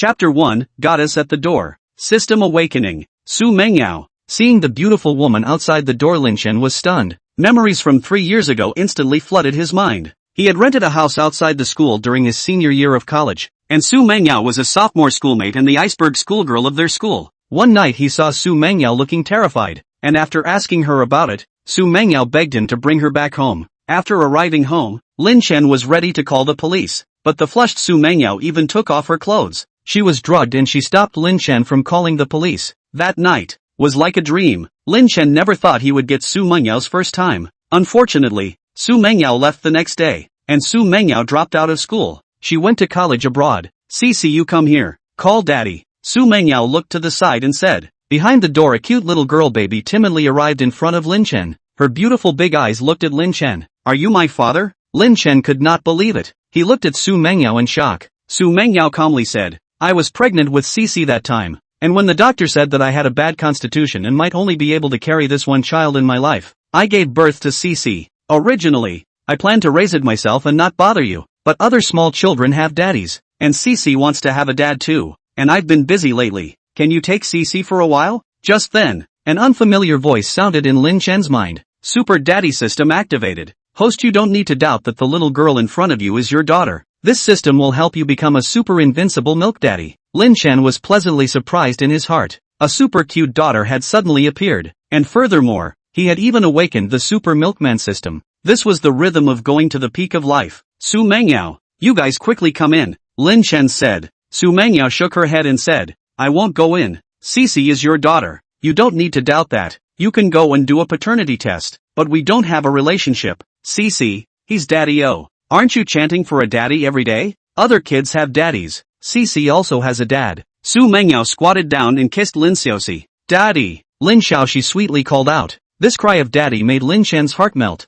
Chapter 1, Goddess at the Door. System Awakening. Xu Mengyao. Seeing the beautiful woman outside the door, Lin Chen was stunned. Memories from 3 years ago instantly flooded his mind. He had rented a house outside the school during his senior year of college, and Xu Mengyao was a sophomore schoolmate and the iceberg schoolgirl of their school. One night he saw Xu Mengyao looking terrified, and after asking her about it, Xu Mengyao begged him to bring her back home. After arriving home, Lin Chen was ready to call the police, but the flushed Xu Mengyao even took off her clothes. She was drugged and she stopped Lin Chen from calling the police. That night was like a dream. Lin Chen never thought he would get Xu Mengyao's first time. Unfortunately, Xu Mengyao left the next day, and Xu Mengyao dropped out of school. She went to college abroad. "Cici, you come here. Call daddy." Xu Mengyao looked to the side and said. Behind the door a cute little girl baby timidly arrived in front of Lin Chen. Her beautiful big eyes looked at Lin Chen. "Are you my father?" Lin Chen could not believe it. He looked at Xu Mengyao in shock. Xu Mengyao calmly said, "I was pregnant with Cici that time, and when the doctor said that I had a bad constitution and might only be able to carry this one child in my life, I gave birth to Cici. Originally, I planned to raise it myself and not bother you, but other small children have daddies, and Cici wants to have a dad too, and I've been busy lately. Can you take Cici for a while?" Just then, an unfamiliar voice sounded in Lin Chen's mind. Super Daddy system activated. Host, you don't need to doubt that the little girl in front of you is your daughter. This system will help you become a super invincible milk daddy. Lin Chen was pleasantly surprised in his heart. A super cute daughter had suddenly appeared, and furthermore, he had even awakened the super milkman system. This was the rhythm of going to the peak of life. "Xu Mengyao, you guys quickly come in," Lin Chen said. Xu Mengyao shook her head and said, "I won't go in. Cici is your daughter. You don't need to doubt that. You can go and do a paternity test, but we don't have a relationship. Cici, he's daddy-o. Aren't you chanting for a daddy every day? Other kids have daddies. Cici also has a dad." Xu Mengyao squatted down and kissed Lin Xiaoxi. "Daddy!" Lin Xiaoxi sweetly called out. This cry of daddy made Lin Chen's heart melt.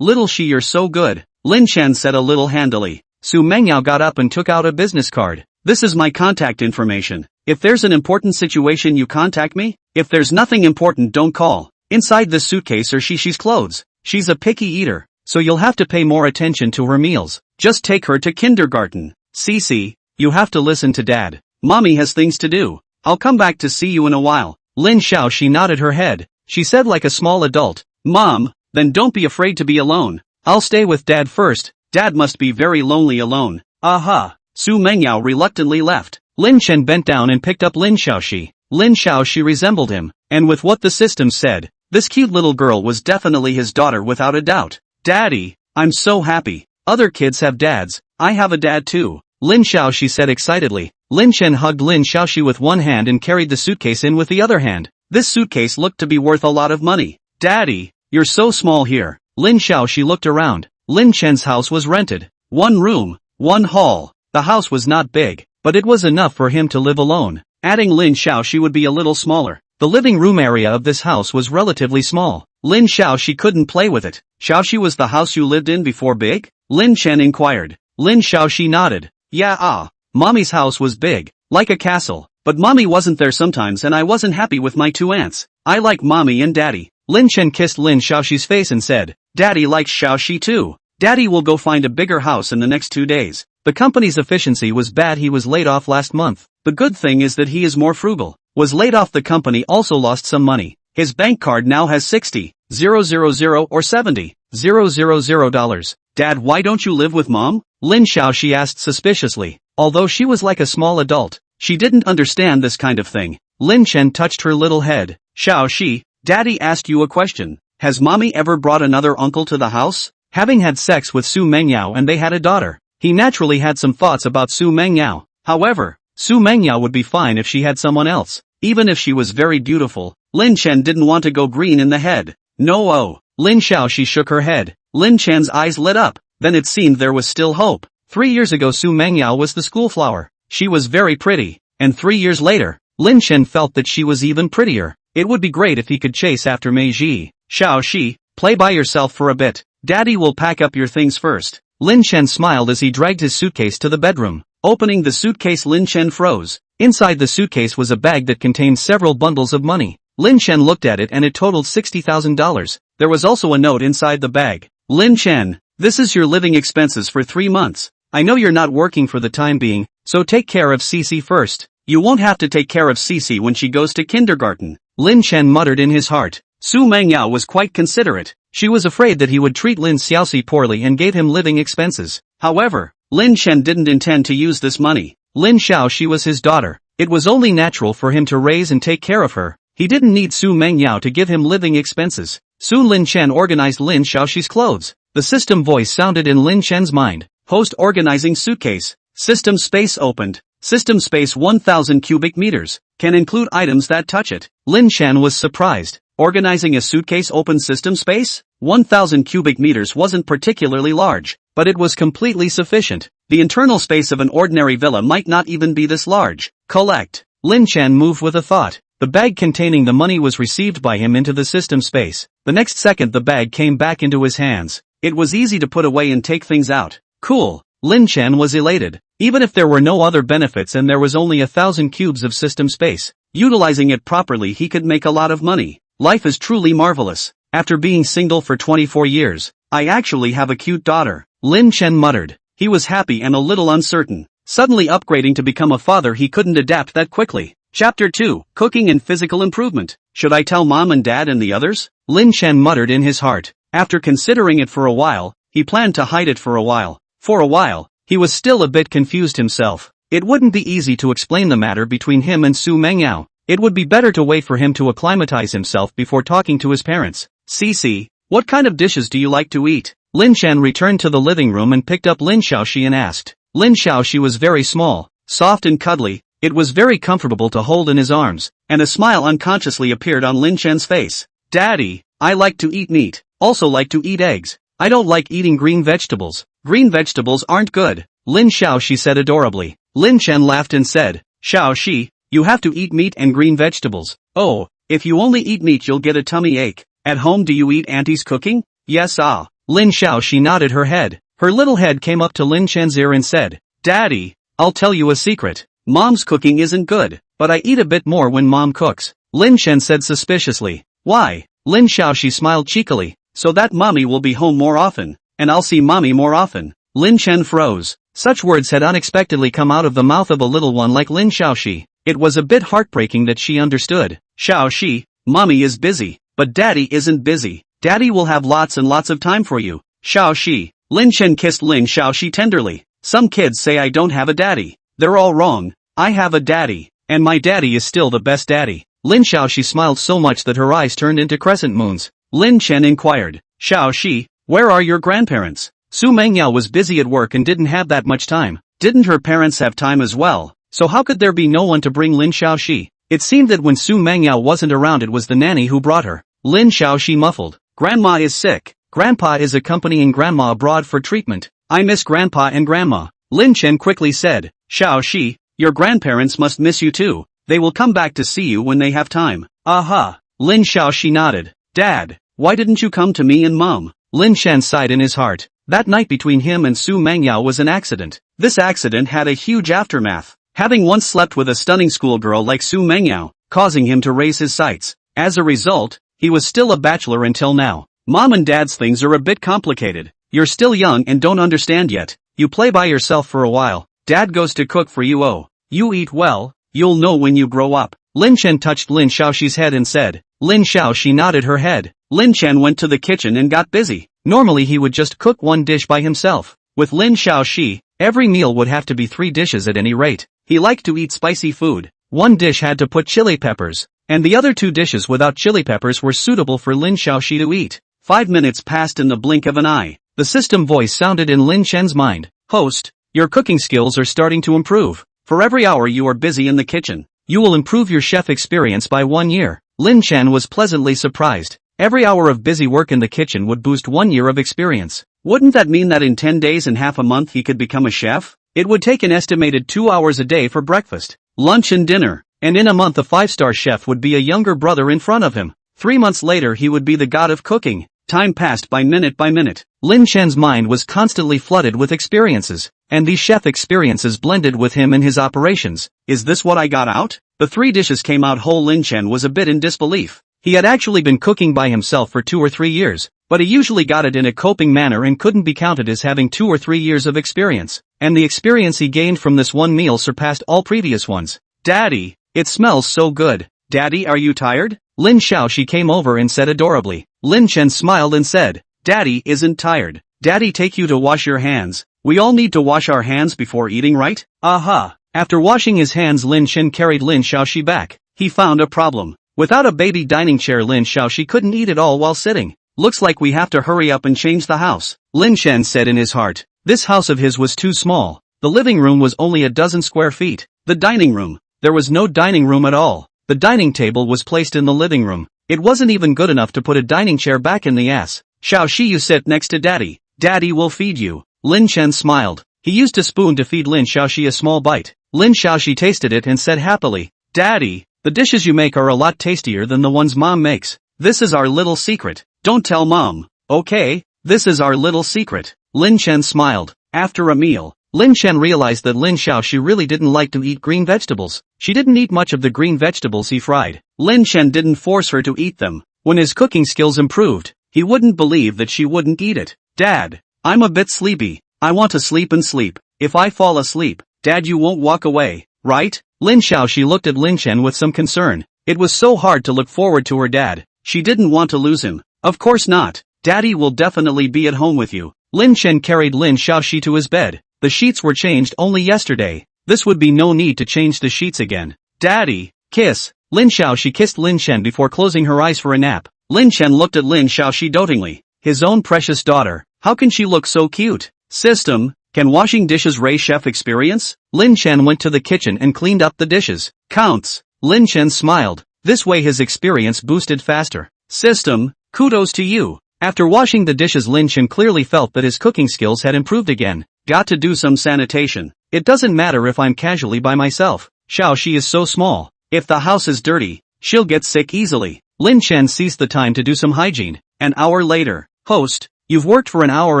Little Shi, you're so good," Lin Chen said a little handily. Xu Mengyao got up and took out a business card. "This is my contact information. If there's an important situation, you contact me. If there's nothing important, don't call. Inside this suitcase are Shishi's clothes. She's a picky eater, so you'll have to pay more attention to her meals. Just take her to kindergarten. Cici, you have to listen to dad. Mommy has things to do. I'll come back to see you in a while." Lin Xiaoxi nodded her head. She said like a small adult, "Mom, then don't be afraid to be alone. I'll stay with dad first. Dad must be very lonely alone." "Aha." Xu Mengyao reluctantly left. Lin Chen bent down and picked up Lin Xiaoxi. Lin Xiaoxi resembled him, and with what the system said, this cute little girl was definitely his daughter without a doubt. "Daddy, I'm so happy. Other kids have dads. I have a dad too," Lin Xiaoxi said excitedly. Lin Chen hugged Lin Xiaoxi with one hand and carried the suitcase in with the other hand. This suitcase looked to be worth a lot of money. "Daddy, you're so small here." Lin Xiaoxi looked around. Lin Chen's house was rented. 1 room, 1 hall. The house was not big, but it was enough for him to live alone. Adding Lin Xiaoxi would be a little smaller. The living room area of this house was relatively small. Lin Xiaoxi couldn't play with it. "Xiaoxi, was the house you lived in before big?" Lin Chen inquired. Lin Xiaoxi nodded. "Yeah, Mommy's house was big, like a castle, but Mommy wasn't there sometimes and I wasn't happy with my 2 aunts. I like Mommy and Daddy." Lin Chen kissed Lin Xiaoxi's face and said, "Daddy likes Xiaoxi too. Daddy will go find a bigger house in the next 2 days." The company's efficiency was bad. He was laid off last month. The good thing is that he is more frugal. Was laid off. The company also lost some money. His bank card now has $60,000 or $70,000. "Dad, why don't you live with Mom?" Lin Xiaoxi asked suspiciously. Although she was like a small adult, she didn't understand this kind of thing. Lin Chen touched her little head. "Xiaoxi, Daddy asked you a question. Has Mommy ever brought another uncle to the house?" Having had sex with Xu Mengyao and they had a daughter, he naturally had some thoughts about Xu Mengyao. However, Xu Mengyao would be fine if she had someone else, even if she was very beautiful. Lin Chen didn't want to go green in the head. "No." Lin Xiaoxi shook her head. Lin Chen's eyes lit up. Then it seemed there was still hope. 3 years ago Xu Mengyao was the school flower. She was very pretty, and 3 years later, Lin Chen felt that she was even prettier. It would be great if he could chase after Mei Ji. "Xiaoxi, play by yourself for a bit. Daddy will pack up your things first." Lin Chen smiled as he dragged his suitcase to the bedroom. Opening the suitcase, Lin Chen froze. Inside the suitcase was a bag that contained several bundles of money. Lin Chen looked at it and it totaled $60,000. There was also a note inside the bag. "Lin Chen, this is your living expenses for 3 months. I know you're not working for the time being, so take care of Cece first. You won't have to take care of Cece when she goes to kindergarten. Lin Chen muttered in his heart. Xu Mengyao was quite considerate. She was afraid that he would treat Lin Xiaoxi poorly and gave him living expenses. However, Lin Chen didn't intend to use this money. Lin Xiaoxi was his daughter. It was only natural for him to raise and take care of her. He didn't need Xu Mengyao to give him living expenses. Lin Chen organized Lin Xiaoxi's clothes. The system voice sounded in Lin Chen's mind. Host organizing suitcase. System space opened. System space 1000 cubic meters. Can include items that touch it. Lin Chen was surprised. Organizing a suitcase open system space? 1000 cubic meters wasn't particularly large, but it was completely sufficient. The internal space of an ordinary villa might not even be this large. Collect. Lin Chen moved with a thought. The bag containing the money was received by him into the system space. The next second the bag came back into his hands. It was easy to put away and take things out. Cool. Lin Chen was elated. Even if there were no other benefits and there was only 1000 cubes of system space, utilizing it properly he could make a lot of money. Life is truly marvelous. After being single for 24 years, I actually have a cute daughter. Lin Chen muttered. He was happy and a little uncertain. Suddenly upgrading to become a father he couldn't adapt that quickly. Chapter 2, Cooking and Physical Improvement. Should I tell mom and dad and the others? Lin Chen muttered in his heart. After considering it for a while, he planned to hide it for a while. For a while, he was still a bit confused himself. It wouldn't be easy to explain the matter between him and Xu Mengyao. It would be better to wait for him to acclimatize himself before talking to his parents. Cece, what kind of dishes do you like to eat? Lin Chen returned to the living room and picked up Lin Xiaoxi and asked. Lin Xiaoxi was very small, soft and cuddly. It was very comfortable to hold in his arms, and a smile unconsciously appeared on Lin Chen's face. Daddy, I like to eat meat, also like to eat eggs. I don't like eating green vegetables. Green vegetables aren't good. Lin Xiaoxi said adorably. Lin Chen laughed and said, Xiaoxi, you have to eat meat and green vegetables. Oh, if you only eat meat you'll get a tummy ache. At home do you eat auntie's cooking? Yes ah. Lin Xiaoxi nodded her head. Her little head came up to Lin Chen's ear and said, Daddy, I'll tell you a secret. Mom's cooking isn't good, but I eat a bit more when mom cooks. Lin Chen said suspiciously. Why? Lin Xiaoxi smiled cheekily. So that mommy will be home more often, and I'll see mommy more often. Lin Chen froze. Such words had unexpectedly come out of the mouth of a little one like Lin Xiaoxi. It was a bit heartbreaking that she understood. Xiaoxi, mommy is busy, but daddy isn't busy. Daddy will have lots and lots of time for you. Xiaoxi. Lin Chen kissed Lin Xiaoxi tenderly. Some kids say I don't have a daddy. They're all wrong. I have a daddy, and my daddy is still the best daddy. Lin Xiaoxi smiled so much that her eyes turned into crescent moons. Lin Chen inquired, Xiaoxi, where are your grandparents? Xu Mengyao was busy at work and didn't have that much time. Didn't her parents have time as well? So how could there be no one to bring Lin Xiaoxi? It seemed that when Xu Mengyao wasn't around it was the nanny who brought her. Lin Xiaoxi muffled. Grandma is sick. Grandpa is accompanying grandma abroad for treatment. I miss grandpa and grandma. Lin Chen quickly said, Xiaoxi, your grandparents must miss you too. They will come back to see you when they have time. Aha. Lin Xiaoxi nodded. Dad, why didn't you come to me and mom? Lin Chen sighed in his heart. That night between him and Xu Mengyao was an accident. This accident had a huge aftermath. Having once slept with a stunning schoolgirl like Xu Mengyao, causing him to raise his sights. As a result, he was still a bachelor until now. Mom and dad's things are a bit complicated. You're still young and don't understand yet. You play by yourself for a while. Dad goes to cook for you. Oh, you eat well. You'll know when you grow up. Lin Chen touched Lin Xiaoxi's head and said. Lin Xiaoxi nodded her head. Lin Chen went to the kitchen and got busy. Normally he would just cook one dish by himself. With Lin Xiaoxi, every meal would have to be 3 dishes at any rate. He liked to eat spicy food. One dish had to put chili peppers, and the other 2 dishes without chili peppers were suitable for Lin Xiaoxi to eat. 5 minutes passed in the blink of an eye. The system voice sounded in Lin Chen's mind. Host, your cooking skills are starting to improve. For every hour you are busy in the kitchen, you will improve your chef experience by 1 year. Lin Chen was pleasantly surprised. Every hour of busy work in the kitchen would boost 1 year of experience. Wouldn't that mean that in 10 days and half a month he could become a chef? It would take an estimated 2 hours a day for breakfast, lunch and dinner, and in a month a 5-star chef would be a younger brother in front of him. 3 months later he would be the god of cooking. Time passed by minute. Lin Chen's mind was constantly flooded with experiences, and these chef experiences blended with him in his operations. Is this what I got out? The 3 dishes came out whole. Lin Chen was a bit in disbelief. He had actually been cooking by himself for 2 or 3 years, but he usually got it in a coping manner and couldn't be counted as having 2 or 3 years of experience. and the experience he gained from this one meal surpassed all previous ones. Daddy, it smells so good. Daddy, are you tired? Lin Xiaoxi came over and said adorably. Lin Chen smiled and said, Daddy isn't tired. Daddy, take you to wash your hands. We all need to wash our hands before eating, right? Aha. After washing his hands, Lin Chen carried Lin Xiaoxi back. He found a problem. Without a baby dining chair, Lin Xiaoxi couldn't eat it all while sitting. Looks like we have to hurry up and change the house, Lin Chen said in his heart. This house of his was too small. The living room was only a dozen square feet. The dining room. There was no dining room at all. The dining table was placed in the living room. It wasn't even good enough to put a dining chair back in the ass. Xiaoxi, you sit next to Daddy. Daddy will feed you. Lin Chen smiled. He used a spoon to feed Lin Xiaoxi a small bite. Lin Xiaoxi tasted it and said happily, Daddy, the dishes you make are a lot tastier than the ones Mom makes. This is our little secret. Don't tell Mom, okay? This is our little secret. Lin Chen smiled. After a meal, Lin Chen realized that Lin Xiaoxi really didn't like to eat green vegetables. She didn't eat much of the green vegetables he fried. Lin Chen didn't force her to eat them. When his cooking skills improved, he wouldn't believe that she wouldn't eat it. Dad, I'm a bit sleepy. I want to sleep and sleep. If I fall asleep, Dad, you won't walk away, right? Lin Xiaoxi looked at Lin Chen with some concern. It was so hard to look forward to her dad. She didn't want to lose him. Of course not. Daddy will definitely be at home with you. Lin Chen carried Lin Xiaoxi to his bed. The sheets were changed only yesterday. This would be no need to change the sheets again. Daddy, kiss. Lin Xiaoxi kissed Lin Chen before closing her eyes for a nap. Lin Chen looked at Lin Xiaoxi dotingly. His own precious daughter. How can she look so cute? System, can washing dishes raise chef experience? Lin Chen went to the kitchen and cleaned up the dishes. Counts. Lin Chen smiled. This way his experience boosted faster. System, kudos to you. After washing the dishes, Lin Chen clearly felt that his cooking skills had improved again. Got to do some sanitation. It doesn't matter if I'm casually by myself. Xiaoxi is so small. If the house is dirty, she'll get sick easily. Lin Chen seized the time to do some hygiene. An hour later. Host, you've worked for an hour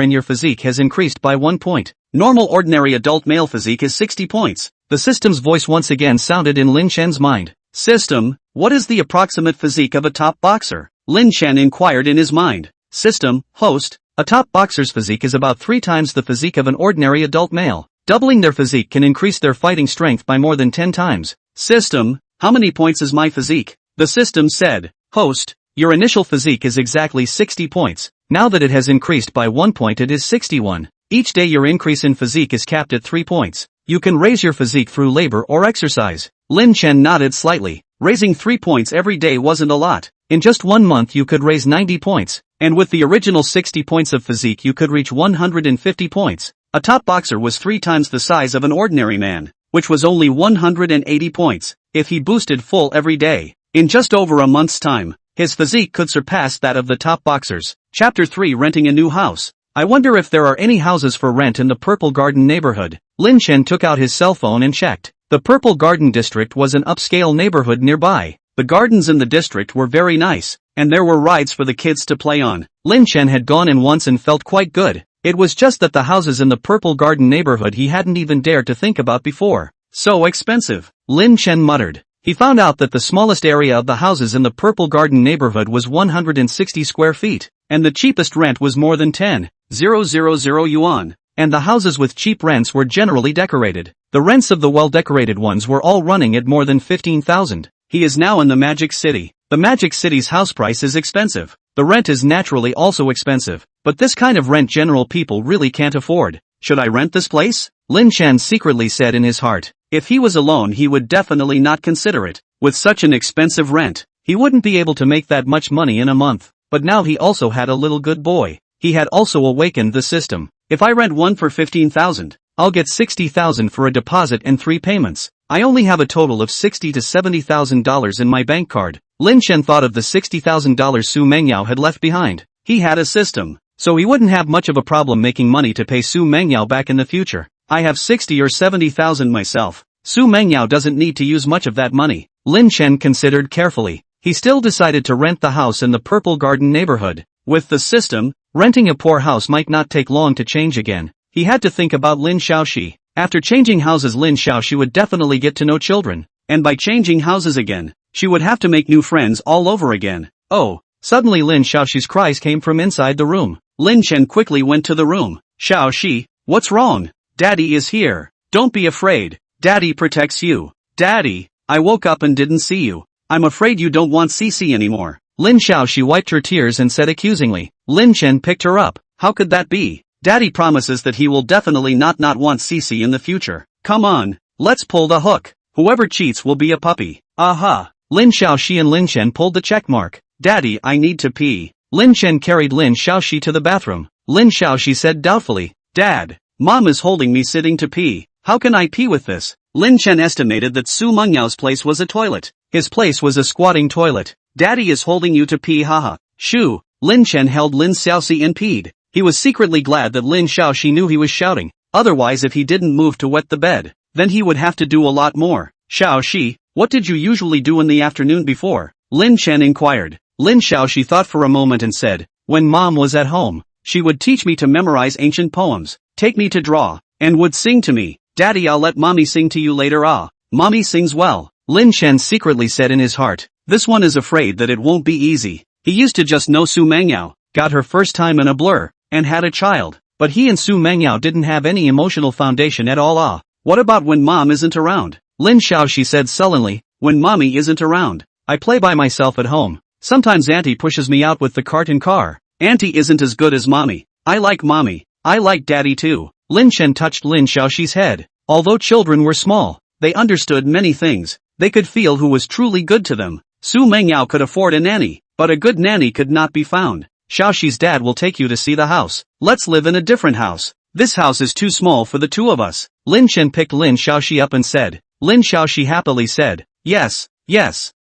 and your physique has increased by 1 point. Normal ordinary adult male physique is 60 points. The system's voice once again sounded in Lin Chen's mind. System, what is the approximate physique of a top boxer? Lin Chen inquired in his mind. System, host, a top boxer's physique is about 3 times the physique of an ordinary adult male. Doubling their physique can increase their fighting strength by more than 10 times. System, how many points is my physique? The system said. Host, your initial physique is exactly 60 points. Now that it has increased by 1 point, it is 61. Each day your increase in physique is capped at 3 points. You can raise your physique through labor or exercise. Lin Chen nodded slightly. Raising 3 points every day wasn't a lot. In just 1 month you could raise 90 points. And with the original 60 points of physique you could reach 150 points. A top boxer was 3 times the size of an ordinary man, which was only 180 points. If he boosted full every day, in just over a month's time, his physique could surpass that of the top boxers. Chapter 3, Renting a New House. I wonder if there are any houses for rent in the Purple Garden neighborhood. Lin Chen took out his cell phone and checked. The Purple Garden district was an upscale neighborhood nearby. The gardens in the district were very nice, and there were rides for the kids to play on. Lin Chen had gone in once and felt quite good. It was just that the houses in the Purple Garden neighborhood he hadn't even dared to think about before. So expensive. Lin Chen muttered. He found out that the smallest area of the houses in the Purple Garden neighborhood was 160 square feet, and the cheapest rent was more than 10,000 yuan. And the houses with cheap rents were generally decorated. The rents of the well-decorated ones were all running at more than 15,000. He is now in the Magic City. The Magic City's house price is expensive. The rent is naturally also expensive, but this kind of rent general people really can't afford. Should I rent this place? Lin Chen secretly said in his heart. If he was alone he would definitely not consider it. With such an expensive rent, he wouldn't be able to make that much money in a month. But now he also had a little good boy. He had also awakened the system. If I rent one for 15,000, I'll get 60,000 for a deposit and 3 payments. I only have a total of $60,000 to $70,000 in my bank card. Lin Chen thought of the $60,000 Xu Mengyao had left behind. He had a system, so he wouldn't have much of a problem making money to pay Xu Mengyao back in the future. I have 60 or 70,000 myself. Xu Mengyao doesn't need to use much of that money. Lin Chen considered carefully. He still decided to rent the house in the Purple Garden neighborhood. With the system, renting a poor house might not take long to change again. He had to think about Lin Xiaoxi. After changing houses, Lin Xiaoxi would definitely get to know children. And by changing houses again, she would have to make new friends all over again. Oh, suddenly Lin Xiaoxi's cries came from inside the room. Lin Chen quickly went to the room. Xiaoxi, what's wrong? Daddy is here. Don't be afraid. Daddy protects you. Daddy, I woke up and didn't see you. I'm afraid you don't want Cici anymore. Lin Xiaoxi wiped her tears and said accusingly. Lin Chen picked her up. How could that be? Daddy promises that he will definitely not want Cici in the future. Come on, let's pull the hook. Whoever cheats will be a puppy. Aha. Lin Xiaoxi and Lin Chen pulled the check mark. Daddy, I need to pee. Lin Chen carried Lin Xiaoxi to the bathroom. Lin Xiaoxi said doubtfully. Dad, Mom is holding me sitting to pee. How can I pee with this? Lin Chen estimated that Xu Mengyao's place was a toilet. His place was a squatting toilet. Daddy is holding you to pee, haha. Shoo. Lin Chen held Lin Xiaoxi and peed. He was secretly glad that Lin Xiaoxi knew he was shouting. Otherwise, if he didn't move to wet the bed, then he would have to do a lot more. Xiaoxi, what did you usually do in the afternoon before? Lin Chen inquired. Lin Xiaoxi thought for a moment and said, when Mom was at home, she would teach me to memorize ancient poems, take me to draw, and would sing to me. Daddy, I'll let Mommy sing to you later. Ah, Mommy sings well. Lin Chen secretly said in his heart. This one is afraid that it won't be easy. He used to just know Xu Mengyao, got her first time in a blur, and had a child. But he and Xu Mengyao didn't have any emotional foundation at all. Ah, what about when Mom isn't around? Lin Xiaoxi said sullenly. When Mommy isn't around, I play by myself at home. Sometimes Auntie pushes me out with the cart and car. Auntie isn't as good as Mommy. I like Mommy. I like Daddy too. Lin Chen touched Lin Xiaoxi's head. Although children were small, they understood many things. They could feel who was truly good to them. Xu Mengyao could afford a nanny, but a good nanny could not be found. Xiaoxi's dad will take you to see the house. Let's live in a different house. This house is too small for the two of us. Lin Chen picked Lin Xiaoxi up and said. Lin Xiaoxi happily said. Yes,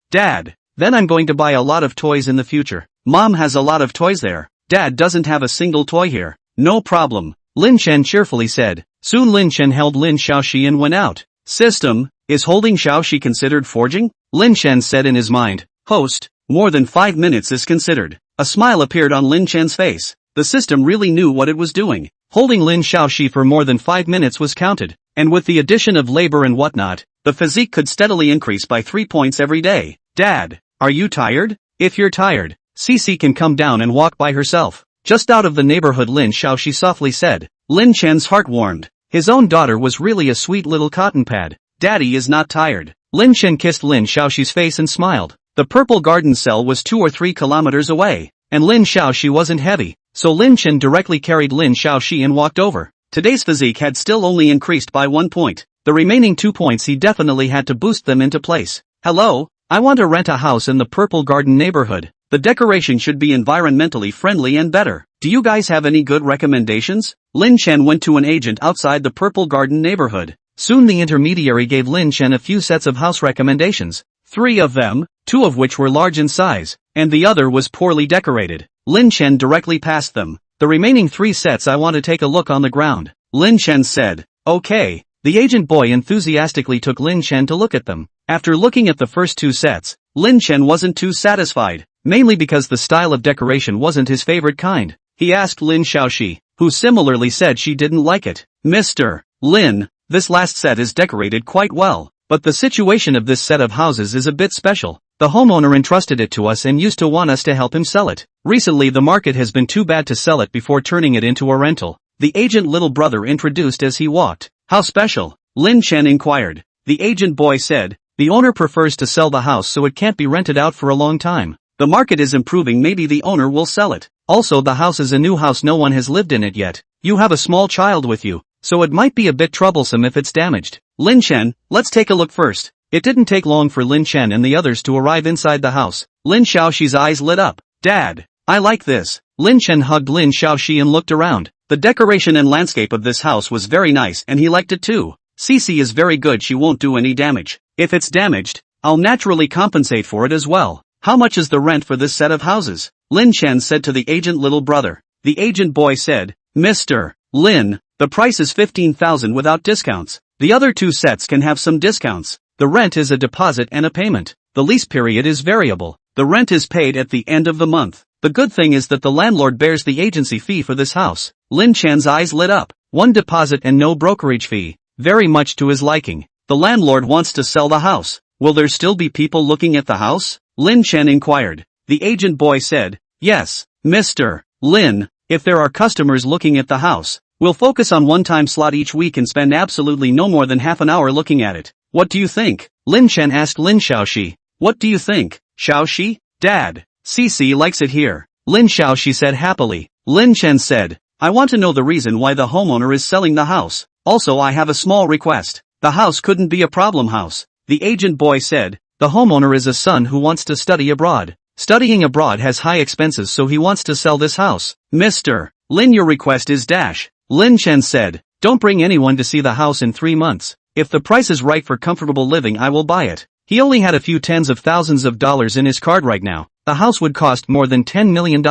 Dad. Then I'm going to buy a lot of toys in the future. Mom has a lot of toys there. Dad doesn't have a single toy here. No problem. Lin Chen cheerfully said. Soon Lin Chen held Lin Xiaoxi and went out. System, is holding Xiaoxi considered forging? Lin Chen said in his mind. Host, more than 5 minutes is considered. A smile appeared on Lin Chen's face. The system really knew what it was doing. Holding Lin Xiaoxi for more than 5 minutes was counted, and with the addition of labor and whatnot, the physique could steadily increase by 3 points every day. Dad, are you tired? If you're tired, Cici can come down and walk by herself. Just out of the neighborhood, Lin Xiaoxi softly said. Lin Chen's heart warmed. His own daughter was really a sweet little cotton pad. Daddy is not tired. Lin Chen kissed Lin Xiaoxi's face and smiled. The purple garden cell was 2 or 3 kilometers away, and Lin Xiaoxi wasn't heavy, so Lin Chen directly carried Lin Xiaoxi and walked over. Today's physique had still only increased by 1 point. The remaining 2 points he definitely had to boost them into place. Hello, I want to rent a house in the purple garden neighborhood. The decoration should be environmentally friendly and better. Do you guys have any good recommendations? Lin Chen went to an agent outside the purple garden neighborhood. Soon the intermediary gave Lin Chen a few sets of house recommendations. 3 of them, 2 of which were large in size, and the other was poorly decorated. Lin Chen directly passed them. The remaining 3 sets I want to take a look on the ground. Lin Chen said. Okay. The agent boy enthusiastically took Lin Chen to look at them. After looking at the first 2 sets, Lin Chen wasn't too satisfied, mainly because the style of decoration wasn't his favorite kind. He asked Lin Xiaoxi, who similarly said she didn't like it. Mr. Lin, this last set is decorated quite well, but the situation of this set of houses is a bit special. The homeowner entrusted it to us and used to want us to help him sell it. Recently the market has been too bad to sell it before turning it into a rental. The agent little brother introduced as he walked. How special? Lin Chen inquired. The agent boy said, the owner prefers to sell the house so it can't be rented out for a long time. The market is improving, maybe the owner will sell it. Also the house is a new house, no one has lived in it yet. You have a small child with you, so it might be a bit troublesome if it's damaged. Lin Chen, let's take a look first. It didn't take long for Lin Chen and the others to arrive inside the house. Lin Xiaoxi's eyes lit up. Dad, I like this. Lin Chen hugged Lin Xiaoxi and looked around. The decoration and landscape of this house was very nice and he liked it too. Cici is very good, she won't do any damage. If it's damaged, I'll naturally compensate for it as well. How much is the rent for this set of houses? Lin Chen said to the agent little brother. The agent boy said, Mr. Lin, the price is 15,000 without discounts. The other 2 sets can have some discounts. The rent is a deposit and a payment. The lease period is variable. The rent is paid at the end of the month. The good thing is that the landlord bears the agency fee for this house. Lin Chen's eyes lit up. 1 deposit and no brokerage fee. Very much to his liking. The landlord wants to sell the house. Will there still be people looking at the house? Lin Chen inquired. The agent boy said, yes, Mr. Lin, if there are customers looking at the house, We'll focus on one time slot each week and spend absolutely no more than half an hour looking at it. What do you think? Lin Chen asked Lin Xiaoxi. What do you think, Xiaoxi? Dad. Cici likes it here. Lin Xiaoxi said happily. Lin Chen said, I want to know the reason why the homeowner is selling the house. Also I have a small request. The house couldn't be a problem house. The agent boy said, the homeowner is a son who wants to study abroad. Studying abroad has high expenses so he wants to sell this house. Mr. Lin, your request is dash. Lin Chen said, don't bring anyone to see the house in 3 months. If the price is right for comfortable living I will buy it. He only had a few tens of thousands of dollars in his card right now. The house would cost more than $10 million.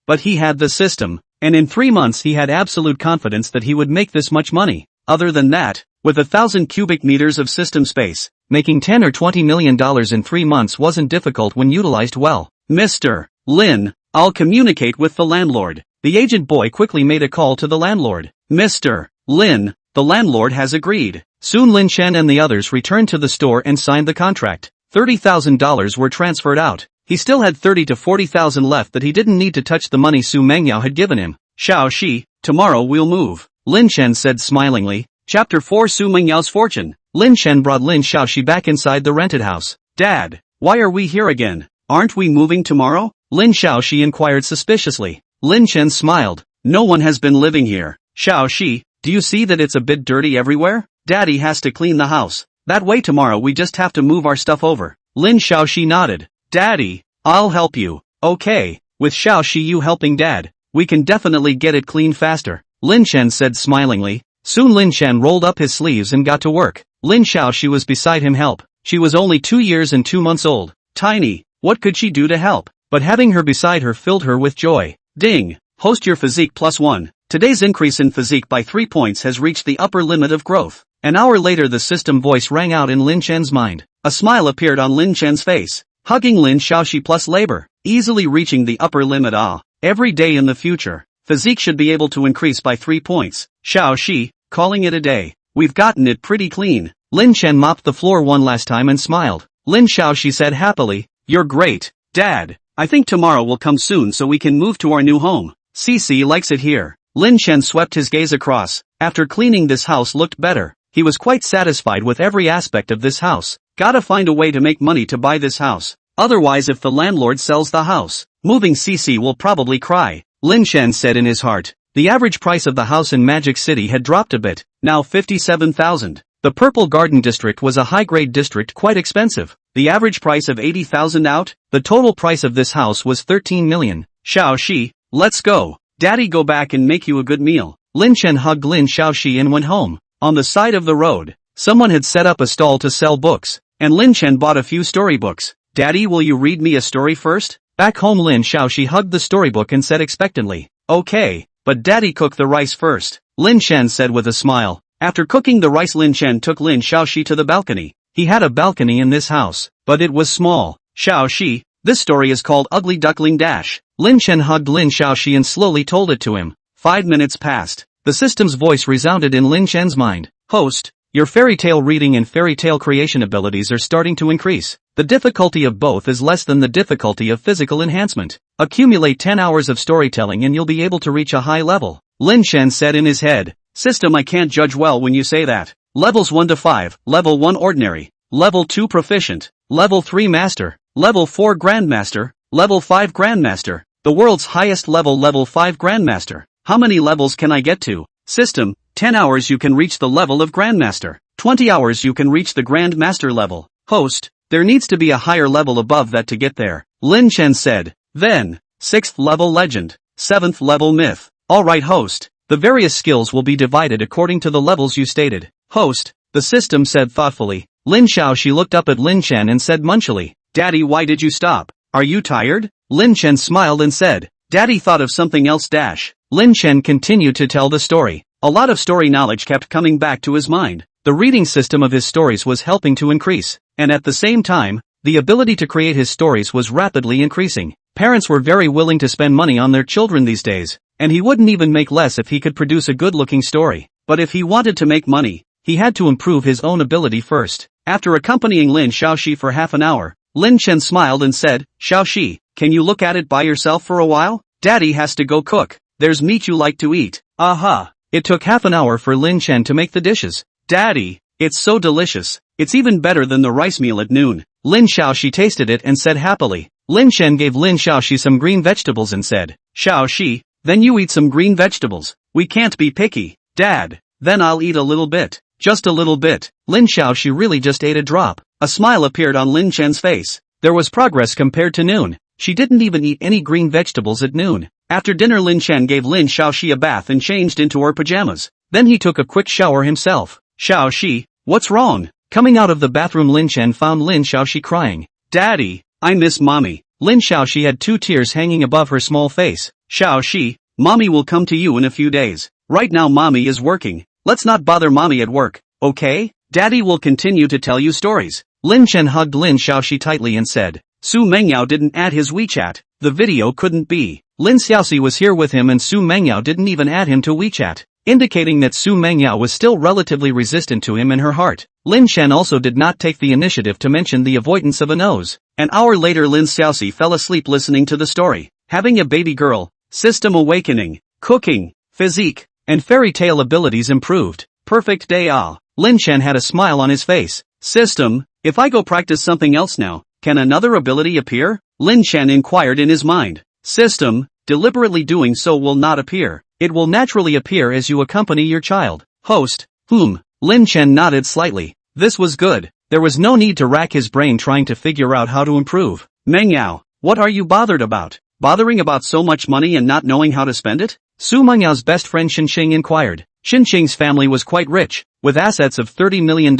But he had the system. And in 3 months he had absolute confidence that he would make this much money. Other than that, with 1,000 cubic meters of system space, making $10 or $20 million in 3 months wasn't difficult when utilized well. Mr. Lin, I'll communicate with the landlord. The agent boy quickly made a call to the landlord. Mr. Lin, the landlord has agreed. Soon Lin Chen and the others returned to the store and signed the contract. $30,000 were transferred out. He still had $30,000 to $40,000 left that he didn't need to touch the money Xu Mengyao had given him. Xiaoxi, tomorrow we'll move. Lin Chen said smilingly. Chapter 4 Xu Mengyao's Fortune. Lin Chen brought Lin Xiaoxi back inside the rented house. Dad, why are we here again? Aren't we moving tomorrow? Lin Xiaoxi inquired suspiciously. Lin Chen smiled. No one has been living here. Xiaoxi, do you see that it's a bit dirty everywhere? Daddy has to clean the house. That way tomorrow we just have to move our stuff over. Lin Xiaoxi nodded. Daddy, I'll help you. Okay, with Xiaoxi you helping Dad, we can definitely get it clean faster. Lin Chen said smilingly. Soon Lin Chen rolled up his sleeves and got to work. Lin Xiaoxi was beside him help. She was only 2 years and 2 months old. Tiny, what could she do to help? But having her beside her filled her with joy. Ding! Host your physique +1. Today's increase in physique by 3 points has reached the upper limit of growth. An hour later the system voice rang out in Lin Chen's mind. A smile appeared on Lin Chen's face. Hugging Lin Xiaoxi plus labor. Easily reaching the upper limit. Every day in the future, physique should be able to increase by 3 points. Xiaoxi, calling it a day. We've gotten it pretty clean. Lin Chen mopped the floor one last time and smiled. Lin Xiaoxi said happily, you're great, Dad. I think tomorrow will come soon so we can move to our new home. Cici likes it here. Lin Chen swept his gaze across. After cleaning, this house looked better. He was quite satisfied with every aspect of this house. Gotta find a way to make money to buy this house. Otherwise if the landlord sells the house, moving Cici will probably cry. Lin Chen said in his heart. The average price of the house in Magic City had dropped a bit, now 57,000. The Purple Garden District was a high-grade district, quite expensive. The average price of 80,000 out. The total price of this house was 13 million. Xiaoxi, let's go. Daddy go back and make you a good meal. Lin Chen hugged Lin Xiaoxi and went home. On the side of the road, someone had set up a stall to sell books, and Lin Chen bought a few storybooks. Daddy, will you read me a story first? Back home Lin Xiaoxi hugged the storybook and said expectantly, okay, but Daddy cook the rice first. Lin Chen said with a smile. After cooking the rice Lin Chen took Lin Xiaoxi to the balcony. He had a balcony in this house, but it was small. Xiaoxi, this story is called Ugly Duckling Dash. Lin Chen hugged Lin Xiaoxi and slowly told it to him. 5 minutes passed. The system's voice resounded in Lin Chen's mind. Host, your fairy tale reading and fairy tale creation abilities are starting to increase. The difficulty of both is less than the difficulty of physical enhancement. Accumulate 10 hours of storytelling and you'll be able to reach a high level. Lin Chen said in his head. System, I can't judge well when you say that. Levels 1 to 5, Level 1 Ordinary, Level 2 Proficient, Level 3 Master, Level 4 Grandmaster, Level 5 Grandmaster, the world's highest level Level 5 Grandmaster. How many levels can I get to? System, 10 hours you can reach the level of Grandmaster, 20 hours you can reach the Grandmaster level. Host, there needs to be a higher level above that to get there. Lin Chen said. Then, 6th level Legend, 7th level Myth. Alright host. The various skills will be divided according to the levels you stated. Host, the system said thoughtfully. Lin Xiaoxi looked up at Lin Chen and said munchily, Daddy, why did you stop? Are you tired? Lin Chen smiled and said, Daddy thought of something else dash. Lin Chen continued to tell the story. A lot of story knowledge kept coming back to his mind. The reading system of his stories was helping to increase, and at the same time, the ability to create his stories was rapidly increasing. Parents were very willing to spend money on their children these days. And he wouldn't even make less if he could produce a good-looking story. But if he wanted to make money, he had to improve his own ability first. After accompanying Lin Xiaoxi for half an hour, Lin Chen smiled and said, Xiaoxi, can you look at it by yourself for a while? Daddy has to go cook. There's meat you like to eat. Aha. It took half an hour for Lin Chen to make the dishes. Daddy, it's so delicious. It's even better than the rice meal at noon. Lin Xiaoxi tasted it and said happily. Lin Chen gave Lin Xiaoxi some green vegetables and said, Xiaoxi, then you eat some green vegetables. We can't be picky. Dad, then I'll eat a little bit. Just a little bit. Lin Xiaoxi really just ate a drop. A smile appeared on Lin Chen's face. There was progress compared to noon. She didn't even eat any green vegetables at noon. After dinner Lin Chen gave Lin Xiaoxi a bath and changed into her pajamas. Then he took a quick shower himself. Xiaoxi, what's wrong? Coming out of the bathroom Lin Chen found Lin Xiaoxi crying. Daddy, I miss mommy. Lin Xiaoxi had 2 tears hanging above her small face. Xiaoxi, mommy will come to you in a few days. Right now mommy is working. Let's not bother mommy at work, okay? Daddy will continue to tell you stories. Lin Chen hugged Lin Xiaoxi tightly and said. Xu Mengyao didn't add his WeChat. The video couldn't be. Lin Xiaoxi was here with him and Xu Mengyao didn't even add him to WeChat, indicating that Xu Mengyao was still relatively resistant to him in her heart. Lin Chen also did not take the initiative to mention the avoidance of a nose. An hour later Lin Xiaoxi fell asleep listening to the story. Having a baby girl, system awakening, cooking, physique, and fairy tale abilities improved. Perfect day ah. Lin Chen had a smile on his face. System, if I go practice something else now, can another ability appear? Lin Chen inquired in his mind. System, deliberately doing so will not appear. It will naturally appear as you accompany your child. Host, Lin Chen nodded slightly. This was good. There was no need to rack his brain trying to figure out how to improve. Mengyao, what are you bothered about? Bothering about so much money and not knowing how to spend it? Xu Mengyao's best friend Qianqian inquired. Qianqian's family was quite rich, with assets of $30 million,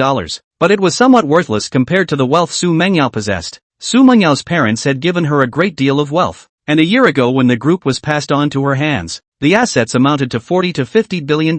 but it was somewhat worthless compared to the wealth Xu Mengyao possessed. Xu Mengyao's parents had given her a great deal of wealth, and a year ago when the group was passed on to her hands, the assets amounted to $40 to $50 billion.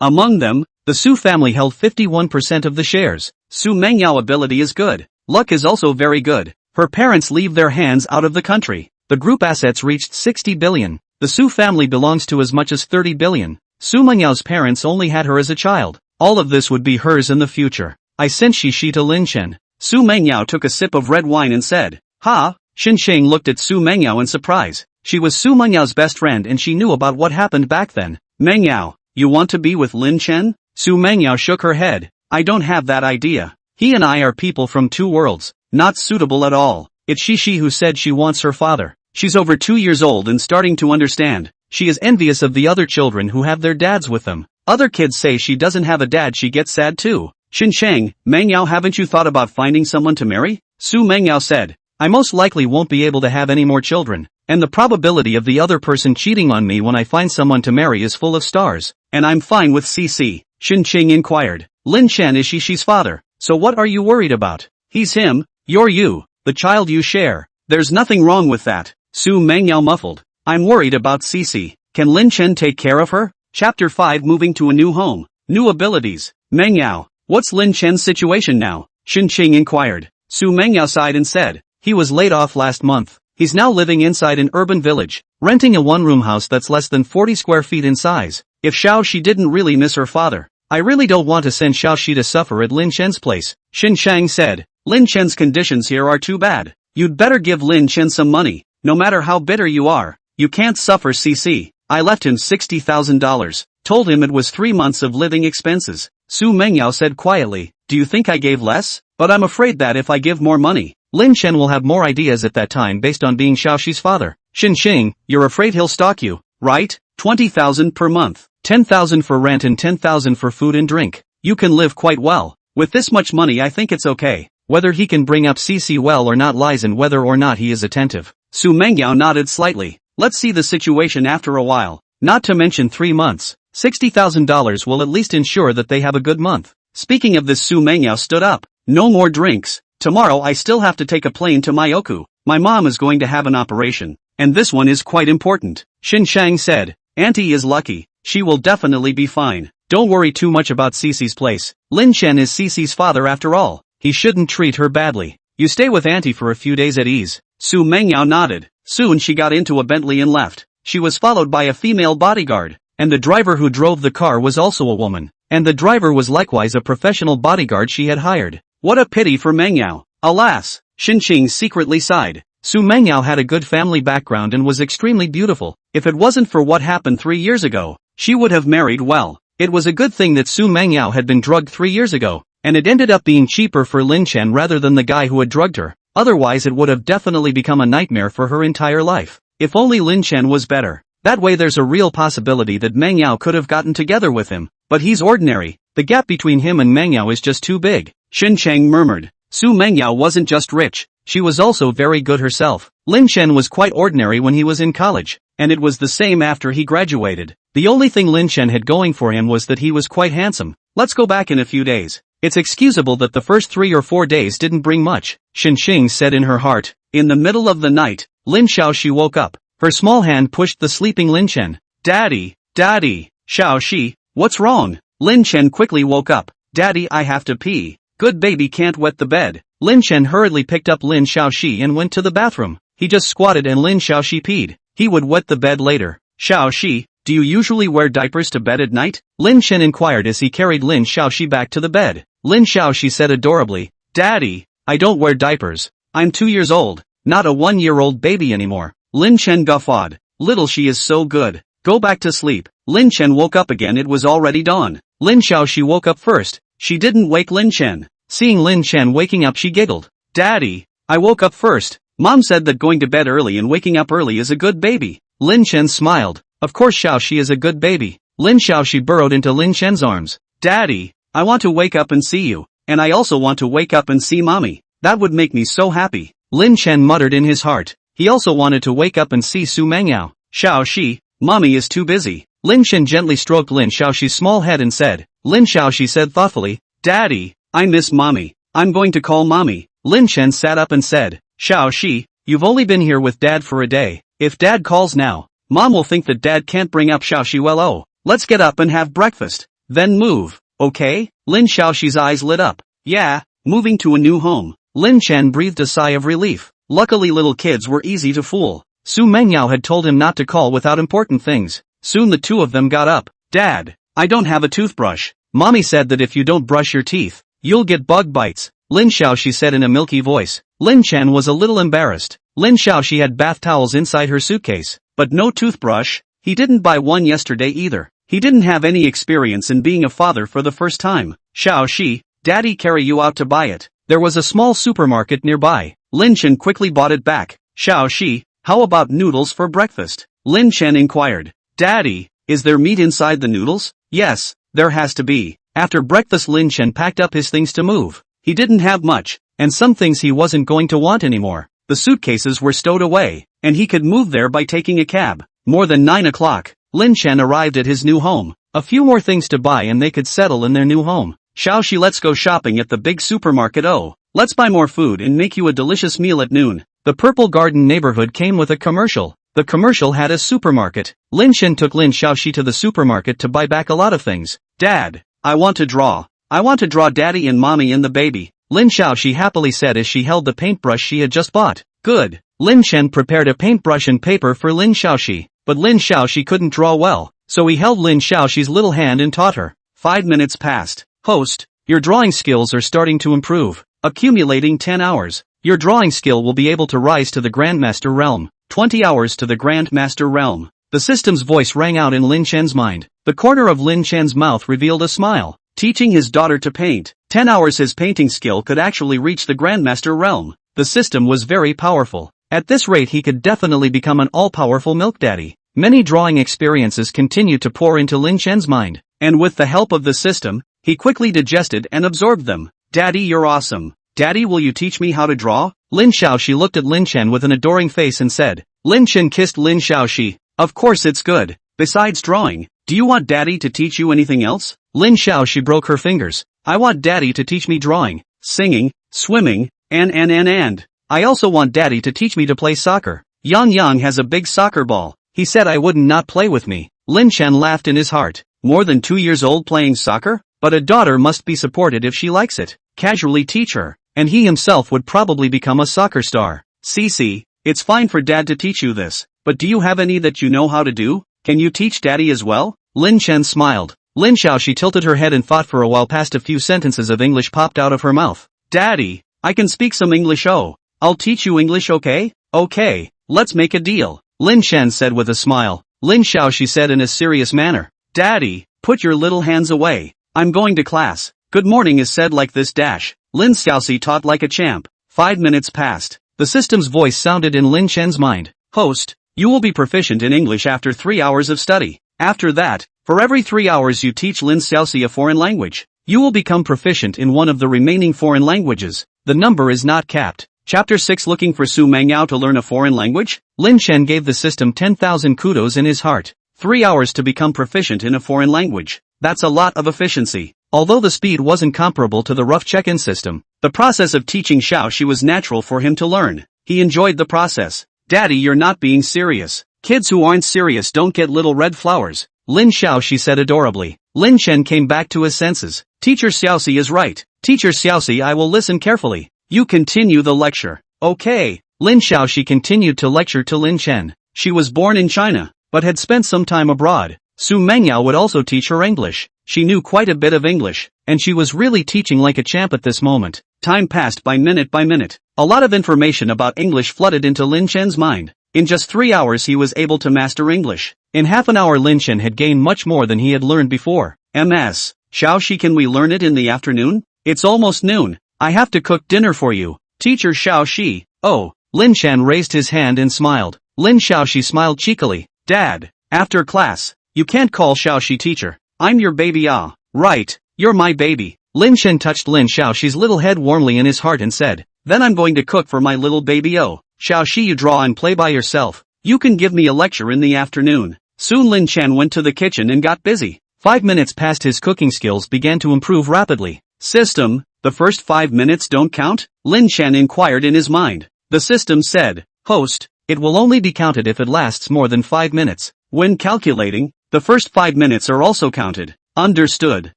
Among them, the Xu family held 51% of the shares. Xu Mengyao ability is good. Luck is also very good. Her parents leave their hands out of the country. The group assets reached 60 billion. The Xu family belongs to as much as 30 billion. Xu Mengyao's parents only had her as a child. All of this would be hers in the future. I sent Xi to Lin Chen. Xu Mengyao took a sip of red wine and said, Ha! Qianqian looked at Xu Mengyao in surprise. She was Xu Mengyao's best friend and she knew about what happened back then. Mengyao, you want to be with Lin Chen? Xu Mengyao shook her head. I don't have that idea. He and I are people from 2 worlds, not suitable at all. It's Xi who said she wants her father. She's over 2 years old and starting to understand. She is envious of the other children who have their dads with them. Other kids say she doesn't have a dad, she gets sad too. Qianqian, Mengyao, haven't you thought about finding someone to marry? Xu Mengyao said. I most likely won't be able to have any more children, and the probability of the other person cheating on me when I find someone to marry is full of stars, and I'm fine with CC. Qianqian inquired. Lin Chen is Xi's father, so what are you worried about? He's him, you're you, the child you share. There's nothing wrong with that. Xu Mengyao muffled. I'm worried about CC. Can Lin Chen take care of her? Chapter 5 Moving to a new home. New abilities. Mengyao, what's Lin Chen's situation now? Qianqian inquired. Xu Mengyao sighed and said. He was laid off last month. He's now living inside an urban village, renting a one-room house that's less than 40 square feet in size. If Xiaoxi didn't really miss her father, I really don't want to send Xiaoxi to suffer at Lin Chen's place. Qianqian said. Lin Chen's conditions here are too bad. You'd better give Lin Chen some money. No matter how bitter you are, you can't suffer CC. I left him $60,000, told him it was 3 months of living expenses. Xu Mengyao said quietly, do you think I gave less? But I'm afraid that if I give more money, Lin Chen will have more ideas at that time based on being Xiaoxi's father. Qianqian, you're afraid he'll stalk you, right? 20,000 per month, 10,000 for rent and 10,000 for food and drink. You can live quite well. With this much money I think it's okay. Whether he can bring up CC well or not lies in whether or not he is attentive. Xu Mengyao nodded slightly. Let's see the situation after a while. Not to mention 3 months. $60,000 will at least ensure that they have a good month. Speaking of this, Xu Mengyao stood up. No more drinks. Tomorrow I still have to take a plane to Myoku. My mom is going to have an operation, and this one is quite important. Qianqian said. Auntie is lucky. She will definitely be fine. Don't worry too much about Cece's place. Lin Chen is Cece's father after all. He shouldn't treat her badly. You stay with Auntie for a few days at ease. Xu Mengyao nodded. Soon she got into a Bentley and left. She was followed by a female bodyguard, and the driver who drove the car was also a woman, and the driver was likewise a professional bodyguard she had hired. What a pity for Mengyao. Alas, Qianqian secretly sighed. Xu Mengyao had a good family background and was extremely beautiful. If it wasn't for what happened 3 years ago, she would have married well. It was a good thing that Xu Mengyao had been drugged 3 years ago, and it ended up being cheaper for Lin Chen rather than the guy who had drugged her. Otherwise it would have definitely become a nightmare for her entire life. If only Lin Chen was better. That way there's a real possibility that Mengyao could have gotten together with him. But he's ordinary. The gap between him and Mengyao is just too big. Shin Cheng murmured. Xu Mengyao wasn't just rich, she was also very good herself. Lin Chen was quite ordinary when he was in college, and it was the same after he graduated. The only thing Lin Chen had going for him was that he was quite handsome. Let's go back in a few days. It's excusable that the first 3 or 4 days didn't bring much, Shin Xing said in her heart. In the middle of the night, Lin Xiaoxi woke up. Her small hand pushed the sleeping Lin Chen. Daddy, Daddy, Xiaoxi, what's wrong? Lin Chen quickly woke up. Daddy, I have to pee. Good baby can't wet the bed. Lin Chen hurriedly picked up Lin Xiaoxi and went to the bathroom. He just squatted and Lin Xiaoxi peed. He would wet the bed later. Xiaoxi, do you usually wear diapers to bed at night? Lin Chen inquired as he carried Lin Xiaoxi back to the bed. Lin Xiaoxi said adorably, Daddy, I don't wear diapers. I'm 2 years old, not a 1-year-old baby anymore. Lin Chen guffawed. Little she is so good. Go back to sleep. Lin Chen woke up again. It was already dawn. Lin Xiaoxi woke up first. She didn't wake Lin Chen. Seeing Lin Chen waking up she giggled. Daddy, I woke up first. Mom said that going to bed early and waking up early is a good baby. Lin Chen smiled. Of course Xiaoxi is a good baby. Lin Xiaoxi burrowed into Lin Chen's arms. Daddy, I want to wake up and see you. And I also want to wake up and see Mommy. That would make me so happy. Lin Chen muttered in his heart. He also wanted to wake up and see Xu Mengyao. Xiaoxi, Mommy is too busy. Lin Chen gently stroked Lin Xiaoxi's small head and said. Lin Xiaoxi said thoughtfully, Daddy, I miss Mommy. I'm going to call Mommy. Lin Chen sat up and said, Xiaoxi, you've only been here with Dad for a day. If Dad calls now, Mom will think that Dad can't bring up Xiaoxi. Well, oh, let's get up and have breakfast. Then move, okay? Lin Xiaoxi's eyes lit up. Yeah, moving to a new home. Lin Chen breathed a sigh of relief. Luckily little kids were easy to fool. Xu Mengyao had told him not to call without important things. Soon the two of them got up. Dad, I don't have a toothbrush. Mommy said that if you don't brush your teeth, you'll get bug bites. Lin Xiaoxi said in a milky voice. Lin Chen was a little embarrassed. Lin Xiaoxi had bath towels inside her suitcase, but no toothbrush. He didn't buy one yesterday either. He didn't have any experience in being a father for the first time. Xiaoxi, Daddy carry you out to buy it. There was a small supermarket nearby. Lin Chen quickly bought it back. Xiaoxi, how about noodles for breakfast? Lin Chen inquired. Daddy, is there meat inside the noodles? Yes, there has to be. After breakfast Lin Chen packed up his things to move. He didn't have much, and some things he wasn't going to want anymore. The suitcases were stowed away, and he could move there by taking a cab. More than 9 o'clock, Lin Chen arrived at his new home. A few more things to buy and they could settle in their new home. Xiaoxi, let's go shopping at the big supermarket. Oh, let's buy more food and make you a delicious meal at noon. The Purple Garden neighborhood came with a commercial. The commercial had a supermarket. Lin Chen took Lin Xiaoxi to the supermarket to buy back a lot of things. Dad, I want to draw. I want to draw Daddy and Mommy and the baby. Lin Xiaoxi happily said as she held the paintbrush she had just bought. Good. Lin Chen prepared a paintbrush and paper for Lin Xiaoxi, but Lin Xiaoxi couldn't draw well, so he held Lin Xiaoxi's little hand and taught her. 5 minutes passed. Host, your drawing skills are starting to improve. Accumulating 10 hours. Your drawing skill will be able to rise to the Grandmaster realm. 20 hours to the Grandmaster realm. The system's voice rang out in Lin Chen's mind. The corner of Lin Chen's mouth revealed a smile. Teaching his daughter to paint. 10 hours his painting skill could actually reach the Grandmaster realm. The system was very powerful. At this rate he could definitely become an all-powerful milk daddy. Many drawing experiences continued to pour into Lin Chen's mind, and with the help of the system, he quickly digested and absorbed them. Daddy, you're awesome. Daddy, will you teach me how to draw? Lin Xiaoxi looked at Lin Chen with an adoring face and said. Lin Chen kissed Lin Xiaoxi. Of course it's good. Besides drawing, do you want Daddy to teach you anything else? Lin Xiaoxi broke her fingers. I want Daddy to teach me drawing, singing, swimming, and. I also want Daddy to teach me to play soccer. Yang has a big soccer ball. He said I wouldn't not play with me. Lin Chen laughed in his heart. More than 2 years old playing soccer? But a daughter must be supported if she likes it. Casually teach her, and he himself would probably become a soccer star. Cici, it's fine for Dad to teach you this, but do you have any that you know how to do? Can you teach Daddy as well? Lin Chen smiled. Lin Xiaoxi tilted her head and thought for a while. Past a few sentences of English popped out of her mouth. Daddy, I can speak some English. Oh, I'll teach you English, okay? Okay, let's make a deal. Lin Chen said with a smile. Lin Xiaoxi said in a serious manner. Daddy, put your little hands away. I'm going to class. Good morning is said like this dash. Lin Xiaoxi taught like a champ. 5 minutes passed. The system's voice sounded in Lin Chen's mind. Host, you will be proficient in English after 3 hours of study. After that, for every 3 hours you teach Lin Xiaoxi a foreign language, you will become proficient in one of the remaining foreign languages. The number is not capped. Chapter 6 Looking for Xu Mengyao to learn a foreign language? Lin Chen gave the system 10,000 kudos in his heart. 3 hours to become proficient in a foreign language. That's a lot of efficiency. Although the speed wasn't comparable to the rough check-in system, the process of teaching Xiaoxi was natural for him to learn. He enjoyed the process. Daddy, you're not being serious. Kids who aren't serious don't get little red flowers. Lin Xiaoxi said adorably. Lin Chen came back to his senses. Teacher Xiaoxi is right. Teacher Xiaoxi, I will listen carefully. You continue the lecture. Okay. Lin Xiaoxi continued to lecture to Lin Chen. She was born in China, but had spent some time abroad. Xu Mengyao would also teach her English. She knew quite a bit of English, and she was really teaching like a champ at this moment. Time passed by minute by minute. A lot of information about English flooded into Lin Chen's mind. In just 3 hours he was able to master English. In half an hour Lin Chen had gained much more than he had learned before. Ms. Xiaoxi, can we learn it in the afternoon? It's almost noon. I have to cook dinner for you. Teacher Xiaoxi. Oh. Lin Chen raised his hand and smiled. Lin Xiaoxi smiled cheekily. Dad. After class. You can't call Xiaoxi teacher. I'm your baby. Ah. Right. You're my baby. Lin Chen touched Lin Xiaoxi's little head warmly in his heart and said, then I'm going to cook for my little baby. Oh. Xiaoxi, you draw and play by yourself. You can give me a lecture in the afternoon. Soon Lin Chen went to the kitchen and got busy. 5 minutes passed. His cooking skills began to improve rapidly. System, the first 5 minutes don't count? Lin Chen inquired in his mind. The system said, host, it will only be counted if it lasts more than 5 minutes. When calculating, the first 5 minutes are also counted. Understood.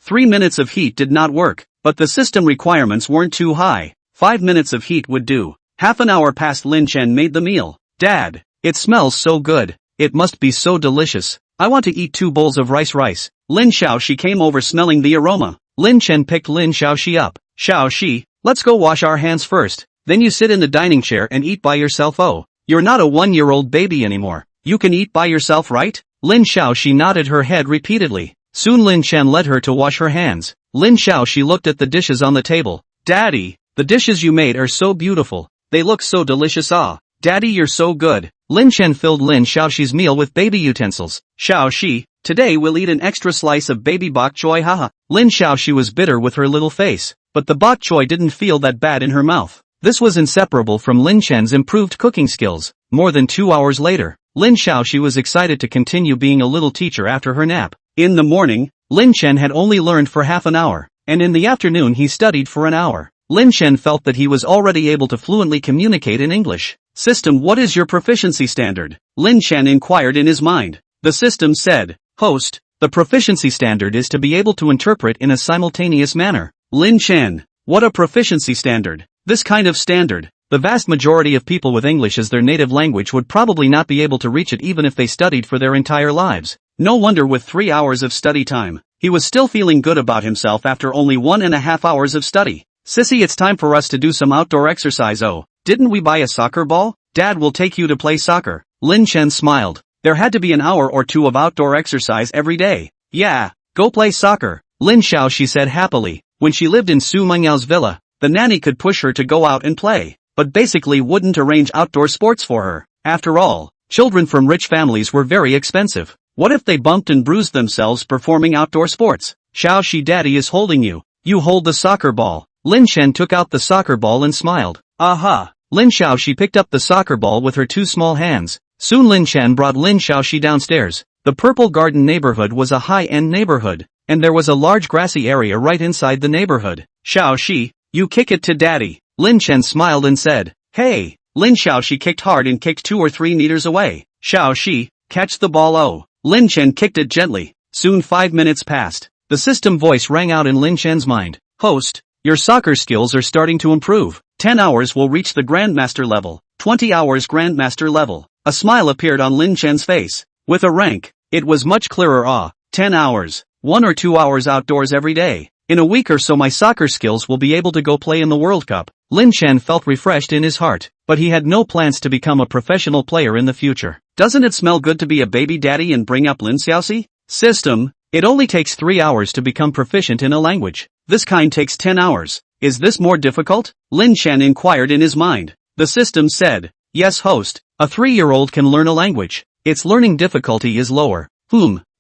3 minutes of heat did not work, but the system requirements weren't too high. 5 minutes of heat would do. Half an hour passed. Lin Chen made the meal. Dad, it smells so good. It must be so delicious. I want to eat 2 bowls of rice. Lin Xiaoxi came over smelling the aroma. Lin Chen picked Lin Xiaoxi up. Xiaoxi, let's go wash our hands first. Then you sit in the dining chair and eat by yourself. Oh, you're not a 1-year-old baby anymore. You can eat by yourself, right? Lin Xiaoxi nodded her head repeatedly. Soon Lin Chen led her to wash her hands. Lin Xiaoxi looked at the dishes on the table. Daddy, the dishes you made are so beautiful. They look so delicious. Ah, Daddy, you're so good. Lin Chen filled Lin Xiaoxi's meal with baby utensils. Xiaoxi, today we'll eat an extra slice of baby bok choy. Haha. Lin Xiaoxi was bitter with her little face, but the bok choy didn't feel that bad in her mouth. This was inseparable from Lin Chen's improved cooking skills. More than 2 hours later, Lin Xiaoxi was excited to continue being a little teacher after her nap. In the morning, Lin Chen had only learned for half an hour, and in the afternoon he studied for an hour. Lin Chen felt that he was already able to fluently communicate in English. System, what is your proficiency standard? Lin Chen inquired in his mind. The system said, host, the proficiency standard is to be able to interpret in a simultaneous manner. Lin Chen, what a proficiency standard. This kind of standard, the vast majority of people with English as their native language would probably not be able to reach it even if they studied for their entire lives. No wonder with 3 hours of study time, he was still feeling good about himself after only 1.5 hours of study. Sissy, it's time for us to do some outdoor exercise. Oh, didn't we buy a soccer ball? Dad will take you to play soccer. Lin Chen smiled. There had to be an hour or 2 of outdoor exercise every day. Yeah, go play soccer. Lin Xiaoxi said happily. When she lived in Xu Mengyao's villa, the nanny could push her to go out and play, but basically wouldn't arrange outdoor sports for her. After all, children from rich families were very expensive. What if they bumped and bruised themselves performing outdoor sports? Xiaoxi, Daddy is holding you. You hold the soccer ball. Lin Chen took out the soccer ball and smiled. Aha! Lin Xiaoxi picked up the soccer ball with her 2 small hands. Soon Lin Chen brought Lin Xiaoxi downstairs. The Purple Garden neighborhood was a high-end neighborhood, and there was a large grassy area right inside the neighborhood. Xiaoxi, you kick it to Daddy. Lin Chen smiled and said, hey. Lin Xiaoxi kicked hard and kicked 2 or 3 meters away. Xiaoxi, catch the ball. Oh. Lin Chen kicked it gently. Soon 5 minutes passed. The system voice rang out in Lin Chen's mind. Host, your soccer skills are starting to improve. 10 hours will reach the Grandmaster Level. 20 hours Grandmaster Level. A smile appeared on Lin Chen's face. With a rank, it was much clearer. Ah, 10 hours. 1 or 2 hours outdoors every day. In a week or so my soccer skills will be able to go play in the World Cup. Lin Chen felt refreshed in his heart, but he had no plans to become a professional player in the future. Doesn't it smell good to be a baby daddy and bring up Lin Xiaoxi? System, it only takes 3 hours to become proficient in a language. This kind takes 10 hours. Is this more difficult? Lin Chen inquired in his mind. The system said, yes host, a 3-year-old can learn a language. Its learning difficulty is lower.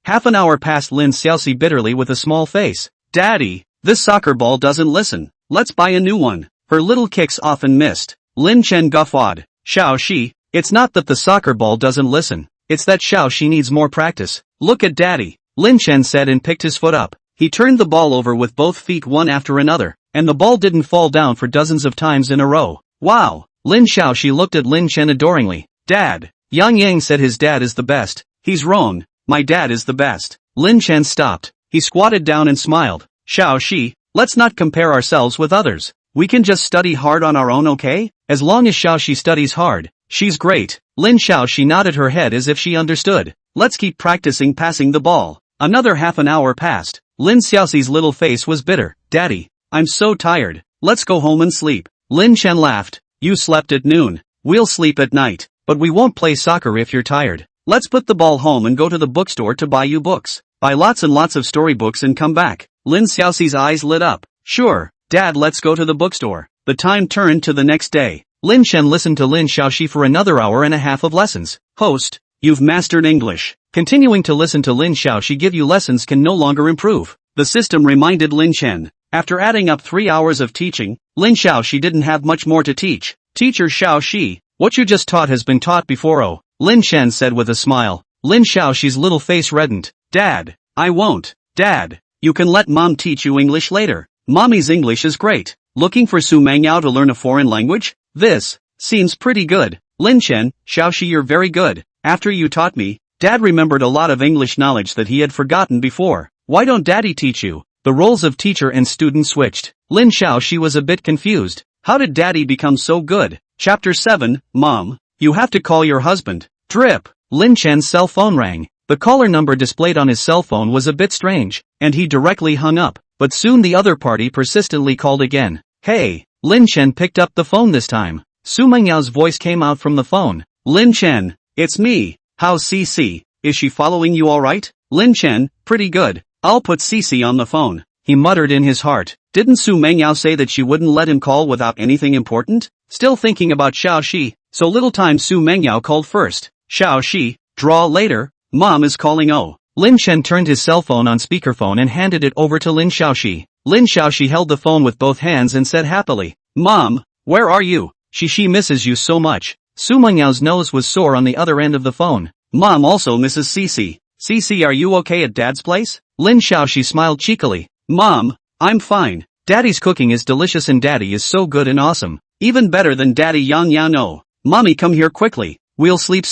Half an hour passed. Lin Xiaoxi bitterly with a small face. Daddy, this soccer ball doesn't listen. Let's buy a new one. Her little kicks often missed. Lin Chen guffawed. Xiaoxi, it's not that the soccer ball doesn't listen. It's that Xiaoxi needs more practice. Look at daddy, Lin Chen said and picked his foot up. He turned the ball over with both feet one after another, and the ball didn't fall down for dozens of times in a row. Wow! Lin Xiaoxi looked at Lin Chen adoringly. Dad, Yang Yang said his dad is the best. He's wrong. My dad is the best. Lin Chen stopped. He squatted down and smiled. Xiaoxi, let's not compare ourselves with others. We can just study hard on our own, okay? As long as Xiaoxi studies hard, she's great. Lin Xiaoxi nodded her head as if she understood. Let's keep practicing passing the ball. Another half an hour passed. Lin Xiaoxi's little face was bitter. Daddy, I'm so tired. Let's go home and sleep. Lin Chen laughed. You slept at noon. We'll sleep at night. But we won't play soccer if you're tired. Let's put the ball home and go to the bookstore to buy you books. Buy lots and lots of storybooks and come back. Lin Xiaoxi's eyes lit up. Sure, Dad, let's go to the bookstore. The time turned to the next day. Lin Chen listened to Lin Xiaoxi for another hour and a half of lessons. Host, you've mastered English. Continuing to listen to Lin Xiaoxi give you lessons can no longer improve. The system reminded Lin Chen. After adding up 3 hours of teaching, Lin Xiaoxi didn't have much more to teach. Teacher Xiaoxi, what you just taught has been taught before. Oh, Lin Chen said with a smile. Lin Xiaoxi's little face reddened. Dad, I won't. Dad, you can let Mom teach you English later. Mommy's English is great. Looking for Xu Mengyao to learn a foreign language? This seems pretty good. Lin Chen, Xiaoxi, you're very good. After you taught me, Dad remembered a lot of English knowledge that he had forgotten before. Why don't Daddy teach you? The roles of teacher and student switched. Lin Xiaoxi was a bit confused. How did Daddy become so good? Chapter 7, Mom, you have to call your husband. Drip. Lin Chen's cell phone rang. The caller number displayed on his cell phone was a bit strange, and he directly hung up. But soon the other party persistently called again. Hey, Lin Chen picked up the phone this time. Xu Mengyao's voice came out from the phone. Lin Chen, it's me. How's Cici? Is she following you alright? Lin Chen, pretty good. I'll put Cici on the phone. He muttered in his heart. Didn't Xu Mengyao say that she wouldn't let him call without anything important? Still thinking about Xiaoxi, so little time Xu Mengyao called first. Xiaoxi, draw later, Mom is calling. Oh. Lin Chen turned his cell phone on speakerphone and handed it over to Lin Xiaoxi. Lin Xiaoxi held the phone with both hands and said happily, Mom, where are you? She misses you so much. Xu Mengyao's nose was sore on the other end of the phone. Mom also misses Cici. Cici, are you okay at Dad's place? Lin Xiaoxi smiled cheekily. Mom, I'm fine. Daddy's cooking is delicious and Daddy is so good and awesome. Even better than Daddy Yang Yang. No. Mommy, come here quickly. We'll sleep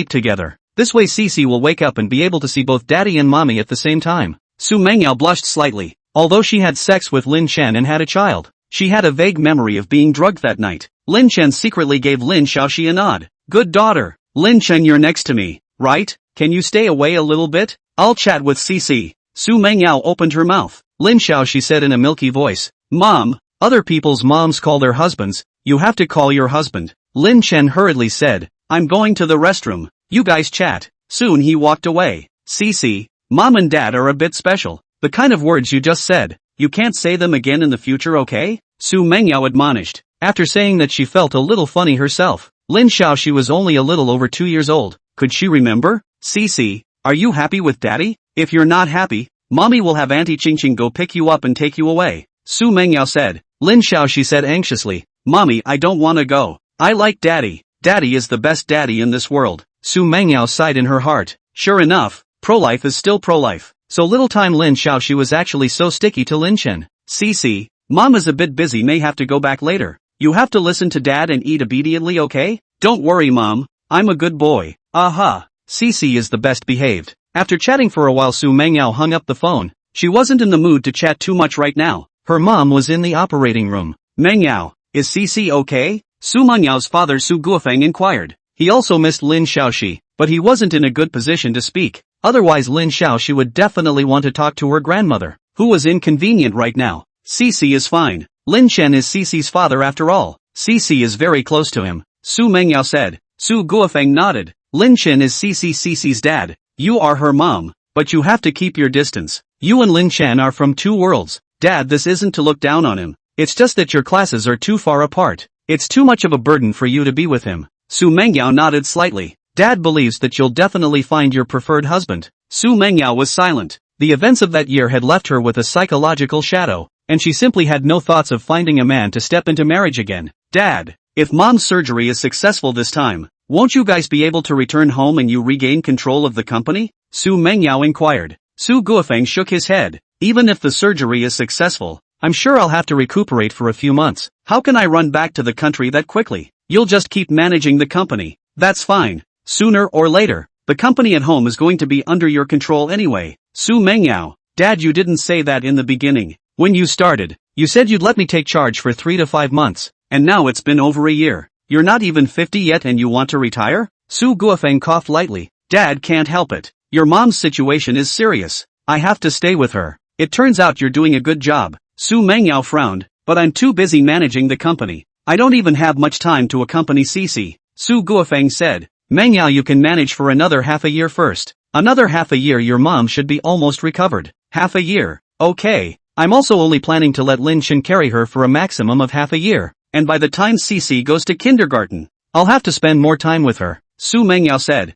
together. This way Cici will wake up and be able to see both Daddy and Mommy at the same time. Xu Mengyao blushed slightly. Although she had sex with Lin Chen and had a child, she had a vague memory of being drugged that night. Lin Chen secretly gave Lin Xiaoxi a nod. Good daughter. Lin Chen, you're next to me, right? Can you stay away a little bit? I'll chat with Cici. Xu Mengyao opened her mouth. Lin Xiaoxi said in a milky voice. Mom, other people's moms call their husbands. You have to call your husband. Lin Chen hurriedly said. I'm going to the restroom. You guys chat. Soon he walked away. Cici, Mom and Dad are a bit special. The kind of words you just said, you can't say them again in the future, okay? Xu Mengyao admonished. After saying that she felt a little funny herself. Lin Xiaoxi was only a little over 2 years old. Could she remember? Cici, are you happy with Daddy? If you're not happy, Mommy will have Auntie Qingqing go pick you up and take you away. Xu Mengyao said. Lin Xiaoxi said anxiously. Mommy, I don't wanna go. I like Daddy. Daddy is the best daddy in this world. Xu Mengyao sighed in her heart. Sure enough, pro-life is still pro-life. So little time Lin Xiaoxi was actually so sticky to Lin Chen. Cici, Mom is a bit busy, may have to go back later. You have to listen to Dad and eat obediently, okay? Don't worry Mom, I'm a good boy. Aha. Cici is the best behaved. After chatting for a while Xu Mengyao hung up the phone. She wasn't in the mood to chat too much right now. Her mom was in the operating room. Mengyao, is Cici okay? Xu Mengyao's father Xu Guofeng inquired. He also missed Lin Xiaoxi, but he wasn't in a good position to speak. Otherwise Lin Xiaoxi would definitely want to talk to her grandmother, who was inconvenient right now. Cici is fine. Lin Chen is Cici's father after all. Cici is very close to him. Xu Mengyao said. Xu Guofeng nodded. Lin Chen is Cici's dad. You are her mom. but you have to keep your distance. You and Lin Chen are from two worlds. Dad, this isn't to look down on him. It's just that your classes are too far apart. It's too much of a burden for you to be with him. Xu Mengyao nodded slightly. Dad believes that you'll definitely find your preferred husband. Xu Mengyao was silent. The events of that year had left her with a psychological shadow, and she simply had no thoughts of finding a man to step into marriage again. Dad, if Mom's surgery is successful this time, won't you guys be able to return home and you regain control of the company? Xu Mengyao inquired. Su Guofeng shook his head. Even if the surgery is successful, I'm sure I'll have to recuperate for a few months. How can I run back to the country that quickly? You'll just keep managing the company. That's fine. Sooner or later, the company at home is going to be under your control anyway. Xu Mengyao, Dad, you didn't say that in the beginning. When you started, you said you'd let me take charge for 3 to 5 months, and now it's been over a year. You're not even 50 yet and you want to retire? Su Guofeng coughed lightly. Dad, can't help it. Your mom's situation is serious. I have to stay with her. It turns out you're doing a good job. Xu Mengyao frowned, but I'm too busy managing the company. I don't even have much time to accompany Cici. Su Guofeng said. Mengyao, you can manage for another half a year first. Another half a year your mom should be almost recovered. Half a year. Okay. I'm also only planning to let Lin Chen carry her for a maximum of half a year. And by the time Cici goes to kindergarten, I'll have to spend more time with her. Xu Mengyao said.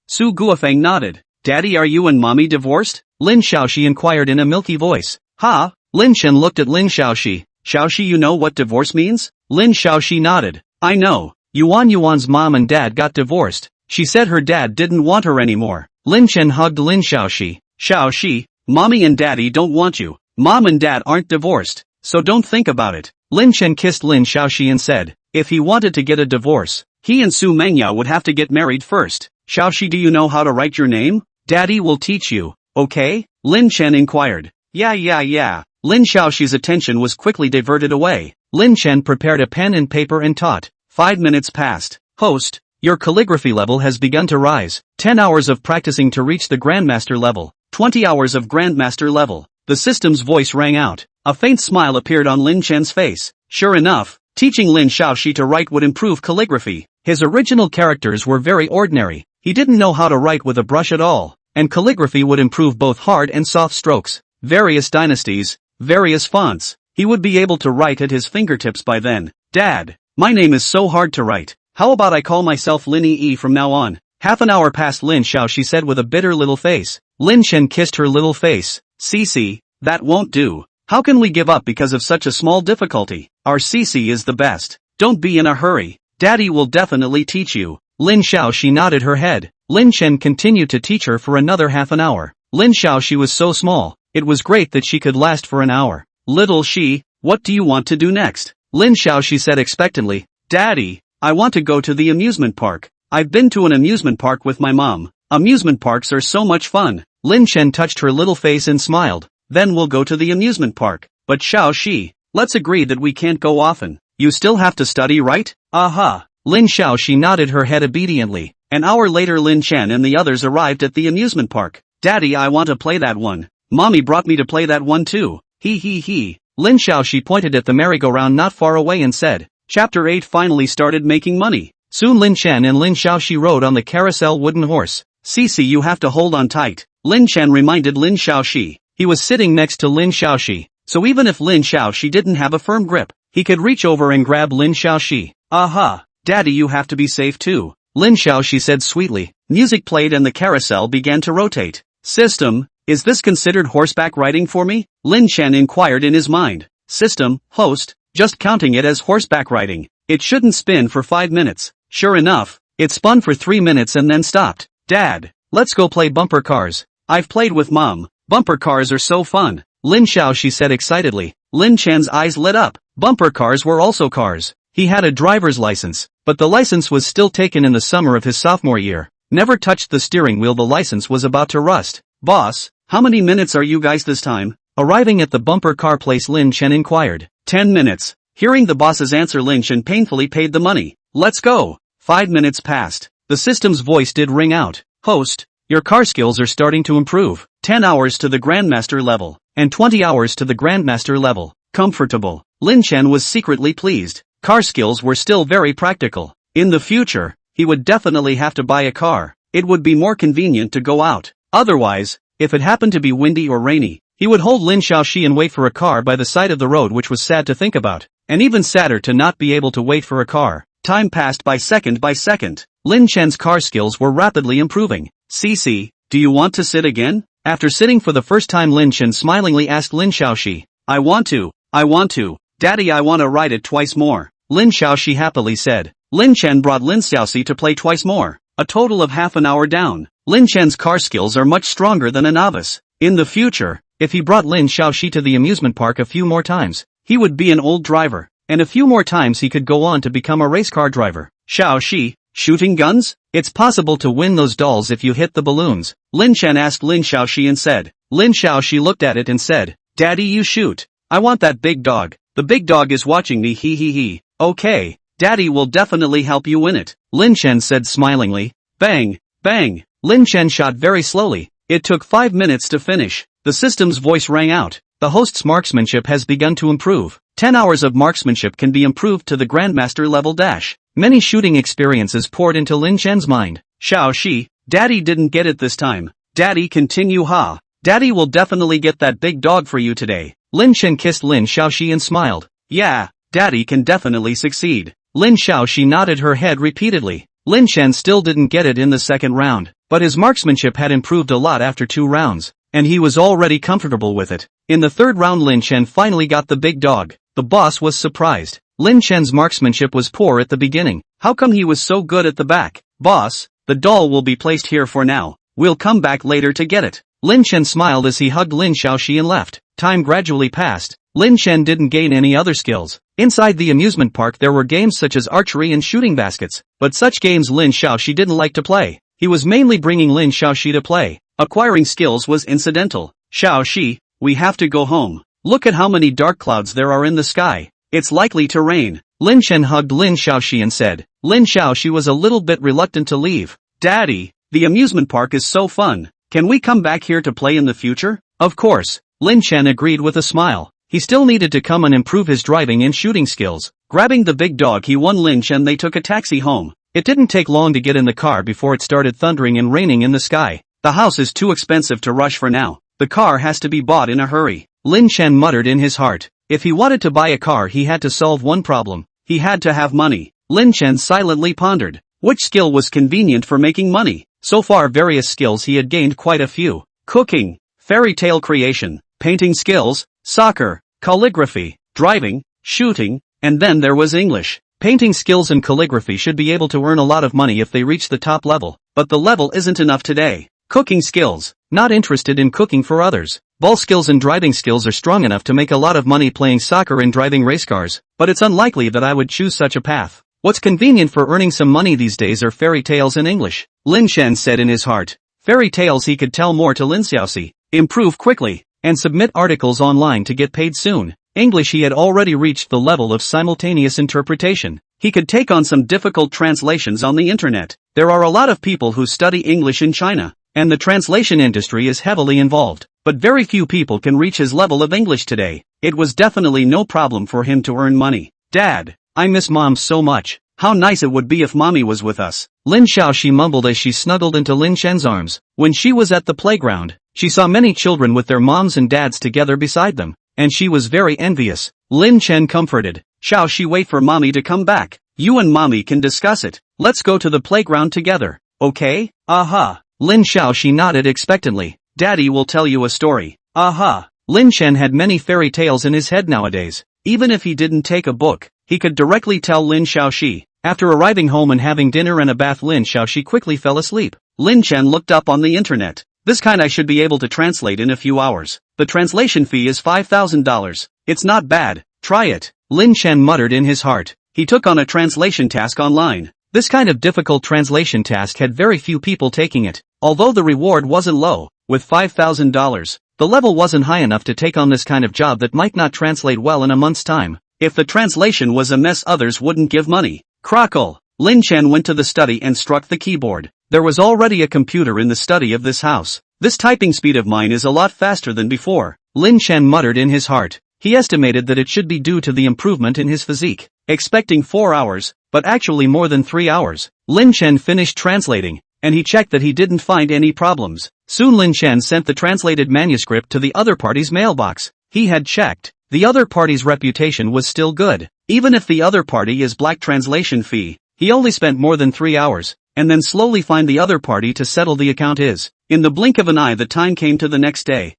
Su Guofeng nodded. Daddy, are you and Mommy divorced? Lin Shaoxi inquired in a milky voice. Ha? Lin Chen looked at Lin Shaoxi. Shaoxi, you know what divorce means? Lin Shaoxi nodded. I know. Yuan's mom and dad got divorced. She said her dad didn't want her anymore. Lin Chen hugged Lin Shaoxi. Shaoxi, Mommy and Daddy don't want you. Mom and Dad aren't divorced, so don't think about it. Lin Chen kissed Lin Shaoxi and said, if he wanted to get a divorce, he and Xu Mengyao would have to get married first. Shaoxi, do you know how to write your name? Daddy will teach you, okay? Lin Chen inquired. Yeah. Lin Shaoxi's attention was quickly diverted away. Lin Chen prepared a pen and paper and taught. 5 minutes passed. Host, your calligraphy level has begun to rise. 10 hours of practicing to reach the Grandmaster level. 20 hours of Grandmaster level. The system's voice rang out. A faint smile appeared on Lin Chen's face. Sure enough, teaching Lin Shaoxi to write would improve calligraphy. His original characters were very ordinary. He didn't know how to write with a brush at all, and calligraphy would improve both hard and soft strokes. Various dynasties, various fonts. He would be able to write at his fingertips by then. Dad, my name is so hard to write. How about I call myself Lin Yi from now on? Half an hour passed. Lin Shaoxi said with a bitter little face. Lin Chen kissed her little face. Cici, that won't do. How can we give up because of such a small difficulty? Our Cici is the best. Don't be in a hurry. Daddy will definitely teach you. Lin Shaoxi nodded her head. Lin Chen continued to teach her for another half an hour. Lin Shaoxi was so small, it was great that she could last for an hour. Little Shi, what do you want to do next? Lin Shaoxi said expectantly. Daddy, I want to go to the amusement park. I've been to an amusement park with my mom. Amusement parks are so much fun. Lin Chen touched her little face and smiled. Then we'll go to the amusement park. But Shaoxi, let's agree that we can't go often. You still have to study, right? Aha. Lin Shaoxi nodded her head obediently. An hour later Lin Chen and the others arrived at the amusement park. Daddy, I want to play that one. Mommy brought me to play that one too. He. Lin Shaoxi pointed at the merry-go-round not far away and said. Chapter 8 finally started making money. Soon Lin Chen and Lin Shaoxi rode on the carousel wooden horse. Cici, you have to hold on tight. Lin Chen reminded Lin Shaoxi. He was sitting next to Lin Shaoxi, so even if Lin Shaoxi didn't have a firm grip, he could reach over and grab Lin Shaoxi. Aha, Daddy, you have to be safe too. Lin Shaoxi said sweetly. Music played and the carousel began to rotate. System, is this considered horseback riding for me? Lin Chen inquired in his mind. System, host, just counting it as horseback riding. It shouldn't spin for 5 minutes. Sure enough, it spun for 3 minutes and then stopped. Dad, let's go play bumper cars. I've played with Mom. Bumper cars are so fun. Lin Shaoxi said excitedly. Lin Chen's eyes lit up. Bumper cars were also cars. He had a driver's license, but the license was still taken in the summer of his sophomore year. Never touched the steering wheel. The license was about to rust. Boss, how many minutes are you guys this time? Arriving at the bumper car place, Lin Chen inquired. 10 minutes. Hearing the boss's answer, Lin Chen painfully paid the money. Let's go. 5 minutes passed. The system's voice did ring out. Host, your car skills are starting to improve. 10 hours to the Grandmaster level, and 20 hours to the Grandmaster level. Comfortable. Lin Chen was secretly pleased. Car skills were still very practical. In the future, he would definitely have to buy a car. It would be more convenient to go out. Otherwise, If it happened to be windy or rainy, he would hold Lin Xiaoxi and wait for a car by the side of the road, which was sad to think about. And even sadder to not be able to wait for a car. Time passed by second by second. Lin Chen's car skills were rapidly improving. Cici, do you want to sit again? After sitting for the first time, Lin Chen smilingly asked Lin Xiaoxi. I want to. Daddy, I want to ride it twice more. Lin Xiaoxi happily said. Lin Chen brought Lin Xiaoxi to play twice more. A total of half an hour down. Lin Chen's car skills are much stronger than a novice. In the future, if he brought Lin Xiaoxi to the amusement park a few more times, he would be an old driver. And a few more times he could go on to become a race car driver. Xiaoxi, shooting guns? It's possible to win those dolls if you hit the balloons. Lin Chen asked Lin Xiaoxi and said. Lin Xiaoxi looked at it and said, Daddy, you shoot. I want that big dog. The big dog is watching me, he. Okay, Daddy will definitely help you win it. Lin Chen said smilingly. Bang, bang. Lin Chen shot very slowly. It took 5 minutes to finish. The system's voice rang out. The host's marksmanship has begun to improve. 10 hours of marksmanship can be improved to the Grandmaster Level dash. Many shooting experiences poured into Lin Chen's mind. Xiaoxi, Daddy didn't get it this time. Daddy, continue, ha. Daddy will definitely get that big dog for you today. Lin Chen kissed Lin Xiaoxi and smiled. Yeah, Daddy can definitely succeed. Lin Xiaoxi nodded her head repeatedly. Lin Chen still didn't get it in the second round, but his marksmanship had improved a lot after 2 rounds, and he was already comfortable with it. In the third round, Lin Chen finally got the big dog. The boss was surprised. Lin Chen's marksmanship was poor at the beginning. How come he was so good at the back? Boss, the doll will be placed here for now. We'll come back later to get it. Lin Chen smiled as he hugged Lin Xiaoxi and left. Time gradually passed. Lin Chen didn't gain any other skills. Inside the amusement park there were games such as archery and shooting baskets, but such games Lin Xiaoxi didn't like to play. He was mainly bringing Lin Xiaoxi to play. Acquiring skills was incidental. Xiaoxi, we have to go home. Look at how many dark clouds there are in the sky. It's likely to rain. Lin Chen hugged Lin Xiaoxi and said. Lin Xiaoxi was a little bit reluctant to leave. Daddy, the amusement park is so fun. Can we come back here to play in the future? Of course. Lin Chen agreed with a smile. He still needed to come and improve his driving and shooting skills. Grabbing the big dog, he won Lin Chen. They took a taxi home. It didn't take long to get in the car before it started thundering and raining in the sky. The house is too expensive to rush for now. The car has to be bought in a hurry. Lin Chen muttered in his heart. If he wanted to buy a car, he had to solve one problem. He had to have money. Lin Chen silently pondered. Which skill was convenient for making money? So far, various skills he had gained quite a few. Cooking, fairy tale creation, painting skills, soccer, calligraphy, driving, shooting, and then there was English. Painting skills and calligraphy should be able to earn a lot of money if they reach the top level, but the level isn't enough today. Cooking skills, not interested in cooking for others. Ball skills and driving skills are strong enough to make a lot of money playing soccer and driving race cars, but it's unlikely that I would choose such a path. What's convenient for earning some money these days are fairy tales and English. Lin Chen said in his heart. Fairy tales he could tell more to Lin Xiaoxi, improve quickly, and submit articles online to get paid soon. English he had already reached the level of simultaneous interpretation. He could take on some difficult translations on the internet. There are a lot of people who study English in China, and the translation industry is heavily involved. But very few people can reach his level of English today. It was definitely no problem for him to earn money. Dad, I miss Mom so much. How nice it would be if Mommy was with us. Lin Xiaoxi mumbled as she snuggled into Lin Chen's arms. When she was at the playground, she saw many children with their moms and dads together beside them, and she was very envious. Lin Chen comforted. Xiaoxi, wait for Mommy to come back. You and Mommy can discuss it. Let's go to the playground together. Okay? Aha. Lin Xiaoxi nodded expectantly. Daddy will tell you a story. Aha. Lin Chen had many fairy tales in his head nowadays. Even if he didn't take a book, he could directly tell Lin Xiaoxi. After arriving home and having dinner and a bath, Lin Xiaoxi quickly fell asleep. Lin Chen looked up on the internet. This kind I should be able to translate in a few hours. The translation fee is $5,000. It's not bad. Try it. Lin Chen muttered in his heart. He took on a translation task online. This kind of difficult translation task had very few people taking it. Although the reward wasn't low, with $5,000, the level wasn't high enough to take on this kind of job that might not translate well in a month's time. If the translation was a mess, others wouldn't give money. Crackle. Lin Chen went to the study and struck the keyboard. There was already a computer in the study of this house. This typing speed of mine is a lot faster than before. Lin Chen muttered in his heart. He estimated that it should be due to the improvement in his physique. Expecting 4 hours, but actually more than 3 hours. Lin Chen finished translating, and he checked that he didn't find any problems. Soon Lin Chen sent the translated manuscript to the other party's mailbox. He had checked. The other party's reputation was still good. Even if the other party is black translation fee, he only spent more than 3 hours, and then slowly find the other party to settle the account is. In the blink of an eye the time came to the next day.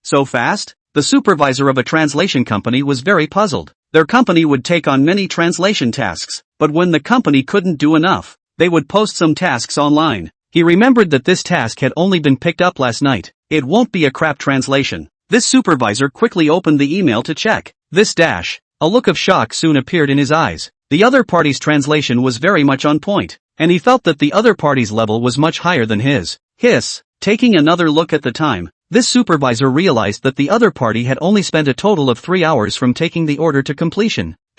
So fast? The supervisor of a translation company was very puzzled. Their company would take on many translation tasks, but when the company couldn't do enough, they would post some tasks online. He remembered that this task had only been picked up last night. It won't be a crap translation. This supervisor quickly opened the email to check. A look of shock soon appeared in his eyes. The other party's translation was very much on point, and he felt that the other party's level was much higher than his. Taking another look at the time, this supervisor realized that the other party had only spent a total of 3 hours from taking the order to completion. *********,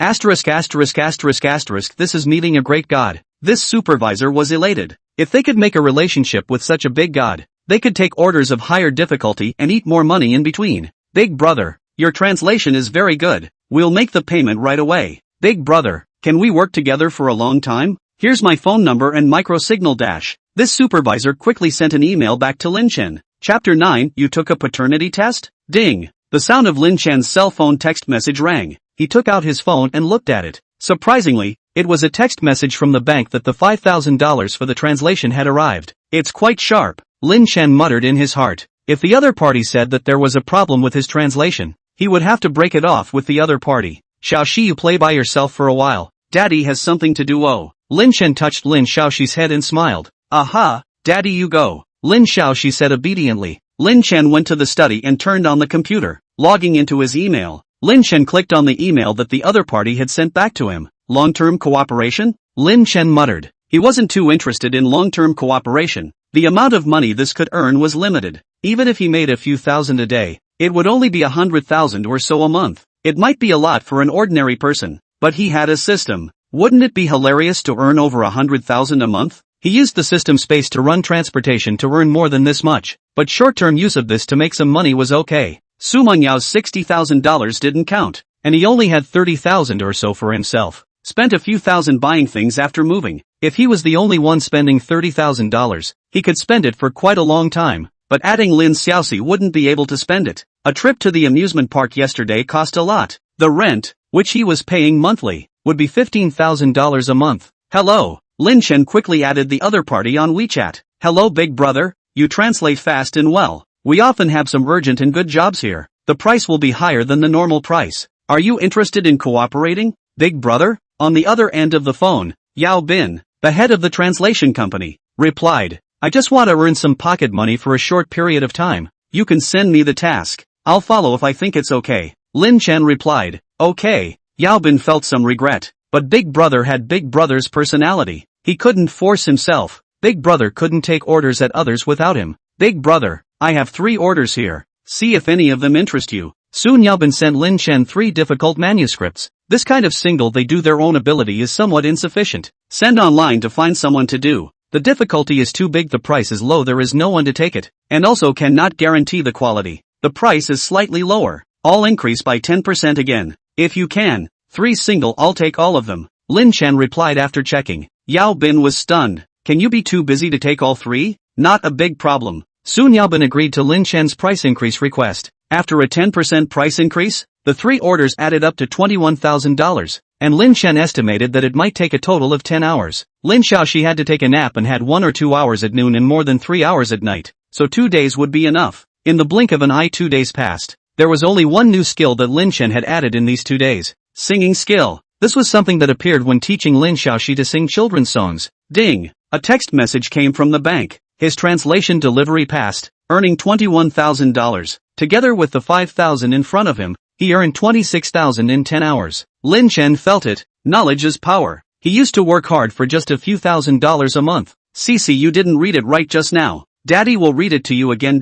this is meeting a great god. This supervisor was elated. If they could make a relationship with such a big god, they could take orders of higher difficulty and eat more money in between. Big brother, your translation is very good. We'll make the payment right away. Big brother, can we work together for a long time? Here's my phone number and micro-signal dash. This supervisor quickly sent an email back to Lin Chen. Chapter 9, You took a paternity test? Ding. The sound of Lin Chen's cell phone text message rang. He took out his phone and looked at it. Surprisingly, it was a text message from the bank that the $5,000 for the translation had arrived. It's quite sharp, Lin Chen muttered in his heart. If the other party said that there was a problem with his translation, he would have to break it off with the other party. Xiaoxi, you play by yourself for a while. Daddy has something to do. Lin Chen touched Lin Xiaoxi's head and smiled. Aha, Daddy, you go. Lin Xiaoxi said obediently. Lin Chen went to the study and turned on the computer. Logging into his email, Lin Chen clicked on the email that the other party had sent back to him. Long-term cooperation? Lin Chen muttered. He wasn't too interested in long-term cooperation. The amount of money this could earn was limited. Even if he made a few thousand a day, it would only be 100,000 or so a month. It might be a lot for an ordinary person, but he had a system. Wouldn't it be hilarious to earn over 100,000 a month? He used the system space to run transportation to earn more than this much, but short-term use of this to make some money was okay. Xu Mengyao's $60,000 didn't count, and he only had 30,000 or so for himself. Spent a few thousand buying things after moving. If he was the only one spending $30,000, he could spend it for quite a long time, but adding Lin Xiaoxi wouldn't be able to spend it. A trip to the amusement park yesterday cost a lot. The rent, which he was paying monthly, would be $15,000 a month. Hello. Lin Chen quickly added the other party on WeChat. Hello big brother, you translate fast and well. We often have some urgent and good jobs here. The price will be higher than the normal price. Are you interested in cooperating, big brother? On the other end of the phone, Yao Bin, the head of the translation company, replied, I just want to earn some pocket money for a short period of time. You can send me the task. I'll follow if I think it's okay. Lin Chen replied, okay. Yao Bin felt some regret. But Big Brother had Big Brother's personality. He couldn't force himself. Big Brother couldn't take orders at others without him. Big Brother, I have 3 orders here. See if any of them interest you. Soon Yao Bin sent Lin Chen 3 difficult manuscripts. This kind of single they do their own ability is somewhat insufficient. Send online to find someone to do. The difficulty is too big, the price is low, there is no one to take it, and also cannot guarantee the quality. The price is slightly lower. All increase by 10% again. If you can. 3 single, I'll take all of them. Lin Chen replied after checking. Yao Bin was stunned. Can you be too busy to take all 3? Not a big problem. Soon Yao Bin agreed to Lin Chen's price increase request. After a 10% price increase, the 3 orders added up to $21,000, and Lin Chen estimated that it might take a total of 10 hours. Lin Xiaoxi had to take a nap and had 1 or 2 hours at noon and more than 3 hours at night, so 2 days would be enough. In the blink of an eye 2 days passed. There was only one new skill that Lin Chen had added in these 2 days. Singing skill. This was something that appeared when teaching Lin Xiaoxi to sing children's songs. Ding! A text message came from the bank. His translation delivery passed, earning $21,000. Together with the $5,000 in front of him, he earned $26,000 in 10 hours. Lin Chen felt it. Knowledge is power. He used to work hard for just a few $1,000s a month. Cece, you didn't read it right just now. Daddy will read it to you again.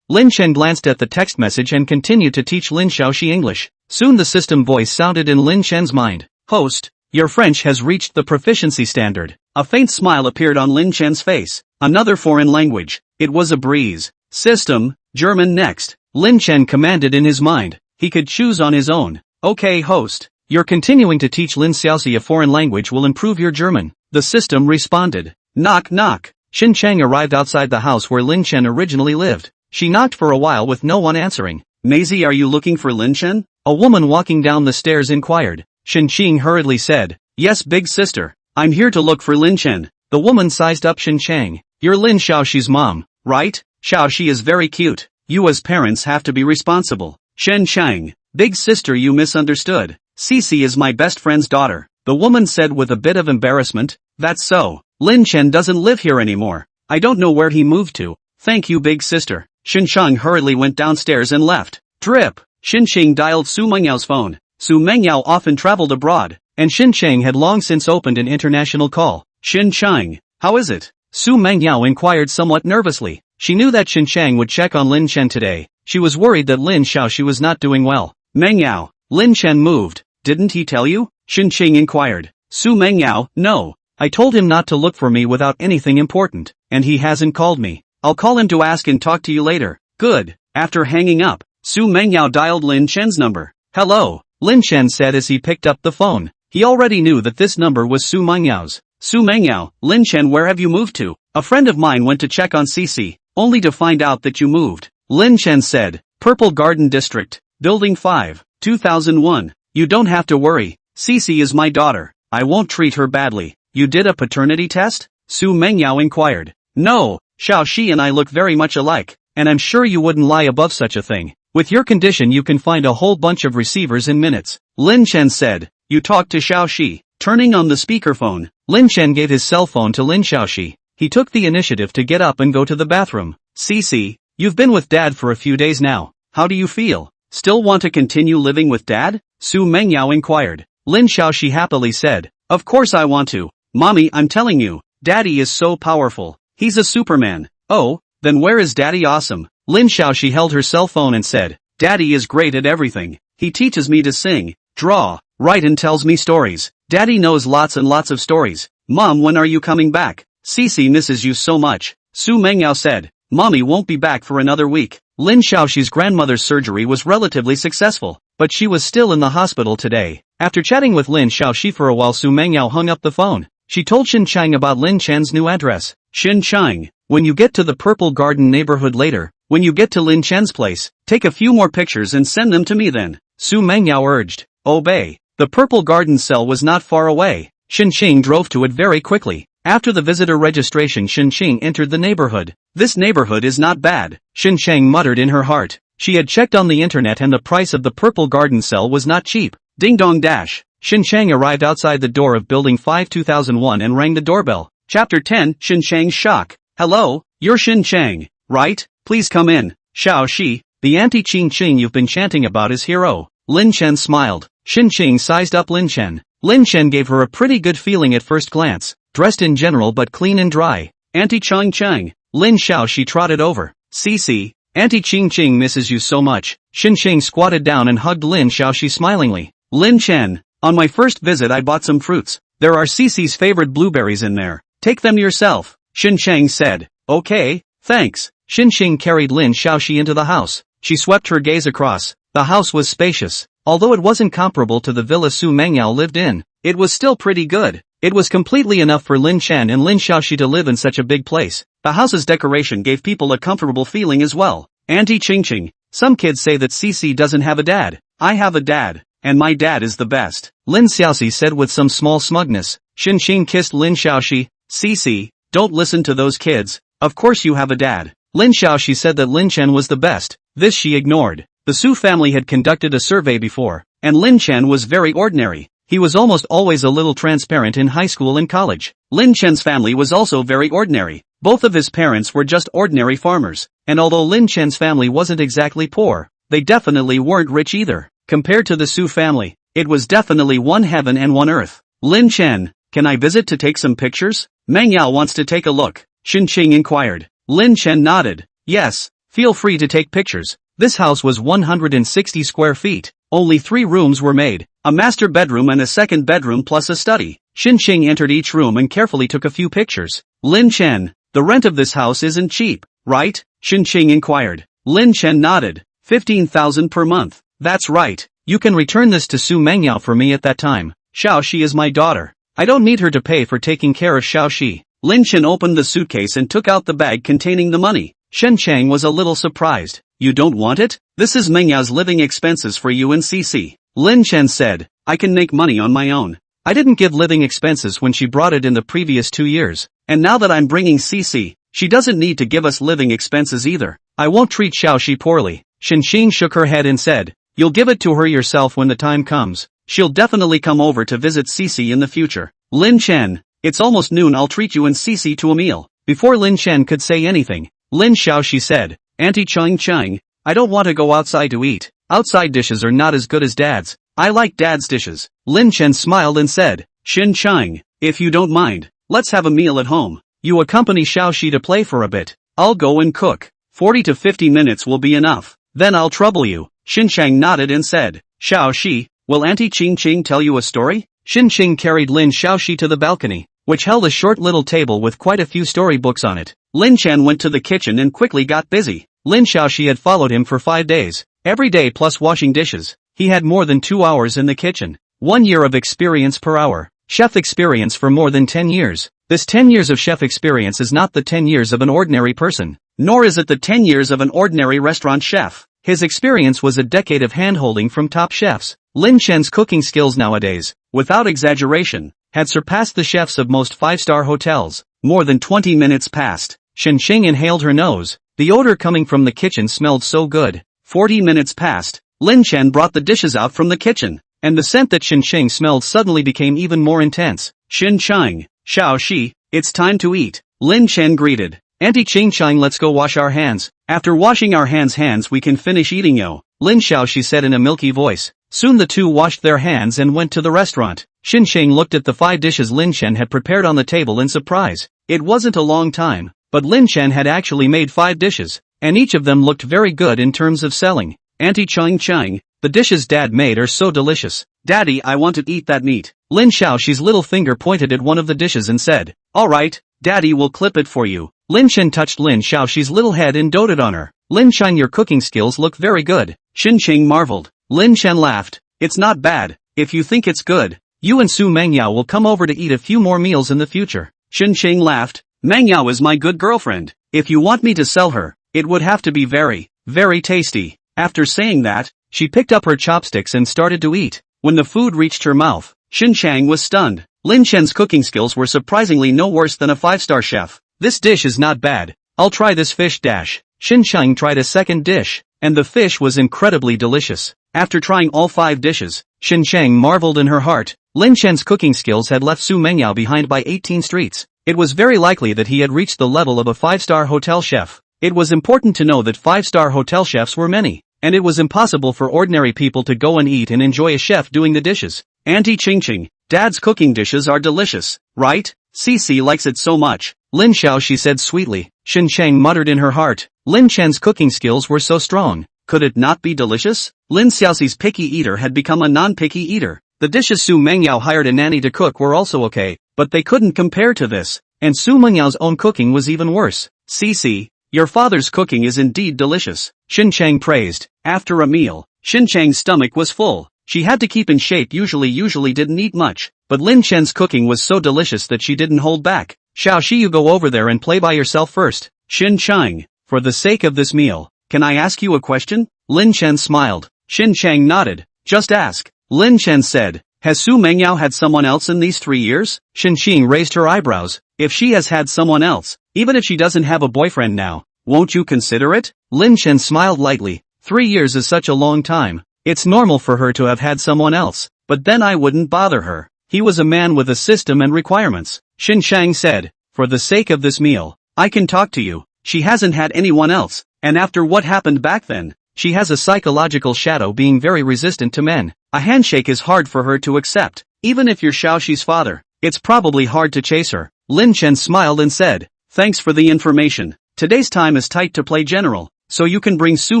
Lin Chen glanced at the text message and continued to teach Lin Xiaoxi English. Soon the system voice sounded in Lin Chen's mind. Host, your French has reached the proficiency standard. A faint smile appeared on Lin Chen's face. Another foreign language. It was a breeze. System, German next. Lin Chen commanded in his mind. He could choose on his own. Okay host, you're continuing to teach Lin Xiaoxi a foreign language will improve your German. The system responded. Knock knock. Xin Chang arrived outside the house where Lin Chen originally lived. She knocked for a while with no one answering. Maisie, are you looking for Lin Chen? A woman walking down the stairs inquired. Xin Chang hurriedly said, yes, big sister. I'm here to look for Lin Chen. The woman sized up Xin Chang. You're Lin Xiaoxi's mom, right? Xiaoxi is very cute. You as parents have to be responsible. Xin Chang, big sister, you misunderstood. Cici is my best friend's daughter, the woman said with a bit of embarrassment. That's so. Lin Chen doesn't live here anymore. I don't know where he moved to. Thank you, big sister. Xin Chang hurriedly went downstairs and left. Drip. Xin Chang dialed Xu Mengyao's phone. Xu Mengyao often traveled abroad, and Xin Chang had long since opened an international call. Xin Chang, how is it? Xu Mengyao inquired somewhat nervously. She knew that Xin Chang would check on Lin Chen today. She was worried that Lin Xiaoxi was not doing well. Mengyao, Lin Chen moved. Didn't he tell you? Xin Chang inquired. Xu Mengyao, no. I told him not to look for me without anything important, and he hasn't called me. I'll call him to ask and talk to you later. Good. After hanging up, Xu Mengyao dialed Lin Chen's number. Hello, Lin Chen said as he picked up the phone. He already knew that this number was Xu Mengyao's. Xu Mengyao, Lin Chen, where have you moved to? A friend of mine went to check on Cici, only to find out that you moved. Lin Chen said, Purple Garden District, Building 5, 2001. You don't have to worry. Cici is my daughter. I won't treat her badly. You did a paternity test? Xu Mengyao inquired. No, Xiaoxi and I look very much alike, and I'm sure you wouldn't lie above such a thing. With your condition you can find a whole bunch of receivers in minutes. Lin Chen said. You talked to Xiaoxi. Turning on the speakerphone, Lin Chen gave his cell phone to Lin Xiaoxi. He took the initiative to get up and go to the bathroom. Cici, you've been with Dad for a few days now. How do you feel? Still want to continue living with Dad? Xu Mengyao inquired. Lin Xiaoxi happily said. Of course I want to. Mommy, I'm telling you, Daddy is so powerful. He's a Superman. Oh, then where is Daddy awesome? Lin Xiaoxi held her cell phone and said, Daddy is great at everything. He teaches me to sing, draw, write and tells me stories. Daddy knows lots and lots of stories. Mom, when are you coming back? Cici misses you so much. Xu Mengyao said. Mommy won't be back for another week. Lin Xiaoxi's grandmother's surgery was relatively successful, but she was still in the hospital today. After chatting with Lin Xiaoxi for a while, Xu Mengyao hung up the phone. She told Xin Chang about Lin Chen's new address. Xin Chang, when you get to the Purple Garden neighborhood later, when you get to Lin Chen's place, take a few more pictures and send them to me then. Xu Mengyao urged. Obey. The Purple Garden cell was not far away. Xin Chang drove to it very quickly. After the visitor registration, Xin Chang entered the neighborhood. This neighborhood is not bad, Xin Chang muttered in her heart. She had checked on the internet and the price of the Purple Garden cell was not cheap. Ding dong dash. Xin Chang arrived outside the door of Building 5 2001 and rang the doorbell. Chapter 10, Xin Chang's shock. Hello, you're Xin Chang, right? Please come in. Xiaoxi, the anti-Qianqian you've been chanting about is hero. Lin Chen smiled. Xin Chang sized up Lin Chen. Lin Chen gave her a pretty good feeling at first glance. Dressed in general but clean and dry. Anti-Qianqian. Lin Xiaoxi trotted over. Cici, Anti-Qianqian misses you so much. Xin Chang squatted down and hugged Lin Xiaoxi smilingly. Lin Chen, on my first visit I bought some fruits. There are Cici's favorite blueberries in there. Take them yourself. Xin Chang said. Okay, thanks. Xin Chang carried Lin Xiaoxi into the house. She swept her gaze across. The house was spacious. Although it wasn't comparable to the villa Xu Mengyao lived in, it was still pretty good. It was completely enough for Lin Chen and Lin Xiaoxi to live in such a big place. The house's decoration gave people a comfortable feeling as well. Anti-Qianqian. Some kids say that Cici doesn't have a dad. I have a dad, and my dad is the best. Lin Xiaoxi said with some small smugness. Xin Chang kissed Lin Xiaoxi. Cici, don't listen to those kids. Of course you have a dad. Lin Xiaoxi said that Lin Chen was the best. This she ignored. The Su family had conducted a survey before, and Lin Chen was very ordinary. He was almost always a little transparent in high school and college. Lin Chen's family was also very ordinary. Both of his parents were just ordinary farmers, and although Lin Chen's family wasn't exactly poor, they definitely weren't rich either. Compared to the Su family, it was definitely one heaven and one earth. Lin Chen, can I visit to take some pictures? Mengyao wants to take a look. Xin Chang inquired. Lin Chen nodded. Yes, feel free to take pictures. This house was 160 square feet. Only 3 rooms were made, a master bedroom and a second bedroom plus a study. Xin Chang entered each room and carefully took a few pictures. Lin Chen, the rent of this house isn't cheap, right? Xin Chang inquired. Lin Chen nodded. 15,000 per month. That's right. You can return this to Xu Mengyao for me at that time. Xiaoxi is my daughter. I don't need her to pay for taking care of Xiaoxi. Lin Chen opened the suitcase and took out the bag containing the money. Shen Chang was a little surprised. You don't want it? This is Mengyao's living expenses for you and Cici. Lin Chen said, I can make money on my own. I didn't give living expenses when she brought it in the previous 2 years. And now that I'm bringing Cici, she doesn't need to give us living expenses either. I won't treat Xiaoxi poorly. Xinxing shook her head and said, you'll give it to her yourself when the time comes. She'll definitely come over to visit Cici in the future. Lin Chen, it's almost noon, I'll treat you and Cici to a meal. Before Lin Chen could say anything, Lin Xiaoxi said, Auntie Qianqian, I don't want to go outside to eat. Outside dishes are not as good as Dad's. I like Dad's dishes. Lin Chen smiled and said, Xin Chang, if you don't mind, let's have a meal at home. You accompany Xiaoxi to play for a bit. I'll go and cook. 40 to 50 minutes will be enough. Then I'll trouble you. Xinchang nodded and said, Xiaoxi, will Auntie Qingqing tell you a story? Xinqing carried Lin Xiaoxi to the balcony, which held a short little table with quite a few storybooks on it. Lin Chen went to the kitchen and quickly got busy. Lin Xiaoxi had followed him for 5 days, every day plus washing dishes. He had more than 2 hours in the kitchen. 1 year of experience per hour. Chef experience for more than 10 years. This 10 years of chef experience is not the 10 years of an ordinary person, nor is it the 10 years of an ordinary restaurant chef. His experience was a decade of handholding from top chefs. Lin Chen's cooking skills nowadays, without exaggeration, had surpassed the chefs of most 5-star hotels. More than 20 minutes passed. Xinxing inhaled her nose. The odor coming from the kitchen smelled so good. 40 minutes passed. Lin Chen brought the dishes out from the kitchen, and the scent that Xinxing smelled suddenly became even more intense. Xin Chang, Xiaoxi, it's time to eat. Lin Chen greeted. Auntie Qingqiang, let's go wash our hands. After washing our hands we can finish eating yo. Lin Xiaoxi said in a milky voice. Soon the two washed their hands and went to the restaurant. Xinxing looked at the 5 dishes Lin Chen had prepared on the table in surprise. It wasn't a long time, but Lin Chen had actually made 5 dishes, and each of them looked very good in terms of selling. Auntie Qianqiang, the dishes Dad made are so delicious. Daddy, I want to eat that meat. Lin Xiaoxi's little finger pointed at one of the dishes and said, alright, Daddy will clip it for you. Lin Chen touched Lin Xiaoxi's little head and doted on her. Lin Chen, your cooking skills look very good. Xinqing marveled. Lin Chen laughed. It's not bad, if you think it's good. You and Xu Mengyao will come over to eat a few more meals in the future. Xinqing laughed. Mengyao is my good girlfriend. If you want me to sell her, it would have to be very, very tasty. After saying that, she picked up her chopsticks and started to eat. When the food reached her mouth, Xinchang was stunned. Lin Chen's cooking skills were surprisingly no worse than a 5-star chef. This dish is not bad. I'll try this fish dash. Xinchang tried a second dish, and the fish was incredibly delicious. After trying all 5 dishes, Xinchang marveled in her heart. Lin Chen's cooking skills had left Xu Mengyao behind by 18 streets. It was very likely that he had reached the level of a 5-star hotel chef. It was important to know that 5-star hotel chefs were many, and it was impossible for ordinary people to go and eat and enjoy a chef doing the dishes. Auntie Qingqing, Dad's cooking dishes are delicious, right? Cici likes it so much. Lin Xiaoxi said sweetly. Xinchang muttered in her heart. Lin Chen's cooking skills were so strong. Could it not be delicious? Lin Xiaoxi's picky eater had become a non-picky eater. The dishes Xu Mengyao hired a nanny to cook were also okay, but they couldn't compare to this. And Xu Mengyao's own cooking was even worse. Cici, your father's cooking is indeed delicious. Xinchang praised. After a meal, Xinchang's stomach was full. She had to keep in shape, usually didn't eat much, but Lin Chen's cooking was so delicious that she didn't hold back. Xiaoxi, you go over there and play by yourself first. Xinchang, for the sake of this meal, can I ask you a question? Lin Chen smiled. Xinchang nodded. Just ask. Lin Chen said. Has Xu Mengyao had someone else in these 3 years? Xinqing raised her eyebrows. If she has had someone else, even if she doesn't have a boyfriend now, won't you consider it? Lin Chen smiled lightly. 3 years is such a long time. It's normal for her to have had someone else, but then I wouldn't bother her. He was a man with a system and requirements. Xinchang said. For the sake of this meal, I can talk to you. She hasn't had anyone else, and after what happened back then, she has a psychological shadow being very resistant to men. A handshake is hard for her to accept. Even if you're Xiaoxi's father, it's probably hard to chase her. Lin Chen smiled and said. Thanks for the information. Today's time is tight to play general, so you can bring Xu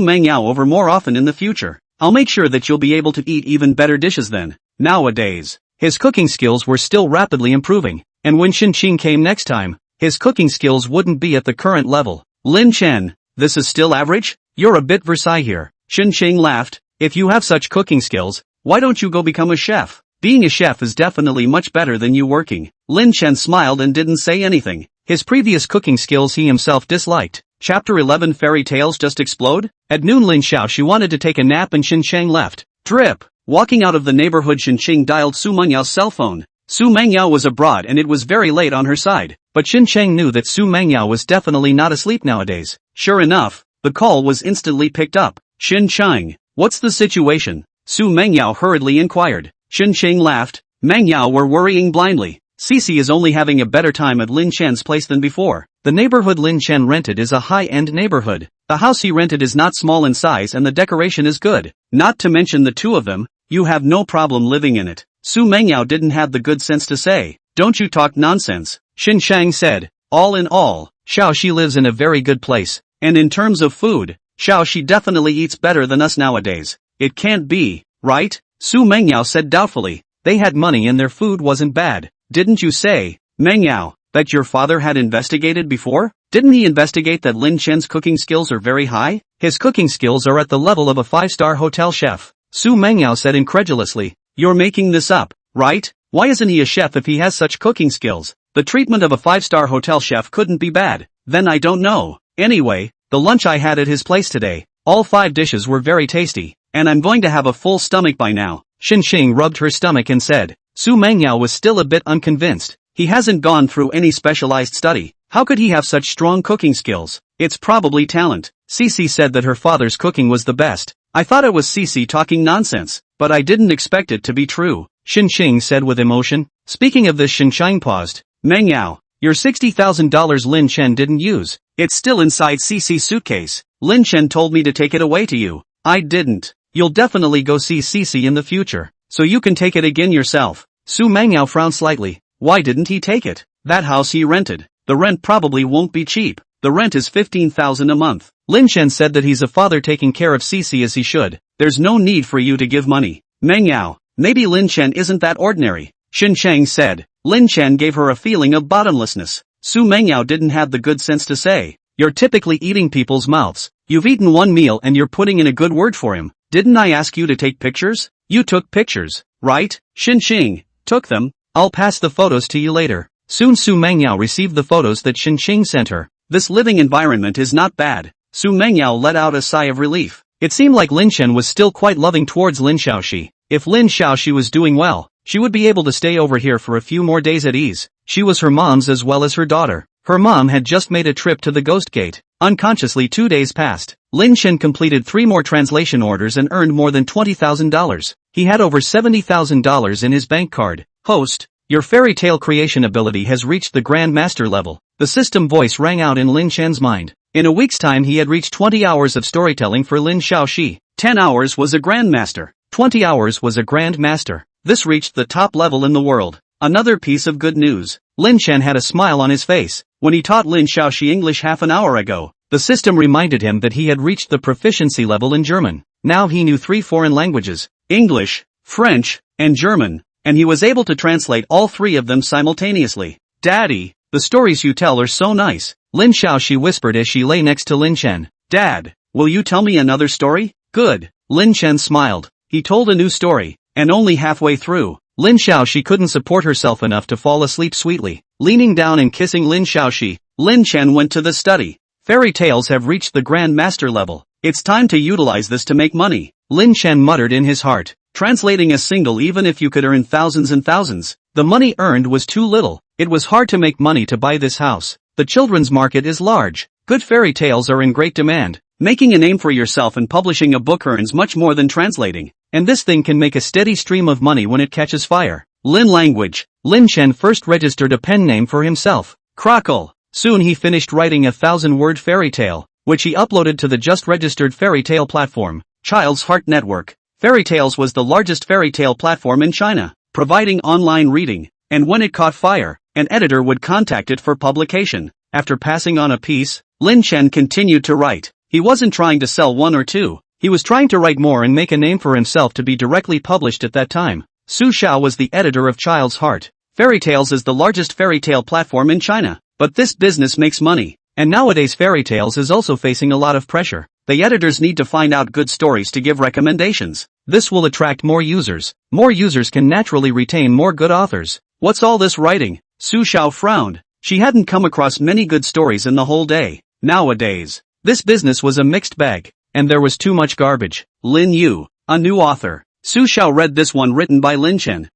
Mengyao over more often in the future. I'll make sure that you'll be able to eat even better dishes then. Nowadays, his cooking skills were still rapidly improving, and when Xinqing came next time, his cooking skills wouldn't be at the current level. Lin Chen, this is still average? You're a bit Versailles here. Xinqing laughed. If you have such cooking skills, why don't you go become a chef? Being a chef is definitely much better than you working. Lin Chen smiled and didn't say anything. His previous cooking skills he himself disliked. Chapter 11 Fairy Tales Just Explode? At noon Lin Xiaoxi wanted to take a nap and Qianqian left. Drip. Walking out of the neighborhood, Qianqian dialed Xu Mengyao's cell phone. Xu Mengyao was abroad and it was very late on her side, but Qianqian knew that Xu Mengyao was definitely not asleep nowadays. Sure enough, the call was instantly picked up. Qianqian, what's the situation? Xu Mengyao hurriedly inquired. Qianqian laughed. Mengyao were worrying blindly. Cici is only having a better time at Lin Chen's place than before. The neighborhood Lin Chen rented is a high-end neighborhood. The house he rented is not small in size and the decoration is good. Not to mention the two of them, you have no problem living in it. Xu Mengyao didn't have the good sense to say, don't you talk nonsense. Qianqian said, all in all, Xiaoxi lives in a very good place. And in terms of food, Xiaoxi definitely eats better than us nowadays. It can't be, right? Xu Mengyao said doubtfully. They had money and their food wasn't bad. Didn't you say, Mengyao, that your father had investigated before? Didn't he investigate that Lin Chen's cooking skills are very high? His cooking skills are at the level of a 5-star hotel chef. Xu Mengyao said incredulously. You're making this up, right? Why isn't he a chef if he has such cooking skills? The treatment of a 5-star hotel chef couldn't be bad. Then I don't know. Anyway, the lunch I had at his place today, all 5 dishes were very tasty, and I'm going to have a full stomach by now. Qianqian rubbed her stomach and said. Xu Mengyao was still a bit unconvinced. He hasn't gone through any specialized study. How could he have such strong cooking skills? It's probably talent. Cici said that her father's cooking was the best. I thought it was Cici talking nonsense, but I didn't expect it to be true, Qianqian said with emotion. Speaking of this, Qianqian paused. Mengyao, your $60,000 Lin Chen didn't use. It's still inside Cici's suitcase. Lin Chen told me to take it away to you. I didn't. You'll definitely go see Cici in the future, so you can take it again yourself. Xu Mengyao frowned slightly. Why didn't he take it? That house he rented. The rent probably won't be cheap. The rent is 15,000 a month. Lin Chen said that he's a father taking care of Cici as he should. There's no need for you to give money. Mengyao, maybe Lin Chen isn't that ordinary, Qianqian said. Lin Chen gave her a feeling of bottomlessness. Xu Mengyao didn't have the good sense to say. You're typically eating people's mouths. You've eaten one meal and you're putting in a good word for him. Didn't I ask you to take pictures? You took pictures, right? Qianqian took them. I'll pass the photos to you later. Soon Xu Mengyao received the photos that Qianqian sent her. This living environment is not bad. Xu Mengyao let out a sigh of relief. It seemed like Lin Chen was still quite loving towards Lin Xiaoxi. If Lin Xiaoxi was doing well, she would be able to stay over here for a few more days at ease. She was her mom's as well as her daughter. Her mom had just made a trip to the Ghost Gate. Unconsciously 2 days passed. Lin Chen completed 3 more translation orders and earned more than $20,000. He had over $70,000 in his bank card. Host, your fairy tale creation ability has reached the Grandmaster Level. The system voice rang out in Lin Chen's mind. In a week's time he had reached 20 hours of storytelling for Lin Xiaoxi. 10 hours was a Grandmaster. 20 hours was a Grandmaster. This reached the top level in the world. Another piece of good news. Lin Chen had a smile on his face. When he taught Lin Xiaoxi English half an hour ago, the system reminded him that he had reached the proficiency level in German. Now he knew 3 foreign languages, English, French, and German, and he was able to translate all 3 of them simultaneously. Daddy, the stories you tell are so nice, Lin Xiaoxi whispered as she lay next to Lin Chen. Dad, will you tell me another story? Good. Lin Chen smiled. He told a new story, and only halfway through, Lin Xiaoxi couldn't support herself enough to fall asleep sweetly. Leaning down and kissing Lin Xiaoxi, Lin Chen went to the study. Fairy tales have reached the Grandmaster level. It's time to utilize this to make money, Lin Chen muttered in his heart. Translating a single, even if you could earn thousands and thousands, the money earned was too little. It was hard to make money to buy this house. The children's market is large. Good fairy tales are in great demand. Making a name for yourself and publishing a book earns much more than translating. And this thing can make a steady stream of money when it catches fire. Lin language. Lin Chen first registered a pen name for himself. Crockle. Soon he finished writing a 1,000-word fairy tale, which he uploaded to the just registered fairy tale platform, Child's Heart Network. Fairy Tales was the largest fairy tale platform in China, providing online reading, and when it caught fire, an editor would contact it for publication. After passing on a piece, Lin Chen continued to write. He wasn't trying to sell 1 or 2. He was trying to write more and make a name for himself to be directly published at that time. Su Xiao was the editor of Child's Heart. Fairy Tales is the largest fairy tale platform in China, but this business makes money. And nowadays Fairy Tales is also facing a lot of pressure. The editors need to find out good stories to give recommendations. This will attract more users. More users can naturally retain more good authors. What's all this writing? Su Xiao frowned. She hadn't come across many good stories in the whole day. Nowadays, this business was a mixed bag, and there was too much garbage. Lin Yu, a new author. Su Xiao read this one written by Lin Chen.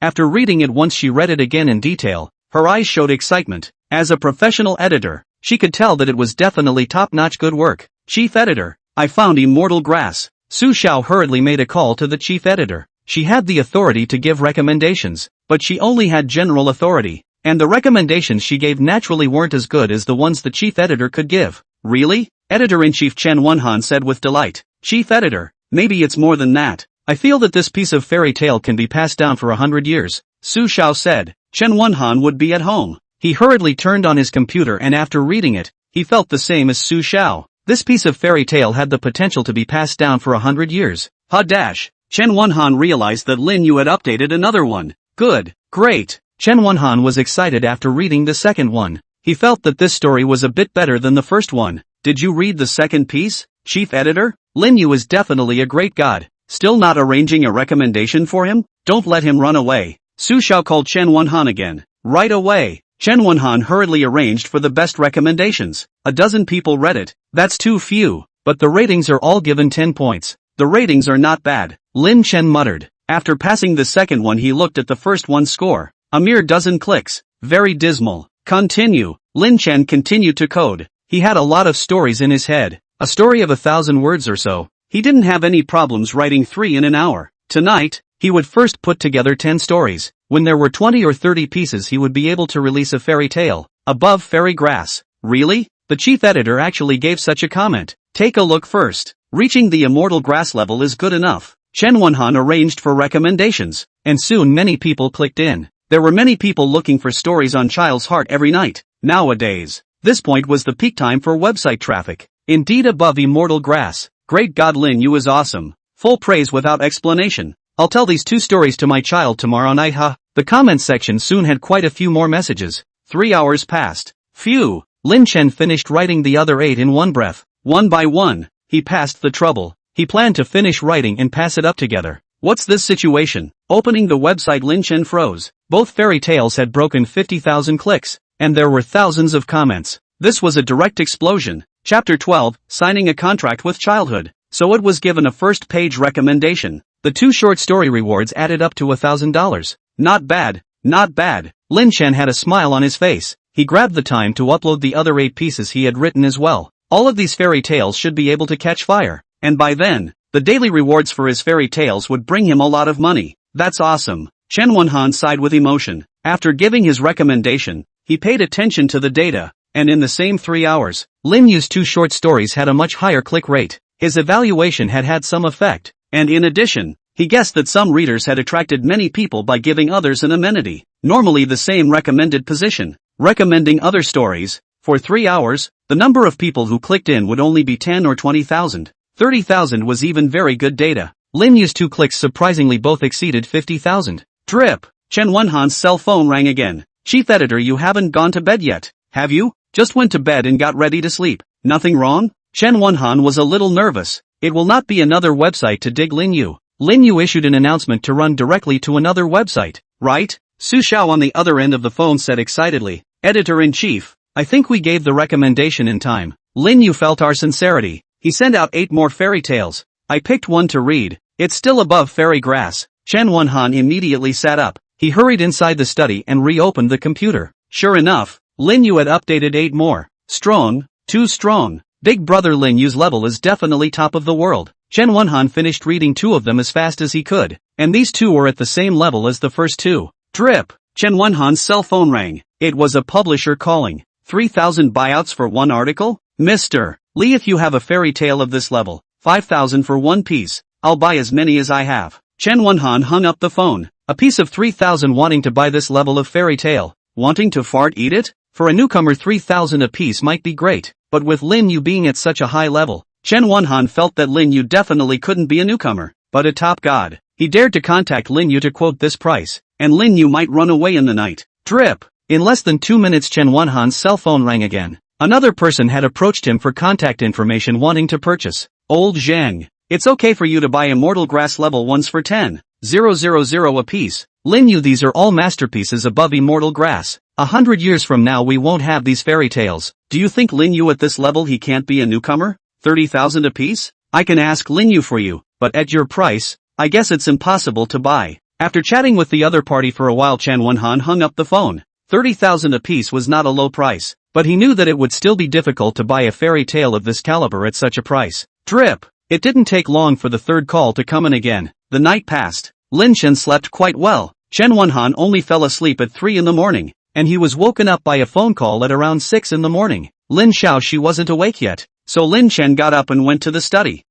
After reading it once she read it again in detail. Her eyes showed excitement. As a professional editor, she could tell that it was definitely top-notch good work. Chief editor, I found Immortal Grass. Su Xiao hurriedly made a call to the chief editor. She had the authority to give recommendations, but she only had general authority, and the recommendations she gave naturally weren't as good as the ones the chief editor could give. Really? Editor-in-Chief Chen Wenhan said with delight. Chief editor, maybe it's more than that. I feel that this piece of fairy tale can be passed down for 100 years. Su Xiao said. Chen Wenhan would be at home. He hurriedly turned on his computer and after reading it, he felt the same as Su Xiao. This piece of fairy tale had the potential to be passed down for 100 years. Chen Wenhan realized that Lin Yu had updated another one. Good. Great. Chen Wenhan was excited after reading the second one. He felt that this story was a bit better than the first one. Did you read the second piece, chief editor? Lin Yu is definitely a great god. Still not arranging a recommendation for him? Don't let him run away. Su Xiao called Chen Wenhan again. Right away. Chen Wenhan hurriedly arranged for the best recommendations. 12 people read it. That's too few, but the ratings are all given 10 points. The ratings are not bad. Lin Chen muttered. After passing the second one he looked at the first one's score. A mere dozen clicks. Very dismal. Continue. Lin Chen continued to code. He had a lot of stories in his head. A story of 1,000 words or so. He didn't have any problems writing 3 in an hour. Tonight, he would first put together 10 stories. When there were 20 or 30 pieces he would be able to release a fairy tale. Above fairy grass. Really? The chief editor actually gave such a comment. Take a look first. Reaching the immortal grass level is good enough. Chen Wenhan arranged for recommendations, and soon many people clicked in. There were many people looking for stories on Child's Heart every night. Nowadays, this point was the peak time for website traffic. Indeed, above immortal grass. Great God, Lin Yu is awesome. Full praise without explanation. I'll tell these 2 stories to my child tomorrow night. The comments section soon had quite a few more messages. 3 hours passed. Phew. Lin Chen finished writing the other 8 in one breath. One by one, he passed the trouble. He planned to finish writing and pass it up together. What's this situation? Opening the website, Lin Chen froze. Both fairy tales had broken 50,000 clicks, and there were thousands of comments. This was a direct explosion. Chapter 12, Signing a Contract with Childhood. So it was given a first-page recommendation. The 2 short story rewards added up to $1,000. Not bad, not bad. Lin Chen had a smile on his face. He grabbed the time to upload the other 8 pieces he had written as well. All of these fairy tales should be able to catch fire. And by then, the daily rewards for his fairy tales would bring him a lot of money. That's awesome. Chen Wenhan sighed with emotion. After giving his recommendation, he paid attention to the data, and in the same 3 hours, Lin Yu's 2 short stories had a much higher click rate. His evaluation had had some effect, and in addition, he guessed that some readers had attracted many people by giving others an amenity, normally the same recommended position, recommending other stories. For 3 hours, the number of people who clicked in would only be 10 or 20,000. 30,000 was even very good data. Lin Yu's 2 clicks surprisingly both exceeded 50,000. Drip. Chen Wenhan's cell phone rang again. Chief editor, you haven't gone to bed yet, have you? Just went to bed and got ready to sleep. Nothing wrong? Chen Wenhan was a little nervous. It will not be another website to dig Lin Yu. Lin Yu issued an announcement to run directly to another website, right? Su Xiao on the other end of the phone said excitedly. Editor-in-chief, I think we gave the recommendation in time. Lin Yu felt our sincerity. He sent out 8 more fairy tales. I picked one to read. It's still above fairy grass. Chen Wenhan immediately sat up. He hurried inside the study and reopened the computer. Sure enough, Lin Yu had updated 8 more. Strong, too strong. Big brother Lin Yu's level is definitely top of the world. Chen Wenhan finished reading 2 of them as fast as he could, and these 2 were at the same level as the first 2. Drip. Chen Wenhan's cell phone rang. It was a publisher calling. 3,000 buyouts for 1 article? Mr. Lee, if you have a fairy tale of this level, 5,000 for 1 piece. I'll buy as many as I have. Chen Wenhan hung up the phone. A piece of 3,000 wanting to buy this level of fairy tale. Wanting to fart eat it? For a newcomer 3,000 a piece might be great, but with Lin Yu being at such a high level, Chen Wenhan felt that Lin Yu definitely couldn't be a newcomer, but a top god. He dared to contact Lin Yu to quote this price, and Lin Yu might run away in the night. Drip. In less than 2 minutes Chen Wenhan's cell phone rang again. Another person had approached him for contact information wanting to purchase. Old Zhang. It's okay for you to buy Immortal Grass level 1s for 10,000 a piece. Lin Yu, these are all masterpieces above Immortal Grass. 100 years from now we won't have these fairy tales. Do you think Lin Yu at this level he can't be a newcomer? 30,000 apiece? I can ask Lin Yu for you, but at your price, I guess it's impossible to buy. After chatting with the other party for a while, Chen Wenhan hung up the phone. 30,000 apiece was not a low price, but he knew that it would still be difficult to buy a fairy tale of this caliber at such a price. Drip! It didn't take long for the third call to come in again. The night passed. Lin Chen slept quite well. Chen Wenhan only fell asleep at 3 in the morning, and he was woken up by a phone call at around 6 in the morning. Lin Xiao she wasn't awake yet, so Lin Chen got up and went to the study.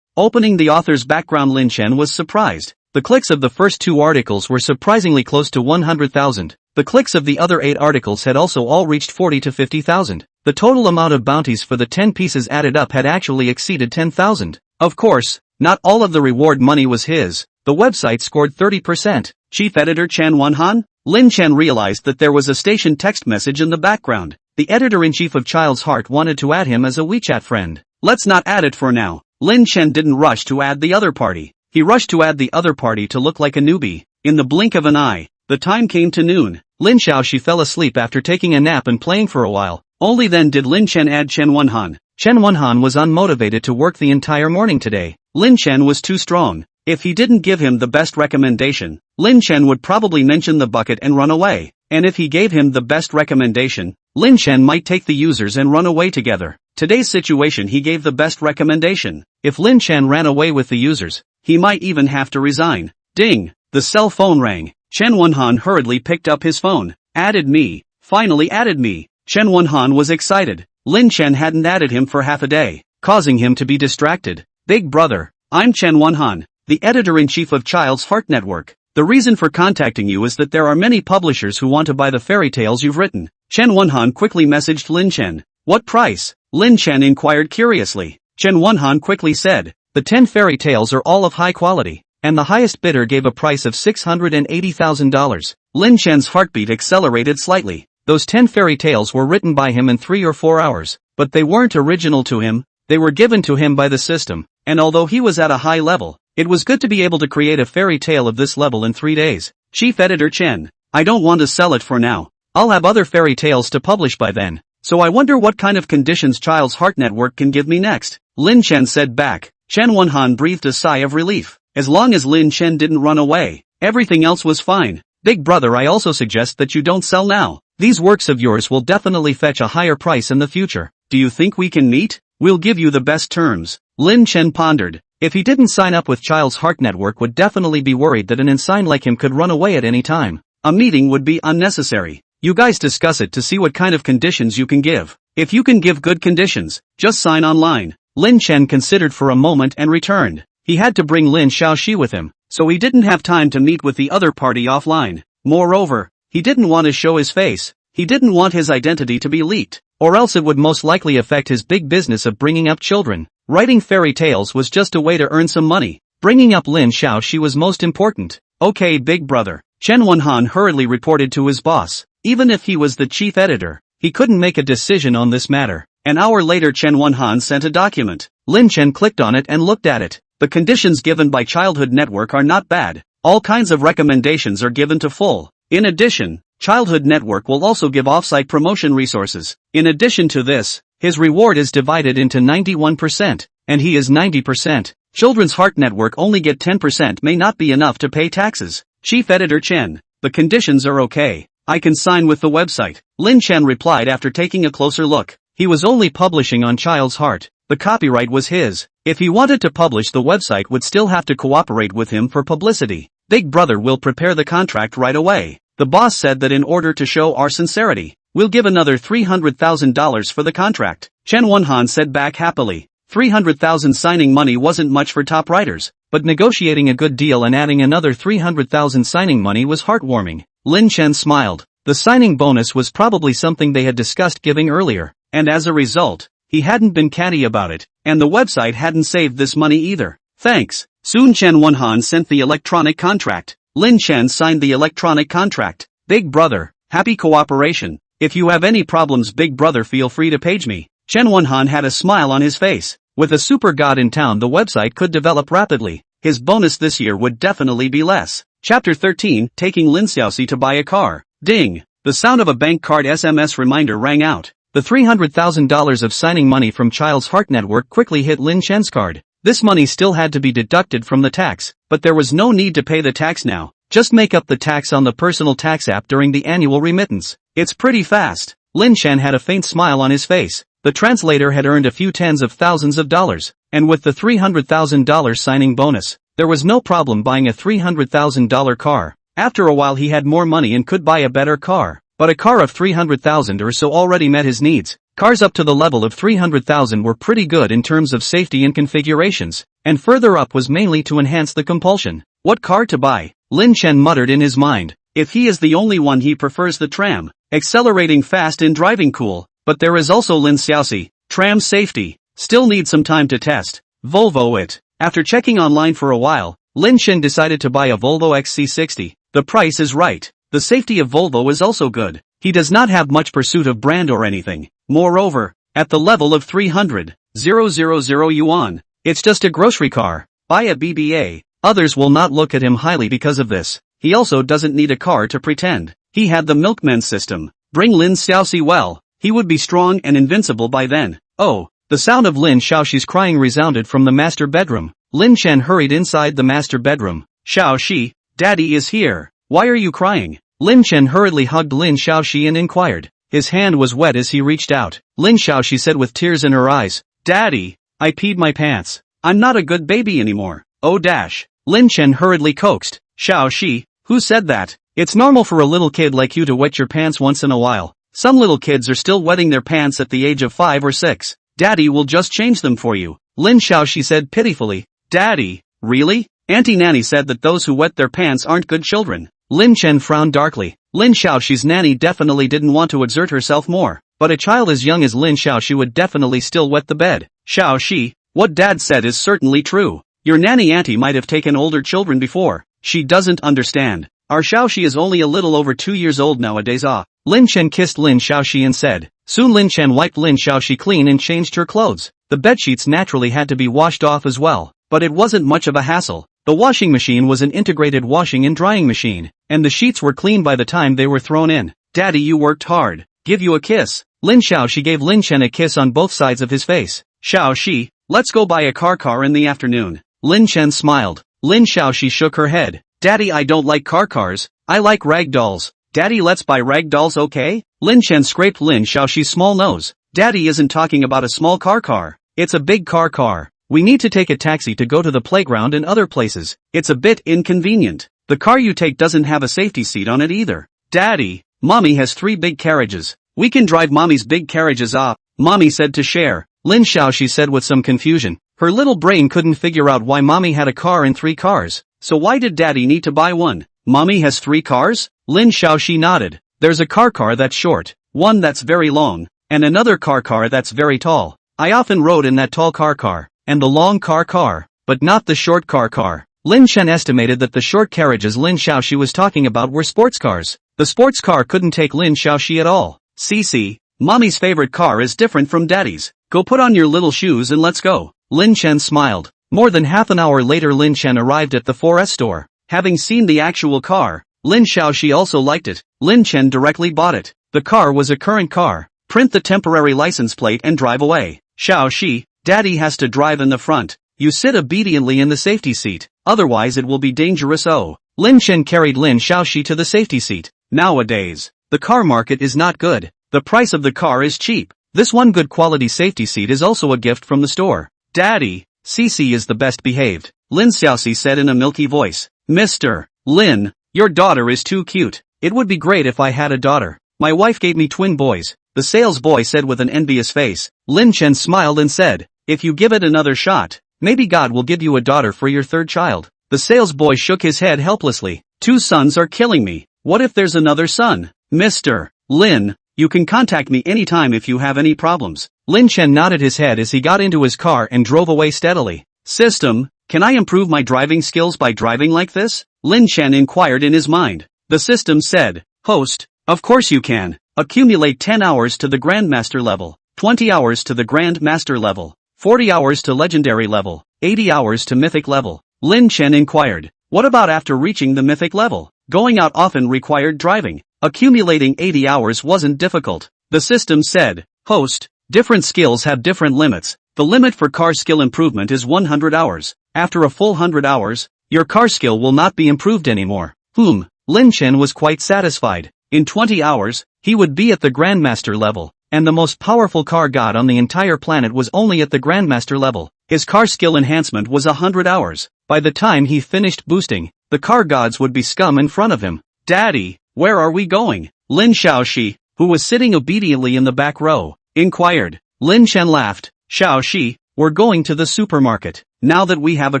Opening the author's background, Lin Chen was surprised. The clicks of the first 2 articles were surprisingly close to 100,000. The clicks of the other 8 articles had also all reached 40 to 50,000. The total amount of bounties for the 10 pieces added up had actually exceeded 10,000. Of course, not all of the reward money was his. The website scored 30%. Chief Editor Chen Wenhan? Lin Chen realized that there was a station text message in the background. The editor-in-chief of Child's Heart wanted to add him as a WeChat friend. Let's not add it for now. Lin Chen didn't rush to add the other party. He rushed to add the other party to look like a newbie. In the blink of an eye, the time came to noon. Lin Xiao she fell asleep after taking a nap and playing for a while. Only then did Lin Chen add Chen Wenhan. Chen Wenhan was unmotivated to work the entire morning today. Lin Chen was too strong. If he didn't give him the best recommendation, Lin Chen would probably mention the bucket and run away. And if he gave him the best recommendation, Lin Chen might take the users and run away together. Today's situation, he gave the best recommendation. If Lin Chen ran away with the users, he might even have to resign. Ding! The cell phone rang. Chen Wenhan hurriedly picked up his phone. Added me. Finally added me. Chen Wenhan was excited. Lin Chen hadn't added him for half a day, causing him to be distracted. Big brother, I'm Chen Wenhan, the editor-in-chief of Child's Heart Network. The reason for contacting you is that there are many publishers who want to buy the fairy tales you've written. Chen Wenhan quickly messaged Lin Chen. What price? Lin Chen inquired curiously. Chen Wenhan quickly said, the 10 fairy tales are all of high quality, and the highest bidder gave a price of $680,000. Lin Chen's heartbeat accelerated slightly. Those 10 fairy tales were written by him in 3 or 4 hours, but they weren't original to him, they were given to him by the system, and although he was at a high level, it was good to be able to create a fairy tale of this level in 3 days. Chief Editor Chen, I don't want to sell it for now. I'll have other fairy tales to publish by then, so I wonder what kind of conditions Child's Heart Network can give me next. Lin Chen said back. Chen Wenhan breathed a sigh of relief. As long as Lin Chen didn't run away, everything else was fine. Big brother, I also suggest that you don't sell now. These works of yours will definitely fetch a higher price in the future. Do you think we can meet? We'll give you the best terms. Lin Chen pondered. If he didn't sign up with Child's Heart Network, would definitely be worried that an insane like him could run away at any time. A meeting would be unnecessary. You guys discuss it to see what kind of conditions you can give. If you can give good conditions, just sign online. Lin Chen considered for a moment and returned. He had to bring Lin Xiaoxi with him, so he didn't have time to meet with the other party offline. Moreover, he didn't want to show his face. He didn't want his identity to be leaked, or else it would most likely affect his big business of bringing up children. Writing fairy tales was just a way to earn some money. Bringing up Lin Xiaoxi was most important. Okay, big brother. Chen Wenhan hurriedly reported to his boss. Even if he was the chief editor, he couldn't make a decision on this matter. An hour later, Chen Wenhan sent a document. Lin Chen clicked on it and looked at it. The conditions given by Childhood Network are not bad. All kinds of recommendations are given to full. In addition, Childhood Network will also give off-site promotion resources. In addition to this, his reward is divided into 91%, and he is 90%. Children's Heart Network only get 10% may not be enough to pay taxes. Chief Editor Chen, the conditions are okay. I can sign with the website. Lin Chen replied after taking a closer look. He was only publishing on Child's Heart. The copyright was his. If he wanted to publish, the website would still have to cooperate with him for publicity. Big brother will prepare the contract right away. The boss said that in order to show our sincerity, we'll give another $300,000 for the contract. Chen Wenhan said back happily. 300,000 signing money wasn't much for top writers, but negotiating a good deal and adding another 300,000 signing money was heartwarming. Lin Chen smiled. The signing bonus was probably something they had discussed giving earlier, and as a result, he hadn't been catty about it, and the website hadn't saved this money either. Thanks. Soon Chen Wenhan sent the electronic contract. Lin Chen signed the electronic contract. Big brother, happy cooperation. If you have any problems, big brother, feel free to page me. Chen Wenhan had a smile on his face. With a super god in town, the website could develop rapidly. His bonus this year would definitely be less. Chapter 13, Taking Lin Xiaoxi to buy a car. Ding. The sound of a bank card SMS reminder rang out. The $300,000 of signing money from Child's Heart Network quickly hit Lin Chen's card. This money still had to be deducted from the tax, but there was no need to pay the tax now. Just make up the tax on the personal tax app during the annual remittance. It's pretty fast. Lin Chen had a faint smile on his face. The translator had earned a few tens of thousands of dollars, and with the $300,000 signing bonus, there was no problem buying a $300,000 car. After a while he had more money and could buy a better car. But a car of $300,000 or so already met his needs. Cars up to the level of $300,000 were pretty good in terms of safety and configurations, and further up was mainly to enhance the compulsion. What car to buy? Lin Chen muttered in his mind. If he is the only one, he prefers the tram. Accelerating fast and driving cool. But there is also Lin Xiaoxi. Tram safety. Still need some time to test. Volvo it. After checking online for a while, Lin Chen decided to buy a Volvo XC60. The price is right. The safety of Volvo is also good. He does not have much pursuit of brand or anything. Moreover, at the level of 300,000 yuan, it's just a grocery car. Buy a BBA. Others will not look at him highly because of this. He also doesn't need a car to pretend. He had the milkman system. Bring Lin Xiaoxi well. He would be strong and invincible by then. Oh, the sound of Lin Xiaoxi's crying resounded from the master bedroom. Lin Chen hurried inside the master bedroom. Xiaoxi, Daddy is here. Why are you crying? Lin Chen hurriedly hugged Lin Xiaoxi and inquired. His hand was wet as he reached out. Lin Xiaoxi said with tears in her eyes, Daddy, I peed my pants. I'm not a good baby anymore. Oh dash. Lin Chen hurriedly coaxed. Xiaoxi, who said that? It's normal for a little kid like you to wet your pants once in a while. Some little kids are still wetting their pants at the age of 5 or 6. Daddy will just change them for you. Lin Xiaoxi said pitifully. Daddy, really? Auntie Nanny said that those who wet their pants aren't good children. Lin Chen frowned darkly. Lin Xiaoxi's nanny definitely didn't want to exert herself more, but a child as young as Lin Xiaoxi would definitely still wet the bed. Xiaoxi, what Dad said is certainly true. Your nanny auntie might have taken older children before. She doesn't understand. Our Xiaoxi is only a little over 2 years old nowadays. Lin Chen kissed Lin Xiaoxi and said. Soon Lin Chen wiped Lin Xiaoxi clean and changed her clothes. The bedsheets naturally had to be washed off as well, but it wasn't much of a hassle. The washing machine was an integrated washing and drying machine, and the sheets were clean by the time they were thrown in. Daddy, you worked hard. Give you a kiss. Lin Xiaoxi gave Lin Chen a kiss on both sides of his face. Xiaoxi, let's go buy a car in the afternoon. Lin Chen smiled. Lin Xiaoxi shook her head. Daddy, I don't like cars. I like rag dolls. Daddy, let's buy rag dolls, okay? Lin Chen scraped Lin Xiaoxi's small nose. Daddy isn't talking about a small car. It's a big car. We need to take a taxi to go to the playground and other places. It's a bit inconvenient. The car you take doesn't have a safety seat on it either. Daddy, Mommy has 3 big carriages. We can drive Mommy's big carriages. Mommy said to share. Lin Xiaoxi said with some confusion. Her little brain couldn't figure out why Mommy had a car and 3 cars. So why did Daddy need to buy one? Mommy has 3 cars? Lin Xiaoxi nodded. There's a car that's short, one that's very long, and another car that's very tall. I often rode in that tall car. And the long car, but not the short car. Lin Chen estimated that the short carriages Lin Xiaoxi was talking about were sports cars. The sports car couldn't take Lin Xiaoxi at all. Cici, Mommy's favorite car is different from Daddy's. Go put on your little shoes and let's go. Lin Chen smiled. More than half an hour later Lin Chen arrived at the 4S store. Having seen the actual car, Lin Xiaoxi also liked it. Lin Chen directly bought it. The car was a current car. Print the temporary license plate and drive away. Xiaoxi, Daddy has to drive in the front. You sit obediently in the safety seat, otherwise it will be dangerous. Lin Chen carried Lin Xiaoxi to the safety seat. Nowadays, the car market is not good. The price of the car is cheap. This one good quality safety seat is also a gift from the store. Daddy, Cici is the best behaved, Lin Xiaoxi said in a milky voice. Mr. Lin, your daughter is too cute. It would be great if I had a daughter. My wife gave me twin boys, the sales boy said with an envious face. Lin Chen smiled and said, if you give it another shot, maybe God will give you a daughter for your 3rd child. The sales boy shook his head helplessly. 2 sons are killing me. What if there's another son? Mr. Lin, you can contact me anytime if you have any problems. Lin Chen nodded his head as he got into his car and drove away steadily. System, can I improve my driving skills by driving like this? Lin Chen inquired in his mind. The system said, Host, of course you can. Accumulate 10 hours to the Grandmaster level, 20 hours to the Grandmaster level, 40 hours to Legendary level, 80 hours to Mythic level. Lin Chen inquired, what about after reaching the Mythic level? Going out often required driving. Accumulating 80 hours wasn't difficult. The system said, host, different skills have different limits. The limit for car skill improvement is 100 hours. After a full 100 hours, your car skill will not be improved anymore. Lin Chen was quite satisfied. In 20 hours, he would be at the Grandmaster level, and the most powerful car god on the entire planet was only at the Grandmaster level. His car skill enhancement was 100 hours. By the time he finished boosting, the car gods would be scum in front of him. Daddy, where are we going? Lin Xiaoxi, who was sitting obediently in the back row, inquired. Lin Chen laughed. Xiaoxi, we're going to the supermarket. Now that we have a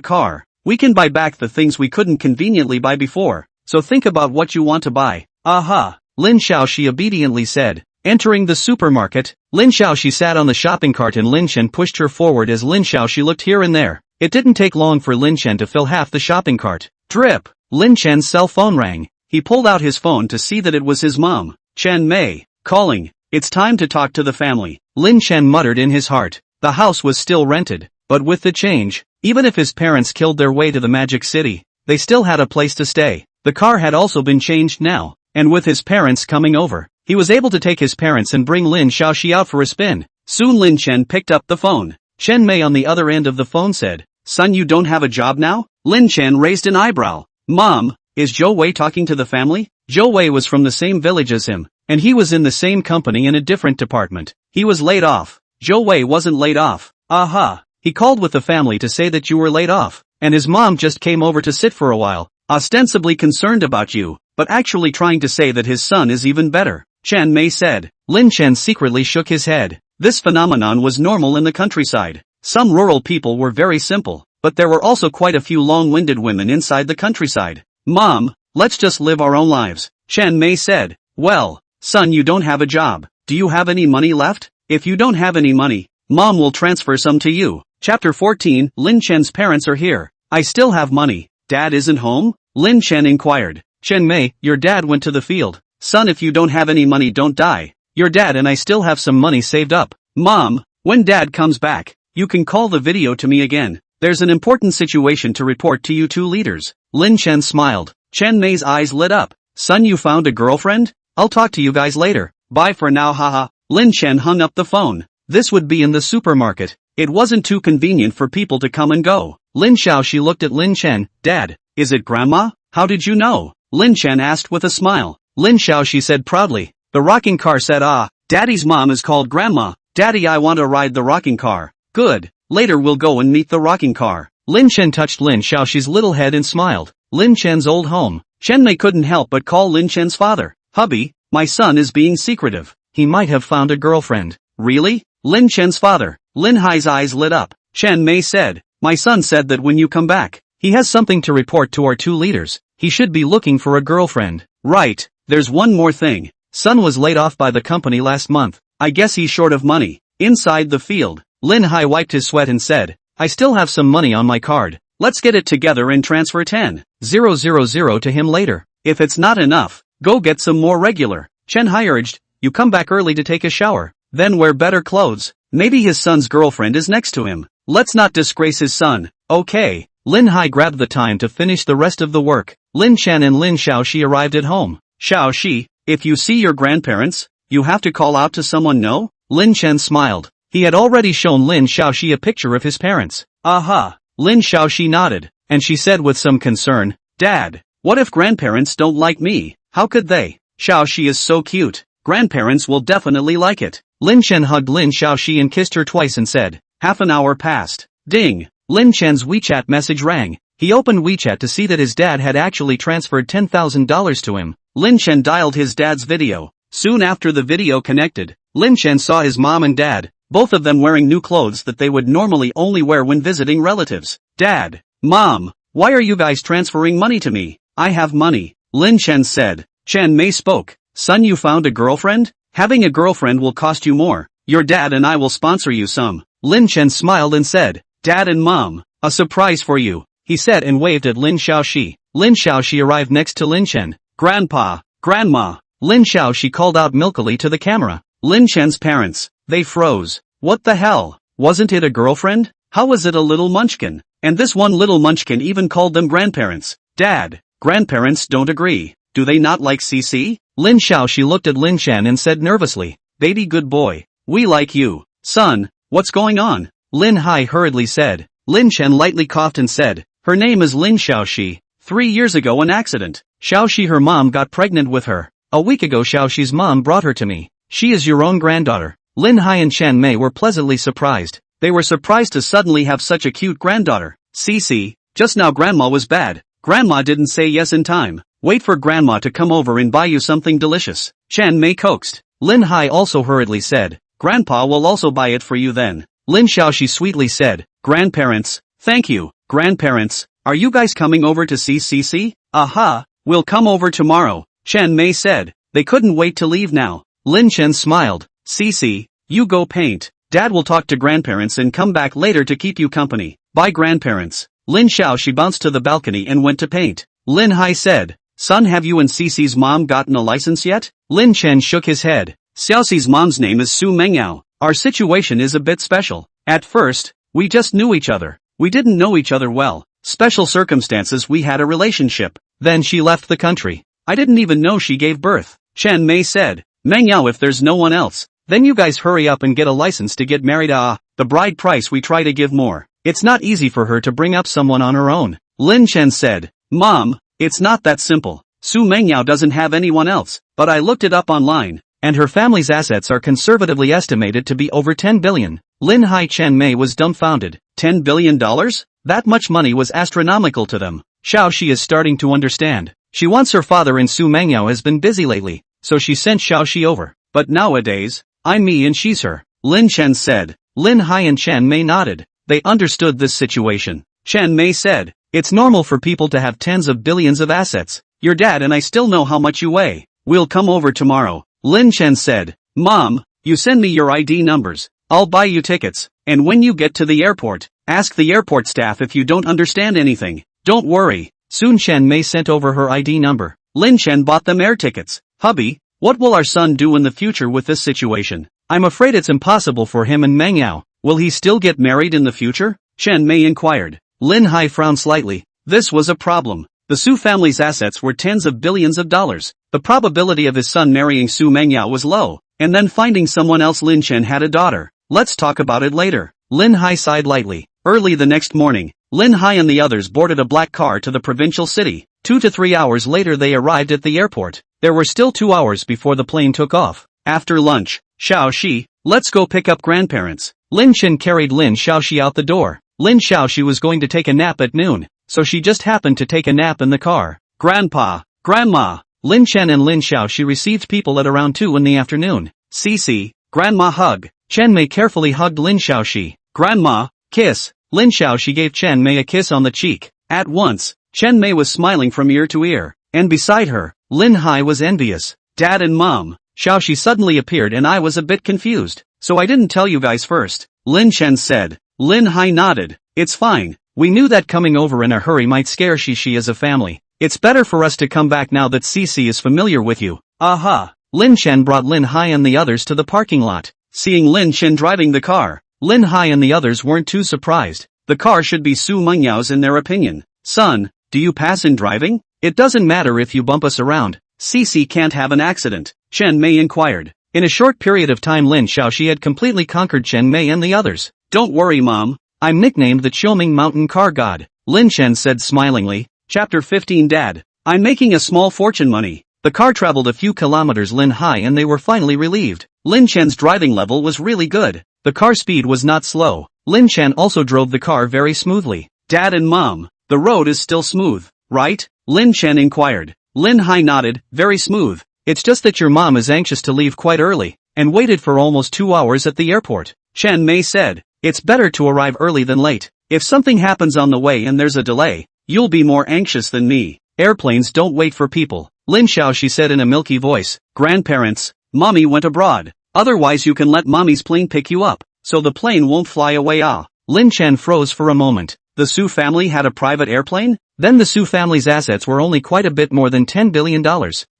car, we can buy back the things we couldn't conveniently buy before. So think about what you want to buy. Aha, Lin Xiaoxi obediently said. Entering the supermarket, Lin Xiaoxi sat on the shopping cart and Lin Chen pushed her forward as Lin Xiaoxi looked here and there. It didn't take long for Lin Chen to fill half the shopping cart. Drip! Lin Chen's cell phone rang. He pulled out his phone to see that it was his mom, Chen Mei, calling. It's time to talk to the family. Lin Chen muttered in his heart. The house was still rented, but with the change, even if his parents killed their way to the magic city, they still had a place to stay. The car had also been changed now, and with his parents coming over, he was able to take his parents and bring Lin Xiaoxi out for a spin. Soon Lin Chen picked up the phone. Chen Mei on the other end of the phone said, "Son, you don't have a job now?" Lin Chen raised an eyebrow. "Mom, is Zhou Wei talking to the family?" Zhou Wei was from the same village as him, and he was in the same company in a different department. He was laid off. Zhou Wei wasn't laid off. Aha. He called with the family to say that you were laid off, and his mom just came over to sit for a while, ostensibly concerned about you, but actually trying to say that his son is even better. Chen Mei said. Lin Chen secretly shook his head. This phenomenon was normal in the countryside. Some rural people were very simple, but there were also quite a few long-winded women inside the countryside. "Mom, let's just live our own lives," Chen Mei said. "Well, son, you don't have a job. Do you have any money left? If you don't have any money, Mom will transfer some to you." Chapter 14, Lin Chen's parents are here. "I still have money. Dad isn't home?" Lin Chen inquired. "Chen Mei, your dad went to the field." "Son, if you don't have any money, don't die. Your dad and I still have some money saved up." "Mom, when Dad comes back, you can call the video to me again. There's an important situation to report to you two leaders." Lin Chen smiled. Chen Mei's eyes lit up. "Son, you found a girlfriend? I'll talk to you guys later. Bye for now, haha." Lin Chen hung up the phone. This would be in the supermarket. It wasn't too convenient for people to come and go. Lin Xiaoxi looked at Lin Chen. "Dad, is it Grandma? How did you know?" Lin Chen asked with a smile. Lin Xiaoxi said proudly. The rocking car said, "Ah, Daddy's mom is called Grandma. Daddy, I want to ride the rocking car." "Good. Later we'll go and meet the rocking car." Lin Chen touched Lin Xiaoxi's little head and smiled. Lin Chen's old home. Chen Mei couldn't help but call Lin Chen's father. "Hubby, my son is being secretive. He might have found a girlfriend." "Really?" Lin Chen's father. Lin Hai's eyes lit up. Chen Mei said, "My son said that when you come back, he has something to report to our two leaders. He should be looking for a girlfriend." "Right, there's one more thing. Son was laid off by the company last month. I guess he's short of money." Inside the field, Lin Hai wiped his sweat and said, "I still have some money on my card. Let's get it together and transfer 10,000 to him later. If it's not enough, go get some more regular." Chen Hai urged, "You come back early to take a shower, then wear better clothes. Maybe his son's girlfriend is next to him. Let's not disgrace his son." "Okay." Lin Hai grabbed the time to finish the rest of the work. Lin Chen and Lin Xiaoxi arrived at home. "Xiaoxi, if you see your grandparents, you have to call out to someone, no?" Lin Chen smiled. He had already shown Lin Xiaoxi a picture of his parents. "Aha." Lin Xiaoxi nodded, and she said with some concern, "Dad, what if grandparents don't like me? How could they? Xiaoxi is so cute. Grandparents will definitely like it." Lin Chen hugged Lin Xiaoxi and kissed her twice and said. Half an hour passed. Ding! Lin Chen's WeChat message rang. He opened WeChat to see that his dad had actually transferred $10,000 to him. Lin Chen dialed his dad's video. Soon after the video connected, Lin Chen saw his mom and dad, both of them wearing new clothes that they would normally only wear when visiting relatives. "Dad, Mom, why are you guys transferring money to me? I have money," Lin Chen said. Chen Mei spoke. "Son, you found a girlfriend? Having a girlfriend will cost you more. Your dad and I will sponsor you some." Lin Chen smiled and said, "Dad and Mom, a surprise for you," he said and waved at Lin Xiaoxi. Lin Xiaoxi arrived next to Lin Chen. "Grandpa, Grandma," Lin Xiaoxi called out milkily to the camera. Lin Chen's parents, they froze. What the hell? Wasn't it a girlfriend? How was it a little munchkin? And this one little munchkin even called them grandparents. "Dad, grandparents don't agree. Do they not like CC? Lin Xiaoxi looked at Lin Chen and said nervously, baby good boy. We like you. Son, what's going on? Lin Hai hurriedly said. Lin Chen lightly coughed and said, her name is Lin Xiaoxi. 3 years ago an accident. Xiaoxi her mom got pregnant with her. A week ago Xiaoxi's mom brought her to me. She is your own granddaughter. Lin Hai and Chen Mei were pleasantly surprised. They were surprised to suddenly have such a cute granddaughter. CC, just now grandma was bad. Grandma didn't say yes in time. Wait for grandma to come over and buy you something delicious. Chen Mei coaxed. Lin Hai also hurriedly said, grandpa will also buy it for you then. Lin Xiaoxi sweetly said, grandparents, thank you. Grandparents, are you guys coming over to see CC? Aha, we'll come over tomorrow. Chen Mei said. They couldn't wait to leave now. Lin Chen smiled. CC, you go paint. Dad will talk to grandparents and come back later to keep you company. Bye grandparents. Lin Xiaoxi bounced to the balcony and went to paint. Lin Hai said, son, have you and CC's mom gotten a license yet? Lin Chen shook his head. Xiaoxi's mom's name is Xu Mengyao. Our situation is a bit special. At first, we just knew each other. We didn't know each other well. Special circumstances we had a relationship. Then she left the country. I didn't even know she gave birth. Chen Mei said, Mengyao, if there's no one else, then you guys hurry up and get a license to get married. The bride price we try to give more. It's not easy for her to bring up someone on her own. Lin Chen said, Mom, it's not that simple. Xu Mengyao doesn't have anyone else, but I looked it up online, and her family's assets are conservatively estimated to be over 10 billion. Lin Hai Chen Mei was dumbfounded. $10 billion? That much money was astronomical to them. Xiaoxi is starting to understand. She wants her father, and Xu Mengyao has been busy lately, so she sent Xiaoxi over. But nowadays, I'm me and she's her. Lin Chen said. Lin Hai and Chen Mei nodded. They understood this situation. Chen Mei said, it's normal for people to have tens of billions of assets. Your dad and I still know how much you weigh. We'll come over tomorrow. Lin Chen said, Mom, you send me your ID numbers. I'll buy you tickets. And when you get to the airport, ask the airport staff if you don't understand anything. Don't worry. Soon Chen Mei sent over her ID number. Lin Chen bought them air tickets. Hubby, what will our son do in the future with this situation? I'm afraid it's impossible for him and Mengyao. Will he still get married in the future? Chen Mei inquired. Lin Hai frowned slightly. This was a problem. The Xu family's assets were tens of billions of dollars. The probability of his son marrying Xu Mengyao was low, and then finding someone else. Lin Chen had a daughter. Let's talk about it later. Lin Hai sighed lightly. Early the next morning, Lin Hai and the others boarded a black car to the provincial city. 2 to 3 hours later they arrived at the airport. There were still 2 hours before the plane took off. After lunch, Xiaoxi, let's go pick up grandparents. Lin Chen carried Lin Xiaoxi out the door. Lin Xiaoxi was going to take a nap at noon, so she just happened to take a nap in the car. Grandpa, Grandma, Lin Chen and Lin Xiaoxi received people at around 2 in the afternoon. CC, Grandma hug. Chen Mei carefully hugged Lin Xiaoxi. Grandma, kiss. Lin Xiaoxi gave Chen Mei a kiss on the cheek. At once, Chen Mei was smiling from ear to ear, and beside her, Lin Hai was envious. Dad and Mom, Xiaoxi suddenly appeared and I was a bit confused, so I didn't tell you guys first. Lin Chen said. Lin Hai nodded. It's fine. We knew that coming over in a hurry might scare Shishi as a family. It's better for us to come back now that Cici is familiar with you. Aha. Lin Chen brought Lin Hai and the others to the parking lot. Seeing Lin Chen driving the car, Lin Hai and the others weren't too surprised. The car should be Xu Mengyao's in their opinion. Son, do you pass in driving? It doesn't matter if you bump us around. Cici can't have an accident, Chen Mei inquired. In a short period of time Lin Xiaoxi had completely conquered Chen Mei and the others. Don't worry Mom, I'm nicknamed the Qianqian mountain car god, Lin Chen said smilingly. Chapter 15 Dad, I'm making a small fortune money. The car traveled a few kilometers Lin Hai and they were finally relieved. Lin Chen's driving level was really good. The car speed was not slow. Lin Chen also drove the car very smoothly. Dad and Mom, the road is still smooth, right? Lin Chen inquired. Lin Hai nodded, very smooth. It's just that your mom is anxious to leave quite early, and waited for almost 2 hours at the airport. Chen Mei said, it's better to arrive early than late. If something happens on the way and there's a delay, you'll be more anxious than me. Airplanes don't wait for people. Lin Xiaoxi said in a milky voice. Grandparents, Mommy went abroad. Otherwise you can let Mommy's plane pick you up, so the plane won't fly away. Lin Chen froze for a moment. The Xu family had a private airplane? Then the Xu family's assets were only quite a bit more than $10 billion.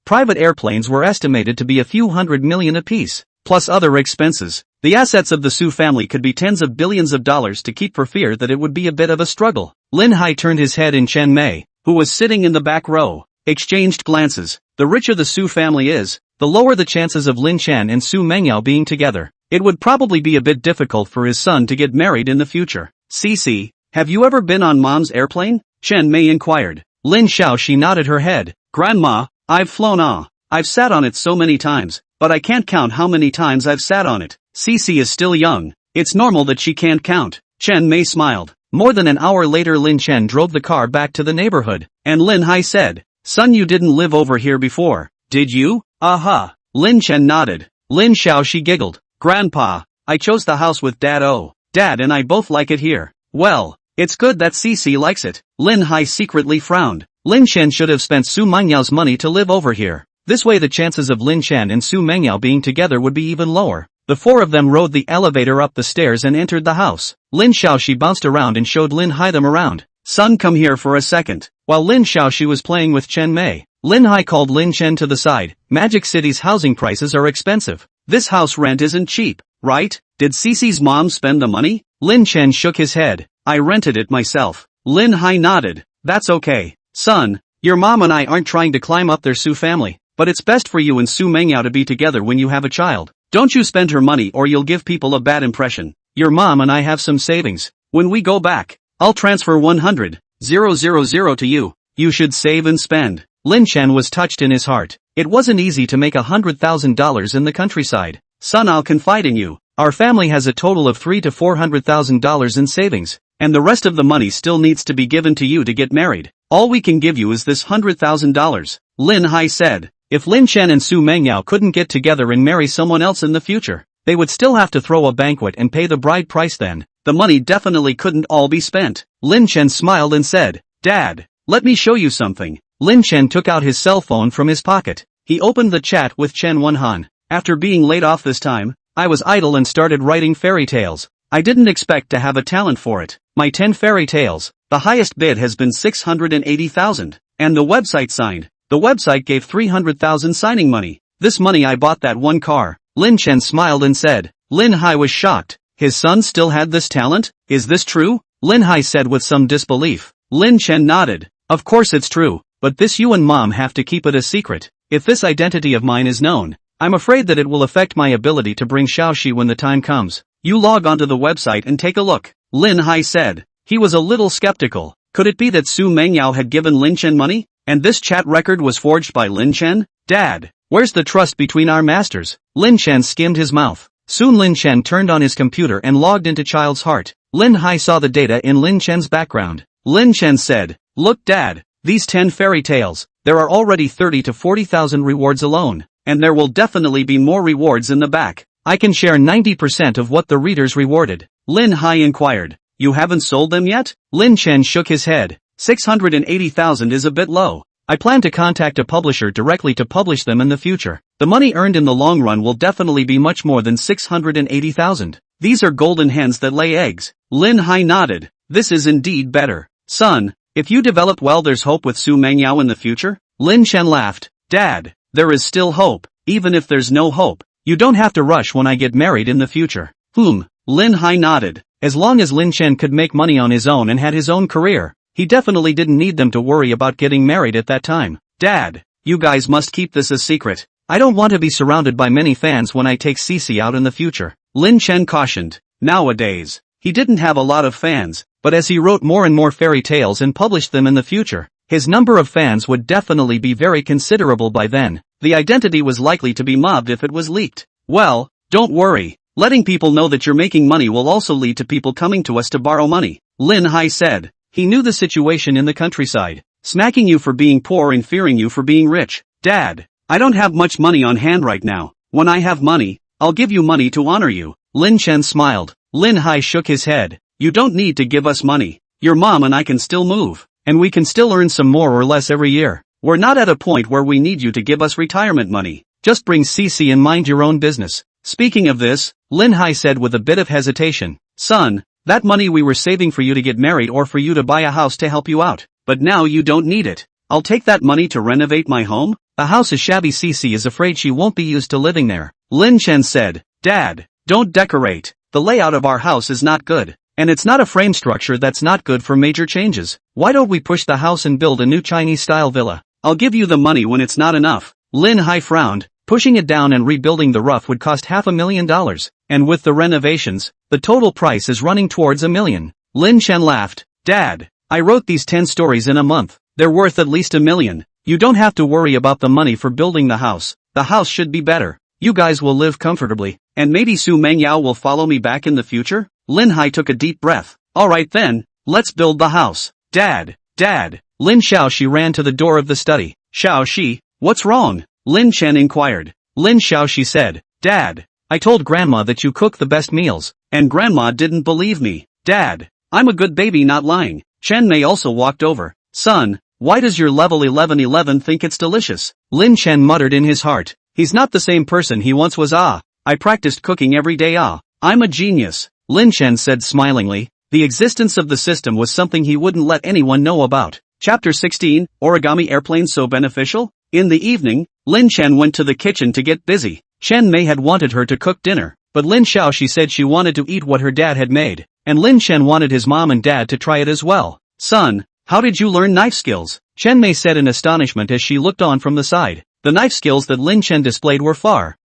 Private airplanes were estimated to be a few hundred million apiece, plus other expenses. The assets of the Xu family could be tens of billions of dollars to keep for fear that it would be a bit of a struggle. Lin Hai turned his head in Chen Mei, who was sitting in the back row. exchanged glances. The richer the Xu family is, the lower the chances of Lin Chen and Xu Mengyao being together. It would probably be a bit difficult for his son to get married in the future. Cici, have you ever been on mom's airplane? Chen Mei inquired. Lin Xiaoxi nodded her head. Grandma, I've flown I've sat on it so many times, but I can't count how many times I've sat on it. Cici is still young. It's normal that she can't count. Chen Mei smiled. More than an hour later Lin Chen drove the car back to the neighborhood, and Lin Hai said, Son, you didn't live over here before, did you? Aha. Lin Chen nodded. Lin Xiaoxi giggled. Grandpa, I chose the house with Dad. Oh, Dad and I both like it here. Well, it's good that Cici likes it. Lin Hai secretly frowned. Lin Chen should have spent Xu Mengyao's money to live over here. This way the chances of Lin Chen and Xu Mengyao being together would be even lower. The four of them rode the elevator up the stairs and entered the house. Lin Xiaoxi bounced around and showed Lin Hai them around. Son, come here for a second. While Lin Xiaoxi was playing with Chen Mei, Lin Hai called Lin Chen to the side. Magic City's housing prices are expensive. This house rent isn't cheap, right? Did Cici's mom spend the money? Lin Chen shook his head. I rented it myself. Lin Hai nodded. That's okay. Son, your mom and I aren't trying to climb up their Xu family, but it's best for you and Xu Mengyao to be together when you have a child. Don't you spend her money or you'll give people a bad impression. Your mom and I have some savings. When we go back, I'll transfer 100,000 to you. You should save and spend. Lin Chen was touched in his heart. It wasn't easy to make $100,000 in the countryside. Son, I'll confide in you. Our family has a total of $300,000 to $400,000 in savings, and the rest of the money still needs to be given to you to get married. All we can give you is this $100,000. Lin Hai said. If Lin Chen and Xu Mengyao couldn't get together and marry someone else in the future, they would still have to throw a banquet and pay the bride price then. The money definitely couldn't all be spent. Lin Chen smiled and said, Dad, let me show you something. Lin Chen took out his cell phone from his pocket. He opened the chat with Chen Wenhan. After being laid off this time, I was idle and started writing fairy tales. I didn't expect to have a talent for it. My 10 fairy tales, the highest bid has been 680,000. And the website signed. The website gave 300,000 signing money. This money I bought that one car. Lin Chen smiled and said. Lin Hai was shocked. His son still had this talent? Is this true? Lin Hai said with some disbelief. Lin Chen nodded. Of course it's true, but this you and mom have to keep it a secret. If this identity of mine is known, I'm afraid that it will affect my ability to bring Xiaoxi when the time comes. You log onto the website and take a look. Lin Hai said. He was a little skeptical. Could it be that Xu Mengyao had given Lin Chen money? And this chat record was forged by Lin Chen? Dad, where's the trust between our masters? Lin Chen skimmed his mouth. Soon Lin Chen turned on his computer and logged into Child's Heart. Lin Hai saw the data in Lin Chen's background. Lin Chen said, Look Dad, these 10 fairy tales, there are already 30,000 to 40,000 rewards alone, and there will definitely be more rewards in the back. I can share 90% of what the readers rewarded. Lin Hai inquired, You haven't sold them yet? Lin Chen shook his head. 680,000 is a bit low. I plan to contact a publisher directly to publish them in the future. The money earned in the long run will definitely be much more than 680,000. These are golden hens that lay eggs. Lin Hai nodded. This is indeed better. Son, if you develop well, there's hope with Xu Mengyao in the future? Lin Chen laughed. Dad, there is still hope. Even if there's no hope, you don't have to rush when I get married in the future. Lin Hai nodded. As long as Lin Chen could make money on his own and had his own career, he definitely didn't need them to worry about getting married at that time. Dad, you guys must keep this a secret. I don't want to be surrounded by many fans when I take Cici out in the future. Lin Chen cautioned. Nowadays, he didn't have a lot of fans, but as he wrote more and more fairy tales and published them in the future, his number of fans would definitely be very considerable by then. The identity was likely to be mobbed if it was leaked. Well, don't worry. Letting people know that you're making money will also lead to people coming to us to borrow money. Lin Hai said. He knew the situation in the countryside, smacking you for being poor and fearing you for being rich. Dad, I don't have much money on hand right now. When I have money, I'll give you money to honor you. Lin Chen smiled. Lin Hai shook his head. You don't need to give us money. Your mom and I can still move, and we can still earn some more or less every year. We're not at a point where we need you to give us retirement money. Just bring Cici and mind your own business. Speaking of this, Lin Hai said with a bit of hesitation. Son, that money we were saving for you to get married or for you to buy a house to help you out, but now you don't need it. I'll take that money to renovate my home? The house is shabby. Cici is afraid she won't be used to living there. Lin Chen said, Dad, don't decorate. The layout of our house is not good, and it's not a frame structure that's not good for major changes. Why don't we push the house and build a new Chinese-style villa? I'll give you the money when it's not enough. Lin Hai frowned. Pushing it down and rebuilding the roof would cost $500,000, and with the renovations, the total price is running towards $1 million. Lin Chen laughed. Dad, I wrote these 10 stories in a month. They're worth at least $1 million. You don't have to worry about the money for building the house. The house should be better. You guys will live comfortably, and maybe Xu Mengyao will follow me back in the future? Lin Hai took a deep breath. Alright then, let's build the house. Dad, Lin Xiaoxi ran to the door of the study. Xiaoxi, what's wrong? Lin Chen inquired. Lin Xiaoxi said, Dad, I told Grandma that you cook the best meals, and Grandma didn't believe me. Dad, I'm a good baby not lying. Chen Mei also walked over. Son, why does your level 1111 think it's delicious? Lin Chen muttered in his heart. He's not the same person he once was. I practiced cooking every day. I'm a genius. Lin Chen said smilingly. The existence of the system was something he wouldn't let anyone know about. Chapter 16, Origami Airplane So Beneficial? In the evening, Lin Chen went to the kitchen to get busy. Chen Mei had wanted her to cook dinner, but Lin Xiaoxi said she wanted to eat what her dad had made, and Lin Chen wanted his mom and dad to try it as well. Son, how did you learn knife skills? Chen Mei said in astonishment as she looked on from the side. The knife skills that Lin Chen displayed were far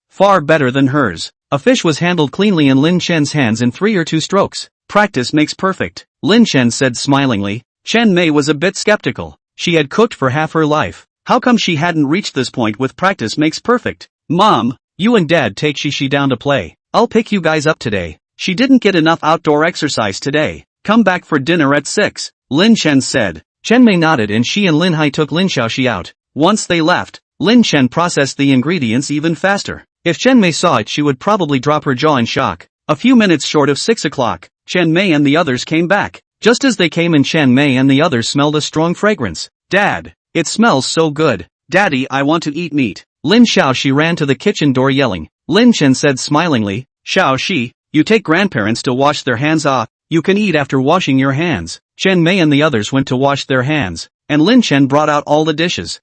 better than hers. A fish was handled cleanly in Lin Chen's hands in 3 or 2 strokes. Practice makes perfect, Lin Chen said smilingly. Chen Mei was a bit skeptical. She had cooked for half her life. How come she hadn't reached this point with practice makes perfect? Mom, you and Dad take Shishi down to play. I'll pick you guys up today. She didn't get enough outdoor exercise today. Come back for dinner at 6, Lin Chen said. Chen Mei nodded and she and Lin Hai took Lin Xiaoxi out. Once they left, Lin Chen processed the ingredients even faster. If Chen Mei saw it she would probably drop her jaw in shock. A few minutes short of 6 o'clock, Chen Mei and the others came back. Just as they came in, Chen Mei and the others smelled a strong fragrance. Dad, it smells so good. Daddy, I want to eat meat. Lin Xiaoxi ran to the kitchen door yelling. Lin Chen said smilingly, Xiaoxi, you take grandparents to wash their hands off. You can eat after washing your hands. Chen Mei and the others went to wash their hands, and Lin Chen brought out all the dishes.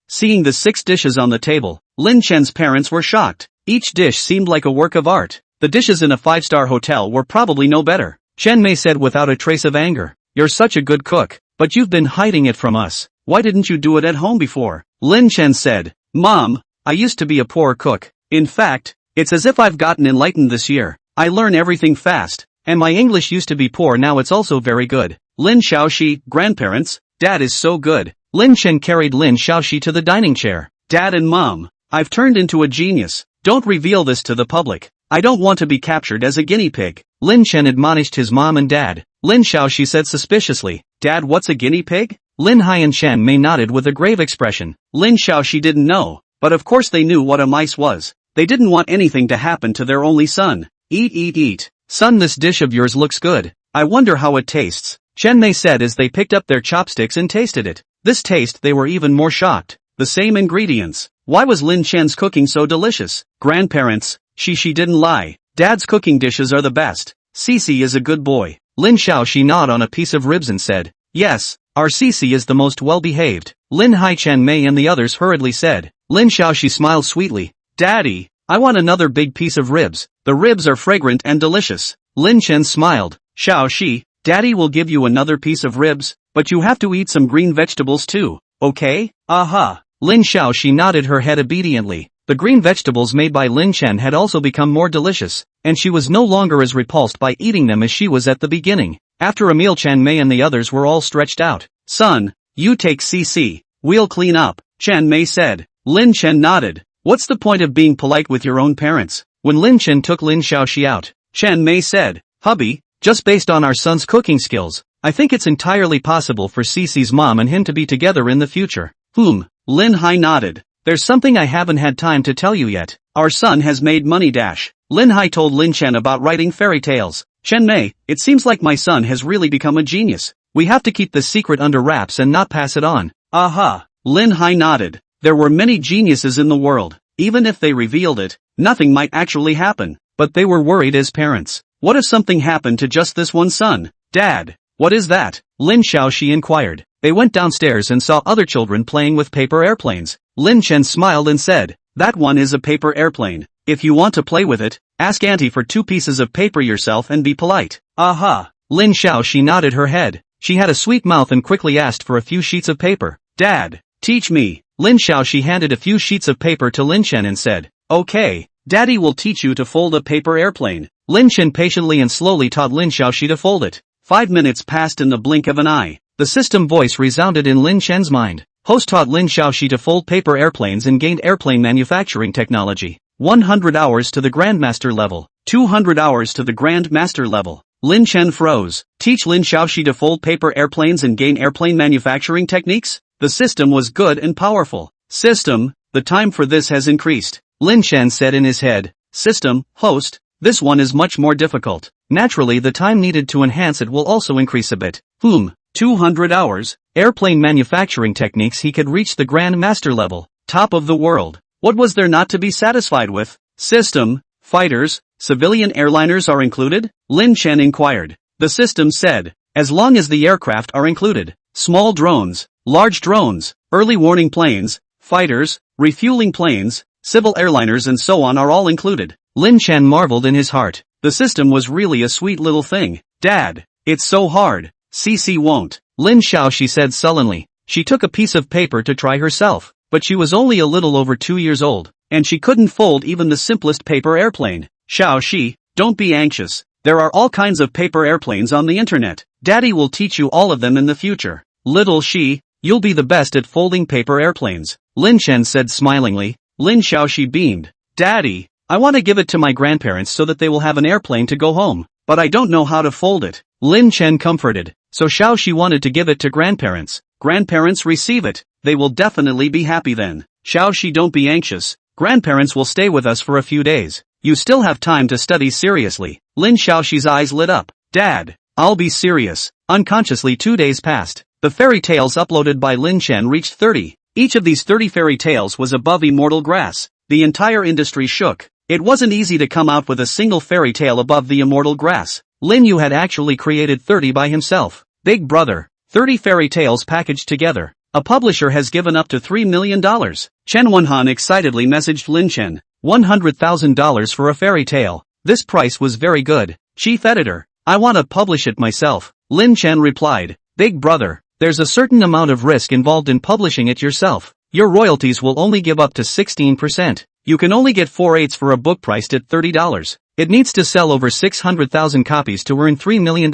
Seeing the 6 dishes on the table, Lin Chen's parents were shocked. Each dish seemed like a work of art. The dishes in a 5-star hotel were probably no better. Chen Mei said without a trace of anger. You're such a good cook, but you've been hiding it from us. Why didn't you do it at home before? Lin Chen said. Mom, I used to be a poor cook. In fact, it's as if I've gotten enlightened this year. I learn everything fast, and my English used to be poor, now it's also very good. Lin Xiaoxi, grandparents, Dad is so good. Lin Chen carried Lin Xiaoxi to the dining chair. Dad and Mom, I've turned into a genius. Don't reveal this to the public. I don't want to be captured as a guinea pig. Lin Chen admonished his mom and dad. Lin Xiaoxi said suspiciously, Dad, what's a guinea pig? Lin Hai and Chen Mei nodded with a grave expression. Lin Xiaoxi didn't know, but of course they knew what a mice was. They didn't want anything to happen to their only son. Eat. Son, this dish of yours looks good. I wonder how it tastes. Chen Mei said as they picked up their chopsticks and tasted it. This taste, they were even more shocked. The same ingredients. Why was Lin Chen's cooking so delicious? Grandparents, she didn't lie. Dad's cooking dishes are the best. Cici is a good boy. Lin Xiaoxi gnawed on a piece of ribs and said, Yes, our Cici is the most well-behaved. Lin Hai, Chen Mei and the others hurriedly said. Lin Xiaoxi smiled sweetly. Daddy, I want another big piece of ribs. The ribs are fragrant and delicious. Lin Chen smiled. Xiaoxi, Daddy will give you another piece of ribs, but you have to eat some green vegetables too, okay? Aha. Lin Xiaoxi nodded her head obediently. The green vegetables made by Lin Chen had also become more delicious, and she was no longer as repulsed by eating them as she was at the beginning. After a meal, Chen Mei and the others were all stretched out. Son, you take CC. We'll clean up, Chen Mei said. Lin Chen nodded. What's the point of being polite with your own parents? When Lin Chen took Lin Xiaoxi out, Chen Mei said, Hubby, just based on our son's cooking skills, I think it's entirely possible for Cici's mom and him to be together in the future. Lin Hai nodded. There's something I haven't had time to tell you yet. Our son has made money. Lin Hai told Lin Chen about writing fairy tales. Chen Mei, it seems like my son has really become a genius. We have to keep this secret under wraps and not pass it on. Aha. Lin Hai nodded. There were many geniuses in the world. Even if they revealed it, nothing might actually happen. But they were worried as parents. What if something happened to just this one son? Dad, what is that? Lin Xiaoxi inquired. They went downstairs and saw other children playing with paper airplanes. Lin Chen smiled and said, That one is a paper airplane. If you want to play with it, ask Auntie for 2 pieces of paper yourself and be polite. Aha. Lin Xiaoxi nodded her head. She had a sweet mouth and quickly asked for a few sheets of paper. Dad, Teach me. Lin Xiaoxi handed a few sheets of paper to Lin Chen and said, "Okay, Daddy will teach you to fold a paper airplane." Lin Chen patiently and slowly taught Lin Xiaoxi to fold it. 5 minutes passed in the blink of an eye. The system voice resounded in Lin Chen's mind. Host taught Lin Xiaoxi to fold paper airplanes and gained airplane manufacturing technology. 100 hours to the Grandmaster Level. 200 hours to the Grandmaster Level. Lin Chen froze. Teach Lin Xiaoxi to fold paper airplanes and gain airplane manufacturing techniques? The system was good and powerful. System, the time for this has increased. Lin Chen said in his head. System, host, this one is much more difficult. Naturally the time needed to enhance it will also increase a bit. 200 hours, airplane manufacturing techniques. He could reach the Grandmaster Level, top of the world. What was there not to be satisfied with? System, fighters, civilian airliners are included? Lin Chen inquired. The system said, as long as the aircraft are included. Small drones, large drones, early warning planes, fighters, refueling planes, civil airliners and so on are all included. Lin Chen marveled in his heart. The system was really a sweet little thing. Dad, it's so hard. CC won't. Lin Xiaoxi said sullenly. She took a piece of paper to try herself, but she was only a little over 2 years old, and she couldn't fold even the simplest paper airplane. Xiaoxi, don't be anxious. There are all kinds of paper airplanes on the internet. Daddy will teach you all of them in the future. Little Xi, you'll be the best at folding paper airplanes. Lin Chen said smilingly. Lin Xiaoxi beamed. Daddy, I want to give it to my grandparents so that they will have an airplane to go home, but I don't know how to fold it. Lin Chen comforted. So Xiaoxi wanted to give it to grandparents. Grandparents receive it. They will definitely be happy then. Xiaoxi, don't be anxious. Grandparents will stay with us for a few days. You still have time to study seriously. Lin Xiaoxi's eyes lit up. Dad, I'll be serious. Unconsciously 2 days passed. The fairy tales uploaded by Lin Chen reached 30. Each of these 30 fairy tales was above immortal grass. The entire industry shook. It wasn't easy to come out with a single fairy tale above the immortal grass. Lin Yu had actually created 30 by himself. Big brother. 30 fairy tales packaged together. A publisher has given up to $3 million. Chen Wenhan excitedly messaged Lin Chen. $100,000 for a fairy tale. This price was very good. Chief editor, I want to publish it myself. Lin Chen replied. Big brother, there's a certain amount of risk involved in publishing it yourself. Your royalties will only give up to 16%. You can only get 4/8 for a book priced at $30. It needs to sell over 600,000 copies to earn $3 million.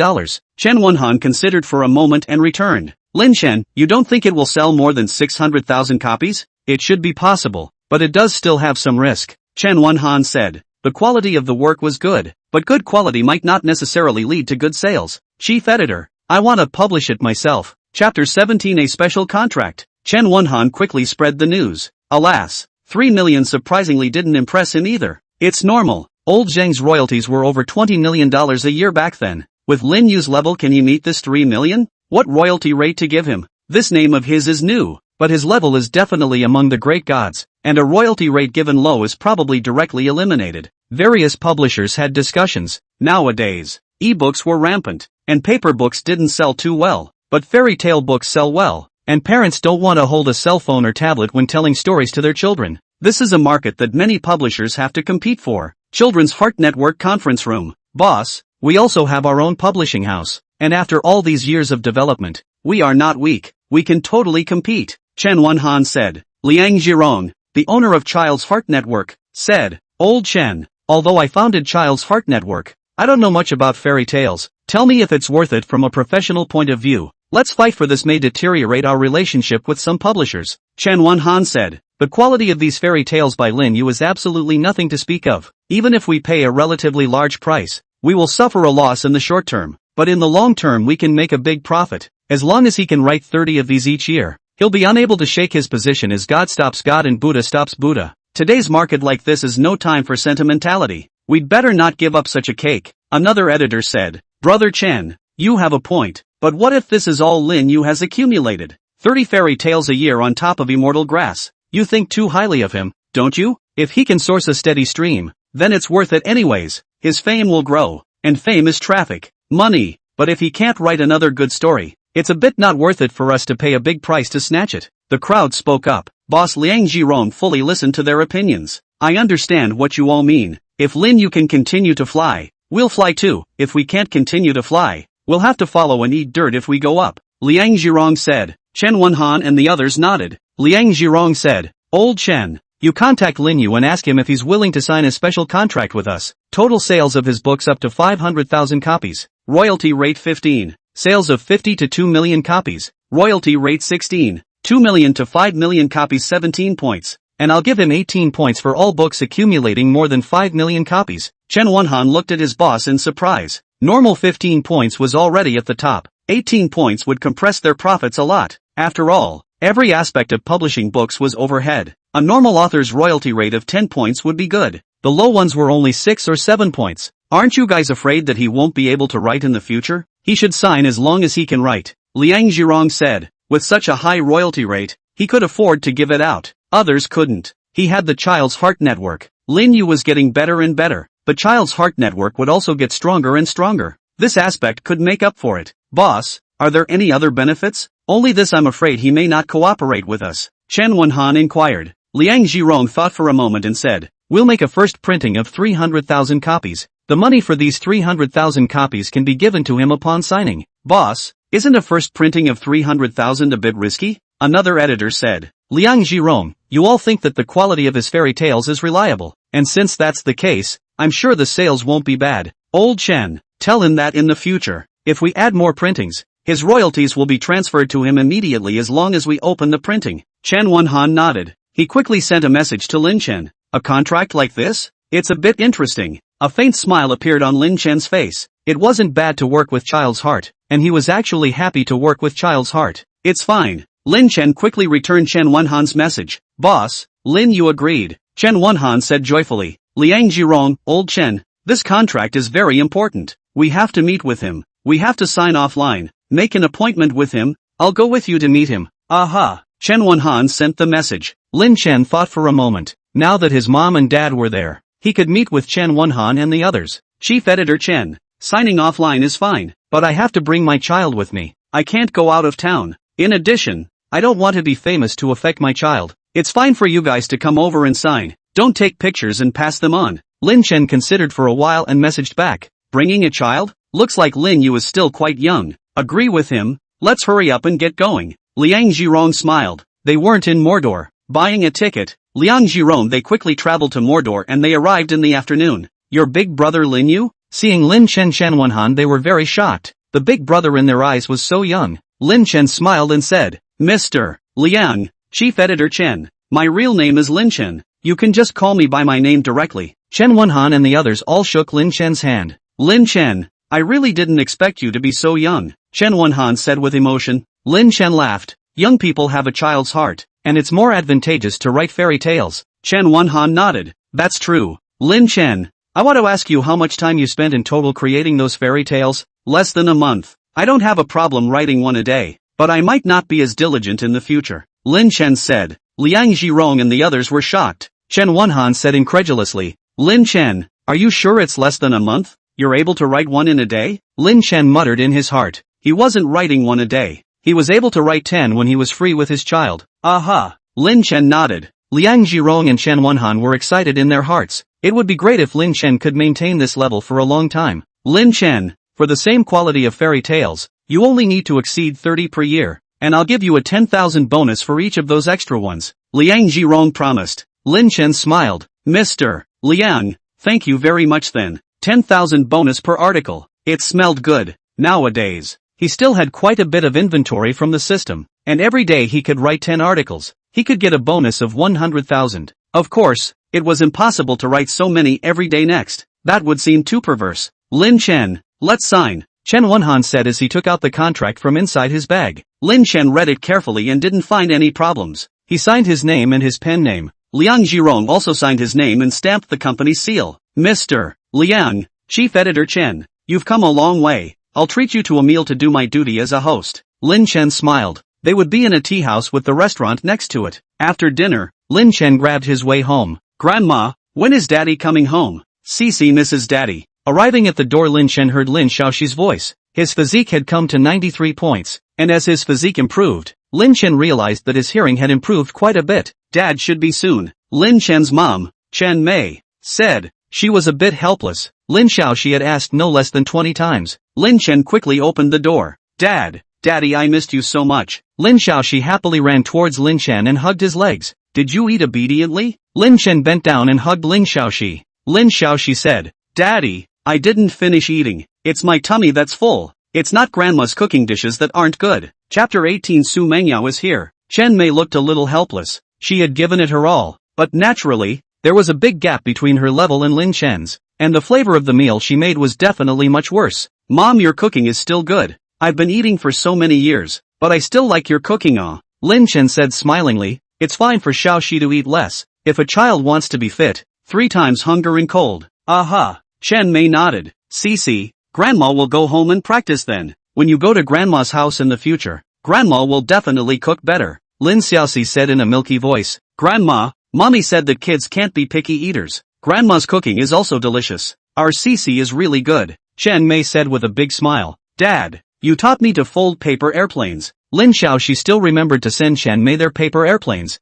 Chen Wenhan considered for a moment and returned. Lin Chen, you don't think it will sell more than 600,000 copies? It should be possible, but it does still have some risk. Chen Wenhan said. The quality of the work was good, but good quality might not necessarily lead to good sales. Chief editor, I want to publish it myself. Chapter 17, a special contract. Chen Wenhan quickly spread the news. Alas, 3 million surprisingly didn't impress him either. It's normal. Old Zheng's royalties were over $20 million a year back then. With Lin Yu's level, can he meet this 3 million? What royalty rate to give him? This name of his is new, but his level is definitely among the great gods, and a royalty rate given low is probably directly eliminated. Various publishers had discussions. Nowadays, e-books were rampant, and paper books didn't sell too well, but fairy tale books sell well, and parents don't want to hold a cell phone or tablet when telling stories to their children. This is a market that many publishers have to compete for. Children's Heart Network Conference Room. Boss, we also have our own publishing house, and after all these years of development, we are not weak. We can totally compete. Chen Wenhan said. Liang Zhirong, the owner of Child's Heart Network, said. Old Chen, although I founded Child's Heart Network, I don't know much about fairy tales. Tell me if it's worth it from a professional point of view. Let's fight for this may deteriorate our relationship with some publishers. Chen Wenhan said. The quality of these fairy tales by Lin Yu is absolutely nothing to speak of. Even if we pay a relatively large price, we will suffer a loss in the short term, but in the long term we can make a big profit. As long as he can write 30 of these each year, he'll be unable to shake his position as God stops God and Buddha stops Buddha. Today's market like this is no time for sentimentality. We'd better not give up such a cake. Another editor said. Brother Chen, you have a point, but what if this is all Lin Yu has accumulated? 30 fairy tales a year on top of immortal grass. You think too highly of him, don't you? If he can source a steady stream, then it's worth it anyways. His fame will grow, and fame is traffic, money, but if he can't write another good story, it's a bit not worth it for us to pay a big price to snatch it. The crowd spoke up. Boss Liang Zhirong fully listened to their opinions. I understand what you all mean. If Lin Yu can continue to fly, we'll fly too. If we can't continue to fly, we'll have to follow and eat dirt if we go up. Liang Zhirong said. Chen Wenhan and the others nodded. Liang Zhirong said. Old Chen, you contact Lin Yu and ask him if he's willing to sign a special contract with us. Total sales of his books up to 500,000 copies. Royalty rate 15. Sales of 50 to 2 million copies. Royalty rate 16. 2 million to 5 million copies 17 points. And I'll give him 18 points for all books accumulating more than 5 million copies. Chen Wenhan looked at his boss in surprise. Normal 15 points was already at the top. 18 points would compress their profits a lot. After all, every aspect of publishing books was overhead. A normal author's royalty rate of 10 points would be good. The low ones were only 6 or 7 points. Aren't you guys afraid that he won't be able to write in the future? He should sign as long as he can write. Liang Zhirong said. With such a high royalty rate, he could afford to give it out. Others couldn't. He had the Child's Heart Network. Lin Yu was getting better and better, but Child's Heart Network would also get stronger and stronger. This aspect could make up for it. Boss, are there any other benefits? Only this, I'm afraid he may not cooperate with us. Chen Wenhan inquired. Liang Zhirong thought for a moment and said, we'll make a first printing of 300,000 copies. The money for these 300,000 copies can be given to him upon signing. Boss, isn't a first printing of 300,000 a bit risky? Another editor said. Liang Zhirong, you all think that the quality of his fairy tales is reliable, and since that's the case, I'm sure the sales won't be bad. Old Chen, tell him that in the future, if we add more printings, his royalties will be transferred to him immediately as long as we open the printing. Chen Wenhan nodded. He quickly sent a message to Lin Chen. A contract like this? It's a bit interesting. A faint smile appeared on Lin Chen's face. It wasn't bad to work with Child's Heart, and he was actually happy to work with Child's Heart. It's fine. Lin Chen quickly returned Chen Wenhan's message. Boss, Lin Yu agreed. Chen Wenhan said joyfully. Liang Zhirong, Old Chen, this contract is very important. We have to meet with him. We have to sign offline. Make an appointment with him. I'll go with you to meet him. Aha. Chen Wenhan sent the message. Lin Chen thought for a moment. Now that his mom and dad were there, he could meet with Chen Wenhan and the others. Chief Editor Chen, signing offline is fine, but I have to bring my child with me. I can't go out of town. In addition, I don't want to be famous to affect my child. It's fine for you guys to come over and sign. Don't take pictures and pass them on. Lin Chen considered for a while and messaged back. Bringing a child? Looks like Lin Yu is still quite young. Agree with him. Let's hurry up and get going. Liang Zhirong smiled. They weren't in Mordor. Buying a ticket. Liang Zhirong they quickly traveled to Mordor and they arrived in the afternoon. Your big brother Lin Yu? Seeing Lin Chen Wenhan they were very shocked. The big brother in their eyes was so young. Lin Chen smiled and said, Mr. Liang, Chief Editor Chen, my real name is Lin Chen. You can just call me by my name directly. Chen Wenhan and the others all shook Lin Chen's hand. Lin Chen, I really didn't expect you to be so young, Chen Wenhan said with emotion. Lin Chen laughed. Young people have a child's heart, and it's more advantageous to write fairy tales. Chen Wenhan nodded. That's true. Lin Chen, I want to ask you how much time you spent in total creating those fairy tales? Less than a month. I don't have a problem writing one a day, but I might not be as diligent in the future. Lin Chen said. Liang Zhirong and the others were shocked. Chen Wenhan said incredulously. Lin Chen, are you sure it's less than a month? You're able to write one in a day? Lin Chen muttered in his heart. He wasn't writing one a day. He was able to write 10 when he was free with his child. Aha! Lin Chen nodded. Liang Zhirong and Chen Wenhan were excited in their hearts. It would be great if Lin Chen could maintain this level for a long time. Lin Chen, for the same quality of fairy tales, you only need to exceed 30 per year, and I'll give you a 10,000 bonus for each of those extra ones. Liang Zhirong promised. Lin Chen smiled. Mr. Liang, thank you very much then. 10,000 bonus per article. It smelled good. Nowadays, he still had quite a bit of inventory from the system, and every day he could write 10 articles. He could get a bonus of 100,000. Of course, it was impossible to write so many every day next. That would seem too perverse. Lin Chen, let's sign, Chen Wenhan said as he took out the contract from inside his bag. Lin Chen read it carefully and didn't find any problems. He signed his name and his pen name. Liang Zhirong also signed his name and stamped the company's seal. Mr. Liang, Chief Editor Chen, you've come a long way. I'll treat you to a meal to do my duty as a host. Lin Chen smiled. They would be in a tea house with the restaurant next to it. After dinner, Lin Chen grabbed his way home. Grandma, when is Daddy coming home? Cece misses Daddy. Arriving at the door, Lin Chen heard Lin Shaoxi's voice. His physique had come to 93 points, and as his physique improved, Lin Chen realized that his hearing had improved quite a bit. Dad should be soon. Lin Chen's mom, Chen Mei, said. She was a bit helpless. Lin Shaoxi had asked no less than 20 times. Lin Chen quickly opened the door. Dad, Daddy, I missed you so much. Lin Xiaoxi happily ran towards Lin Chen and hugged his legs. Did you eat obediently? Lin Chen bent down and hugged Lin Xiaoxi. Lin Xiaoxi said, Daddy, I didn't finish eating. It's my tummy that's full. It's not grandma's cooking dishes that aren't good. Chapter 18. Xu Mengyao is here. Chen Mei looked a little helpless. She had given it her all. But naturally, there was a big gap between her level and Lin Chen's. And the flavor of the meal she made was definitely much worse. Mom, your cooking is still good. I've been eating for so many years, but I still like your cooking. Lin Chen said smilingly. It's fine for Xiaoxi to eat less. If a child wants to be fit, 3 times hunger and cold. Aha. Chen Mei nodded. Cici, Grandma will go home and practice then. When you go to Grandma's house in the future, Grandma will definitely cook better. Lin Xiaoxi said in a milky voice. Grandma, Mommy said that kids can't be picky eaters. Grandma's cooking is also delicious. Our Cici is really good. Chen Mei said with a big smile. Dad, you taught me to fold paper airplanes. Lin Xiaoxi still remembered to send Chen Mei their paper airplanes.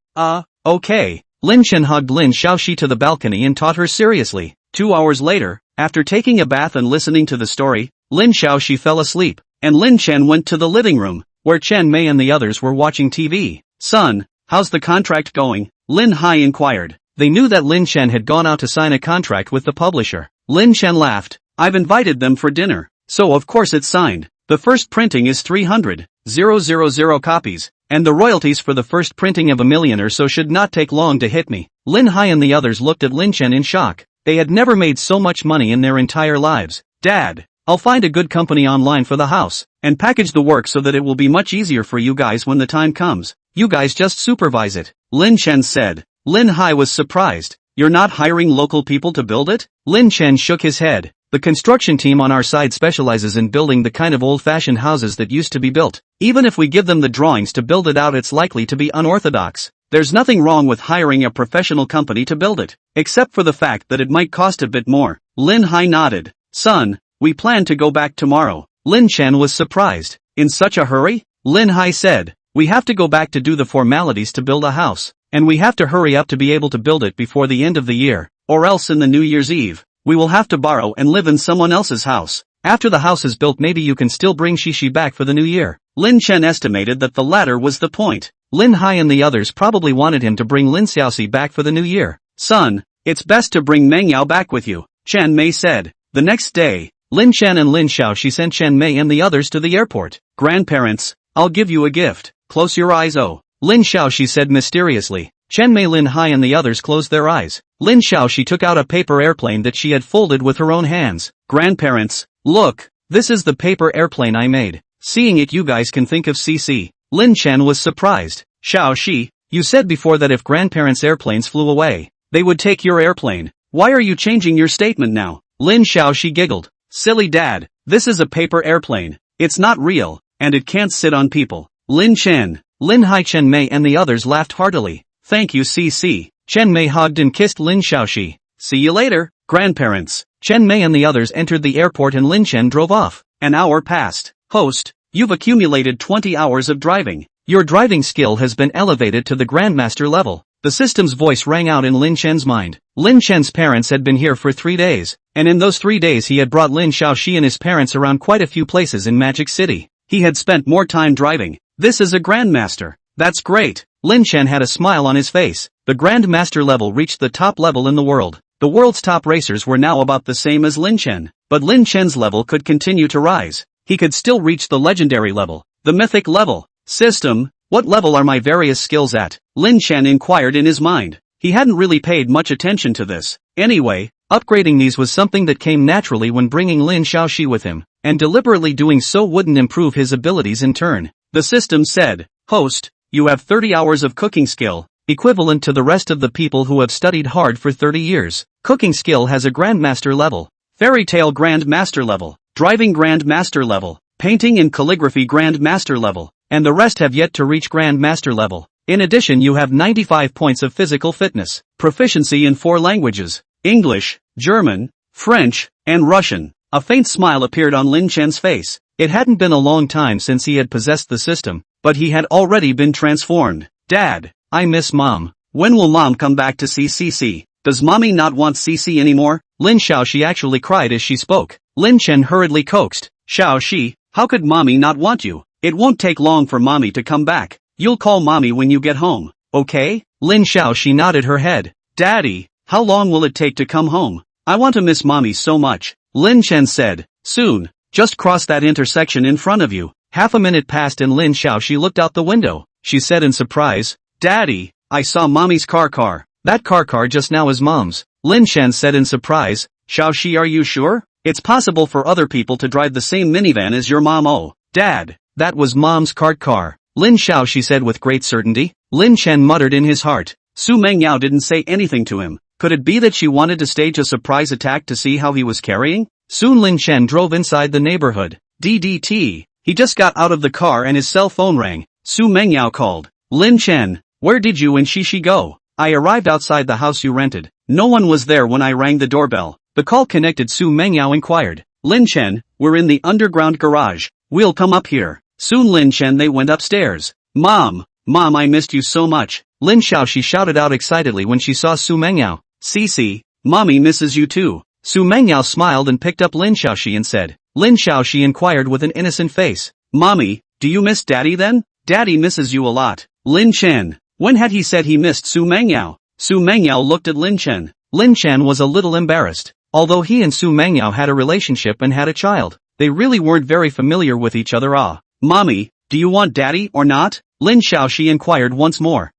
Okay. Lin Chen hugged Lin Xiaoxi to the balcony and taught her seriously. 2 hours later, after taking a bath and listening to the story, Lin Xiaoxi fell asleep, and Lin Chen went to the living room, where Chen Mei and the others were watching TV. Son, how's the contract going? Lin Hai inquired. They knew that Lin Chen had gone out to sign a contract with the publisher. Lin Chen laughed. I've invited them for dinner, so of course it's signed. The first printing is 300,000 copies, and the royalties for the first printing of 1,000,000 or so should not take long to hit me. Lin Hai and the others looked at Lin Chen in shock. They had never made so much money in their entire lives. Dad, I'll find a good company online for the house, and package the work so that it will be much easier for you guys when the time comes. You guys just supervise it. Lin Chen said. Lin Hai was surprised. You're not hiring local people to build it? Lin Chen shook his head. The construction team on our side specializes in building the kind of old-fashioned houses that used to be built. Even if we give them the drawings to build it out, it's likely to be unorthodox. There's nothing wrong with hiring a professional company to build it, except for the fact that it might cost a bit more. Lin Hai nodded. Son, we plan to go back tomorrow. Lin Chen was surprised. In such a hurry? Lin Hai said. We have to go back to do the formalities to build a house, and we have to hurry up to be able to build it before the end of the year, or else in the New Year's Eve, we will have to borrow and live in someone else's house. After the house is built, maybe you can still bring Shishi back for the new year. Lin Chen estimated that the latter was the point. Lin Hai and the others probably wanted him to bring Lin Xiaoxi back for the new year. Son, it's best to bring Mengyao back with you, Chen Mei said. The next day, Lin Chen and Lin Xiaoxi sent Chen Mei and the others to the airport. Grandparents, I'll give you a gift. Close your eyes. Oh, Lin Xiaoxi said mysteriously. Chen Mei, Lin Hai and the others closed their eyes. Lin Xiaoxi took out a paper airplane that she had folded with her own hands. Grandparents, look, this is the paper airplane I made. Seeing it, you guys can think of CC. Lin Chen was surprised. Xiaoxi, you said before that if grandparents' airplanes flew away, they would take your airplane. Why are you changing your statement now? Lin Xiaoxi giggled. Silly dad, this is a paper airplane. It's not real, and it can't sit on people. Lin Chen, Lin Hai, Chen Mei and the others laughed heartily. Thank you, CC. Chen Mei hugged and kissed Lin Xiaoxi. See you later, grandparents. Chen Mei and the others entered the airport and Lin Chen drove off. An hour passed. Host, you've accumulated 20 hours of driving. Your driving skill has been elevated to the Grandmaster level. The system's voice rang out in Lin Chen's mind. Lin Chen's parents had been here for 3 days, and in those 3 days he had brought Lin Xiaoxi and his parents around quite a few places in Magic City. He had spent more time driving. This is a Grandmaster. That's great. Lin Chen had a smile on his face. The Grandmaster level reached the top level in the world. The world's top racers were now about the same as Lin Chen, but Lin Chen's level could continue to rise. He could still reach the legendary level, the mythic level. System, what level are my various skills at? Lin Chen inquired in his mind. He hadn't really paid much attention to this. Anyway, upgrading these was something that came naturally when bringing Lin Xiaoxi with him, and deliberately doing so wouldn't improve his abilities in turn. The system said, Host, you have 30 hours of cooking skill, equivalent to the rest of the people who have studied hard for 30 years. Cooking skill has a Grandmaster level, Fairy Tale Grandmaster level, Driving Grandmaster level, Painting and Calligraphy Grandmaster level, and the rest have yet to reach Grandmaster level. In addition, you have 95 points of physical fitness, proficiency in 4 languages, English, German, French, and Russian. A faint smile appeared on Lin Chen's face. It hadn't been a long time since he had possessed the system, but he had already been transformed. Dad, I miss Mom. When will Mom come back to see CC? Does Mommy not want CC anymore? Lin Xiaoxi actually cried as she spoke. Lin Chen hurriedly coaxed. Xiaoxi, how could Mommy not want you? It won't take long for mommy to come back. You'll call mommy when you get home, okay? Lin Xiaoxi nodded her head. Daddy, how long will it take to come home? I want to miss mommy so much. Lin Chen said. Soon. Just cross that intersection in front of you. Half a minute passed and Lin Xiaoxi looked out the window. She said in surprise, Daddy, I saw mommy's car. That car just now is mom's. Lin Chen said in surprise, Xiaoxi, are you sure? It's possible for other people to drive the same minivan as your mom. Oh, Dad, that was mom's car. Lin Xiaoxi said with great certainty. Lin Chen muttered in his heart. Xu Mengyao didn't say anything to him. Could it be that she wanted to stage a surprise attack to see how he was carrying? Soon Lin Chen drove inside the neighborhood. DDT. He just got out of the car and his cell phone rang. Xu Mengyao called. Lin Chen, where did you and Shishi go? I arrived outside the house you rented. No one was there when I rang the doorbell. The call connected. Xu Mengyao inquired. Lin Chen, we're in the underground garage. We'll come up here. Soon Lin Chen they went upstairs. Mom, I missed you so much. Lin Xiaoxi shouted out excitedly when she saw Xu Mengyao. Cici, mommy misses you too. Xu Mengyao smiled and picked up Lin Xiaoxi and said. Lin Xiaoxi inquired with an innocent face. Mommy, do you miss Daddy then? Daddy misses you a lot. Lin Chen, when had he said he missed Xu Mengyao? Xu Mengyao looked at Lin Chen. Lin Chen was a little embarrassed. Although he and Xu Mengyao had a relationship and had a child, they really weren't very familiar with each other. Mommy, do you want Daddy or not? Lin Xiaoxi inquired once more.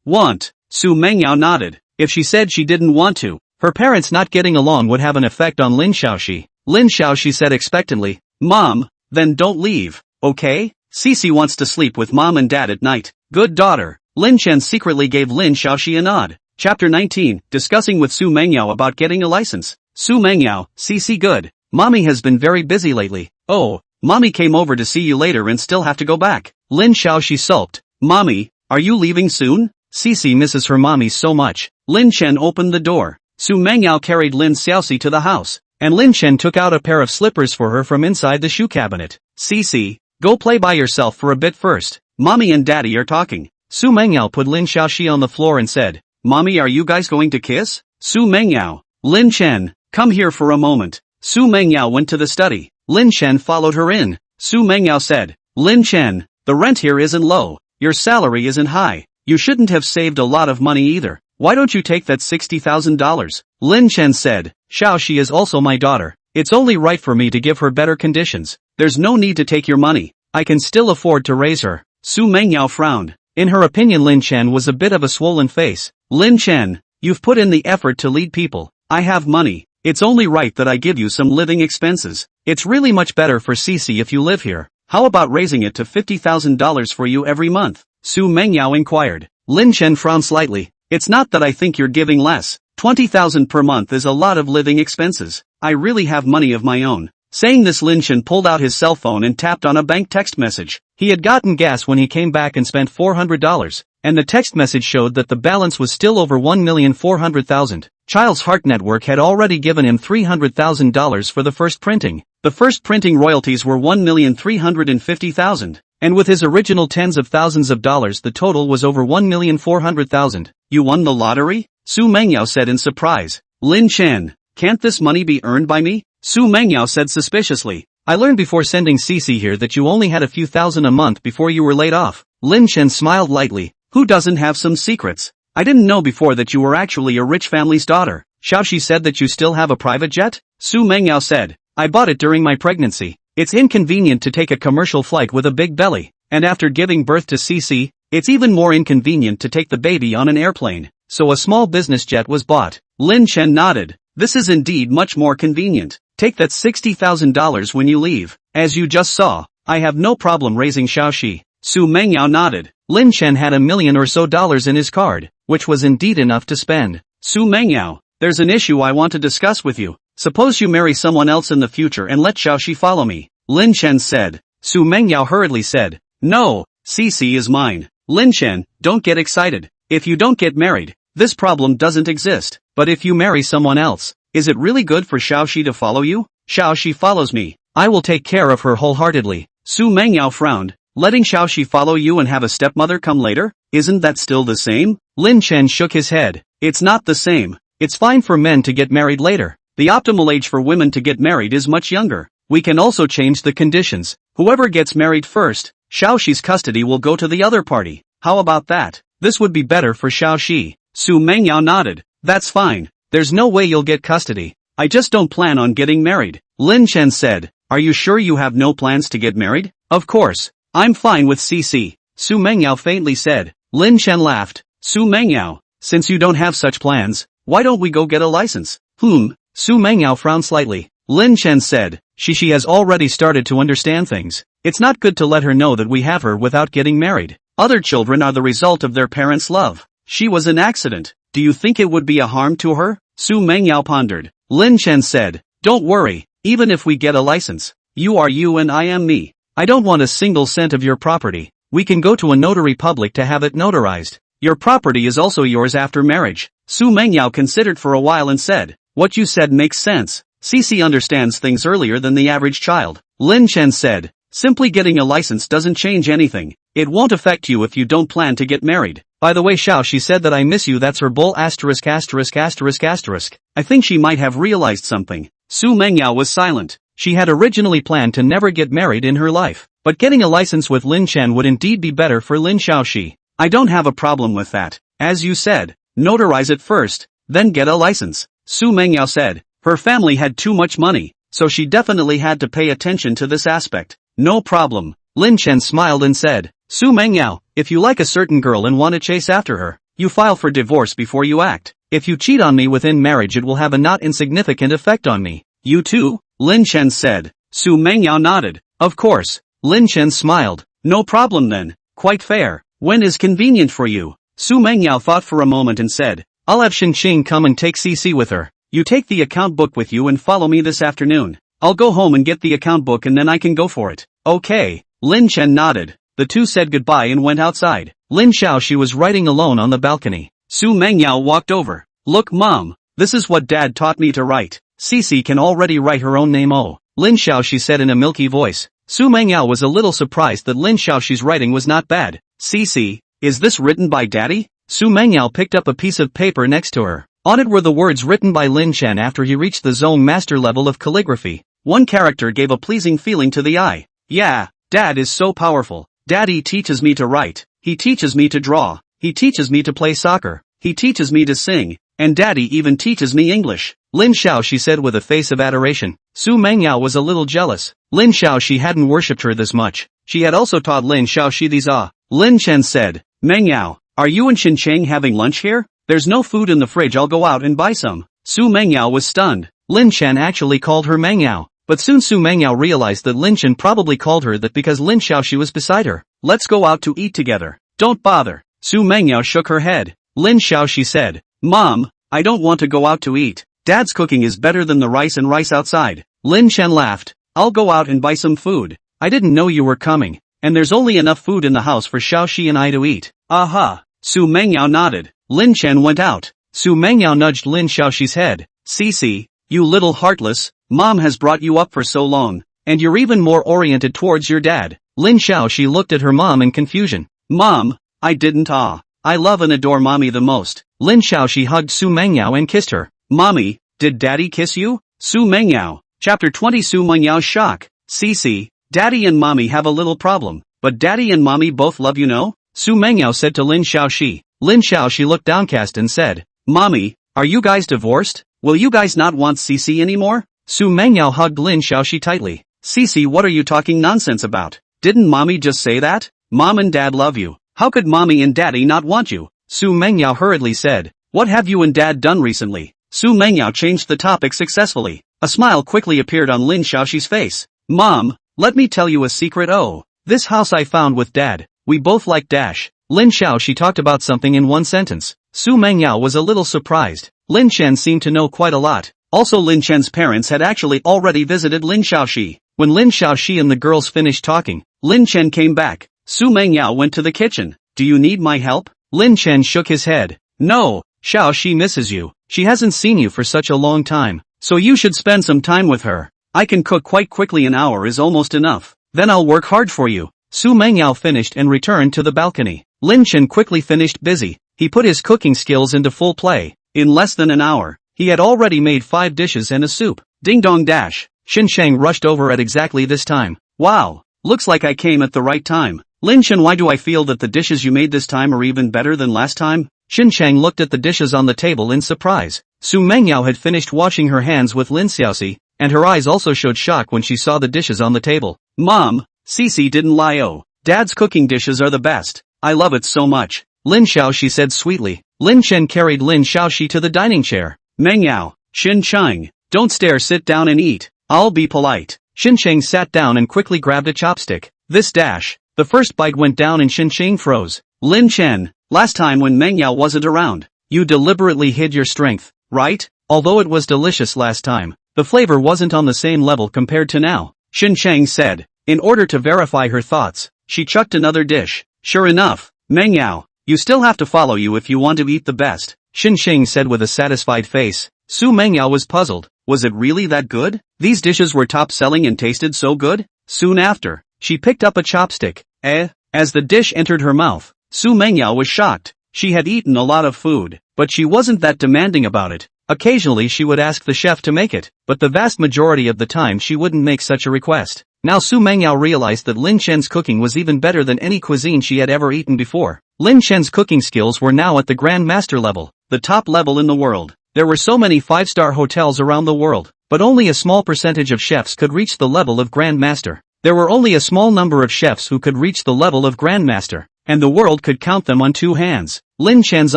Want. Xu Mengyao nodded. If she said she didn't want to, her parents not getting along would have an effect on Lin Xiaoxi. Lin Xiaoxi said expectantly. Mom, then don't leave, okay? Cici wants to sleep with Mom and Dad at night. Good daughter. Lin Chen secretly gave Lin Xiaoxi a nod. Chapter 19, discussing with Xu Mengyao about getting a license. Xu Mengyao, Cici good. Mommy has been very busy lately. Oh, Mommy came over to see you later and still have to go back. Lin Xiaoxi sulked. Mommy, are you leaving soon? Cici misses her mommy so much. Lin Chen opened the door. Xu Mengyao carried Lin Xiaoxi to the house, and Lin Chen took out a pair of slippers for her from inside the shoe cabinet. Cici, go play by yourself for a bit first. Mommy and Daddy are talking. Xu Mengyao put Lin Xiaoxi on the floor and said, Mommy, are you guys going to kiss? Xu Mengyao. Lin Chen, come here for a moment. Xu Mengyao went to the study. Lin Chen followed her in. Xu Mengyao said, Lin Chen, the rent here isn't low. Your salary isn't high. You shouldn't have saved a lot of money either. Why don't you take that $60,000? Lin Chen said, Xiaoxi is also my daughter. It's only right for me to give her better conditions. There's no need to take your money. I can still afford to raise her. Xu Mengyao frowned. In her opinion, Lin Chen was a bit of a swollen face. Lin Chen, you've put in the effort to lead people. I have money. It's only right that I give you some living expenses. It's really much better for Cici if you live here. How about raising it to $50,000 for you every month? Xu Mengyao inquired. Lin Chen frowned slightly. It's not that I think you're giving less. 20,000 per month is a lot of living expenses. I really have money of my own. Saying this, Lin Chen pulled out his cell phone and tapped on a bank text message. He had gotten gas when he came back and spent $400, and the text message showed that the balance was still over $1,400,000. Child's Heart Network had already given him $300,000 for the first printing. The first printing royalties were $1,350,000, and with his original tens of thousands of dollars the total was over $1,400,000. You won the lottery? Xu Mengyao said in surprise. Lin Chen, can't this money be earned by me? Xu Mengyao said suspiciously. I learned before sending Cici here that you only had a few thousand a month before you were laid off. Lin Chen smiled lightly. Who doesn't have some secrets? I didn't know before that you were actually a rich family's daughter. Xiaoxi said that you still have a private jet? Xu Mengyao said. I bought it during my pregnancy. It's inconvenient to take a commercial flight with a big belly, and after giving birth to Cici, it's even more inconvenient to take the baby on an airplane, so a small business jet was bought. Lin Chen nodded. This is indeed much more convenient. Take that $60,000 when you leave. As you just saw, I have no problem raising Xiaoxi. Xu Mengyao nodded. Lin Chen had $1 million or so in his card, which was indeed enough to spend. Xu Mengyao, there's an issue I want to discuss with you. Suppose you marry someone else in the future and let Xiaoxi follow me. Lin Chen said. Xu Mengyao hurriedly said. No, Cici is mine. Lin Chen, don't get excited. If you don't get married, this problem doesn't exist. But if you marry someone else, is it really good for Xiaoxi to follow you? Xiaoxi follows me. I will take care of her wholeheartedly. Xu Mengyao frowned. Letting Xiaoxi follow you and have a stepmother come later? Isn't that still the same? Lin Chen shook his head. It's not the same. It's fine for men to get married later. The optimal age for women to get married is much younger. We can also change the conditions. Whoever gets married first, Xiaoxi's custody will go to the other party. How about that? This would be better for Xiaoxi. Xu Mengyao nodded. That's fine. There's no way you'll get custody. I just don't plan on getting married. Lin Chen said. Are you sure you have no plans to get married? Of course. I'm fine with CC. Xu Mengyao faintly said. Lin Chen laughed. Xu Mengyao, since you don't have such plans, why don't we go get a license? Xu Mengyao frowned slightly. Lin Chen said. She has already started to understand things. It's not good to let her know that we have her without getting married. Other children are the result of their parents' love. She was an accident. Do you think it would be a harm to her? Xu Mengyao pondered. Lin Chen said. Don't worry, even if we get a license. You are you and I am me. I don't want a single cent of your property. We can go to a notary public to have it notarized. Your property is also yours after marriage. Xu Mengyao considered for a while and said. What you said makes sense. CC understands things earlier than the average child. Lin Chen said. Simply getting a license doesn't change anything. It won't affect you if you don't plan to get married. By the way, she said that I miss you. That's her bull asterisk. I think she might have realized something. Xu Mengyao was silent. She had originally planned to never get married in her life. But getting a license with Lin Chen would indeed be better for Lin Xiaoxi. I don't have a problem with that. As you said, notarize it first, then get a license. Xu Mengyao said. Her family had too much money, so she definitely had to pay attention to this aspect. No problem. Lin Chen smiled and said. Xu Mengyao, if you like a certain girl and want to chase after her, you file for divorce before you act. If you cheat on me within marriage, it will have a not insignificant effect on me. You too? Lin Chen said. Xu Mengyao nodded. Of course. Lin Chen smiled. No problem then. Quite fair. When is convenient for you? Xu Mengyao thought for a moment and said. I'll have Xinqing come and take CC with her. You take the account book with you and follow me this afternoon. I'll go home and get the account book and then I can go for it. Okay. Lin Chen nodded. The two said goodbye and went outside. Lin Xiaoxi was writing alone on the balcony. Xu Mengyao walked over. Look, Mom, this is what Dad taught me to write. CC can already write her own name. Oh, Lin Xiaoxi said in a milky voice. Xu Mengyao was a little surprised that Lin Xiaoxi's writing was not bad. CC, is this written by Daddy? Xu Mengyao picked up a piece of paper next to her. On it were the words written by Lin Chen after he reached the Grandmaster level of calligraphy. One character gave a pleasing feeling to the eye. Yeah, Dad is so powerful. Daddy teaches me to write. He teaches me to draw. He teaches me to play soccer. He teaches me to sing. And Daddy even teaches me English. Lin Xiaoxi said with a face of adoration. Xu Mengyao was a little jealous. Lin Xiaoxi hadn't worshipped her this much. She had also taught Lin Xiaoxi these Lin Chen said. Mengyao, are you and Xinqiang having lunch here? There's no food in the fridge. I'll go out and buy some. Xu Mengyao was stunned. Lin Chen actually called her Mengyao. But soon Xu Mengyao realized that Lin Chen probably called her that because Lin Xiaoxi was beside her. Let's go out to eat together. Don't bother. Xu Mengyao shook her head. Lin Xiaoxi said. Mom, I don't want to go out to eat. Dad's cooking is better than the rice and rice outside. Lin Chen laughed. I'll go out and buy some food. I didn't know you were coming. And there's only enough food in the house for Xiaoxi and I to eat. Aha. Xu Mengyao nodded. Lin Chen went out. Xu Mengyao nudged Lin Xiaoxi's head. Cici, you little heartless, Mom has brought you up for so long, and you're even more oriented towards your dad. Lin Xiaoxi looked at her mom in confusion. Mom, I didn't. I love and adore Mommy the most. Lin Xiaoxi hugged Xu Mengyao and kissed her. Mommy, did Daddy kiss you? Xu Mengyao. Chapter 20. Xu Mengyao shock. Cici, Daddy and Mommy have a little problem, but Daddy and Mommy both love you, no? Xu Mengyao said to Lin Xiaoxi. Lin Xiaoxi looked downcast and said, Mommy, are you guys divorced? Will you guys not want Cici anymore? Xu Mengyao hugged Lin Xiaoxi tightly. Cici, what are you talking nonsense about? Didn't Mommy just say that? Mom and Dad love you. How could Mommy and Daddy not want you? Xu Mengyao hurriedly said. What have you and Dad done recently? Xu Mengyao changed the topic successfully. A smile quickly appeared on Lin Xiaoxi's face. Mom, let me tell you a secret. Oh, this house I found with Dad. We both like dash. Lin Xiaoxi talked about something in one sentence. Xu Mengyao was a little surprised. Lin Chen seemed to know quite a lot. Also, Lin Chen's parents had actually already visited Lin Xiaoxi. When Lin Xiaoxi and the girls finished talking, Lin Chen came back. Xu Mengyao went to the kitchen. Do you need my help? Lin Chen shook his head. No, Xiaoxi misses you. She hasn't seen you for such a long time. So you should spend some time with her. I can cook quite quickly. An hour is almost enough. Then I'll work hard for you. Xu Mengyao finished and returned to the balcony. Lin Chen quickly finished busy. He put his cooking skills into full play. In less than an hour, he had already made 5 dishes and a soup. Ding dong dash. Xinqiang rushed over at exactly this time. Wow, Looks like I came at the right time. Lin Chen, why do I feel that the dishes you made this time are even better than last time? Qianqian looked at the dishes on the table in surprise. Xu Mengyao had finished washing her hands with Lin Xiaoxi, and her eyes also showed shock when she saw the dishes on the table. Mom, Cici didn't lie. Oh, Dad's cooking dishes are the best. I love it so much. Lin Xiaoxi said sweetly. Lin Chen carried Lin Xiaoxi to the dining chair. Mengyao, Xinqiang, don't stare, sit down and eat. I'll be polite. Xinqiang sat down and quickly grabbed a chopstick. This dash. The first bite went down and Xinqiang froze. Lin Chen, last time when Mengyao wasn't around, you deliberately hid your strength, right? Although it was delicious last time, the flavor wasn't on the same level compared to now, Xinqiang said. In order to verify her thoughts, she chucked another dish. Sure enough, Mengyao, you still have to follow you if you want to eat the best, Xinqiang said with a satisfied face. Xu Mengyao was puzzled. Was it really that good? These dishes were top-selling and tasted so good? Soon after, she picked up a chopstick. As the dish entered her mouth, Xu Mengyao was shocked. She had eaten a lot of food, but she wasn't that demanding about it. Occasionally she would ask the chef to make it, but the vast majority of the time she wouldn't make such a request. Now Xu Mengyao realized that Lin Chen's cooking was even better than any cuisine she had ever eaten before. Lin Chen's cooking skills were now at the Grandmaster level, the top level in the world. There were so many 5-star hotels around the world, but only a small percentage of chefs could reach the level of Grandmaster. There were only a small number of chefs who could reach the level of Grandmaster, and the world could count them on 2 hands. Lin Chen's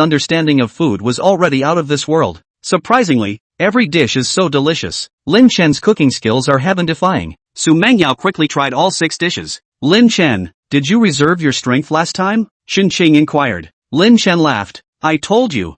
understanding of food was already out of this world. Surprisingly, every dish is so delicious. Lin Chen's cooking skills are heaven-defying. Xu Mengyao quickly tried all 6 dishes. Lin Chen, did you reserve your strength last time? Xinqiang inquired. Lin Chen laughed. I told you.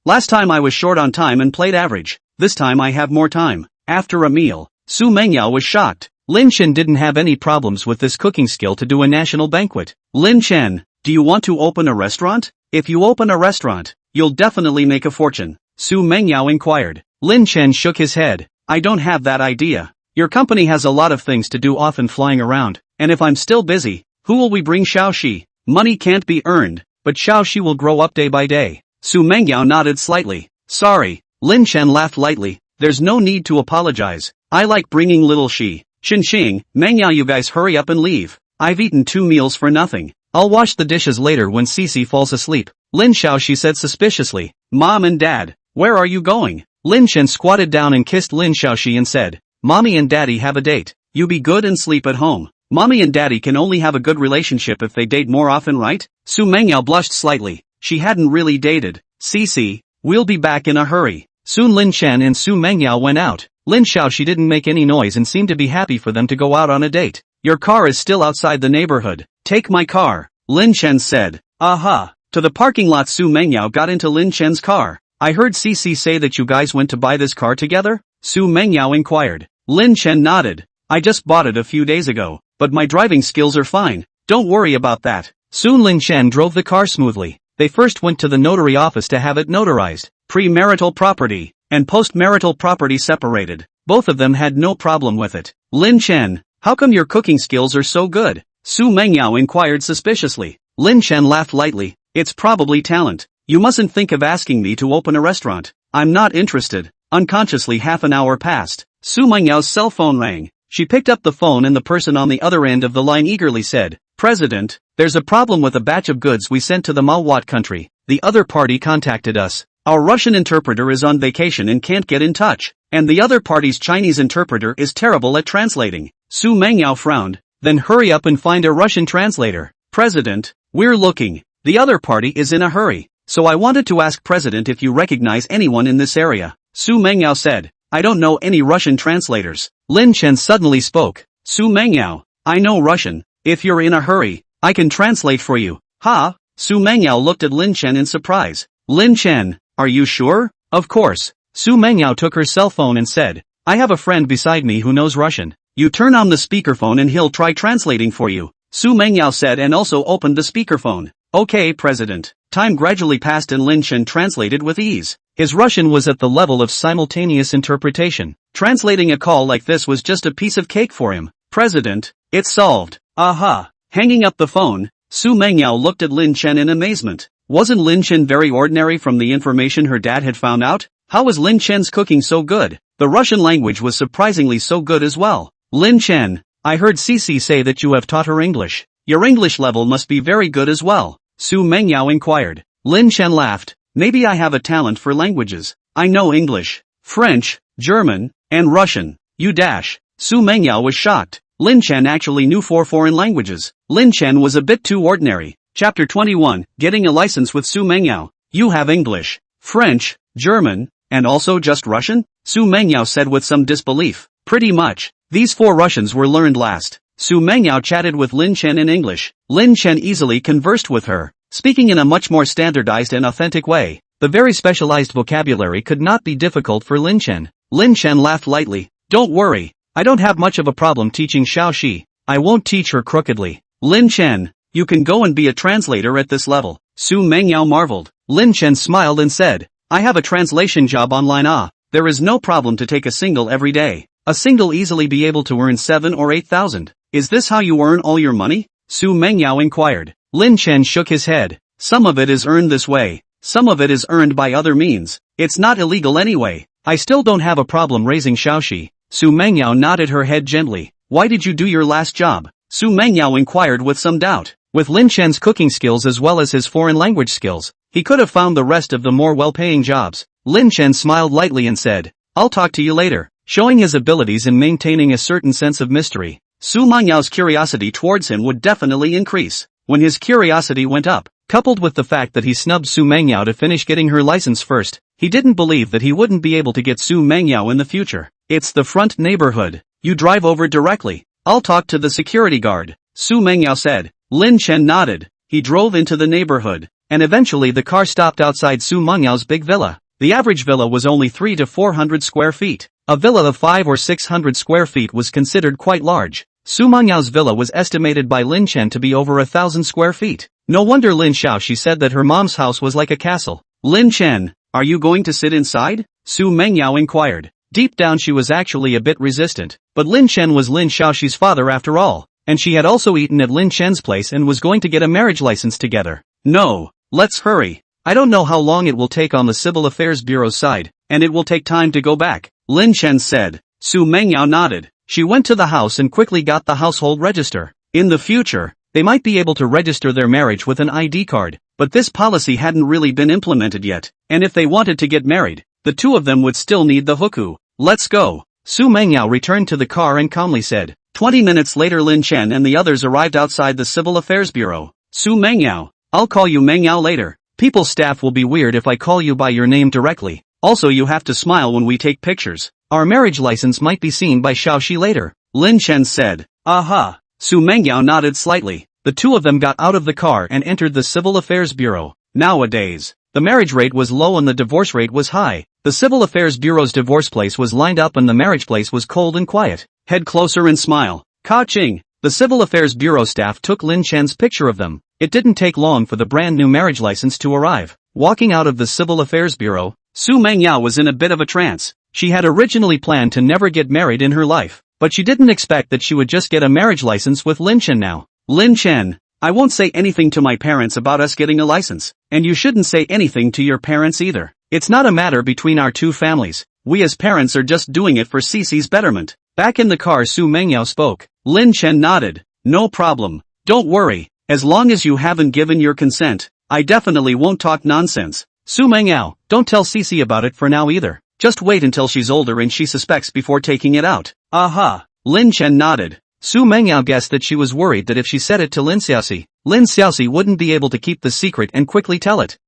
Last time I was short on time and played average. This time I have more time. After a meal, Xu Mengyao was shocked. Lin Chen didn't have any problems with this cooking skill to do a national banquet. Lin Chen, do you want to open a restaurant? If you open a restaurant, you'll definitely make a fortune, Xu Mengyao inquired. Lin Chen shook his head. I don't have that idea. Your company has a lot of things to do, often flying around, and if I'm still busy, who will we bring Xiaoxi? Money can't be earned, but Xiaoxi will grow up day by day. Xu Mengyao nodded slightly. Sorry. Lin Chen laughed lightly. There's no need to apologize. I like bringing little Xi. Xinqiang, Mengyao, you guys hurry up and leave. I've eaten 2 meals for nothing. I'll wash the dishes later when Cici falls asleep. Lin Xiaoxi said suspiciously. Mom and Dad, where are you going? Lin Chen squatted down and kissed Lin Xiaoxi and said, Mommy and Daddy have a date. You be good and sleep at home. Mommy and Daddy can only have a good relationship if they date more often, right? Xu Mengyao blushed slightly. She hadn't really dated. Cici, we'll be back in a hurry. Soon Lin Chen and Xu Mengyao went out. Lin Xiaoxi didn't make any noise and seemed to be happy for them to go out on a date. Your car is still outside the neighborhood. Take my car, Lin Chen said. Aha. To the parking lot. Xu Mengyao got into Lin Chen's car. I heard Cici say that you guys went to buy this car together? Xu Mengyao inquired. Lin Chen nodded. I just bought it a few days ago, but my driving skills are fine. Don't worry about that. Soon Lin Chen drove the car smoothly. They first went to the notary office to have it notarized. Pre-marital property and post-marital property separated. Both of them had no problem with it. Lin Chen, how come your cooking skills are so good? Xu Mengyao inquired suspiciously. Lin Chen laughed lightly. It's probably talent. You mustn't think of asking me to open a restaurant. I'm not interested. Unconsciously half an hour passed. Xu Mengyao's cell phone rang. She picked up the phone and the person on the other end of the line eagerly said, President, there's a problem with a batch of goods we sent to the manhwa country. The other party contacted us. Our Russian interpreter is on vacation and can't get in touch, and the other party's Chinese interpreter is terrible at translating. Xu Mengyao frowned. Then hurry up and find a Russian translator. President, we're looking. The other party is in a hurry. So I wanted to ask President if you recognize anyone in this area. Xu Mengyao said, I don't know any Russian translators. Lin Chen suddenly spoke. Xu Mengyao, I know Russian. If you're in a hurry, I can translate for you. Ha? Xu Mengyao looked at Lin Chen in surprise. Lin Chen, are you sure? Of course. Xu Mengyao took her cell phone and said, I have a friend beside me who knows Russian. You turn on the speakerphone and he'll try translating for you. Xu Mengyao said and also opened the speakerphone. Okay, President. Time gradually passed and Lin Chen translated with ease. His Russian was at the level of simultaneous interpretation. Translating a call like this was just a piece of cake for him. President, it's solved. Aha. Hanging up the phone, Xu Mengyao looked at Lin Chen in amazement. Wasn't Lin Chen very ordinary from the information her dad had found out? How was Lin Chen's cooking so good? The Russian language was surprisingly so good as well. Lin Chen, I heard Cici say that you have taught her English. Your English level must be very good as well, Xu Mengyao inquired. Lin Chen laughed. Maybe I have a talent for languages. I know English, French, German, and Russian. You dash. Xu Mengyao was shocked. Lin Chen actually knew 4 foreign languages. Lin Chen was a bit too ordinary. Chapter 21, Getting a License with Xu Mengyao. You have English, French, German, and also just Russian? Xu Mengyao said with some disbelief. Pretty much. These 4 Russians were learned last. Xu Mengyao chatted with Lin Chen in English. Lin Chen easily conversed with her, speaking in a much more standardized and authentic way. The very specialized vocabulary could not be difficult for Lin Chen. Lin Chen laughed lightly. Don't worry. I don't have much of a problem teaching Xiaoxi. I won't teach her crookedly. Lin Chen, you can go and be a translator at this level. Xu Mengyao marveled. Lin Chen smiled and said, I have a translation job online. There is no problem to take a single every day. A single easily be able to earn 7 or 8,000. Is this how you earn all your money? Xu Mengyao inquired. Lin Chen shook his head. Some of it is earned this way. Some of it is earned by other means. It's not illegal anyway. I still don't have a problem raising Xiaoxi. Xu Mengyao nodded her head gently. Why did you do your last job? Xu Mengyao inquired with some doubt. With Lin Chen's cooking skills as well as his foreign language skills, he could have found the rest of the more well-paying jobs. Lin Chen smiled lightly and said, I'll talk to you later. Showing his abilities in maintaining a certain sense of mystery, Xu Mengyao's curiosity towards him would definitely increase. When his curiosity went up, coupled with the fact that he snubbed Xu Mengyao to finish getting her license first, he didn't believe that he wouldn't be able to get Xu Mengyao in the future. It's the front neighborhood. You drive over directly. I'll talk to the security guard, Xu Mengyao said. Lin Chen nodded. He drove into the neighborhood, and eventually the car stopped outside Xu Mengyao's big villa. The average villa was only 300 to 400 square feet. A villa of 500 or 600 square feet was considered quite large. Xu Mengyao's villa was estimated by Lin Chen to be over 1,000 square feet. No wonder Lin Xiaoxi said that her mom's house was like a castle. Lin Chen, are you going to sit inside? Xu Mengyao inquired. Deep down she was actually a bit resistant, but Lin Chen was Lin Xiaoxi's father after all, and she had also eaten at Lin Chen's place and was going to get a marriage license together. No, let's hurry. I don't know how long it will take on the Civil Affairs Bureau's side, and it will take time to go back, Lin Chen said. Xu Mengyao nodded. She went to the house and quickly got the household register. In the future, they might be able to register their marriage with an ID card, but this policy hadn't really been implemented yet, and if they wanted to get married, the two of them would still need the hukou. Let's go. Xu Mengyao returned to the car and calmly said. 20 minutes later Lin Chen and the others arrived outside the Civil Affairs Bureau. Xu Mengyao, I'll call you Mengyao later. People's staff will be weird if I call you by your name directly. Also you have to smile when we take pictures. Our marriage license might be seen by Xiaoxi later, Lin Chen said. Aha. Xu Mengyao nodded slightly. The two of them got out of the car and entered the Civil Affairs Bureau. Nowadays, the marriage rate was low and the divorce rate was high. The Civil Affairs Bureau's divorce place was lined up and the marriage place was cold and quiet. Head closer and smile. Ka-ching. The Civil Affairs Bureau staff took Lin Chen's picture of them. It didn't take long for the brand new marriage license to arrive. Walking out of the Civil Affairs Bureau, Xu Mengyao was in a bit of a trance. She had originally planned to never get married in her life, but she didn't expect that she would just get a marriage license with Lin Chen now. Lin Chen, I won't say anything to my parents about us getting a license, and you shouldn't say anything to your parents either. It's not a matter between our two families. We as parents are just doing it for Cici's betterment. Back in the car Xu Mengyao spoke. Lin Chen nodded. No problem. Don't worry. As long as you haven't given your consent, I definitely won't talk nonsense. Xu Mengyao, don't tell Cici about it for now either. Just wait until she's older and she suspects before taking it out. Aha. Lin Chen nodded. Xu Mengyao guessed that she was worried that if she said it to Lin Xiaoxi wouldn't be able to keep the secret and quickly tell it.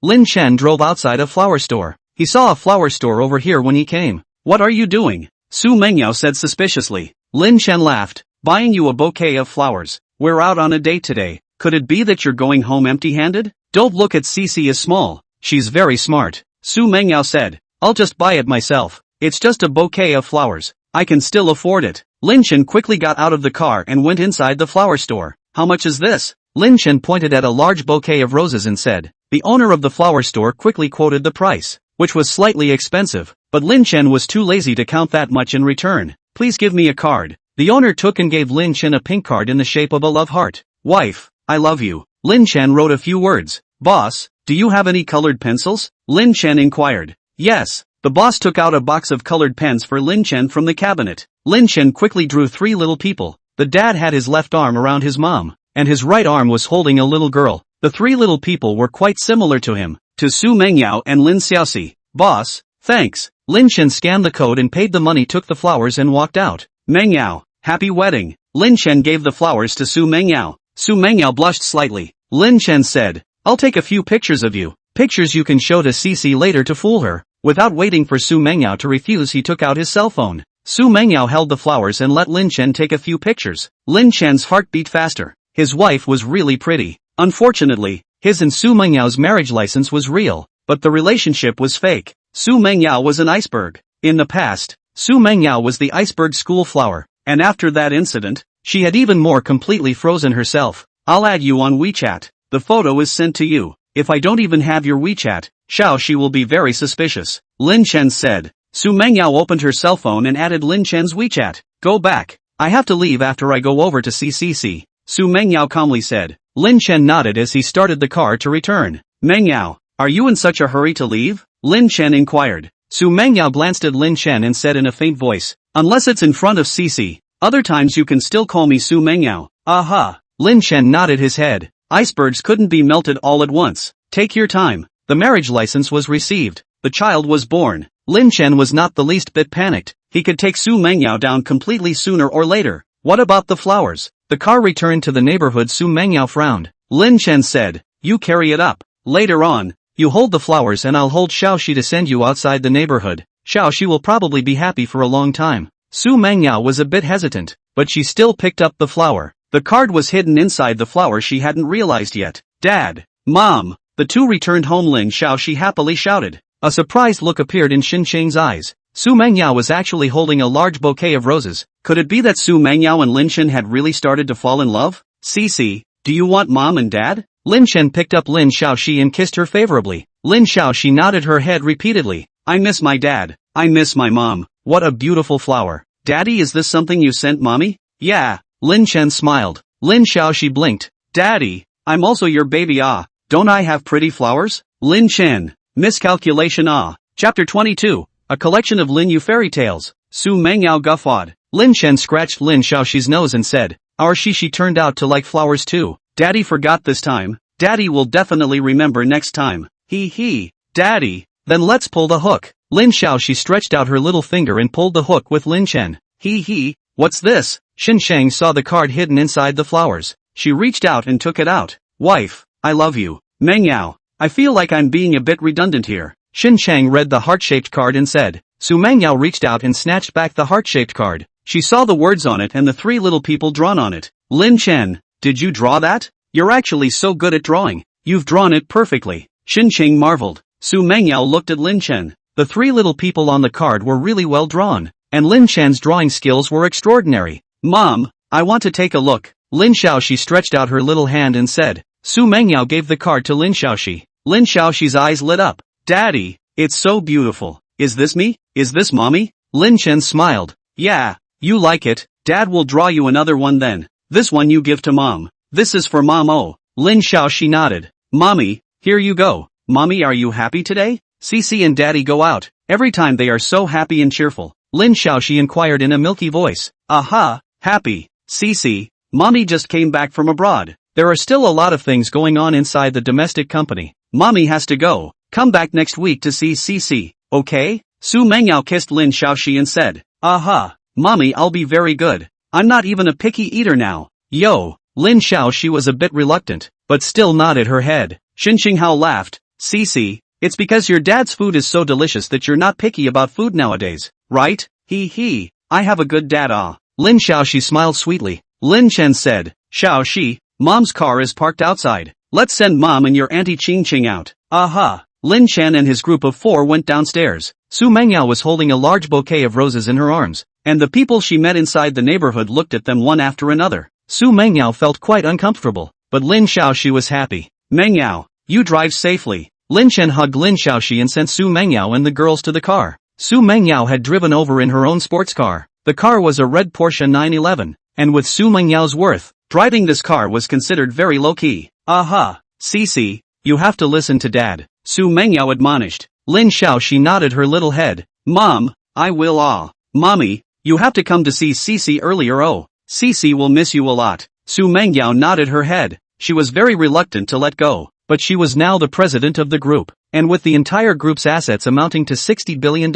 Lin Chen drove outside a flower store. He saw a flower store over here when he came. What are you doing? Xu Mengyao said suspiciously. Lin Chen laughed. Buying you a bouquet of flowers. We're out on a date today. Could it be that you're going home empty-handed? Don't look at Cici as small. She's very smart. Xu Mengyao said. I'll just buy it myself. It's just a bouquet of flowers. I can still afford it. Lin Chen quickly got out of the car and went inside the flower store. How much is this? Lin Chen pointed at a large bouquet of roses and said. The owner of the flower store quickly quoted the price, which was slightly expensive, but Lin Chen was too lazy to count that much in return. Please give me a card. The owner took and gave Lin Chen a pink card in the shape of a love heart. Wife, I love you. Lin Chen wrote a few words. Boss, do you have any colored pencils? Lin Chen inquired. Yes, The boss took out a box of colored pens for Lin Chen from the cabinet. Lin Chen quickly drew 3 little people. The dad had his left arm around his mom, and his right arm was holding a little girl. The 3 little people were quite similar to him, to Xu Mengyao and Lin Xiaoxi. Boss, thanks. Lin Chen scanned the code and paid the money, took the flowers and walked out. Mengyao, happy wedding. Lin Chen gave the flowers to Xu Mengyao. Xu Mengyao blushed slightly. Lin Chen said, I'll take a few pictures of you. Pictures you can show to Cici later to fool her. Without waiting for Xu Mengyao to refuse, he took out his cell phone. Xu Mengyao held the flowers and let Lin Chen take a few pictures. Lin Chen's heart beat faster. His wife was really pretty. Unfortunately, his and Xu Mengyao's marriage license was real, but the relationship was fake. Xu Mengyao was an iceberg. In the past, Xu Mengyao was the iceberg school flower, and after that incident, she had even more completely frozen herself. I'll add you on WeChat. The photo is sent to you. If I don't even have your WeChat, Xiaoxi will be very suspicious. Lin Chen said. Xu Mengyao opened her cell phone and added Lin Chen's WeChat. Go back. I have to leave after I go over to CCC. Xu Mengyao calmly said. Lin Chen nodded as he started the car to return. Mengyao, are you in such a hurry to leave? Lin Chen inquired. Xu Mengyao glanced at Lin Chen and said in a faint voice, unless it's in front of Cici. Other times you can still call me Xu Mengyao. Aha. Lin Chen nodded his head. Icebergs couldn't be melted all at once. Take your time. The marriage license was received. The child was born. Lin Chen was not the least bit panicked. He could take Xu Mengyao down completely sooner or later. What about the flowers? The car returned to the neighborhood. Xu Mengyao frowned. Lin Chen said, you carry it up. Later on, you hold the flowers and I'll hold Xiaoxi to send you outside the neighborhood. Xiaoxi will probably be happy for a long time. Xu Mengyao was a bit hesitant, but she still picked up the flower. The card was hidden inside the flower. She hadn't realized yet. Dad, Mom. The two returned home. Lin Xiaoxi happily shouted. A surprised look appeared in Xinqiang's eyes. Xu Mengyao was actually holding a large bouquet of roses. Could it be that Xu Mengyao and Lin Chen had really started to fall in love? Cici, do you want Mom and Dad? Lin Chen picked up Lin Xiaoxi and kissed her favorably. Lin Xiaoxi nodded her head repeatedly. I miss my dad. I miss my mom. What a beautiful flower. Daddy, is this something you sent Mommy? Yeah. Lin Chen smiled. Lin Xiaoxi blinked. Daddy, I'm also your baby. Ah, don't I have pretty flowers? Lin Chen. Miscalculation. Ah. Chapter 22. A collection of Lin Yu fairy tales. Xu Mengyao guffawed. Lin Chen scratched Lin Xiaoxi's nose and said, our Shishi turned out to like flowers too. Daddy forgot this time. Daddy will definitely remember next time. He. Daddy. Then let's pull the hook. Lin Xiaoxi stretched out her little finger and pulled the hook with Lin Chen. He. What's this? Xinqiang saw the card hidden inside the flowers. She reached out and took it out. Wife, I love you. Mengyao, I feel like I'm being a bit redundant here. Xinqiang read the heart-shaped card and said. Xu Mengyao reached out and snatched back the heart-shaped card. She saw the words on it and the 3 little people drawn on it. Lin Chen, did you draw that? You're actually so good at drawing. You've drawn it perfectly. Xinqiang marveled. Xu Mengyao looked at Lin Chen. The 3 little people on the card were really well drawn, and Lin Chen's drawing skills were extraordinary. Mom, I want to take a look. Lin Xiaoxi stretched out her little hand and said. Xu Mengyao gave the card to Lin Xiaoxi. Lin Xiaoxi's eyes lit up. Daddy, it's so beautiful. Is this me? Is this Mommy? Lin Chen smiled. Yeah, you like it. Dad will draw you another one then. This one you give to Mom. This is for Mom. Oh. Lin Xiaoxi nodded. Mommy, here you go. Mommy, are you happy today? Cici and Daddy go out. Every time they are so happy and cheerful. Lin Xiaoxi inquired in a milky voice. Aha, happy. Cici, Mommy just came back from abroad. There are still a lot of things going on inside the domestic company. Mommy has to go. Come back next week to see Cici, okay? Xu Mengyao kissed Lin Xiaoxi and said. Aha, Mommy, I'll be very good. I'm not even a picky eater now. Yo. Lin Xiaoxi was a bit reluctant, but still nodded her head. Xinqiang laughed. Cici, it's because your dad's food is so delicious that you're not picky about food nowadays, right? He. I have a good dad. Ah. Lin Xiaoxi smiled sweetly. Lin Chen said. Xiaoxi, Mom's car is parked outside. Let's send Mom and your Auntie Qianqian out. Aha. Lin Chen and his group of 4 went downstairs. Xu Mengyao was holding a large bouquet of roses in her arms, and the people she met inside the neighborhood looked at them one after another. Xu Mengyao felt quite uncomfortable, but Lin Xiaoxi was happy. Mengyao, you drive safely. Lin Chen hugged Lin Xiaoxi and sent Xu Mengyao and the girls to the car. Xu Mengyao had driven over in her own sports car. The car was a red Porsche 911, and with Xu Mengyao's worth, driving this car was considered very low-key. Aha, Cici, you have to listen to Dad, Xu Mengyao admonished. Lin Xiaoxi nodded her little head. Mom, I will. Mommy, you have to come to see Cici earlier. Oh, Cici will miss you a lot. Xu Mengyao nodded her head. She was very reluctant to let go, but she was now the president of the group, and with the entire group's assets amounting to $60 billion,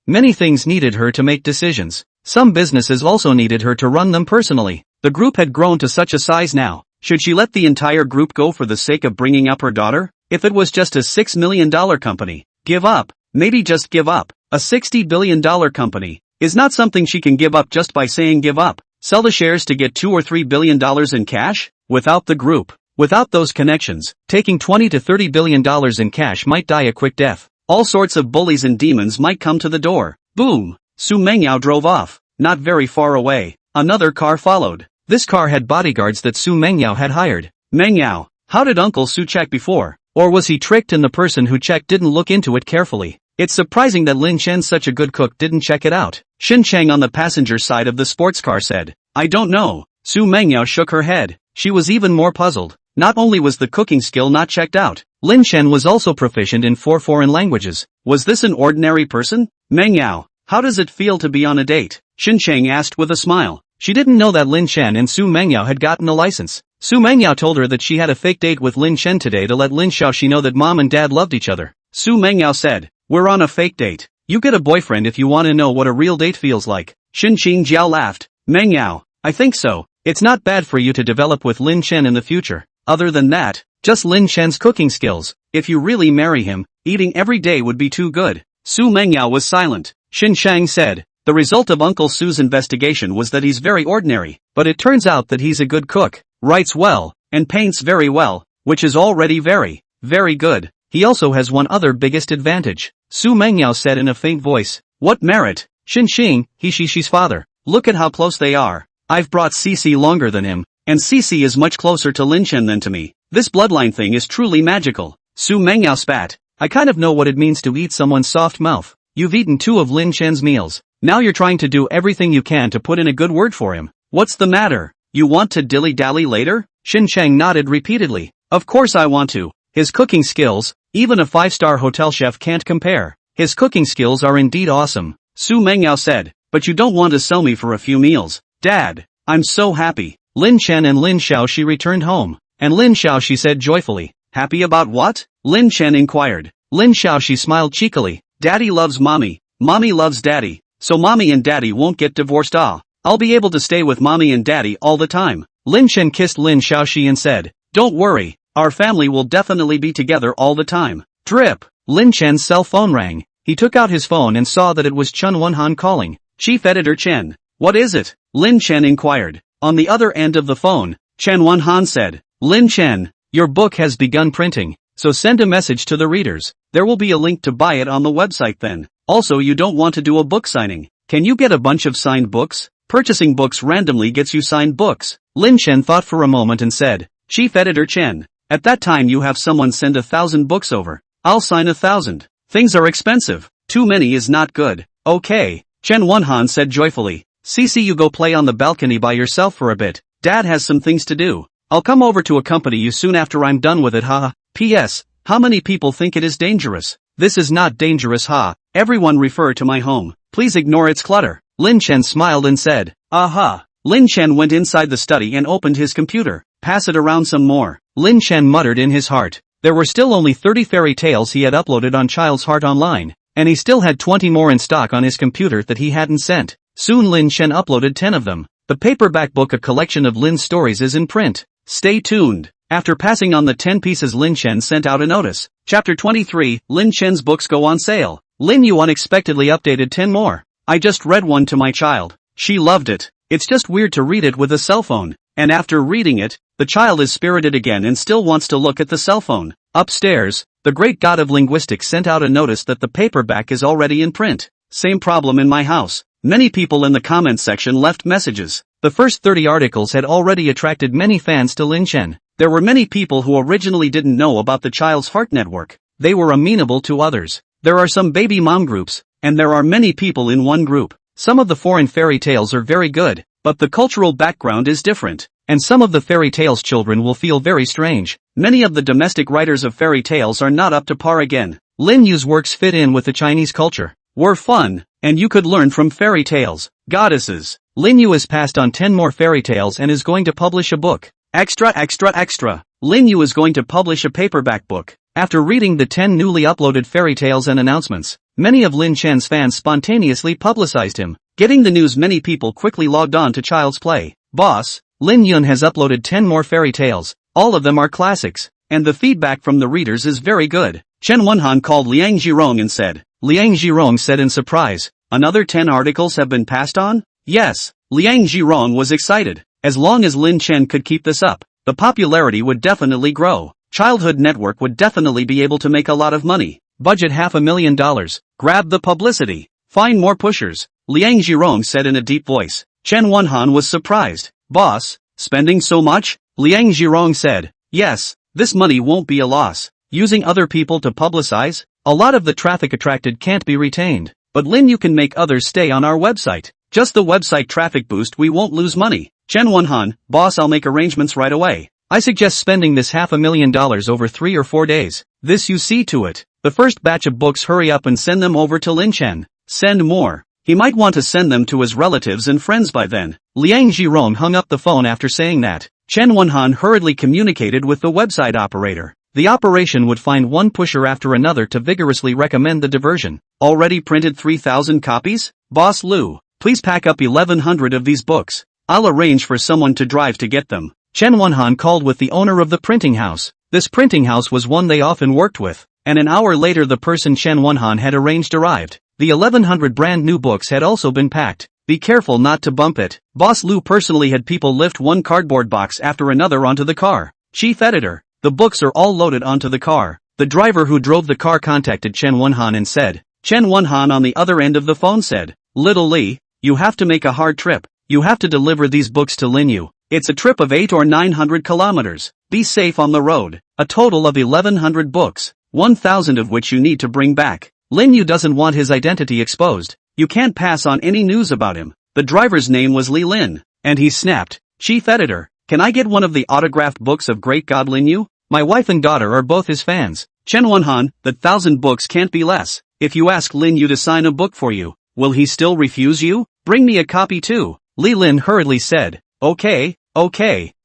many things needed her to make decisions. Some businesses also needed her to run them personally. The group had grown to such a size now. Should she let the entire group go for the sake of bringing up her daughter? If it was just a $6 million company, give up. Maybe just give up. A $60 billion company is not something she can give up just by saying give up. Sell the shares to get $2 or $3 billion in cash? Without the group, without those connections, taking $20 to $30 billion in cash might die a quick death. All sorts of bullies and demons might come to the door. Boom! Xu Mengyao drove off. Not very far away, another car followed. This car had bodyguards that Xu Mengyao had hired. Mengyao, how did Uncle Xu check before? Or was he tricked and the person who checked didn't look into it carefully? It's surprising that Lin Chen, such a good cook, didn't check it out. Xin Chang on the passenger side of the sports car said, I don't know. Xu Mengyao shook her head. She was even more puzzled. Not only was the cooking skill not checked out, Lin Chen was also proficient in 4 foreign languages. Was this an ordinary person? Mengyao, how does it feel to be on a date? Xin Chang asked with a smile. She didn't know that Lin Chen and Xu Mengyao had gotten a license. Xu Mengyao told her that she had a fake date with Lin Chen today to let Lin Xiaoxi know that mom and dad loved each other. Xu Mengyao said, we're on a fake date. You get a boyfriend if you want to know what a real date feels like. Xin Qingjiao laughed. Mengyao, I think so. It's not bad for you to develop with Lin Chen in the future. Other than that, just Lin Chen's cooking skills. If you really marry him, eating every day would be too good. Xu Mengyao was silent. Xin Shang said, the result of Uncle Su's investigation was that he's very ordinary, but it turns out that he's a good cook, writes well, and paints very well, which is already very, very good. He also has one other biggest advantage. Xu Mengyao said in a faint voice. What merit? Xing, she's father. Look at how close they are. I've brought Cici longer than him, and Cici is much closer to Lin Chen than to me. This bloodline thing is truly magical. Xu Mengyao spat. I kind of know what it means to eat someone's soft mouth. You've eaten 2 of Lin Chen's meals. Now you're trying to do everything you can to put in a good word for him. What's the matter? You want to dilly-dally later? Xin Chang nodded repeatedly. Of course I want to. His cooking skills, even a 5-star hotel chef can't compare. His cooking skills are indeed awesome. Xu Mengyao said, but you don't want to sell me for a few meals. Dad, I'm so happy. Lin Chen and Lin Xiaoxi returned home, and Lin Xiaoxi said joyfully, happy about what? Lin Chen inquired. Lin Xiaoxi smiled cheekily. Daddy loves mommy. Mommy loves daddy. So mommy and daddy won't get divorced. I'll be able to stay with mommy and daddy all the time. Lin Chen kissed Lin Xiaoxi and said, don't worry, our family will definitely be together all the time. Drip. Lin Chen's cell phone rang. He took out his phone and saw that it was Chen Wenhan calling. Chief Editor Chen. What is it? Lin Chen inquired. On the other end of the phone, Chen Wenhan said, Lin Chen, your book has begun printing, so send a message to the readers. There will be a link to buy it on the website then. Also, you don't want to do a book signing. Can you get a bunch of signed books? Purchasing books randomly gets you signed books. Lin Chen thought for a moment and said, Chief Editor Chen, at that time you have someone send 1,000 books over. I'll sign 1,000. Things are expensive. Too many is not good. Okay, Chen Wenhan said joyfully. Cici, you go play on the balcony by yourself for a bit. Dad has some things to do. I'll come over to accompany you soon after I'm done with it. Haha. P.S. How many people think it is dangerous? This is not dangerous. Everyone refer to my home. Please ignore its clutter. Lin Chen smiled and said, aha. Lin Chen went inside the study and opened his computer. Pass it around some more. Lin Chen muttered in his heart. There were still only 30 fairy tales he had uploaded on Child's Heart Online, and he still had 20 more in stock on his computer that he hadn't sent. Soon Lin Chen uploaded 10 of them. The paperback book, a collection of Lin's stories, is in print. Stay tuned. After passing on the 10 pieces, Lin Chen sent out a notice. Chapter 23, Lin Chen's books go on sale. Lin, you unexpectedly updated 10 more. I just read one to my child. She loved it. It's just weird to read it with a cell phone. And after reading it, the child is spirited again and still wants to look at the cell phone. Upstairs, the great god of linguistics sent out a notice that the paperback is already in print. Same problem in my house. Many people in the comments section left messages. The first 30 articles had already attracted many fans to Lin Chen. There were many people who originally didn't know about the Child's Heart Network. They were amenable to others. There are some baby mom groups, and there are many people in one group. Some of the foreign fairy tales are very good, but the cultural background is different, and some of the fairy tales children will feel very strange. Many of the domestic writers of fairy tales are not up to par again. Lin Yu's works fit in with the Chinese culture, were fun, and you could learn from fairy tales, goddesses. Lin Yu has passed on 10 more fairy tales and is going to publish a book. Extra extra extra. Lin Yu is going to publish a paperback book. After reading the 10 newly uploaded fairy tales and announcements, many of Lin Chen's fans spontaneously publicized him. Getting the news, many people quickly logged on to Child's Play. Boss, Lin Yun has uploaded 10 more fairy tales. All of them are classics, and the feedback from the readers is very good. Chen Wenhan called Liang Zhirong and said. Liang Zhirong said in surprise, another 10 articles have been passed on? Yes, Liang Zhirong was excited. As long as Lin Chen could keep this up, the popularity would definitely grow. Childhood Network would definitely be able to make a lot of money. Budget $500,000. Grab the publicity. Find more pushers. Liang Zhirong said in a deep voice. Chen Wenhan was surprised. Boss, spending so much? Liang Zhirong said. Yes, this money won't be a loss. Using other people to publicize? A lot of the traffic attracted can't be retained. But Lin, you can make others stay on our website. Just the website traffic boost, we won't lose money. Chen Wenhan, boss, I'll make arrangements right away. I suggest spending this $500,000 over 3 or 4 days. This you see to it. The first batch of books, hurry up and send them over to Lin Chen. Send more. He might want to send them to his relatives and friends by then. Liang Zhirong hung up the phone after saying that. Chen Wenhan hurriedly communicated with the website operator. The operation would find one pusher after another to vigorously recommend the diversion. Already printed 3,000 copies? Boss Lu, please pack up 1,100 of these books. I'll arrange for someone to drive to get them. Chen Wenhan called with the owner of the printing house. This printing house was one they often worked with, and an hour later the person Chen Wenhan had arranged arrived. The 1,100 brand new books had also been packed. Be careful not to bump it. Boss Lu personally had people lift one cardboard box after another onto the car. Chief editor, the books are all loaded onto the car. The driver who drove the car contacted Chen Wenhan and said. Chen Wenhan on the other end of the phone said, Little Li, you have to make a hard trip. You have to deliver these books to Lin Yu. It's a trip of 800 or 900 kilometers. Be safe on the road. A total of 1,100 books, 1,000 of which you need to bring back. Lin Yu doesn't want his identity exposed. You can't pass on any news about him. The driver's name was Li Lin, and he snapped. Chief editor, can I get one of the autographed books of great god Lin Yu? My wife and daughter are both his fans. Chen Wenhan, the 1,000 books can't be less. If you ask Lin Yu to sign a book for you, will he still refuse you? Bring me a copy too. Li Lin hurriedly said. Okay.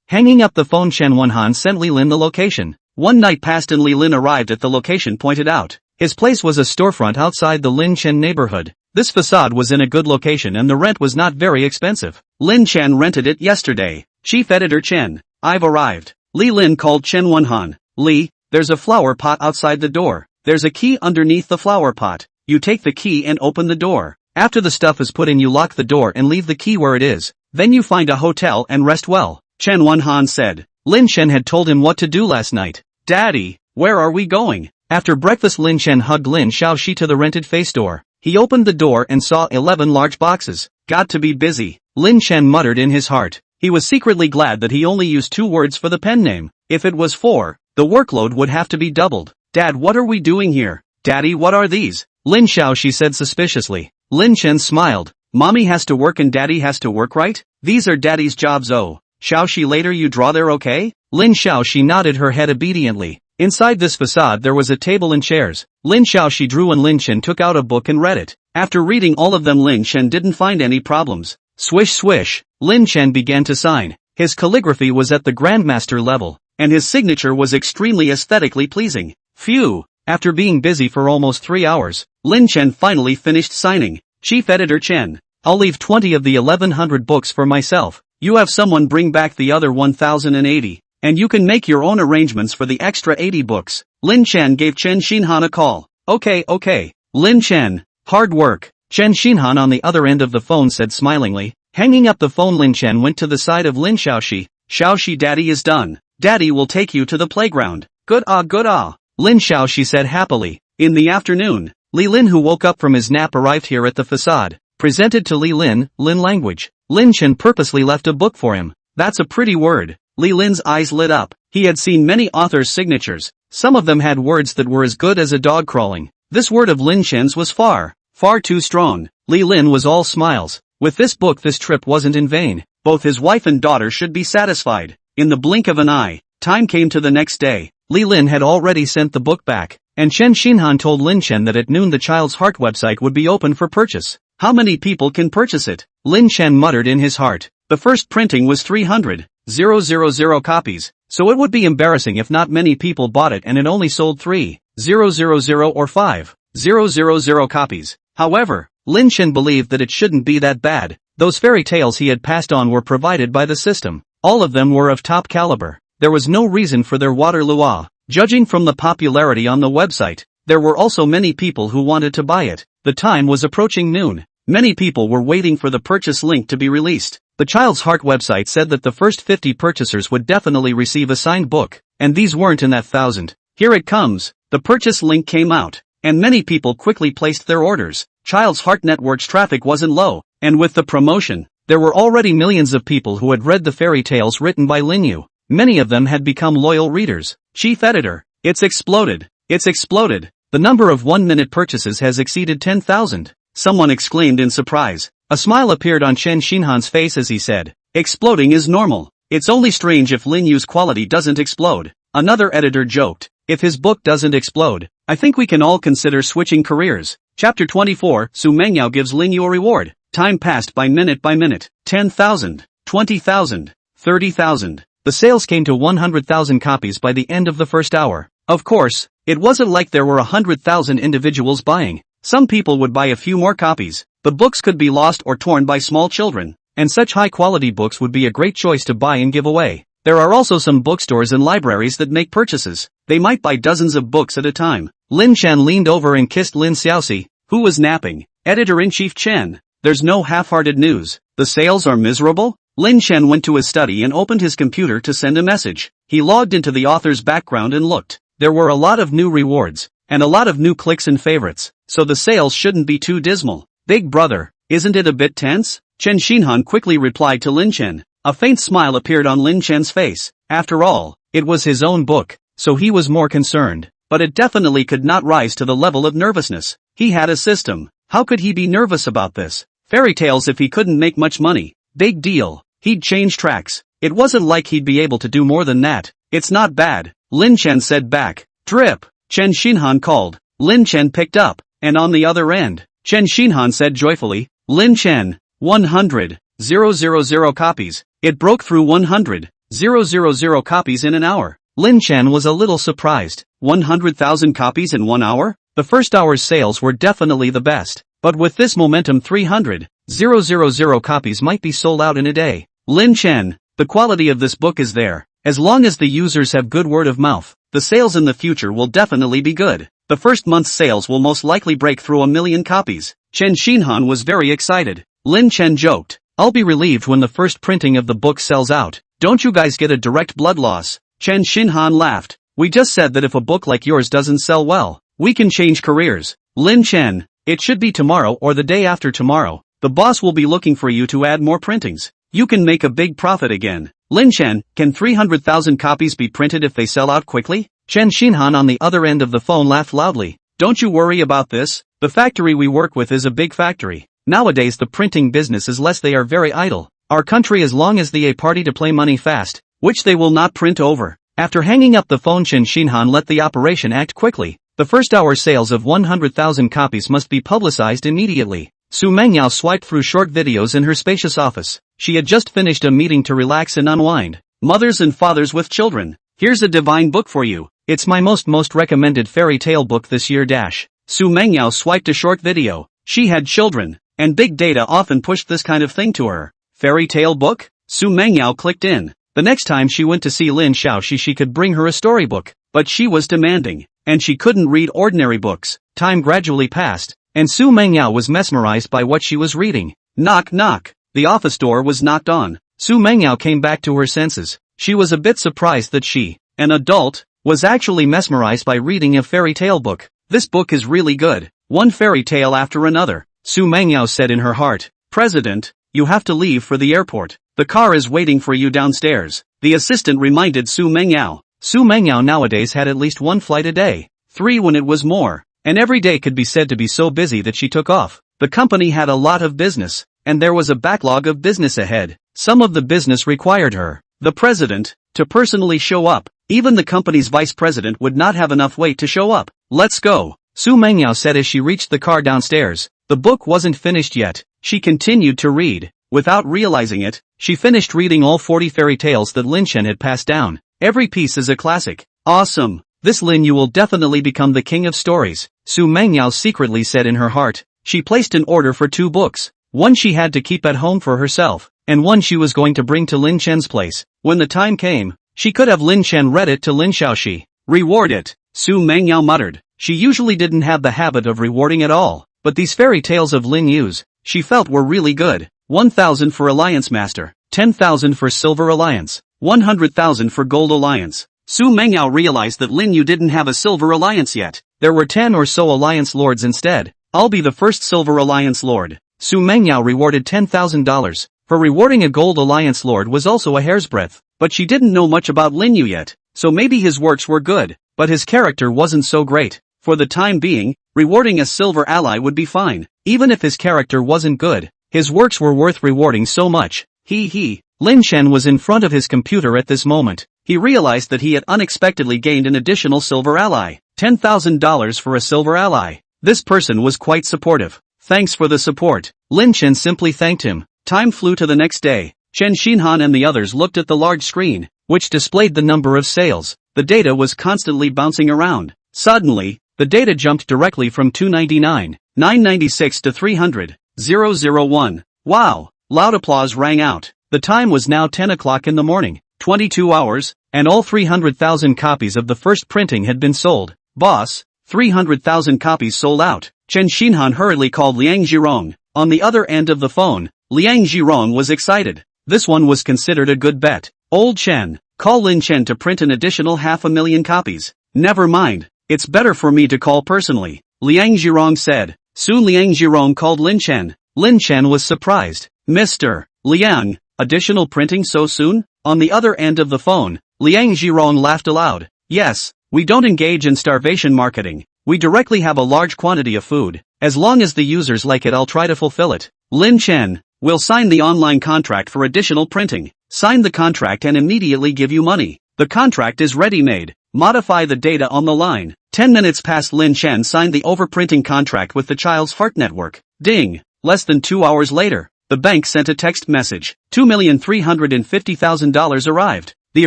Hanging up the phone, Chen Wenhan sent Li Lin the location. One night passed and Li Lin arrived at the location pointed out. His place was a storefront outside the Lin Chen neighborhood. This facade was in a good location and the rent was not very expensive. Lin Chen rented it yesterday. Chief editor Chen, I've arrived. Li Lin called Chen Wenhan. Li, there's a flower pot outside the door. There's a key underneath the flower pot. You take the key and open the door. After the stuff is put in, you lock the door and leave the key where it is. Then you find a hotel and rest well. Chen Wenhan said. Lin Chen had told him what to do last night. Daddy, where are we going? After breakfast, Lin Chen hugged Lin Xiaoxi to the rented face door. He opened the door and saw 11 large boxes. Got to be busy. Lin Chen muttered in his heart. He was secretly glad that he only used 2 words for the pen name. If it was 4, the workload would have to be doubled. Dad, what are we doing here? Daddy, what are these? Lin Xiaoxi said suspiciously. Lin Chen smiled. Mommy has to work and daddy has to work, right? These are daddy's jobs. Oh, Xiaoxi, later you draw there, okay? Lin Xiaoxi nodded her head obediently. Inside this facade there was a table and chairs. Lin Xiaoxi drew and Lin Chen took out a book and read it. After reading all of them, Lin Chen didn't find any problems. Swish swish, Lin Chen began to sign. His calligraphy was at the Grandmaster level, and his signature was extremely aesthetically pleasing. Phew! After being busy for almost 3 hours, Lin Chen finally finished signing. Chief editor Chen, I'll leave 20 of the 1,100 books for myself. You have someone bring back the other 1,080. And you can make your own arrangements for the extra 80 books. Lin Chen gave Chen Xinhan a call. Okay. Lin Chen, hard work. Chen Xinhan on the other end of the phone said smilingly. Hanging up the phone, Lin Chen went to the side of Lin Xiaoxi. Xiaoxi, daddy is done. Daddy will take you to the playground. Good ah. Lin Xiaoxi said happily. In the afternoon, Li Lin, who woke up from his nap, arrived here at the facade. Presented to Li Lin, Lin language. Lin Chen purposely left a book for him. That's a pretty word. Li Lin's eyes lit up. He had seen many authors' signatures. Some of them had words that were as good as a dog crawling. This word of Lin Chen's was far too strong. Li Lin was all smiles. With this book, this trip wasn't in vain. Both his wife and daughter should be satisfied. In the blink of an eye, time came to the next day. Li Lin had already sent the book back. and Chen Xinhan told Lin Chen that at noon the Child's Heart website would be open for purchase. How many people can purchase it? Lin Chen muttered in his heart. The first printing was 300,000 copies, so it would be embarrassing if not many people bought it and it only sold 3,000 or 5,000 copies. However, Lin Chen believed that it shouldn't be that bad. Those fairy tales he had passed on were provided by the system. All of them were of top caliber. There was no reason for their Waterloo. Judging from the popularity on the website, there were also many people who wanted to buy it. The time was approaching noon. Many people were waiting for the purchase link to be released. The Child's Heart website said that the first 50 purchasers would definitely receive a signed book, and these weren't in that 1,000. Here it comes. The purchase link came out, and many people quickly placed their orders. Child's Heart Network's traffic wasn't low, and with the promotion, there were already millions of people who had read the fairy tales written by Lin Yu. Many of them had become loyal readers. Chief Editor, it's exploded. It's exploded. The number of 1-minute purchases has exceeded 10,000. Someone exclaimed in surprise. A smile appeared on Chen Xinhan's face as he said, exploding is normal. It's only strange if Lin Yu's quality doesn't explode. Another editor joked, if his book doesn't explode, I think we can all consider switching careers. Chapter 24, Xu Mengyao gives Lin Yu a reward. Time passed by minute. 10,000, 20,000, 30,000. The sales came to 100,000 copies by the end of the first hour. Of course, it wasn't like there were 100,000 individuals buying. Some people would buy a few more copies. The books could be lost or torn by small children, and such high-quality books would be a great choice to buy and give away. There are also some bookstores and libraries that make purchases. They might buy dozens of books at a time. Lin Chen leaned over and kissed Lin Xiaoxi, who was napping. Editor-in-Chief Chen, there's no half-hearted news. The sales are miserable? Lin Chen went to his study and opened his computer to send a message. He logged into the author's background and looked. There were a lot of new rewards, and a lot of new clicks and favorites, so the sales shouldn't be too dismal. Big brother, isn't it a bit tense? Chen Xinhan quickly replied to Lin Chen. A faint smile appeared on Lin Chen's face. After all, it was his own book, so he was more concerned. But it definitely could not rise to the level of nervousness. He had a system. How could he be nervous about this? Fairy tales if he couldn't make much money. Big deal. He'd change tracks. It wasn't like he'd be able to do more than that. It's not bad, Lin Chen said back. Drip. Chen Xinhan called. Lin Chen picked up, and on the other end, Chen Xinhan said joyfully, Lin Chen, 100,000 copies. It broke through 100,000 copies in an hour. Lin Chen was a little surprised. 100,000 copies in 1 hour? The first hour's sales were definitely the best. But with this momentum 300,000 copies might be sold out in a day. Lin Chen, the quality of this book is there. As long as the users have good word of mouth, the sales in the future will definitely be good. The first month's sales will most likely break through 1 million copies. Chen Xinhan was very excited. Lin Chen joked, I'll be relieved when the first printing of the book sells out. Don't you guys get a direct blood loss? Chen Xinhan laughed. We just said that if a book like yours doesn't sell well, we can change careers. Lin Chen, it should be tomorrow or the day after tomorrow. The boss will be looking for you to add more printings. You can make a big profit again. Lin Chen, can 300,000 copies be printed if they sell out quickly? Chen Xinhan on the other end of the phone laughed loudly. Don't you worry about this. The factory we work with is a big factory. Nowadays the printing business is less, they are very idle. Our country as long as they a party to play money fast, which they will not print over. After hanging up the phone Chen Xinhan let the operation act quickly. The first hour sales of 100,000 copies must be publicized immediately. Xu Mengyao swiped through short videos in her spacious office. She had just finished a meeting to relax and unwind. Mothers and fathers with children, here's a divine book for you. It's my most recommended fairy tale book this year. Xu Mengyao swiped a short video. She had children, and big data often pushed this kind of thing to her. Fairy tale book? Xu Mengyao clicked in. The next time she went to see Lin Xiaoxi she could bring her a storybook, but she was demanding, and she couldn't read ordinary books. Time gradually passed, and Xu Mengyao was mesmerized by what she was reading. Knock knock. The office door was knocked on. Xu Mengyao came back to her senses. She was a bit surprised that she, an adult, was actually mesmerized by reading a fairy tale book. This book is really good. One fairy tale after another. Xu Mengyao said in her heart. President, you have to leave for the airport. The car is waiting for you downstairs. The assistant reminded Xu Mengyao. Xu Mengyao nowadays had at least 1 flight a day. 3 when it was more. And every day could be said to be so busy that she took off. The company had a lot of business, and there was a backlog of business ahead. Some of the business required her, the president, to personally show up. Even the company's vice president would not have enough weight to show up. let's go, Xu Mengyao said as she reached the car downstairs. The book wasn't finished yet. She continued to read. Without realizing it, she finished reading all 40 fairy tales that Lin Chen had passed down. Every piece is a classic. Awesome. This Lin you will definitely become the king of stories, Xu Mengyao secretly said in her heart. She placed an order for 2 books. One she had to keep at home for herself, and one she was going to bring to Lin Chen's place. When the time came, she could have Lin Chen read it to Lin Shaoxi. Reward it, Xu Mengyao muttered. She usually didn't have the habit of rewarding at all, but these fairy tales of Lin Yu's, she felt were really good. 1,000 for Alliance Master, 10,000 for Silver Alliance, 100,000 for Gold Alliance. Xu Mengyao realized that Lin Yu didn't have a Silver Alliance yet. There were 10 or so Alliance Lords instead. I'll be the first Silver Alliance Lord. Xu Mengyao rewarded $10,000. For rewarding a Gold Alliance Lord was also a hair's breadth, but she didn't know much about Lin Yu yet, so maybe his works were good, but his character wasn't so great. For the time being, rewarding a Silver Ally would be fine, even if his character wasn't good. His works were worth rewarding so much. Lin Chen was in front of his computer at this moment. He realized that he had unexpectedly gained an additional Silver Ally. $10,000 for a Silver Ally. This person was quite supportive. Thanks for the support. Lin Chen simply thanked him. Time flew to the next day. Chen Xinhan and the others looked at the large screen, which displayed the number of sales. The data was constantly bouncing around. Suddenly, the data jumped directly from 299, 996 to 300, 001. Wow! Loud applause rang out. The time was now 10 o'clock in the morning, 22 hours, and all 300,000 copies of the first printing had been sold. Boss, 300,000 copies sold out. Chen Xinhan hurriedly called Liang Zhirong. On the other end of the phone, Liang Zhirong was excited. This one was considered a good bet. Old Chen, call Lin Chen to print an additional 500,000 copies. Never mind, it's better for me to call personally, Liang Zhirong said. Soon Liang Zhirong called Lin Chen. Lin Chen was surprised. Mr. Liang, additional printing so soon? On the other end of the phone, Liang Zhirong laughed aloud. Yes, we don't engage in starvation marketing. We directly have a large quantity of food. As long as the users like it, I'll try to fulfill it. Lin Chen, we'll sign the online contract for additional printing. Sign the contract and immediately give you money. The contract is ready-made. Modify the data on the line. 10 minutes past Lin Chen signed the overprinting contract with the Child's Fart Network. Ding! Less than 2 hours later, the bank sent a text message. $2,350,000 arrived. The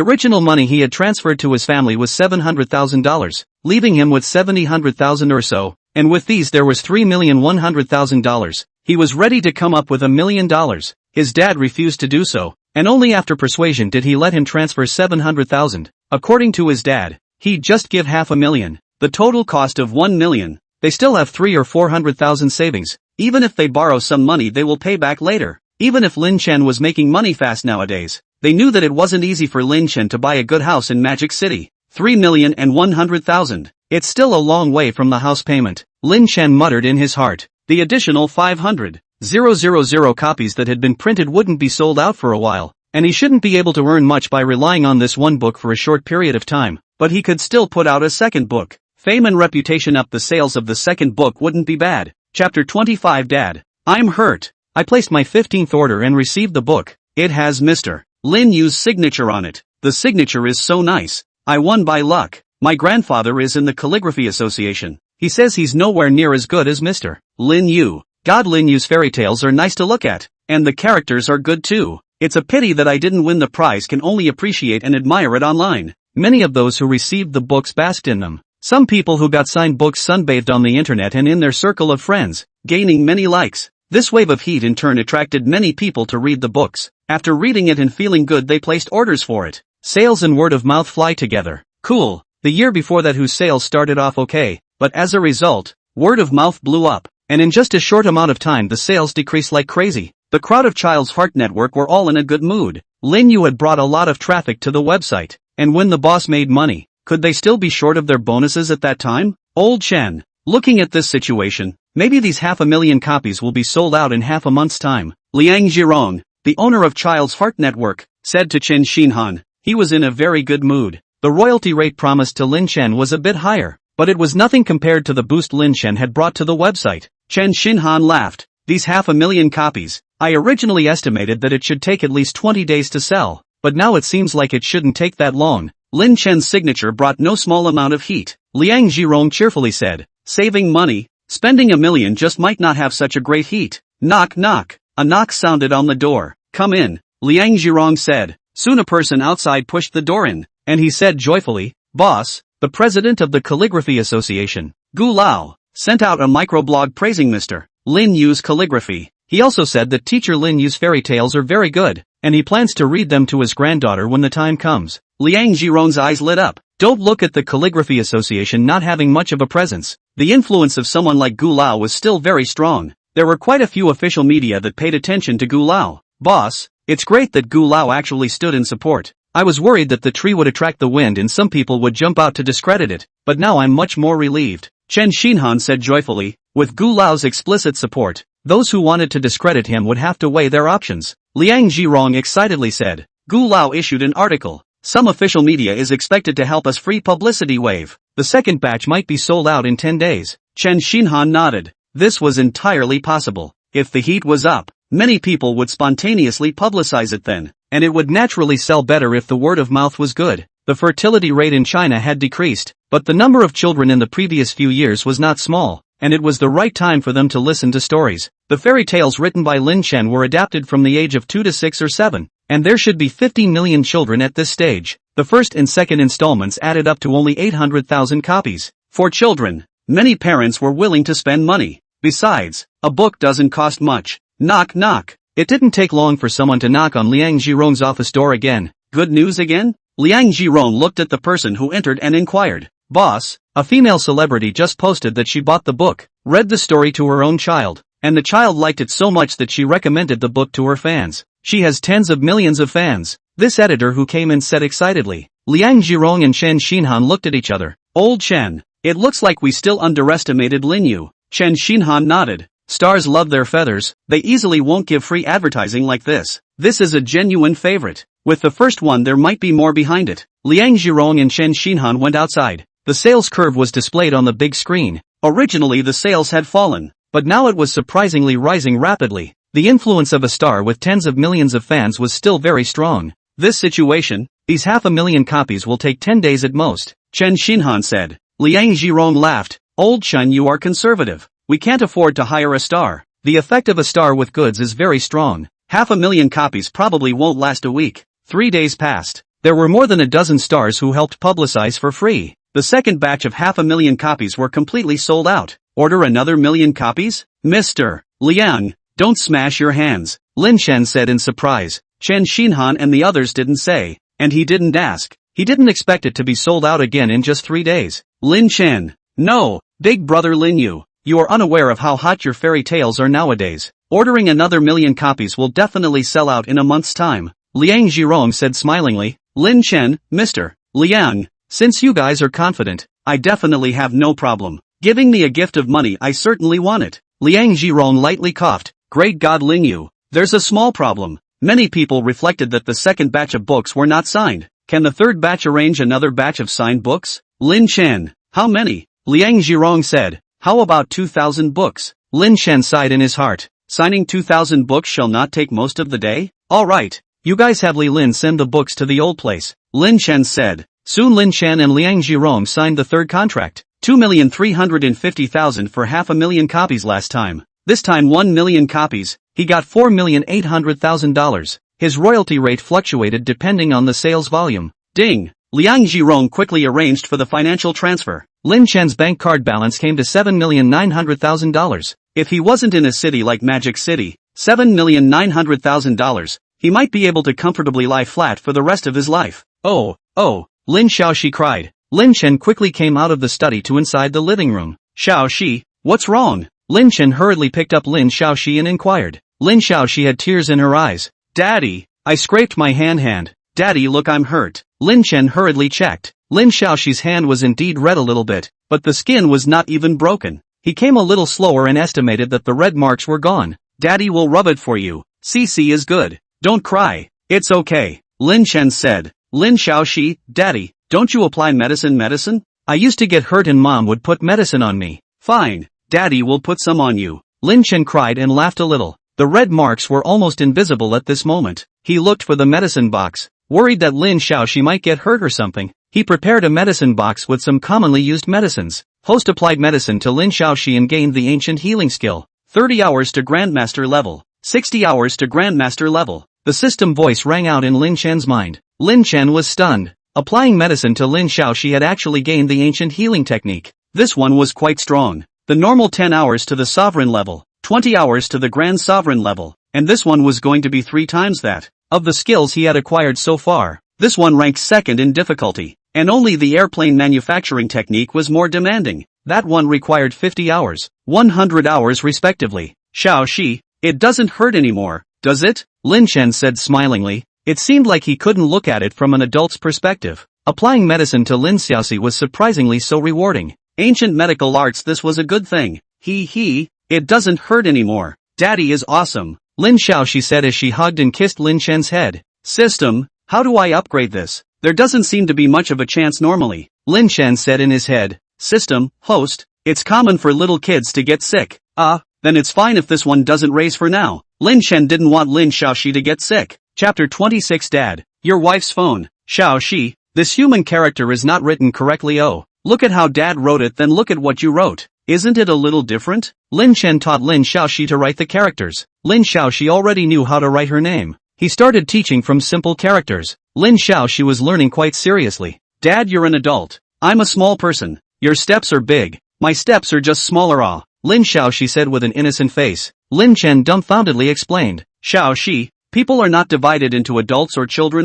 original money he had transferred to his family was $700,000, leaving him with $700,000 or so, and with these there was $3,100,000. He was ready to come up with $1 million. His dad refused to do so, and only after persuasion did he let him transfer $700,000. According to his dad, he'd just give $500,000. The total cost of $1 million. They still have $300,000 or $400,000 savings. Even if they borrow some money they will pay back later. Even if Lin Chen was making money fast nowadays, they knew that it wasn't easy for Lin Chen to buy a good house in Magic City. $3,100,000. It's still a long way from the house payment. Lin Chen muttered in his heart. The additional 500,000 copies that had been printed wouldn't be sold out for a while, and he shouldn't be able to earn much by relying on this one book for a short period of time, but he could still put out a second book. Fame and reputation up, the sales of the second book wouldn't be bad. Chapter 25. Dad, I'm hurt. I placed my 15th order and received the book. It has Mr. Lin Yu's signature on it. The signature is so nice. I won by luck. My grandfather is in the Calligraphy Association. He says he's nowhere near as good as Mr. Lin Yu. God, Lin Yu's fairy tales are nice to look at, and the characters are good too. It's a pity that I didn't win the prize, can only appreciate and admire it online. Many of those who received the books basked in them. Some people who got signed books sunbathed on the internet and in their circle of friends, gaining many likes. This wave of heat in turn attracted many people to read the books. After reading it and feeling good, they placed orders for it. Sales and word of mouth fly together. Cool. The year before that whose sales started off okay, but as a result, word of mouth blew up, and in just a short amount of time the sales decreased like crazy. The crowd of Child's Fart Network were all in a good mood. Lin Yu had brought a lot of traffic to the website, and when the boss made money, could they still be short of their bonuses at that time? Old Chen, looking at this situation, maybe these 500,000 copies will be sold out in half a month's time. Liang Zhirong, the owner of Child's Fart Network, said to Chen Xinhan. He was in a very good mood. The royalty rate promised to Lin Chen was a bit higher, but it was nothing compared to the boost Lin Chen had brought to the website. Chen Xinhan laughed. These 500,000 copies, I originally estimated that it should take at least 20 days to sell, but now it seems like it shouldn't take that long. Lin Chen's signature brought no small amount of heat. Liang Zhirong cheerfully said, saving money, spending $1 million just might not have such a great heat. Knock knock. A knock sounded on the door. Come in, Liang Zhirong said. Soon a person outside pushed the door in, and he said joyfully, boss, the president of the Calligraphy Association, Gu Lao, sent out a microblog praising Mr. Lin Yu's calligraphy. He also said that teacher Lin Yu's fairy tales are very good, and he plans to read them to his granddaughter when the time comes. Liang Zhirong's eyes lit up. Don't look at the Calligraphy Association not having much of a presence. The influence of someone like Gu Lao was still very strong. There were quite a few official media that paid attention to Gu Lao. Boss, it's great that Gu Lao actually stood in support. I was worried that the tree would attract the wind and some people would jump out to discredit it, but now I'm much more relieved. Chen Xinhan said joyfully, with Gu Lao's explicit support, those who wanted to discredit him would have to weigh their options. Liang Zhirong excitedly said, Gu Lao issued an article. Some official media is expected to help us free publicity wave. The second batch might be sold out in 10 days. Chen Xinhan nodded. This was entirely possible. If the heat was up, many people would spontaneously publicize it then, and it would naturally sell better if the word of mouth was good. The fertility rate in China had decreased, but the number of children in the previous few years was not small, and it was the right time for them to listen to stories. The fairy tales written by Lin Chen were adapted from the age of 2 to 6 or 7, and there should be 15 million children at this stage. The first and second installments added up to only 800,000 copies. For children, many parents were willing to spend money. Besides, a book doesn't cost much. Knock knock. It didn't take long for someone to knock on Liang Zhirong's office door again. Good news again? Liang Zhirong looked at the person who entered and inquired. Boss, a female celebrity just posted that she bought the book, read the story to her own child, and the child liked it so much that she recommended the book to her fans. She has tens of millions of fans. This editor who came in said excitedly. Liang Zhirong and Chen Xinhan looked at each other. Old Chen, it looks like we still underestimated Lin Yu. Chen Xinhan nodded. Stars love their feathers. They easily won't give free advertising like this. This is a genuine favorite. With the first one there might be more behind it. Liang Zhirong and Chen Xinhan went outside. The sales curve was displayed on the big screen. Originally the sales had fallen, but now it was surprisingly rising rapidly. The influence of a star with tens of millions of fans was still very strong. This situation, these 500,000 copies will take 10 days at most, Chen Xinhan said. Liang Zhirong laughed. Old Chen, you are conservative. We can't afford to hire a star. The effect of a star with goods is very strong. 500,000 copies probably won't last a week. 3 days passed. There were more than a dozen stars who helped publicize for free. The second batch of 500,000 copies were completely sold out. Order another 1,000,000 copies? Mr. Liang, don't smash your hands, Lin Chen said in surprise. Chen Xinhan and the others didn't say, and he didn't ask. He didn't expect it to be sold out again in just 3 days. Lin Chen. No, big brother Lin Yu, you are unaware of how hot your fairy tales are nowadays. Ordering another 1,000,000 copies will definitely sell out in a month's time. Liang Zhirong said smilingly. Lin Chen, Mr. Liang, since you guys are confident, I definitely have no problem giving me a gift of money. I certainly want it. Liang Zhirong lightly coughed. Great God Lin Yu, there's a small problem. Many people reflected that the second batch of books were not signed. Can the third batch arrange another batch of signed books? Lin Chen, how many? Liang Zhirong said. How about 2,000 books? Lin Chen sighed in his heart. Signing 2,000 books shall not take most of the day? Alright, you guys have Li Lin send the books to the old place, Lin Chen said. Soon Lin Chen and Liang Zhirong signed the third contract. 2,350,000 for 500,000 copies last time. This time 1,000,000 copies, he got $4,800,000. His royalty rate fluctuated depending on the sales volume. Ding! Liang Zhirong quickly arranged for the financial transfer. Lin Chen's bank card balance came to $7,900,000. If he wasn't in a city like Magic City, $7,900,000, he might be able to comfortably lie flat for the rest of his life. Oh, Lin Xiaoxi cried. Lin Chen quickly came out of the study to inside the living room. Xiaoxi, what's wrong? Lin Chen hurriedly picked up Lin Xiaoxi and inquired. Lin Xiaoxi had tears in her eyes. Daddy, I scraped my hand. Daddy, look, I'm hurt. Lin Chen hurriedly checked. Lin Xiaoxi's hand was indeed red a little bit, but the skin was not even broken. He came a little slower and estimated that the red marks were gone. Daddy will rub it for you. CC is good. Don't cry. It's okay, Lin Chen said. Lin Xiaoxi, Daddy, don't you apply medicine? I used to get hurt and Mom would put medicine on me. Fine, Daddy will put some on you. Lin Chen cried and laughed a little. The red marks were almost invisible at this moment. He looked for the medicine box, worried that Lin Xiaoxi might get hurt or something. He prepared a medicine box with some commonly used medicines. Host applied medicine to Lin Xiaoxi and gained the ancient healing skill. 30 hours to Grandmaster Level. 60 hours to Grandmaster Level. The system voice rang out in Lin Chen's mind. Lin Chen was stunned. Applying medicine to Lin Xiaoxi had actually gained the ancient healing technique. This one was quite strong. The normal 10 hours to the sovereign level, 20 hours to the grand sovereign level, and this one was going to be 3 times that. Of the skills he had acquired so far, this one ranked second in difficulty, and only the airplane manufacturing technique was more demanding. That one required 50 hours, 100 hours respectively. Xiaoxi, it doesn't hurt anymore, does it? Lin Chen said smilingly. It seemed like he couldn't look at it from an adult's perspective. Applying medicine to Lin Xiaoxi was surprisingly so rewarding. Ancient medical arts, this was a good thing. It doesn't hurt anymore. Daddy is awesome. Lin Xiaoxi said as she hugged and kissed Lin Chen's head. System, how do I upgrade this? There doesn't seem to be much of a chance normally. Lin Chen said in his head. System, host, it's common for little kids to get sick. Then it's fine if this one doesn't raise for now. Lin Chen didn't want Lin Xiaoxi to get sick. Chapter 26 Dad, your wife's phone. Xiaoxi, this human character is not written correctly. Oh, look at how Dad wrote it, then look at what you wrote. Isn't it a little different? Lin Chen taught Lin Xiaoxi to write the characters. Lin Xiaoxi already knew how to write her name. He started teaching from simple characters. Lin Xiaoxi was learning quite seriously. Dad, you're an adult. I'm a small person. Your steps are big. My steps are just smaller. Lin Xiaoxi said with an innocent face. Lin Chen dumbfoundedly explained. Xiaoxi, people are not divided into adults or children.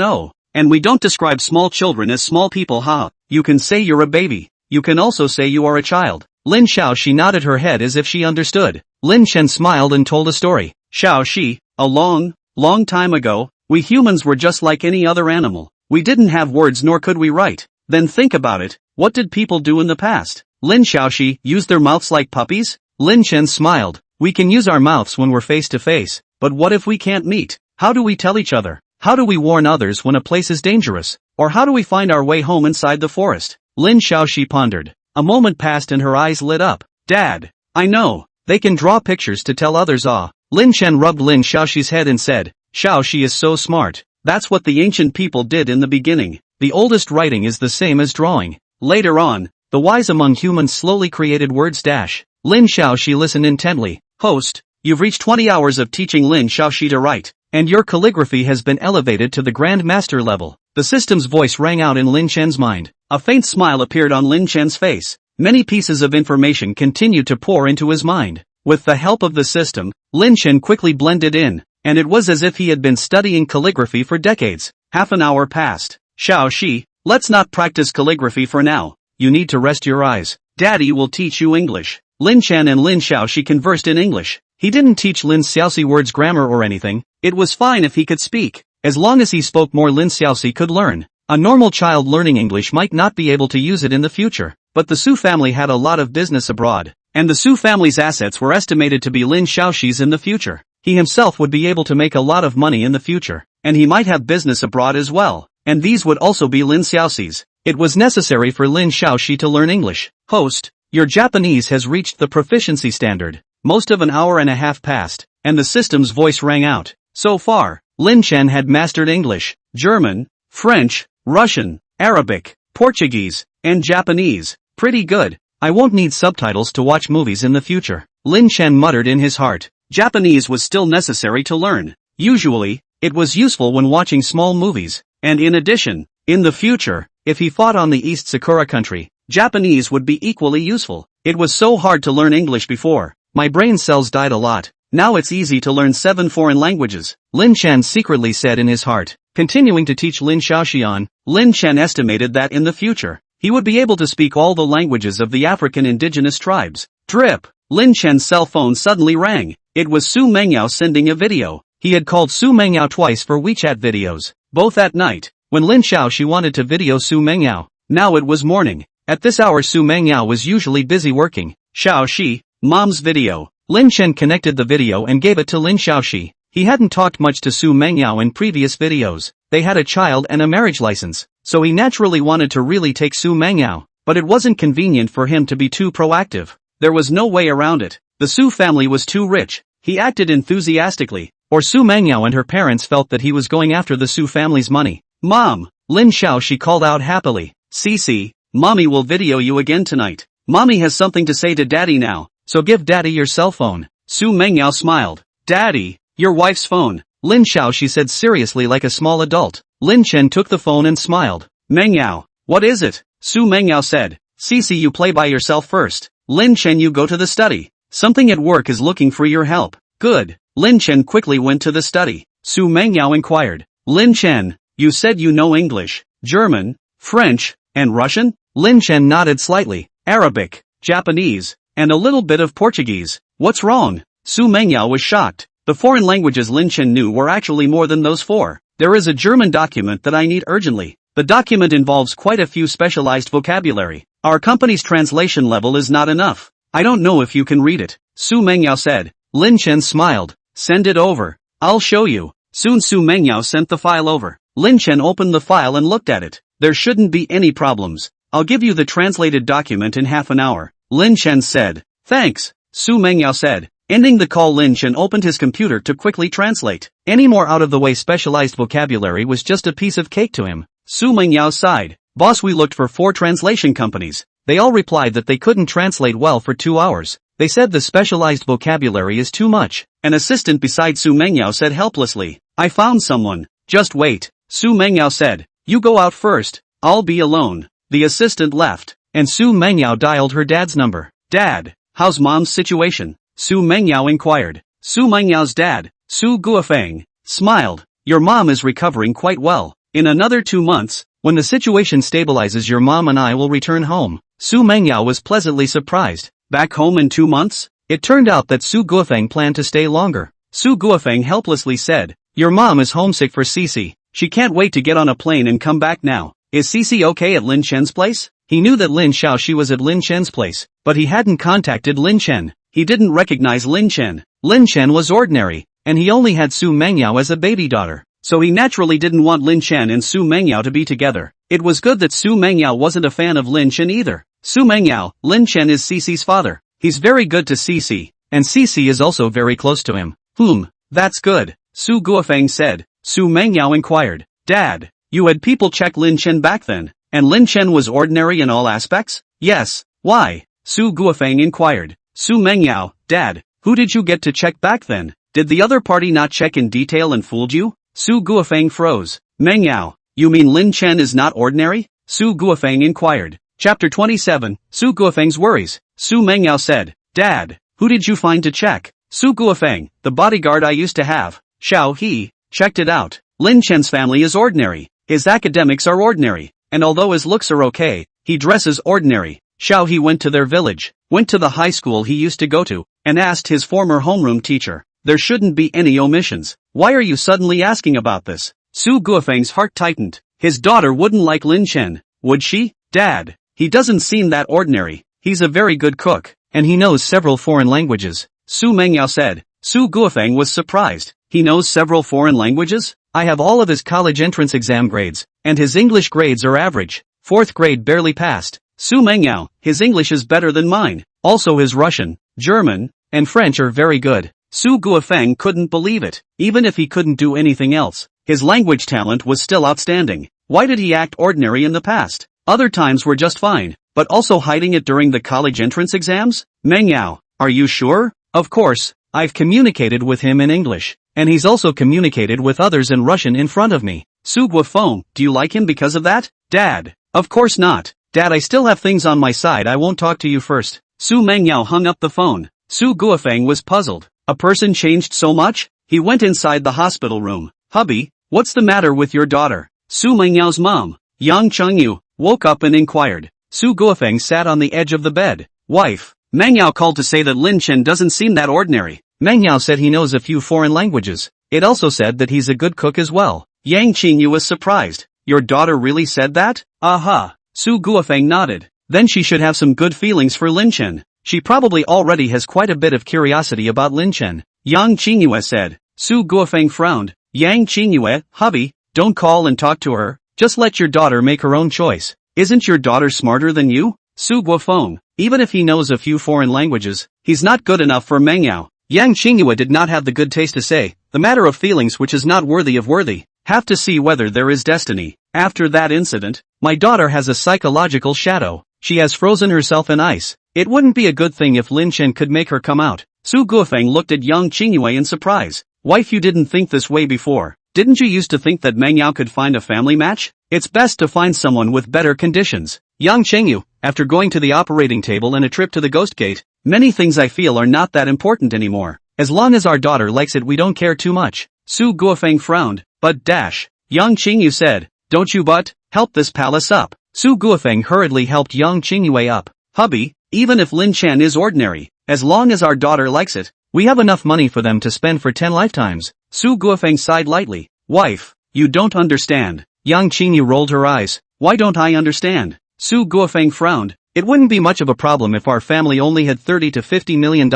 And we don't describe small children as small people. You can say you're a baby. You can also say you are a child. Lin Xiaoxi nodded her head as if she understood. Lin Chen smiled and told a story. Xiaoxi, a long time ago, we humans were just like any other animal. We didn't have words nor could we write. Then think about it. What did people do in the past? Lin Xiaoxi, use their mouths like puppies? Lin Chen smiled. We can use our mouths when we're face to face, but what if we can't meet? How do we tell each other? How do we warn others when a place is dangerous? Or how do we find our way home inside the forest? Lin Xiaoxi pondered. A moment passed and her eyes lit up. Dad, I know. They can draw pictures to tell others. Lin Chen rubbed Lin Xiaoxi's head and said, Xiaoxi is so smart. That's what the ancient people did in the beginning. The oldest writing is the same as drawing. Later on, the wise among humans slowly created words. Lin Xiaoxi listened intently. Host, you've reached 20 hours of teaching Lin Xiaoxi to write, and your calligraphy has been elevated to the Grandmaster level. The system's voice rang out in Lin Chen's mind. A faint smile appeared on Lin Chen's face. Many pieces of information continued to pour into his mind. With the help of the system, Lin Chen quickly blended in, and it was as if he had been studying calligraphy for decades. Half an hour passed. Xiaoxi, let's not practice calligraphy for now. You need to rest your eyes. Daddy will teach you English. Lin Chen and Lin Xiaoxi conversed in English. He didn't teach Lin Xiaoxi words, grammar or anything. It was fine if he could speak. As long as he spoke more, Lin Xiaoxi could learn. A normal child learning English might not be able to use it in the future. But the Xu family had a lot of business abroad, and the Xu family's assets were estimated to be Lin Xiaoxi's in the future. He himself would be able to make a lot of money in the future, and he might have business abroad as well, and these would also be Lin Xiaoxi's. It was necessary for Lin Xiaoxi to learn English. Host, your Japanese has reached the proficiency standard. Most of an hour and a half passed, and the system's voice rang out. So far, Lin Chen had mastered English, German, French, Russian, Arabic, Portuguese, and Japanese. Pretty good. I won't need subtitles to watch movies in the future. Lin Chen muttered in his heart. Japanese was still necessary to learn. Usually, it was useful when watching small movies, and in addition, in the future, if he fought on the East Sakura country, Japanese would be equally useful. It was so hard to learn English before. My brain cells died a lot. Now it's easy to learn 7 foreign languages, Lin Chen secretly said in his heart. Continuing to teach Lin Xiaoxian, Lin Chen estimated that in the future, he would be able to speak all the languages of the African indigenous tribes. Drip! Lin Chen's cell phone suddenly rang. It was Xu Mengyao sending a video. He had called Xu Mengyao twice for WeChat videos, both at night, when Lin Xiaoxi wanted to video Xu Mengyao. Now it was morning. At this hour Xu Mengyao was usually busy working. Xiaoxi, Mom's video. Lin Chen connected the video and gave it to Lin Xiaoxi. He hadn't talked much to Xu Mengyao in previous videos. They had a child and a marriage license, so he naturally wanted to really take Xu Mengyao, but it wasn't convenient for him to be too proactive. There was no way around it. The Xu family was too rich. He acted enthusiastically, or Xu Mengyao and her parents felt that he was going after the Xu family's money. Mom! Lin Xiaoxi called out happily. Cici, mommy will video you again tonight. Mommy has something to say to daddy now, so give daddy your cell phone. Xu Mengyao smiled. Daddy, your wife's phone. Lin Xiao, she said seriously like a small adult. Lin Chen took the phone and smiled. Mengyao, what is it? Xu Mengyao said. Cici, you play by yourself first. Lin Chen, you go to the study. Something at work is looking for your help. Good. Lin Chen quickly went to the study. Xu Mengyao inquired. Lin Chen, you said you know English, German, French, and Russian? Lin Chen nodded slightly. Arabic, Japanese, and a little bit of Portuguese. What's wrong? Xu Mengyao was shocked. The foreign languages Lin Chen knew were actually more than those four. There is a German document that I need urgently. The document involves quite a few specialized vocabulary. Our company's translation level is not enough. I don't know if you can read it. Xu Mengyao said. Lin Chen smiled. Send it over. I'll show you. Soon Xu Mengyao sent the file over. Lin Chen opened the file and looked at it. There shouldn't be any problems. I'll give you the translated document in half an hour. Lin Chen said. Thanks. Xu Mengyao said. Ending the call, Lin Chen opened his computer to quickly translate. Any more out-of-the-way specialized vocabulary was just a piece of cake to him. Xu Mengyao sighed. Boss, we looked for 4 translation companies. They all replied that they couldn't translate well for 2 hours. They said the specialized vocabulary is too much. An assistant beside Xu Mengyao said helplessly. I found someone. Just wait. Xu Mengyao said. You go out first. I'll be alone. The assistant left, and Xu Mengyao dialed her dad's number. Dad, how's mom's situation? Xu Mengyao inquired. Xu Mengyao's dad, Xu Guofeng, smiled. Your mom is recovering quite well. In another 2 months, when the situation stabilizes, your mom and I will return home. Xu Mengyao was pleasantly surprised. Back home in 2 months? It turned out that Xu Guofeng planned to stay longer. Xu Guofeng helplessly said. Your mom is homesick for Cici. She can't wait to get on a plane and come back now. Is Cici okay at Lin Chen's place? He knew that Lin Xiao she was at Lin Chen's place, but he hadn't contacted Lin Chen. He didn't recognize Lin Chen. Lin Chen was ordinary, and he only had Xu Mengyao as a baby daughter. So he naturally didn't want Lin Chen and Xu Mengyao to be together. It was good that Xu Mengyao wasn't a fan of Lin Chen either. Xu Mengyao, Lin Chen is Cici's father. He's very good to Cici, and Cici is also very close to him. That's good. Xu Guofeng said. Xu Mengyao inquired. Dad, you had people check Lin Chen back then, and Lin Chen was ordinary in all aspects? Yes. Why? Xu Guofeng inquired. Xu Mengyao, Dad, who did you get to check back then? Did the other party not check in detail and fooled you? Xu Guofeng froze. Mengyao, you mean Lin Chen is not ordinary? Xu Guofeng inquired. Chapter 27, Xu Guofeng's worries. Xu Mengyao said. Dad, who did you find to check? Xu Guofeng, the bodyguard I used to have. Xiao He, checked it out. Lin Chen's family is ordinary. His academics are ordinary, and although his looks are okay, he dresses ordinary. Xiao He went to their village, went to the high school he used to go to, and asked his former homeroom teacher. There shouldn't be any omissions. Why are you suddenly asking about this? Xu Guofeng's heart tightened. His daughter wouldn't like Lin Chen, would she? Dad, he doesn't seem that ordinary. He's a very good cook, and he knows several foreign languages. Xu Mengyao said. Xu Guofeng was surprised. He knows several foreign languages? I have all of his college entrance exam grades, and his English grades are average. 4th grade barely passed. Xu Mengyao, his English is better than mine. Also his Russian, German, and French are very good. Xu Guofeng couldn't believe it. Even if he couldn't do anything else, his language talent was still outstanding. Why did he act ordinary in the past? Other times were just fine, but also hiding it during the college entrance exams? Mengyao, are you sure? Of course, I've communicated with him in English. And he's also communicated with others in Russian in front of me. Xu Guofeng, do you like him because of that? Dad, of course not. Dad, I still have things on my side. I won't talk to you first. Xu Mengyao hung up the phone. Xu Guofeng was puzzled. A person changed so much? He went inside the hospital room. Hubby, what's the matter with your daughter? Xu Mengyao's mom, Yang Chengyu, woke up and inquired. Xu Guofeng sat on the edge of the bed. Wife, Mengyao called to say that Lin Chen doesn't seem that ordinary. Mengyao said he knows a few foreign languages. It also said that he's a good cook as well. Yang Qingyu was surprised. Your daughter really said that? Aha. Xu Guofeng nodded. Then she should have some good feelings for Lin Chen. She probably already has quite a bit of curiosity about Lin Chen. Yang Qingyu said. Xu Guofeng frowned. Yang Qingyu, hubby, don't call and talk to her. Just let your daughter make her own choice. Isn't your daughter smarter than you? Xu Guofeng, even if he knows a few foreign languages, he's not good enough for Mengyao. Yang Qingyu did not have the good taste to say, the matter of feelings which is not worthy of worthy. Have to see whether there is destiny. After that incident, my daughter has a psychological shadow. She has frozen herself in ice. It wouldn't be a good thing if Lin Chen could make her come out. Su Guofeng looked at young Qingyue in surprise. Wife, you didn't think this way before. Didn't you used to think that Mengyao could find a family match? It's best to find someone with better conditions. Young Chengyu, after going to the operating table and a trip to the Ghost Gate, many things I feel are not that important anymore. As long as our daughter likes it, we don't care too much. Su Guofeng frowned, but dash. Young Qingyu said, don't you but, help this palace up. Su Guofeng hurriedly helped young Qingyue up. Hubby, even if Lin Chen is ordinary, as long as our daughter likes it, we have enough money for them to spend for 10 lifetimes. Su Guofeng sighed lightly. Wife, you don't understand. Yang Qingyu rolled her eyes. Why don't I understand? Su Guofeng frowned. It wouldn't be much of a problem if our family only had $30 to $50 million,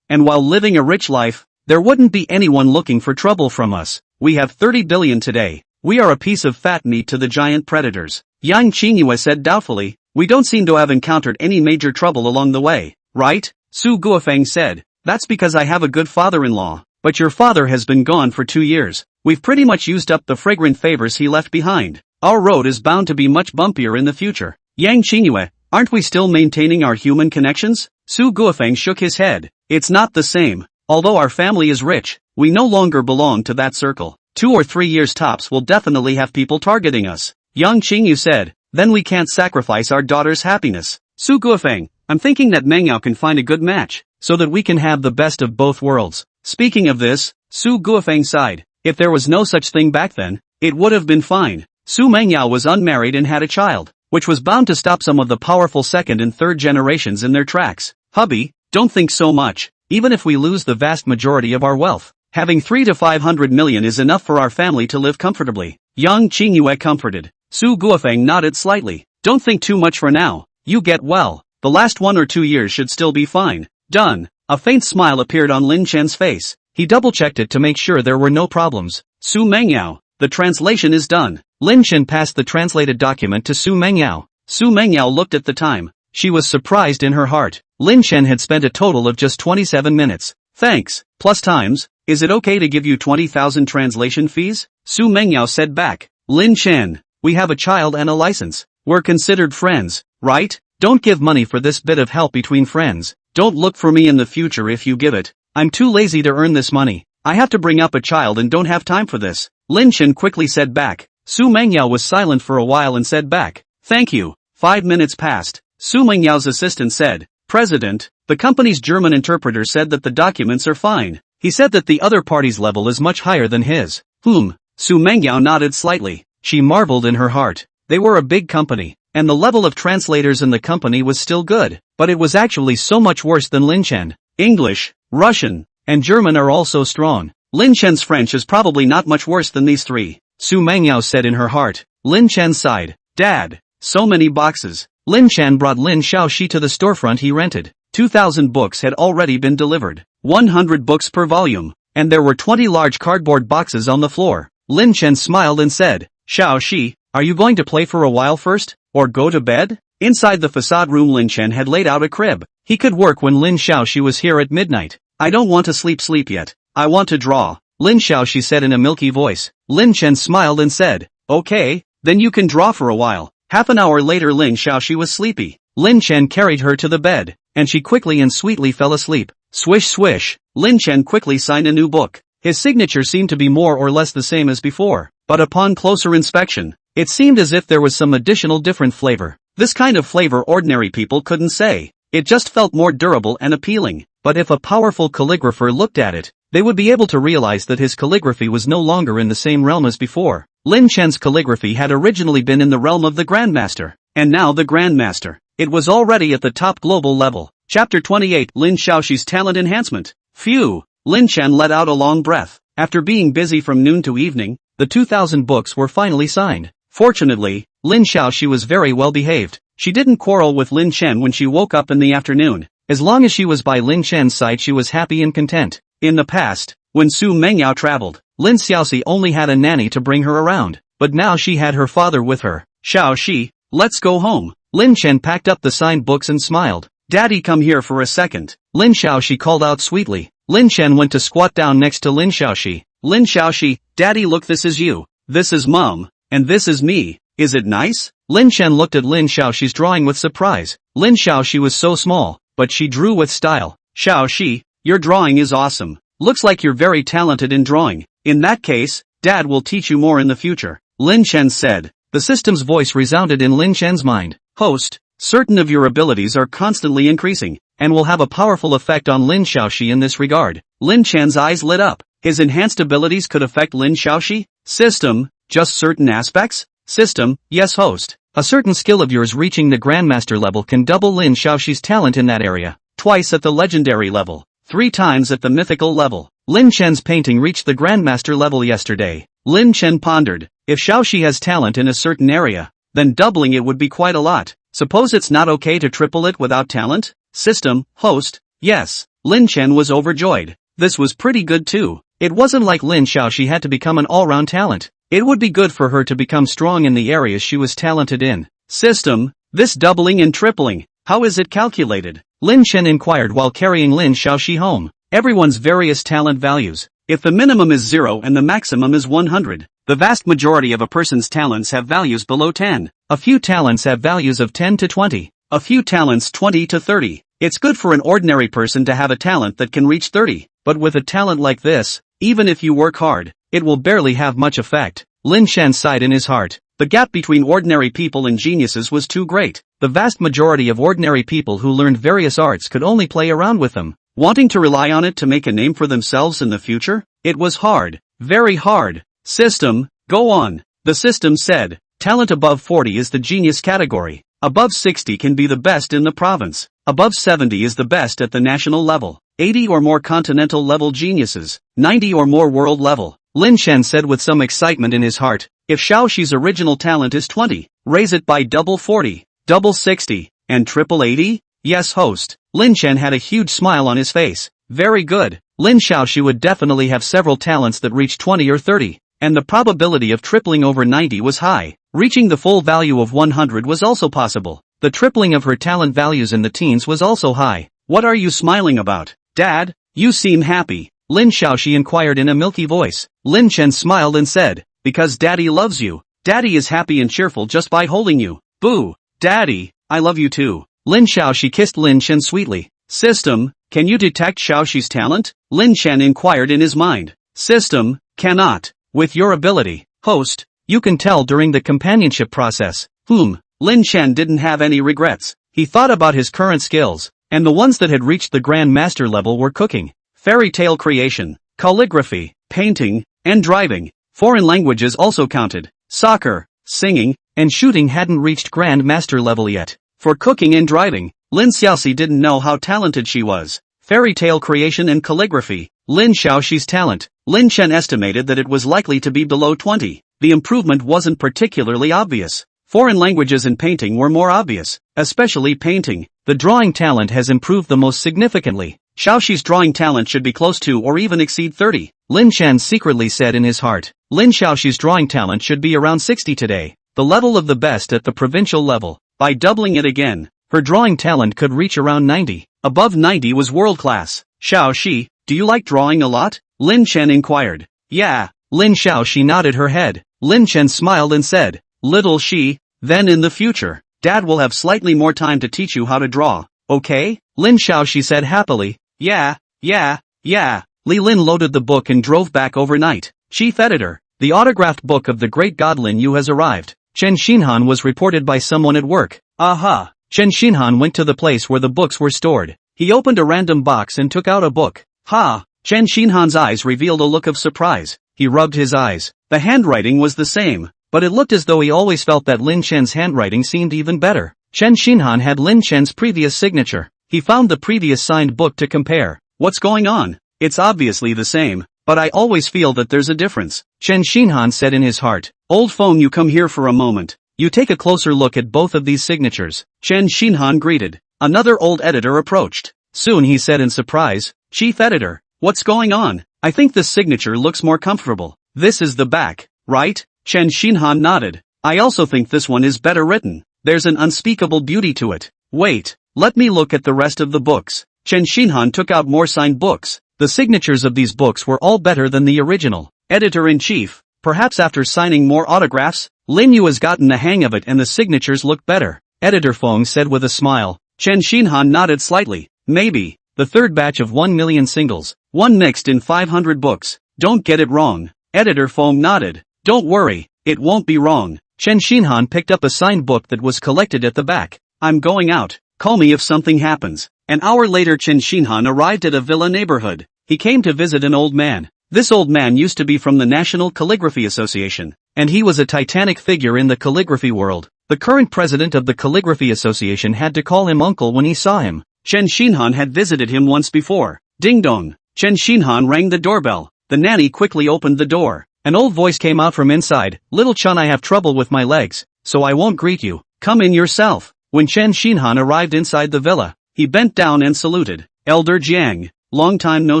and while living a rich life, there wouldn't be anyone looking for trouble from us. We have 30 billion today. We are a piece of fat meat to the giant predators. Yang Qingyue said doubtfully. We don't seem to have encountered any major trouble along the way, right? Su Guofeng said. That's because I have a good father-in-law. But your father has been gone for 2 years. We've pretty much used up the fragrant favors he left behind. Our road is bound to be much bumpier in the future. Yang Qingyue, aren't we still maintaining our human connections? Su Guofeng shook his head. It's not the same. Although our family is rich, we no longer belong to that circle. 2 or 3 years tops will definitely have people targeting us. Yang Qingyu said. Then we can't sacrifice our daughter's happiness. Su Guofeng, I'm thinking that Mengyao can find a good match, so that we can have the best of both worlds. Speaking of this, Su Guofeng sighed. If there was no such thing back then, it would have been fine. Xu Mengyao was unmarried and had a child, which was bound to stop some of the powerful second and third generations in their tracks. Hubby, don't think so much. Even if we lose the vast majority of our wealth, having 300 to 500 million is enough for our family to live comfortably. Young Qingyue comforted. Su Guofeng nodded slightly. Don't think too much for now. You get well. The last 1 or 2 years should still be fine. Done. A faint smile appeared on Lin Chen's face. He double-checked it to make sure there were no problems. Xu Mengyao, the translation is done. Lin Chen passed the translated document to Xu Mengyao. Xu Mengyao looked at the time. She was surprised in her heart. Lin Chen had spent a total of just 27 minutes. Thanks, plus times. Is it okay to give you 20,000 translation fees? Xu Mengyao said back. Lin Chen, we have a child and a license. We're considered friends, right? Don't give money for this bit of help between friends. Don't look for me in the future if you give it. I'm too lazy to earn this money. I have to bring up a child and don't have time for this. Lin Chen quickly said back. Xu Mengyao was silent for a while and said back. Thank you. 5 minutes passed. Xu Mengyao's assistant said. President, the company's German interpreter said that the documents are fine. He said that the other party's level is much higher than his. Xu Mengyao nodded slightly. She marveled in her heart. They were a big company, and the level of translators in the company was still good, but it was actually so much worse than Lin Chen. English, Russian, and German are also strong. Lin Chen's French is probably not much worse than these three. Xu Mengyao said in her heart. Lin Chen sighed. Dad, so many boxes. Lin Chen brought Lin Xiaoxi to the storefront he rented. 2,000 books had already been delivered. 100 books per volume, and there were 20 large cardboard boxes on the floor. Lin Chen smiled and said, Xiaoxi, are you going to play for a while first, or go to bed? Inside the facade room Lin Chen had laid out a crib. He could work when Lin Xiaoxi was here at midnight. I don't want to sleep yet. I want to draw. Lin Xiaoxi said in a milky voice. Lin Chen smiled and said, okay, then you can draw for a while. Half an hour later Lin Xiaoxi was sleepy. Lin Chen carried her to the bed, and she quickly and sweetly fell asleep. Swish swish. Lin Chen quickly signed a new book. His signature seemed to be more or less the same as before, but upon closer inspection, it seemed as if there was some additional different flavor. This kind of flavor ordinary people couldn't say. It just felt more durable and appealing, but if a powerful calligrapher looked at it, they would be able to realize that his calligraphy was no longer in the same realm as before. Lin Chen's calligraphy had originally been in the realm of the Grandmaster, and now the Grandmaster. It was already at the top global level. Chapter 28 Lin Xiaoxi's Talent Enhancement. Phew! Lin Chen let out a long breath. After being busy from noon to evening, the 2,000 books were finally signed. Fortunately, Lin Xiaoxi was very well behaved. She didn't quarrel with Lin Chen when she woke up in the afternoon. As long as she was by Lin Chen's side she was happy and content. In the past, when Xu Mengyao traveled, Lin Xiaoxi only had a nanny to bring her around, but now she had her father with her. Xiaoxi, let's go home. Lin Chen packed up the signed books and smiled. Daddy, come here for a second. Lin Xiaoxi called out sweetly. Lin Chen went to squat down next to Lin Xiaoxi. Lin Xiaoxi, Daddy, look, this is you. This is Mom, and this is me. Is it nice? Lin Chen looked at Lin Xiaoxi's drawing with surprise. Lin Xiaoxi was so small, but she drew with style. Xiaoxi, your drawing is awesome. Looks like you're very talented in drawing. In that case, Dad will teach you more in the future, Lin Chen said. The system's voice resounded in Lin Chen's mind. Host, certain of your abilities are constantly increasing, and will have a powerful effect on Lin Xiaoxi in this regard. Lin Chen's eyes lit up. His enhanced abilities could affect Lin Xiaoxi? System, just certain aspects? System, yes host. A certain skill of yours reaching the Grandmaster level can double Lin Xiaoxi's talent in that area. Twice at the legendary level. 3 times at the mythical level. Lin Chen's painting reached the Grandmaster level yesterday. Lin Chen pondered. If Xiaoxi has talent in a certain area, then doubling it would be quite a lot. Suppose it's not okay to triple it without talent? System, host, yes. Lin Chen was overjoyed. This was pretty good too. It wasn't like Lin Xiaoxi had to become an all-round talent. It would be good for her to become strong in the areas she was talented in. System, this doubling and tripling, how is it calculated? Lin Chen inquired while carrying Lin Xiaoxi home. Everyone's various talent values. If the minimum is 0 and the maximum is 100, the vast majority of a person's talents have values below 10. A few talents have values of 10 to 20. A few talents 20 to 30. It's good for an ordinary person to have a talent that can reach 30, but with a talent like this, even if you work hard, it will barely have much effect. Lin Chen sighed in his heart. The gap between ordinary people and geniuses was too great. The vast majority of ordinary people who learned various arts could only play around with them, wanting to rely on it to make a name for themselves in the future. It was hard. Very hard. System, go on. The system said. Talent above 40 is the genius category. Above 60 can be the best in the province. Above 70 is the best at the national level. 80 or more continental level geniuses. 90 or more world level. Lin Chen said with some excitement in his heart. If Xiaoxi's original talent is 20, raise it by double 40, double 60, and triple 80? Yes host. Lin Chen had a huge smile on his face. Very good. Lin Xiaoxi would definitely have several talents that reach 20 or 30, and the probability of tripling over 90 was high. Reaching the full value of 100 was also possible. The tripling of her talent values in the teens was also high. What are you smiling about, Dad? You seem happy, Lin Xiaoxi inquired in a milky voice. Lin Chen smiled and said, because Daddy loves you. Daddy is happy and cheerful just by holding you. Boo, Daddy, I love you too. Lin Xiaoxi kissed Lin Chen sweetly. System, can you detect Xiaoxi's talent? Lin Chen inquired in his mind. System, cannot. With your ability, host, you can tell during the companionship process. Lin Chen didn't have any regrets. He thought about his current skills, and the ones that had reached the Grandmaster level were cooking, fairy tale creation, calligraphy, painting, and driving. Foreign languages also counted. Soccer, singing, and shooting hadn't reached Grandmaster level yet. For cooking and driving, Lin Xiaoxi didn't know how talented she was. Fairy tale creation and calligraphy, Lin Xiaoxi's talent. Lin Chen estimated that it was likely to be below 20. The improvement wasn't particularly obvious. Foreign languages and painting were more obvious, especially painting. The drawing talent has improved the most significantly. Xiaoxi's drawing talent should be close to or even exceed 30, Lin Chen secretly said in his heart. Lin Xiaoxi's drawing talent should be around 60 today, the level of the best at the provincial level. By doubling it again, her drawing talent could reach around 90. Above 90 was world class. Xiaoxi, do you like drawing a lot? Lin Chen inquired. Yeah. Lin Xiaoxi nodded her head. Lin Chen smiled and said, little Xi, then in the future, Dad will have slightly more time to teach you how to draw, okay? Lin Xiaoxi said happily. Yeah. Li Lin loaded the book and drove back overnight. Chief Editor, the autographed book of the great god Lin Yu has arrived. Chen Xinhan was reported by someone at work. Aha. Chen Xinhan went to the place where the books were stored. He opened a random box and took out a book. Ha! Chen Xinhan's eyes revealed a look of surprise. He rubbed his eyes. The handwriting was the same, but it looked as though he always felt that Lin Chen's handwriting seemed even better. Chen Xinhan had Lin Chen's previous signature. He found the previous signed book to compare. What's going on? It's obviously the same, but I always feel that there's a difference, Chen Xinhan said in his heart. Old phone, you come here for a moment. You take a closer look at both of these signatures. Chen Xinhan greeted. Another old editor approached. Soon he said in surprise, Chief Editor, what's going on? I think this signature looks more comfortable. This is the back, right? Chen Xinhan nodded. I also think this one is better written. There's an unspeakable beauty to it. Wait, let me look at the rest of the books. Chen Xinhan took out more signed books. The signatures of these books were all better than the original. Editor-in-Chief, perhaps after signing more autographs, Lin Yu has gotten the hang of it and the signatures look better, Editor Feng said with a smile. Chen Xinhan nodded slightly. Maybe. The third batch of 1 million singles. One mixed in 500 books. Don't get it wrong. Editor Feng nodded. Don't worry, it won't be wrong. Chen Xinhan picked up a signed book that was collected at the back. I'm going out. Call me if something happens. An hour later Chen Xinhan arrived at a villa neighborhood. He came to visit an old man. This old man used to be from the National Calligraphy Association, and he was a titanic figure in the calligraphy world. The current president of the Calligraphy Association had to call him uncle when he saw him. Chen Xinhan had visited him once before. Ding dong. Chen Xinhan rang the doorbell. The nanny quickly opened the door. An old voice came out from inside. Little Chen, I have trouble with my legs, so I won't greet you. Come in yourself. When Chen Xinhan arrived inside the villa, he bent down and saluted. Elder Jiang. Long time no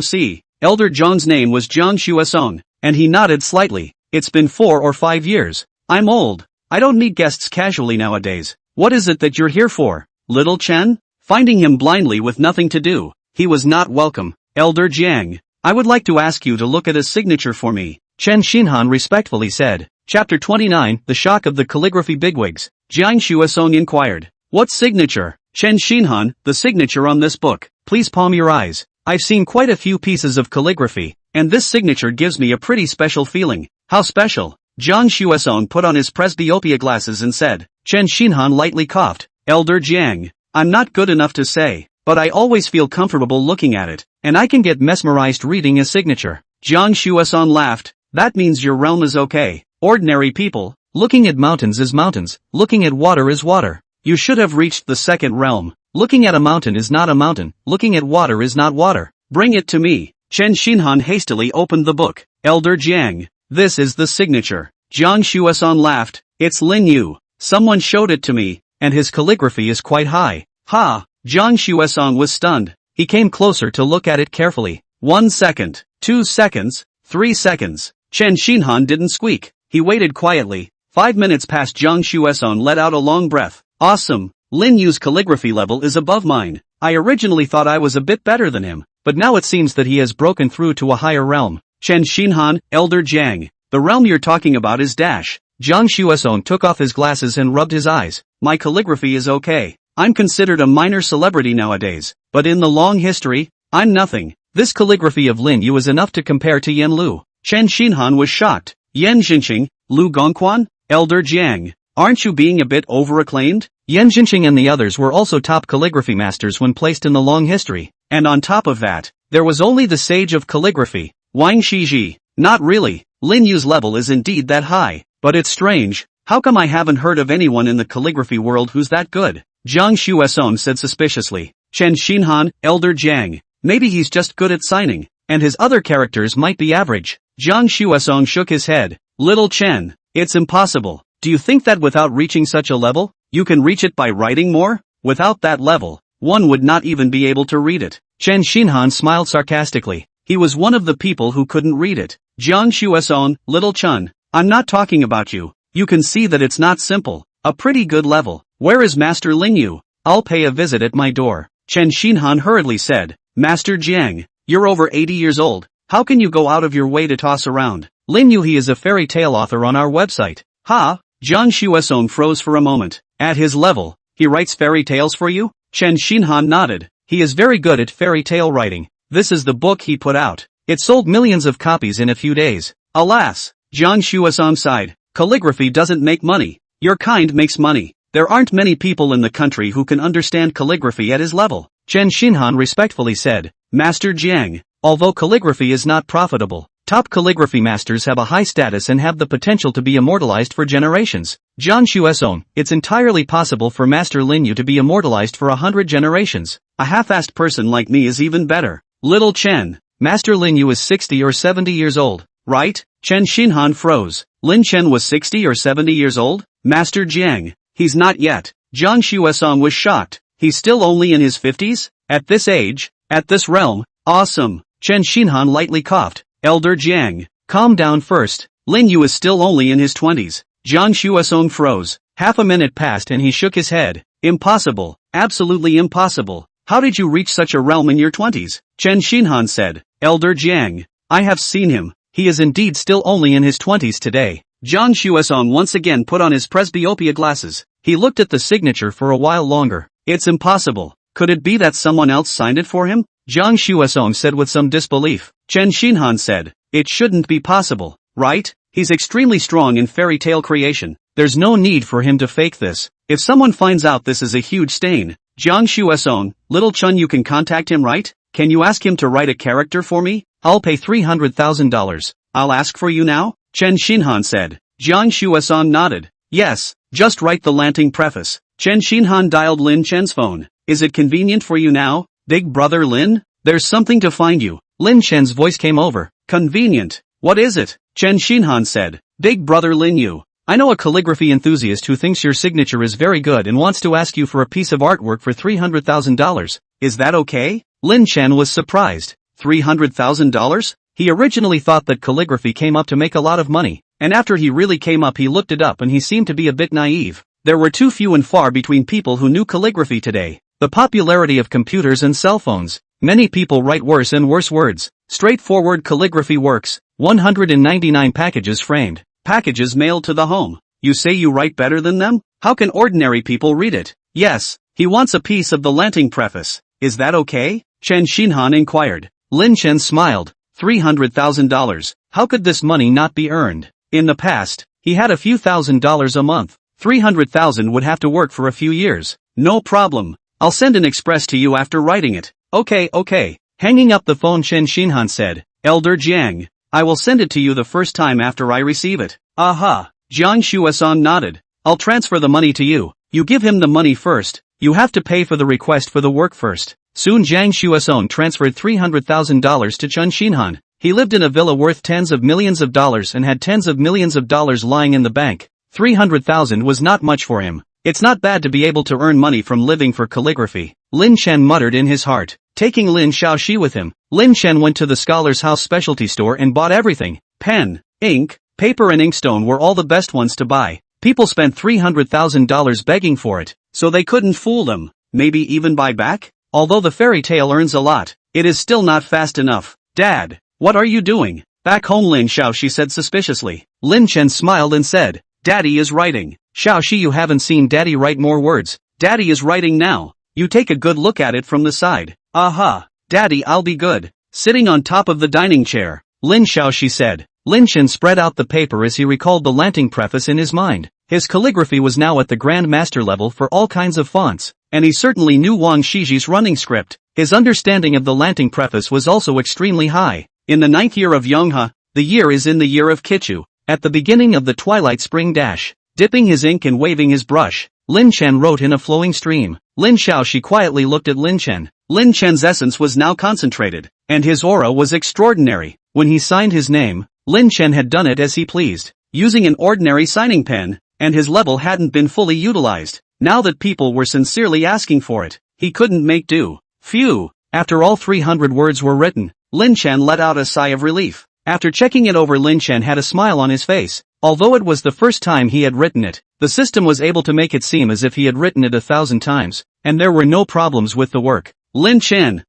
see. Elder Zhang's name was Zhang Xuesong, and he nodded slightly. It's been 4 or 5 years. I'm old. I don't meet guests casually nowadays. What is it that you're here for? Little Chen? Finding him blindly with nothing to do, he was not welcome. Elder Jiang, I would like to ask you to look at a signature for me, Chen Xinhan respectfully said. Chapter 29, The Shock of the Calligraphy Bigwigs. Jiang Xuesong inquired. What signature? Chen Xinhan, the signature on this book. Please palm your eyes. I've seen quite a few pieces of calligraphy, and this signature gives me a pretty special feeling. How special? Jiang Xuesong put on his presbyopia glasses and said. Chen Xinhan lightly coughed. Elder Jiang, I'm not good enough to say, but I always feel comfortable looking at it, and I can get mesmerized reading a signature. Jiang Xuesong laughed. That means your realm is okay. Ordinary people, looking at mountains is mountains, looking at water is water. You should have reached the second realm. Looking at a mountain is not a mountain, looking at water is not water. Bring it to me. Chen Xinhan hastily opened the book. Elder Jiang, this is the signature. Jiang Xuesong laughed. It's Lin Yu. Someone showed it to me, and his calligraphy is quite high. Ha! Jiang Xuesong was stunned. He came closer to look at it carefully. 1 second, 2 seconds, 3 seconds. Chen Xinhan didn't squeak. He waited quietly. 5 minutes passed. Jiang Xuesong let out a long breath. Awesome. Lin Yu's calligraphy level is above mine. I originally thought I was a bit better than him, but now it seems that he has broken through to a higher realm. Chen Xinhan, Elder Jiang. The realm you're talking about is dash. Jiang Xuesong took off his glasses and rubbed his eyes. My calligraphy is okay. I'm considered a minor celebrity nowadays, but in the long history, I'm nothing. This calligraphy of Lin Yu is enough to compare to Yan Lu. Chen Xinhan was shocked. Yan Jinqing, Lu Gongquan, Elder Jiang. Aren't you being a bit over-acclaimed? Yan Jinqing and the others were also top calligraphy masters when placed in the long history. And on top of that, there was only the sage of calligraphy, Wang Shiji. Not really. Lin Yu's level is indeed that high. But it's strange. How come I haven't heard of anyone in the calligraphy world who's that good? Jiang Xuesong said suspiciously. Chen Xinhan, Elder Jiang. Maybe he's just good at signing, and his other characters might be average. Jiang Xuesong shook his head. Little Chen, it's impossible. Do you think that without reaching such a level, you can reach it by writing more? Without that level, one would not even be able to read it. Chen Xinhan smiled sarcastically. He was one of the people who couldn't read it. Jiang Xuesong, Little Chen, I'm not talking about you. You can see that it's not simple. A pretty good level. Where is Master Lin Yu? I'll pay a visit at my door. Chen Xinhan hurriedly said. Master Jiang, you're over 80 years old. How can you go out of your way to toss around Lin Yu? He is a fairy tale author on our website. Ha! Jiang Xuesong froze for a moment. At his level, he writes fairy tales for you? Chen Xinhan nodded. He is very good at fairy tale writing. This is the book he put out. It sold millions of copies in a few days. Alas! Jiang Xuesong sighed. Calligraphy doesn't make money. Your kind makes money. There aren't many people in the country who can understand calligraphy at his level. Chen Xinhan respectfully said. Master Jiang, although calligraphy is not profitable, top calligraphy masters have a high status and have the potential to be immortalized for generations. Jiang Xuesong, it's entirely possible for Master Lin Yu to be immortalized for 100 generations. A half-assed person like me is even better. Little Chen, Master Lin Yu is 60 or 70 years old, right? Chen Xinhan froze. Lin Chen was 60 or 70 years old? Master Jiang, he's not yet. Jiang Xuesong was shocked. He's still only in his 50s? At this age? At this realm? Awesome. Chen Xinhan lightly coughed. Elder Jiang, calm down first. Lin Yu is still only in his 20s. Jiang Xuesong froze. Half a minute passed and he shook his head. Impossible. Absolutely impossible. How did you reach such a realm in your 20s? Chen Xinhan said. Elder Jiang, I have seen him. He is indeed still only in his 20s today. Zhang Xuesong once again put on his presbyopia glasses. He looked at the signature for a while longer. It's impossible. Could it be that someone else signed it for him? Zhang Xuesong said with some disbelief. Chen Xinhan said, it shouldn't be possible, right? He's extremely strong in fairy tale creation. There's no need for him to fake this. If someone finds out this is a huge stain, Zhang Xuesong, little Chun, you can contact him, right? Can you ask him to write a character for me? I'll pay $300,000. I'll ask for you now? Chen Xinhan said. Zhang Xuesong nodded. Yes, just write the Lanting preface. Chen Xinhan dialed Lin Chen's phone. Is it convenient for you now, big brother Lin? There's something to find you. Lin Chen's voice came over. Convenient. What is it? Chen Xinhan said. Big brother Lin, I know a calligraphy enthusiast who thinks your signature is very good and wants to ask you for a piece of artwork for $300,000. Is that okay? Lin Chen was surprised. $300,000? He originally thought that calligraphy came up to make a lot of money, and after he really came up he looked it up and he seemed to be a bit naive. There were too few and far between people who knew calligraphy today. The popularity of computers and cell phones. Many people write worse and worse words. Straightforward calligraphy works. 199 packages framed. Packages mailed to the home. You say you write better than them? How can ordinary people read it? Yes, he wants a piece of the Lanting preface. Is that okay? Chen Xinhan inquired. Lin Chen smiled. $300,000. How could this money not be earned? In the past, he had a few $1,000s a month. 300,000 would have to work for a few years. No problem. I'll send an express to you after writing it. Okay. Hanging up the phone, Chen Xinhan said. Elder Jiang, I will send it to you the first time after I receive it. Aha. Zhang Xuesong nodded. I'll transfer the money to you. You give him the money first. You have to pay for the request for the work first. Soon Zhang Xuesong transferred $300,000 to Chen Xinhan. He lived in a villa worth tens of millions of dollars and had tens of millions of dollars lying in the bank. 300,000 was not much for him. It's not bad to be able to earn money from living for calligraphy. Lin Chen muttered in his heart. Taking Lin Xiaoxi with him, Lin Chen went to the Scholar's House specialty store and bought everything. Pen, ink, paper and inkstone were all the best ones to buy. People spent $300,000 begging for it, so they couldn't fool them. Maybe even buy back? Although the fairy tale earns a lot, it is still not fast enough. Dad, what are you doing? Back home, Lin Xiaoxi said suspiciously. Lin Chen smiled and said, Daddy is writing. Xiaoxi, you haven't seen Daddy write more words. Daddy is writing now. You take a good look at it from the side. Aha. Daddy, I'll be good. Sitting on top of the dining chair, Lin Xiaoxi said. Lin Chen spread out the paper as he recalled the Lanting preface in his mind. His calligraphy was now at the Grandmaster level for all kinds of fonts, and he certainly knew Wang Shiji's running script. His understanding of the Lanting preface was also extremely high. In the 9th year of Yonghua, the year is in the year of Qichu. At the beginning of the twilight spring dash, dipping his ink and waving his brush, Lin Chen wrote in a flowing stream. Lin Xiaoxi quietly looked at Lin Chen. Lin Chen's essence was now concentrated, and his aura was extraordinary. When he signed his name, Lin Chen had done it as he pleased, using an ordinary signing pen, and his level hadn't been fully utilized. Now that people were sincerely asking for it, he couldn't make do. Phew! After all 300 words were written, Lin Chen let out a sigh of relief. After checking it over, Lin Chen had a smile on his face. Although it was the first time he had written it, the system was able to make it seem as if he had written it 1,000 times, and there were no problems with the work. Lin Chen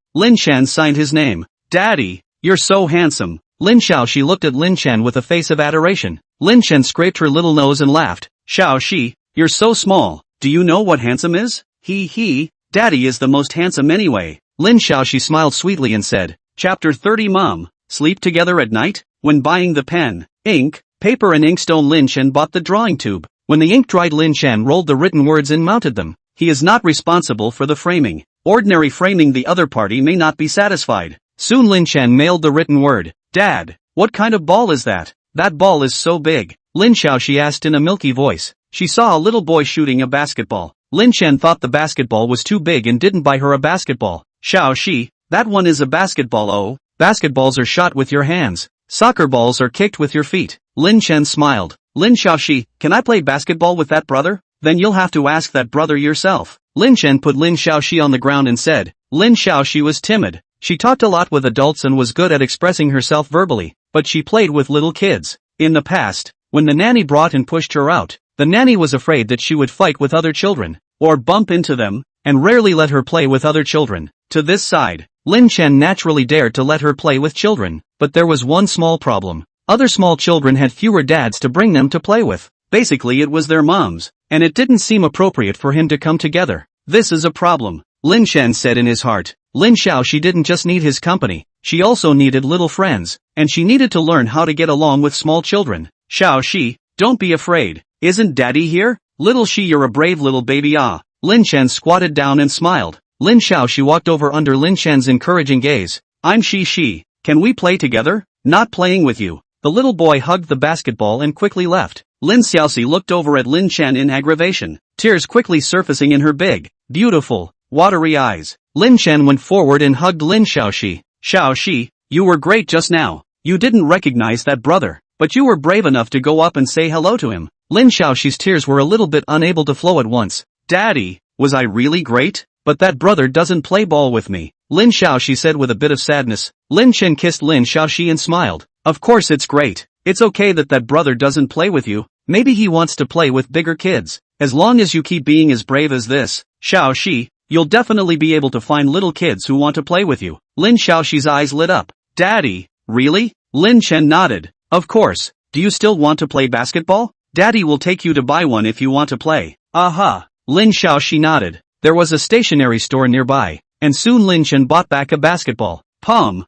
signed his name. Daddy, you're so handsome. Lin Xiaoxi looked at Lin Chen with a face of adoration. Lin Chen scraped her little nose and laughed. Xiaoxi, you're so small. Do you know what handsome is? Daddy is the most handsome anyway. Lin Xiaoxi smiled sweetly and said, Chapter 30. Mom, sleep together at night? When buying the pen, ink, paper and inkstone, Lin Chen bought the drawing tube. When the ink dried, Lin Chen rolled the written words and mounted them. He is not responsible for the framing. Ordinary framing, the other party may not be satisfied. Soon Lin Chen mailed the written word. Dad, what kind of ball is that? That ball is so big. Lin Xiaoxi asked in a milky voice. She saw a little boy shooting a basketball. Lin Chen thought the basketball was too big and didn't buy her a basketball. Xiaoxi, that one is a basketball. Oh, basketballs are shot with your hands. Soccer balls are kicked with your feet. Lin Chen smiled. Lin Xiaoxi, can I play basketball with that brother? Then you'll have to ask that brother yourself. Lin Chen put Lin Xiaoxi on the ground and said. Lin Xiaoxi was timid. She talked a lot with adults and was good at expressing herself verbally, but she played with little kids. In the past, when the nanny brought and pushed her out, the nanny was afraid that she would fight with other children, or bump into them, and rarely let her play with other children. To this side, Lin Chen naturally dared to let her play with children, but there was one small problem. Other small children had fewer dads to bring them to play with. Basically it was their moms, and it didn't seem appropriate for him to come together. This is a problem, Lin Chen said in his heart. Lin Xiaoxi didn't just need his company, she also needed little friends, and she needed to learn how to get along with small children. Xiaoxi, don't be afraid. Isn't daddy here? Little Shi, you're a brave little baby. Ah. Lin Chen squatted down and smiled. Lin Xiaoxi walked over under Lin Chen's encouraging gaze. I'm Shi. Can we play together? Not playing with you. The little boy hugged the basketball and quickly left. Lin Xiaoxi looked over at Lin Chen in aggravation, tears quickly surfacing in her big, beautiful, watery eyes. Lin Chen went forward and hugged Lin Xiaoxi. Xiaoxi, you were great just now. You didn't recognize that brother, but you were brave enough to go up and say hello to him. Lin Xiaoxi's tears were a little bit unable to flow at once. Daddy, was I really great? But that brother doesn't play ball with me, Lin Xiaoxi said with a bit of sadness. Lin Chen kissed Lin Xiaoxi and smiled. Of course it's great. It's okay that brother doesn't play with you. Maybe he wants to play with bigger kids. As long as you keep being as brave as this, Xiaoxi, you'll definitely be able to find little kids who want to play with you. Lin Xiaoxi's eyes lit up. Daddy, really? Lin Chen nodded. Of course. Do you still want to play basketball? Daddy will take you to buy one if you want to play. Aha. Lin Xiaoxi nodded. There was a stationery store nearby, and soon Lin Chen bought back a basketball. Pom.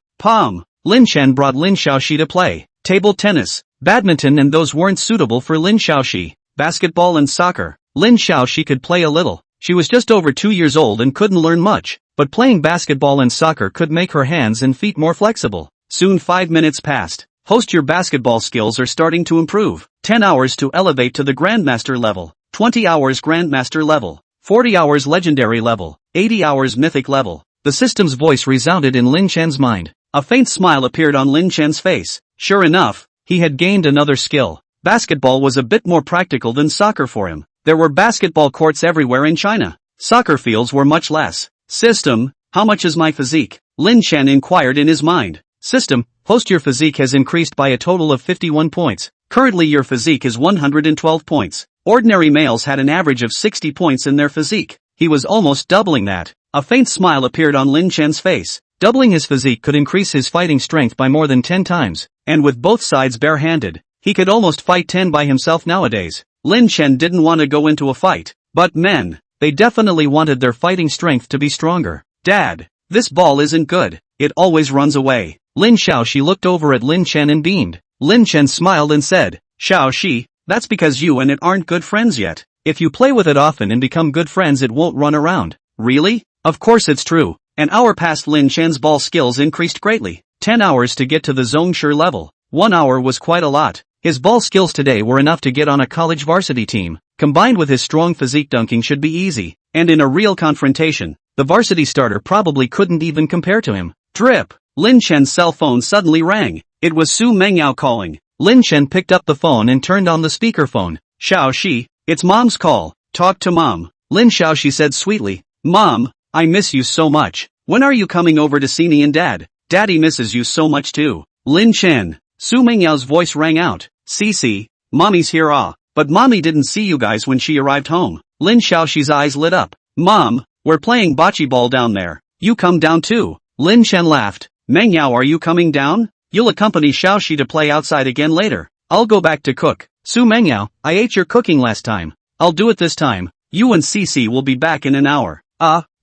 Lin Chen brought Lin Xiaoxi to play. Table tennis, badminton, and those weren't suitable for Lin Xiaoxi. Basketball and soccer. Lin Xiaoxi could play a little. She was just over 2 years old and couldn't learn much, but playing basketball and soccer could make her hands and feet more flexible. Soon 5 minutes passed. Host, your basketball skills are starting to improve. 10 hours to elevate to the Grandmaster level. 20 hours Grandmaster level. 40 hours Legendary level. 80 hours Mythic level. The system's voice resounded in Lin Chen's mind. A faint smile appeared on Lin Chen's face. Sure enough, he had gained another skill. Basketball was a bit more practical than soccer for him. There were basketball courts everywhere in China. Soccer fields were much less. System, how much is my physique? Lin Chen inquired in his mind. System, host, your physique has increased by a total of 51 points. Currently your physique is 112 points. Ordinary males had an average of 60 points in their physique. He was almost doubling that. A faint smile appeared on Lin Chen's face. Doubling his physique could increase his fighting strength by more than 10 times. And with both sides barehanded, he could almost fight 10 by himself nowadays. Lin Chen didn't want to go into a fight. But men, they definitely wanted their fighting strength to be stronger. Dad, this ball isn't good. It always runs away. Lin Xiaoxi looked over at Lin Chen and beamed. Lin Chen smiled and said, Xiaoxi, that's because you and it aren't good friends yet. If you play with it often and become good friends, it won't run around. Really? Of course it's true. An hour passed. Lin Chen's ball skills increased greatly. 10 hours to get to the Zhongshu level. 1 hour was quite a lot. His ball skills today were enough to get on a college varsity team. Combined with his strong physique, dunking should be easy. And in a real confrontation, the varsity starter probably couldn't even compare to him. Drip! Lin Chen's cell phone suddenly rang. It was Xu Mengyao calling. Lin Chen picked up the phone and turned on the speakerphone. Xiaoxi, it's Mom's call. Talk to Mom. Lin Xiaoxi said sweetly. Mom, I miss you so much. When are you coming over to see me and Dad? Daddy misses you so much too. Lin Chen. Xu Mengyao's voice rang out. Cici, Mommy's here. But Mommy didn't see you guys when she arrived home. Lin Xiaoxi's eyes lit up. Mom, we're playing bocce ball down there. You come down too. Lin Chen laughed. Mengyao, are you coming down? You'll accompany Xiaoxi to play outside again later. I'll go back to cook. Xu Mengyao, I ate your cooking last time. I'll do it this time. You and Cici will be back in an hour.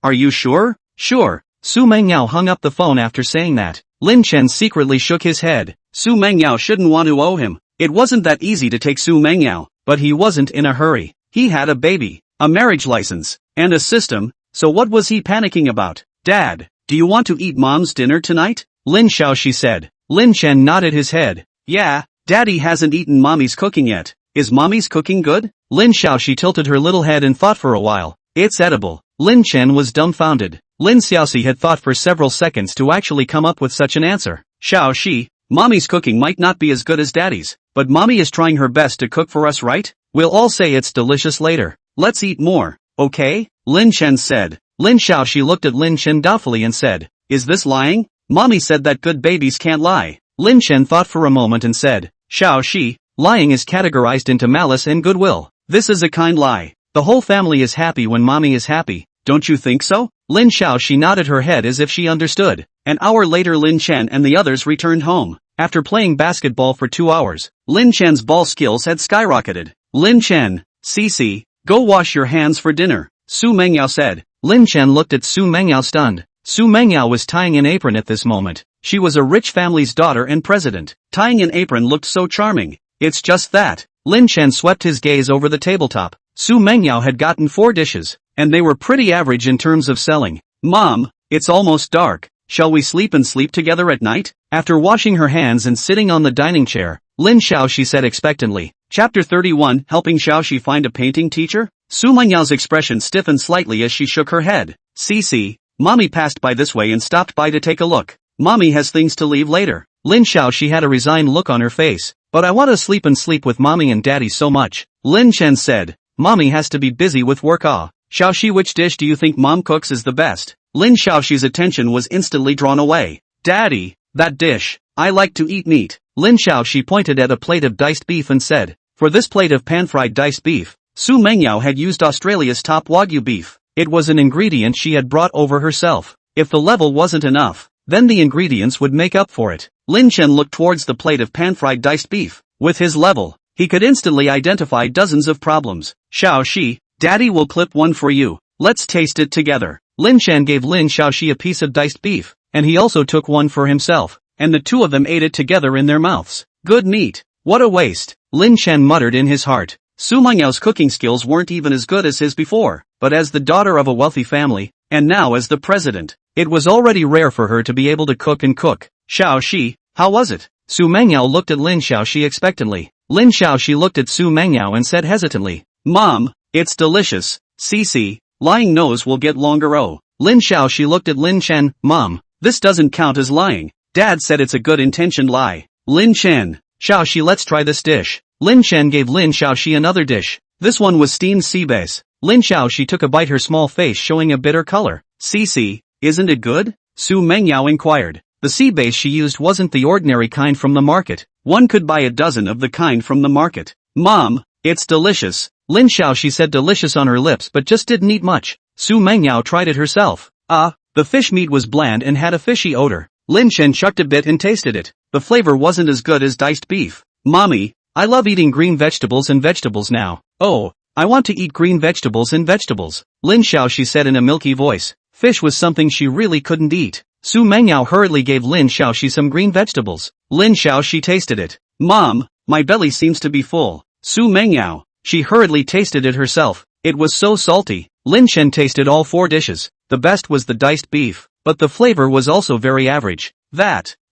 Are you sure? Sure. Xu Mengyao hung up the phone after saying that. Lin Chen secretly shook his head. Xu Mengyao shouldn't want to owe him. It wasn't that easy to take Xu Mengyao, but he wasn't in a hurry. He had a baby, a marriage license, and a system, so what was he panicking about? Dad, do you want to eat Mom's dinner tonight? Lin Xiaoxi said. Lin Chen nodded his head. Yeah, Daddy hasn't eaten Mommy's cooking yet. Is Mommy's cooking good? Lin Xiaoxi tilted her little head and thought for a while. It's edible. Lin Chen was dumbfounded. Lin Xiaoxi had thought for several seconds to actually come up with such an answer. Xiaoxi, Mommy's cooking might not be as good as Daddy's, but Mommy is trying her best to cook for us, right? We'll all say it's delicious later. Let's eat more, okay? Lin Chen said. Lin Xiaoxi looked at Lin Chen doubtfully and said, is this lying? Mommy said that good babies can't lie. Lin Chen thought for a moment and said, Xiaoxi, lying is categorized into malice and goodwill. This is a kind lie. The whole family is happy when Mommy is happy. Don't you think so? Lin Xiaoxi nodded her head as if she understood. An hour later, Lin Chen and the others returned home. After playing basketball for 2 hours, Lin Chen's ball skills had skyrocketed. Lin Chen, Cici, go wash your hands for dinner, Xu Mengyao said. Lin Chen looked at Xu Mengyao stunned. Xu Mengyao was tying an apron at this moment. She was a rich family's daughter and president. Tying an apron looked so charming. It's just that. Lin Chen swept his gaze over the tabletop. Xu Mengyao had gotten 4 dishes, and they were pretty average in terms of selling. Mom, it's almost dark. Shall we sleep together at night? After washing her hands and sitting on the dining chair, Lin Xiaoxi said expectantly. Chapter 31, Helping Xiaoxi Find a Painting Teacher? Xu Mengyao's expression stiffened slightly as she shook her head. Cici, Mommy passed by this way and stopped by to take a look. Mommy has things to leave later. Lin Xiaoxi had a resigned look on her face. But I want to sleep with Mommy and Daddy so much. Lin Chen said. Mommy has to be busy with work. Xiaoxi, which dish do you think Mom cooks is the best? Lin Xiaoxi's attention was instantly drawn away. Daddy, that dish. I like to eat meat. Lin Xiaoxi pointed at a plate of diced beef and said. For this plate of pan-fried diced beef, Xu Mengyao had used Australia's top Wagyu beef. It was an ingredient she had brought over herself. If the level wasn't enough, then the ingredients would make up for it. Lin Chen looked towards the plate of pan-fried diced beef. With his level, he could instantly identify dozens of problems. Xiaoxi, Daddy will clip one for you. Let's taste it together. Lin Chen gave Lin Xiaoxi a piece of diced beef, and he also took one for himself, and the two of them ate it together in their mouths. Good meat. What a waste. Lin Chen muttered in his heart. Xu Mengyao's cooking skills weren't even as good as his before, but as the daughter of a wealthy family, and now as the president, it was already rare for her to be able to cook and cook. Xiaoxi, how was it? Xu Mengyao looked at Lin Xiaoxi expectantly. Lin Xiaoxi looked at Xu Mengyao and said hesitantly. Mom, it's delicious. Cici, lying nose will get longer. Oh. Lin Xiaoxi looked at Lin Chen. Mom, this doesn't count as lying. Dad said it's a good intentioned lie. Lin Chen, Xiaoxi, let's try this dish. Lin Chen gave Lin Xiaoxi another dish. This one was steamed sea bass. Lin Xiaoxi took a bite, her small face showing a bitter color. Cici, isn't it good? Xu Mengyao inquired. The sea bass she used wasn't the ordinary kind from the market. One could buy a dozen of the kind from the market. Mom, it's delicious. Lin Xiaoxi said delicious on her lips but just didn't eat much. Xu Mengyao tried it herself. The fish meat was bland and had a fishy odor. Lin Chen chucked a bit and tasted it. The flavor wasn't as good as diced beef. Mommy, I love eating green vegetables and vegetables now. Oh, I want to eat green vegetables and vegetables. Lin Xiaoxi said in a milky voice. Fish was something she really couldn't eat. Xu Mengyao hurriedly gave Lin Xiaoxi some green vegetables. Lin Xiaoxi tasted it. Mom, my belly seems to be full. Xu Mengyao, she hurriedly tasted it herself. It was so salty. Lin Chen tasted all 4 dishes. The best was the diced beef, but the flavor was also very average.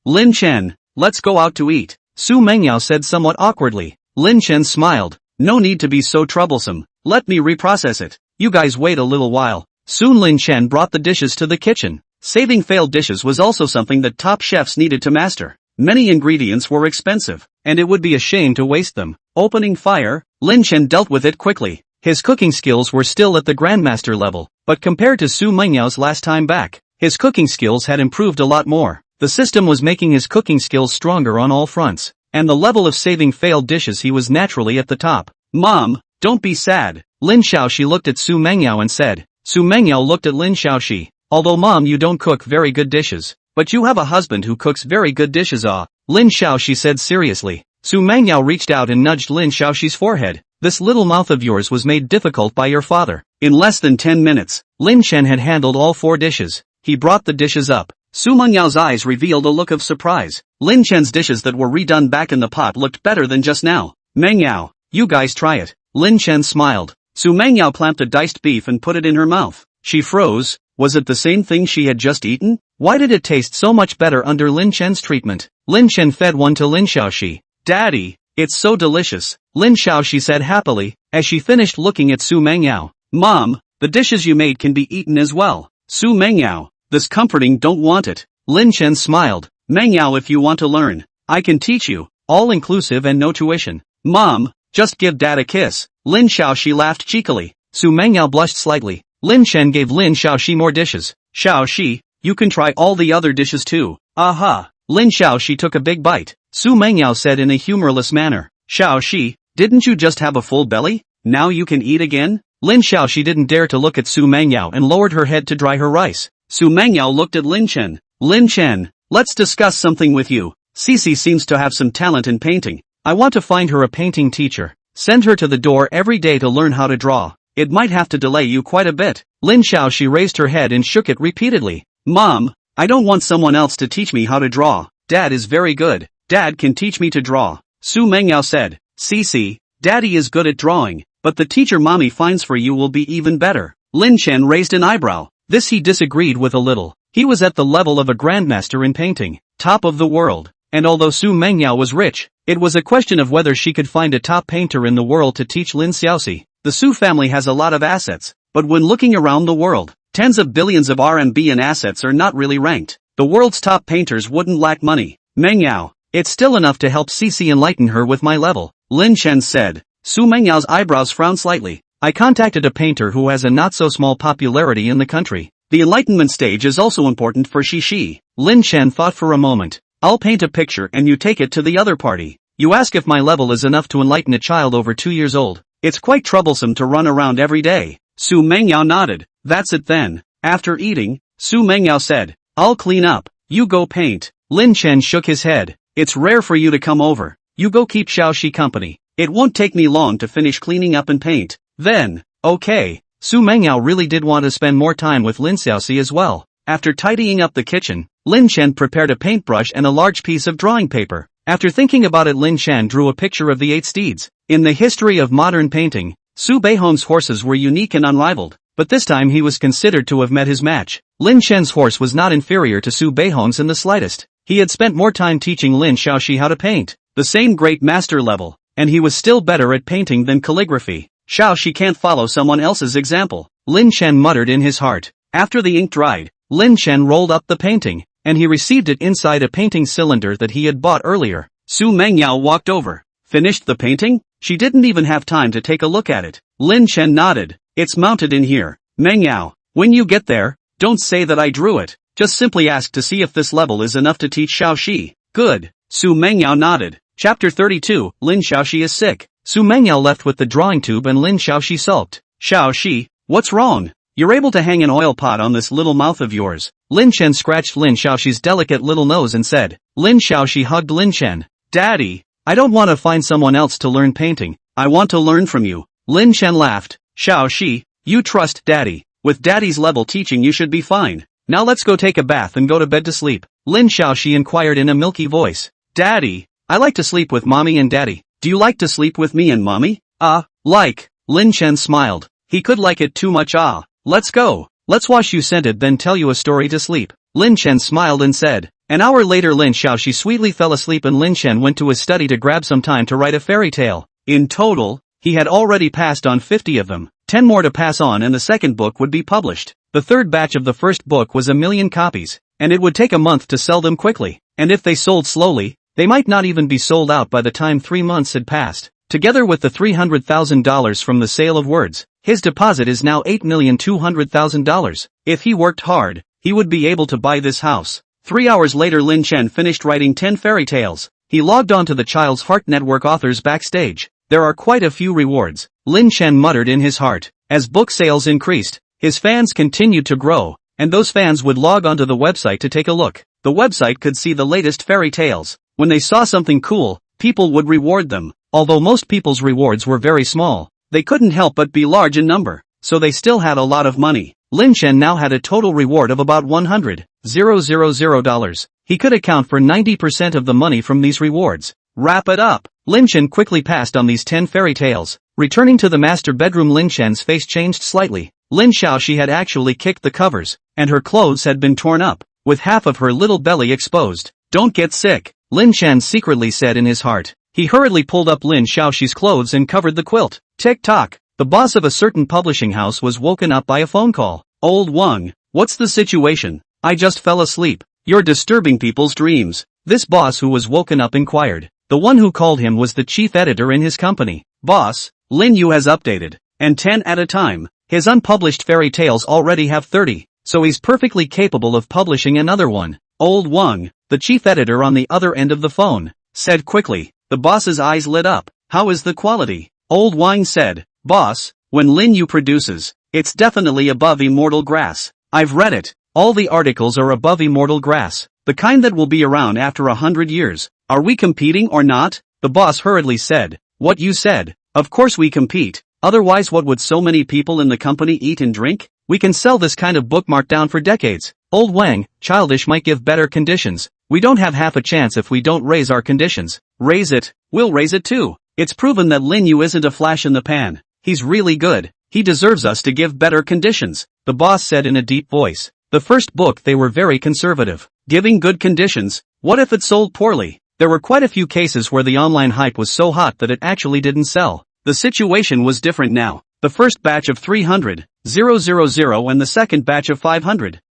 Lin Chen, let's go out to eat. Xu Mengyao said somewhat awkwardly. Lin Chen smiled. No need to be so troublesome. Let me reprocess it. You guys wait a little while. Soon Lin Chen brought the dishes to the kitchen. Saving failed dishes was also something that top chefs needed to master. Many ingredients were expensive, and it would be a shame to waste them. Opening fire, Lin Chen dealt with it quickly. His cooking skills were still at the Grandmaster level, but compared to Xu Mengyao's last time back, his cooking skills had improved a lot more. The system was making his cooking skills stronger on all fronts, and the level of saving failed dishes he was naturally at the top. Mom, don't be sad. Lin Xiaoxi looked at Xu Mengyao and said. Xu Mengyao looked at Lin Xiaoxi. Although Mom, you don't cook very good dishes, but you have a husband who cooks very good dishes. Lin Xiaoxi said seriously. Xu Mengyao reached out and nudged Lin Xiaoxi's forehead. This little mouth of yours was made difficult by your father. In less than 10 minutes, Lin Chen had handled all 4 dishes. He brought the dishes up. Xu Mengyao's eyes revealed a look of surprise. Lin Chen's dishes that were redone back in the pot looked better than just now. Mengyao, you guys try it. Lin Chen smiled. Xu Mengyao clamped a diced beef and put it in her mouth. She froze. Was it the same thing she had just eaten? Why did it taste so much better under Lin Chen's treatment? Lin Chen fed one to Lin Xiaoxi. Daddy, it's so delicious, Lin Xiaoxi said happily, as she finished looking at Xu Mengyao. Mom, the dishes you made can be eaten as well. Xu Mengyao, this comforting, don't want it. Lin Chen smiled. Mengyao, if you want to learn, I can teach you, all inclusive and no tuition. Mom, just give Dad a kiss. Lin Xiaoxi laughed cheekily. Xu Mengyao blushed slightly. Lin Chen gave Lin Xiaoxi more dishes. Xiaoxi, you can try all the other dishes too. Aha. Lin Xiaoxi took a big bite. Xu Mengyao said in a humorless manner. Xiaoxi, didn't you just have a full belly? Now you can eat again? Lin Xiaoxi didn't dare to look at Xu Mengyao and lowered her head to dry her rice. Xu Mengyao looked at Lin Chen. Lin Chen, let's discuss something with you. Cece seems to have some talent in painting. I want to find her a painting teacher. Send her to the door every day to learn how to draw. It might have to delay you quite a bit." Lin Xiaoxi raised her head and shook it repeatedly. "Mom, I don't want someone else to teach me how to draw. Dad is very good. Dad can teach me to draw." Xu Mengyao said. "Cece, Daddy is good at drawing, but the teacher Mommy finds for you will be even better." Lin Chen raised an eyebrow. This he disagreed with a little. He was at the level of a grandmaster in painting, top of the world, and although Xu Mengyao was rich, it was a question of whether she could find a top painter in the world to teach Lin Xiaoxi. The Xu family has a lot of assets, but when looking around the world, tens of billions of RMB in assets are not really ranked. The world's top painters wouldn't lack money. "Mengyao, it's still enough to help Cece enlighten her with my level," Lin Chen said. Xu Mengyao's eyebrows frowned slightly. "I contacted a painter who has a not-so-small popularity in the country. The enlightenment stage is also important for Shishi." Lin Chen thought for a moment. "I'll paint a picture and you take it to the other party. You ask if my level is enough to enlighten a child over 2 years old. It's quite troublesome to run around every day." Xu Mengyao nodded. "That's it then." After eating, Xu Mengyao said, "I'll clean up. You go paint." Lin Chen shook his head. "It's rare for you to come over. You go keep Xiaoxi company. It won't take me long to finish cleaning up and paint. Then, okay." Xu Mengyao really did want to spend more time with Lin Xiaoxi as well. After tidying up the kitchen, Lin Chen prepared a paintbrush and a large piece of drawing paper. After thinking about it, Lin Chen drew a picture of the 8 steeds. In the history of modern painting, Su Beihong's horses were unique and unrivaled, but this time he was considered to have met his match. Lin Chen's horse was not inferior to Su Beihong's in the slightest. He had spent more time teaching Lin Xiaoxi how to paint, the same great master level, and he was still better at painting than calligraphy. Xiaoxi can't follow someone else's example, Lin Chen muttered in his heart. After the ink dried, Lin Chen rolled up the painting, and he received it inside a painting cylinder that he had bought earlier. Xu Mengyao walked over. "Finished the painting?" She didn't even have time to take a look at it. Lin Chen nodded. "It's mounted in here. Mengyao, when you get there, don't say that I drew it. Just simply ask to see if this level is enough to teach Xiaoxi." "Good." Xu Mengyao nodded. Chapter 32, Lin Xiaoxi is sick. Xu Mengyao left with the drawing tube and Lin Xiaoxi sulked. "Xiaoxi, what's wrong? You're able to hang an oil pot on this little mouth of yours." Lin Chen scratched Lin Xiaoxi's delicate little nose and said. Lin Xiaoxi hugged Lin Chen. "Daddy, I don't want to find someone else to learn painting. I want to learn from you." Lin Chen laughed. "Xiaoxi, you trust Daddy. With Daddy's level teaching you should be fine. Now let's go take a bath and go to bed to sleep." Lin Xiaoxi inquired in a milky voice. "Daddy, I like to sleep with Mommy and Daddy. Do you like to sleep with me and Mommy?" Like." Lin Chen smiled. He could like it too much. "Let's go. Let's wash you scented then tell you a story to sleep." Lin Chen smiled and said. An hour later Lin Xiaoxi sweetly fell asleep and Lin Chen went to his study to grab some time to write a fairy tale. In total, he had already passed on 50 of them, 10 more to pass on and the second book would be published. The third batch of the first book was 1 million copies, and it would take a month to sell them quickly, and if they sold slowly, they might not even be sold out by the time 3 months had passed. Together with the $300,000 from the sale of words, his deposit is now $8,200,000. If he worked hard, he would be able to buy this house. 3 hours later Lin Chen finished writing 10 fairy tales. He logged on to the Child's Heart Network authors backstage. There are quite a few rewards, Lin Chen muttered in his heart. As book sales increased, his fans continued to grow, and those fans would log onto the website to take a look. The website could see the latest fairy tales. When they saw something cool, people would reward them. Although most people's rewards were very small, they couldn't help but be large in number, so they still had a lot of money. Lin Chen now had a total reward of about $100,000. He could account for 90% of the money from these rewards. Wrap it up. Lin Chen quickly passed on these 10 fairy tales. Returning to the master bedroom, Lin Chen's face changed slightly. Lin Xiaoxi had actually kicked the covers, and her clothes had been torn up, with half of her little belly exposed. "Don't get sick," Lin Chen secretly said in his heart. He hurriedly pulled up Lin Xiaoxi's clothes and covered the quilt. Tick-tock. The boss of a certain publishing house was woken up by a phone call. "Old Wang, what's the situation? I just fell asleep. You're disturbing people's dreams." This boss who was woken up inquired. The one who called him was the chief editor in his company. "Boss, Lin Yu has updated, and 10 at a time. His unpublished fairy tales already have 30, so he's perfectly capable of publishing another one." Old Wang, the chief editor on the other end of the phone, said quickly. The boss's eyes lit up. "How is the quality?" Old Wang said. "Boss, when Lin Yu produces, it's definitely above Immortal Grass. I've read it. All the articles are above Immortal Grass." The kind that will be around after 100 years. Are we competing or not? The boss hurriedly said. What you said? Of course we compete. Otherwise what would so many people in the company eat and drink? We can sell this kind of book marked down for decades. Old Wang, childish might give better conditions. We don't have half a chance if we don't raise our conditions. Raise it. We'll raise it too. It's proven that Lin Yu isn't a flash in the pan. He's really good. He deserves us to give better conditions, the boss said in a deep voice. The first book they were very conservative. Giving good conditions? What if it sold poorly? There were quite a few cases where the online hype was so hot that it actually didn't sell. The situation was different now. The first batch of 300,000 and the second batch of 500,000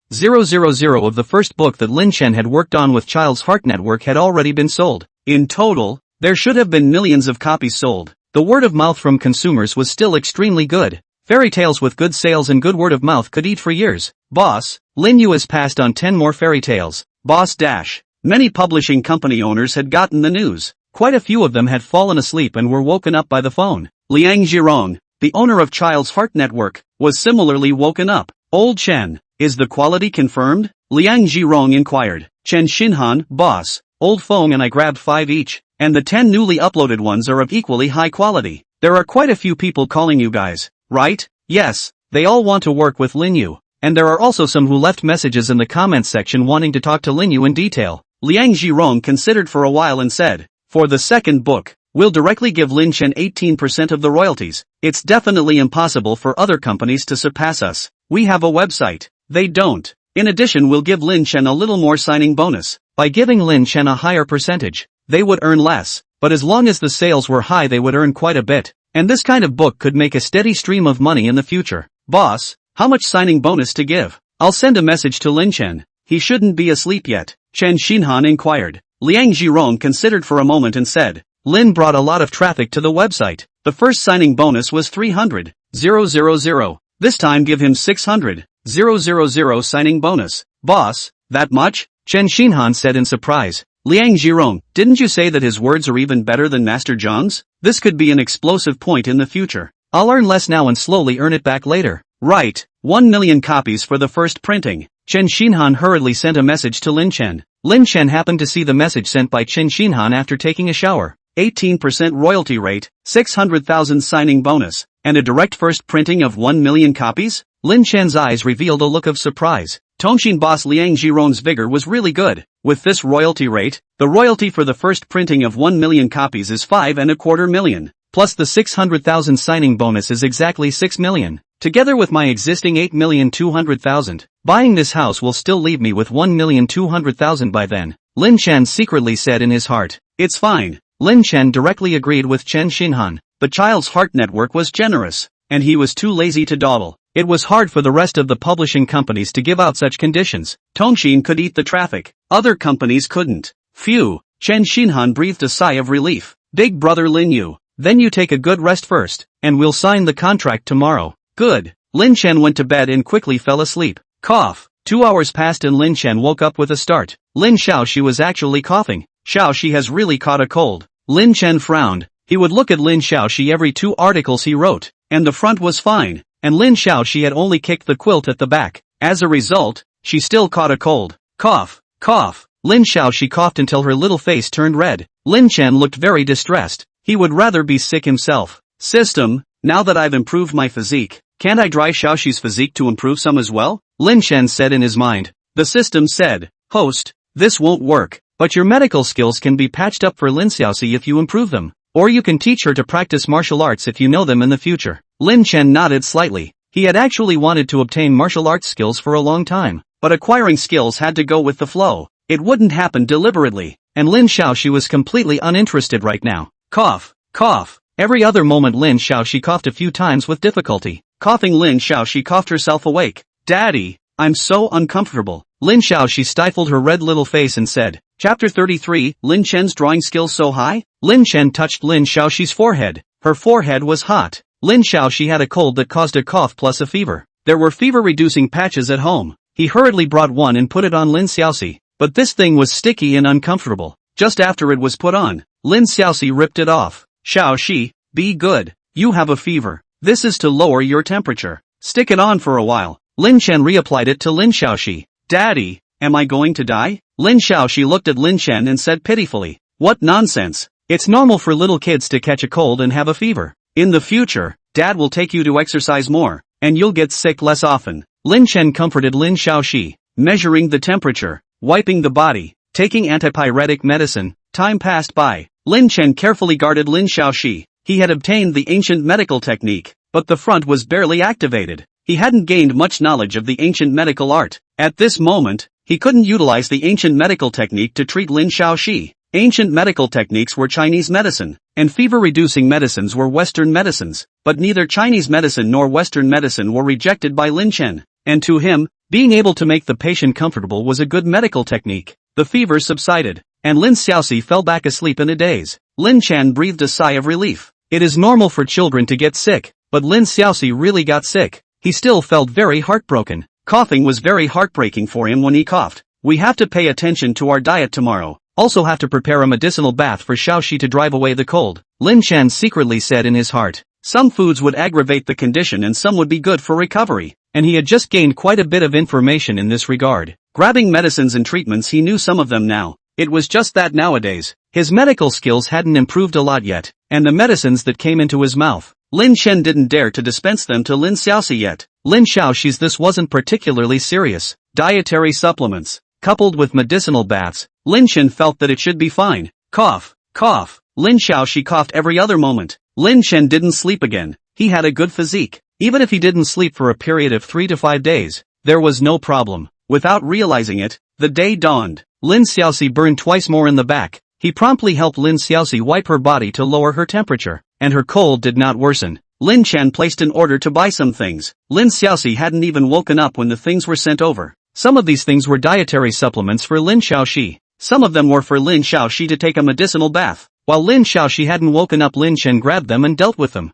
of the first book that Lin Chen had worked on with Child's Heart Network had already been sold. In total, there should have been millions of copies sold. The word of mouth from consumers was still extremely good. Fairy tales with good sales and good word of mouth could eat for years. Boss, Lin Yu has passed on 10 more fairy tales. Boss dash. Many publishing company owners had gotten the news. Quite a few of them had fallen asleep and were woken up by the phone. Liang Zhirong, the owner of Child's Heart Network, was similarly woken up. Old Chen, is the quality confirmed? Liang Zhirong inquired. Chen Xinhan, boss, Old Feng and I grabbed 5 each, and the 10 newly uploaded ones are of equally high quality. There are quite a few people calling you guys, right? Yes, they all want to work with Lin Yu, and there are also some who left messages in the comments section wanting to talk to Lin Yu in detail. Liang Zhirong considered for a while and said, for the second book, we'll directly give Lin Chen 18% of the royalties. It's definitely impossible for other companies to surpass us. We have a website. They don't. In addition, we'll give Lin Chen a little more signing bonus. By giving Lin Chen a higher percentage, they would earn less, but as long as the sales were high they would earn quite a bit. And this kind of book could make a steady stream of money in the future. Boss, how much signing bonus to give? I'll send a message to Lin Chen. He shouldn't be asleep yet. Chen Xinhan inquired. Liang Zhirong considered for a moment and said, Lin brought a lot of traffic to the website. The first signing bonus was 300,000. This time give him 600,000 signing bonus. Boss, that much? Chen Xinhan said in surprise. Liang Zhirong, didn't you say that his words are even better than Master Zhang's? This could be an explosive point in the future. I'll earn less now and slowly earn it back later. Right, 1 million copies for the first printing. Chen Xinhan hurriedly sent a message to Lin Chen. Lin Chen happened to see the message sent by Chen Xinhan after taking a shower. 18% royalty rate, 600,000 signing bonus, and a direct first printing of 1 million copies? Lin Chen's eyes revealed a look of surprise. Tongxin boss Liang Zhirong's vigor was really good. With this royalty rate, the royalty for the first printing of 1 million copies is 5.25 million, plus the 600,000 signing bonus is exactly 6 million. Together with my existing 8,200,000, buying this house will still leave me with 1,200,000 by then, Lin Chen secretly said in his heart. It's fine. Lin Chen directly agreed with Chen Xinhan. The Child's Heart Network was generous, and he was too lazy to dawdle. It was hard for the rest of the publishing companies to give out such conditions. Tongxin could eat the traffic. Other companies couldn't. Phew. Chen Xinhan breathed a sigh of relief. Big brother Lin Yu, then you take a good rest first, and we'll sign the contract tomorrow. Good. Lin Chen went to bed and quickly fell asleep. Cough. 2 hours passed and Lin Chen woke up with a start. Lin Xiaoxi was actually coughing. Xiaoxi has really caught a cold. Lin Chen frowned. He would look at Lin Xiaoxi every 2 articles he wrote, and the front was fine, and Lin Xiaoxi had only kicked the quilt at the back. As a result, she still caught a cold. Cough. Cough. Lin Xiaoxi coughed until her little face turned red. Lin Chen looked very distressed. He would rather be sick himself. System, now that I've improved my physique, can't I try Xiaoxi's physique to improve some as well? Lin Chen said in his mind. The system said, host, this won't work, but your medical skills can be patched up for Lin Xiaoxi if you improve them. Or you can teach her to practice martial arts if you know them in the future. Lin Chen nodded slightly. He had actually wanted to obtain martial arts skills for a long time, but acquiring skills had to go with the flow. It wouldn't happen deliberately, and Lin Xiaoxi was completely uninterested right now. Cough. Cough. Every other moment Lin Xiaoxi coughed a few times with difficulty. Coughing Lin Xiaoxi coughed herself awake. Daddy, I'm so uncomfortable. Lin Xiaoxi stifled her red little face and said, Chapter 33, Lin Chen's drawing skills so high? Lin Chen touched Lin Xiaoxi's forehead. Her forehead was hot. Lin Xiaoxi had a cold that caused a cough plus a fever. There were fever-reducing patches at home. He hurriedly brought one and put it on Lin Xiaoxi, but this thing was sticky and uncomfortable. Just after it was put on, Lin Xiaoxi ripped it off. Xiaoxi, be good. You have a fever. This is to lower your temperature. Stick it on for a while. Lin Chen reapplied it to Lin Xiaoxi. Daddy, Am I going to die? Lin Xiaoxi looked at Lin Chen and said pitifully. What nonsense. It's normal for little kids to catch a cold and have a fever. In the future, Dad will take you to exercise more, and you'll get sick less often. Lin Chen comforted Lin Xiaoxi, measuring the temperature, wiping the body, taking antipyretic medicine. Time passed by. Lin Chen carefully guarded Lin Xiaoxi. He had obtained the ancient medical technique, but the front was barely activated. He hadn't gained much knowledge of the ancient medical art. At this moment, he couldn't utilize the ancient medical technique to treat Lin Xiaoxi. Ancient medical techniques were Chinese medicine, and fever-reducing medicines were Western medicines, but neither Chinese medicine nor Western medicine were rejected by Lin Chen, and to him, being able to make the patient comfortable was a good medical technique. The fever subsided, and Lin Xiaoxi fell back asleep in a daze. Lin Chen breathed a sigh of relief. It is normal for children to get sick, but Lin Xiaoxi really got sick. He still felt very heartbroken. Coughing was very heartbreaking for him when he coughed. We have to pay attention to our diet tomorrow. Also have to prepare a medicinal bath for Xiaoxi to drive away the cold. Lin Chen secretly said in his heart. Some foods would aggravate the condition and some would be good for recovery, and he had just gained quite a bit of information in this regard. Grabbing medicines and treatments, he knew some of them now. It was just that nowadays, his medical skills hadn't improved a lot yet, and the medicines that came into his mouth, Lin Chen didn't dare to dispense them to Lin Xiaoxi yet. Lin Xiaoxi's this wasn't particularly serious. Dietary supplements, coupled with medicinal baths, Lin Chen felt that it should be fine. Cough, cough. Lin Xiaoxi coughed every other moment. Lin Chen didn't sleep again. He had a good physique. Even if he didn't sleep for a period of 3 to 5 days, there was no problem. Without realizing it, the day dawned. Lin Xiaoxi burned twice more in the back. He promptly helped Lin Xiaoxi wipe her body to lower her temperature, and her cold did not worsen. Lin Chen placed an order to buy some things. Lin Xiaoxi hadn't even woken up when the things were sent over. Some of these things were dietary supplements for Lin Xiaoxi. Some of them were for Lin Xiaoxi to take a medicinal bath. While Lin Xiaoxi hadn't woken up, Lin Chen grabbed them and dealt with them.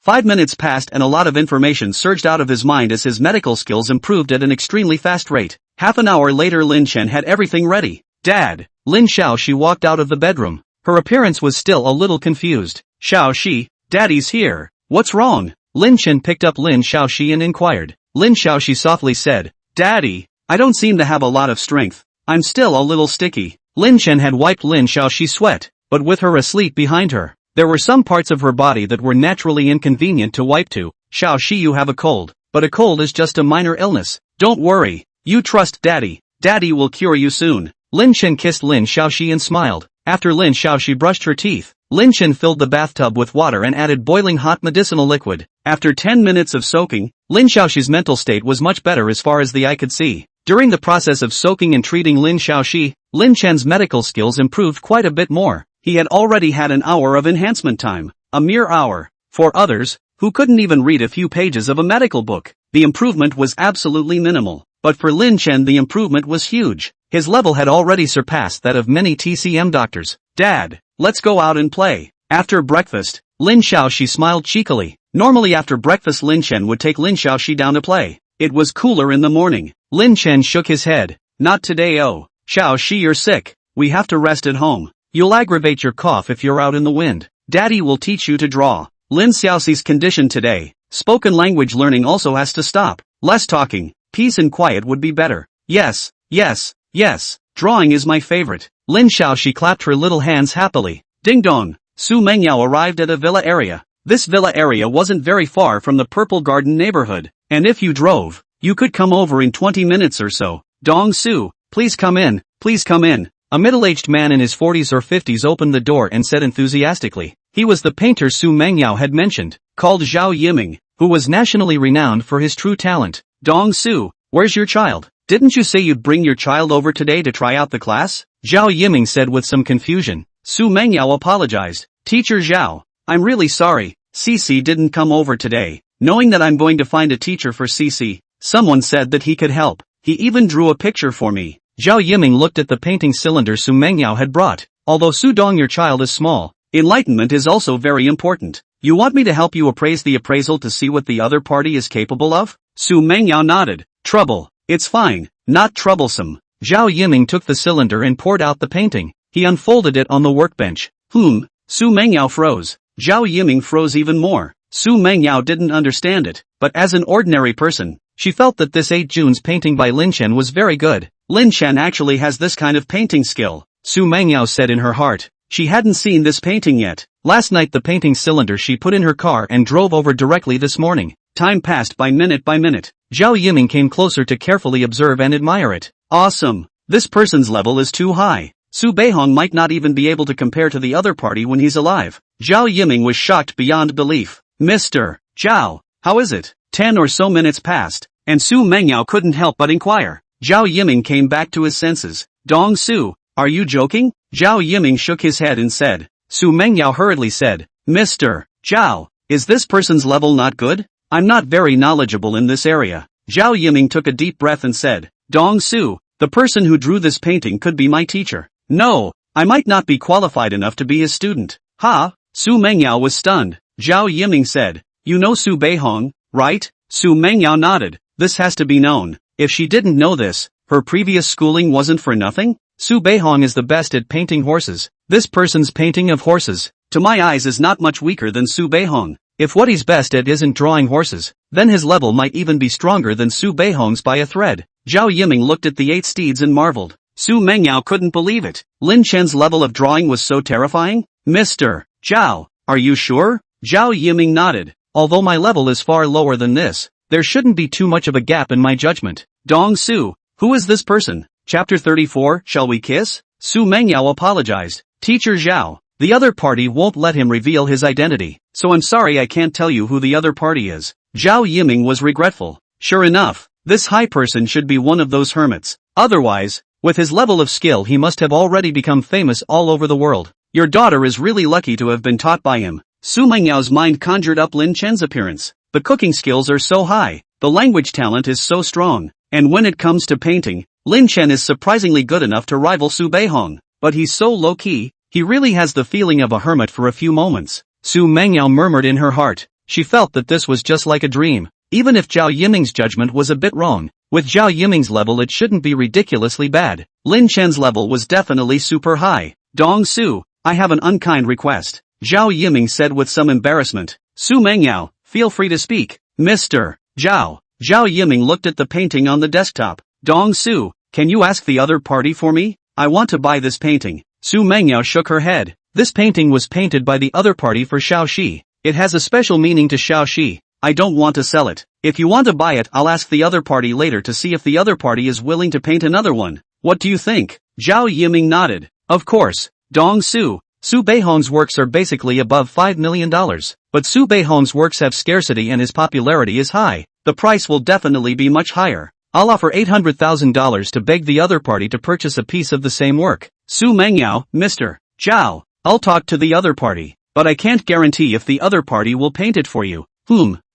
5 minutes passed and a lot of information surged out of his mind as his medical skills improved at an extremely fast rate. Half an hour later, Lin Chen had everything ready. Dad! Lin Xiaoxi walked out of the bedroom. Her appearance was still a little confused. Xiaoxi, Daddy's here. What's wrong? Lin Chen picked up Lin Xiaoxi and inquired. Lin Xiaoxi softly said, Daddy, I don't seem to have a lot of strength. I'm still a little sticky. Lin Chen had wiped Lin Xiaoxi's sweat, but with her asleep behind her, there were some parts of her body that were naturally inconvenient to wipe to. Xiaoxi, you have a cold, but a cold is just a minor illness. Don't worry. You trust Daddy. Daddy will cure you soon. Lin Chen kissed Lin Xiaoxi and smiled. After Lin Xiaoxi brushed her teeth, Lin Chen filled the bathtub with water and added boiling hot medicinal liquid. After 10 minutes of soaking, Lin Xiaoxi's mental state was much better as far as the eye could see. During the process of soaking and treating Lin Xiaoxi, Lin Chen's medical skills improved quite a bit more. He had already had an hour of enhancement time. A mere hour. For others, who couldn't even read a few pages of a medical book, the improvement was absolutely minimal. But for Lin Chen the improvement was huge. His level had already surpassed that of many TCM doctors. Dad, let's go out and play. After breakfast, Lin Xiaoxi smiled cheekily. Normally after breakfast Lin Chen would take Lin Xiaoxi down to play. It was cooler in the morning. Lin Chen shook his head. Not today. Oh, Xiaoxi, you're sick. We have to rest at home. You'll aggravate your cough if you're out in the wind. Daddy will teach you to draw. Lin Xiaoxi's condition today. Spoken language learning also has to stop. Less talking. Peace and quiet would be better. Yes, yes, yes. Drawing is my favorite. Lin Xiaoxi clapped her little hands happily. Ding dong. Xu Mengyao arrived at a villa area. This villa area wasn't very far from the Purple Garden neighborhood, and if you drove, you could come over in 20 minutes or so. Dong Su, please come in, please come in. A middle-aged man in his 40s or 50s opened the door and said enthusiastically. He was the painter Xu Mengyao had mentioned, called Zhao Yiming, who was nationally renowned for his true talent. Dong Su, where's your child? Didn't you say you'd bring your child over today to try out the class? Zhao Yiming said with some confusion. Xu Mengyao apologized. Teacher Zhao, I'm really sorry, Cici didn't come over today. Knowing that I'm going to find a teacher for Cici, someone said that he could help. He even drew a picture for me. Zhao Yiming looked at the painting cylinder Xu Mengyao had brought. Although Su Dong, your child is small, enlightenment is also very important. You want me to help you appraise the appraisal to see what the other party is capable of? Xu Mengyao nodded. Trouble. It's fine, not troublesome. Zhao Yiming took the cylinder and poured out the painting. He unfolded it on the workbench. Xu Mengyao froze. Zhao Yiming froze even more. Xu Mengyao didn't understand it, but as an ordinary person, she felt that this 8 June's painting by Lin Chen was very good. Lin Chen actually has this kind of painting skill, Xu Mengyao said in her heart. She hadn't seen this painting yet. Last night the painting cylinder she put in her car and drove over directly this morning. Time passed by minute by minute. Zhao Yiming came closer to carefully observe and admire it. Awesome. This person's level is too high. Su Beihong might not even be able to compare to the other party when he's alive. Zhao Yiming was shocked beyond belief. Mr. Zhao, how is it? 10 or so minutes passed, and Xu Mengyao couldn't help but inquire. Zhao Yiming came back to his senses. Dong Su, are you joking? Zhao Yiming shook his head and said. Xu Mengyao hurriedly said, Mr. Zhao, is this person's level not good? I'm not very knowledgeable in this area. Zhao Yiming took a deep breath and said, Dong Su, the person who drew this painting could be my teacher. No, I might not be qualified enough to be his student. Ha? Xu Mengyao was stunned. Zhao Yiming said, you know Su Beihong, right? Xu Mengyao nodded. This has to be known. If she didn't know this, her previous schooling wasn't for nothing? Su Beihong is the best at painting horses. This person's painting of horses, to my eyes, is not much weaker than Su Beihong. If what he's best at isn't drawing horses, then his level might even be stronger than Su Beihong's by a thread. Zhao Yiming looked at the 8 steeds and marveled. Xu Mengyao couldn't believe it. Lin Chen's level of drawing was so terrifying? Mr. Zhao, are you sure? Zhao Yiming nodded. Although my level is far lower than this, there shouldn't be too much of a gap in my judgment. Dong Su, who is this person? Chapter 34, Shall We Kiss? Xu Mengyao apologized. Teacher Zhao, the other party won't let him reveal his identity, so I'm sorry I can't tell you who the other party is. Zhao Yiming was regretful. Sure enough, this high person should be one of those hermits. Otherwise, with his level of skill he must have already become famous all over the world. Your daughter is really lucky to have been taught by him. Xu Mengyao's mind conjured up Lin Chen's appearance. The cooking skills are so high, the language talent is so strong, and when it comes to painting, Lin Chen is surprisingly good enough to rival Su Beihong. But he's so low-key, he really has the feeling of a hermit for a few moments. Xu Mengyao murmured in her heart. She felt that this was just like a dream. Even if Zhao Yiming's judgment was a bit wrong, with Zhao Yiming's level it shouldn't be ridiculously bad. Lin Chen's level was definitely super high. Dong Su, I have an unkind request, Zhao Yiming said with some embarrassment. Xu Mengyao, feel free to speak. Mr. Zhao. Zhao Yiming looked at the painting on the desktop. Dong Su, can you ask the other party for me? I want to buy this painting. Xu Mengyao shook her head. This painting was painted by the other party for Xiaoxi. It has a special meaning to Xiaoxi. I don't want to sell it. If you want to buy it, I'll ask the other party later to see if the other party is willing to paint another one. What do you think? Zhao Yiming nodded. Of course. Dong Su. Su Beihong's works are basically above $5 million. But Su Beihong's works have scarcity and his popularity is high. The price will definitely be much higher. I'll offer $800,000 to beg the other party to purchase a piece of the same work. Xu Mengyao, Mr. Zhao, I'll talk to the other party, but I can't guarantee if the other party will paint it for you.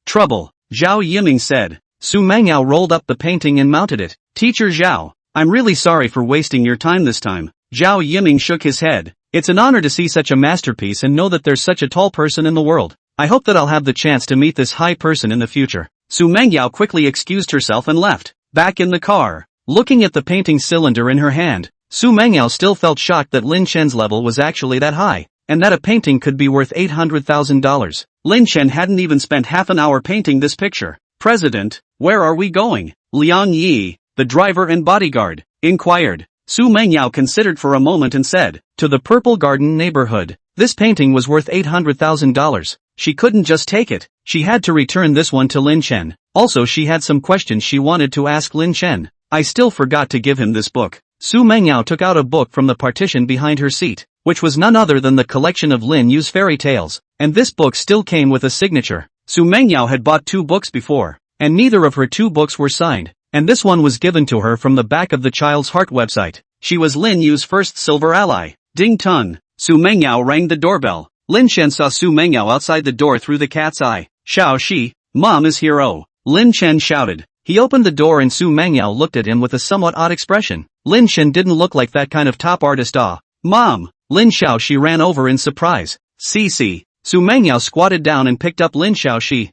Trouble, Zhao Yiming said. Xu Mengyao rolled up the painting and mounted it. Teacher Zhao, I'm really sorry for wasting your time this time. Zhao Yiming shook his head. It's an honor to see such a masterpiece and know that there's such a tall person in the world. I hope that I'll have the chance to meet this high person in the future. Xu Mengyao quickly excused herself and left. Back in the car, looking at the painting cylinder in her hand, Xu Mengyao still felt shocked that Lin Chen's level was actually that high, and that a painting could be worth $800,000. Lin Chen hadn't even spent half an hour painting this picture. President, where are we going? Liang Yi, the driver and bodyguard, inquired. Xu Mengyao considered for a moment and said, to the Purple Garden neighborhood. This painting was worth $800,000. She couldn't just take it. She had to return this one to Lin Chen. Also, she had some questions she wanted to ask Lin Chen. I still forgot to give him this book. Xu Mengyao took out a book from the partition behind her seat, which was none other than the collection of Lin Yu's fairy tales, and this book still came with a signature. Xu Mengyao had bought 2 books before, and neither of her 2 books were signed, and this one was given to her from the back of the Child's Heart website. She was Lin Yu's first silver ally. Ding Tun. Xu Mengyao rang the doorbell. Lin Chen saw Xu Mengyao outside the door through the cat's eye. Xiaoxi, Mom is here. Oh, Lin Chen shouted. He opened the door and Xu Mengyao looked at him with a somewhat odd expression. Lin Chen didn't look like that kind of top artist. Ah, Mom! Lin Xiaoxi ran over in surprise. Xu Mengyao squatted down and picked up Lin Xiaoxi.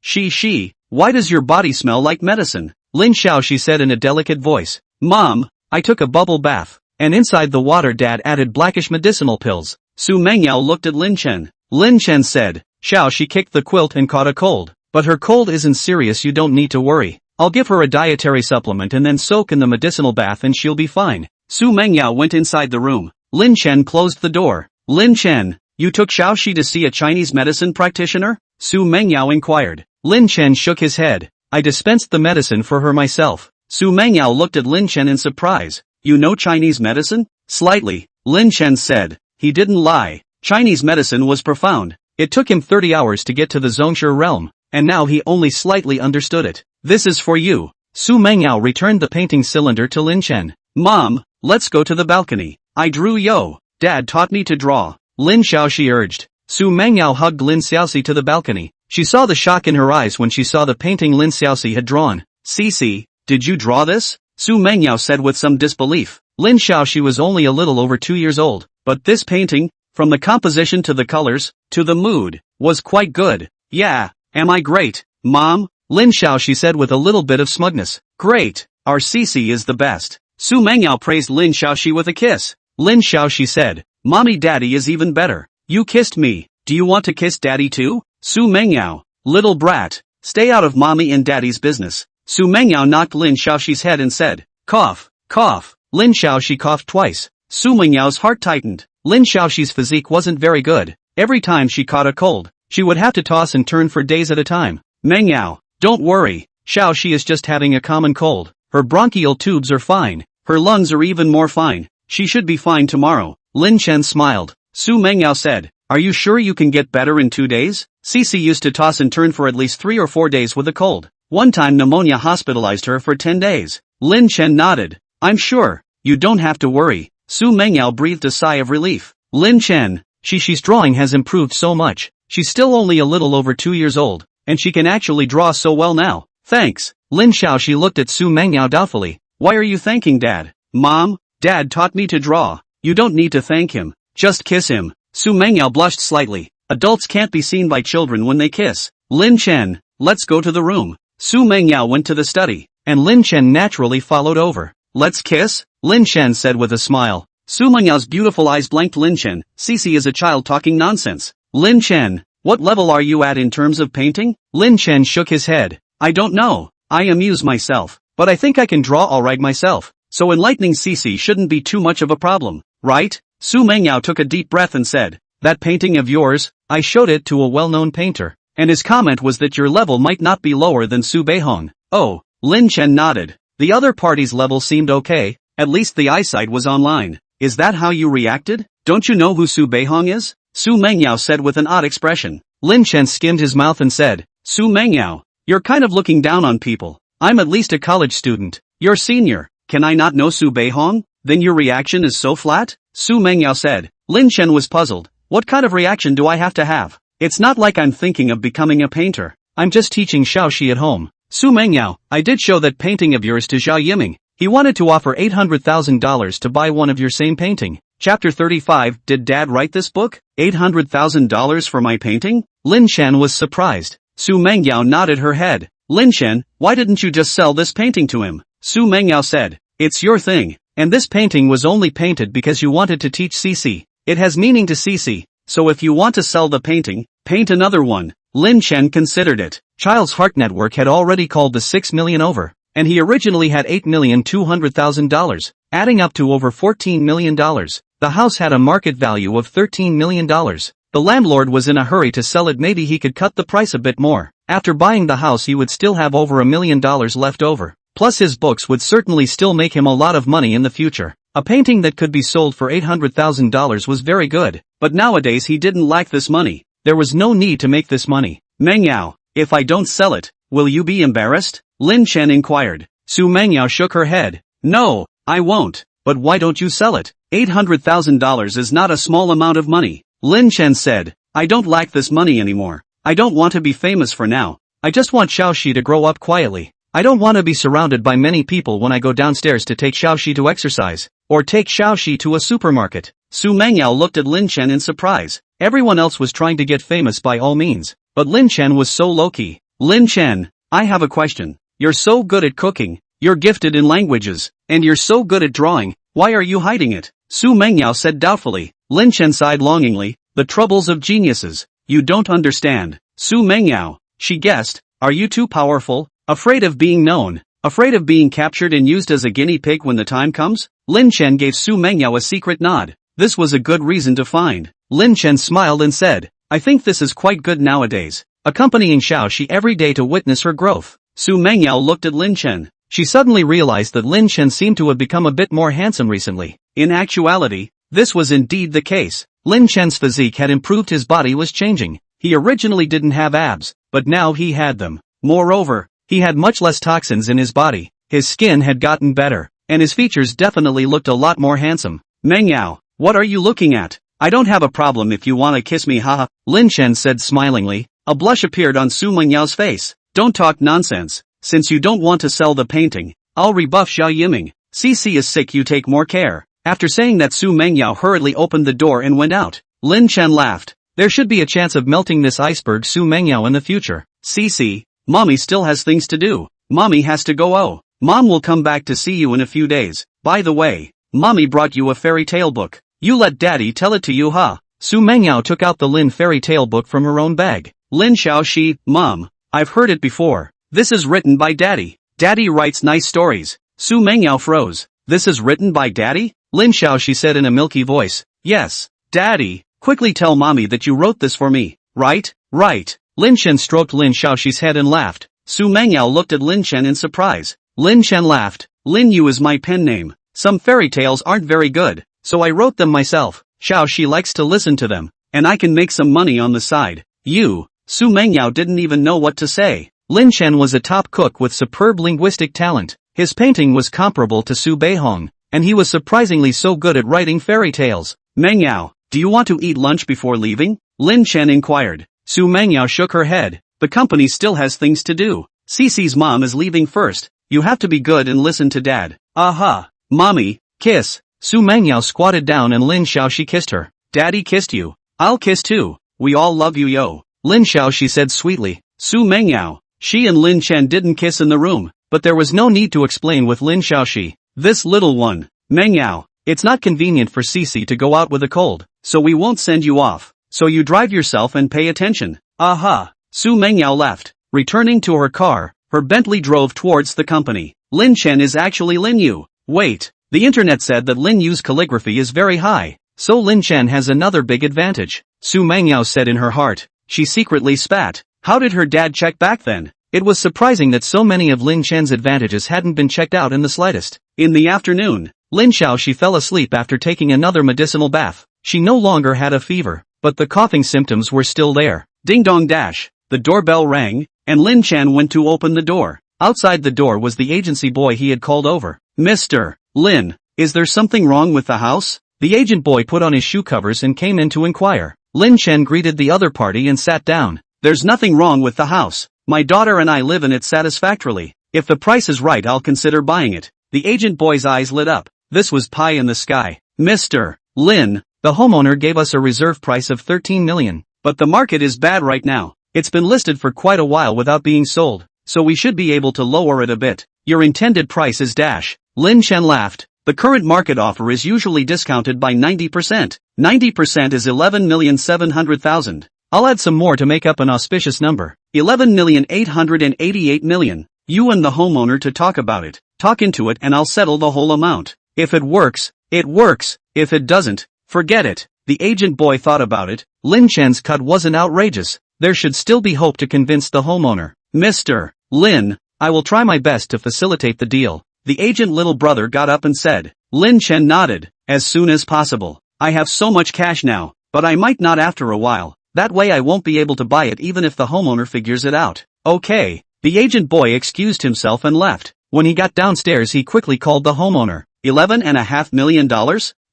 She, why does your body smell like medicine? Lin Xiaoxi said in a delicate voice. Mom, I took a bubble bath, and inside the water Dad added blackish medicinal pills. Xu Mengyao looked at Lin Chen. Lin Chen said, Xiaoxi kicked the quilt and caught a cold. But her cold isn't serious, you don't need to worry. I'll give her a dietary supplement and then soak in the medicinal bath and she'll be fine. Xu Mengyao went inside the room. Lin Chen closed the door. Lin Chen, you took Xiaoxi to see a Chinese medicine practitioner? Xu Mengyao inquired. Lin Chen shook his head. I dispensed the medicine for her myself. Xu Mengyao looked at Lin Chen in surprise. You know Chinese medicine? Slightly, Lin Chen said. He didn't lie. Chinese medicine was profound. It took him 30 hours to get to the Zhongshu realm, and now he only slightly understood it. This is for you. Xu Mengyao returned the painting cylinder to Lin Chen. Mom, let's go to the balcony. I drew yo. Dad taught me to draw. Lin Xiaoxi urged. Xu Mengyao hugged Lin Xiaoxi to the balcony. She saw the shock in her eyes when she saw the painting Lin Xiaoxi had drawn. Cici, did you draw this? Xu Mengyao said with some disbelief. Lin Xiaoxi was only a little over 2 years old, but this painting, from the composition to the colors, to the mood, was quite good. Yeah, am I great, Mom? Lin Xiaoxi said with a little bit of smugness. Great, our Cici is the best. Xu Mengyao praised Lin Xiaoxi with a kiss. Lin Xiaoxi said, Mommy Daddy is even better. You kissed me, do you want to kiss Daddy too? Xu Mengyao, little brat, stay out of Mommy and Daddy's business. Xu Mengyao knocked Lin Xiaoxi's head and said, cough, cough. Lin Xiaoxi coughed twice. Xu Mengyao's heart tightened. Lin Xiaoxi's physique wasn't very good. Every time she caught a cold, she would have to toss and turn for days at a time. Mengyao, don't worry, Xiaoxi is just having a common cold. Her bronchial tubes are fine. Her lungs are even more fine. She should be fine tomorrow. Lin Chen smiled. Xu Mengyao said, are you sure you can get better in 2 days? Cici used to toss and turn for at least 3 or 4 days with a cold. One time pneumonia hospitalized her for 10 days. Lin Chen nodded. I'm sure. You don't have to worry. Xu Mengyao breathed a sigh of relief. Lin Chen, she's drawing has improved so much. She's still only a little over 2 years old, and she can actually draw so well now. Thanks. Lin Xiaoxi looked at Xu Mengyao doubtfully. Why are you thanking Dad? Mom, Dad taught me to draw. You don't need to thank him. Just kiss him. Xu Mengyao blushed slightly. Adults can't be seen by children when they kiss. Lin Chen, let's go to the room. Xu Mengyao went to the study, and Lin Chen naturally followed over. Let's kiss? Lin Chen said with a smile. Xu Mengyao's beautiful eyes blanked Lin Chen. Cici is a child talking nonsense. Lin Chen, what level are you at in terms of painting? Lin Chen shook his head. I don't know. I amuse myself, but I think I can draw alright myself, so enlightening Cici shouldn't be too much of a problem, right? Xu Mengyao took a deep breath and said, that painting of yours, I showed it to a well-known painter, and his comment was that your level might not be lower than Su Beihong. Oh, Lin Chen nodded. The other party's level seemed okay, at least the eyesight was online. Is that how you reacted? Don't you know who Su Beihong is? Xu Mengyao said with an odd expression. Lin Chen skimmed his mouth and said, Xu Mengyao, you're kind of looking down on people. I'm at least a college student. You're senior. Can I not know Su Beihong? Then your reaction is so flat? Xu Mengyao said. Lin Chen was puzzled. What kind of reaction do I have to have? It's not like I'm thinking of becoming a painter. I'm just teaching Xiaoxi at home. Xu Mengyao, I did show that painting of yours to Zhao Yiming. He wanted to offer $800,000 to buy one of your same painting. Chapter 35. Did Dad write this book? $800,000 for my painting? Lin Chen was surprised. Xu Mengyao nodded her head. Lin Chen, why didn't you just sell this painting to him? Xu Mengyao said. It's your thing. And this painting was only painted because you wanted to teach Cici. It has meaning to Cici. So if you want to sell the painting, paint another one. Lin Chen considered it. Child's Heart Network had already called the 6 million over, and he originally had $8,200,000, adding up to over $14 million. The house had a market value of $13 million. The landlord was in a hurry to sell it. Maybe he could cut the price a bit more. After buying the house he would still have over $1 million left over. Plus his books would certainly still make him a lot of money in the future. A painting that could be sold for $800,000 was very good, but nowadays he didn't lack this money. There was no need to make this money. Mengyao, if I don't sell it, will you be embarrassed? Lin Chen inquired. Xu Mengyao shook her head. No, I won't. But why don't you sell it? $800,000 is not a small amount of money. Lin Chen said. I don't lack this money anymore. I don't want to be famous for now. I just want Xiaoxi to grow up quietly. I don't want to be surrounded by many people when I go downstairs to take Xiaoxi to exercise, or take Xiaoxi to a supermarket. Xu Mengyao looked at Lin Chen in surprise. Everyone else was trying to get famous by all means, but Lin Chen was so low-key. Lin Chen, I have a question. You're so good at cooking, you're gifted in languages, and you're so good at drawing, why are you hiding it? Xu Mengyao said doubtfully. Lin Chen sighed longingly. The troubles of geniuses. You don't understand. Xu Mengyao, she guessed. Are you too powerful? Afraid of being known? Afraid of being captured and used as a guinea pig when the time comes? Lin Chen gave Xu Mengyao a secret nod. This was a good reason to find. Lin Chen smiled and said, I think this is quite good nowadays. Accompanying Xiaoxi every day to witness her growth. Xu Mengyao looked at Lin Chen. She suddenly realized that Lin Chen seemed to have become a bit more handsome recently. In actuality, this was indeed the case. Lin Chen's physique had improved, his body was changing. He originally didn't have abs, but now he had them. Moreover, he had much less toxins in his body, his skin had gotten better, and his features definitely looked a lot more handsome. Mengyao, what are you looking at? I don't have a problem if you wanna kiss me, haha, Lin Chen said smilingly. A blush appeared on Xu Mengyao's face. Don't talk nonsense. Since you don't want to sell the painting, I'll rebuff Xiao Yiming. CC is sick, you take more care. After saying that, Xu Mengyao hurriedly opened the door and went out. Lin Chen laughed. There should be a chance of melting this iceberg Xu Mengyao in the future. CC, Mommy still has things to do. Mommy has to go. Oh, Mom will come back to see you in a few days. By the way, Mommy brought you a fairy tale book. You let Daddy tell it to you, huh? Xu Mengyao took out the Lin fairy tale book from her own bag. Lin Xiaoxi, Mom, I've heard it before. This is written by Daddy. Daddy writes nice stories. Xu Mengyao froze. This is written by Daddy? Lin Xiaoxi said in a milky voice. Yes, Daddy. Quickly tell Mommy that you wrote this for me. Right? Right. Lin Chen stroked Lin Xiaoxi's head and laughed. Xu Mengyao looked at Lin Chen in surprise. Lin Chen laughed. Lin Yu is my pen name. Some fairy tales aren't very good, so I wrote them myself. Xiaoxi likes to listen to them, and I can make some money on the side. You. Xu Mengyao didn't even know what to say. Lin Chen was a top cook with superb linguistic talent. His painting was comparable to Su Beihong, and he was surprisingly so good at writing fairy tales. Mengyao, do you want to eat lunch before leaving? Lin Chen inquired. Xu Mengyao shook her head. The company still has things to do. Cece's mom is leaving first. You have to be good and listen to Dad. Aha. Mommy, kiss. Xu Mengyao squatted down and Lin Xiaoxi kissed her. Daddy kissed you. I'll kiss too. We all love you, yo. Lin Xiaoxi said sweetly. Xu Mengyao. She and Lin Chen didn't kiss in the room, but there was no need to explain with Lin Xiaoxi. This little one. Mengyao, it's not convenient for Cece to go out with a cold, so we won't send you off. So you drive yourself and pay attention. Aha. Xu Mengyao left. Returning to her car, her Bentley drove towards the company. Lin Chen is actually Lin Yu. Wait. The internet said that Lin Yu's calligraphy is very high, so Lin Chen has another big advantage. Xu Mengyao said in her heart. She secretly spat. How did her dad check back then? It was surprising that so many of Lin Chen's advantages hadn't been checked out in the slightest. In the afternoon, Lin Xiaoxi fell asleep after taking another medicinal bath. She no longer had a fever, but the coughing symptoms were still there. Ding dong dash. The doorbell rang, and Lin Chen went to open the door. Outside the door was the agency boy he had called over. Mr. Lin, is there something wrong with the house? The agent boy put on his shoe covers and came in to inquire. Lin Chen greeted the other party and sat down. There's nothing wrong with the house. My daughter and I live in it satisfactorily. If the price is right, I'll consider buying it. The agent boy's eyes lit up. This was pie in the sky. Mr. Lin, the homeowner gave us a reserve price of 13 million. But the market is bad right now. It's been listed for quite a while without being sold, so we should be able to lower it a bit. Your intended price is dash. Lin Chen laughed. The current market offer is usually discounted by 90%. 90% is 11,700,000. I'll add some more to make up an auspicious number. 11,888,000,000. You and the homeowner to talk about it. Talk into it and I'll settle the whole amount. If it works, it works. If it doesn't, forget it. The agent boy thought about it. Lin Chen's cut wasn't outrageous. There should still be hope to convince the homeowner. Mr. Lin, I will try my best to facilitate the deal. The agent little brother got up and said. Lin Chen nodded. As soon as possible. I have so much cash now, but I might not after a while. That way I won't be able to buy it even if the homeowner figures it out. Okay. The agent boy excused himself and left. When he got downstairs he quickly called the homeowner. $11.5 million?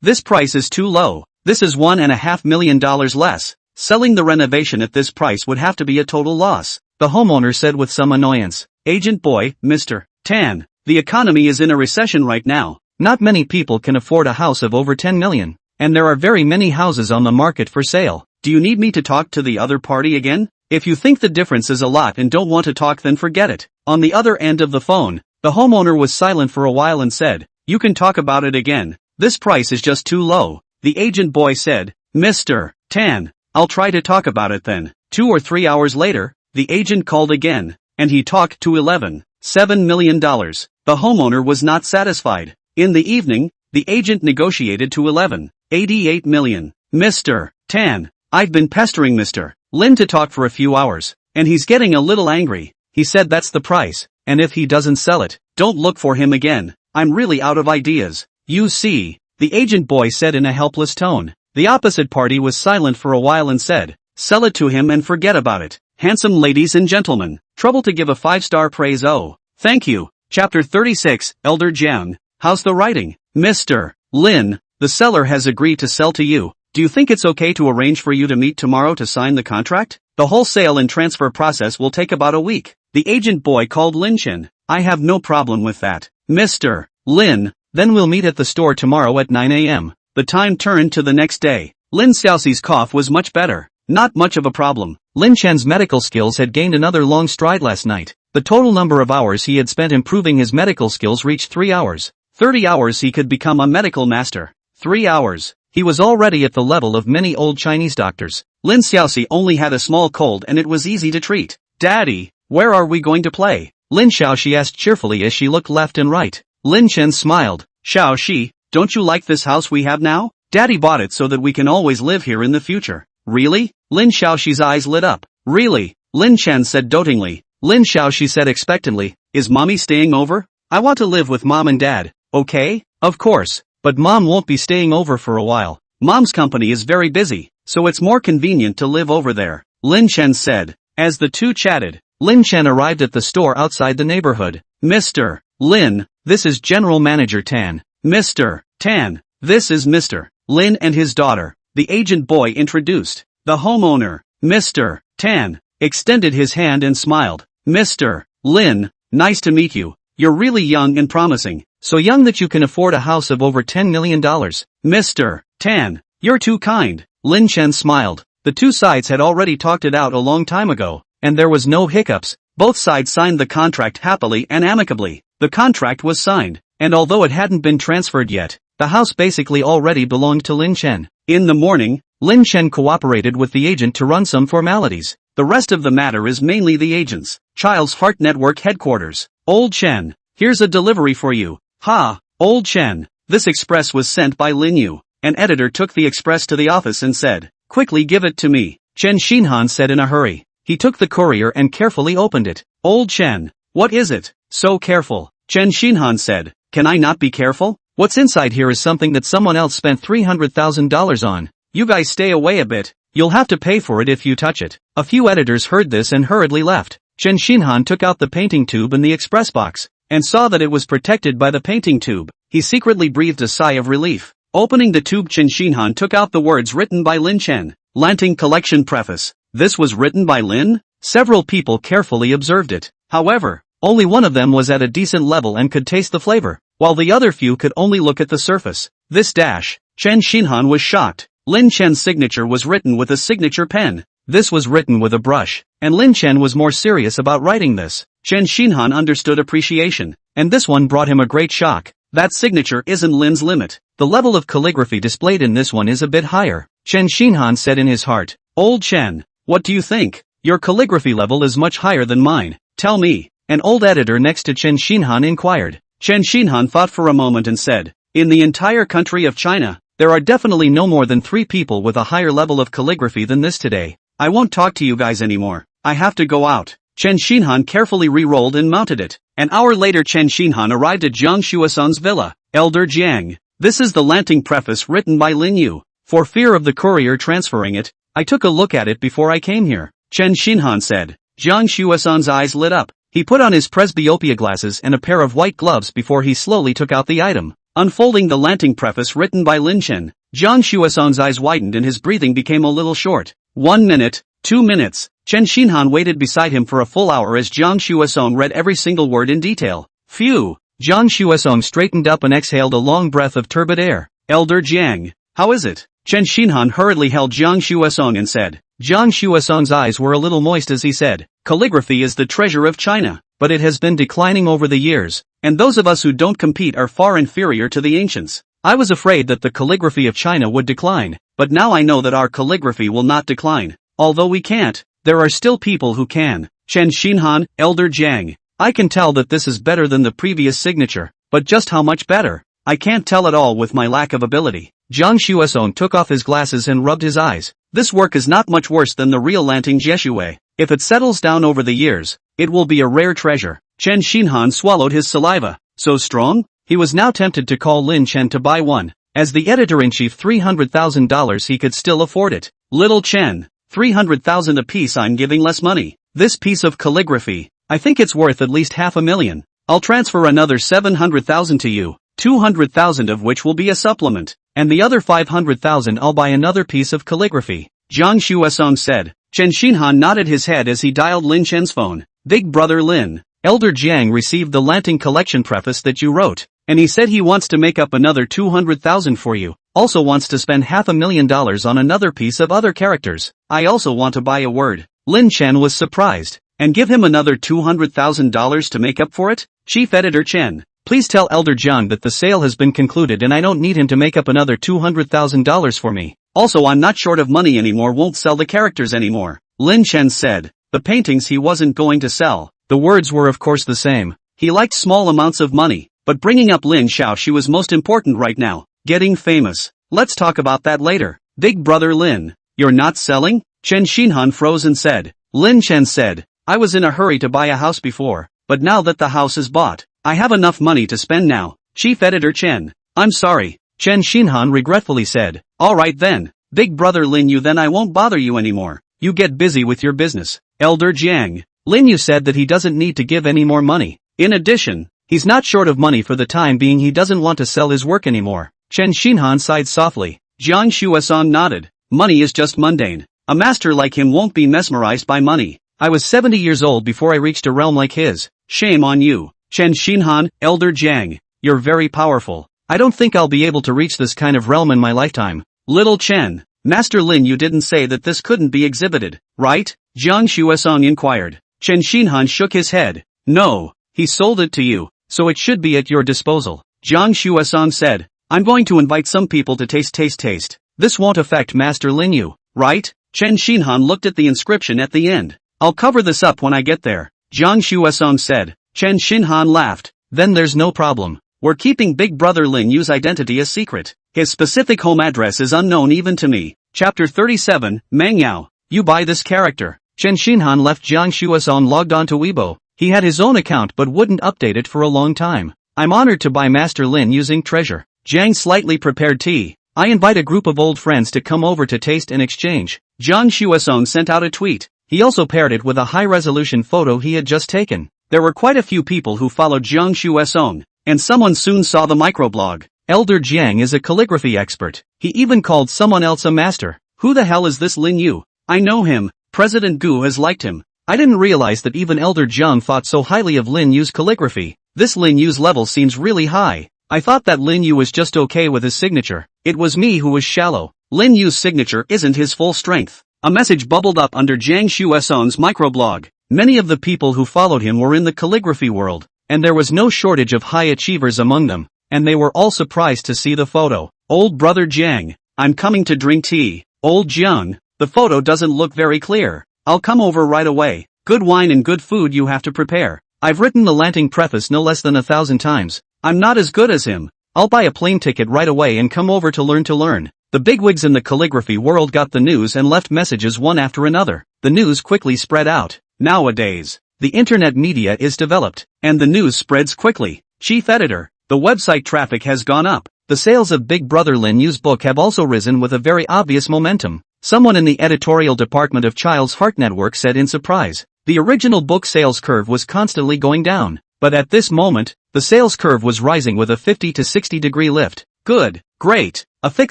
This price is too low. This is $1.5 million less. Selling the renovation at this price would have to be a total loss. The homeowner said with some annoyance. Agent boy, Mr. Tan, the economy is in a recession right now. Not many people can afford a house of over 10 million. And there are very many houses on the market for sale. Do you need me to talk to the other party again? If you think the difference is a lot and don't want to talk, then forget it. On the other end of the phone, the homeowner was silent for a while and said, you can talk about it again. This price is just too low. The agent boy said, Mr. Tan, I'll try to talk about it then. 2 or 3 hours later, the agent called again. and he talked to 11.7 million dollars. The homeowner was not satisfied. In the evening, the agent negotiated to 11.88 million. Mr. Tan, I've been pestering Mr. Lin to talk for a few hours, and he's getting a little angry. He said that's the price, and if he doesn't sell it, don't look for him again. I'm really out of ideas. You see, the agent boy said in a helpless tone. The opposite party was silent for a while and said, sell it to him and forget about it. Handsome ladies and gentlemen, trouble to give a 5-star praise. Oh, thank you. Chapter 36, Elder Jiang. How's the writing? Mr. Lin, the seller has agreed to sell to you. Do you think it's okay to arrange for you to meet tomorrow to sign the contract? The whole sale and transfer process will take about a week. The agent boy called Lin Chen. I have no problem with that. Mr. Lin, then we'll meet at the store tomorrow at 9 a.m. The time turned to the next day. Lin Xiaoxi's cough was much better. Not much of a problem. Lin Chen's medical skills had gained another long stride last night. The total number of hours he had spent improving his medical skills reached 3 hours. 30 hours he could become a medical master. 3 hours. He was already at the level of many old Chinese doctors. Lin Xiaoxi only had a small cold and it was easy to treat. Daddy, where are we going to play? Lin Xiaoxi asked cheerfully as she looked left and right. Lin Chen smiled. Xiaoxi, don't you like this house we have now? Daddy bought it so that we can always live here in the future. Really? Lin Xiaoxi's eyes lit up. Really? Lin Chen said dotingly. Lin Xiaoxi said expectantly, is mommy staying over? I want to live with mom and dad. Okay? Of course. But mom won't be staying over for a while. Mom's company is very busy, so it's more convenient to live over there. Lin Chen said. As the two chatted, Lin Chen arrived at the store outside the neighborhood. Mr. Lin, this is General Manager Tan. Mr. Tan, this is Mr. Lin and his daughter. The agent boy introduced. The homeowner, Mr. Tan, extended his hand and smiled. Mr. Lin, nice to meet you. You're really young and promising. So young that you can afford a house of over $10 million. Mr. Tan, you're too kind. Lin Chen smiled. The two sides had already talked it out a long time ago, and there was no hiccups. Both sides signed the contract happily and amicably. The contract was signed, and although it hadn't been transferred yet, the house basically already belonged to Lin Chen. In the morning, Lin Chen cooperated with the agent to run some formalities. The rest of the matter is mainly the agent's. Child's Heart Network headquarters. Old Chen, here's a delivery for you. Ha, Old Chen. This express was sent by Lin Yu. An editor took the express to the office and said, quickly give it to me. Chen Xinhan said in a hurry. He took the courier and carefully opened it. Old Chen, what is it? So careful. Chen Xinhan said, can I not be careful? What's inside here is something that someone else spent $300,000 on. You guys stay away a bit. You'll have to pay for it if you touch it. A few editors heard this and hurriedly left. Chen Xinhan took out the painting tube and the express box, and saw that it was protected by the painting tube. He secretly breathed a sigh of relief. Opening the tube, Chen Xinhan took out the words written by Lin Chen. Lanting Collection Preface. This was written by Lin? Several people carefully observed it. However, only one of them was at a decent level and could taste the flavor, while the other few could only look at the surface. This dash. Chen Xinhan was shocked. Lin Chen's signature was written with a signature pen. This was written with a brush, and Lin Chen was more serious about writing this. Chen Xinhan understood appreciation, and this one brought him a great shock. That signature isn't Lin's limit. The level of calligraphy displayed in this one is a bit higher. Chen Xinhan said in his heart. Old Chen, what do you think? Your calligraphy level is much higher than mine. Tell me. An old editor next to Chen Xinhan inquired. Chen Xinhan thought for a moment and said, in the entire country of China, there are definitely no more than 3 people with a higher level of calligraphy than this today. I won't talk to you guys anymore. I have to go out. Chen Xinhan carefully re-rolled and mounted it. An hour later, Chen Xinhan arrived at Jiang Xuesong's villa. Elder Jiang, this is the Lanting preface written by Lin Yu. For fear of the courier transferring it, I took a look at it before I came here. Chen Xinhan said. Jiang Xuesong's eyes lit up. He put on his presbyopia glasses and a pair of white gloves before he slowly took out the item. Unfolding the Lanting preface written by Lin Chen, Jiang Xuesong's eyes widened and his breathing became a little short. 1 minute, 2 minutes. Chen Xinhan waited beside him for a full hour as Jiang Xuesong read every single word in detail. Phew! Jiang Xuesong straightened up and exhaled a long breath of turbid air. Elder Jiang, how is it? Chen Xinhan hurriedly held Jiang Xuesong and said. Jiang Xuesong's eyes were a little moist as he said, calligraphy is the treasure of China, but it has been declining over the years, and those of us who don't compete are far inferior to the ancients. I was afraid that the calligraphy of China would decline, but now I know that our calligraphy will not decline. Although we can't, there are still people who can. Chen Xinhan, Elder Jiang. I can tell that this is better than the previous signature, but just how much better? I can't tell at all with my lack of ability. Jiang Xuesong took off his glasses and rubbed his eyes. This work is not much worse than the real Lanting Jieshue. If it settles down over the years, it will be a rare treasure. Chen Xinhan swallowed his saliva. So strong? He was now tempted to call Lin Chen to buy one. As the editor-in-chief, $300,000 he could still afford it. Little Chen, 300,000 apiece. I'm giving less money. This piece of calligraphy, I think it's worth at least $500,000. I'll transfer another 700,000 to you, 200,000 of which will be a supplement, and the other 500,000 I'll buy another piece of calligraphy. Jiang Xuesong said. Chen Xinhan nodded his head as he dialed Lin Chen's phone. Big brother Lin, Elder Jiang received the Lanting collection preface that you wrote, and he said he wants to make up another 200,000 for you, also wants to spend $500,000 on another piece of other characters. I also want to buy a word. Lin Chen was surprised. And give him another $200,000 to make up for it? Chief Editor Chen, please tell Elder Jiang that the sale has been concluded and I don't need him to make up another $200,000 for me. Also, I'm not short of money anymore, won't sell the characters anymore. Lin Chen said. The paintings he wasn't going to sell. The words were of course the same. He liked small amounts of money, but bringing up Lin Xiaoxu was most important right now. Getting famous. Let's talk about that later. Big brother Lin, you're not selling? Chen Xinhan froze and said. Lin Chen said. I was in a hurry to buy a house before, but now that the house is bought, I have enough money to spend now. Chief Editor Chen, I'm sorry, Chen Xinhan regretfully said. Alright then, Big brother Lin Yu, then I won't bother you anymore. You get busy with your business. Elder Jiang, Lin Yu said that he doesn't need to give any more money. In addition, he's not short of money for the time being. He doesn't want to sell his work anymore. Chen Xinhan sighed softly. Jiang Xuesong nodded. Money is just mundane. A master like him won't be mesmerized by money. I was 70 years old before I reached a realm like his. Shame on you. Chen Xinhan, Elder Jiang, you're very powerful. I don't think I'll be able to reach this kind of realm in my lifetime. Little Chen, Master Lin, you didn't say that this couldn't be exhibited, right? Jiang Xuesong inquired. Chen Xinhan shook his head. No, he sold it to you, so it should be at your disposal. Jiang Xuesong said. I'm going to invite some people to taste. This won't affect Master Lin Yu, right? Chen Xinhan looked at the inscription at the end. I'll cover this up when I get there, Jiang Xuesong said. Chen Xinhan laughed. Then there's no problem. We're keeping Big Brother Lin Yu's identity a secret. His specific home address is unknown even to me. Chapter 37, Mengyao. You buy this character. Chen Xinhan left Jiang Xuesong logged on to Weibo. He had his own account but wouldn't update it for a long time. I'm honored to buy Master Lin using treasure. Jiang slightly prepared tea. I invite a group of old friends to come over to taste and exchange. Jiang Xuesong sent out a tweet. He also paired it with a high-resolution photo he had just taken. There were quite a few people who followed Jiang Xuesong, and someone soon saw the microblog. Elder Jiang is a calligraphy expert. He even called someone else a master. Who the hell is this Lin Yu? I know him. President Gu has liked him. I didn't realize that even Elder Jiang thought so highly of Lin Yu's calligraphy. This Lin Yu's level seems really high. I thought that Lin Yu was just okay with his signature. It was me who was shallow. Lin Yu's signature isn't his full strength. A message bubbled up under Jiang Xuesong's microblog. Many of the people who followed him were in the calligraphy world, and there was no shortage of high achievers among them, and they were all surprised to see the photo. Old brother Jiang, I'm coming to drink tea. Old Jiang, the photo doesn't look very clear. I'll come over right away. Good wine and good food you have to prepare. I've written the Lanting preface no less than 1,000 times. I'm not as good as him. I'll buy a plane ticket right away and come over to learn. The bigwigs in the calligraphy world got the news and left messages one after another. The news quickly spread out. Nowadays, the internet media is developed, and the news spreads quickly. Chief Editor, the website traffic has gone up. The sales of Big Brother Lin Yu's book have also risen with a very obvious momentum. Someone in the editorial department of Child's Heart Network said in surprise. The original book sales curve was constantly going down, but at this moment, the sales curve was rising with a 50 to 60 degree lift. Good, great. A thick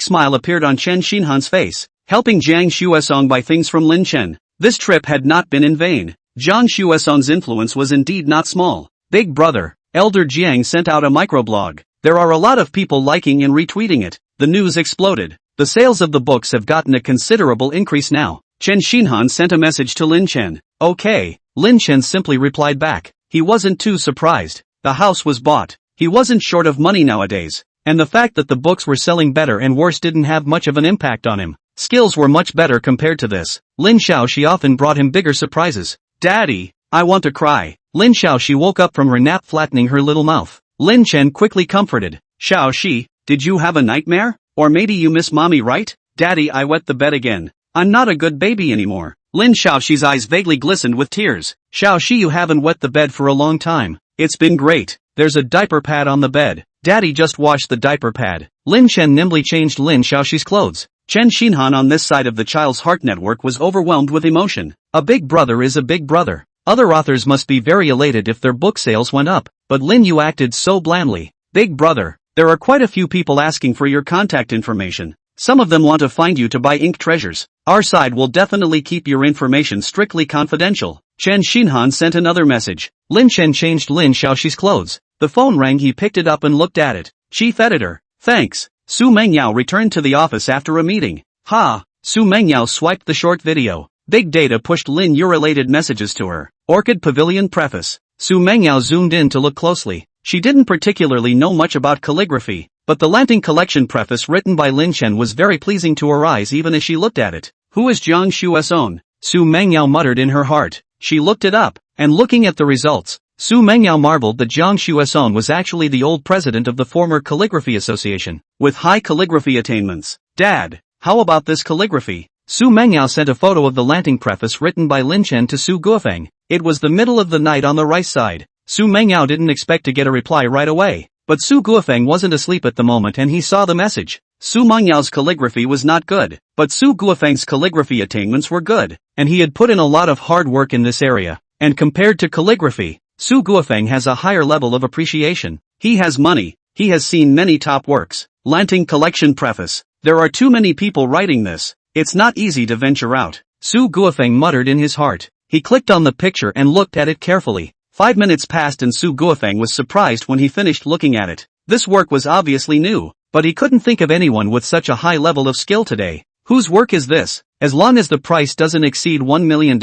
smile appeared on Chen Xinhan's face, helping Jiang Xuesong buy things from Lin Chen. This trip had not been in vain. Jiang Xuesong's influence was indeed not small. Big Brother, Elder Jiang sent out a microblog. There are a lot of people liking and retweeting it. The news exploded. The sales of the books have gotten a considerable increase now. Chen Xinhan sent a message to Lin Chen. Okay. Lin Chen simply replied back. He wasn't too surprised. The house was bought. He wasn't short of money nowadays. And the fact that the books were selling better and worse didn't have much of an impact on him. Skills were much better compared to this. Lin Xiaoxi often brought him bigger surprises. Daddy, I want to cry. Lin Xiaoxi woke up from her nap flattening her little mouth. Lin Chen quickly comforted. Xiaoxi, did you have a nightmare? Or maybe you miss mommy, right? Daddy, I wet the bed again. I'm not a good baby anymore. Lin Xiaoxi's eyes vaguely glistened with tears. Xiaoxi, you haven't wet the bed for a long time. It's been great. There's a diaper pad on the bed. Daddy just washed the diaper pad. Lin Chen nimbly changed Lin Xiaoxi's clothes. Chen Xinhan on this side of the child's heart network was overwhelmed with emotion. A big brother is a big brother. Other authors must be very elated if their book sales went up, but Lin Yu acted so blandly. Big brother, there are quite a few people asking for your contact information. Some of them want to find you to buy ink treasures. Our side will definitely keep your information strictly confidential. Chen Xinhan sent another message. Lin Chen changed Lin Xiaoxi's clothes. The phone rang, he picked it up and looked at it. Chief editor, thanks. Xu Mengyao returned to the office after a meeting. Ha! Xu Mengyao swiped the short video. Big Data pushed Lin Yu-related messages to her. Orchid Pavilion Preface. Xu Mengyao zoomed in to look closely. She didn't particularly know much about calligraphy, but the Lanting Collection preface written by Lin Chen was very pleasing to her eyes even as she looked at it. Who is Jiang Xueson? Xu Mengyao muttered in her heart. She looked it up, and looking at the results, Xu Mengyao marveled that Jiang Xueson was actually the old president of the former Calligraphy Association, with high calligraphy attainments. Dad, how about this calligraphy? Xu Mengyao sent a photo of the Lanting preface written by Lin Chen to Su Guofeng. It was the middle of the night on the right side. Xu Mengyao didn't expect to get a reply right away, but Su Guofeng wasn't asleep at the moment and he saw the message. Xu Mengyao's calligraphy was not good, but Su Guofeng's calligraphy attainments were good, and he had put in a lot of hard work in this area. And compared to calligraphy, Su Guofeng has a higher level of appreciation. He has money, he has seen many top works. Lanting Collection Preface. There are too many people writing this. It's not easy to venture out. Su Guofeng muttered in his heart. He clicked on the picture and looked at it carefully. 5 minutes passed and Su Guofeng was surprised when he finished looking at it. This work was obviously new, but he couldn't think of anyone with such a high level of skill today. Whose work is this? As long as the price doesn't exceed $1 million,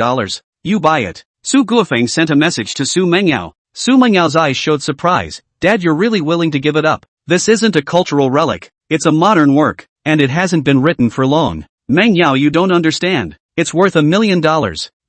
you buy it. Su Guofeng sent a message to Xu Mengyao. Xu Mengyao's eyes showed surprise. Dad, you're really willing to give it up? This isn't a cultural relic. It's a modern work, and it hasn't been written for long. Mengyao, you don't understand. It's worth $1 million.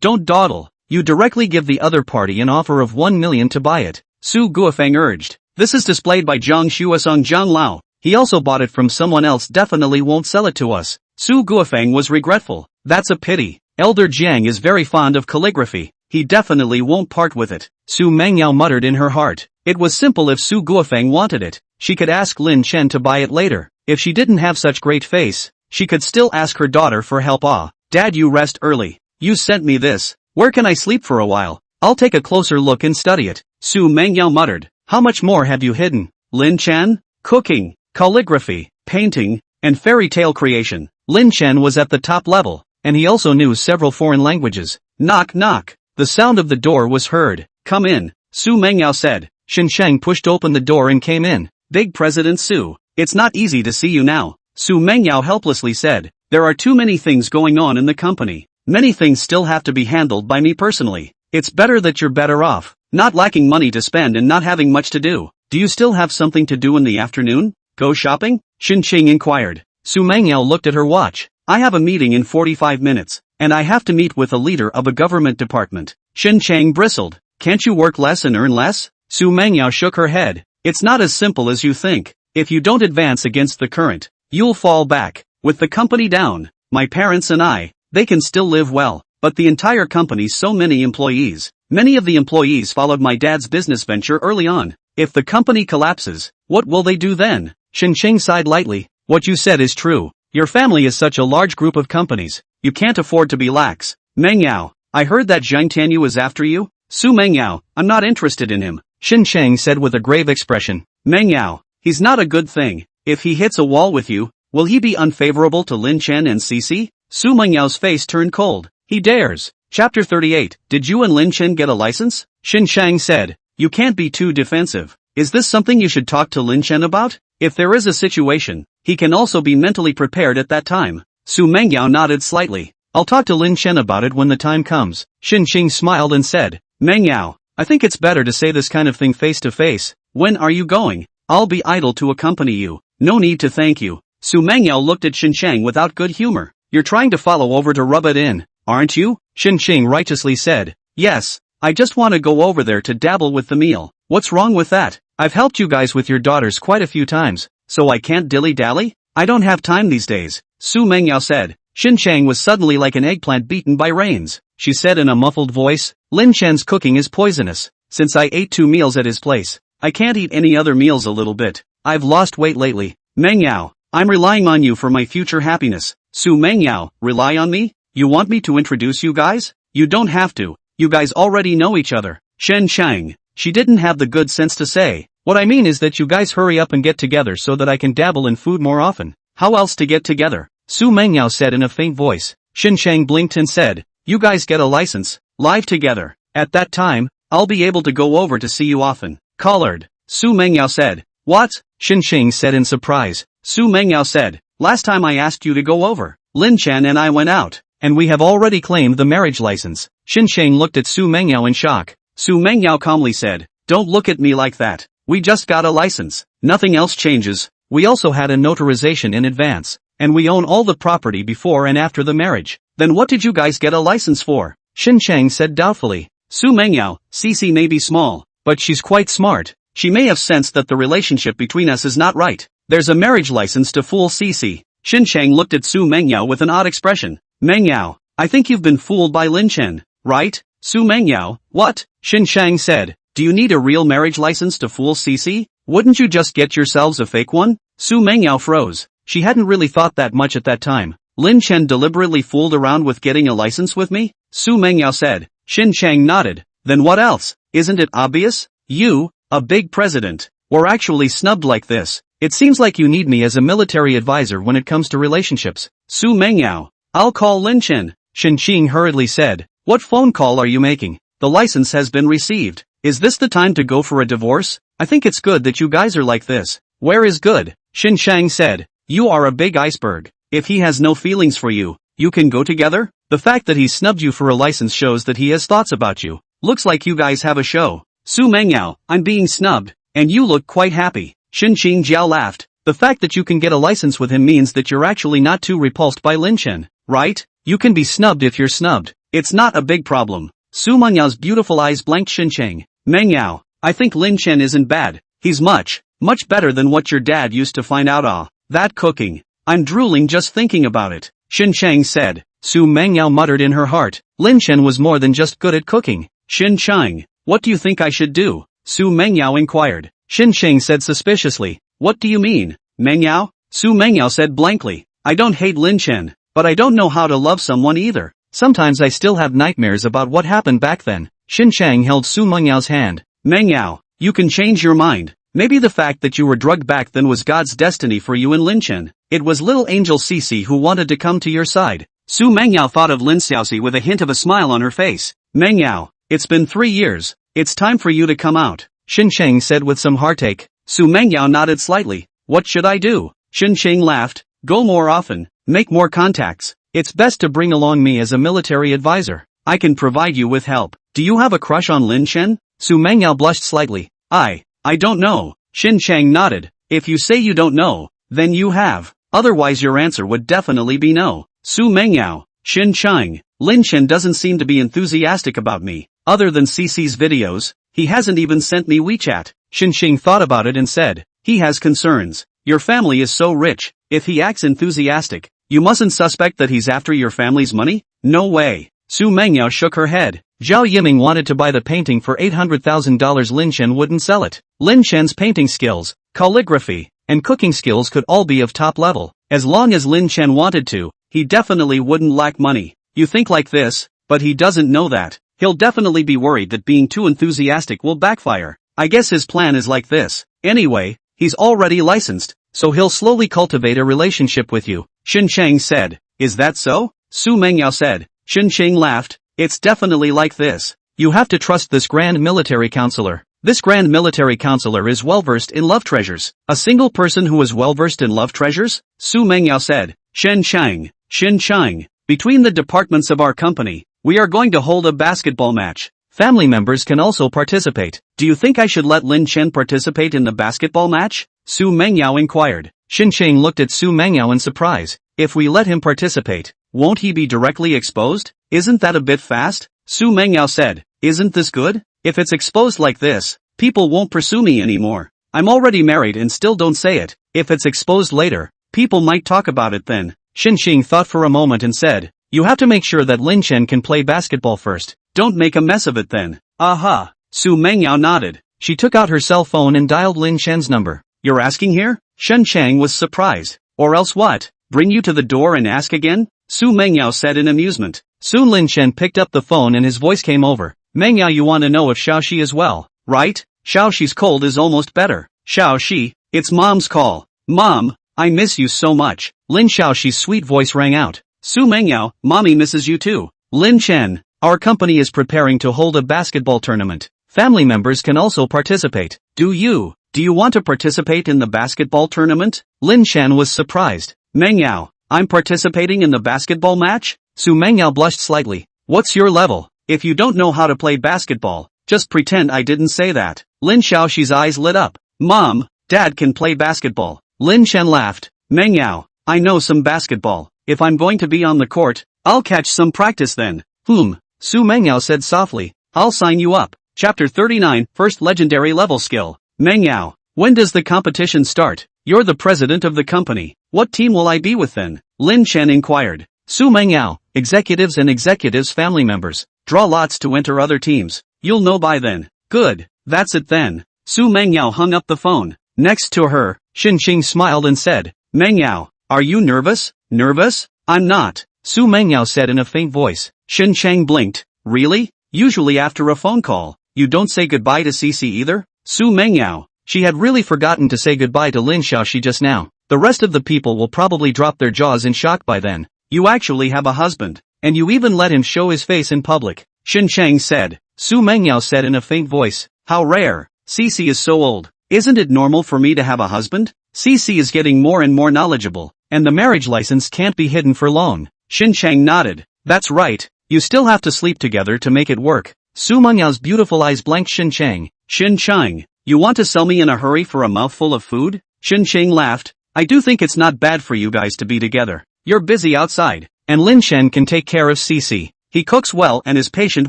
Don't dawdle. You directly give the other party an offer of 1 million to buy it. Su Guofeng urged. This is displayed by Jiang Xuesong Jiang Lao. He also bought it from someone else, definitely won't sell it to us. Su Guofeng was regretful. That's a pity. Elder Jiang is very fond of calligraphy. He definitely won't part with it. Xu Mengyao muttered in her heart. It was simple if Su Guofeng wanted it. She could ask Lin Chen to buy it later. If she didn't have such great face, she could still ask her daughter for help. Dad, you rest early. You sent me this. Where can I sleep for a while? I'll take a closer look and study it. Xu Mengyao muttered. How much more have you hidden? Lin Chen? Cooking, calligraphy, painting, and fairy tale creation. Lin Chen was at the top level, and he also knew several foreign languages. Knock knock. The sound of the door was heard. Come in, Xu Mengyao said. Shen Sheng pushed open the door and came in. Big President Xu, it's not easy to see you now. Xu Mengyao helplessly said. There are too many things going on in the company. Many things still have to be handled by me personally. It's better that you're better off, not lacking money to spend and not having much to do. Do you still have something to do in the afternoon? Go shopping? Shen Qing inquired. Xu Mengyao looked at her watch. I have a meeting in 45 minutes, and I have to meet with a leader of a government department. Shen Chang bristled. Can't you work less and earn less? Xu Mengyao shook her head. It's not as simple as you think. If you don't advance against the current, you'll fall back. With the company down, my parents and I, they can still live well, but the entire company's so many employees. Many of the employees followed my dad's business venture early on. If the company collapses, what will they do then? Shen Qing sighed lightly. What you said is true. Your family is such a large group of companies. You can't afford to be lax. Mengyao, I heard that Zhang Tianyu is after you? Su Mengyao, I'm not interested in him. Shen Sheng said with a grave expression. Mengyao, he's not a good thing. If he hits a wall with you, will he be unfavorable to Lin Chen and Cici? Su Mengyao's face turned cold. He dares. Chapter 38. Did you and Lin Chen get a license? Shen Shang said. You can't be too defensive. Is this something you should talk to Lin Chen about? If there is a situation, he can also be mentally prepared at that time. Su Mengyao nodded slightly. I'll talk to Lin Chen about it when the time comes. Shen Qing smiled and said. Mengyao, I think it's better to say this kind of thing face to face. When are you going? I'll be idle to accompany you. No need to thank you. Su Mengyao looked at Shen Shang without good humor. You're trying to follow over to rub it in, aren't you? Shen Qing righteously said. Yes, I just want to go over there to dabble with the meal. What's wrong with that? I've helped you guys with your daughters quite a few times, so I can't dilly-dally? I don't have time these days, Xu Mengyao said. Xinqiang was suddenly like an eggplant beaten by rains. She said in a muffled voice, Lin Chen's cooking is poisonous. Since I ate 2 meals at his place, I can't eat any other meals a little bit. I've lost weight lately. Mengyao, I'm relying on you for my future happiness. Xu Mengyao, rely on me? You want me to introduce you guys? You don't have to. You guys already know each other. Xinqiang. She didn't have the good sense to say, what I mean is that you guys hurry up and get together so that I can dabble in food more often. How else to get together? Xu Mengyao said in a faint voice. Xinqiang blinked and said, you guys get a license, live together. At that time, I'll be able to go over to see you often. Collared. Xu Mengyao said. What? Xinqiang said in surprise. Xu Mengyao said, last time I asked you to go over, Lin Chen and I went out, and we have already claimed the marriage license. Xinqiang looked at Xu Mengyao in shock. Xu Mengyao calmly said, don't look at me like that. We just got a license. Nothing else changes. We also had a notarization in advance, and we own all the property before and after the marriage. Then what did you guys get a license for? Xinqiang said doubtfully. Xu Mengyao, Cici may be small, but she's quite smart. She may have sensed that the relationship between us is not right. There's a marriage license to fool Cici. Xinqiang looked at Xu Mengyao with an odd expression. Mengyao, I think you've been fooled by Lin Chen, right? Xu Mengyao, what? Xinqiang said, do you need a real marriage license to fool Cici? Wouldn't you just get yourselves a fake one? Xu Mengyao froze. She hadn't really thought that much at that time. Lin Chen deliberately fooled around with getting a license with me? Xu Mengyao said. Xinqiang nodded. Then what else? Isn't it obvious? You, a big president, were actually snubbed like this. It seems like you need me as a military advisor when it comes to relationships. Xu Mengyao, I'll call Lin Chen. Xinqiang hurriedly said. What phone call are you making? The license has been received. Is this the time to go for a divorce? I think it's good that you guys are like this. Where is good? Xinqiang said. You are a big iceberg. If he has no feelings for you, you can go together? The fact that he snubbed you for a license shows that he has thoughts about you. Looks like you guys have a show. Xu Mengyao, I'm being snubbed, and you look quite happy. Xinqiang laughed. The fact that you can get a license with him means that you're actually not too repulsed by Lin Chen, right? You can be snubbed if you're snubbed. It's not a big problem. Xu Mengyao's beautiful eyes blanked Xinqiang. Mengyao, I think Lin Chen isn't bad. He's much better than what your dad used to find out. That cooking. I'm drooling just thinking about it. Xinqiang said. Xu Mengyao muttered in her heart. Lin Chen was more than just good at cooking. Xinqiang, what do you think I should do? Xu Mengyao inquired. Xinqiang said suspiciously. What do you mean, Mengyao? Xu Mengyao said blankly. I don't hate Lin Chen, but I don't know how to love someone either. Sometimes I still have nightmares about what happened back then. Xinqiang held Xu Mengyao's hand. Mengyao, you can change your mind. Maybe the fact that you were drugged back then was God's destiny for you and Lin Chen. It was little angel Cici who wanted to come to your side. Xu Mengyao thought of Lin Xiaoxi with a hint of a smile on her face. Mengyao, it's been 3 years. It's time for you to come out. Xinqiang said with some heartache. Xu Mengyao nodded slightly. What should I do? Xinqiang laughed. Go more often. Make more contacts. It's best to bring along me as a military advisor. I can provide you with help. Do you have a crush on Lin Chen? Xu Mengyao blushed slightly. I don't know. Xinqiang nodded. If you say you don't know, then you have. Otherwise your answer would definitely be no. Xu Mengyao, Xinqiang, Lin Chen doesn't seem to be enthusiastic about me. Other than Cici's videos, he hasn't even sent me WeChat. Xinqiang thought about it and said, he has concerns. Your family is so rich. If he acts enthusiastic, you mustn't suspect that he's after your family's money? No way. Xu Mengyao shook her head. Zhao Yiming wanted to buy the painting for $800,000. Lin Chen wouldn't sell it. Lin Chen's painting skills, calligraphy, and cooking skills could all be of top level. As long as Lin Chen wanted to, he definitely wouldn't lack money. You think like this, but he doesn't know that. He'll definitely be worried that being too enthusiastic will backfire. I guess his plan is like this. Anyway, he's already licensed, so he'll slowly cultivate a relationship with you. Xinqiang said. Is that so? Xu Mengyao said. Xinqiang laughed. It's definitely like this. You have to trust this grand military counselor. This grand military counselor is well-versed in love treasures. A single person who is well-versed in love treasures? Xu Mengyao said. Xinqiang, between the departments of our company, we are going to hold a basketball match. Family members can also participate. Do you think I should let Lin Chen participate in the basketball match? Xu Mengyao inquired. Xinqiang looked at Xu Mengyao in surprise. If we let him participate, won't he be directly exposed? Isn't that a bit fast? Xu Mengyao said. Isn't this good? If it's exposed like this, people won't pursue me anymore. I'm already married and still don't say it. If it's exposed later, people might talk about it then. Xinqing thought for a moment and said, you have to make sure that Lin Chen can play basketball first. Don't make a mess of it then. Aha. Xu Mengyao nodded. She took out her cell phone and dialed Lin Chen's number. You're asking here? Shen Chang was surprised. Or else what? Bring you to the door and ask again? Xu Mengyao said in amusement. Soon Lin Chen picked up the phone and his voice came over. Mengyao, you want to know if Xiaoxi is well, right? Xiaoxi's cold is almost better. Xiaoxi, it's Mom's call. Mom, I miss you so much. Lin Xiaoxi's sweet voice rang out. Xu Mengyao, Mommy misses you too. Lin Chen, our company is preparing to hold a basketball tournament. Family members can also participate. Do you want to participate in the basketball tournament? Lin Chen was surprised. Mengyao, I'm participating in the basketball match? Xu Mengyao blushed slightly. What's your level? If you don't know how to play basketball, just pretend I didn't say that. Lin Xiaoxi's eyes lit up. Mom, Dad can play basketball. Lin Chen laughed. Mengyao, I know some basketball. If I'm going to be on the court, I'll catch some practice then. Xu Mengyao said softly. I'll sign you up. Chapter 39, First Legendary Level Skill. Mengyao, when does the competition start? You're the president of the company. What team will I be with then? Lin Chen inquired. Xu Mengyao, executives and executives' family members. Draw lots to enter other teams. You'll know by then. Good, that's it then. Xu Mengyao hung up the phone. Next to her, Xinqing smiled and said, Mengyao, are you nervous? Nervous? I'm not. Xu Mengyao said in a faint voice. Xinqing blinked. Really? Usually after a phone call, you don't say goodbye to Cici either? Xu Mengyao. She had really forgotten to say goodbye to Lin Xiaoxi just now. The rest of the people will probably drop their jaws in shock by then. You actually have a husband, and you even let him show his face in public. Xinqiang said. Xu Mengyao said in a faint voice. How rare. Cici is so old. Isn't it normal for me to have a husband? Cici is getting more and more knowledgeable, and the marriage license can't be hidden for long. Xinqiang nodded. That's right. You still have to sleep together to make it work. Xu Mengyao's beautiful eyes blanked Xinqiang. Xinqiang, you want to sell me in a hurry for a mouthful of food? Xinqiang laughed. I do think it's not bad for you guys to be together. You're busy outside, and Lin Chen can take care of Cici. He cooks well and is patient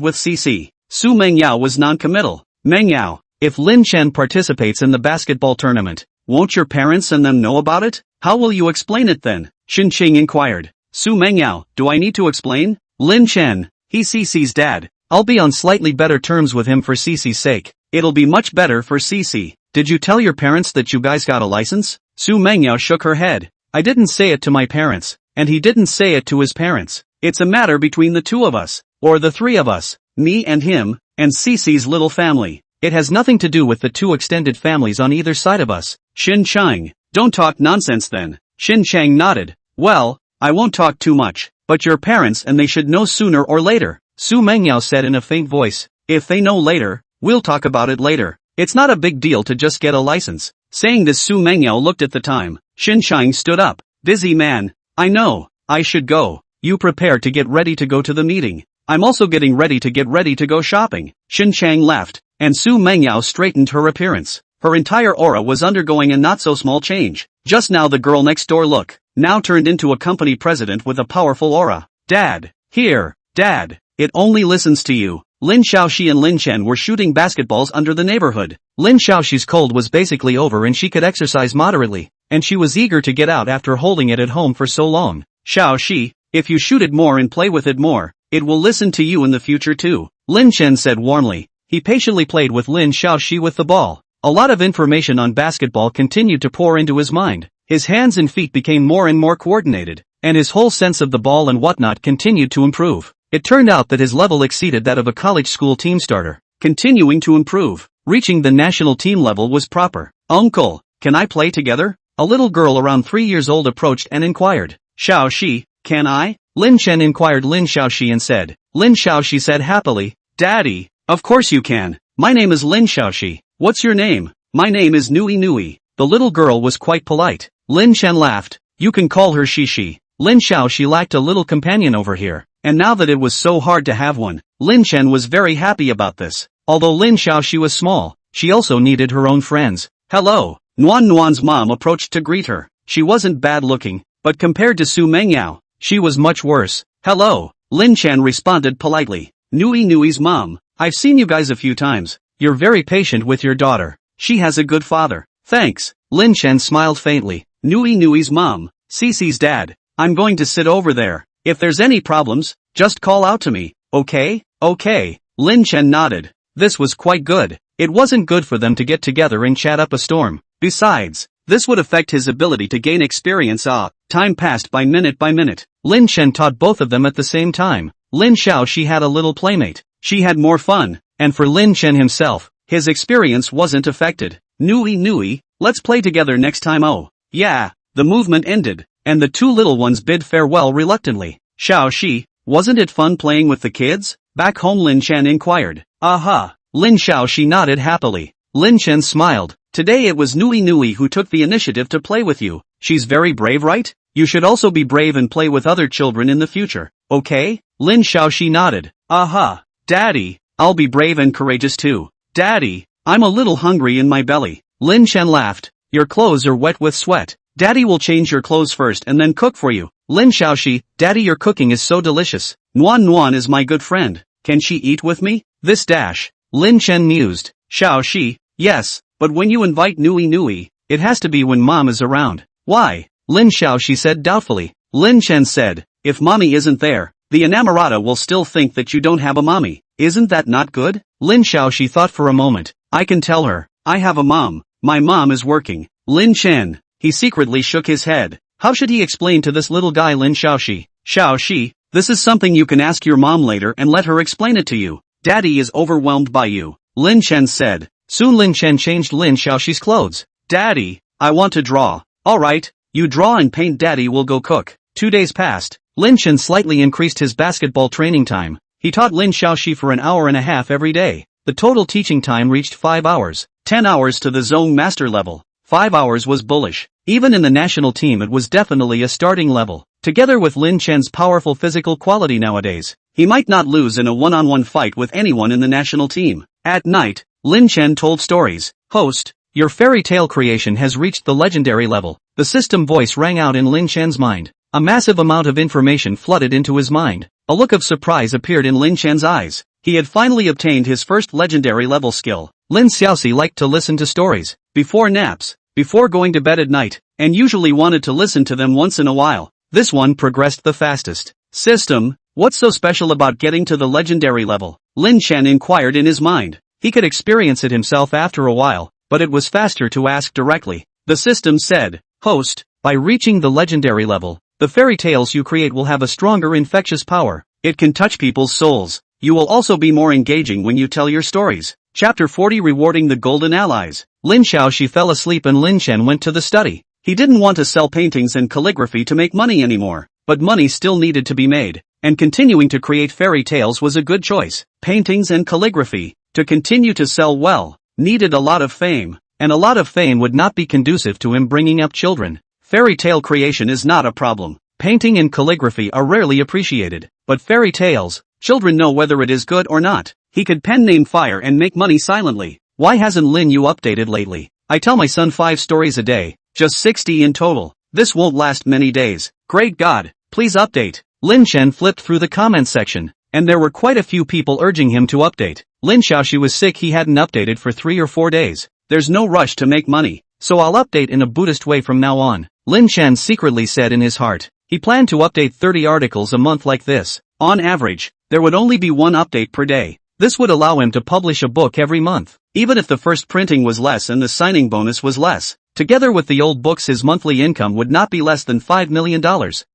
with Cici. Xu Mengyao was non-committal. Mengyao, if Lin Chen participates in the basketball tournament, won't your parents and them know about it? How will you explain it then? Xinqing inquired. Xu Mengyao, do I need to explain? Lin Chen, he's Cici's dad. I'll be on slightly better terms with him for Cici's sake. It'll be much better for Cici. Did you tell your parents that you guys got a license? Xu Mengyao shook her head. I didn't say it to my parents, and he didn't say it to his parents. It's a matter between the two of us, or the three of us, me and him, and Cici's little family. It has nothing to do with the two extended families on either side of us. Xinqiang, don't talk nonsense then. Xinqiang nodded. Well, I won't talk too much, but your parents and they should know sooner or later. Xu Mengyao said in a faint voice. If they know later, we'll talk about it later. It's not a big deal to just get a license. Saying this, Xu Mengyao looked at the time. Xinqiang stood up. Busy man. I know. I should go. You prepare to get ready to go to the meeting. I'm also getting ready to get ready to go shopping. Xinqiang left, and Xu Mengyao straightened her appearance. Her entire aura was undergoing a not-so-small change. Just now the girl next door look, now turned into a company president with a powerful aura. Dad. Here. Dad. It only listens to you. Lin Xiaoxi and Lin Chen were shooting basketballs under the neighborhood. Lin Xiaoxi's cold was basically over and she could exercise moderately, and she was eager to get out after holding it at home for so long. Xiaoxi, if you shoot it more and play with it more, it will listen to you in the future too. Lin Chen said warmly. He patiently played with Lin Xiaoxi with the ball. A lot of information on basketball continued to pour into his mind. His hands and feet became more and more coordinated, and his whole sense of the ball and whatnot continued to improve. It turned out that his level exceeded that of a college school team starter. Continuing to improve, reaching the national team level was proper. Uncle, can I play together? A little girl around 3 years old approached and inquired. Xiaoxi, can I? Lin Chen inquired Lin Xiaoxi and said. Lin Xiaoxi said happily. Daddy, of course you can. My name is Lin Xiaoxi. What's your name? My name is Nui Nui. The little girl was quite polite. Lin Chen laughed. You can call her Shishi. Lin Xiaoxi lacked a little companion over here, and now that it was so hard to have one, Lin Chen was very happy about this. Although Lin Xiaoxi was small, she also needed her own friends. Hello. Nuan Nuan's mom approached to greet her. She wasn't bad looking, but compared to Xu Mengyao, she was much worse. Hello. Lin Chen responded politely. Nui's mom. I've seen you guys a few times. You're very patient with your daughter. She has a good father. Thanks. Lin Chen smiled faintly. Nui's mom. Cece's dad. I'm going to sit over there. If there's any problems, just call out to me, okay? Okay. Lin Chen nodded. This was quite good. It wasn't good for them to get together and chat up a storm. Besides, this would affect his ability to gain experience. Time passed by minute. Lin Chen taught both of them at the same time. Lin Xiaoxi had a little playmate. She had more fun. And for Lin Chen himself, his experience wasn't affected. Nui, let's play together next time. Oh, yeah. The movement ended, and the two little ones bid farewell reluctantly. Xiaoxi, wasn't it fun playing with the kids? Back home Lin Chen inquired. Aha. Lin Xiaoxi nodded happily. Lin Chen smiled. Today it was Nui who took the initiative to play with you. She's very brave, right? You should also be brave and play with other children in the future, okay? Lin Xiaoxi nodded. Aha. Daddy, I'll be brave and courageous too. Daddy, I'm a little hungry in my belly. Lin Chen laughed. Your clothes are wet with sweat. Daddy will change your clothes first and then cook for you. Lin Xiaoxi, Daddy, your cooking is so delicious. Nuan is my good friend. Can she eat with me? This dash. Lin Chen mused. Xiaoxi, yes, but when you invite Nui, it has to be when mom is around. Why? Lin Xiaoxi said doubtfully. Lin Chen said, if mommy isn't there, the enamorada will still think that you don't have a mommy. Isn't that not good? Lin Xiaoxi thought for a moment. I can tell her. I have a mom. My mom is working. Lin Chen. He secretly shook his head. How should he explain to this little guy Lin Xiaoxi? Xiaoxi, this is something you can ask your mom later and let her explain it to you. Daddy is overwhelmed by you. Lin Chen said. Soon Lin Chen changed Lin Xiaoxi's clothes. Daddy, I want to draw. Alright, you draw and paint. Daddy will go cook. 2 days passed. Lin Chen slightly increased his basketball training time. He taught Lin Xiaoxi for an hour and a half every day. The total teaching time reached 5 hours. 10 hours to the Grandmaster level. 5 hours was bullish. Even in the national team it was definitely a starting level. Together with Lin Chen's powerful physical quality nowadays, he might not lose in a one-on-one fight with anyone in the national team. At night, Lin Chen told stories. Host, your fairy tale creation has reached the legendary level. The system voice rang out in Lin Chen's mind. A massive amount of information flooded into his mind. A look of surprise appeared in Lin Chen's eyes. He had finally obtained his first legendary level skill. Lin Xiaoxi liked to listen to stories, before naps, before going to bed at night, and usually wanted to listen to them once in a while. This one progressed the fastest. System, what's so special about getting to the legendary level? Lin Chen inquired in his mind. He could experience it himself after a while, but it was faster to ask directly. The system said, Host, by reaching the legendary level, the fairy tales you create will have a stronger infectious power. It can touch people's souls. You will also be more engaging when you tell your stories. Chapter 40 Rewarding the Golden Allies. Lin Xiaoxi fell asleep and Lin Chen went to the study. He didn't want to sell paintings and calligraphy to make money anymore, but money still needed to be made, and continuing to create fairy tales was a good choice. Paintings and calligraphy, to continue to sell well, needed a lot of fame, and a lot of fame would not be conducive to him bringing up children. Fairy tale creation is not a problem. Painting and calligraphy are rarely appreciated, but fairy tales, children know whether it is good or not. He could pen name fire and make money silently. Why hasn't Lin Yu updated lately? I tell my son 5 stories a day, just 60 in total. This won't last many days. Great God, please update. Lin Chen flipped through the comment section, and there were quite a few people urging him to update. Lin Xiaoxi was sick, he hadn't updated for 3 or 4 days. There's no rush to make money, so I'll update in a Buddhist way from now on. Lin Chen secretly said in his heart. He planned to update 30 articles a month like this. On average, there would only be 1 update per day. This would allow him to publish a book every month, even if the first printing was less and the signing bonus was less. Together with the old books, his monthly income would not be less than $5 million,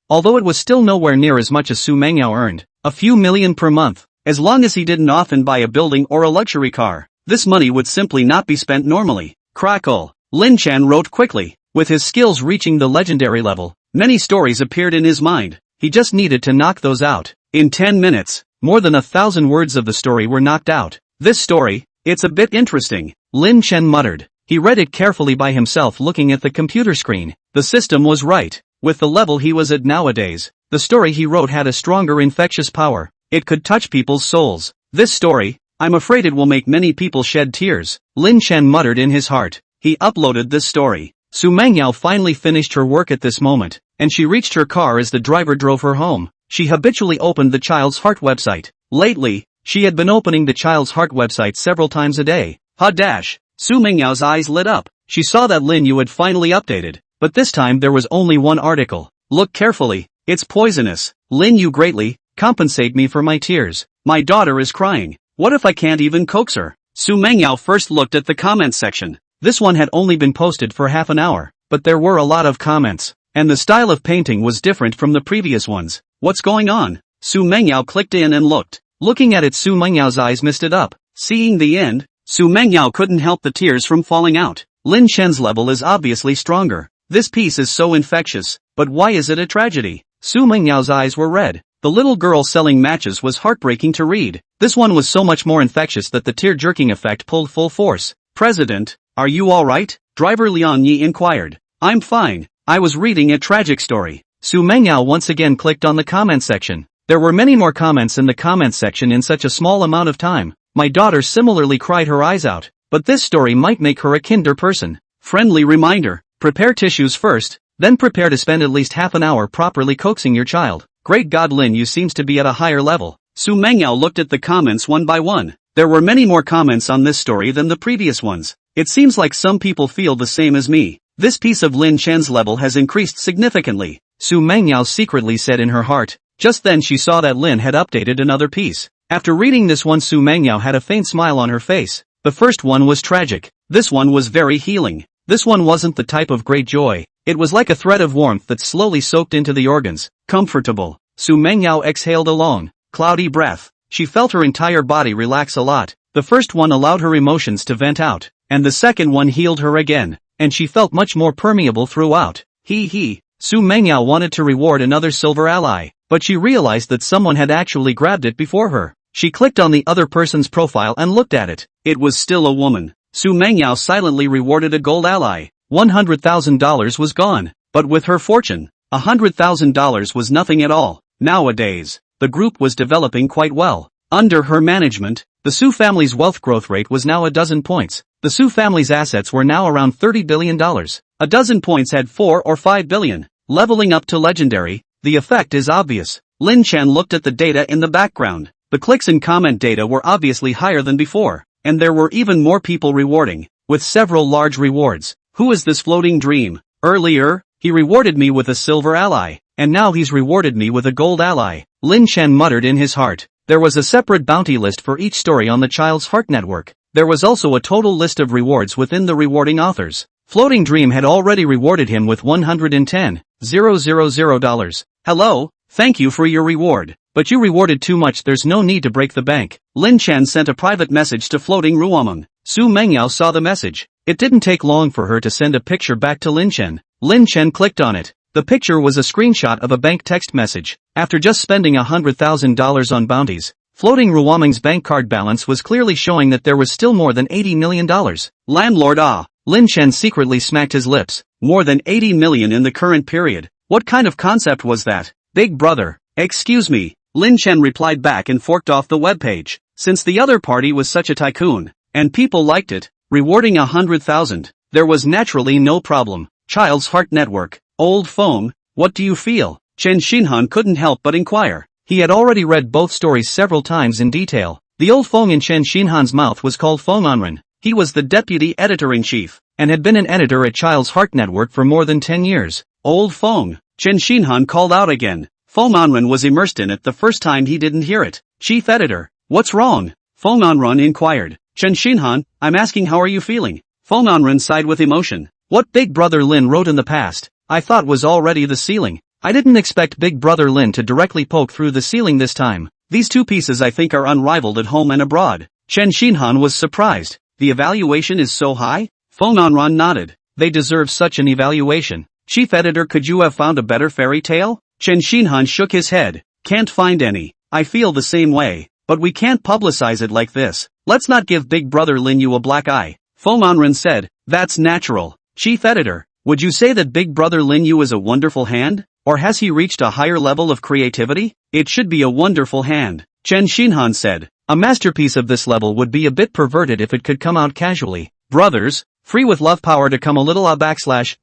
although it was still nowhere near as much as Xu Mengyao earned, a few million per month. As long as he didn't often buy a building or a luxury car, this money would simply not be spent normally. Crackle. Lin Chen wrote quickly. With his skills reaching the legendary level, many stories appeared in his mind. He just needed to knock those out. In 10 minutes, more than 1,000 words of the story were knocked out. This story, it's a bit interesting, Lin Chen muttered. He read it carefully by himself, looking at the computer screen. The system was right. With the level he was at nowadays, the story he wrote had a stronger infectious power. It could touch people's souls. This story, I'm afraid it will make many people shed tears, Lin Chen muttered in his heart. He uploaded this story. Xu Mengyao finally finished her work at this moment, and she reached her car as the driver drove her home. She habitually opened the Child's Heart website. Lately, She had been opening the Child's Heart website several times a day. Xu Mengyao's eyes lit up. She saw that Lin Yu had finally updated, but this time there was only one article. Look carefully, it's poisonous. Lin Yu greatly, compensate me for my tears. My daughter is crying. What if I can't even coax her? Xu Mengyao first looked at the comments section. This one had only been posted for half an hour, but there were a lot of comments, and the style of painting was different from the previous ones. What's going on? Xu Mengyao clicked in and looked. Looking at it, Xu Mengyao's eyes misted up. Seeing the end, Xu Mengyao couldn't help the tears from falling out. Lin Chen's level is obviously stronger. This piece is so infectious, but why is it a tragedy? Xu Mengyao's eyes were red. The little girl selling matches was heartbreaking to read. This one was so much more infectious that the tear-jerking effect pulled full force. President, are you alright? Driver Liang Yi inquired. I'm fine. I was reading a tragic story. Xu Mengyao once again clicked on the comment section. There were many more comments in the comment section in such a small amount of time. My daughter similarly cried her eyes out, but this story might make her a kinder person. Friendly reminder, prepare tissues first, then prepare to spend at least half an hour properly coaxing your child. Great God, Lin Yu seems to be at a higher level. Xu Mengyao looked at the comments one by one. There were many more comments on this story than the previous ones. It seems like some people feel the same as me. This piece of Lin Chen's level has increased significantly, Xu Mengyao secretly said in her heart. Just then she saw that Lin had updated another piece. After reading this one, Xu Mengyao had a faint smile on her face. The first one was tragic. This one was very healing. This one wasn't the type of great joy. It was like a thread of warmth that slowly soaked into the organs. Comfortable. Xu Mengyao exhaled a long, cloudy breath. She felt her entire body relax a lot. The first one allowed her emotions to vent out, and the second one healed her again, and she felt much more permeable throughout. Xu Mengyao wanted to reward another silver ally, but she realized that someone had actually grabbed it before her. She clicked on the other person's profile and looked at it. It was still a woman. Xu Mengyao silently rewarded a gold ally. $100,000 was gone, but with her fortune, $100,000 was nothing at all. Nowadays, the group was developing quite well. Under her management, the Xu family's wealth growth rate was now 12 points. The Xu family's assets were now around $30 billion. 12 points had 4 or 5 billion. Leveling up to legendary, the effect is obvious. Lin Chen looked at the data in the background. The clicks and comment data were obviously higher than before, and there were even more people rewarding, with several large rewards. Who is this floating dream? Earlier, he rewarded me with a silver ally, and now he's rewarded me with a gold ally. Lin Chen muttered in his heart. There was a separate bounty list for each story on the Child's Heart network. There was also a total list of rewards within the rewarding authors. Floating Dream had already rewarded him with $110,000. Hello, thank you for your reward, but you rewarded too much, there's no need to break the bank. Lin Chen sent a private message to Floating Ruomeng. Xu Mengyao saw the message. It didn't take long for her to send a picture back to Lin Chen. Lin Chen clicked on it. The picture was a screenshot of a bank text message. After just spending $100,000 on bounties, Floating Ruomeng's bank card balance was clearly showing that there was still more than $80 million. Landlord Lin Chen secretly smacked his lips. More than 80 million in the current period. What kind of concept was that? Big brother. Excuse me. Lin Chen replied back and forked off the webpage. Since the other party was such a tycoon, and people liked it, rewarding 100,000, there was naturally no problem. Child's Heart Network. Old Feng, what do you feel? Chen Xinhan couldn't help but inquire. He had already read both stories several times in detail. The old Feng in Chen Xinhan's mouth was called Feng Anren. He was the deputy editor-in-chief, and had been an editor at Child's Heart Network for more than 10 years. Old Feng, Chen Xinhan called out again. Feng Anren was immersed in it the first time he didn't hear it. Chief editor, what's wrong? Feng Anren inquired. Chen Xinhan, I'm asking how are you feeling? Feng Anren sighed with emotion. What Big Brother Lin wrote in the past, I thought was already the ceiling. I didn't expect Big Brother Lin to directly poke through the ceiling this time. These two pieces I think are unrivaled at home and abroad. Chen Xinhan was surprised. The evaluation is so high? Feng Anren nodded. They deserve such an evaluation. Chief editor, could you have found a better fairy tale? Chen Xinhan shook his head. Can't find any. I feel the same way, but we can't publicize it like this. Let's not give Big Brother Lin Yu a black eye. Feng Anren said. That's natural. Chief editor, would you say that Big Brother Lin Yu is a wonderful hand? Or has he reached a higher level of creativity? It should be a wonderful hand. Chen Xinhan said. A masterpiece of this level would be a bit perverted if it could come out casually. Brothers, free with love power to come a little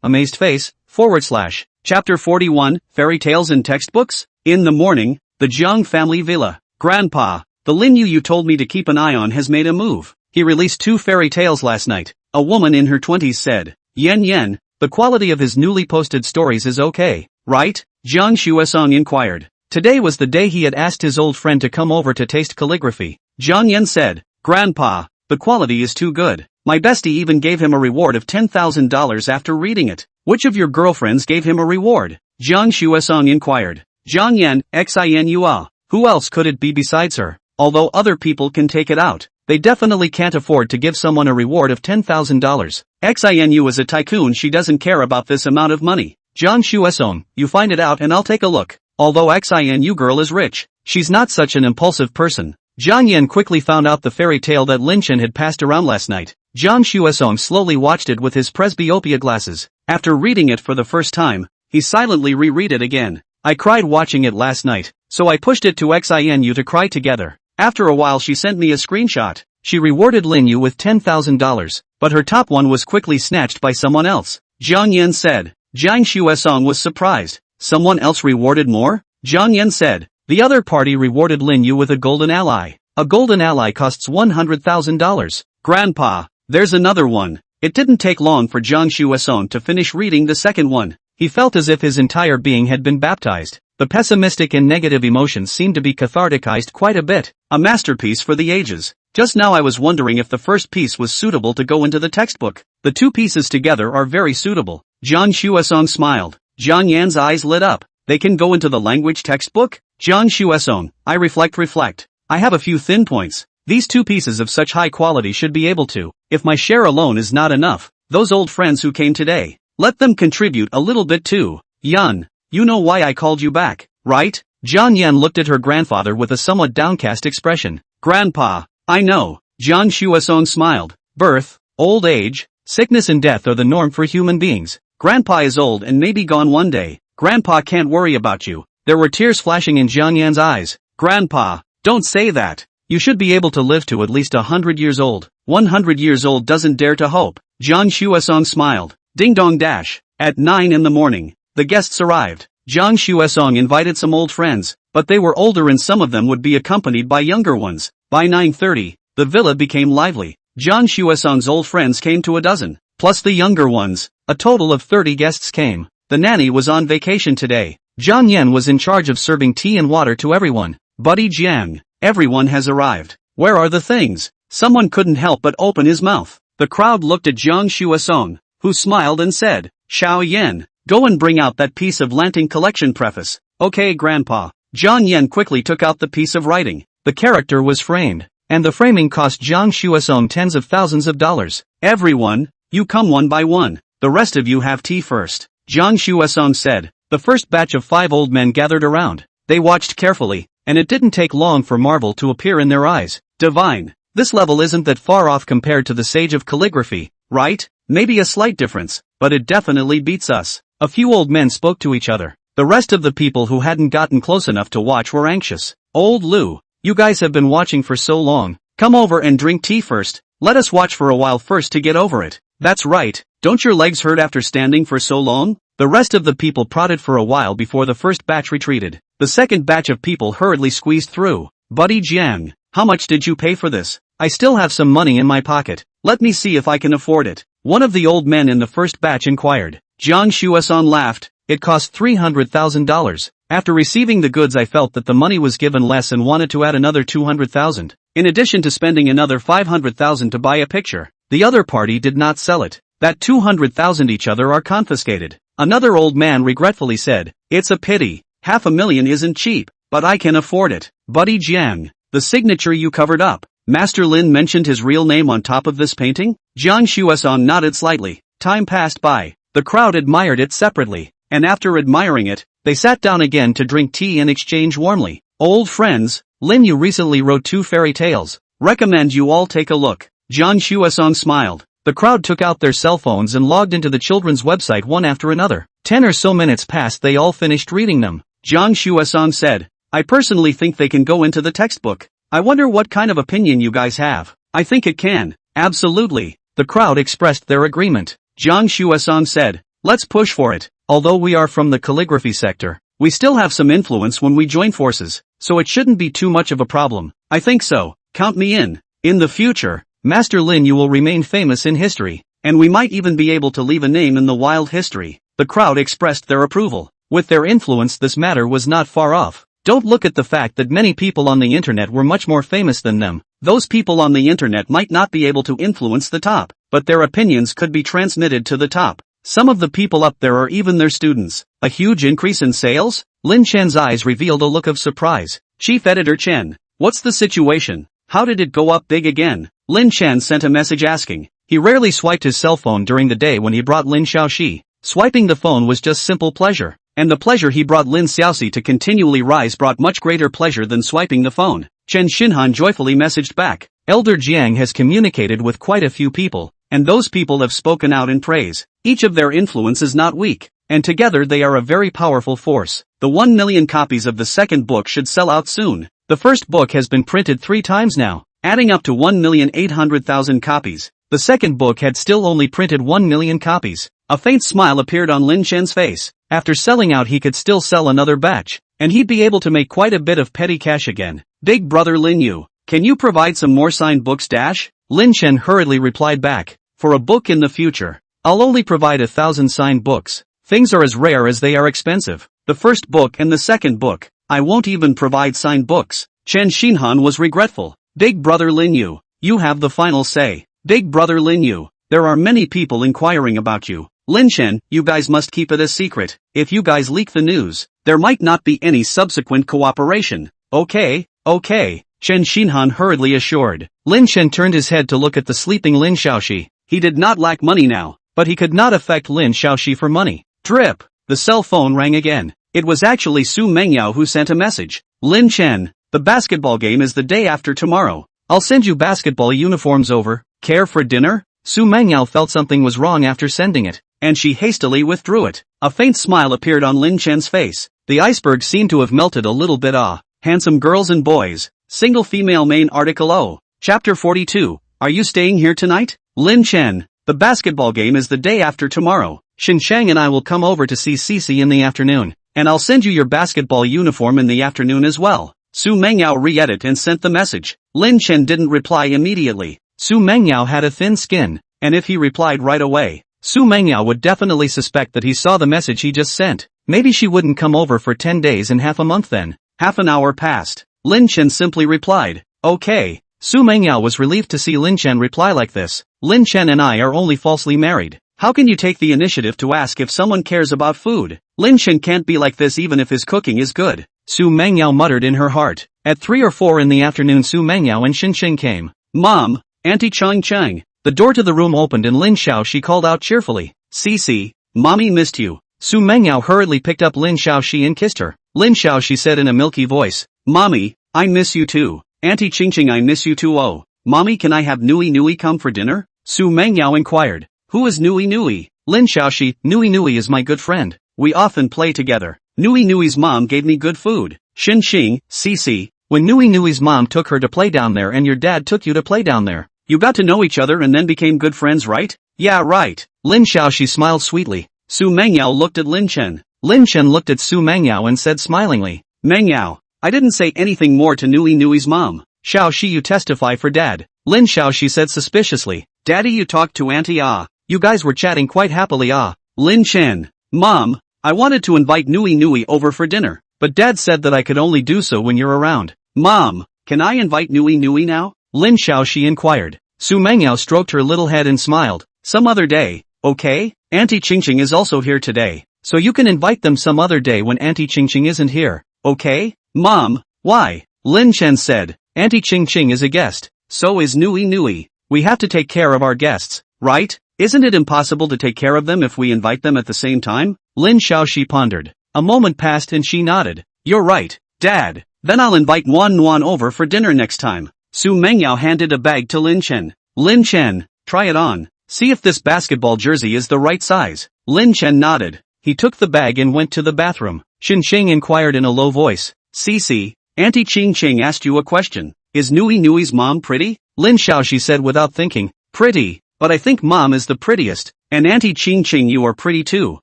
amazed face, / Chapter 41, Fairy Tales in Textbooks? In the morning, the Jiang family villa. Grandpa, The Lin you told me to keep an eye on has made a move. He released 2 fairy tales last night. A woman in her 20s said. Yen, the quality of his newly posted stories is okay, right? Jiang Shuesong inquired. Today was the day he had asked his old friend to come over to taste calligraphy. Jiang Yan said. Grandpa, the quality is too good. My bestie even gave him a reward of $10,000 after reading it. Which of your girlfriends gave him a reward? Jiang Shuesong inquired. Jiang Yan, Xinua. Who else could it be besides her? Although other people can take it out, they definitely can't afford to give someone a reward of $10,000. Xinu is a tycoon, she doesn't care about this amount of money. Jiang Shuesong, you find it out and I'll take a look. Although Xinu girl is rich, she's not such an impulsive person. Jiang Yan quickly found out the fairy tale that Lin Chen had passed around last night. Jiang Shuesong slowly watched it with his presbyopia glasses. After reading it for the first time, he silently reread it again. I cried watching it last night, so I pushed it to Xinu to cry together. After a while she sent me a screenshot. She rewarded Lin Yu with $10,000, but her top one was quickly snatched by someone else. Jiang Yan said. Jiang Shuesong was surprised. Someone else rewarded more? Jiang Yan said. The other party rewarded Lin Yu with a golden ally. A golden ally costs $100,000. Grandpa, there's another one. It didn't take long for Jiang Shuesong to finish reading the second one. He felt as if his entire being had been baptized. The pessimistic and negative emotions seemed to be catharticized quite a bit. A masterpiece for the ages. Just now I was wondering if the first piece was suitable to go into the textbook. The two pieces together are very suitable. Jiang Shuesong smiled. Jiang Yan's eyes lit up. They can go into the language textbook? Jiang Shuesong, I reflect. I have a few thin points. These two pieces of such high quality should be able to. If my share alone is not enough, those old friends who came today, let them contribute a little bit too. Yan, you know why I called you back, right? Jiang Yan looked at her grandfather with a somewhat downcast expression. Grandpa, I know. Jiang Shuesong smiled. Birth, old age, sickness and death are the norm for human beings. Grandpa is old and may be gone one day. Grandpa can't worry about you. There were tears flashing in Jiang Yan's eyes. Grandpa, don't say that. You should be able to live to at least 100 years old. 100 years old doesn't dare to hope. Jiang Shuesong smiled. Ding dong dash. At 9 in the morning, the guests arrived. Jiang Shuesong invited some old friends, but they were older and some of them would be accompanied by younger ones. By 9:30, the villa became lively. Jiang Shuesong's old friends came to a dozen, plus the younger ones. A total of 30 guests came. The nanny was on vacation today. Jiang Yan was in charge of serving tea and water to everyone. Buddy Jiang, everyone has arrived. Where are the things? Someone couldn't help but open his mouth. The crowd looked at Jiang Shuesong, who smiled and said, Xiao Yan, go and bring out that piece of Lanting collection preface. Okay, Grandpa. Jiang Yan quickly took out the piece of writing. The character was framed, and the framing cost Jiang Shuesong tens of thousands of dollars. Everyone, you come one by one. The rest of you have tea first. Jiang Shuesong said. The first batch of 5 old men gathered around. They watched carefully, and it didn't take long for marvel to appear in their eyes. Divine. This level isn't that far off compared to the Sage of Calligraphy, right? Maybe a slight difference, but it definitely beats us. A few old men spoke to each other. The rest of the people who hadn't gotten close enough to watch were anxious. Old Lu, you guys have been watching for so long. Come over and drink tea first. Let us watch for a while first to get over it. That's right. Don't your legs hurt after standing for so long? The rest of the people prodded for a while before the first batch retreated. The second batch of people hurriedly squeezed through. Buddy Jiang, how much did you pay for this? I still have some money in my pocket. Let me see if I can afford it. One of the old men in the first batch inquired. Jiang Shuesong laughed. It cost $300,000. After receiving the goods I felt that the money was given less and wanted to add another $200,000. In addition to spending another $500,000 to buy a picture. The other party did not sell it. That $200,000 each other are confiscated. Another old man regretfully said, It's a pity. $500,000 isn't cheap, but I can afford it. Buddy Jiang, the signature you covered up. Master Lin mentioned his real name on top of this painting? Jiang Shuesong nodded slightly. Time passed by. The crowd admired it separately, and after admiring it, they sat down again to drink tea and exchange warmly. Old friends, Lin Yu recently wrote 2 fairy tales. Recommend you all take a look. Jiang Shuesong smiled. The crowd took out their cell phones and logged into the children's website one after another. 10 or so minutes passed, they all finished reading them. Jiang Shuesong said, I personally think they can go into the textbook. I wonder what kind of opinion you guys have. I think it can. Absolutely. The crowd expressed their agreement. Jiang Shuesong said, let's push for it. Although we are from the calligraphy sector, we still have some influence when we join forces. so it shouldn't be too much of a problem. I think so, count me in. In the future, Master Lin, you will remain famous in history, and we might even be able to leave a name in the wild history. The crowd expressed their approval. With their influence, this matter was not far off. Don't look at the fact that many people on the internet were much more famous than them. Those people on the internet might not be able to influence the top, but their opinions could be transmitted to the top. Some of the people up there are even their students. A huge increase in sales? Lin Chen's eyes revealed a look of surprise. Chief Editor Chen, what's the situation? How did it go up big again? Lin Chen sent a message asking. He rarely swiped his cell phone during the day when he brought Lin Xiaoxi. Swiping the phone was just simple pleasure, and the pleasure he brought Lin Xiaoxi to continually rise brought much greater pleasure than swiping the phone. Chen Xinhan joyfully messaged back. Elder Jiang has communicated with quite a few people, and those people have spoken out in praise. Each of their influence is not weak, and together they are a very powerful force. The 1 million copies of the second book should sell out soon. The first book has been printed 3 times now, adding up to 1,800,000 copies. The second book had still only printed 1 million copies. A faint smile appeared on Lin Chen's face. After selling out, he could still sell another batch, and he'd be able to make quite a bit of petty cash again. Big brother Lin Yu, can you provide some more signed books dash? Lin Chen hurriedly replied back. For a book in the future, I'll only provide 1,000 signed books. Things are as rare as they are expensive. The first book and the second book, I won't even provide signed books. Chen Xinhan was regretful. Big brother Lin Yu, you have the final say. Big brother Lin Yu, there are many people inquiring about you. Lin Chen, you guys must keep it a secret. If you guys leak the news, there might not be any subsequent cooperation. Okay, Chen Xinhan hurriedly assured. Lin Chen turned his head to look at the sleeping Lin Xiaoxi. He did not lack money now, but he could not affect Lin Xiaoxi for money. Drip! The cell phone rang again. It was actually Xu Mengyao who sent a message. Lin Chen, the basketball game is the day after tomorrow. I'll send you basketball uniforms over. Care for dinner? Xu Mengyao felt something was wrong after sending it, and she hastily withdrew it. A faint smile appeared on Lin Chen's face. The iceberg seemed to have melted a little bit. Handsome girls and boys. Single female main article O. Chapter 42. Are you staying here tonight? Lin Chen, the basketball game is the day after tomorrow. Xinshang and I will come over to see Cici in the afternoon, and I'll send you your basketball uniform in the afternoon as well. Xu Mengyao re-edited and sent the message. Lin Chen didn't reply immediately. Xu Mengyao had a thin skin, and if he replied right away, Xu Mengyao would definitely suspect that he saw the message he just sent. Maybe she wouldn't come over for 10 days and half a month then. Half an hour passed. Lin Chen simply replied, okay. Xu Mengyao was relieved to see Lin Chen reply like this. Lin Chen and I are only falsely married. How can you take the initiative to ask if someone cares about food? Lin Chen can't be like this even if his cooking is good. Xu Mengyao muttered in her heart. At 3 or 4 in the afternoon, Xu Mengyao and Xinsheng came. Mom, Auntie Qianqian. The door to the room opened and Lin Xiaoxi called out cheerfully. Cici, Mommy missed you. Xu Mengyao hurriedly picked up Lin Xiaoxi and kissed her. Lin Xiaoxi said in a milky voice. Mommy, I miss you too. Auntie Qingqing, I miss you too. Oh, Mommy, can I have Nui Nui come for dinner? Xu Mengyao inquired. Who is Nui Nui? Lin Xiaoxi, Nui Nui is my good friend. We often play together. Nui Nui's mom gave me good food. Xinxing, Cici, when Nui Nui's mom took her to play down there and your dad took you to play down there, you got to know each other and then became good friends, right? Yeah, right. Lin Xiaoxi smiled sweetly. Xu Mengyao looked at Lin Chen. Lin Chen looked at Xu Mengyao and said smilingly. Mengyao, I didn't say anything more to Nui Nui's mom. Xiaoxi, you testify for dad. Lin Xiaoxi said suspiciously. Daddy, you talked to Auntie You guys were chatting quite happily Lin Chen. Mom, I wanted to invite Nui Nui over for dinner, but Dad said that I could only do so when you're around. Mom, can I invite Nui Nui now? Lin Xiaoxi inquired. Xu Mengyao stroked her little head and smiled. Some other day, okay? Auntie Qingqing is also here today, so you can invite them some other day when Auntie Qingqing isn't here, okay? Mom, why? Lin Chen said. Auntie Qingqing is a guest, so is Nui Nui. We have to take care of our guests, right? Isn't it impossible to take care of them if we invite them at the same time? Lin Xiaoxi pondered. A moment passed and she nodded. You're right, Dad. Then I'll invite Nuan over for dinner next time. Xu Mengyao handed a bag to Lin Chen. Lin Chen, try it on. See if this basketball jersey is the right size. Lin Chen nodded. He took the bag and went to the bathroom. Xinsheng inquired in a low voice. Cici, Auntie Qingqing asked you a question. Is Nui Nui's mom pretty? Lin Xiaoxi said without thinking. Pretty, but I think Mom is the prettiest. And Auntie Qingqing, you are pretty too.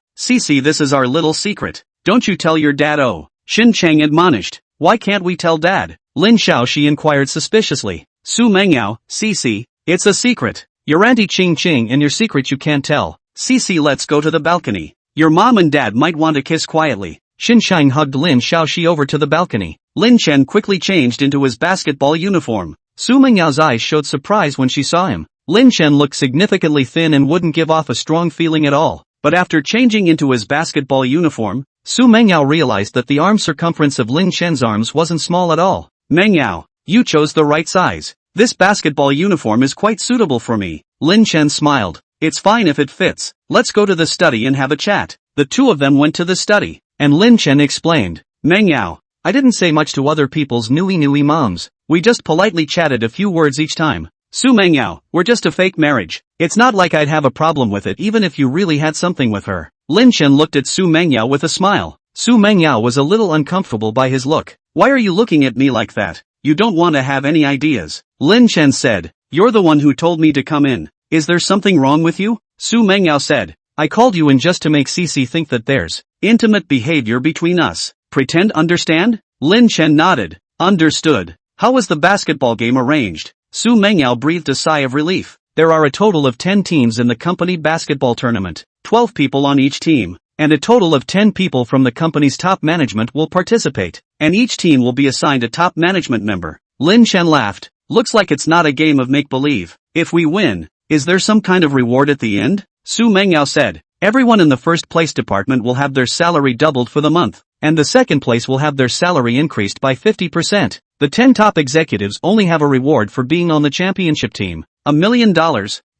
Cici, this is our little secret. Don't you tell your dad. Oh, Xinsheng admonished. Why can't we tell Dad? Lin Xiaoxi inquired suspiciously. Xu Mengyao, Cici, it's a secret. Your auntie Qianqian and your secret you can't tell. Cici, let's go to the balcony. Your mom and dad might want to kiss quietly. Xinsheng hugged Lin Xiaoxi over to the balcony. Lin Chen quickly changed into his basketball uniform. Xu Mengyao's eyes showed surprise when she saw him. Lin Chen looked significantly thin and wouldn't give off a strong feeling at all. But after changing into his basketball uniform, Xu Mengyao realized that the arm circumference of Lin Chen's arms wasn't small at all. Mengyao, you chose the right size. This basketball uniform is quite suitable for me. Lin Chen smiled. It's fine if it fits. Let's go to the study and have a chat. The two of them went to the study, and Lin Chen explained. Mengyao, I didn't say much to other people's newly moms. We just politely chatted a few words each time. Xu Mengyao, we're just a fake marriage. It's not like I'd have a problem with it even if you really had something with her. Lin Chen looked at Xu Mengyao with a smile. Xu Mengyao was a little uncomfortable by his look. Why are you looking at me like that? You don't want to have any ideas. Lin Chen said. You're the one who told me to come in. Is there something wrong with you? Xu Mengyao said. I called you in just to make Cici think that there's intimate behavior between us. Pretend understand? Lin Chen nodded. Understood. How was the basketball game arranged? Xu Mengyao breathed a sigh of relief. There are a total of 10 teams in the company basketball tournament, 12 people on each team, and a total of 10 people from the company's top management will participate, and each team will be assigned a top management member. Lin Chen laughed. Looks like it's not a game of make-believe. If we win, is there some kind of reward at the end? Xu Mengyao said. Everyone in the first place department will have their salary doubled for the month, and the second place will have their salary increased by 50%. The 10 top executives only have a reward for being on the championship team, $1 million,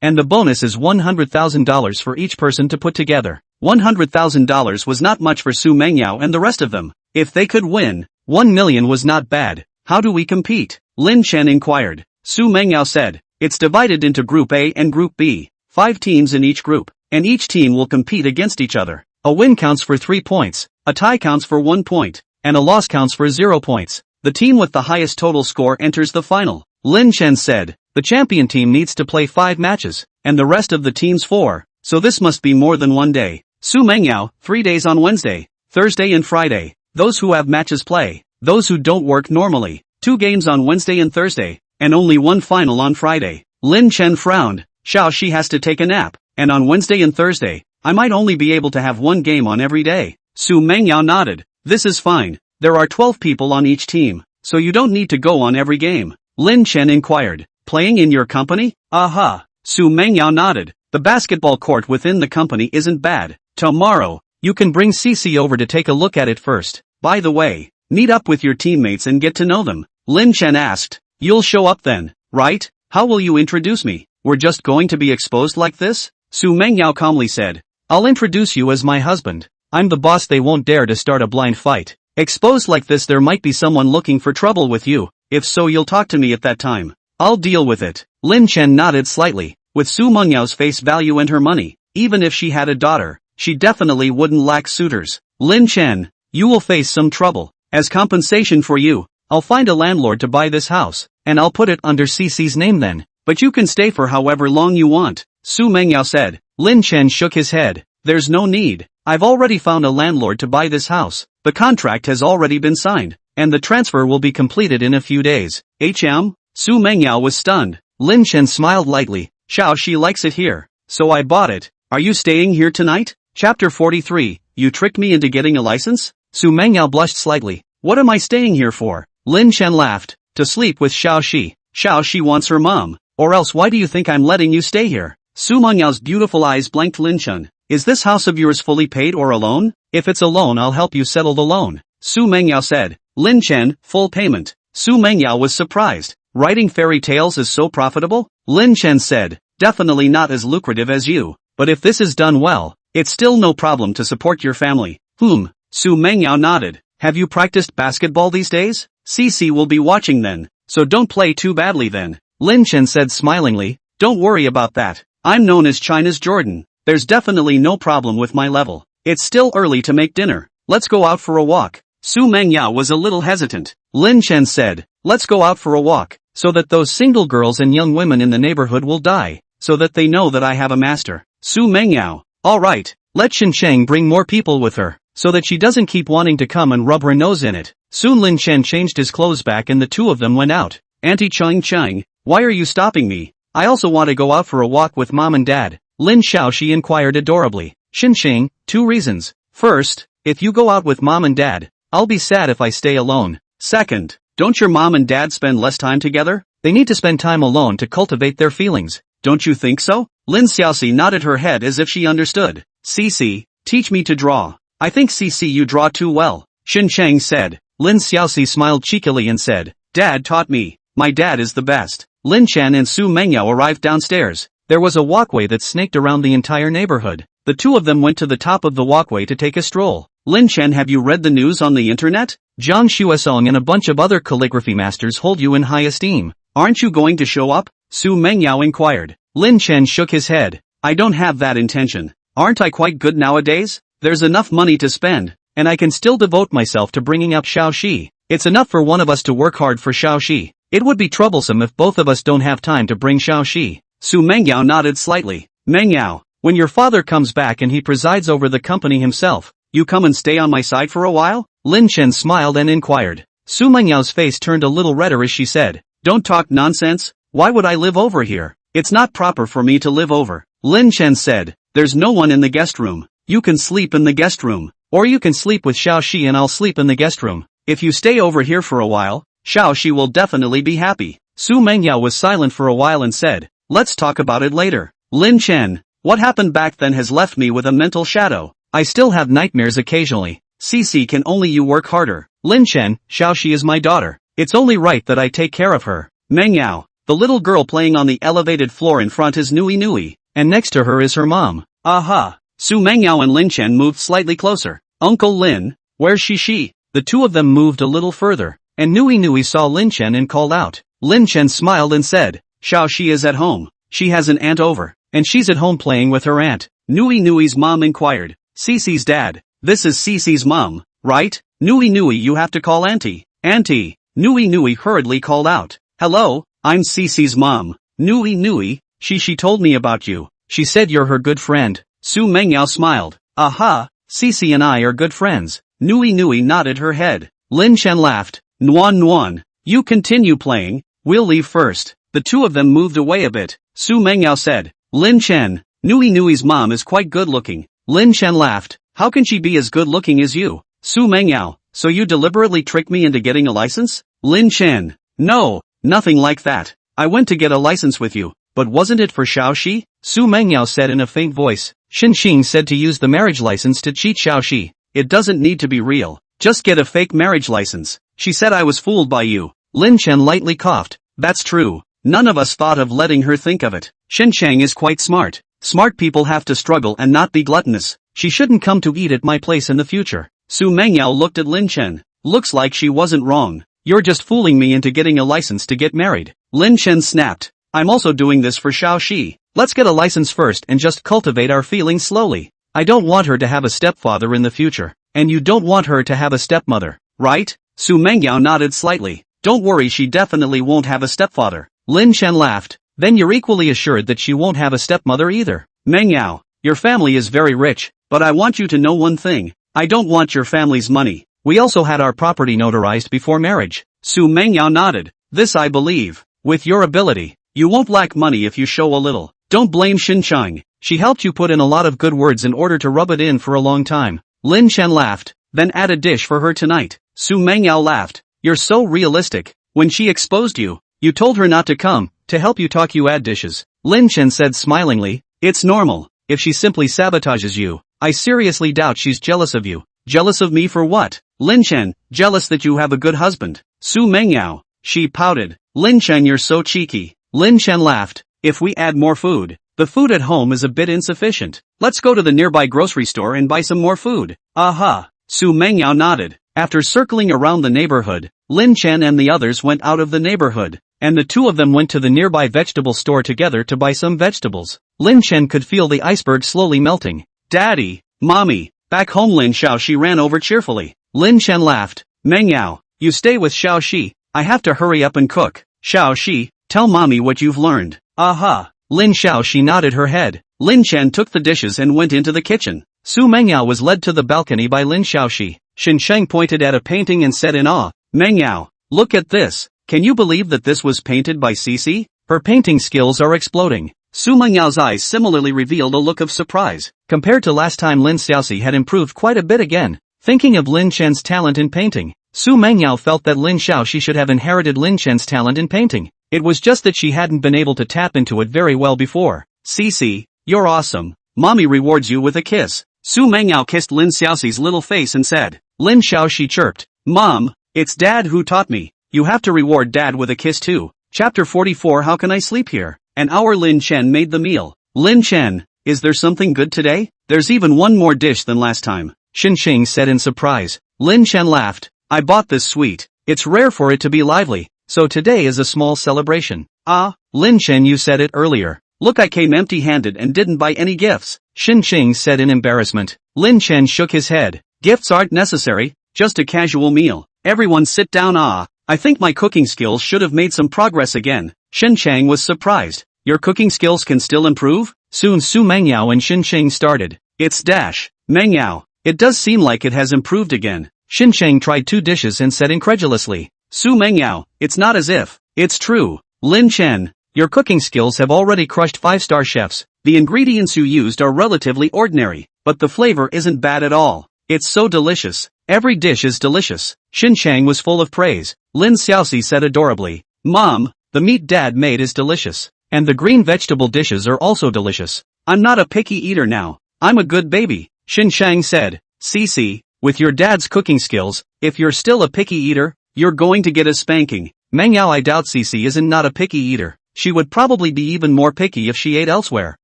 and the bonus is $100,000 for each person to put together. $100,000 was not much for Xu Mengyao and the rest of them. If they could win, $1 million was not bad. How do we compete? Lin Chen inquired. Xu Mengyao said. It's divided into Group A and Group B, 5 teams in each group, and each team will compete against each other. A win counts for 3 points, a tie counts for 1 point, and a loss counts for 0 points. The team with the highest total score enters the final. Lin Chen said. The champion team needs to play 5 matches, and the rest of the teams 4, so this must be more than 1 day. Xu Mengyao, 3 days on Wednesday, Thursday and Friday. Those who have matches play, those who don't work normally, 2 games on Wednesday and Thursday, and only 1 final on Friday. Lin Chen frowned. Xiaoxi has to take a nap, and on Wednesday and Thursday, I might only be able to have 1 game on every day. Xu Mengyao nodded. This is fine. There are 12 people on each team, so you don't need to go on every game. Lin Chen inquired. Playing in your company? Aha. Xu Mengyao nodded. The basketball court within the company isn't bad. Tomorrow, you can bring Cici over to take a look at it first. By the way, meet up with your teammates and get to know them. Lin Chen asked. You'll show up then, right? How will you introduce me? We're just going to be exposed like this? Xu Mengyao calmly said. I'll introduce you as my husband. I'm the boss, they won't dare to start a blind fight. Exposed like this, there might be someone looking for trouble with you. If so, you'll talk to me at that time. I'll deal with it. Lin Chen nodded slightly. With Xu Mengyao's face value and her money, even if she had a daughter, she definitely wouldn't lack suitors. Lin Chen, you will face some trouble. As compensation for you, I'll find a landlord to buy this house, and I'll put it under Cici's name then. But you can stay for however long you want, Xu Mengyao said. Lin Chen shook his head. There's no need. I've already found a landlord to buy this house. The contract has already been signed, and the transfer will be completed in a few days. Xu Mengyao was stunned. Lin Chen smiled lightly. Xiaoxi likes it here, so I bought it. Are you staying here tonight? Chapter 43, You tricked me into getting a license? Xu Mengyao blushed slightly. What am I staying here for? Lin Chen laughed. To sleep with Xiaoxi. Xiaoxi wants her mom. Or else why do you think I'm letting you stay here? Xu Mengyao's beautiful eyes blanked Lin Chen. Is this house of yours fully paid or a loan? If it's a loan, I'll help you settle the loan. Xu Mengyao said. Lin Chen, full payment. Xu Mengyao was surprised. Writing fairy tales is so profitable? Lin Chen said. Definitely not as lucrative as you, but if this is done well, it's still no problem to support your family. Xu Mengyao nodded. Have you practiced basketball these days? Cici will be watching then, so don't play too badly then. Lin Chen said smilingly. Don't worry about that. I'm known as China's Jordan. There's definitely no problem with my level. It's still early to make dinner. Let's go out for a walk. Xu Mengyao was a little hesitant. Lin Chen said. Let's go out for a walk, so that those single girls and young women in the neighborhood will die, so that they know that I have a master. Xu Mengyao. Alright, let Xinsheng bring more people with her, so that she doesn't keep wanting to come and rub her nose in it. Soon Lin Chen changed his clothes back and the two of them went out. Auntie Qianqian, why are you stopping me? I also want to go out for a walk with mom and dad. Lin Xiaoxi inquired adorably. Xinqing, 2 reasons. First, if you go out with mom and dad, I'll be sad if I stay alone. Second, don't your mom and dad spend less time together? They need to spend time alone to cultivate their feelings. Don't you think so? Lin Xiaoxi nodded her head as if she understood. Cici, teach me to draw. I think Cici you draw too well. Xinqiang said. Lin Xiaoxi smiled cheekily and said, Dad taught me. My dad is the best. Lin Chen and Xu Mengyao arrived downstairs. There was a walkway that snaked around the entire neighborhood. The two of them went to the top of the walkway to take a stroll. Lin Chen, have you read the news on the internet? Zhang Xuesong and a bunch of other calligraphy masters hold you in high esteem. Aren't you going to show up? Xu Mengyao inquired. Lin Chen shook his head. I don't have that intention. Aren't I quite good nowadays? There's enough money to spend, and I can still devote myself to bringing up Xiaoxi. It's enough for one of us to work hard for Xiaoxi. It would be troublesome if both of us don't have time to bring Xiaoxi. Xu Mengyao nodded slightly. Mengyao, when your father comes back and he presides over the company himself, you come and stay on my side for a while? Lin Chen smiled and inquired. Xu Mengyao's face turned a little redder as she said, Don't talk nonsense. Why would I live over here? It's not proper for me to live over. Lin Chen said, There's no one in the guest room. You can sleep in the guest room. Or you can sleep with Xiaoxi and I'll sleep in the guest room. If you stay over here for a while, Xiaoxi will definitely be happy. Xu Mengyao was silent for a while and said, Let's talk about it later. Lin Chen, what happened back then has left me with a mental shadow. I still have nightmares occasionally. Cici, can only you work harder. Lin Chen, Xiaoxi is my daughter. It's only right that I take care of her. Mengyao, the little girl playing on the elevated floor in front is Nui Nui, and next to her is her mom. Aha. Xu Mengyao and Lin Chen moved slightly closer. Uncle Lin, where's Shishi? The two of them moved a little further, and Nui Nui saw Lin Chen and called out. Lin Chen smiled and said, Xiaoxi is at home. She has an aunt over, and she's at home playing with her aunt. Nui Nui's mom inquired. Cici's dad. This is Cici's mom, right? Nui Nui, you have to call auntie. Auntie. Nui Nui hurriedly called out. Hello, I'm Cici's mom. Nui Nui, she told me about you. She said you're her good friend. Xu Mengyao smiled. Aha, Cici and I are good friends. Nui Nui nodded her head. Lin Chen laughed. Nuan Nuan, you continue playing, we'll leave first. The two of them moved away a bit. Xu Mengyao said, Lin Chen, Nui Nui's mom is quite good looking. Lin Chen laughed. How can she be as good looking as you? Xu Mengyao, so you deliberately tricked me into getting a license? Lin Chen, no, nothing like that. I went to get a license with you, but wasn't it for Xiaoxi? Xu Mengyao said in a faint voice. Xinqing said to use the marriage license to cheat Xiaoxi. It doesn't need to be real. Just get a fake marriage license. She said I was fooled by you. Lin Chen lightly coughed. That's true. None of us thought of letting her think of it. Xinqiang is quite smart. Smart people have to struggle and not be gluttonous. She shouldn't come to eat at my place in the future. Xu Mengyao looked at Lin Chen. Looks like she wasn't wrong. You're just fooling me into getting a license to get married. Lin Chen snapped. I'm also doing this for Xiaoxi. Let's get a license first and just cultivate our feelings slowly. I don't want her to have a stepfather in the future, and you don't want her to have a stepmother, right? Xu Mengyao nodded slightly. Don't worry, she definitely won't have a stepfather. Lin Chen laughed. Then you're equally assured that she won't have a stepmother either. Mengyao, your family is very rich, but I want you to know one thing. I don't want your family's money. We also had our property notarized before marriage. Xu Mengyao nodded. This I believe. With your ability, you won't lack money if you show a little. Don't blame Xinqiang. She helped you put in a lot of good words in order to rub it in for a long time. Lin Chen laughed. Then add a dish for her tonight. Xu Mengyao laughed. You're so realistic. When she exposed you, you told her not to come, to help you talk you add dishes. Lin Chen said smilingly. It's normal. If she simply sabotages you, I seriously doubt she's jealous of you. Jealous of me for what? Lin Chen, jealous that you have a good husband. Xu Mengyao. She pouted. Lin Chen, you're so cheeky. Lin Chen laughed. If we add more food, the food at home is a bit insufficient. Let's go to the nearby grocery store and buy some more food. Aha. Xu Mengyao nodded. After circling around the neighborhood, Lin Chen and the others went out of the neighborhood, and the two of them went to the nearby vegetable store together to buy some vegetables. Lin Chen could feel the iceberg slowly melting. Daddy, Mommy, back home. Lin Xiaoxi ran over cheerfully. Lin Chen laughed. Mengyao, you stay with Xiaoxi. I have to hurry up and cook. Xiaoxi, tell Mommy what you've learned. Aha. Lin Xiaoxi nodded her head. Lin Chen took the dishes and went into the kitchen. Xu Mengyao was led to the balcony by Lin Xiaoxi. Shen Sheng pointed at a painting and said in awe, Mengyao, look at this. Can you believe that this was painted by Cici? Her painting skills are exploding. Xu Mengyao's eyes similarly revealed a look of surprise. Compared to last time, Lin Xiaoxi had improved quite a bit again. Thinking of Lin Chen's talent in painting, Xu Mengyao felt that Lin Xiaoxi should have inherited Lin Chen's talent in painting. It was just that she hadn't been able to tap into it very well before. Cici, you're awesome. Mommy rewards you with a kiss. Xu Mengyao kissed Lin Xiaoxi's little face and said. Lin Xiaoxi chirped. Mom, it's Dad who taught me. You have to reward Dad with a kiss too. Chapter 44. How can I sleep here? An hour. Lin Chen made the meal. Lin Chen, is there something good today? There's even one more dish than last time. Xin Xing said in surprise. Lin Chen laughed. I bought this sweet. It's rare for it to be lively, so today is a small celebration. Ah, Lin Chen, you said it earlier. Look, I came empty-handed and didn't buy any gifts. Xin Xing said in embarrassment. Lin Chen shook his head. Gifts aren't necessary, just a casual meal. Everyone sit down. Ah, I think my cooking skills should have made some progress again. Shen Chang was surprised. Your cooking skills can still improve? Soon Xu Mengyao and Xin Cheng started. It's dash. Mengyao, it does seem like it has improved again. Xin Cheng tried 2 dishes and said incredulously. Xu Mengyao, it's not as if. It's true. Lin Chen, your cooking skills have already crushed 5-star chefs. The ingredients you used are relatively ordinary, but the flavor isn't bad at all. It's so delicious. Every dish is delicious. Xin Chang was full of praise. Lin Xiaoxi said adorably. Mom, the meat Dad made is delicious. And the green vegetable dishes are also delicious. I'm not a picky eater now. I'm a good baby. Xin Chang said. Cici, with your dad's cooking skills, if you're still a picky eater, you're going to get a spanking. Mengyao, I doubt Cici isn't not a picky eater. She would probably be even more picky if she ate elsewhere.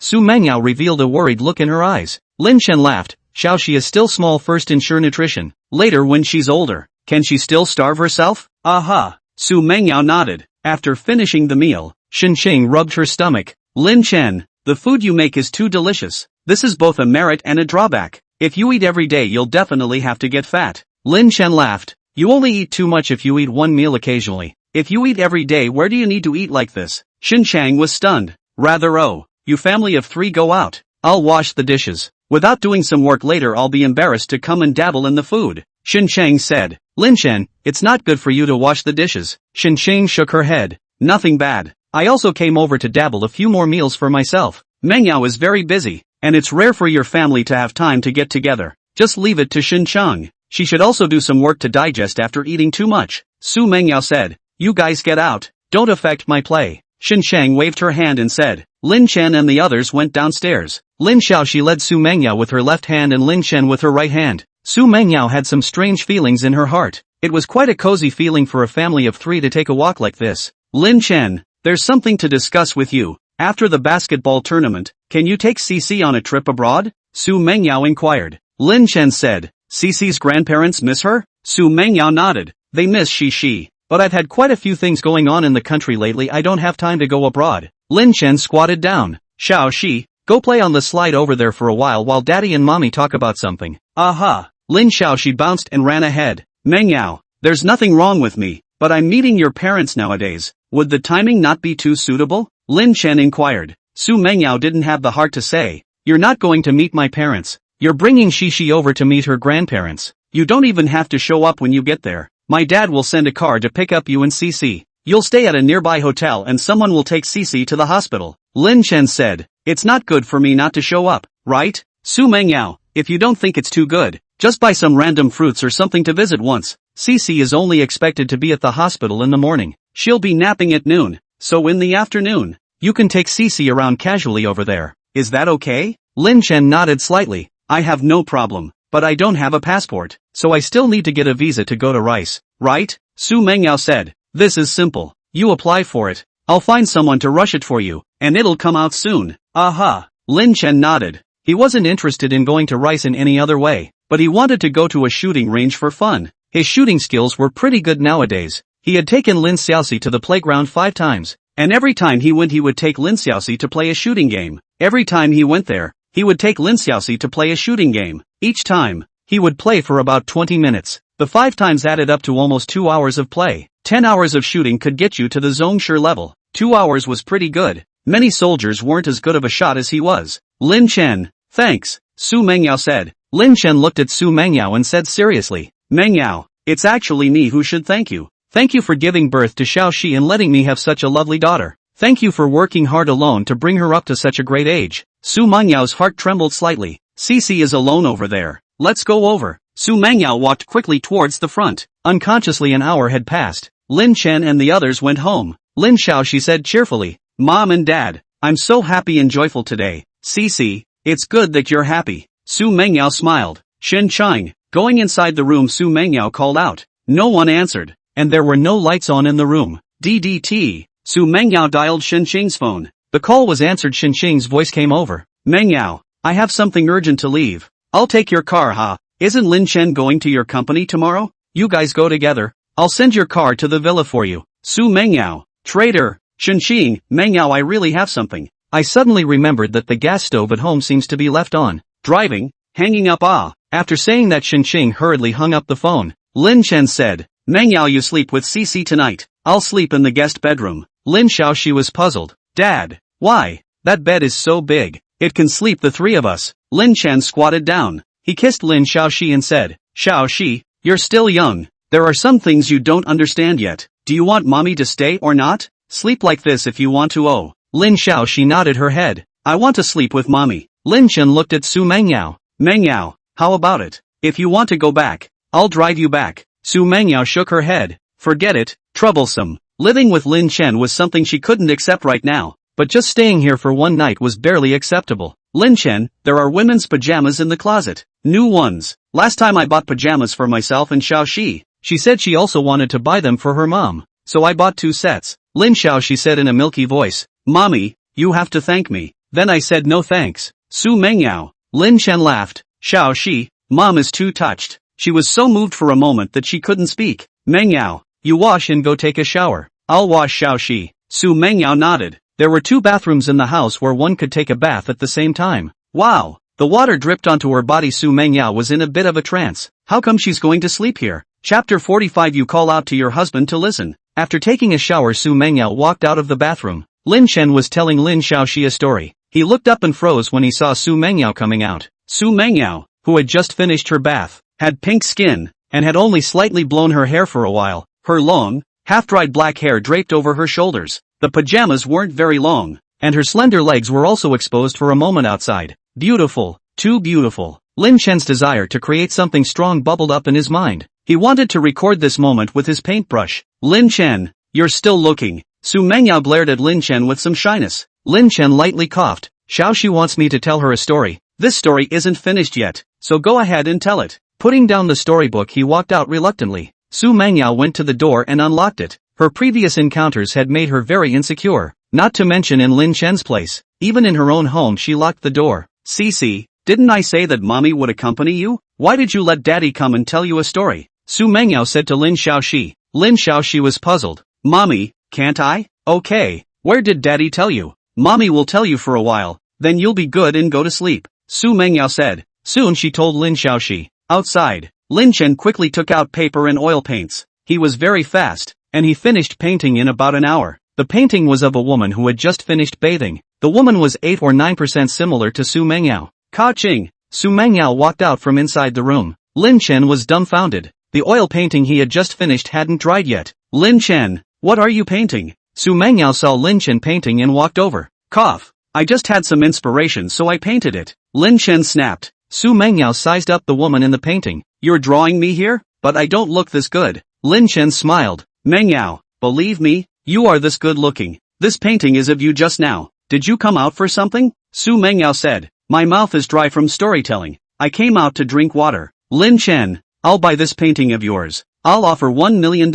Xu Mengyao revealed a worried look in her eyes. Lin Chen laughed. Xiaoxi is still small, first ensure nutrition. Later when she's older, can she still starve herself? Aha. Xu Mengyao nodded. After finishing the meal, Xin Xing rubbed her stomach. Lin Chen, the food you make is too delicious. This is both a merit and a drawback. If you eat every day, you'll definitely have to get fat. Lin Chen laughed. You only eat too much if you eat one meal occasionally. If you eat every day, where do you need to eat like this? Xin Chang was stunned. Rather, oh, you family of 3 go out. I'll wash the dishes. Without doing some work later, I'll be embarrassed to come and dabble in the food. Xin Chang said. Lin Chen, it's not good for you to wash the dishes. Xin Chang shook her head. Nothing bad. I also came over to dabble a few more meals for myself. Mengyao is very busy, and it's rare for your family to have time to get together. Just leave it to Xin Chang. She should also do some work to digest after eating too much. Xu Mengyao said. You guys get out. Don't affect my play. Xin Chang waved her hand and said. Lin Chen and the others went downstairs. Lin Xiaoxi led Xu Mengyao with her left hand and Lin Chen with her right hand. Xu Mengyao had some strange feelings in her heart. It was quite a cozy feeling for a family of 3 to take a walk like this. Lin Chen, there's something to discuss with you. After the basketball tournament, can you take Cici on a trip abroad? Xu Mengyao inquired. Lin Chen said. Cici's grandparents miss her? Xu Mengyao nodded. They miss Shi. But I've had quite a few things going on in the country lately. I don't have time to go abroad. Lin Chen squatted down. Xiaoxi, go play on the slide over there for a while Daddy and Mommy talk about something. Aha. Lin Xiaoxi bounced and ran ahead. Mengyao, there's nothing wrong with me, but I'm meeting your parents nowadays. Would the timing not be too suitable? Lin Chen inquired. Xu Mengyao didn't have the heart to say. You're not going to meet my parents. You're bringing Shi over to meet her grandparents. You don't even have to show up when you get there. My dad will send a car to pick up you and Cici. You'll stay at a nearby hotel and someone will take Cici to the hospital. Lin Chen said. It's not good for me not to show up, right? Xu Mengyao, if you don't think it's too good, just buy some random fruits or something to visit once. Cici is only expected to be at the hospital in the morning. She'll be napping at noon, so in the afternoon, you can take Cici around casually over there. Is that okay? Lin Chen nodded slightly. I have no problem, but I don't have a passport, so I still need to get a visa to go to Rice, right? Xu Mengyao said. This is simple. You apply for it. I'll find someone to rush it for you, and it'll come out soon. Aha. Lin Chen nodded. He wasn't interested in going to Rice in any other way, but he wanted to go to a shooting range for fun. His shooting skills were pretty good nowadays. He had taken Lin Xiaoxi to the playground 5 times, and every time he went he would take Lin Xiaoxi to play a shooting game. Every time he went there, he would take Lin Xiaoxi to play a shooting game. Each time, he would play for about 20 minutes. The 5 times added up to almost 2 hours of play. 10 hours of shooting could get you to the Zhongshu level. 2 hours was pretty good. Many soldiers weren't as good of a shot as he was. Lin Chen, thanks, Xu Mengyao said. Lin Chen looked at Xu Mengyao and said seriously, Mengyao, it's actually me who should thank you. Thank you for giving birth to Xiaoxi and letting me have such a lovely daughter. Thank you for working hard alone to bring her up to such a great age. Xu Mengyao's heart trembled slightly. Cici is alone over there. Let's go over. Xu Mengyao walked quickly towards the front. Unconsciously an hour had passed. Lin Chen and the others went home. Lin Xiaoxi said cheerfully, Mom and Dad, I'm so happy and joyful today. Cici, it's good that you're happy. Xu Mengyao smiled. Shen Chang, going inside the room. Xu Mengyao called out. No one answered, and there were no lights on in the room. DDT. Xu Mengyao dialed Shen Chang's phone. The call was answered. Shen Chang's voice came over. Mengyao, I have something urgent to leave. I'll take your car, huh? Isn't Lin Chen going to your company tomorrow? You guys go together. I'll send your car to the villa for you. Xu Mengyao. Traitor. Shenxing, Mengyao, I really have something. I suddenly remembered that the gas stove at home seems to be left on. Driving, hanging up. After saying that, Shenxing hurriedly hung up the phone. Lin Chen said, Mengyao, you sleep with Cici tonight. I'll sleep in the guest bedroom. Lin Xiaoxi was puzzled. Dad, why? That bed is so big. It can sleep the three of us. Lin Chen squatted down. He kissed Lin Xiaoxi and said, Xiaoxi, you're still young. There are some things you don't understand yet. Do you want mommy to stay or not? Sleep like this if you want to. Oh. Lin Xiaoxi nodded her head. I want to sleep with mommy. Lin Chen looked at Xu Mengyao. Mengyao, how about it? If you want to go back, I'll drive you back. Xu Mengyao shook her head. Forget it, troublesome. Living with Lin Chen was something she couldn't accept right now, but just staying here for one night was barely acceptable. Lin Chen, there are women's pajamas in the closet. New ones. Last time I bought pajamas for myself and Xiaoxi. She said she also wanted to buy them for her mom, so I bought 2 sets. Lin Xiaoxi said in a milky voice, Mommy, you have to thank me. Then I said no thanks. Xu Mengyao. Lin Chen laughed. Xiaoxi, Mom is too touched. She was so moved for a moment that she couldn't speak. Mengyao, you wash and go take a shower. I'll wash, Xiaoxi. Xu Mengyao nodded. There were 2 bathrooms in the house where one could take a bath at the same time. Wow. The water dripped onto her body. Xu Mengyao was in a bit of a trance. How come she's going to sleep here? Chapter 45. You call out to your husband to listen. After taking a shower, Xu Mengyao walked out of the bathroom. Lin Chen was telling Lin Xiaoxi a story. He looked up and froze when he saw Xu Mengyao coming out. Xu Mengyao, who had just finished her bath, had pink skin, and had only slightly blown her hair for a while. Her long, half-dried black hair draped over her shoulders. The pajamas weren't very long, and her slender legs were also exposed for a moment outside. Beautiful, too beautiful. Lin Chen's desire to create something strong bubbled up in his mind. He wanted to record this moment with his paintbrush. Lin Chen, you're still looking. Xu Mengyao glared at Lin Chen with some shyness. Lin Chen lightly coughed. Xiaoxi wants me to tell her a story. This story isn't finished yet, so go ahead and tell it. Putting down the storybook, he walked out reluctantly. Xu Mengyao went to the door and unlocked it. Her previous encounters had made her very insecure, not to mention in Lin Chen's place. Even in her own home she locked the door. Cici, didn't I say that mommy would accompany you? Why did you let daddy come and tell you a story? Xu Mengyao said to Lin Xiaoxi. Lin Xiaoxi was puzzled. Mommy, can't I? Okay, where did daddy tell you? Mommy will tell you for a while, then you'll be good and go to sleep. Xu Mengyao said. Soon she told Lin Xiaoxi. Outside, Lin Chen quickly took out paper and oil paints. He was very fast, and he finished painting in about an hour. The painting was of a woman who had just finished bathing. The woman was 8 or 9% similar to Xu Mengyao. Ka-ching! Xu Mengyao walked out from inside the room. Lin Chen was dumbfounded. The oil painting he had just finished hadn't dried yet. Lin Chen, what are you painting? Xu Mengyao saw Lin Chen painting and walked over. Cough. I just had some inspiration so I painted it. Lin Chen snapped. Xu Mengyao sized up the woman in the painting. You're drawing me here? But I don't look this good. Lin Chen smiled. Mengyao, believe me, you are this good looking. This painting is of you just now. Did you come out for something? Xu Mengyao said. My mouth is dry from storytelling. I came out to drink water. Lin Chen, I'll buy this painting of yours. I'll offer $1 million.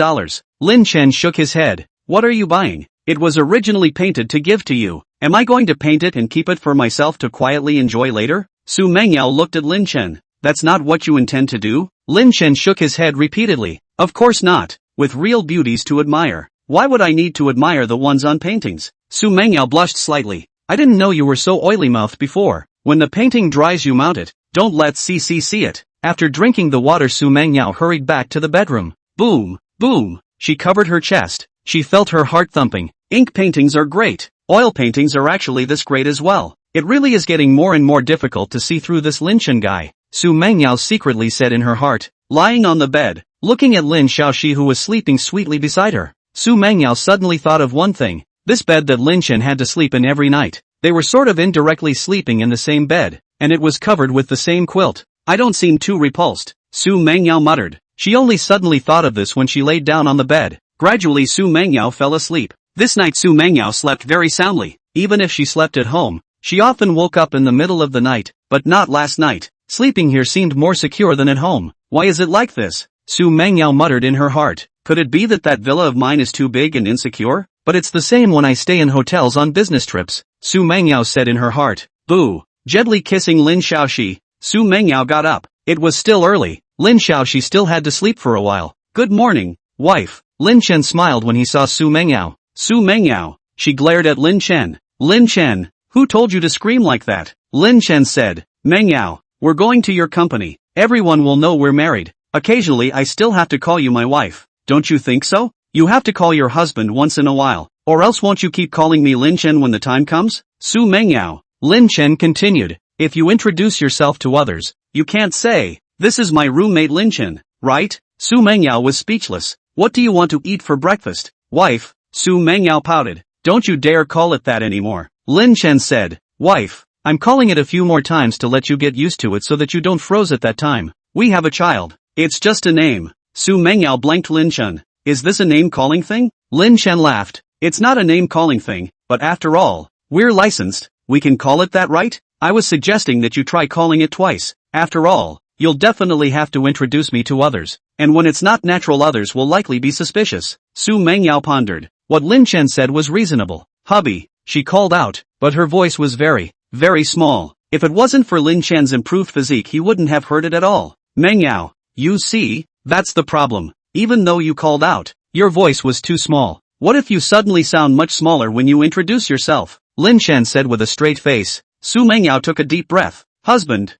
Lin Chen shook his head. What are you buying? It was originally painted to give to you. Am I going to paint it and keep it for myself to quietly enjoy later? Xu Mengyao looked at Lin Chen. That's not what you intend to do? Lin Chen shook his head repeatedly. Of course not. With real beauties to admire. Why would I need to admire the ones on paintings? Xu Mengyao blushed slightly. I didn't know you were so oily-mouthed before. When the painting dries you mount it. Don't let CC see it. After drinking the water, Xu Mengyao hurried back to the bedroom. Boom, boom. She covered her chest. She felt her heart thumping. Ink paintings are great. Oil paintings are actually this great as well. It really is getting more and more difficult to see through this Lin Chen guy. Xu Mengyao secretly said in her heart, lying on the bed, looking at Lin Xiaoxi who was sleeping sweetly beside her. Xu Mengyao suddenly thought of one thing, this bed that Lin Chen had to sleep in every night. They were sort of indirectly sleeping in the same bed, and it was covered with the same quilt. I don't seem too repulsed, Xu Mengyao muttered. She only suddenly thought of this when she laid down on the bed. Gradually Xu Mengyao fell asleep. This night Xu Mengyao slept very soundly. Even if she slept at home, she often woke up in the middle of the night, but not last night. Sleeping here seemed more secure than at home. Why is it like this? Xu Mengyao muttered in her heart. Could it be that villa of mine is too big and insecure? But it's the same when I stay in hotels on business trips, Xu Mengyao said in her heart. Boo! Gently kissing Lin Xiaoxi, Xu Mengyao got up. It was still early. Lin Xiaoxi still had to sleep for a while. Good morning, wife. Lin Chen smiled when he saw Xu Mengyao. Xu Mengyao. She glared at Lin Chen. Lin Chen, who told you to scream like that? Lin Chen said. Mengyao, we're going to your company. Everyone will know we're married. Occasionally I still have to call you my wife. Don't you think so? You have to call your husband once in a while, or else won't you keep calling me Lin Chen when the time comes? Xu Mengyao. Lin Chen continued. If you introduce yourself to others, you can't say, this is my roommate Lin Chen, right? Xu Mengyao was speechless. What do you want to eat for breakfast, wife? Xu Mengyao pouted. Don't you dare call it that anymore. Lin Chen said. Wife, I'm calling it a few more times to let you get used to it so that you don't froze at that time. We have a child. It's just a name. Xu Mengyao blanked Lin Chen. Is this a name-calling thing? Lin Chen laughed. It's not a name-calling thing, but after all, we're licensed. We can call it that, right? I was suggesting that you try calling it twice. After all, you'll definitely have to introduce me to others. And when it's not natural, others will likely be suspicious. Xu Mengyao pondered. What Lin Chen said was reasonable. Hubby, she called out, but her voice was very, very small. If it wasn't for Lin Chen's improved physique he wouldn't have heard it at all. Mengyao, you see, that's the problem. Even though you called out, your voice was too small. What if you suddenly sound much smaller when you introduce yourself? Lin Chen said with a straight face. Xu Mengyao took a deep breath. Husband,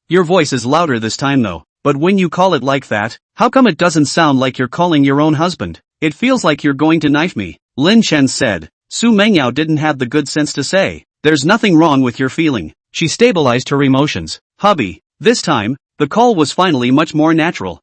your voice is louder this time though. But when you call it like that, how come it doesn't sound like you're calling your own husband? It feels like you're going to knife me. Lin Chen said. Xu Mengyao didn't have the good sense to say. There's nothing wrong with your feeling. She stabilized her emotions. Hubby, this time, the call was finally much more natural.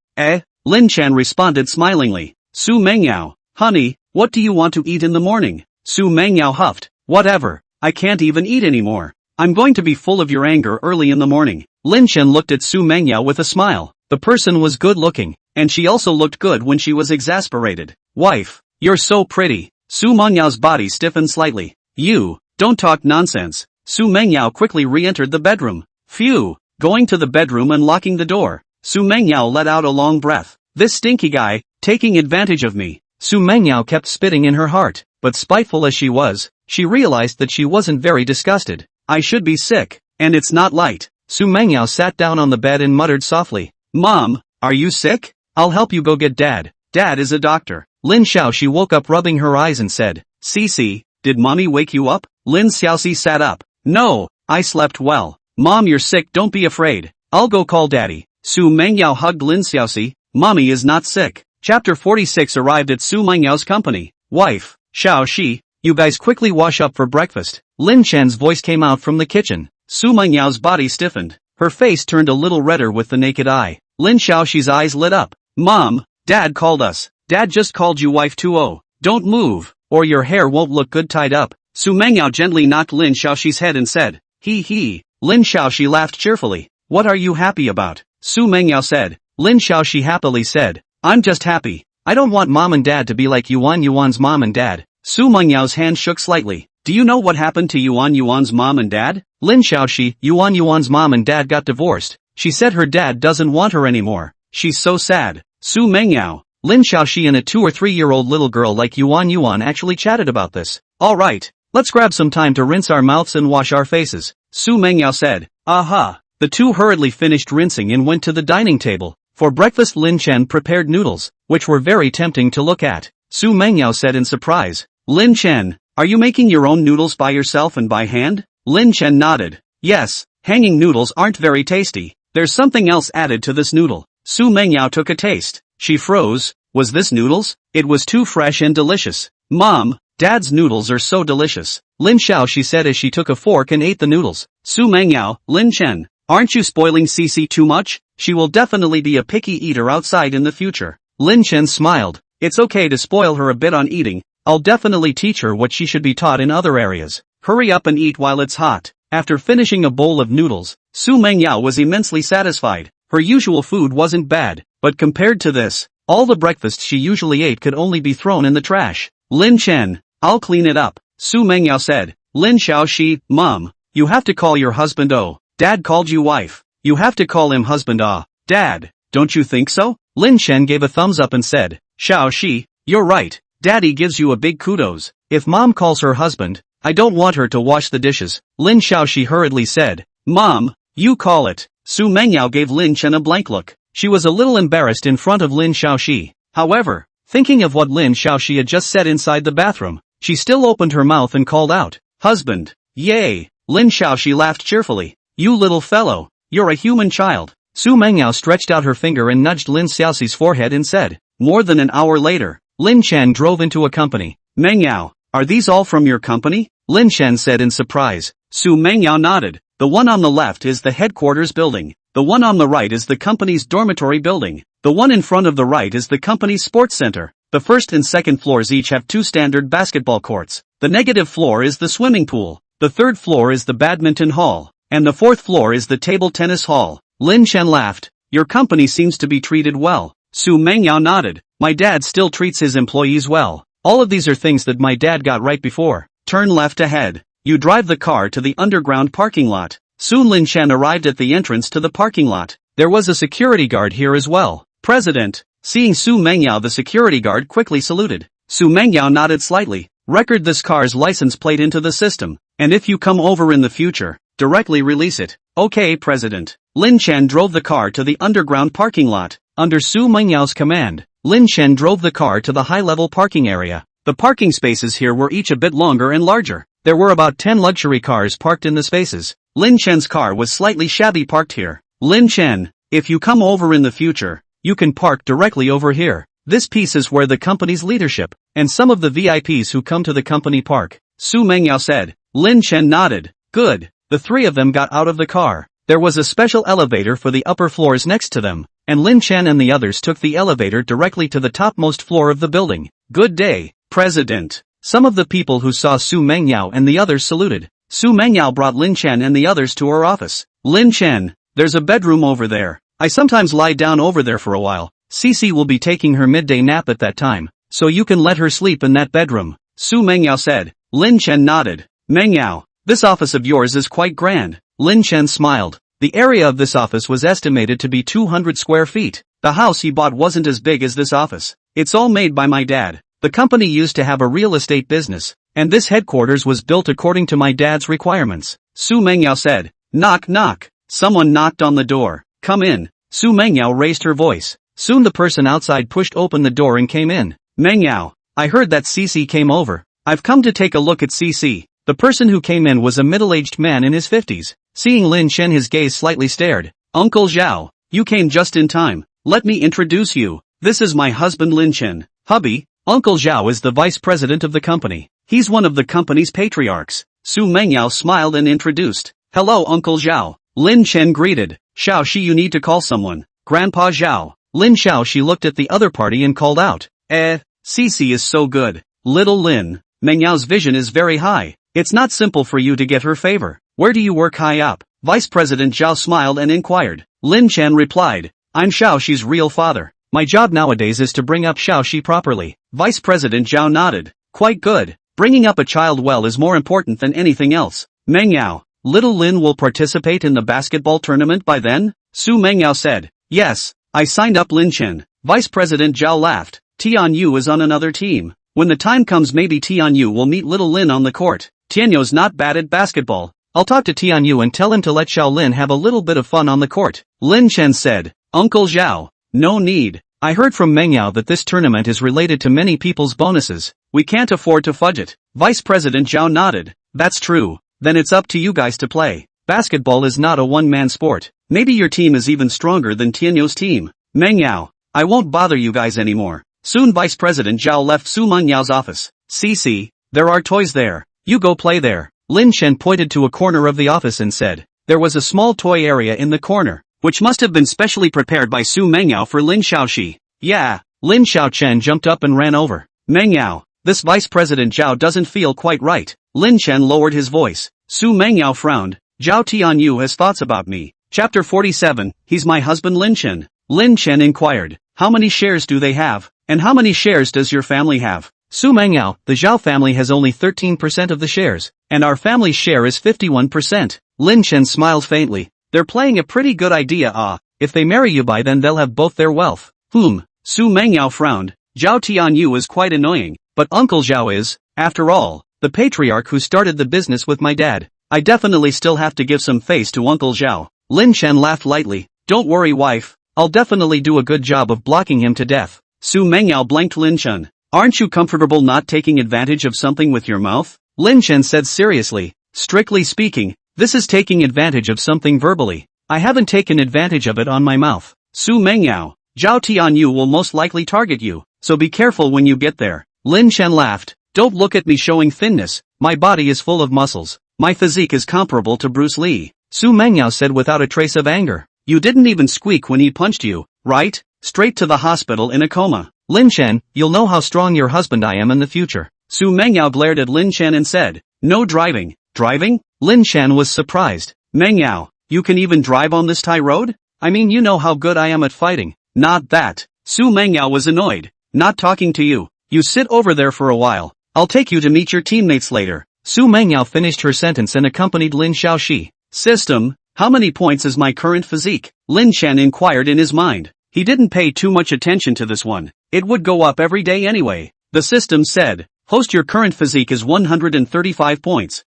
Lin Chen responded smilingly. Xu Mengyao, honey, what do you want to eat in the morning? Xu Mengyao huffed. Whatever, I can't even eat anymore. I'm going to be full of your anger early in the morning. Lin Chen looked at Xu Mengyao with a smile. The person was good looking, and she also looked good when she was exasperated. Wife, you're so pretty. Xu Mengyao's body stiffened slightly. You, don't talk nonsense. Xu Mengyao quickly re-entered the bedroom. Phew, going to the bedroom and locking the door. Xu Mengyao let out a long breath. This stinky guy, taking advantage of me. Xu Mengyao kept spitting in her heart, but spiteful as she was, she realized that she wasn't very disgusted. I should be sick, and it's not light. Xu Mengyao sat down on the bed and muttered softly. Mom, are you sick? I'll help you go get Dad. Dad is a doctor. Lin Xiaoxi woke up rubbing her eyes and said, Cece, did mommy wake you up? Lin Xiaoxi sat up. No, I slept well. Mom, you're sick, don't be afraid. I'll go call Daddy. Xu Mengyao hugged Lin Xiaoxi. Mommy is not sick. Chapter 46 arrived at Xu Mengyao's company. Wife, Xiaoxi, you guys quickly wash up for breakfast. Lin Chen's voice came out from the kitchen. Xu Mengyao's body stiffened. Her face turned a little redder with the naked eye. Lin Xiaoxi's eyes lit up. Mom, Dad called us. Dad just called you wife 2-0. Don't move, or your hair won't look good tied up. Xu Mengyao gently knocked Lin Xiaoxi's head and said, Hee hee. Lin Xiaoxi laughed cheerfully. What are you happy about? Xu Mengyao said. Lin Xiaoxi happily said, I'm just happy. I don't want Mom and Dad to be like Yuan's mom and dad. Xu Mengyao's hand shook slightly. Do you know what happened to Yuan's mom and dad? Lin Xiaoxi, Yuan's mom and dad got divorced. She said her dad doesn't want her anymore. She's so sad. Xu Mengyao, Lin Xiaoxi and a 2 or 3-year-old little girl like Yuan actually chatted about this. Alright, let's grab some time to rinse our mouths and wash our faces. Xu Mengyao said. Aha. The two hurriedly finished rinsing and went to the dining table. For breakfast Lin Chen prepared noodles, which were very tempting to look at. Xu Mengyao said in surprise. Lin Chen, are you making your own noodles by yourself and by hand? Lin Chen nodded. Yes, hanging noodles aren't very tasty. There's something else added to this noodle. Xu Mengyao took a taste. She froze. Was this noodles? It was too fresh and delicious. Mom, Dad's noodles are so delicious. Lin Xiaoxi said as she took a fork and ate the noodles. Xu Mengyao, Lin Chen, Aren't you spoiling Cece too much? She will definitely be a picky eater outside in the future. Lin Chen smiled. It's okay to spoil her a bit on eating. I'll definitely teach her what she should be taught in other areas. Hurry up and eat while it's hot. After finishing a bowl of noodles, Xu Mengyao was immensely satisfied. Her usual food wasn't bad, but compared to this, all the breakfast she usually ate could only be thrown in the trash. Lin Chen, I'll clean it up, Xu Mengyao said. Lin Xiaoxi, Mom, you have to call your husband Dad called you wife. You have to call him husband Dad, don't you think so? Lin Chen gave a thumbs up and said, Xiaoxi, you're right. Daddy gives you a big kudos. If Mom calls her husband, I don't want her to wash the dishes. Lin Xiaoxi hurriedly said, Mom, you call it. Xu Mengyao gave Lin Chen a blank look. She was a little embarrassed in front of Lin Xiaoxi. However, thinking of what Lin Xiaoxi had just said inside the bathroom, she still opened her mouth and called out, husband. Yay! Lin Xiaoxi laughed cheerfully. You little fellow, you're a human child. Xu Mengyao stretched out her finger and nudged Lin Xiaoxi's forehead and said. More than an hour later, Lin Chen drove into a company. Mengyao, are these all from your company? Lin Chen said in surprise. Xu Mengyao nodded. The one on the left is the headquarters building. The one on the right is the company's dormitory building. The one in front of the right is the company's sports center. The first and second floors each have 2 standard basketball courts. The negative floor is the swimming pool. The third floor is the badminton hall. And the fourth floor is the table tennis hall. Lin Chen laughed. Your company seems to be treated well. Xu Mengyao nodded. My dad still treats his employees well. All of these are things that my dad got right before. Turn left ahead. You drive the car to the underground parking lot. Soon Lin Chen arrived at the entrance to the parking lot. There was a security guard here as well. President. Seeing Xu Mengyao, the security guard quickly saluted. Xu Mengyao nodded slightly. Record this car's license plate into the system. And if you come over in the future, directly release it. Okay, President. Lin Chen drove the car to the underground parking lot. Under Xu Mengyao's command, Lin Chen drove the car to the high-level parking area. The parking spaces here were each a bit longer and larger. There were about 10 luxury cars parked in the spaces. Lin Chen's car was slightly shabby parked here. Lin Chen, if you come over in the future, you can park directly over here. This piece is where the company's leadership, and some of the VIPs who come to the company park. Xu Mengyao said. Lin Chen nodded. Good. The 3 of them got out of the car. There was a special elevator for the upper floors next to them, and Lin Chen and the others took the elevator directly to the topmost floor of the building. Good day, President. Some of the people who saw Xu Mengyao and the others saluted. Xu Mengyao brought Lin Chen and the others to her office. Lin Chen, there's a bedroom over there. I sometimes lie down over there for a while. Cece will be taking her midday nap at that time, so you can let her sleep in that bedroom, Xu Mengyao said. Lin Chen nodded. Mengyao, this office of yours is quite grand. Lin Chen smiled. The area of this office was estimated to be 200 square feet. The house he bought wasn't as big as this office. It's all made by my dad. The company used to have a real estate business, and this headquarters was built according to my dad's requirements. Xu Mengyao said. Knock knock. Someone knocked on the door. Come in. Xu Mengyao raised her voice. Soon the person outside pushed open the door and came in. Mengyao, I heard that Cece came over. I've come to take a look at Cece. The person who came in was a middle-aged man in his 50s. Seeing Lin Chen, his gaze slightly stared. Uncle Zhao, you came just in time. Let me introduce you. This is my husband Lin Chen. Hubby, Uncle Zhao is the vice president of the company. He's one of the company's patriarchs. Xu Mengyao smiled and introduced. Hello Uncle Zhao. Lin Chen greeted. Xiaoxi, you need to call someone. Grandpa Zhao. Lin Xiaoxi looked at the other party and called out. Cece is so good. Little Lin, Mengyao's vision is very high. It's not simple for you to get her favor. Where do you work high up? Vice President Zhao smiled and inquired. Lin Chen replied. I'm Xiaoxi's real father. My job nowadays is to bring up Xiaoxi properly. Vice President Zhao nodded. Quite good. Bringing up a child well is more important than anything else. Mengyao, little Lin will participate in the basketball tournament by then? Xu Mengyao said. Yes, I signed up Lin Chen. Vice President Zhao laughed. Tianyu is on another team. When the time comes, maybe Tianyu will meet little Lin on the court. Tianyu's not bad at basketball. I'll talk to Tianyu and tell him to let Xiao Lin have a little bit of fun on the court. Lin Chen said. Uncle Zhao. No need. I heard from Mengyao that this tournament is related to many people's bonuses. We can't afford to fudge it. Vice President Zhao nodded. That's true. Then it's up to you guys to play. Basketball is not a one-man sport. Maybe your team is even stronger than Tianyu's team. Mengyao, I won't bother you guys anymore. Soon Vice President Zhao left Xu Mengyao's office. Cece, there are toys there. You go play there. Lin Chen pointed to a corner of the office and said. there was a small toy area in the corner, which must have been specially prepared by Xu Mengyao for Lin Xiaoxi. Yeah, Lin Xiaochen jumped up and ran over. Mengyao, this Vice President Zhao doesn't feel quite right. Lin Chen lowered his voice. Xu Mengyao frowned. Zhao Tianyu has thoughts about me. Chapter 47, he's my husband Lin Chen. Lin Chen inquired, how many shares do they have? And how many shares does your family have? Xu Mengyao, the Zhao family has only 13% of the shares, and our family's share is 51%. Lin Chen smiled faintly. They're playing a pretty good idea. If they marry you by then they'll have both their wealth. Xu Mengyao frowned. Zhao Tianyu is quite annoying, but Uncle Zhao is, after all, the patriarch who started the business with my dad. I definitely still have to give some face to Uncle Zhao. Lin Chen laughed lightly. Don't worry wife, I'll definitely do a good job of blocking him to death. Xu Mengyao blanked Lin Chen. Aren't you comfortable not taking advantage of something with your mouth? Lin Chen said seriously. Strictly speaking, this is taking advantage of something verbally. I haven't taken advantage of it on my mouth. Xu Mengyao, Zhao Tianyu will most likely target you, so be careful when you get there. Lin Chen laughed. Don't look at me showing thinness, my body is full of muscles. My physique is comparable to Bruce Lee. Xu Mengyao said without a trace of anger. You didn't even squeak when he punched you, right? Straight to the hospital in a coma. Lin Chen, you'll know how strong your husband I am in the future. Xu Mengyao glared at Lin Chen and said, no driving. Driving? Lin Chen was surprised. Mengyao, you can even drive on this Thai road? I mean you know how good I am at fighting. Not that. Xu Mengyao was annoyed. Not talking to you. You sit over there for a while. I'll take you to meet your teammates later. Xu Mengyao finished her sentence and accompanied Lin Xiaoxi. System, how many points is my current physique? Lin Chen inquired in his mind. He didn't pay too much attention to this one. It would go up every day anyway. The system said, host your current physique is 135 points.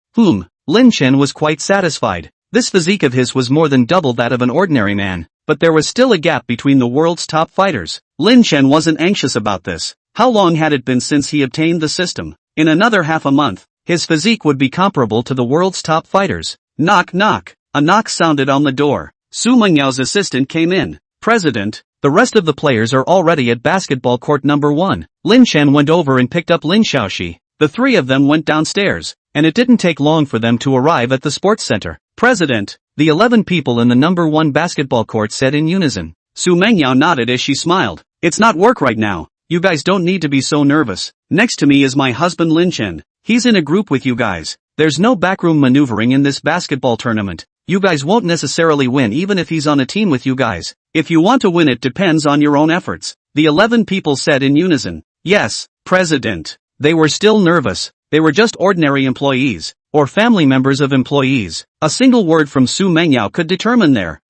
Lin Chen was quite satisfied. This physique of his was more than double that of an ordinary man, but there was still a gap between the world's top fighters. Lin Chen wasn't anxious about this. How long had it been since he obtained the system? In another half a month, his physique would be comparable to the world's top fighters. Knock knock. A knock sounded on the door. Xu Mengyao's assistant came in. President, the rest of the players are already at basketball court number 1. Lin Chen went over and picked up Lin Xiaoxi. The three of them went downstairs, and it didn't take long for them to arrive at the sports center. President, the 11 people in the number 1 basketball court said in unison. Xu Mengyao nodded as she smiled. It's not work right now. You guys don't need to be so nervous. Next to me is my husband Lin Chen. He's in a group with you guys. There's no backroom maneuvering in this basketball tournament. You guys won't necessarily win even if he's on a team with you guys. If you want to win it depends on your own efforts. The 11 people said in unison. Yes, President. They were still nervous. They were just ordinary employees, or family members of employees. A single word from Xu Mengyao could determine their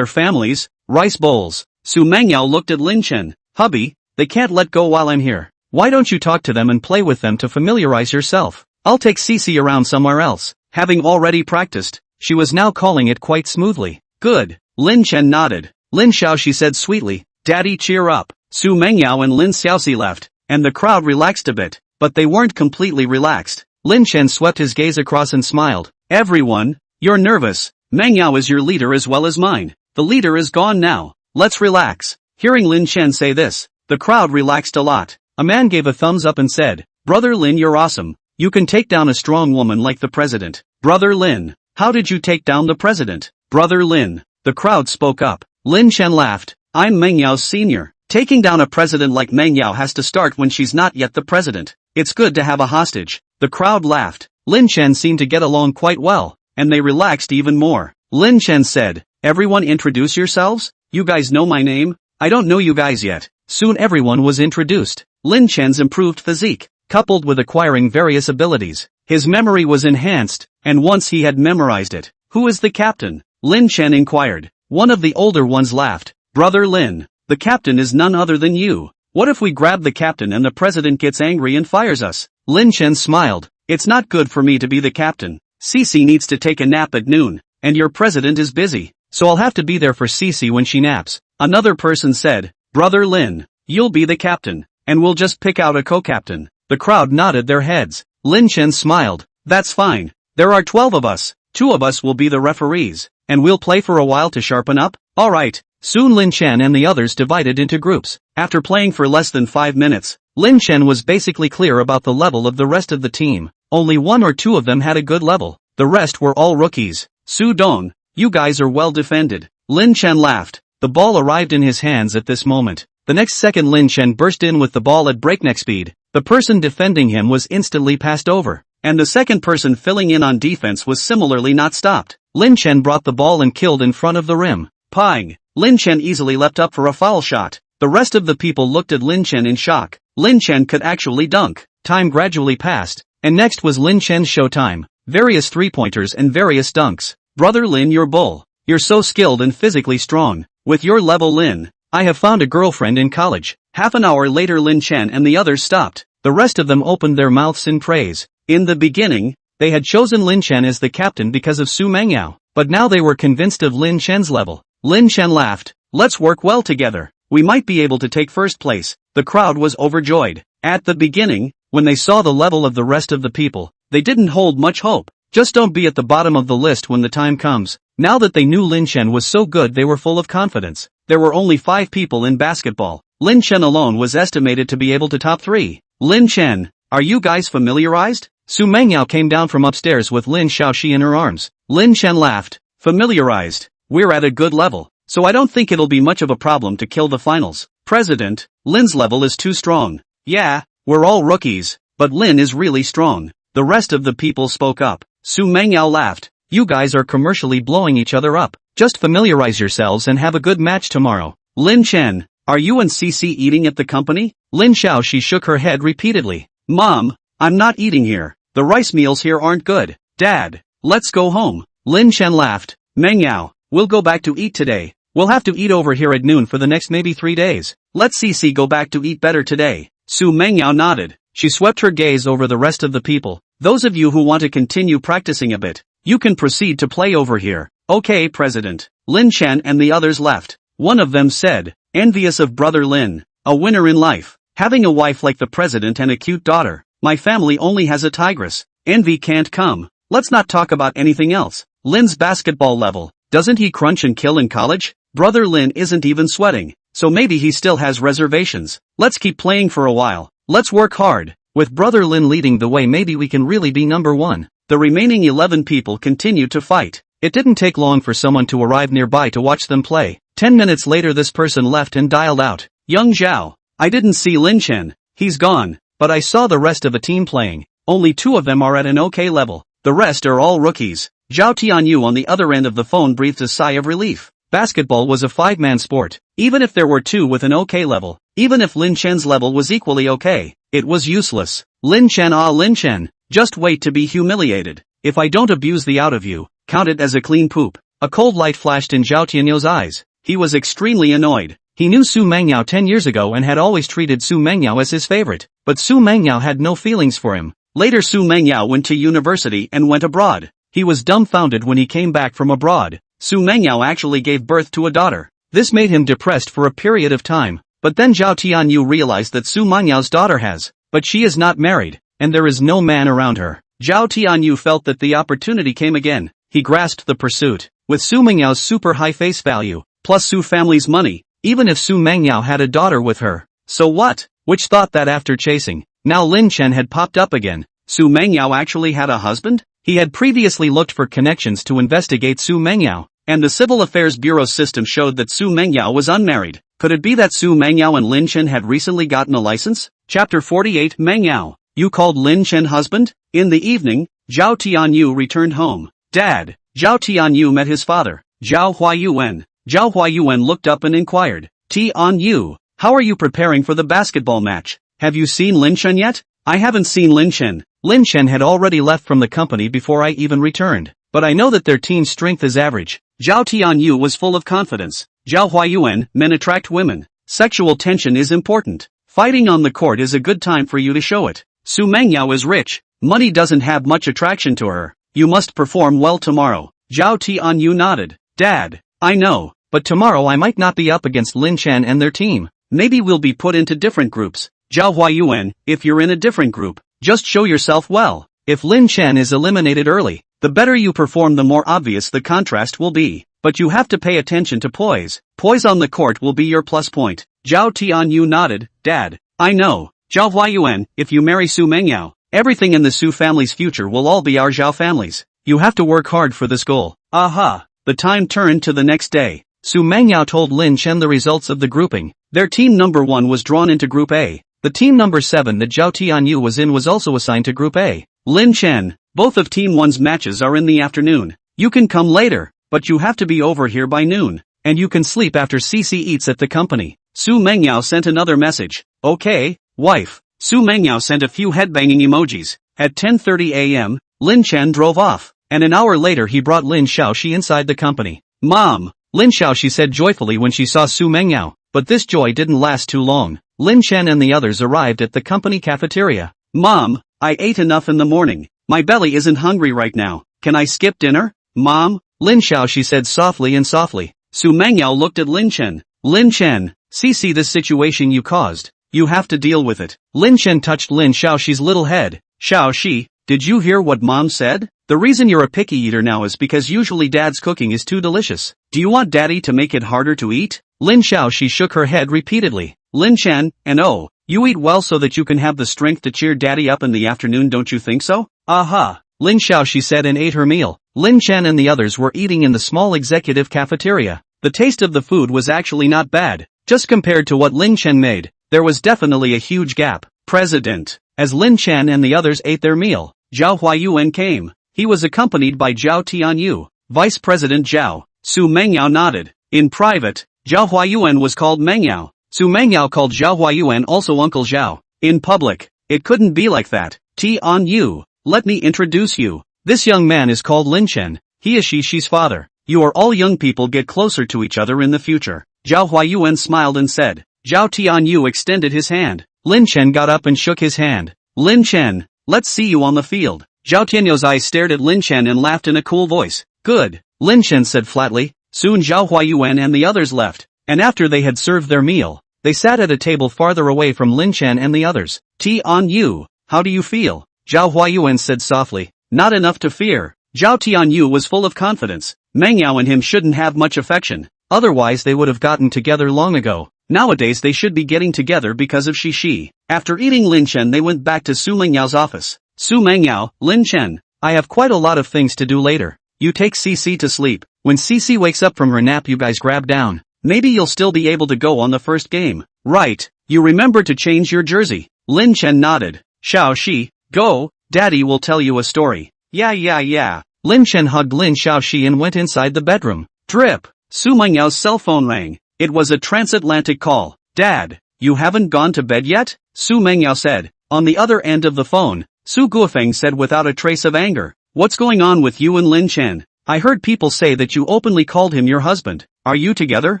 families, rice bowls. Xu Mengyao looked at Lin Chen. Hubby, they can't let go while I'm here. Why don't you talk to them and play with them to familiarize yourself? I'll take Cece around somewhere else. Having already practiced, she was now calling it quite smoothly. Good. Lin Chen nodded. Lin Xiaoxi said sweetly, Daddy cheer up. Xu Mengyao and Lin Xiaoxi left, and the crowd relaxed a bit, but they weren't completely relaxed. Lin Chen swept his gaze across and smiled. Everyone, you're nervous. Mengyao is your leader as well as mine. The leader is gone now. Let's relax. Hearing Lin Chen say this, the crowd relaxed a lot. A man gave a thumbs up and said, Brother Lin, you're awesome. You can take down a strong woman like the president. Brother Lin, how did you take down the president? Brother Lin. The crowd spoke up. Lin Chen laughed. I'm Mengyao's senior. Taking down a president like Mengyao has to start when she's not yet the president. It's good to have a hostage. The crowd laughed. Lin Chen seemed to get along quite well, and they relaxed even more. Lin Chen said, Everyone introduce yourselves? You guys know my name? I don't know you guys yet. Soon everyone was introduced. Lin Chen's improved physique, coupled with acquiring various abilities. His memory was enhanced, and once he had memorized it. Who is the captain? Lin Chen inquired. One of the older ones laughed. Brother Lin, the captain is none other than you. What if we grab the captain and the president gets angry and fires us? Lin Chen smiled. It's not good for me to be the captain. Cece needs to take a nap at noon, and your president is busy, so I'll have to be there for Cece when she naps. Another person said, Brother Lin, you'll be the captain, and we'll just pick out a co-captain. The crowd nodded their heads. Lin Chen smiled. That's fine. There are 12 of us. 2 of us will be the referees, and we'll play for a while to sharpen up. Alright. Soon Lin Chen and the others divided into groups. After playing for less than 5 minutes, Lin Chen was basically clear about the level of the rest of the team. Only 1 or 2 of them had a good level. The rest were all rookies. Su Dong, You guys are well defended. Lin Chen laughed. The ball arrived in his hands at this moment. The next second Lin Chen burst in with the ball at breakneck speed. The person defending him was instantly passed over. And the second person filling in on defense was similarly not stopped. Lin Chen brought the ball and killed in front of the rim. Pang! Lin Chen easily leapt up for a foul shot. The rest of the people looked at Lin Chen in shock. Lin Chen could actually dunk. Time gradually passed. And next was Lin Chen's showtime. Various three-pointers and various dunks. Brother Lin, you're bull. You're so skilled and physically strong. With your level, Lin, I have found a girlfriend in college. Half an hour later Lin Chen and the others stopped. The rest of them opened their mouths in praise. In the beginning, they had chosen Lin Chen as the captain because of Xu Mengyao. But now they were convinced of Lin Chen's level. Lin Chen laughed. Let's work well together. We might be able to take first place. The crowd was overjoyed. At the beginning, when they saw the level of the rest of the people, they didn't hold much hope. Just don't be at the bottom of the list when the time comes. Now that they knew Lin Chen was so good, they were full of confidence. There were only 5 people in basketball. Lin Chen alone was estimated to be able to top 3. Lin Chen, are you guys familiarized? Xu Mengyao came down from upstairs with Lin Shaoxi in her arms. Lin Chen laughed. Familiarized. We're at a good level, so I don't think it'll be much of a problem to kill the finals. President, Lin's level is too strong. Yeah, we're all rookies, but Lin is really strong. The rest of the people spoke up. Xu Mengyao laughed. You guys are commercially blowing each other up. Just familiarize yourselves and have a good match tomorrow. Lin Chen, are you and Cici eating at the company? Lin Shaoxi shook her head repeatedly. Mom, I'm not eating here. The rice meals here aren't good. Dad, let's go home. Lin Chen laughed. Mengyao, we'll go back to eat today. We'll have to eat over here at noon for the next maybe 3 days. Let Cici go back to eat better today. Xu Mengyao nodded. She swept her gaze over the rest of the people. Those of you who want to continue practicing a bit, you can proceed to play over here. Okay, President. Lin Chen and the others left. One of them said, envious of brother Lin, a winner in life, having a wife like the president and a cute daughter. My family only has a tigress. Envy can't come. Let's not talk about anything else. Lin's basketball level, doesn't he crunch and kill in college? Brother Lin isn't even sweating, so maybe he still has reservations. Let's keep playing for a while. Let's work hard. With brother Lin leading the way, maybe we can really be number 1. The remaining 11 people continued to fight. It didn't take long for someone to arrive nearby to watch them play. 10 minutes later this person left and dialed out. Young Zhao. I didn't see Lin Chen. He's gone. But I saw the rest of the team playing. Only 2 of them are at an okay level. The rest are all rookies. Zhao Tianyu on the other end of the phone breathed a sigh of relief. Basketball was a 5-man sport. Even if there were 2 with an okay level, even if Lin Chen's level was equally okay, it was useless. Lin Chen, Lin Chen, just wait to be humiliated. If I don't abuse the out of you, count it as a clean poop. A cold light flashed in Zhao Tianyu's eyes. He was extremely annoyed. He knew Xu Mengyao 10 years ago and had always treated Xu Mengyao as his favorite, but Xu Mengyao had no feelings for him. Later Xu Mengyao went to university and went abroad. He was dumbfounded when he came back from abroad. Xu Mengyao actually gave birth to a daughter. This made him depressed for a period of time, but then Zhao Tianyu realized that Xu Menyao's daughter has, but she is not married, and there is no man around her. Zhao Tianyu felt that the opportunity came again. He grasped the pursuit. With Xu Mengyao's super high face value, plus Xu family's money, even if Xu Mengyao had a daughter with her, so what? Which thought that after chasing, now Lin Chen had popped up again. Xu Mengyao actually had a husband? He had previously looked for connections to investigate Xu Mengyao, and the Civil Affairs Bureau system showed that Xu Mengyao was unmarried. Could it be that Xu Mengyao and Lin Chen had recently gotten a license? Chapter 48 Mengyao, you called Lin Chen husband? In the evening, Zhao Tianyu returned home. Dad, Zhao Tianyu met his father, Zhao Huayuan. Zhao Huayuan looked up and inquired, Tianyu, how are you preparing for the basketball match? Have you seen Lin Chen yet? I haven't seen Lin Chen. Lin Chen had already left from the company before I even returned, but I know that their team's strength is average. Zhao Tianyu was full of confidence. Zhao Huayuan, men attract women. Sexual tension is important. Fighting on the court is a good time for you to show it. Xu Mengyao is rich. Money doesn't have much attraction to her. You must perform well tomorrow. Zhao Tianyu nodded. Dad, I know, but tomorrow I might not be up against Lin Chen and their team. Maybe we'll be put into different groups. Zhao Huayuan, if you're in a different group, just show yourself well. If Lin Chen is eliminated early, the better you perform, the more obvious the contrast will be. But you have to pay attention to poise. Poise on the court will be your plus point. Zhao Tianyu nodded. Dad, I know. Zhao Huayuan, if you marry Xu Mengyao, everything in the Xu family's future will all be our Zhao families. You have to work hard for this goal. Aha. The time turned to the next day. Xu Mengyao told Lin Chen the results of the grouping. Their team number 1 was drawn into Group A. The team number 7 that Zhao Tianyu was in was also assigned to Group A. Lin Chen, both of Team 1's matches are in the afternoon. You can come later, but you have to be over here by noon. And you can sleep after CC eats at the company. Xu Mengyao sent another message. Okay, wife. Xu Mengyao sent a few headbanging emojis. At 10:30 a.m., Lin Chen drove off, and an hour later he brought Lin Xiaoxi inside the company. Mom, Lin Xiaoxi said joyfully when she saw Xu Mengyao, but this joy didn't last too long. Lin Chen and the others arrived at the company cafeteria. Mom, I ate enough in the morning. My belly isn't hungry right now. Can I skip dinner? Mom, Lin Xiaoxi said softly. Xu Mengyao looked at Lin Chen. Lin Chen, see this situation you caused. You have to deal with it. Lin Chen touched Lin Xiaoxi's little head. Xiaoxi, did you hear what Mom said? The reason you're a picky eater now is because usually Dad's cooking is too delicious. Do you want Daddy to make it harder to eat? Lin Xiaoxi shook her head repeatedly. Lin Chen, and oh, you eat well so that you can have the strength to cheer Daddy up in the afternoon, don't you think so? Aha! Lin Xiaoxi said and ate her meal. Lin Chen and the others were eating in the small executive cafeteria. The taste of the food was actually not bad. Just compared to what Lin Chen made, there was definitely a huge gap. President. As Lin Chen and the others ate their meal, Zhao Huayuan came. He was accompanied by Zhao Tianyu, Vice President Zhao. Xu Mengyao nodded. In private, Zhao Huayuan was called Mengyao. Xu Mengyao called Zhao Huayuan also Uncle Zhao. In public, it couldn't be like that. Tianyu, let me introduce you. This young man is called Lin Chen. He is she's father. You are all young people, get closer to each other in the future. Zhao Huayuan smiled and said. Zhao Tianyu extended his hand. Lin Chen got up and shook his hand. Lin Chen, let's see you on the field. Zhao Tianyu's eyes stared at Lin Chen and laughed in a cool voice. Good, Lin Chen said flatly. Soon Zhao Huayuan and the others left, and after they had served their meal, they sat at a table farther away from Lin Chen and the others. Tianyu, how do you feel? Zhao Huayuan said softly. Not enough to fear. Zhao Tianyu was full of confidence. Mengyao and him shouldn't have much affection, otherwise they would have gotten together long ago. Nowadays they should be getting together because of Shi. After eating Lin Chen they went back to Xu Mengyao's office. Xu Mengyao, Lin Chen, I have quite a lot of things to do later. You take CC to sleep. When CC wakes up from her nap you guys grab down. Maybe you'll still be able to go on the first game. Right, you remember to change your jersey. Lin Chen nodded. Xiaoxi, go, Daddy will tell you a story. Yeah. Lin Chen hugged Lin Xiaoxi and went inside the bedroom. Drip. Xu Mengyao's cell phone rang. It was a transatlantic call. Dad, you haven't gone to bed yet? Xu Mengyao said. On the other end of the phone, Su Guofeng said without a trace of anger. What's going on with you and Lin Chen? I heard people say that you openly called him your husband. Are you together?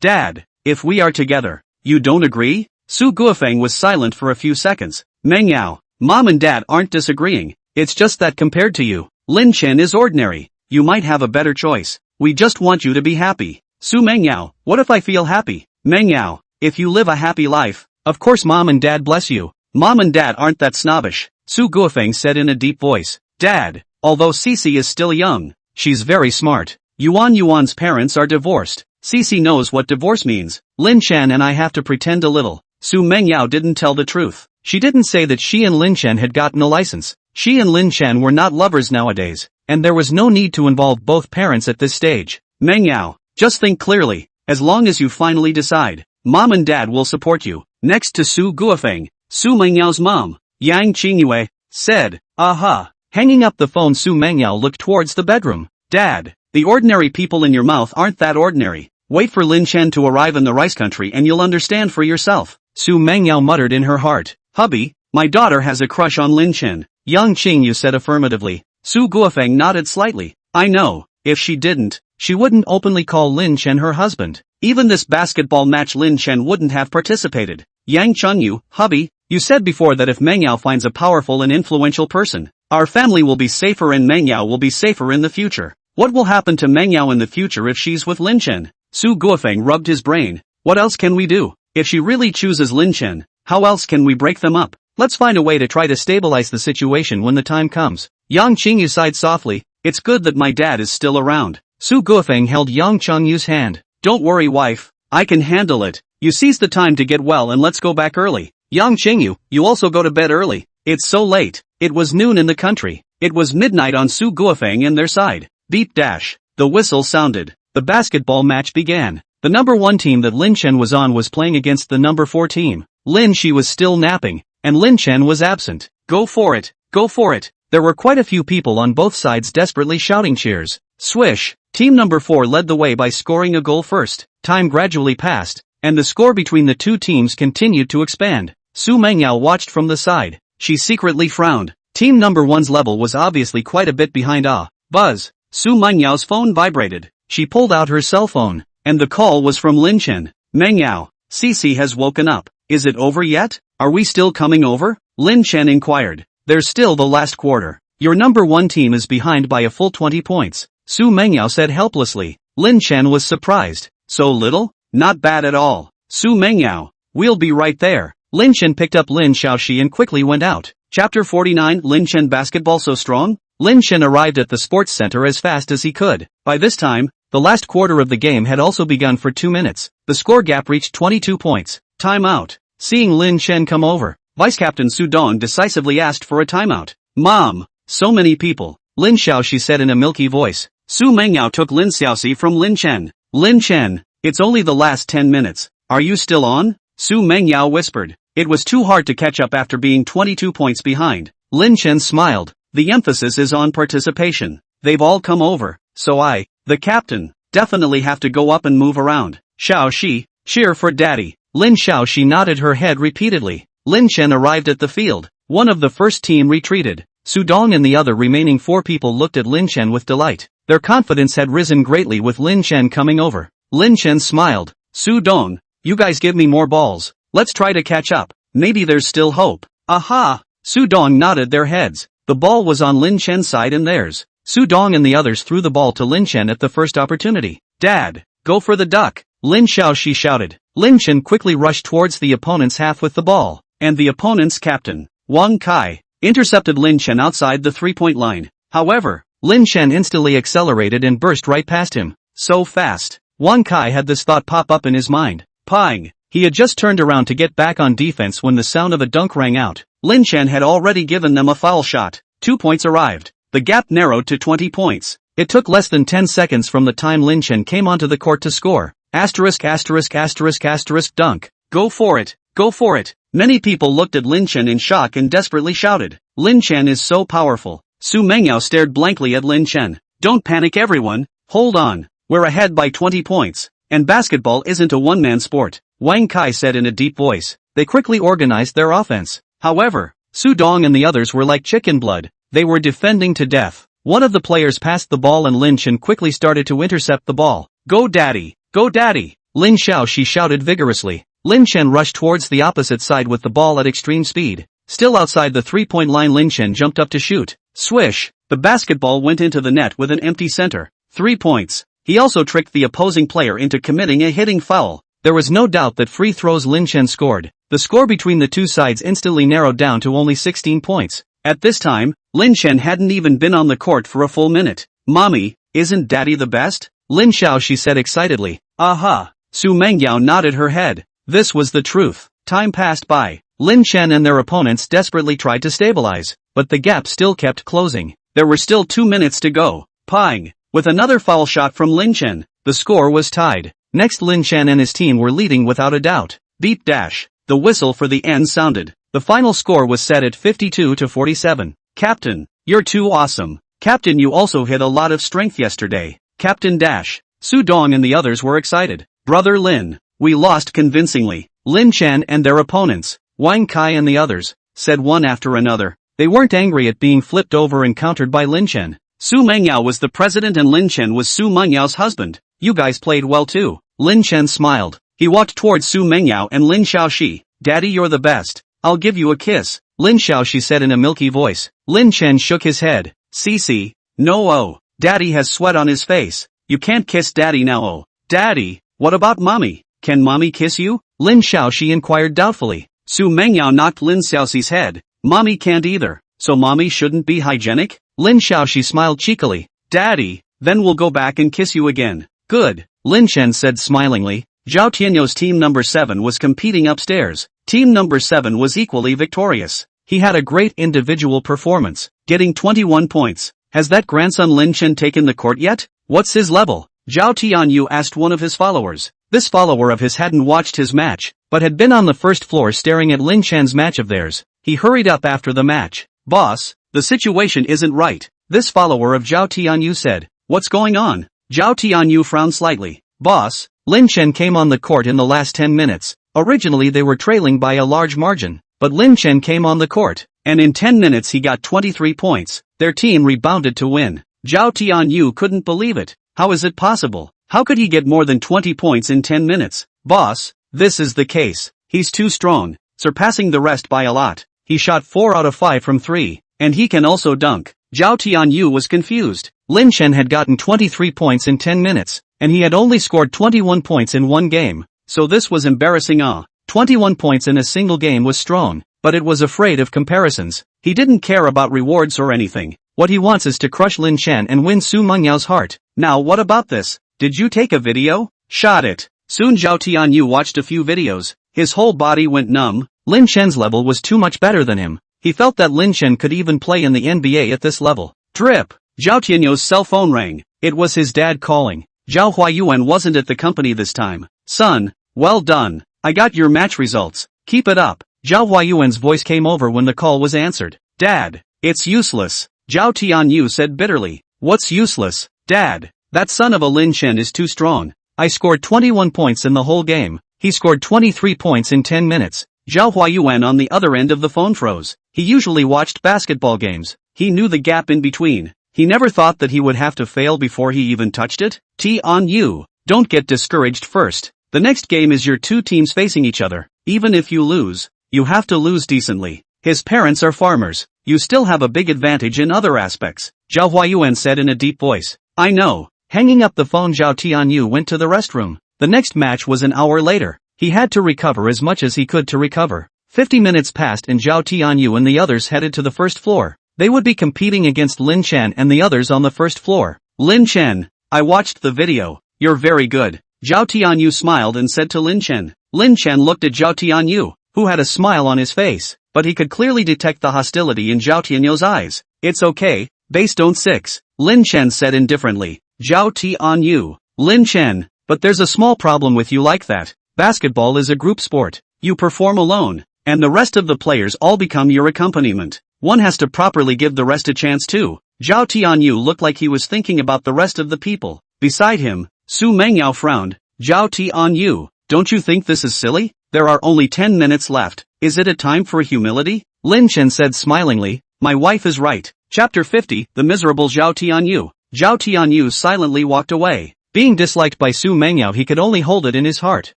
Dad, if we are together, you don't agree? Su Guofeng was silent for a few seconds. Mengyao, Mom and Dad aren't disagreeing. It's just that compared to you, Lin Chen is ordinary. You might have a better choice. We just want you to be happy. Su Mengyao, what if I feel happy? Mengyao, if you live a happy life, of course Mom and Dad bless you. Mom and Dad aren't that snobbish, Su Guofeng said in a deep voice. Dad, although Cici is still young, she's very smart. Yuan's parents are divorced. Cici knows what divorce means. Lin Chen and I have to pretend a little. Xu Mengyao didn't tell the truth. She didn't say that she and Lin Chen had gotten a license. She and Lin Chen were not lovers nowadays, and there was no need to involve both parents at this stage. Mengyao, just think clearly. As long as you finally decide, Mom and Dad will support you. Next to Su Guofeng, Xu Mengyao's mom, Yang Qingyue, said, aha. Hanging up the phone, Xu Mengyao looked towards the bedroom. Dad, the ordinary people in your mouth aren't that ordinary. Wait for Lin Chen to arrive in the rice country and you'll understand for yourself. Xu Mengyao muttered in her heart. Hubby, my daughter has a crush on Lin Chen. Yang Qingyu said affirmatively. Su Guofeng nodded slightly. I know, if she didn't, she wouldn't openly call Lin Chen her husband. Even this basketball match Lin Chen wouldn't have participated. Yang Chengyu, hubby, you said before that if Mengyao finds a powerful and influential person, our family will be safer and Mengyao will be safer in the future. What will happen to Mengyao in the future if she's with Lin Chen? Su Guofeng rubbed his brain. What else can we do? If she really chooses Lin Chen, how else can we break them up? Let's find a way to try to stabilize the situation when the time comes. Yang Qingyu sighed softly. It's good that my dad is still around. Su Guofeng held Yang Chengyu's hand. Don't worry, wife. I can handle it. You seize the time to get well and let's go back early. Yang Qingyu, you also go to bed early. It's so late. It was noon in the country. It was midnight on Su Guofeng and their side. Beep dash. the whistle sounded. The basketball match began. The number 1 team that Lin Chen was on was playing against the number 4 team. Lin She was still napping, and Lin Chen was absent. Go for it, go for it. There were quite a few people on both sides desperately shouting cheers. Swish, team number 4 led the way by scoring a goal first. Time gradually passed, and the score between the two teams continued to expand. Xu Mengyao watched from the side. She secretly frowned. Team number 1's level was obviously quite a bit behind. Buzz. Xu Mengyao's phone vibrated. She pulled out her cell phone, and the call was from Lin Chen. Mengyao, Cici has woken up. Is it over yet? Are we still coming over? Lin Chen inquired. There's still the last quarter. Your number 1 team is behind by a full 20 points. Xu Mengyao said helplessly. Lin Chen was surprised. So little? Not bad at all. Xu Mengyao, we'll be right there. Lin Chen picked up Lin Xiaoxi and quickly went out. Chapter 49 Lin Chen basketball so strong? Lin Chen arrived at the sports center as fast as he could. By this time, the last quarter of the game had also begun for 2 minutes. The score gap reached 22 points. Timeout. Seeing Lin Chen come over, Vice-Captain Su Dong decisively asked for a timeout. Mom, so many people. Lin Xiaoxi said in a milky voice. Xu Mengyao took Lin Xiaoxi from Lin Chen. Lin Chen, it's only the last 10 minutes. Are you still on? Xu Mengyao whispered. It was too hard to catch up after being 22 points behind. Lin Chen smiled. The emphasis is on participation. They've all come over, so I, the captain, definitely have to go up and move around. Xiaoxi, cheer for daddy. Lin Xiaoxi nodded her head repeatedly. Lin Chen arrived at the field. One of the first team retreated. Su Dong and the other remaining 4 people looked at Lin Chen with delight. Their confidence had risen greatly with Lin Chen coming over. Lin Chen smiled. Su Dong, you guys give me more balls. Let's try to catch up. Maybe there's still hope. Aha! Su Dong nodded their heads. The ball was on Lin Chen's side and theirs. Su Dong and the others threw the ball to Lin Chen at the first opportunity. Dad, go for the duck. Lin Xiaoxi shouted. Lin Chen quickly rushed towards the opponent's half with the ball, and the opponent's captain, Wang Kai, intercepted Lin Chen outside the 3-point line. However, Lin Chen instantly accelerated and burst right past him. So fast. Wang Kai had this thought pop up in his mind. Pang! He had just turned around to get back on defense when the sound of a dunk rang out. Lin Chen had already given them a foul shot. 2 points arrived. The gap narrowed to 20 points. It took less than 10 seconds from the time Lin Chen came onto the court to score. Asterisk asterisk asterisk asterisk dunk. Go for it. Go for it. Many people looked at Lin Chen in shock and desperately shouted. Lin Chen is so powerful. Xu Mengyao stared blankly at Lin Chen. Don't panic everyone. Hold on. We're ahead by 20 points. And basketball isn't a one-man sport. Wang Kai said in a deep voice. They quickly organized their offense. However, Su Dong and the others were like chicken blood. They were defending to death. One of the players passed the ball and Lin Chen quickly started to intercept the ball. Go daddy! Go daddy! Lin Xiaoxi shouted vigorously. Lin Chen rushed towards the opposite side with the ball at extreme speed. Still outside the 3-point line, Lin Chen jumped up to shoot. Swish! The basketball went into the net with an empty center. 3 points. He also tricked the opposing player into committing a hitting foul. There was no doubt that free throws Lin Chen scored. The score between the two sides instantly narrowed down to only 16 points. At this time, Lin Chen hadn't even been on the court for a full minute. Mommy, isn't daddy the best? Lin Xiaoxi said excitedly. Aha! Xu Mengyao nodded her head. This was the truth. Time passed by. Lin Chen and their opponents desperately tried to stabilize, but the gap still kept closing. There were still 2 minutes to go. Pang! With another foul shot from Lin Chen, the score was tied. Next, Lin Chen and his team were leading without a doubt. Beep dash. The whistle for the end sounded. The final score was set at 52-47. Captain, you're too awesome. Captain, you also hit a lot of strength yesterday. Captain dash. Su Dong and the others were excited. Brother Lin, we lost convincingly. Lin Chen and their opponents, Wang Kai and the others, said one after another. They weren't angry at being flipped over and countered by Lin Chen. Xu Mengyao was the president and Lin Chen was Xu Mengyao's husband. You guys played well too. Lin Chen smiled. He walked towards Xu Mengyao and Lin Xiaoxi. Daddy, you're the best. I'll give you a kiss. Lin Xiaoxi said in a milky voice. Lin Chen shook his head. Cici, no oh. Daddy has sweat on his face. You can't kiss daddy now oh. Daddy, what about mommy? Can mommy kiss you? Lin Xiaoxi inquired doubtfully. Xu Mengyao knocked Lin Xiaoxi's head. Mommy can't either. So mommy shouldn't be hygienic? Lin Xiaoxi smiled cheekily. Daddy, then we'll go back and kiss you again. Good, Lin Chen said smilingly. Zhao Tianyou's team number 7 was competing upstairs. Team number 7 was equally victorious. He had a great individual performance, getting 21 points. Has that grandson Lin Chen taken the court yet? What's his level? Zhao Tianyu asked one of his followers. This follower of his hadn't watched his match, but had been on the first floor staring at Lin Chen's match of theirs. He hurried up after the match. Boss, the situation isn't right, this follower of Zhao Tianyu said. What's going on? Zhao Tianyu frowned slightly. Boss, Lin Chen came on the court in the last 10 minutes. Originally they were trailing by a large margin, but Lin Chen came on the court, and in 10 minutes he got 23 points. Their team rebounded to win. Zhao Tianyu couldn't believe it. How is it possible? How could he get more than 20 points in 10 minutes? Boss, this is the case. He's too strong, surpassing the rest by a lot. He shot 4 out of 5 from 3, and he can also dunk. Zhao Tianyu was confused. Lin Chen had gotten 23 points in 10 minutes, and he had only scored 21 points in one game. So this was embarrassing. 21 points in a single game was strong, but it was afraid of comparisons. He didn't care about rewards or anything. What he wants is to crush Lin Chen and win Xu Mengyao's heart. Now what about this? Did you take a video? Shot it. Soon Zhao Tianyu watched a few videos. His whole body went numb. Lin Chen's level was too much better than him. He felt that Lin Chen could even play in the NBA at this level. Drip. Zhao Tianyu's cell phone rang. It was his dad calling. Zhao Huayuan wasn't at the company this time. Son, well done. I got your match results. Keep it up. Zhao Huayuan's voice came over when the call was answered. Dad, it's useless. Zhao Tianyu said bitterly. What's useless, Dad? That son of a Lin Chen is too strong. I scored 21 points in the whole game. He scored 23 points in 10 minutes. Zhao Huayuan on the other end of the phone froze. He usually watched basketball games. He knew the gap in between. He never thought that he would have to fail before he even touched it. Tianyu, don't get discouraged first. The next game is your two teams facing each other. Even if you lose, you have to lose decently. His parents are farmers. You still have a big advantage in other aspects. Zhao Huayuan said in a deep voice. I know. Hanging up the phone, Zhao Tianyu went to the restroom. The next match was an hour later. He had to recover as much as he could to recover. 50 minutes passed and Zhao Tianyu and the others headed to the first floor. They would be competing against Lin Chen and the others on the first floor. Lin Chen, I watched the video. You're very good. Zhao Tianyu smiled and said to Lin Chen. Lin Chen looked at Zhao Tianyu, who had a smile on his face, but he could clearly detect the hostility in Zhao Tianyu's eyes. It's okay, base don't 6, Lin Chen said indifferently. Zhao Tianyu, Lin Chen, but there's a small problem with you like that. Basketball is a group sport. You perform alone, and the rest of the players all become your accompaniment. One has to properly give the rest a chance too. Zhao Tianyu looked like he was thinking about the rest of the people. Beside him, Xu Mengyao frowned. Zhao Tianyu, don't you think this is silly? There are only 10 minutes left. Is it a time for humility? Lin Chen said smilingly. My wife is right. Chapter 50, The Miserable Zhao Tianyu. Zhao Tianyu silently walked away. Being disliked by Xu Mengyao, he could only hold it in his heart.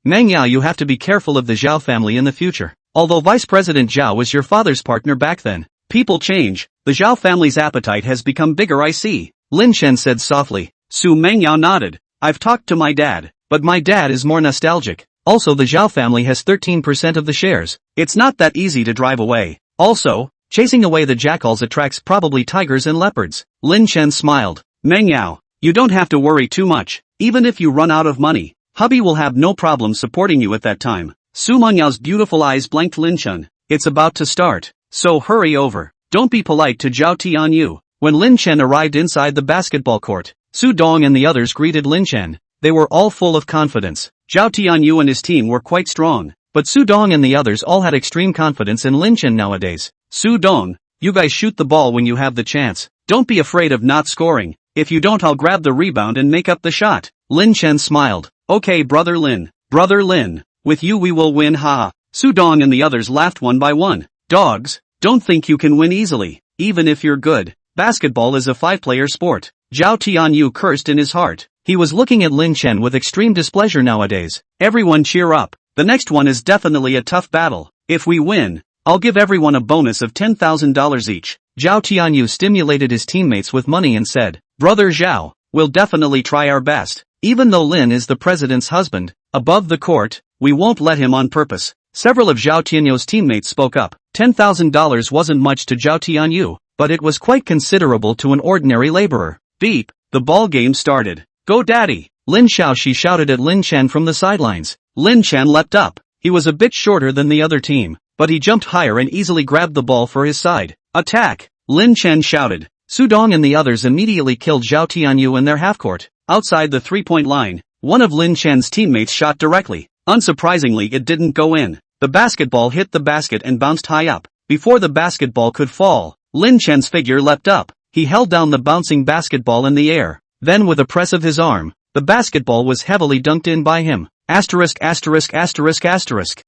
Mengyao, you have to be careful of the Zhao family in the future. Although Vice President Zhao was your father's partner back then, people change. The Zhao family's appetite has become bigger, I see. Lin Chen said softly. Xu Mengyao nodded. I've talked to my dad, but my dad is more nostalgic. Also, the Zhao family has 13% of the shares. It's not that easy to drive away. Also, chasing away the jackals attracts probably tigers and leopards. Lin Chen smiled. Mengyao, you don't have to worry too much. Even if you run out of money, hubby will have no problem supporting you at that time. Xu Mengyao's beautiful eyes blanked Lin Chen. It's about to start, so hurry over. Don't be polite to Zhao Tianyu. When Lin Chen arrived inside the basketball court, Su Dong and the others greeted Lin Chen. They were all full of confidence. Zhao Tianyu and his team were quite strong, but Su Dong and the others all had extreme confidence in Lin Chen nowadays. Su Dong, you guys shoot the ball when you have the chance. Don't be afraid of not scoring. If you don't, I'll grab the rebound and make up the shot. Lin Chen smiled. Okay, Brother Lin. Brother Lin. With you we will win, haha. Su Dong and the others laughed one by one. Dogs, don't think you can win easily, even if you're good. Basketball is a 5-player sport. Zhao Tianyu cursed in his heart. He was looking at Lin Chen with extreme displeasure nowadays. Everyone cheer up. The next one is definitely a tough battle. If we win, I'll give everyone a bonus of $10,000 each. Zhao Tianyu stimulated his teammates with money and said, Brother Zhao, we'll definitely try our best. Even though Lin is the president's husband, above the court, we won't let him on purpose. Several of Zhao Tianyu's teammates spoke up. $10,000 wasn't much to Zhao Tianyu, but it was quite considerable to an ordinary laborer. Beep, the ball game started. Go daddy! Lin Xiaoxi shouted at Lin Chen from the sidelines. Lin Chen leapt up. He was a bit shorter than the other team, but he jumped higher and easily grabbed the ball for his side. Attack! Lin Chen shouted. Su Dong and the others immediately killed Zhao Tianyu in their half-court. Outside the three-point line, one of Lin Chen's teammates shot directly. Unsurprisingly, it didn't go in. The basketball hit the basket and bounced high up. Before the basketball could fall, Lin Chen's figure leapt up. He held down the bouncing basketball in the air. Then with a press of his arm, the basketball was heavily dunked in by him. Zhao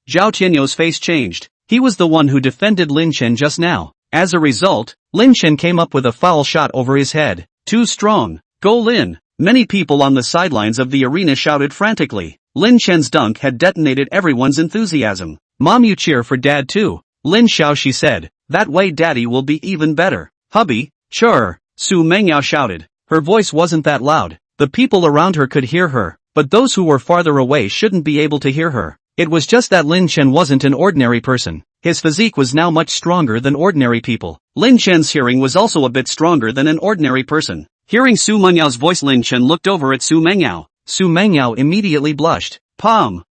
Tianyu's face changed. He was the one who defended Lin Chen just now. As a result, Lin Chen came up with a foul shot over his head. Too strong. Go Lin! Many people on the sidelines of the arena shouted frantically. Lin Chen's dunk had detonated everyone's enthusiasm. Mom, you cheer for Dad too. Lin Xiaoxi said. That way Daddy will be even better. Hubby, sure, Xu Mengyao shouted. Her voice wasn't that loud. The people around her could hear her, but those who were farther away shouldn't be able to hear her. It was just that Lin Chen wasn't an ordinary person. His physique was now much stronger than ordinary people. Lin Chen's hearing was also a bit stronger than an ordinary person. Hearing Xu Mengyao's voice, Lin Chen looked over at Xu Mengyao. Xu Mengyao immediately blushed. Palm.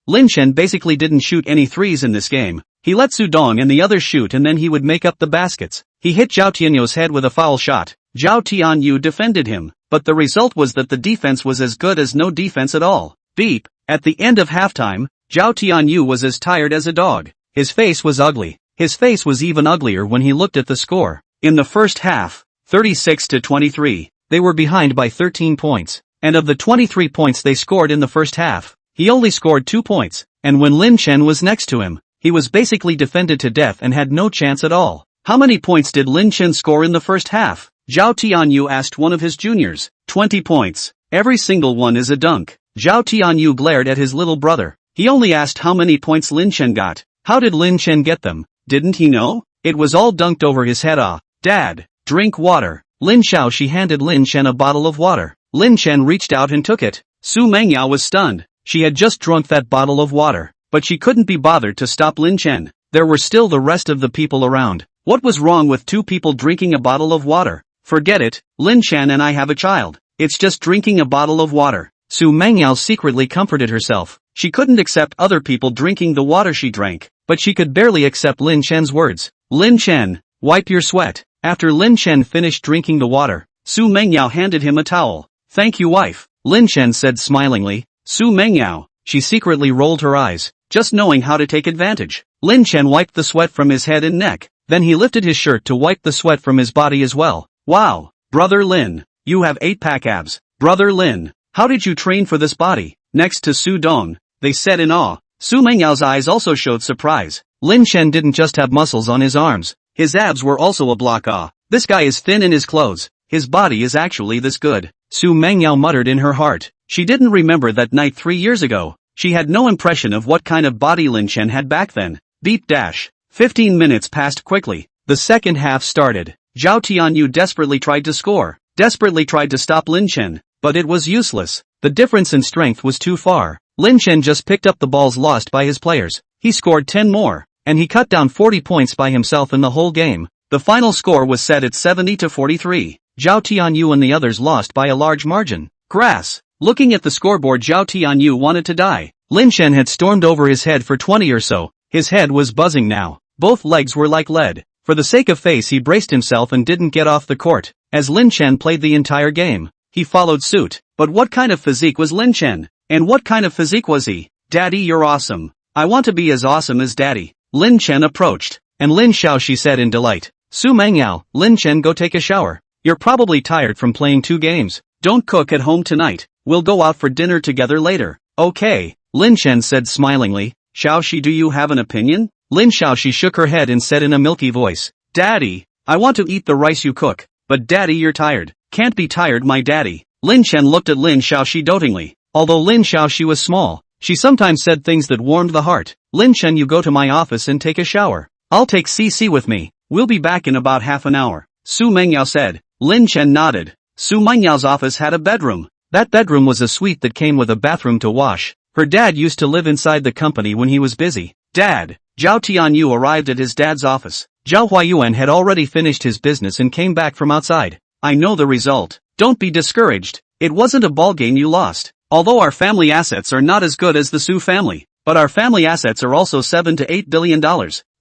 Lin Chen basically didn't shoot any threes in this game. He let Su Dong and the others shoot and then he would make up the baskets. He hit Zhao Tianyu's head with a foul shot. Zhao Tianyu defended him, but the result was that the defense was as good as no defense at all. Beep. At the end of halftime, Zhao Tianyu was as tired as a dog. His face was ugly. His face was even uglier when he looked at the score. In the first half, 36-23, they were behind by 13 points. And of the 23 points they scored in the first half, he only scored 2 points. And when Lin Chen was next to him, he was basically defended to death and had no chance at all. How many points did Lin Chen score in the first half? Zhao Tianyu asked one of his juniors. 20 points. Every single one is a dunk. Zhao Tianyu glared at his little brother. He only asked how many points Lin Chen got. How did Lin Chen get them? Didn't he know? It was all dunked over his head. Dad, drink water. Lin Xiaoxi handed Lin Chen a bottle of water. Lin Chen reached out and took it. Xu Mengyao was stunned. She had just drunk that bottle of water, but she couldn't be bothered to stop Lin Chen. There were still the rest of the people around. What was wrong with two people drinking a bottle of water? Forget it, Lin Chen and I have a child. It's just drinking a bottle of water. Xu Mengyao secretly comforted herself. She couldn't accept other people drinking the water she drank, but she could barely accept Lin Chen's words. Lin Chen, wipe your sweat. After Lin Chen finished drinking the water, Xu Mengyao handed him a towel. Thank you, wife, Lin Chen said smilingly. Xu Mengyao, she secretly rolled her eyes, just knowing how to take advantage. Lin Chen wiped the sweat from his head and neck, then he lifted his shirt to wipe the sweat from his body as well. Wow, brother Lin, you have 8-pack abs. Brother Lin, how did you train for this body? Next to Su Dong, they said in awe. Xu Mengyao's eyes also showed surprise. Lin Chen didn't just have muscles on his arms, his abs were also a block. This guy is thin in his clothes, his body is actually this good. Xu Mengyao muttered in her heart. She didn't remember that night 3 years ago. She had no impression of what kind of body Lin Chen had back then. Beep dash. 15 minutes passed quickly. The second half started. Zhao Tianyu desperately tried to score, desperately tried to stop Lin Chen, but it was useless. The difference in strength was too far. Lin Chen just picked up the balls lost by his players. He scored 10 more, and he cut down 40 points by himself in the whole game. The final score was set at 70-43. Zhao Tianyu and the others lost by a large margin. Grass. Looking at the scoreboard, Zhao Tianyu wanted to die. Lin Chen had stormed over his head for 20 or so. His head was buzzing now. Both legs were like lead. For the sake of face he braced himself and didn't get off the court. As Lin Chen played the entire game, he followed suit. But what kind of physique was Lin Chen? And what kind of physique was he? Daddy, you're awesome. I want to be as awesome as Daddy. Lin Chen approached, and Lin Xiaoxi said in delight. Xu Mengyao, Lin Chen, go take a shower. You're probably tired from playing 2 games. Don't cook at home tonight. We'll go out for dinner together later. Okay, Lin Chen said smilingly. Xiaoxi, do you have an opinion? Lin Xiaoxi shook her head and said in a milky voice. Daddy, I want to eat the rice you cook. But Daddy, you're tired. Can't be tired, my daddy. Lin Chen looked at Lin Xiaoxi dotingly. Although Lin Xiaoxi was small, she sometimes said things that warmed the heart. Lin Chen, you go to my office and take a shower. I'll take CC with me. We'll be back in about half an hour. Xu Mengyao said. Lin Chen nodded. Xu Mengyao's office had a bedroom. That bedroom was a suite that came with a bathroom to wash. Her dad used to live inside the company when he was busy. Dad. Zhao Tianyu arrived at his dad's office. Zhao Huayuan had already finished his business and came back from outside. I know the result. Don't be discouraged. It wasn't a ball game you lost. Although our family assets are not as good as the Su family, but our family assets are also $7 to $8 billion.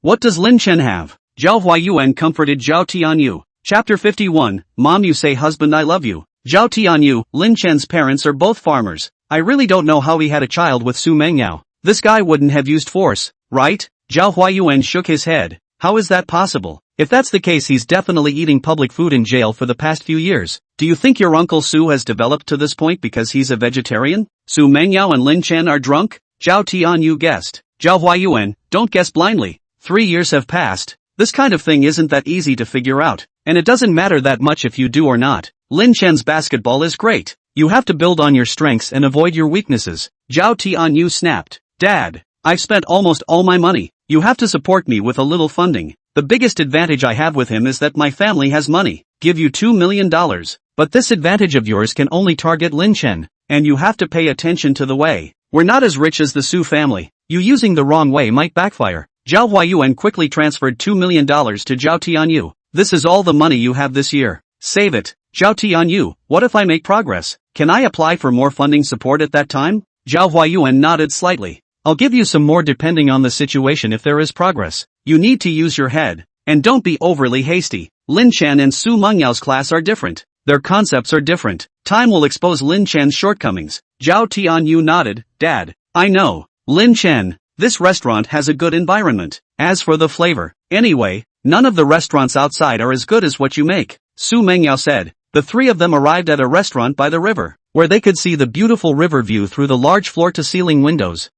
What does Lin Chen have? Zhao Huayuan comforted Zhao Tianyu. Chapter 51, Mom you say husband I love you. Zhao Tianyu, Lin Chen's parents are both farmers. I really don't know how he had a child with Xu Mengyao. This guy wouldn't have used force, right? Zhao Huayuan shook his head. How is that possible? If that's the case he's definitely eating public food in jail for the past few years. Do you think your Uncle Xu has developed to this point because he's a vegetarian? Xu Mengyao and Lin Chen are drunk? Zhao Tianyu guessed. Zhao Huayuan, don't guess blindly. 3 years have passed. This kind of thing isn't that easy to figure out, and it doesn't matter that much if you do or not. Lin Chen's basketball is great. You have to build on your strengths and avoid your weaknesses. Zhao Tianyu snapped. Dad, I've spent almost all my money. You have to support me with a little funding. The biggest advantage I have with him is that my family has money. Give you $2 million. But this advantage of yours can only target Lin Chen, and you have to pay attention to the way. We're not as rich as the Xu family. You using the wrong way might backfire. Zhao Huayuan quickly transferred $2 million to Zhao Tianyu. This is all the money you have this year. Save it. Zhao Tianyu, what if I make progress? Can I apply for more funding support at that time? Zhao Huayuan nodded slightly. I'll give you some more depending on the situation if there is progress. You need to use your head. And don't be overly hasty. Lin Chen and Xu Mengyao's class are different. Their concepts are different. Time will expose Lin Chen's shortcomings. Zhao Tianyu nodded. Dad, I know. Lin Chen, this restaurant has a good environment. As for the flavor, anyway, none of the restaurants outside are as good as what you make. Xu Mengyao said. The three of them arrived at a restaurant by the river, where they could see the beautiful river view through the large floor-to-ceiling windows.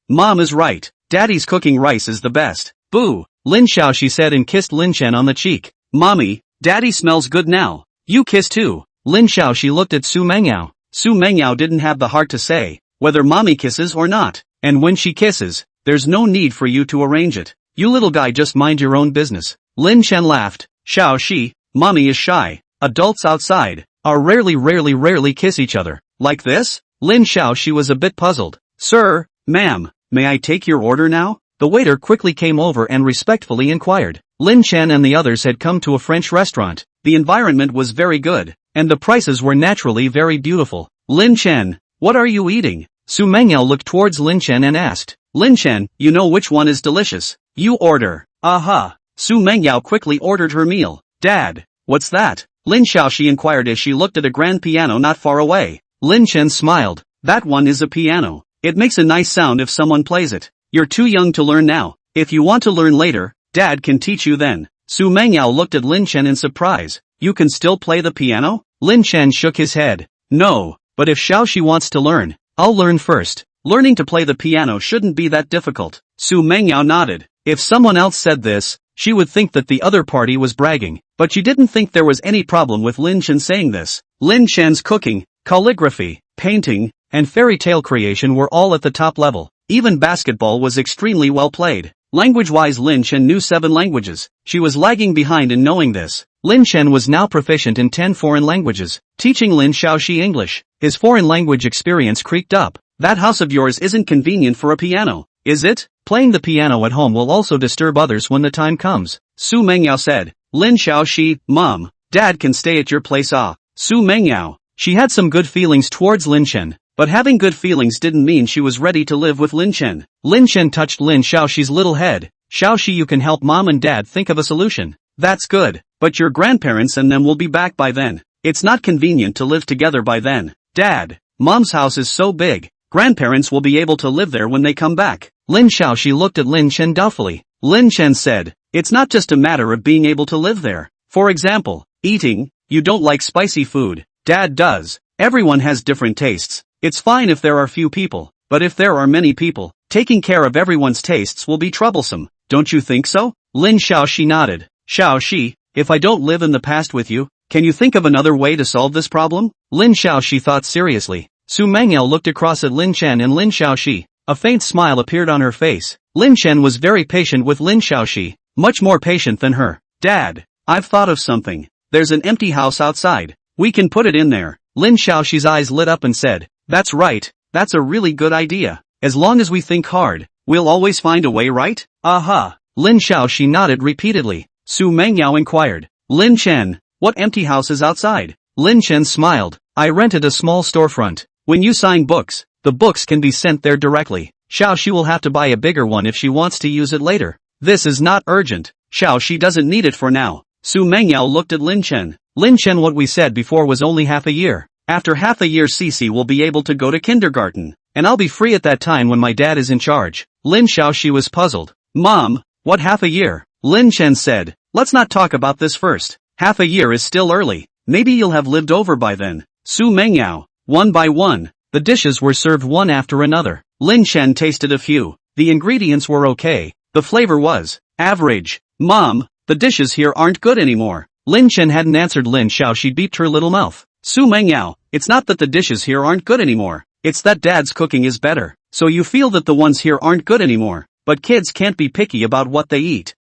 Mom is right. Daddy's cooking rice is the best. Boo! Lin Xiaoxi said and kissed Lin Chen on the cheek. Mommy, Daddy smells good now. You kiss too. Lin Xiaoxi looked at Xu Mengyao. Xu Mengyao didn't have the heart to say whether mommy kisses or not. And when she kisses, there's no need for you to arrange it. You little guy just mind your own business. Lin Chen laughed. Xiaoxi, mommy is shy. Adults outside are rarely kiss each other. Like this? Lin Xiaoxi was a bit puzzled. Sir, ma'am, may I take your order now? The waiter quickly came over and respectfully inquired. Lin Chen and the others had come to a French restaurant. The environment was very good, and the prices were naturally very beautiful. Lin Chen, what are you eating? Xu Mengyao looked towards Lin Chen and asked. Lin Chen, you know which one is delicious. You order. Aha. Xu Mengyao quickly ordered her meal. Dad, what's that? Lin Xiaoxi inquired as she looked at a grand piano not far away. Lin Chen smiled. That one is a piano. It makes a nice sound if someone plays it. You're too young to learn now. If you want to learn later, Dad can teach you then. Xu Mengyao looked at Lin Chen in surprise. You can still play the piano? Lin Chen shook his head. No, but if Xiaoxi wants to learn, I'll learn first. Learning to play the piano shouldn't be that difficult. Xu Mengyao nodded. If someone else said this, she would think that the other party was bragging. But she didn't think there was any problem with Lin Chen saying this. Lin Chen's cooking, calligraphy, painting, and fairy tale creation were all at the top level. Even basketball was extremely well played. Language-wise Lin Chen knew 7 languages. She was lagging behind in knowing this. Lin Chen was now proficient in 10 foreign languages, teaching Lin Xiaoxi English. His foreign language experience creaked up. That house of yours isn't convenient for a piano, is it? Playing the piano at home will also disturb others when the time comes. Xu Mengyao said. Lin Xiaoxi, Mom, Dad can stay at your place. Xu Mengyao. She had some good feelings towards Lin Chen, but having good feelings didn't mean she was ready to live with Lin Chen. Lin Chen touched Lin Xiaoxi's little head. Xiaoxi, you can help Mom and Dad think of a solution. That's good, but your grandparents and them will be back by then. It's not convenient to live together by then. Dad, Mom's house is so big, grandparents will be able to live there when they come back. Lin Xiaoxi looked at Lin Chen doubtfully. Lin Chen said, it's not just a matter of being able to live there. For example, eating. You don't like spicy food. Dad does. Everyone has different tastes. It's fine if there are few people, but if there are many people, taking care of everyone's tastes will be troublesome. Don't you think so? Lin Xiaoxi nodded. Xiaoxi, if I don't live in the past with you, can you think of another way to solve this problem? Lin Xiaoxi thought seriously. Xu Mengyao looked across at Lin Chen and Lin Xiaoxi. A faint smile appeared on her face. Lin Chen was very patient with Lin Xiaoxi, much more patient than her. Dad, I've thought of something. There's an empty house outside. We can put it in there. Lin Xiaoxi's eyes lit up and said, that's right, that's a really good idea. As long as we think hard, we'll always find a way, right? Aha. Lin Xiaoxi nodded repeatedly. Xu Mengyao inquired. Lin Chen, what empty house is outside? Lin Chen smiled. I rented a small storefront. When you sign books, the books can be sent there directly. Xiaoxi will have to buy a bigger one if she wants to use it later. This is not urgent. Xiaoxi doesn't need it for now. Xu Mengyao looked at Lin Chen. Lin Chen, what we said before was only half a year. After half a year Cici will be able to go to kindergarten. And I'll be free at that time when my dad is in charge. Lin Xiaoxi was puzzled. Mom, what half a year? Lin Chen said. Let's not talk about this first. Half a year is still early. Maybe you'll have lived over by then. Xu Mengyao. One by one. The dishes were served one after another. Lin Chen tasted a few. The ingredients were okay. The flavor was average. Mom, the dishes here aren't good anymore. Lin Chen hadn't answered Lin Xiao. She beeped her little mouth. Xu Mengyao, it's not that the dishes here aren't good anymore. It's that dad's cooking is better. So you feel that the ones here aren't good anymore. But kids can't be picky about what they eat.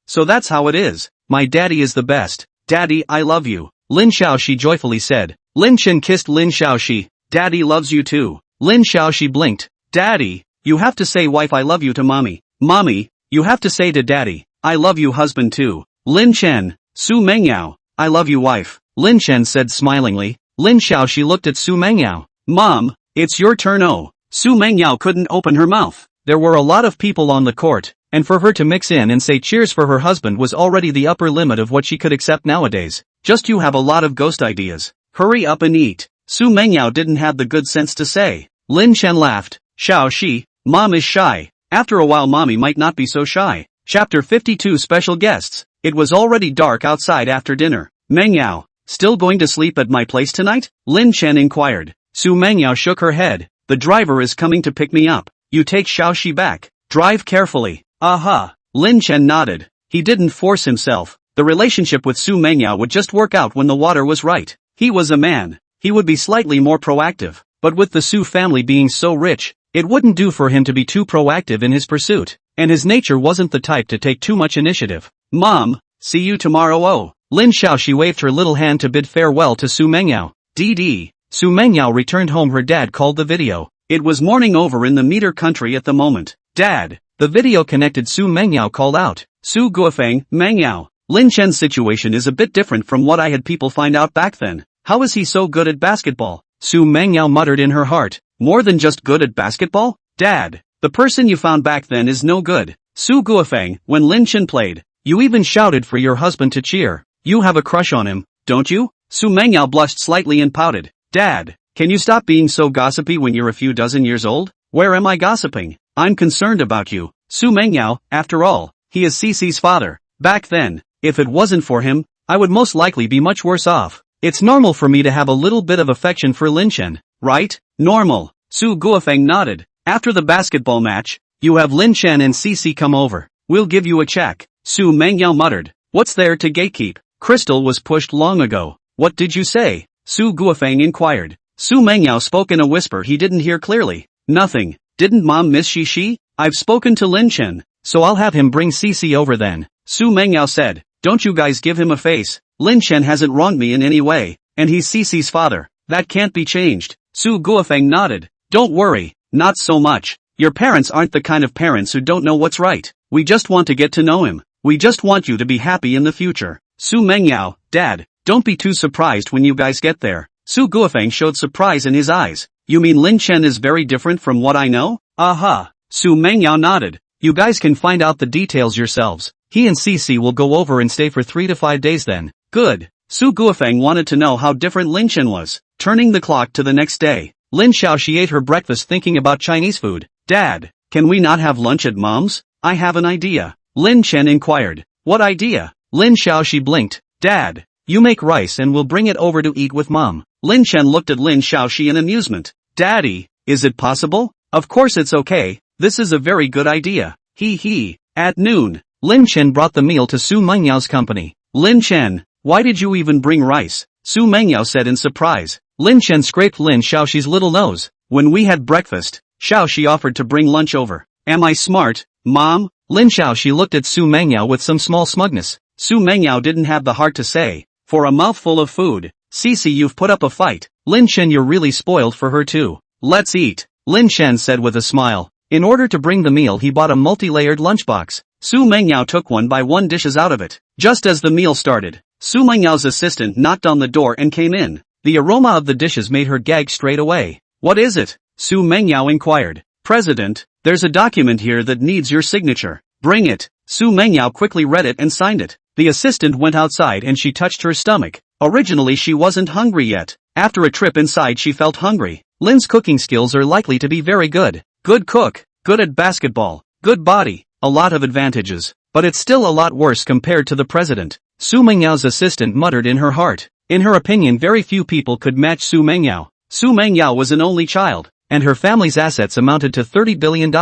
So that's how it is. My daddy is the best. Daddy, I love you. Lin Xiaoxi joyfully said. Lin Chen kissed Lin Xiaoxi. Daddy loves you too. Lin Xiaoxi blinked. Daddy, you have to say wife I love you to mommy. Mommy, you have to say to daddy, I love you husband too. Lin Chen, Xu Mengyao, I love you wife. Lin Chen said smilingly. Lin Xiaoxi looked at Xu Mengyao. Mom, it's your turn. Oh. Xu Mengyao couldn't open her mouth. There were a lot of people on the court, and for her to mix in and say cheers for her husband was already the upper limit of what she could accept nowadays. Just you have a lot of ghost ideas. Hurry up and eat. Xu Mengyao didn't have the good sense to say. Lin Chen laughed. Xiaoxi, mom is shy. After a while mommy might not be so shy. Chapter 52 Special Guests. It was already dark outside after dinner. Mengyao, still going to sleep at my place tonight? Lin Chen inquired. Xu Mengyao shook her head. The driver is coming to pick me up. You take Xiaoxi back. Drive carefully. Aha. Lin Chen nodded. He didn't force himself. The relationship with Xu Mengyao would just work out when the water was right. He was a man. He would be slightly more proactive. But with the Xu family being so rich, it wouldn't do for him to be too proactive in his pursuit. And his nature wasn't the type to take too much initiative. Mom, see you tomorrow. Oh. Lin Xiaoxi waved her little hand to bid farewell to Xu Mengyao. Xu Mengyao returned home. Her dad called the video. It was morning over in the meter country at the moment. Dad. The video connected. Xu Mengyao called out. Su Guofeng, Mengyao. Lin Chen's situation is a bit different from what I had people find out back then. How is he so good at basketball? Xu Mengyao muttered in her heart. More than just good at basketball? Dad. The person you found back then is no good. Su Guofeng, when Lin Chen played, you even shouted for your husband to cheer. You have a crush on him, don't you? Xu Mengyao blushed slightly and pouted. Dad. Can you stop being so gossipy when you're a few dozen years old? Where am I gossiping? I'm concerned about you. Xu Mengyao, after all, he is Cici's father. Back then, if it wasn't for him, I would most likely be much worse off. It's normal for me to have a little bit of affection for Lin Chen, right? Normal. Su Guofeng nodded. After the basketball match, you have Lin Chen and Cici come over. We'll give you a check. Xu Mengyao muttered. What's there to gatekeep? Crystal was pushed long ago. What did you say? Su Guofeng inquired. Xu Mengyao spoke in a whisper he didn't hear clearly. Nothing. Didn't mom miss Shishi? I've spoken to Lin Chen, so I'll have him bring Cici over then. Xu Mengyao said. Don't you guys give him a face. Lin Chen hasn't wronged me in any way, and he's Cici's father. That can't be changed. Su Guofeng nodded. Don't worry, not so much. Your parents aren't the kind of parents who don't know what's right. We just want to get to know him. We just want you to be happy in the future. Xu Mengyao, Dad, don't be too surprised when you guys get there. Su Guofeng showed surprise in his eyes. You mean Lin Chen is very different from what I know? Aha. Xu Mengyao nodded. You guys can find out the details yourselves. He and Cici will go over and stay for 3 to 5 days then. Good. Su Guofeng wanted to know how different Lin Chen was. Turning the clock to the next day, Lin Xiaoxi ate her breakfast thinking about Chinese food. Dad, can we not have lunch at mom's? I have an idea. Lin Chen inquired. What idea? Lin Xiaoxi blinked. Dad, you make rice and we'll bring it over to eat with mom. Lin Chen looked at Lin Xiaoxi in amusement. Daddy, is it possible? Of course it's okay. This is a very good idea. At noon, Lin Chen brought the meal to Xu Mengyao's company. Lin Chen, why did you even bring rice? Xu Mengyao said in surprise. Lin Chen scraped Lin Xiaoxi's little nose. When we had breakfast, Xiaoxi offered to bring lunch over. Am I smart, Mom? Lin Xiaoxi looked at Xu Mengyao with some small smugness. Xu Mengyao didn't have the heart to say. For a mouthful of food. Cici, you've put up a fight. Lin Chen, you're really spoiled for her too. Let's eat. Lin Chen said with a smile. In order to bring the meal he bought a multi-layered lunchbox. Xu Mengyao took one by one dishes out of it. Just as the meal started, Xu Mengyao's assistant knocked on the door and came in. The aroma of the dishes made her gag straight away. What is it? Xu Mengyao inquired. President, there's a document here that needs your signature. Bring it. Xu Mengyao quickly read it and signed it. The assistant went outside and she touched her stomach. Originally she wasn't hungry yet. After a trip inside she felt hungry. Lin's cooking skills are likely to be very good. Good cook, good at basketball, good body, a lot of advantages. But it's still a lot worse compared to the president. Xu Mengyao's assistant muttered in her heart. In her opinion very few people could match Xu Mengyao. Xu Mengyao was an only child, and her family's assets amounted to $30 billion,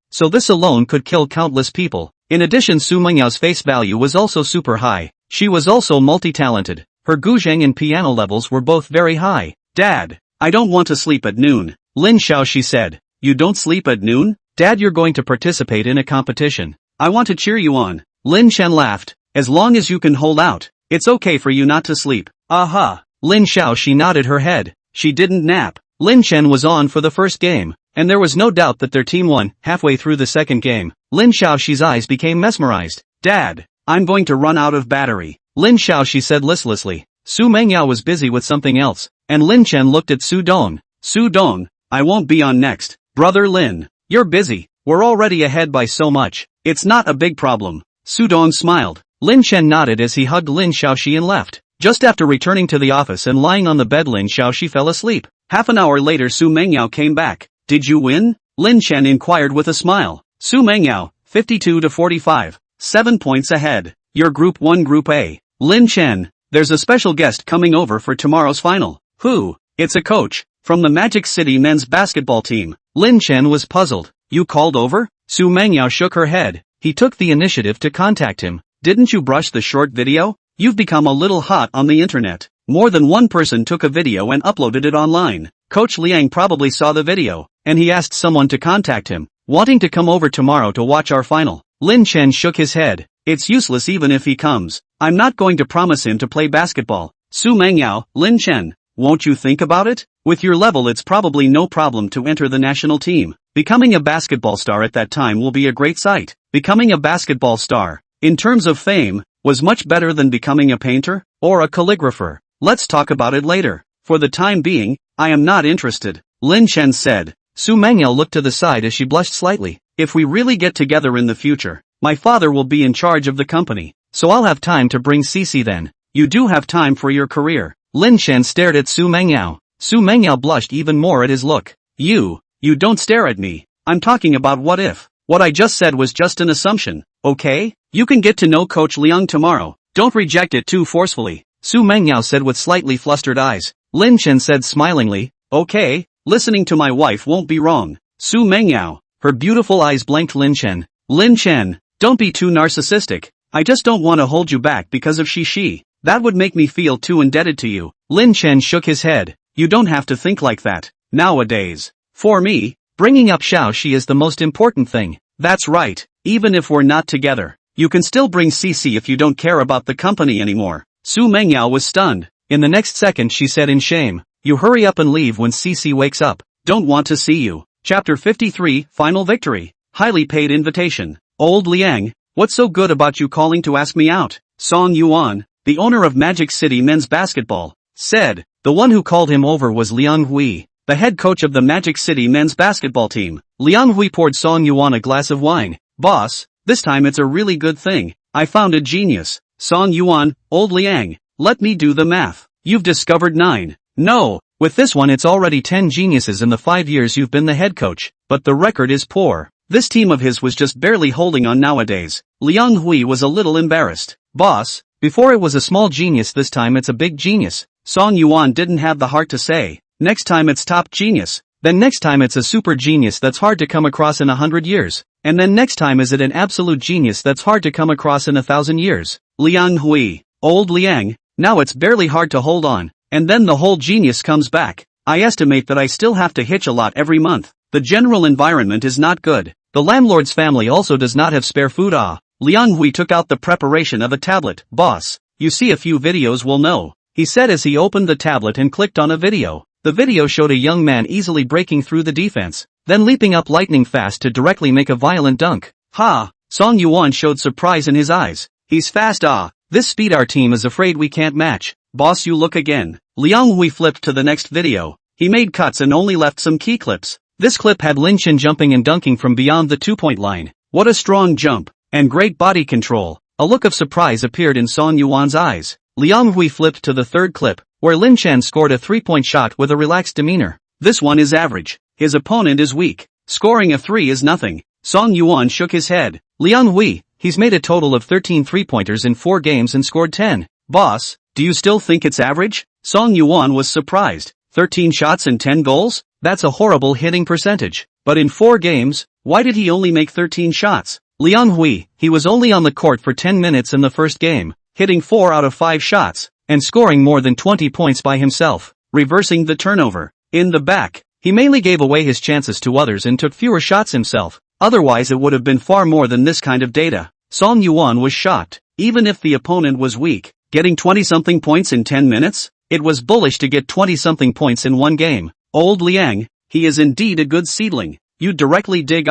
so this alone could kill countless people. In addition Xu Mengyao's face value was also super high. She was also multi-talented. Her guzheng and piano levels were both very high. Dad, I don't want to sleep at noon. Lin Chen, she said. You don't sleep at noon? Dad, you're going to participate in a competition. I want to cheer you on. Lin Chen laughed. As long as you can hold out, it's okay for you not to sleep. Aha. Lin Xiao, she nodded her head. She didn't nap. Lin Chen was on for the first game, and there was no doubt that their team won. Halfway through the second game, Lin Xiaoxi's eyes became mesmerized. Dad, I'm going to run out of battery. Lin Xiao, she said listlessly. Xu Mengyao was busy with something else, and Lin Chen looked at Su Dong. Su Dong, I won't be on next. Brother Lin, you're busy. We're already ahead by so much. It's not a big problem. Su Dong smiled. Lin Chen nodded as he hugged Lin Xiaoxi and left. Just after returning to the office and lying on the bed, Lin Xiaoxi fell asleep. Half an hour later Xu Mengyao came back. Did you win? Lin Chen inquired with a smile. Xu Mengyao, 52-45. 7 points ahead. Your Group 1 Group A. Lin Chen, there's a special guest coming over for tomorrow's final. Who? It's a coach, from the Magic City men's basketball team. Lin Chen was puzzled. You called over? Xu Mengyao shook her head. He took the initiative to contact him. Didn't you brush the short video? You've become a little hot on the internet. More than one person took a video and uploaded it online. Coach Liang probably saw the video, and he asked someone to contact him, wanting to come over tomorrow to watch our final. Lin Chen shook his head. It's useless even if he comes. I'm not going to promise him to play basketball. Xu Mengyao, Lin Chen, won't you think about it? With your level it's probably no problem to enter the national team. Becoming a basketball star at that time will be a great sight. Becoming a basketball star, in terms of fame, was much better than becoming a painter, or a calligrapher. Let's talk about it later. For the time being, I am not interested, Lin Chen said. Xu Mengyao looked to the side as she blushed slightly. If we really get together in the future, my father will be in charge of the company, so I'll have time to bring Cici then. You do have time for your career. Lin Chen stared at Xu Mengyao. Xu Mengyao blushed even more at his look. You don't stare at me. I'm talking about what if. What I just said was just an assumption, okay? You can get to know Coach Liang tomorrow. Don't reject it too forcefully, Xu Mengyao said with slightly flustered eyes. Lin Chen said smilingly, okay, listening to my wife won't be wrong. Xu Mengyao, her beautiful eyes blinked Lin Chen. Lin Chen, don't be too narcissistic. I just don't want to hold you back because of she. That would make me feel too indebted to you. Lin Chen shook his head. You don't have to think like that. Nowadays, for me, bringing up Xiaoxi is the most important thing. That's right. Even if we're not together, you can still bring Cici if you don't care about the company anymore. Xu Mengyao was stunned. In the next second she said in shame, you hurry up and leave when Cici wakes up. Don't want to see you. Chapter 53, Final Victory. Highly paid invitation. Old Liang, what's so good about you calling to ask me out? Song Yuan, the owner of Magic City men's basketball, said. The one who called him over was Liang Hui, the head coach of the Magic City men's basketball team. Liang Hui poured Song Yuan a glass of wine. Boss, this time it's a really good thing. I found a genius. Song Yuan, old Liang, let me do the math. You've discovered 9. No, with this one it's already 10 geniuses in the 5 years you've been the head coach, but the record is poor. This team of his was just barely holding on nowadays. Liang Hui was a little embarrassed. Boss, before it was a small genius, this time it's a big genius. Song Yuan didn't have the heart to say. Next time it's top genius. Then next time it's a super genius that's hard to come across in 100 years. And then next time is it an absolute genius that's hard to come across in 1,000 years. Liang Hui, old Liang, now it's barely hard to hold on. And then the whole genius comes back. I estimate that I still have to hitch a lot every month. The general environment is not good. The landlord's family also does not have spare food. Liang Hui took out the preparation of a tablet. Boss, you see a few videos will know, he said as he opened the tablet and clicked on a video. The video showed a young man easily breaking through the defense, then leaping up lightning fast to directly make a violent dunk. Ha! Song Yuan showed surprise in his eyes. He's fast. This speed our team is afraid we can't match. Boss, you look again. Liang Hui flipped to the next video. He made cuts and only left some key clips. This clip had Lin Chen jumping and dunking from beyond the 2-point line. What a strong jump, and great body control. A look of surprise appeared in Song Yuan's eyes. Liang Hui flipped to the third clip, where Lin Chen scored a 3-point shot with a relaxed demeanor. This one is average. His opponent is weak. Scoring a 3 is nothing. Song Yuan shook his head. Liang Hui, he's made a total of 13 3-pointers in 4 games and scored 10. Boss, do you still think it's average? Song Yuan was surprised. 13 shots and 10 goals? That's a horrible hitting percentage. But in 4 games, why did he only make 13 shots? Liang Hui, he was only on the court for 10 minutes in the first game, hitting 4 out of 5 shots, and scoring more than 20 points by himself, reversing the turnover. In the back, he mainly gave away his chances to others and took fewer shots himself. Otherwise it would have been far more than this kind of data. Song Yuan was shocked. Even if the opponent was weak, getting 20-something points in 10 minutes? It was bullish to get 20-something points in 1 game. Old Liang, he is indeed a good seedling. You directly dig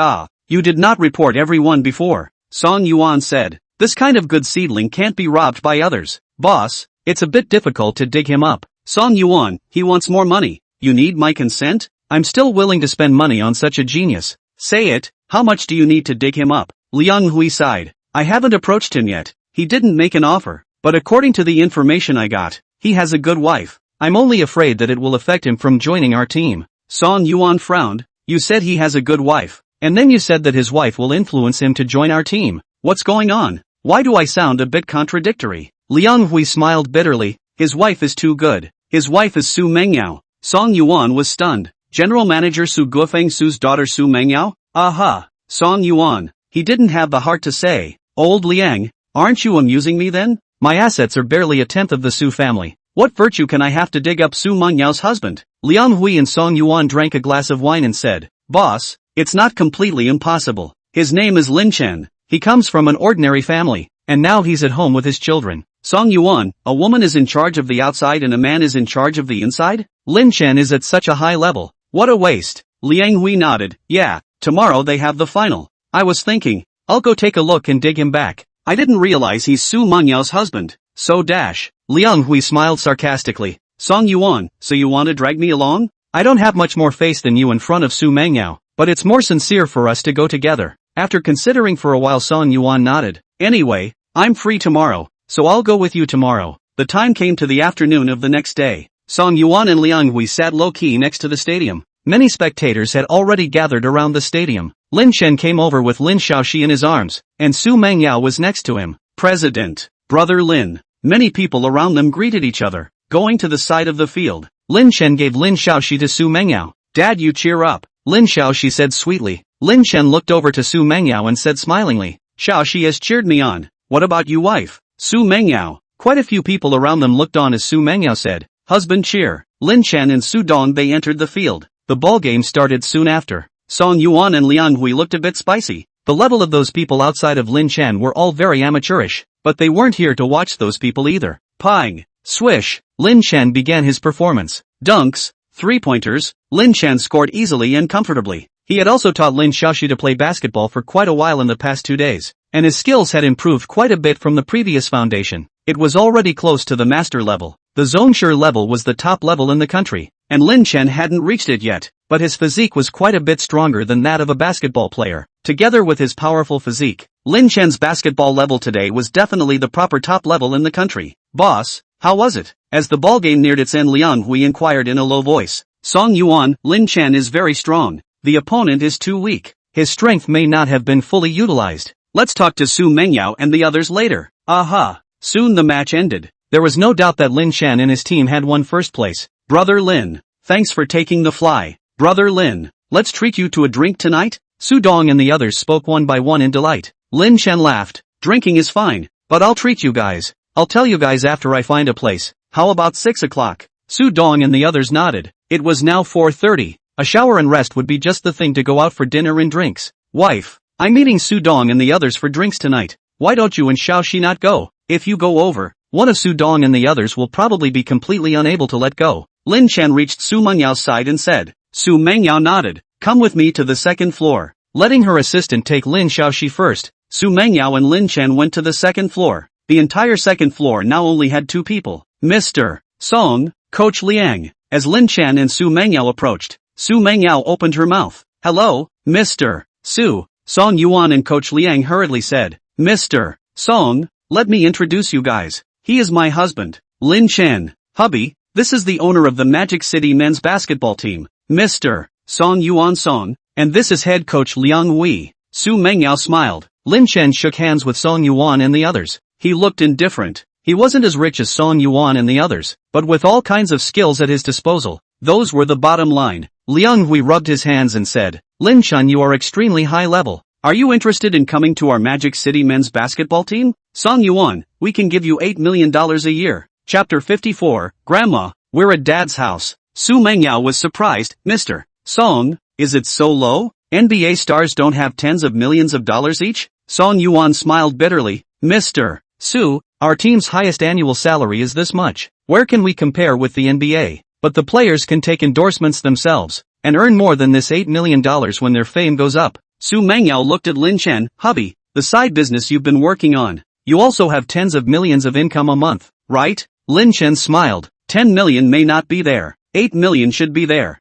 You did not report everyone before. Song Yuan said. This kind of good seedling can't be robbed by others. Boss, it's a bit difficult to dig him up. Song Yuan, he wants more money. You need my consent? I'm still willing to spend money on such a genius. Say it, how much do you need to dig him up? Liang Hui sighed. I haven't approached him yet. He didn't make an offer. But according to the information I got, he has a good wife. I'm only afraid that it will affect him from joining our team. Song Yuan frowned. You said he has a good wife. And then you said that his wife will influence him to join our team. What's going on? Why do I sound a bit contradictory? Liang Hui smiled bitterly. His wife is too good. His wife is Xu Mengyao. Song Yuan was stunned. General Manager Xu Guofeng Su's daughter Xu Mengyao? Aha! Song Yuan. He didn't have the heart to say. Old Liang, aren't you amusing me then? My assets are barely a tenth of the Xu family. What virtue can I have to dig up Xu Mengyao's husband? Liang Hui and Song Yuan drank a glass of wine and said, Boss, it's not completely impossible. His name is Lin Chen. He comes from an ordinary family, and now he's at home with his children. Song Yuan, a woman is in charge of the outside and a man is in charge of the inside? Lin Chen is at such a high level. What a waste. Liang Hui nodded. Yeah, tomorrow they have the final. I was thinking, I'll go take a look and dig him back. I didn't realize he's Xu Mengyao's husband. So dash. Liang Hui smiled sarcastically. Song Yuan, so you want to drag me along? I don't have much more face than you in front of Xu Mengyao, but it's more sincere for us to go together. After considering for a while, Song Yuan nodded. Anyway, I'm free tomorrow, so I'll go with you tomorrow. The time came to the afternoon of the next day. Song Yuan and Liang Hui sat low-key next to the stadium. Many spectators had already gathered around the stadium. Lin Chen came over with Lin Shaoxi in his arms, and Xu Mengyao was next to him. President, Brother Lin. Many people around them greeted each other. Going to the side of the field, Lin Chen gave Lin Shaoxi to Xu Mengyao. Dad, you cheer up, Lin Shaoxi said sweetly. Lin Chen looked over to Xu Mengyao and said smilingly, Shaoxi has cheered me on. What about you, wife? Xu Mengyao. Quite a few people around them looked on as Xu Mengyao said, husband cheer. Lin Chen and Su Dong they entered the field. The ball game started soon after. Song Yuan and Liang Hui looked a bit spicy. The level of those people outside of Lin Chen were all very amateurish, but they weren't here to watch those people either. Ping, swish, Lin Chen began his performance. Dunks, 3-pointers, Lin Chen scored easily and comfortably. He had also taught Lin Shaoxi to play basketball for quite a while in the past 2 days, and his skills had improved quite a bit from the previous foundation. It was already close to the master level. The Zhongshu level was the top level in the country, and Lin Chen hadn't reached it yet, but his physique was quite a bit stronger than that of a basketball player. Together with his powerful physique, Lin Chen's basketball level today was definitely the proper top level in the country. Boss, how was it? As the ball game neared its end, Liang Hui inquired in a low voice. Song Yuan, Lin Chen is very strong. The opponent is too weak. His strength may not have been fully utilized. Let's talk to Xu Mengyao and the others later. Aha. Soon the match ended. There was no doubt that Lin Chen and his team had won first place. Brother Lin, thanks for taking the fly. Brother Lin, let's treat you to a drink tonight? Su Dong and the others spoke one by one in delight. Lin Chen laughed. Drinking is fine, but I'll treat you guys. I'll tell you guys after I find a place. How about 6 o'clock? Su Dong and the others nodded. It was now 4:30. A shower and rest would be just the thing to go out for dinner and drinks. Wife, I'm meeting Su Dong and the others for drinks tonight. Why don't you and Shaoxi not go? If you go over, one of Su Dong and the others will probably be completely unable to let go. Lin Chen reached Xu Mengyao's side and said. Xu Mengyao nodded. Come with me to the second floor. Letting her assistant take Lin Shaoxi first, Xu Mengyao and Lin Chen went to the second floor. The entire second floor now only had 2 people. Mr. Song, Coach Liang. As Lin Chen and Xu Mengyao approached, Xu Mengyao opened her mouth. Hello, Mr. Su. Song Yuan and Coach Liang hurriedly said. Mr. Song, let me introduce you guys. He is my husband, Lin Chen. Hubby, this is the owner of the Magic City men's basketball team, Mr. Song Yuan Song, and this is head coach Liang Hui. Xu Mengyao smiled. Lin Chen shook hands with Song Yuan and the others. He looked indifferent. He wasn't as rich as Song Yuan and the others, but with all kinds of skills at his disposal. Those were the bottom line. Liang Hui rubbed his hands and said, Lin Chen, you are extremely high level. Are you interested in coming to our Magic City men's basketball team? Song Yuan, we can give you $8 million a year. Chapter 54, Grandma, we're at Dad's house. Xu Mengyao was surprised. Mr. Song, is it so low? NBA stars don't have tens of millions of dollars each? Song Yuan smiled bitterly. Mr. Su, our team's highest annual salary is this much. Where can we compare with the NBA? But the players can take endorsements themselves, and earn more than this $8 million when their fame goes up. Xu Mengyao looked at Lin Chen. Hubby, the side business you've been working on. You also have tens of millions of income a month, right? Lin Chen smiled. 10 million may not be there. 8 million should be there.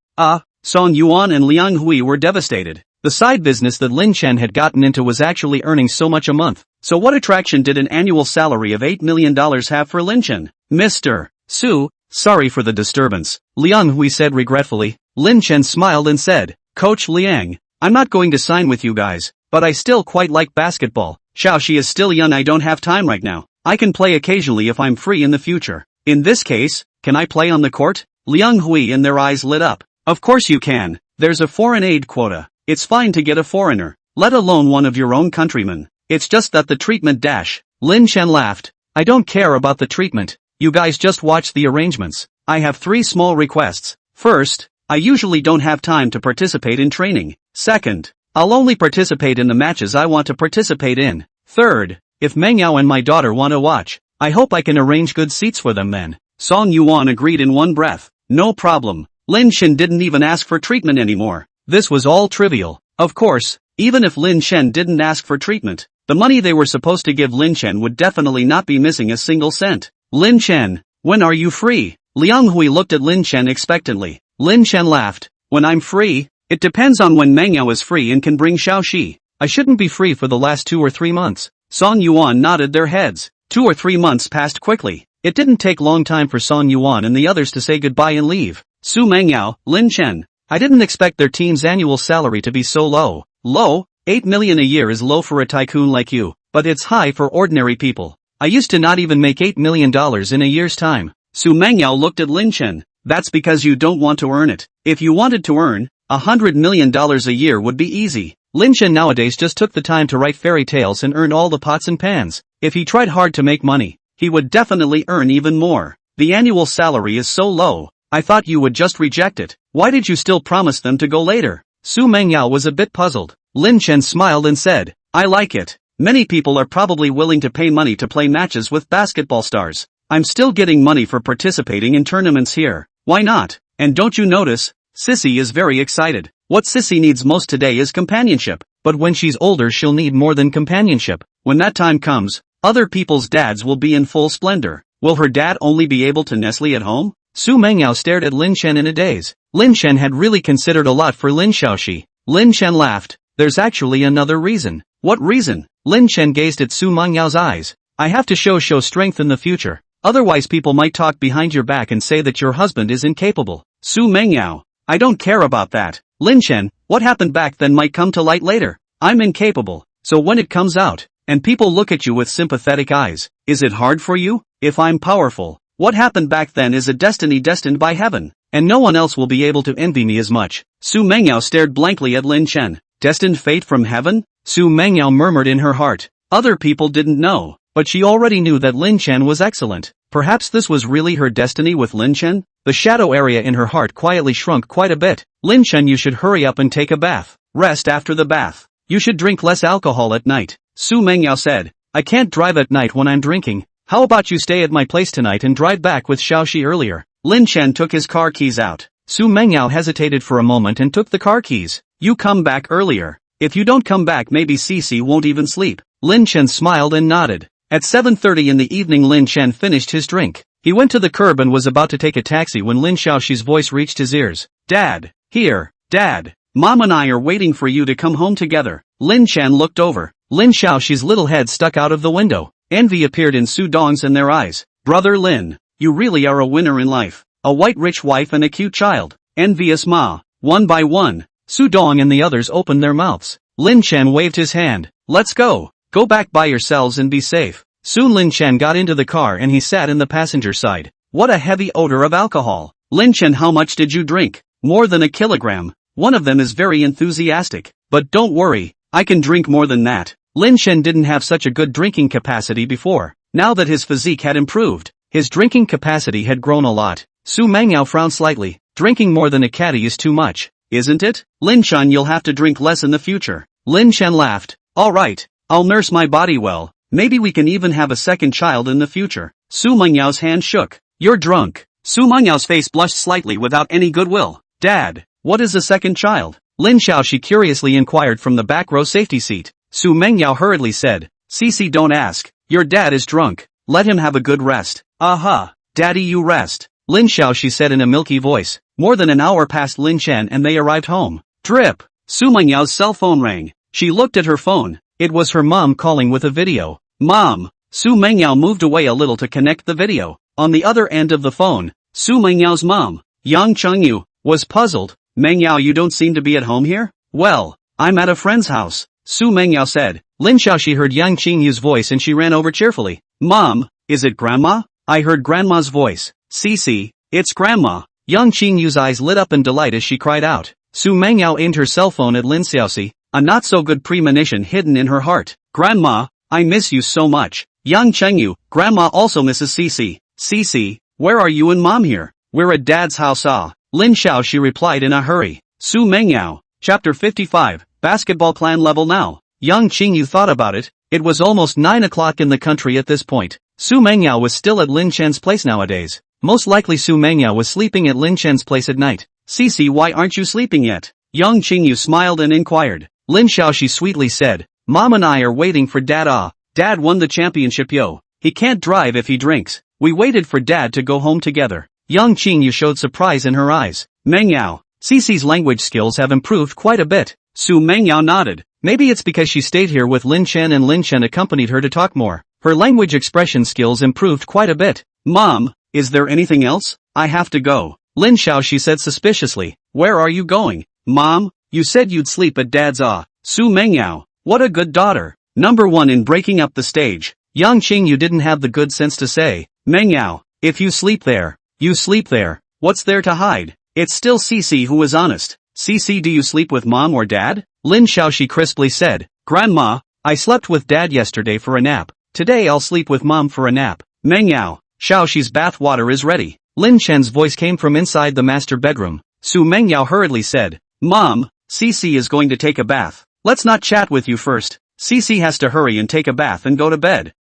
Song Yuan and Liang Hui were devastated. The side business that Lin Chen had gotten into was actually earning so much a month. So what attraction did an annual salary of $8 million have for Lin Chen? Mr. Su, sorry for the disturbance, Liang Hui said regretfully. Lin Chen smiled and said, Coach Liang, I'm not going to sign with you guys, but I still quite like basketball. Xiaoxi is still young, I don't have time right now. I can play occasionally if I'm free in the future. In this case, can I play on the court? Liang Hui and their eyes lit up. Of course you can. There's a foreign aid quota. It's fine to get a foreigner, let alone one of your own countrymen. It's just that the treatment dash. Lin Chen laughed. I don't care about the treatment. You guys just watch the arrangements. I have 3 small requests. First, I usually don't have time to participate in training. Second, I'll only participate in the matches I want to participate in. Third, if Mengyao and my daughter want to watch, I hope I can arrange good seats for them then. Song Yuan agreed in one breath. No problem. Lin Chen didn't even ask for treatment anymore. This was all trivial. Of course, even if Lin Chen didn't ask for treatment, the money they were supposed to give Lin Chen would definitely not be missing a single cent. Lin Chen, when are you free? Liang Hui looked at Lin Chen expectantly. Lin Chen laughed. When I'm free? It depends on when Mengyao is free and can bring Xiaoxi. I shouldn't be free for the last 2 or 3 months. Song Yuan nodded their heads. 2 or 3 months passed quickly. It didn't take long time for Song Yuan and the others to say goodbye and leave. Xu Mengyao, Lin Chen, I didn't expect their team's annual salary to be so low. Low? 8 million a year is low for a tycoon like you, but it's high for ordinary people. I used to not even make $8 million in a year's time. Xu Mengyao looked at Lin Chen. That's because you don't want to earn it. If you wanted to earn $100 million a year would be easy. Lin Chen nowadays just took the time to write fairy tales and earn all the pots and pans. If he tried hard to make money, he would definitely earn even more. The annual salary is so low. I thought you would just reject it. Why did you still promise them to go later? Xu Mengyao was a bit puzzled. Lin Chen smiled and said, I like it. Many people are probably willing to pay money to play matches with basketball stars. I'm still getting money for participating in tournaments here. Why not? And don't you notice? Sissy is very excited. What Sissy needs most today is companionship. But when she's older she'll need more than companionship. When that time comes, other people's dads will be in full splendor. Will her dad only be able to Nestle at home? Xu Mengyao stared at Lin Chen in a daze. Lin Chen had really considered a lot for Lin Xiaoxi. Lin Chen laughed. There's actually another reason. What reason? Lin Chen gazed at Xu Mengyao's eyes. I have to show strength in the future. Otherwise people might talk behind your back and say that your husband is incapable. Xu Mengyao, I don't care about that. Lin Chen, what happened back then might come to light later. I'm incapable. So when it comes out, and people look at you with sympathetic eyes, is it hard for you? If I'm powerful, what happened back then is a destiny destined by heaven, and no one else will be able to envy me as much. Xu Mengyao stared blankly at Lin Chen. Destined fate from heaven? Xu Mengyao murmured in her heart. Other people didn't know, but she already knew that Lin Chen was excellent. Perhaps this was really her destiny with Lin Chen? The shadow area in her heart quietly shrunk quite a bit. Lin Chen, you should hurry up and take a bath. Rest after the bath. You should drink less alcohol at night. Xu Mengyao said. I can't drive at night when I'm drinking. How about you stay at my place tonight and drive back with Xiaoxi earlier? Lin Chen took his car keys out. Xu Mengyao hesitated for a moment and took the car keys. You come back earlier. If you don't come back maybe Cici won't even sleep. Lin Chen smiled and nodded. At 7:30 in the evening Lin Chen finished his drink. He went to the curb and was about to take a taxi when Lin Xiaoxi's voice reached his ears. Dad, here, Dad. Mom and I are waiting for you to come home together. Lin Chen looked over. Lin Xiaoxi's little head stuck out of the window. Envy appeared in Su Dong's and their eyes. Brother Lin, you really are a winner in life. A white rich wife and a cute child. Envious ma. One by one, Su Dong and the others opened their mouths. Lin Chen waved his hand. Let's go. Go back by yourselves and be safe. Soon Lin Chen got into the car and he sat in the passenger side. What a heavy odor of alcohol. Lin Chen, how much did you drink? More than a kilogram. One of them is very enthusiastic. But don't worry, I can drink more than that. Lin Chen didn't have such a good drinking capacity before. Now that his physique had improved, his drinking capacity had grown a lot. Xu Mengyao frowned slightly. Drinking more than a caddy is too much, isn't it? Lin Chen, you'll have to drink less in the future. Lin Chen laughed. Alright, I'll nurse my body well. Maybe we can even have a second child in the future. Xu Mengyao's hand shook. You're drunk. Xu Mengyao's face blushed slightly without any goodwill. Dad, what is a second child? Lin Xiaoxi curiously inquired from the back row safety seat. Xu Mengyao hurriedly said. Cici, don't ask. Your dad is drunk. Let him have a good rest. Aha, daddy, you rest. Lin Xiaoxi said in a milky voice. More than an hour passed Lin Chen and they arrived home. Drip. Xu Mengyao's cell phone rang. She looked at her phone. It was her mom calling with a video. Mom. Xu Mengyao moved away a little to connect the video. On the other end of the phone, Xu Mengyao's mom, Yang Chengyu, was puzzled. Mengyao, you don't seem to be at home here? Well, I'm at a friend's house, Xu Mengyao said. Lin Xiaoxi heard Yang Chengyu's voice and she ran over cheerfully. Mom, is it Grandma? I heard Grandma's voice. Cici, it's Grandma. Yang Chengyu's eyes lit up in delight as she cried out. Xu Mengyao aimed her cell phone at Lin Xiaoxi, a not-so-good premonition hidden in her heart. Grandma, I miss you so much. Yang Chengyu, Grandma also misses Cici. Cici, where are you and Mom here? We're at Dad's house. Lin Xiaoxi replied in a hurry. Xu Mengyao, Chapter 55, Basketball Clan Level now. Yang Chengyu thought about it. It was almost 9 o'clock in the country at this point. Xu Mengyao was still at Lin Chen's place nowadays. Most likely Xu Mengyao was sleeping at Lin Chen's place at night. Cici, why aren't you sleeping yet? Yang Chengyu smiled and inquired. Lin Xiaoxi sweetly said. Mom and I are waiting for Dad. Dad won the championship yo. He can't drive if he drinks. We waited for Dad to go home together. Yang Chengyu showed surprise in her eyes. Mengyao, Cici's language skills have improved quite a bit. Xu Mengyao nodded. Maybe it's because she stayed here with Lin Chen and Lin Chen accompanied her to talk more. Her language expression skills improved quite a bit. Mom, is there anything else? I have to go. Lin Xiaoxi said suspiciously. Where are you going? Mom, you said you'd sleep at Dad's. Xu Mengyao, what a good daughter. Number 1 in breaking up the stage. Yang Chengyu didn't have the good sense to say. Mengyao, if you sleep there, you sleep there. What's there to hide? It's still Cici who is honest. Cici, do you sleep with Mom or Dad? Lin Xiaoxi crisply said. Grandma, I slept with Dad yesterday for a nap. Today I'll sleep with Mom for a nap. Mengyao, Xiaoxi's bath water is ready. Lin Chen's voice came from inside the master bedroom. Xu Mengyao hurriedly said. Mom, Cici is going to take a bath. Let's not chat with you first. Cici has to hurry and take a bath and go to bed.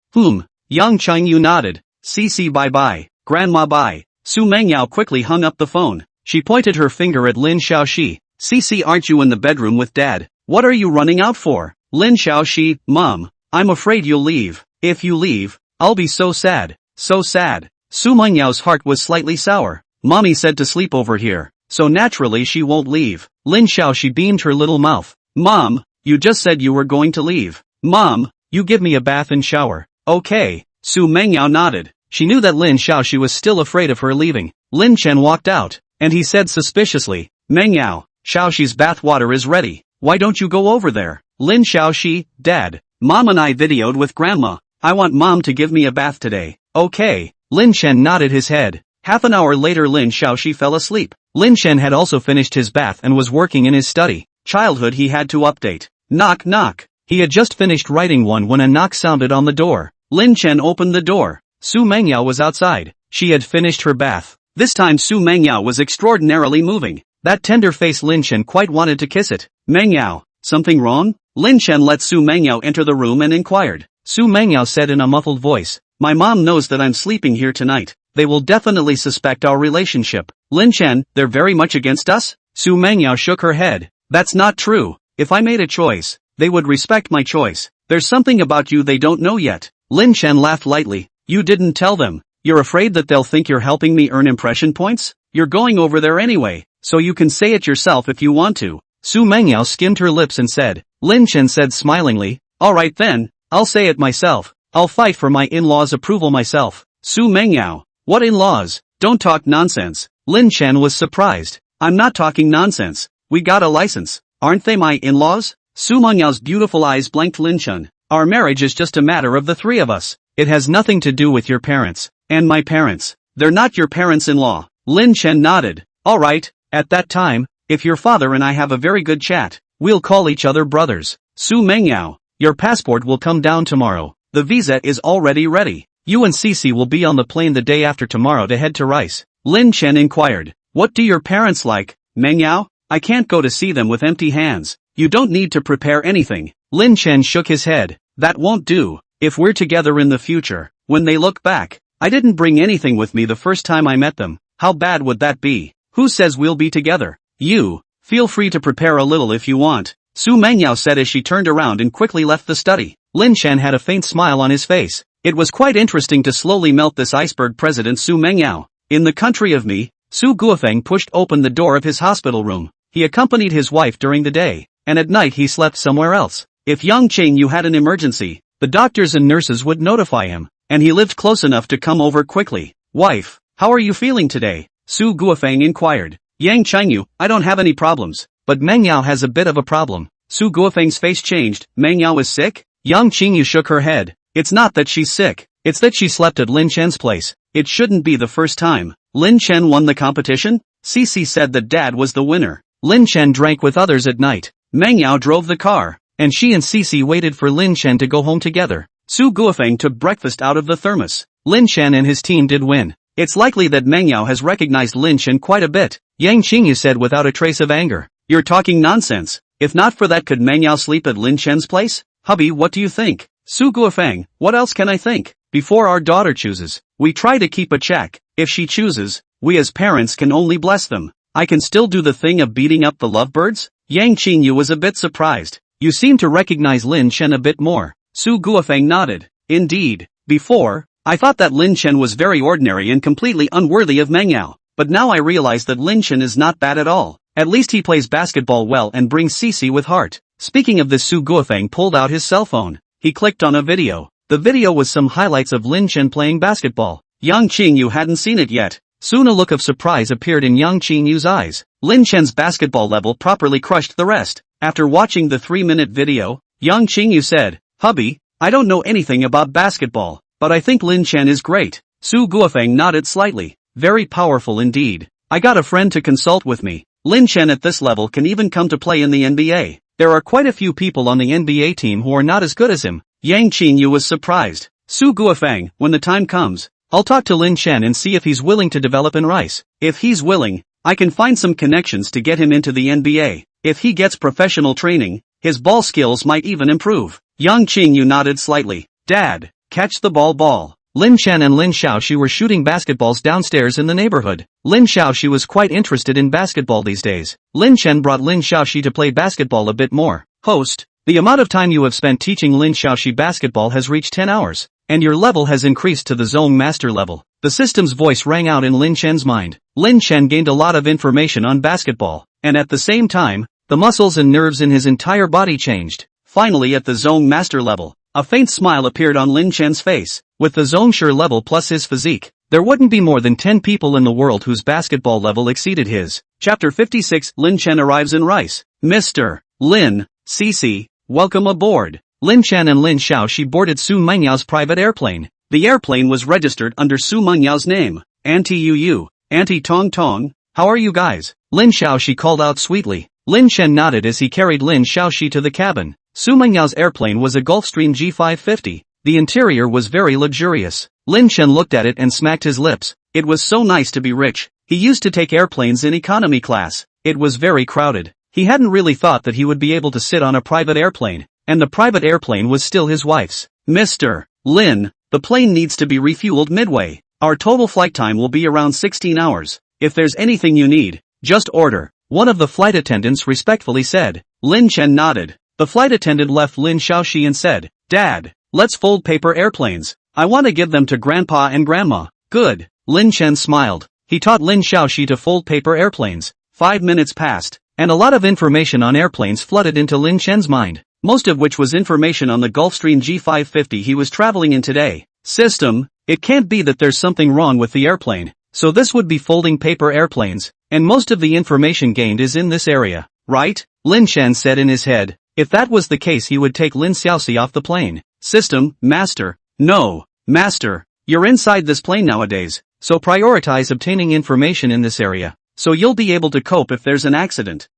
Yang Chengyu nodded. Cici, bye-bye. Grandma, bye. Xu Mengyao quickly hung up the phone. She pointed her finger at Lin Xiaoxi. Cici, aren't you in the bedroom with Dad? What are you running out for? Lin Xiaoxi, Mom, I'm afraid you'll leave. If you leave, I'll be so sad. So sad. Xu Mengyao's heart was slightly sour. Mommy said to sleep over here, so naturally she won't leave. Lin Xiaoxi beamed her little mouth. Mom, you just said you were going to leave. Mom, you give me a bath and shower. Okay. Xu Mengyao nodded. She knew that Lin Xiaoxi was still afraid of her leaving. Lin Chen walked out, and he said suspiciously, Mengyao, Xiaoxi's bath water is ready. Why don't you go over there? Lin Xiaoxi, Dad, Mom and I videoed with Grandma. I want Mom to give me a bath today. Okay. Lin Chen nodded his head. Half an hour later Lin Xiaoxi fell asleep. Lin Chen had also finished his bath and was working in his study. Childhood he had to update. Knock knock. He had just finished writing one when a knock sounded on the door. Lin Chen opened the door. Xu Mengyao was outside. She had finished her bath. This time Xu Mengyao was extraordinarily moving. That tender face Lin Chen quite wanted to kiss it. Mengyao, something wrong? Lin Chen let Xu Mengyao enter the room and inquired. Xu Mengyao said in a muffled voice. My mom knows that I'm sleeping here tonight. They will definitely suspect our relationship. Lin Chen, they're very much against us? Xu Mengyao shook her head. That's not true. If I made a choice, they would respect my choice. There's something about you they don't know yet. Lin Chen laughed lightly. You didn't tell them. You're afraid that they'll think you're helping me earn impression points? You're going over there anyway, so you can say it yourself if you want to. Xu Mengyao skimmed her lips and said. Lin Chen said smilingly, alright then, I'll say it myself. I'll fight for my in-laws' approval myself. Xu Mengyao. What in-laws? Don't talk nonsense. Lin Chen was surprised. I'm not talking nonsense. We got a license. Aren't they my in-laws? Xu Mengyao's beautiful eyes blanked Lin Chen. Our marriage is just a matter of the three of us. It has nothing to do with your parents. And my parents. They're not your parents-in-law. Lin Chen nodded. Alright, at that time, if your father and I have a very good chat, we'll call each other brothers. Xu Mengyao, your passport will come down tomorrow. The visa is already ready. You and Cici will be on the plane the day after tomorrow to head to Rice. Lin Chen inquired. What do your parents like, Mengyao? I can't go to see them with empty hands. You don't need to prepare anything. Lin Chen shook his head. That won't do. If we're together in the future, when they look back, I didn't bring anything with me the first time I met them. How bad would that be? Who says we'll be together? You. Feel free to prepare a little if you want. Xu Mengyao said as she turned around and quickly left the study. Lin Chen had a faint smile on his face. It was quite interesting to slowly melt this iceberg president Xu Mengyao. In the country of me, Su Guofeng pushed open the door of his hospital room. He accompanied his wife during the day, and at night he slept somewhere else. If Qianqian had an emergency, the doctors and nurses would notify him, and he lived close enough to come over quickly. Wife, how are you feeling today? Su Guofeng inquired. Qianqian, I don't have any problems, but Mengyao has a bit of a problem. Su Guofeng's face changed. Mengyao is sick? Qianqian shook her head. It's not that she's sick, it's that she slept at Lin Chen's place. It shouldn't be the first time. Lin Chen won the competition? Cici said that Dad was the winner. Lin Chen drank with others at night. Mengyao drove the car, and she and Cici waited for Lin Chen to go home together. Su Guofeng took breakfast out of the thermos. Lin Chen and his team did win. It's likely that Mengyao has recognized Lin Chen quite a bit, Qianqian said without a trace of anger. You're talking nonsense. If not for that, could Mengyao sleep at Lin Chen's place? Hubby, what do you think? Su Guofeng, what else can I think? Before our daughter chooses, we try to keep a check. If she chooses, we as parents can only bless them. I can still do the thing of beating up the lovebirds? Qianqian was a bit surprised. You seem to recognize Lin Chen a bit more. Su Guofeng nodded. Indeed. Before, I thought that Lin Chen was very ordinary and completely unworthy of Mengyao. But now I realize that Lin Chen is not bad at all. At least he plays basketball well and brings Cici with heart. Speaking of this, Su Guofeng pulled out his cell phone. He clicked on a video. The video was some highlights of Lin Chen playing basketball. Qianqian hadn't seen it yet. Soon a look of surprise appeared in Qianqian's eyes. Lin Chen's basketball level properly crushed the rest. After watching the 3-minute video, Qianqian said, Hubby, I don't know anything about basketball, but I think Lin Chen is great. Su Guofeng nodded slightly. Very powerful indeed. I got a friend to consult with me. Lin Chen at this level can even come to play in the NBA. There are quite a few people on the NBA team who are not as good as him. Qianqian was surprised. Su Guofeng, when the time comes, I'll talk to Lin Chen and see if he's willing to develop in Rice. If he's willing, I can find some connections to get him into the NBA. If he gets professional training, his ball skills might even improve. Qianqian nodded slightly. Dad, catch the ball. Lin Chen and Lin Xiaoxi were shooting basketballs downstairs in the neighborhood. Lin Xiaoxi was quite interested in basketball these days. Lin Chen brought Lin Xiaoxi to play basketball a bit more. Host, the amount of time you have spent teaching Lin Xiaoxi basketball has reached 10 hours, and your level has increased to the Grandmaster Level. The system's voice rang out in Lin Chen's mind. Lin Chen gained a lot of information on basketball, and at the same time, the muscles and nerves in his entire body changed. Finally, at the Grandmaster Level, a faint smile appeared on Lin Chen's face. With the Zhongsher level plus his physique, there wouldn't be more than 10 people in the world whose basketball level exceeded his. Chapter 56. Lin Chen arrives in Rice. Mr. Lin, Cici, welcome aboard. Lin Chen and Lin Xiaoxi boarded Xu Mengyao's private airplane. The airplane was registered under Xu Mengyao's name. Auntie Yu, Auntie Tong Tong, how are you guys? Lin Xiaoxi called out sweetly. Lin Chen nodded as he carried Lin Xiaoxi to the cabin. Xu Mengyao's airplane was a Gulfstream G550. The interior was very luxurious. Lin Chen looked at it and smacked his lips. It was so nice to be rich. He used to take airplanes in economy class. It was very crowded. He hadn't really thought that he would be able to sit on a private airplane, and the private airplane was still his wife's. Mr. Lin, the plane needs to be refueled midway. Our total flight time will be around 16 hours. If there's anything you need, just order. One of the flight attendants respectfully said. Lin Chen nodded. The flight attendant left Lin Xiaoxi and said, Dad, let's fold paper airplanes. I want to give them to Grandpa and Grandma. Good. Lin Chen smiled. He taught Lin Xiaoxi to fold paper airplanes. 5 minutes passed, and a lot of information on airplanes flooded into Lin Chen's mind. most of which was information on the Gulfstream G550 he was traveling in today. System, it can't be that there's something wrong with the airplane, so this would be folding paper airplanes, and most of the information gained is in this area, right? Lin Chen said in his head. If that was the case he would take Lin Xiaoxi off the plane. System, Master. No, Master, you're inside this plane nowadays, so prioritize obtaining information in this area, so you'll be able to cope if there's an accident.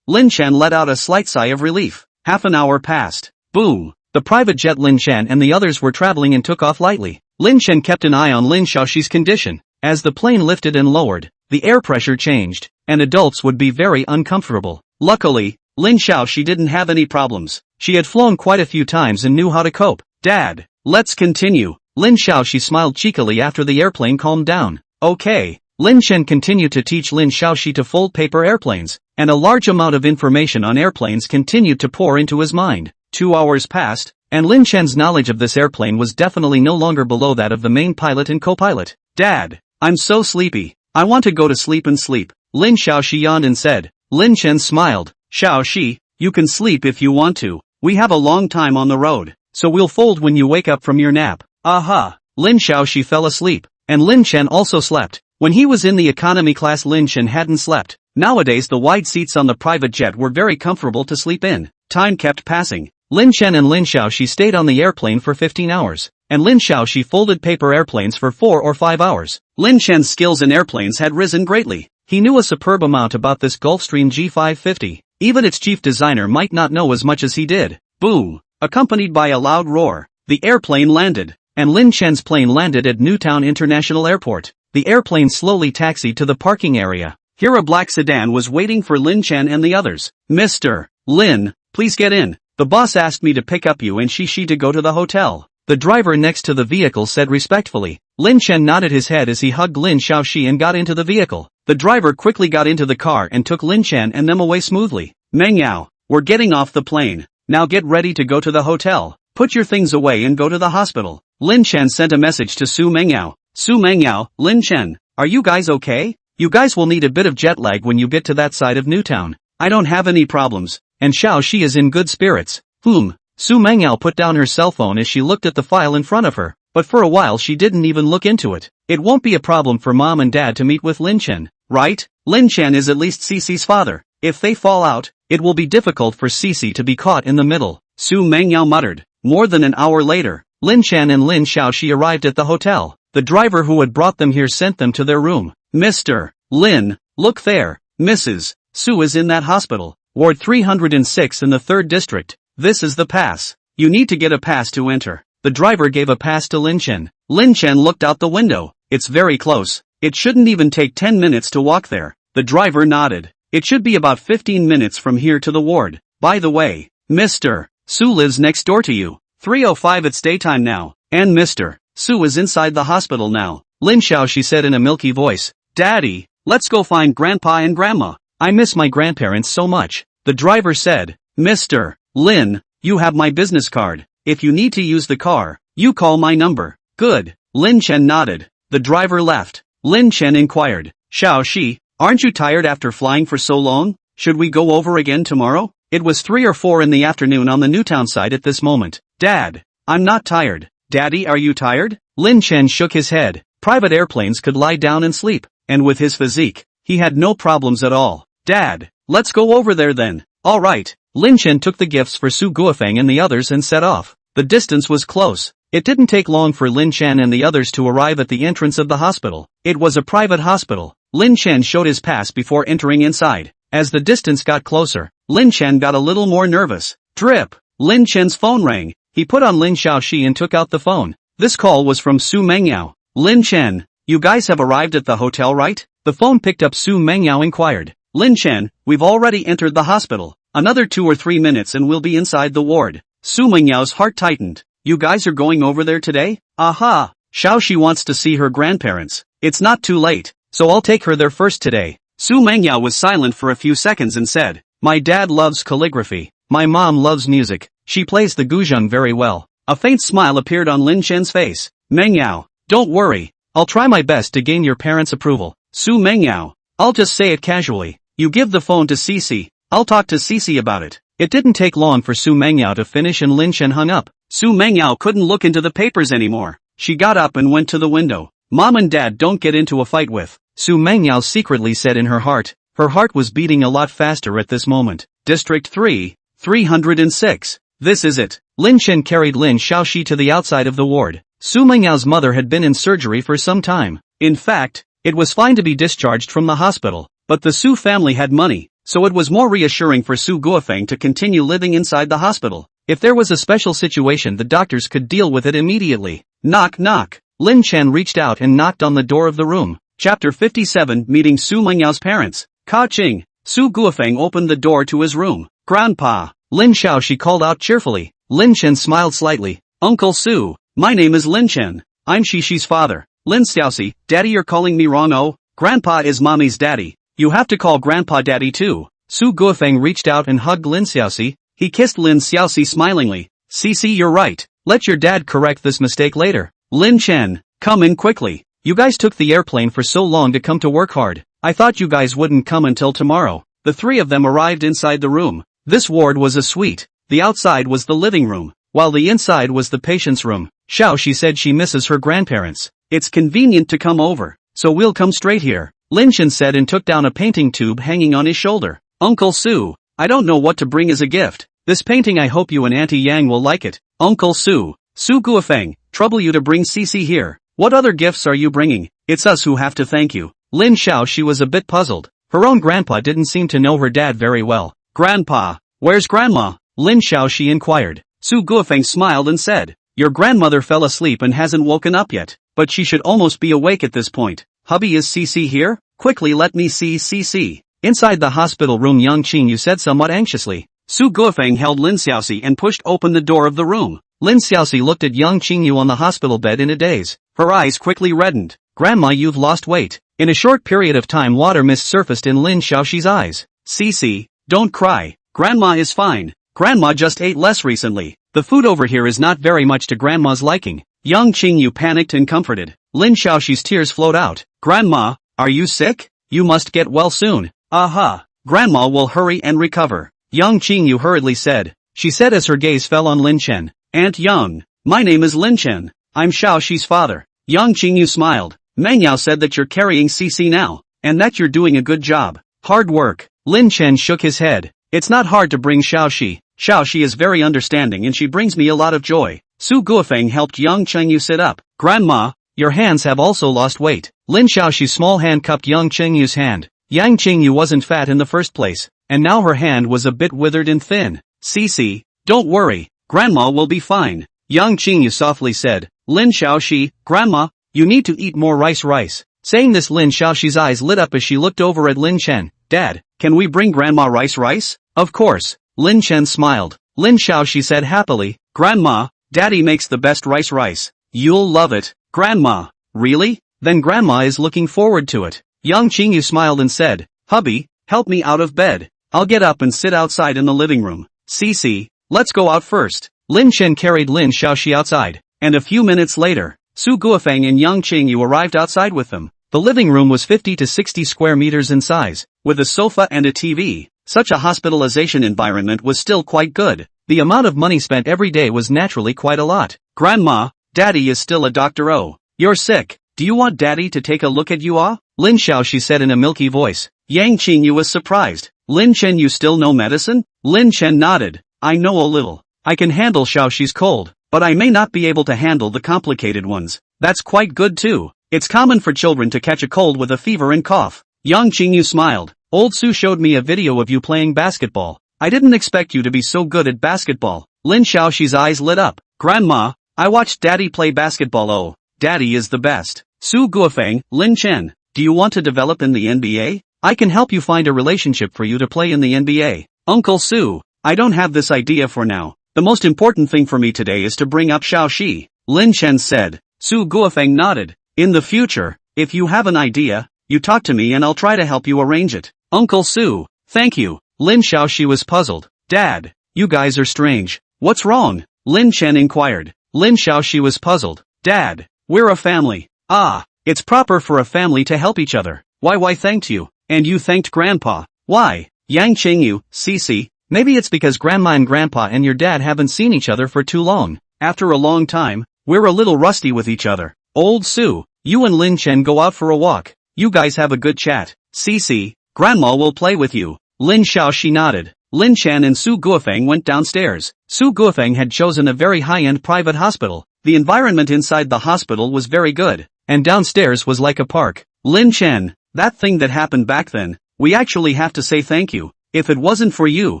Lin Chen let out a slight sigh of relief. Half an hour passed. Boom. The private jet Lin Chen and the others were traveling and took off lightly. Lin Chen kept an eye on Lin Xiaoxi's condition. As the plane lifted and lowered, the air pressure changed, and adults would be very uncomfortable. Luckily, Lin Xiaoxi didn't have any problems. She had flown quite a few times and knew how to cope. Dad, let's continue. Lin Xiaoxi smiled cheekily after the airplane calmed down. Okay. Lin Chen continued to teach Lin Xiaoxi to fold paper airplanes, and a large amount of information on airplanes continued to pour into his mind. 2 hours passed, and Lin Chen's knowledge of this airplane was definitely no longer below that of the main pilot and co-pilot. Dad, I'm so sleepy. I want to go to sleep and sleep. Lin Xiaoxi yawned and said. Lin Chen smiled. Xiaoxi, you can sleep if you want to. We have a long time on the road, so we'll fold when you wake up from your nap. Aha. Lin Xiaoxi fell asleep, and Lin Chen also slept. When he was in the economy class Lin Chen hadn't slept. Nowadays the wide seats on the private jet were very comfortable to sleep in. Time kept passing. Lin Chen and Lin Xiaoxi stayed on the airplane for 15 hours, and Lin Xiaoxi folded paper airplanes for 4 or 5 hours. Lin Chen's skills in airplanes had risen greatly. He knew a superb amount about this Gulfstream G550. Even its chief designer might not know as much as he did. Boom! Accompanied by a loud roar, the airplane landed, and Lin Chen's plane landed at Newtown International Airport. The airplane slowly taxied to the parking area. Here a black sedan was waiting for Lin Chen and the others. Mr. Lin, please get in. The boss asked me to pick up you and she to go to the hotel. The driver next to the vehicle said respectfully. Lin Chen nodded his head as he hugged Lin Xiaoxi and got into the vehicle. The driver quickly got into the car and took Lin Chen and them away smoothly. Mengyao, we're getting off the plane. Now get ready to go to the hotel. Put your things away and go to the hospital. Lin Chen sent a message to Xu Mengyao. Xu Mengyao, Lin Chen, are you guys okay? You guys will need a bit of jet lag when you get to that side of Newtown. I don't have any problems, and Xiaoxi is in good spirits. Xu Mengyao put down her cell phone as she looked at the file in front of her, but for a while she didn't even look into it. It won't be a problem for mom and dad to meet with Lin Chen, right? Lin Chen is at least Cici's father. If they fall out, it will be difficult for Cici to be caught in the middle. Xu Mengyao muttered. More than an hour later, Lin Chen and Lin Xiaoxi arrived at the hotel. The driver who had brought them here sent them to their room. Mr. Lin, look there. Mrs. Xu is in that hospital. Ward 306 in the 3rd district. This is the pass. You need to get a pass to enter. The driver gave a pass to Lin Chen. Lin Chen looked out the window. It's very close. It shouldn't even take 10 minutes to walk there. The driver nodded. It should be about 15 minutes from here to the ward. By the way, Mr. Xu lives next door to you. 3:05 it's daytime now, and Mr. Xu is inside the hospital now. Lin Xiaoxi said in a milky voice. Daddy, let's go find Grandpa and Grandma. I miss my grandparents so much. The driver said. Mr. Lin, you have my business card. If you need to use the car, you call my number. Good. Lin Chen nodded. The driver left. Lin Chen inquired. Xiaoxi, aren't you tired after flying for so long? Should we go over again tomorrow? It was 3 or 4 in the afternoon on the Newtown side at this moment. Dad, I'm not tired. Daddy, are you tired? Lin Chen shook his head. Private airplanes could lie down and sleep, and with his physique, he had no problems at all. Dad, let's go over there then. All right. Lin Chen took the gifts for Su Guofeng and the others and set off. The distance was close. It didn't take long for Lin Chen and the others to arrive at the entrance of the hospital. It was a private hospital. Lin Chen showed his pass before entering inside. As the distance got closer, Lin Chen got a little more nervous. Drip. Lin Chen's phone rang. He put on Lin Xiaoxi and took out the phone. This call was from Xu Mengyao. Lin Chen, you guys have arrived at the hotel, right? The phone picked up. Xu Mengyao inquired. Lin Chen, we've already entered the hospital. Another 2 or 3 minutes and we'll be inside the ward. Xu Mengyao's heart tightened. You guys are going over there today? Aha! Xiaoxi wants to see her grandparents. It's not too late, so I'll take her there first today. Xu Mengyao was silent for a few seconds and said, My dad loves calligraphy. My mom loves music. She plays the guzheng very well. A faint smile appeared on Lin Chen's face. Mengyao, don't worry. I'll try my best to gain your parents' approval. Xu Mengyao, I'll just say it casually. You give the phone to Cici. I'll talk to Cici about it. It didn't take long for Xu Mengyao to finish and Lin Chen hung up. Xu Mengyao couldn't look into the papers anymore. She got up and went to the window. Mom and Dad don't get into a fight with. Xu Mengyao secretly said in her heart. Her heart was beating a lot faster at this moment. District 3, 306. This is it. Lin Chen carried Lin Xiaoxi to the outside of the ward. Xu Mengyao's mother had been in surgery for some time. In fact, it was fine to be discharged from the hospital, but the Xu family had money, so it was more reassuring for Xu Guofeng to continue living inside the hospital. If there was a special situation, the doctors could deal with it immediately. Knock knock. Lin Chen reached out and knocked on the door of the room. Chapter 57, Meeting Xu Mengyao's Parents. Ka Qing. Xu Guofeng opened the door to his room. Grandpa. Lin Xiaoxi called out cheerfully. Lin Chen smiled slightly. Uncle Xu. My name is Lin Chen. I'm Xishi's father. Lin Xiaoxi, Daddy, you're calling me wrong. Oh, Grandpa is Mommy's daddy. You have to call Grandpa Daddy too. Xu Guofeng reached out and hugged Lin Xiaoxi. He kissed Lin Xiaoxi smilingly. Cici, you're right. Let your dad correct this mistake later. Lin Chen, come in quickly. You guys took the airplane for so long to come to work hard. I thought you guys wouldn't come until tomorrow. The three of them arrived inside the room. This ward was a suite. The outside was the living room, while the inside was the patient's room. Xiaoxi said she misses her grandparents. It's convenient to come over, so we'll come straight here. Lin Chen said and took down a painting tube hanging on his shoulder. Uncle Xu, I don't know what to bring as a gift. This painting, I hope you and Auntie Yang will like it. Uncle Xu. Xu Guofeng, trouble you to bring Cici here. What other gifts are you bringing? It's us who have to thank you. Lin Xiaoxi was a bit puzzled. Her own grandpa didn't seem to know her dad very well. Grandpa, where's Grandma? Lin Xiaoxi inquired. Xu Guofeng smiled and said, your grandmother fell asleep and hasn't woken up yet, but she should almost be awake at this point. Hubby, is Cici here? Quickly let me see Cici. Inside the hospital room, Yang Qingyu said somewhat anxiously. Xu Guofeng held Lin Xiaoxi and pushed open the door of the room. Lin Xiaoxi looked at Yang Qingyu on the hospital bed in a daze. Her eyes quickly reddened. Grandma, you've lost weight. In a short period of time, water mist surfaced in Lin Xiaoxi's eyes. Cici, don't cry. Grandma is fine. Grandma just ate less recently. The food over here is not very much to Grandma's liking. Yang Qingyu panicked and comforted. Lin Xiaoxi's tears flowed out. Grandma, are you sick? You must get well soon. Aha. Grandma will hurry and recover. Yang Qingyu hurriedly said. She said as her gaze fell on Lin Chen. Aunt Yang, my name is Lin Chen. I'm Xiaoxi's father. Yang Qingyu smiled. Mengyao said that you're carrying Cici now, and that you're doing a good job. Hard work. Lin Chen shook his head. It's not hard to bring Xiaoxi. Xiaoxi is very understanding and she brings me a lot of joy. Xu Guofeng helped Yang Qingyu sit up. Grandma, your hands have also lost weight. Lin Xiaoxi's small hand cupped Yang Qingyu's hand. Yang Qingyu wasn't fat in the first place, and now her hand was a bit withered and thin. Cici, don't worry. Grandma will be fine. Yang Qingyu softly said. Lin Xiaoxi, Grandma, you need to eat more rice. Saying this, Lin Xiaoxi's eyes lit up as she looked over at Lin Chen. Dad, can we bring Grandma rice? Of course. Lin Chen smiled. Lin Xiaoxi said happily. Grandma, Daddy makes the best rice. You'll love it. Grandma, really? Then Grandma is looking forward to it. Yang Qingyu smiled and said, Hubby, help me out of bed. I'll get up and sit outside in the living room. Cici, let's go out first. Lin Chen carried Lin Xiaoxi outside, and a few minutes later, Xu Guofeng and Yang Qingyu arrived outside with them. The living room was 50 to 60 square meters in size, with a sofa and a TV. Such a hospitalization environment was still quite good. The amount of money spent every day was naturally quite a lot. Grandma, Daddy is still a doctor. Oh, you're sick. Do you want Daddy to take a look at you? Lin Xiaoxi said in a milky voice. Yang Qingyu was surprised. Lin Chen, you still know medicine? Lin Chen nodded. I know a little. I can handle Xiaoxi's cold, but I may not be able to handle the complicated ones. That's quite good too. It's common for children to catch a cold with a fever and cough. Yang Qingyu smiled. Old Xu showed me a video of you playing basketball. I didn't expect you to be so good at basketball. Lin Xiaoxi's eyes lit up. Grandma, I watched Daddy play basketball. Oh, Daddy is the best. Xu Guofeng, Lin Chen, do you want to develop in the NBA? I can help you find a relationship for you to play in the NBA. Uncle Xu, I don't have this idea for now. The most important thing for me today is to bring up Xiaoxi. Lin Chen said. Xu Guofeng nodded. In the future, if you have an idea, you talk to me and I'll try to help you arrange it. Uncle Xu, thank you. Lin Xiaoxi was puzzled. Dad, you guys are strange. What's wrong? Lin Chen inquired. Lin Xiaoxi was puzzled. Dad, we're a family. Ah, it's proper for a family to help each other. Why thanked you? And you thanked Grandpa. Why? Yang Qingyu, Cici, Maybe it's because Grandma and Grandpa and your dad haven't seen each other for too long. After a long time, we're a little rusty with each other. Old Sue, you and Lin Chen go out for a walk. You guys have a good chat. Cici, Grandma will play with you. Lin Xiao she nodded. Lin Chen and Su Guofeng went downstairs. Su Guofeng had chosen a very high-end private hospital. The environment inside the hospital was very good, and downstairs was like a park. Lin Chen, that thing that happened back then, we actually have to say thank you. If it wasn't for you,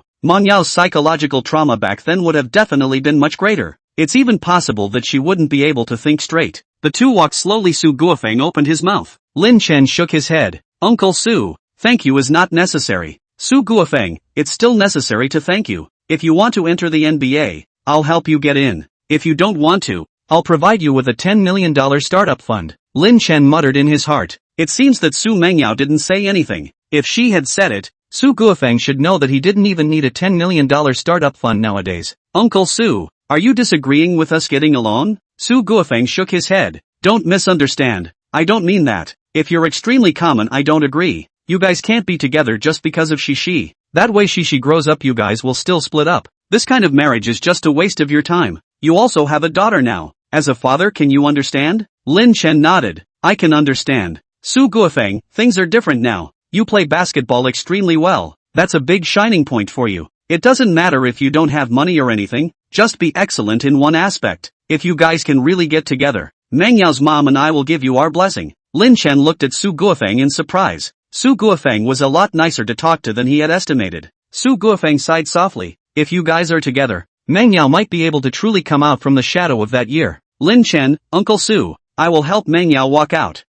Mengyao's psychological trauma back then would have definitely been much greater. It's even possible that she wouldn't be able to think straight. The two walked slowly. Su Guofeng opened his mouth. Lin Chen shook his head. Uncle Su, thank you is not necessary. Su Guofeng, it's still necessary to thank you. If you want to enter the NBA, I'll help you get in. If you don't want to, I'll provide you with a $10 million startup fund. Lin Chen muttered in his heart. It seems that Xu Mengyao didn't say anything. If she had said it, Su Guofeng should know that he didn't even need a $10 million startup fund nowadays. Uncle Su, are you disagreeing with us getting along? Su Guofeng shook his head. Don't misunderstand. I don't mean that. If you're extremely common, I don't agree. You guys can't be together just because of she. That way she grows up you guys will still split up. This kind of marriage is just a waste of your time. You also have a daughter now. As a father, can you understand? Lin Chen nodded. I can understand. Su Guofeng, things are different now. You play basketball extremely well. That's a big shining point for you. It doesn't matter if you don't have money or anything, just be excellent in one aspect. If you guys can really get together, Mengyao's mom and I will give you our blessing. Lin Chen looked at Su Guofeng in surprise. Su Guofeng was a lot nicer to talk to than he had estimated. Su Guofeng sighed softly. If you guys are together, Mengyao might be able to truly come out from the shadow of that year. Lin Chen, Uncle Su, I will help Mengyao walk out.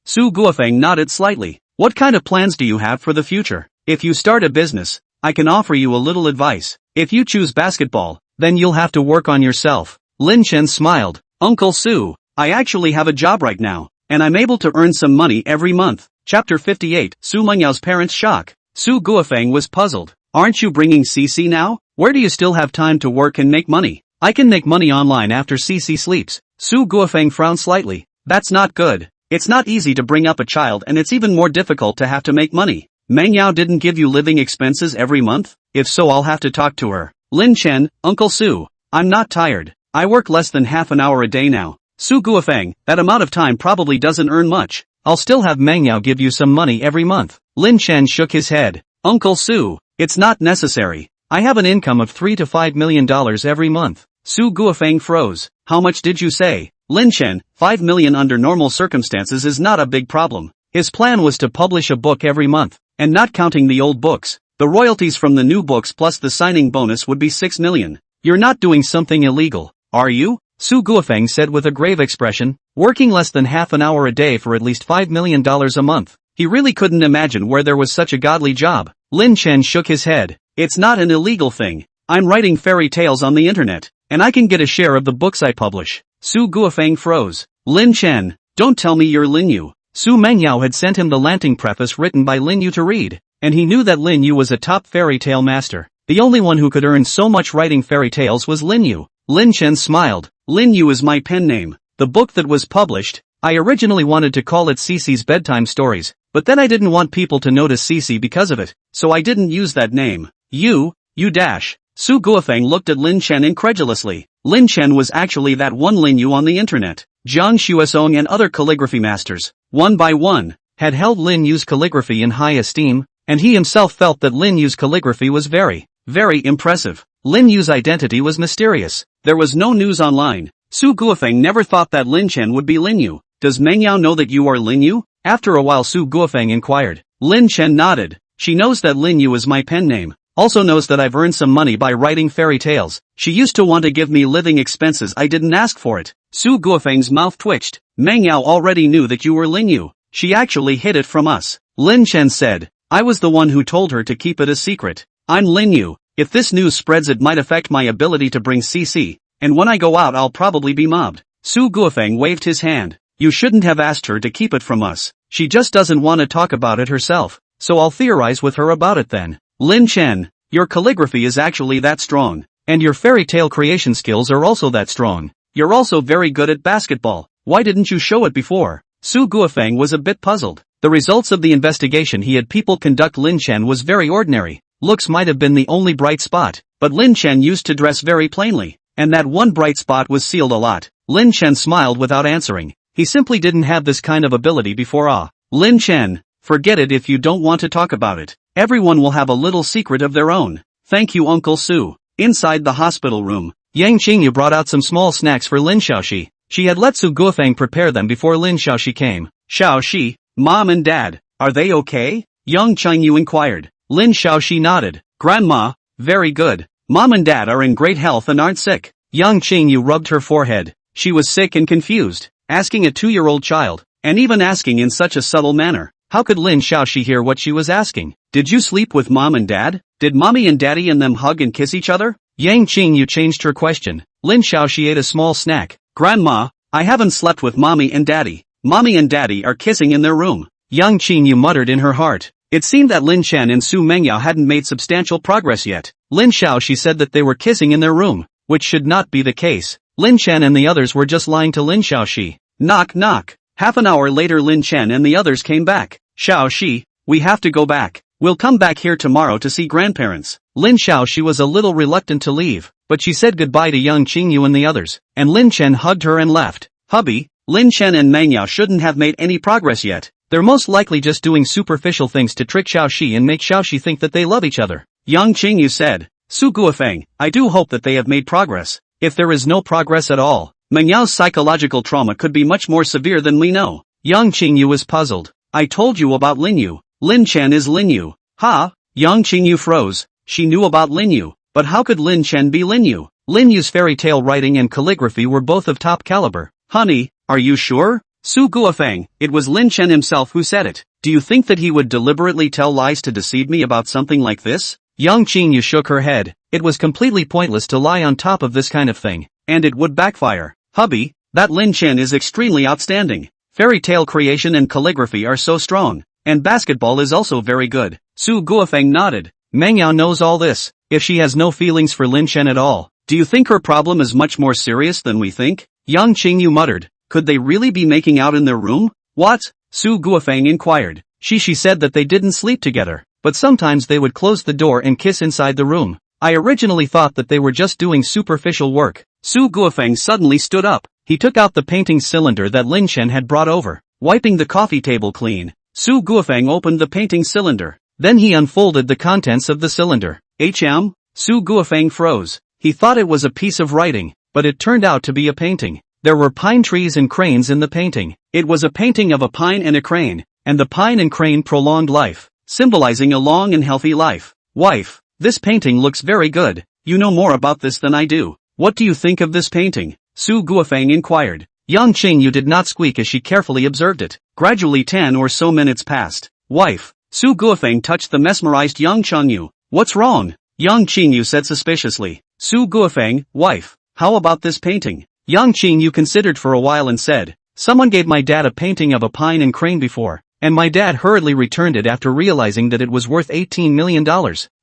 Su Guofeng nodded slightly. What kind of plans do you have for the future? If you start a business, I can offer you a little advice. If you choose basketball, then you'll have to work on yourself. Lin Chen smiled. Uncle Su, I actually have a job right now, and I'm able to earn some money every month. Chapter 58, Su Mengyao's parents' shock. Su Guofeng was puzzled. Aren't you bringing Cici now? Where do you still have time to work and make money? I can make money online after Cici sleeps. Su Guofeng frowned slightly. That's not good. It's not easy to bring up a child and it's even more difficult to have to make money. Mengyao didn't give you living expenses every month? If so, I'll have to talk to her. Lin Chen, Uncle Su, I'm not tired. I work less than half an hour a day now. Su Guofeng, that amount of time probably doesn't earn much. I'll still have Mengyao give you some money every month. Lin Chen shook his head. Uncle Su, it's not necessary. I have an income of $3 to $5 million every month. Su Guofeng froze. How much did you say? Lin Chen, 5 million under normal circumstances is not a big problem. His plan was to publish a book every month, and not counting the old books, the royalties from the new books plus the signing bonus would be 6 million. You're not doing something illegal, are you? Su Guofeng said with a grave expression, working less than half an hour a day for at least $5 million a month. He really couldn't imagine where there was such a godly job. Lin Chen shook his head. It's not an illegal thing. I'm writing fairy tales on the internet, and I can get a share of the books I publish. Su Guofeng froze. Lin Chen, don't tell me you're Lin Yu. Xu Mengyao had sent him the Lanting preface written by Lin Yu to read, and he knew that Lin Yu was a top fairy tale master. The only one who could earn so much writing fairy tales was Lin Yu. Lin Chen smiled. Lin Yu is my pen name. The book that was published, I originally wanted to call it Cici's Bedtime Stories, but then I didn't want people to notice Cici because of it, so I didn't use that name. You dash. Su Guofeng looked at Lin Chen incredulously. Lin Chen was actually that one Lin Yu on the internet. Jiang Xuesong and other calligraphy masters, one by one, had held Lin Yu's calligraphy in high esteem, and he himself felt that Lin Yu's calligraphy was very, very impressive. Lin Yu's identity was mysterious. There was no news online. Su Guofeng never thought that Lin Chen would be Lin Yu. Does Mengyao know that you are Lin Yu? After a while Su Guofeng inquired. Lin Chen nodded. She knows that Lin Yu is my pen name. Also knows that I've earned some money by writing fairy tales. She used to want to give me living expenses. I didn't ask for it. Su Guofeng's mouth twitched. Mengyao already knew that you were Lin Yu. She actually hid it from us. Lin Chen said. I was the one who told her to keep it a secret. I'm Lin Yu. If this news spreads it might affect my ability to bring Cici, and when I go out I'll probably be mobbed. Su Guofeng waved his hand. You shouldn't have asked her to keep it from us. She just doesn't want to talk about it herself, so I'll theorize with her about it then. Lin Chen, your calligraphy is actually that strong, and your fairy tale creation skills are also that strong. You're also very good at basketball. Why didn't you show it before? Su Guofeng was a bit puzzled. The results of the investigation he had people conduct Lin Chen was very ordinary. Looks might have been the only bright spot, but Lin Chen used to dress very plainly, and that one bright spot was sealed a lot. Lin Chen smiled without answering. He simply didn't have this kind of ability before. Lin Chen, forget it if you don't want to talk about it. Everyone will have a little secret of their own. Thank you, Uncle Su. Inside the hospital room, Yang Qingyu brought out some small snacks for Lin Xiaoxi. She had let Su Guofeng prepare them before Lin Xiaoxi came. Xiaoxi, Mom and Dad, are they okay? Yang Qingyu inquired. Lin Xiaoxi nodded. Grandma, very good. Mom and Dad are in great health and aren't sick. Yang Qingyu rubbed her forehead. She was sick and confused, asking a 2-year-old child, and even asking in such a subtle manner. How could Lin Xiaoxi hear what she was asking? Did you sleep with Mom and Dad? Did Mommy and Daddy and them hug and kiss each other? Yang Qingyu changed her question. Lin Xiaoxi ate a small snack. Grandma, I haven't slept with Mommy and Daddy. Mommy and Daddy are kissing in their room. Yang Qingyu muttered in her heart. It seemed that Lin Chen and Xu Mengyao hadn't made substantial progress yet. Lin Xiaoxi said that they were kissing in their room, which should not be the case. Lin Chen and the others were just lying to Lin Xiaoxi. Knock knock. Half an hour later Lin Chen and the others came back. Xiaoxi, we have to go back. We'll come back here tomorrow to see grandparents. Lin Xiaoxi was a little reluctant to leave, but she said goodbye to Yang Qingyu and the others, and Lin Chen hugged her and left. Hubby, Lin Chen and Mengyao shouldn't have made any progress yet. They're most likely just doing superficial things to trick Xiaoxi and make Xiaoxi think that they love each other. Yang Qingyu said. Su Guofeng, I do hope that they have made progress. If there is no progress at all, Mengyao's psychological trauma could be much more severe than we know. Yang Qingyu was puzzled. I told you about Lin Yu. Lin Chen is Lin Yu. Ha? Yang Qingyu froze. She knew about Lin Yu, but how could Lin Chen be Lin Yu? Lin Yu's fairy tale writing and calligraphy were both of top caliber. Honey, are you sure? Su Guofeng, it was Lin Chen himself who said it. Do you think that he would deliberately tell lies to deceive me about something like this? Yang Qingyu shook her head. It was completely pointless to lie on top of this kind of thing, and it would backfire. Hubby, that Lin Chen is extremely outstanding. Fairy tale creation and calligraphy are so strong, and basketball is also very good. Su Guofeng nodded. Mengyao knows all this. If she has no feelings for Lin Chen at all, do you think her problem is much more serious than we think? Yang Qingyu muttered. Could they really be making out in their room? What? Su Guofeng inquired. She said that they didn't sleep together, but sometimes they would close the door and kiss inside the room. I originally thought that they were just doing superficial work. Su Guofeng suddenly stood up. He took out the painting cylinder that Lin Chen had brought over, wiping the coffee table clean. Su Guofeng opened the painting cylinder. Then he unfolded the contents of the cylinder. Su Guofeng froze. He thought it was a piece of writing, but it turned out to be a painting. There were pine trees and cranes in the painting. It was a painting of a pine and a crane, and the pine and crane prolonged life, symbolizing a long and healthy life. Wife, this painting looks very good. You know more about this than I do. What do you think of this painting? Su Guofeng inquired. Yang Qingyu did not squeak as she carefully observed it. Gradually 10 or so minutes passed. Wife, Su Guofeng touched the mesmerized Yang Qingyu. What's wrong? Yang Qingyu said suspiciously. Su Guofeng, wife, how about this painting? Yang Qingyu considered for a while and said, someone gave my dad a painting of a pine and crane before, and my dad hurriedly returned it after realizing that it was worth $18 million.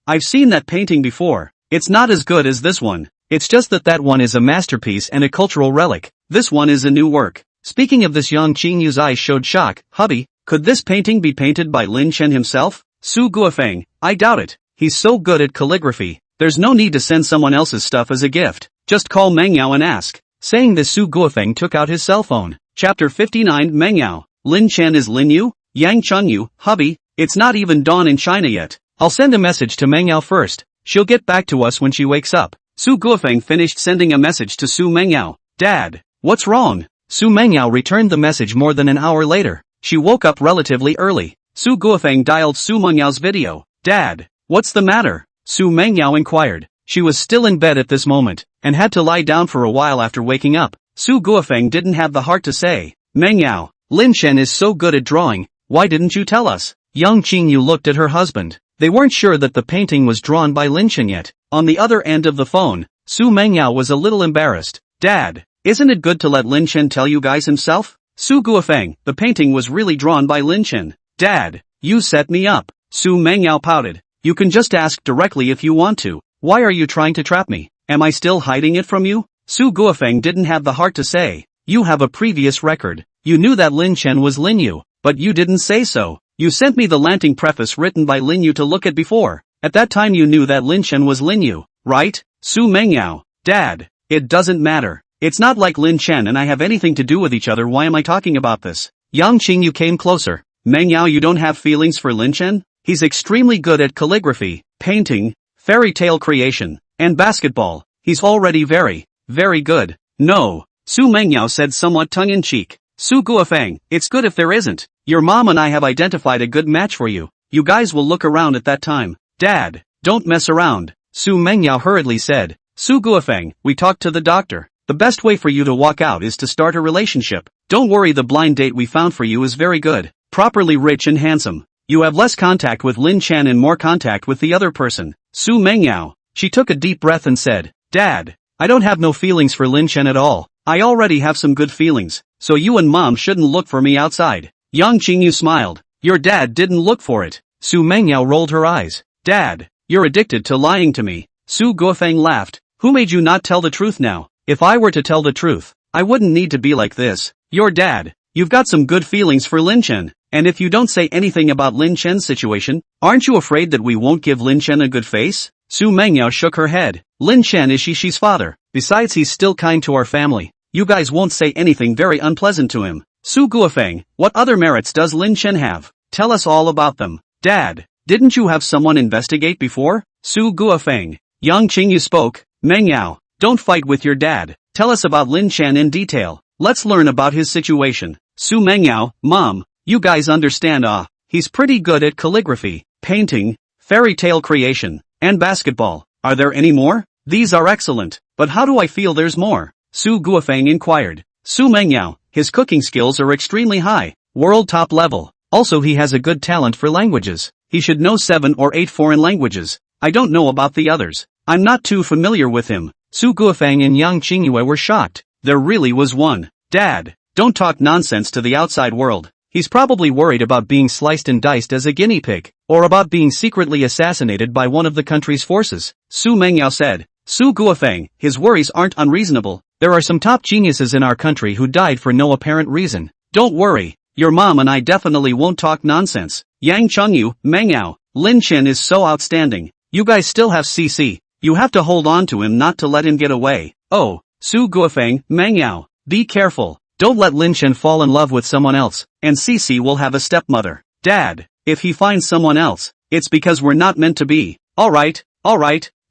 I've seen that painting before. It's not as good as this one. It's just that one is a masterpiece and a cultural relic. This one is a new work. Speaking of this, Yang Qingyu's eyes showed shock. Hubby, could this painting be painted by Lin Chen himself? Su Guofeng, I doubt it. He's so good at calligraphy. There's no need to send someone else's stuff as a gift. Just call Mengyao and ask. Saying this, Su Guofeng took out his cell phone. Chapter 59 Mengyao. Lin Chen is Lin Yu? Yang Chunyu, hubby, it's not even dawn in China yet. I'll send a message to Mengyao first. She'll get back to us when she wakes up. Su Guofeng finished sending a message to Su Mengyao. Dad, what's wrong? Su Mengyao returned the message more than an hour later. She woke up relatively early. Su Guofeng dialed Su Mengyao's video. Dad, what's the matter? Su Mengyao inquired. She was still in bed at this moment, and had to lie down for a while after waking up. Su Guofeng didn't have the heart to say, Mengyao, Lin Chen is so good at drawing, why didn't you tell us? Yang Qingyu looked at her husband. They weren't sure that the painting was drawn by Lin Chen yet. On the other end of the phone, Su Mengyao was a little embarrassed. Dad, isn't it good to let Lin Chen tell you guys himself? Su Guofeng, the painting was really drawn by Lin Chen. Dad, you set me up. Su Mengyao pouted. You can just ask directly if you want to. Why are you trying to trap me? Am I still hiding it from you? Su Guofeng didn't have the heart to say. You have a previous record. You knew that Lin Chen was Lin Yu, but you didn't say so. You sent me the Lanting preface written by Lin Yu to look at before. At that time you knew that Lin Chen was Lin Yu, right? Xu Mengyao. Dad. It doesn't matter. It's not like Lin Chen and I have anything to do with each other. Why am I talking about this? Yang Qingyu came closer. Mengyao, you don't have feelings for Lin Chen? He's extremely good at calligraphy, painting, fairy tale creation, and basketball. He's already very, very good. No. Xu Mengyao said somewhat tongue-in-cheek. Su Guofeng, it's good if there isn't. Your mom and I have identified a good match for you. You guys will look around at that time. Dad, don't mess around. Xu Mengyao hurriedly said. Su Guofeng, we talked to the doctor. The best way for you to walk out is to start a relationship. Don't worry, the blind date we found for you is very good. Properly rich and handsome. You have less contact with Lin Chen and more contact with the other person. Xu Mengyao. She took a deep breath and said, Dad, I don't have no feelings for Lin Chen at all. I already have some good feelings, so you and Mom shouldn't look for me outside. Yang Qingyu smiled. Your dad didn't look for it. Xu Mengyao rolled her eyes. Dad, you're addicted to lying to me. Su Guofeng laughed. Who made you not tell the truth now? If I were to tell the truth, I wouldn't need to be like this. Your dad, you've got some good feelings for Lin Chen, and if you don't say anything about Lin Chen's situation, aren't you afraid that we won't give Lin Chen a good face? Xu Mengyao shook her head. Lin Chen is she's father. Besides, he's still kind to our family. You guys won't say anything very unpleasant to him. Su Guofeng, what other merits does Lin Chen have? Tell us all about them. Dad, didn't you have someone investigate before? Su Guofeng. Yang Qingyu spoke. Mengyao, don't fight with your dad. Tell us about Lin Chen in detail. Let's learn about his situation. Su Mengyao, Mom, you guys understand he's pretty good at calligraphy, painting, fairy tale creation, and basketball. Are there any more? These are excellent, but how do I feel there's more? Su Guofeng inquired. Su Mengyao, his cooking skills are extremely high, world top level. Also he has a good talent for languages. He should know 7 or 8 foreign languages. I don't know about the others. I'm not too familiar with him. Su Guofeng and Yang Qingyu were shocked. There really was one. Dad, don't talk nonsense to the outside world. He's probably worried about being sliced and diced as a guinea pig, or about being secretly assassinated by one of the country's forces. Su Mengyao said. Su Guofeng, his worries aren't unreasonable. There are some top geniuses in our country who died for no apparent reason. Don't worry. Your mom and I definitely won't talk nonsense. Yang Chengyu, Mengyao, Lin Chen is so outstanding. You guys still have CC. You have to hold on to him, not to let him get away. Oh, Su Guofeng, Mengyao, be careful. Don't let Lin Chen fall in love with someone else, and Cici will have a stepmother. Dad, if he finds someone else, it's because we're not meant to be. Alright,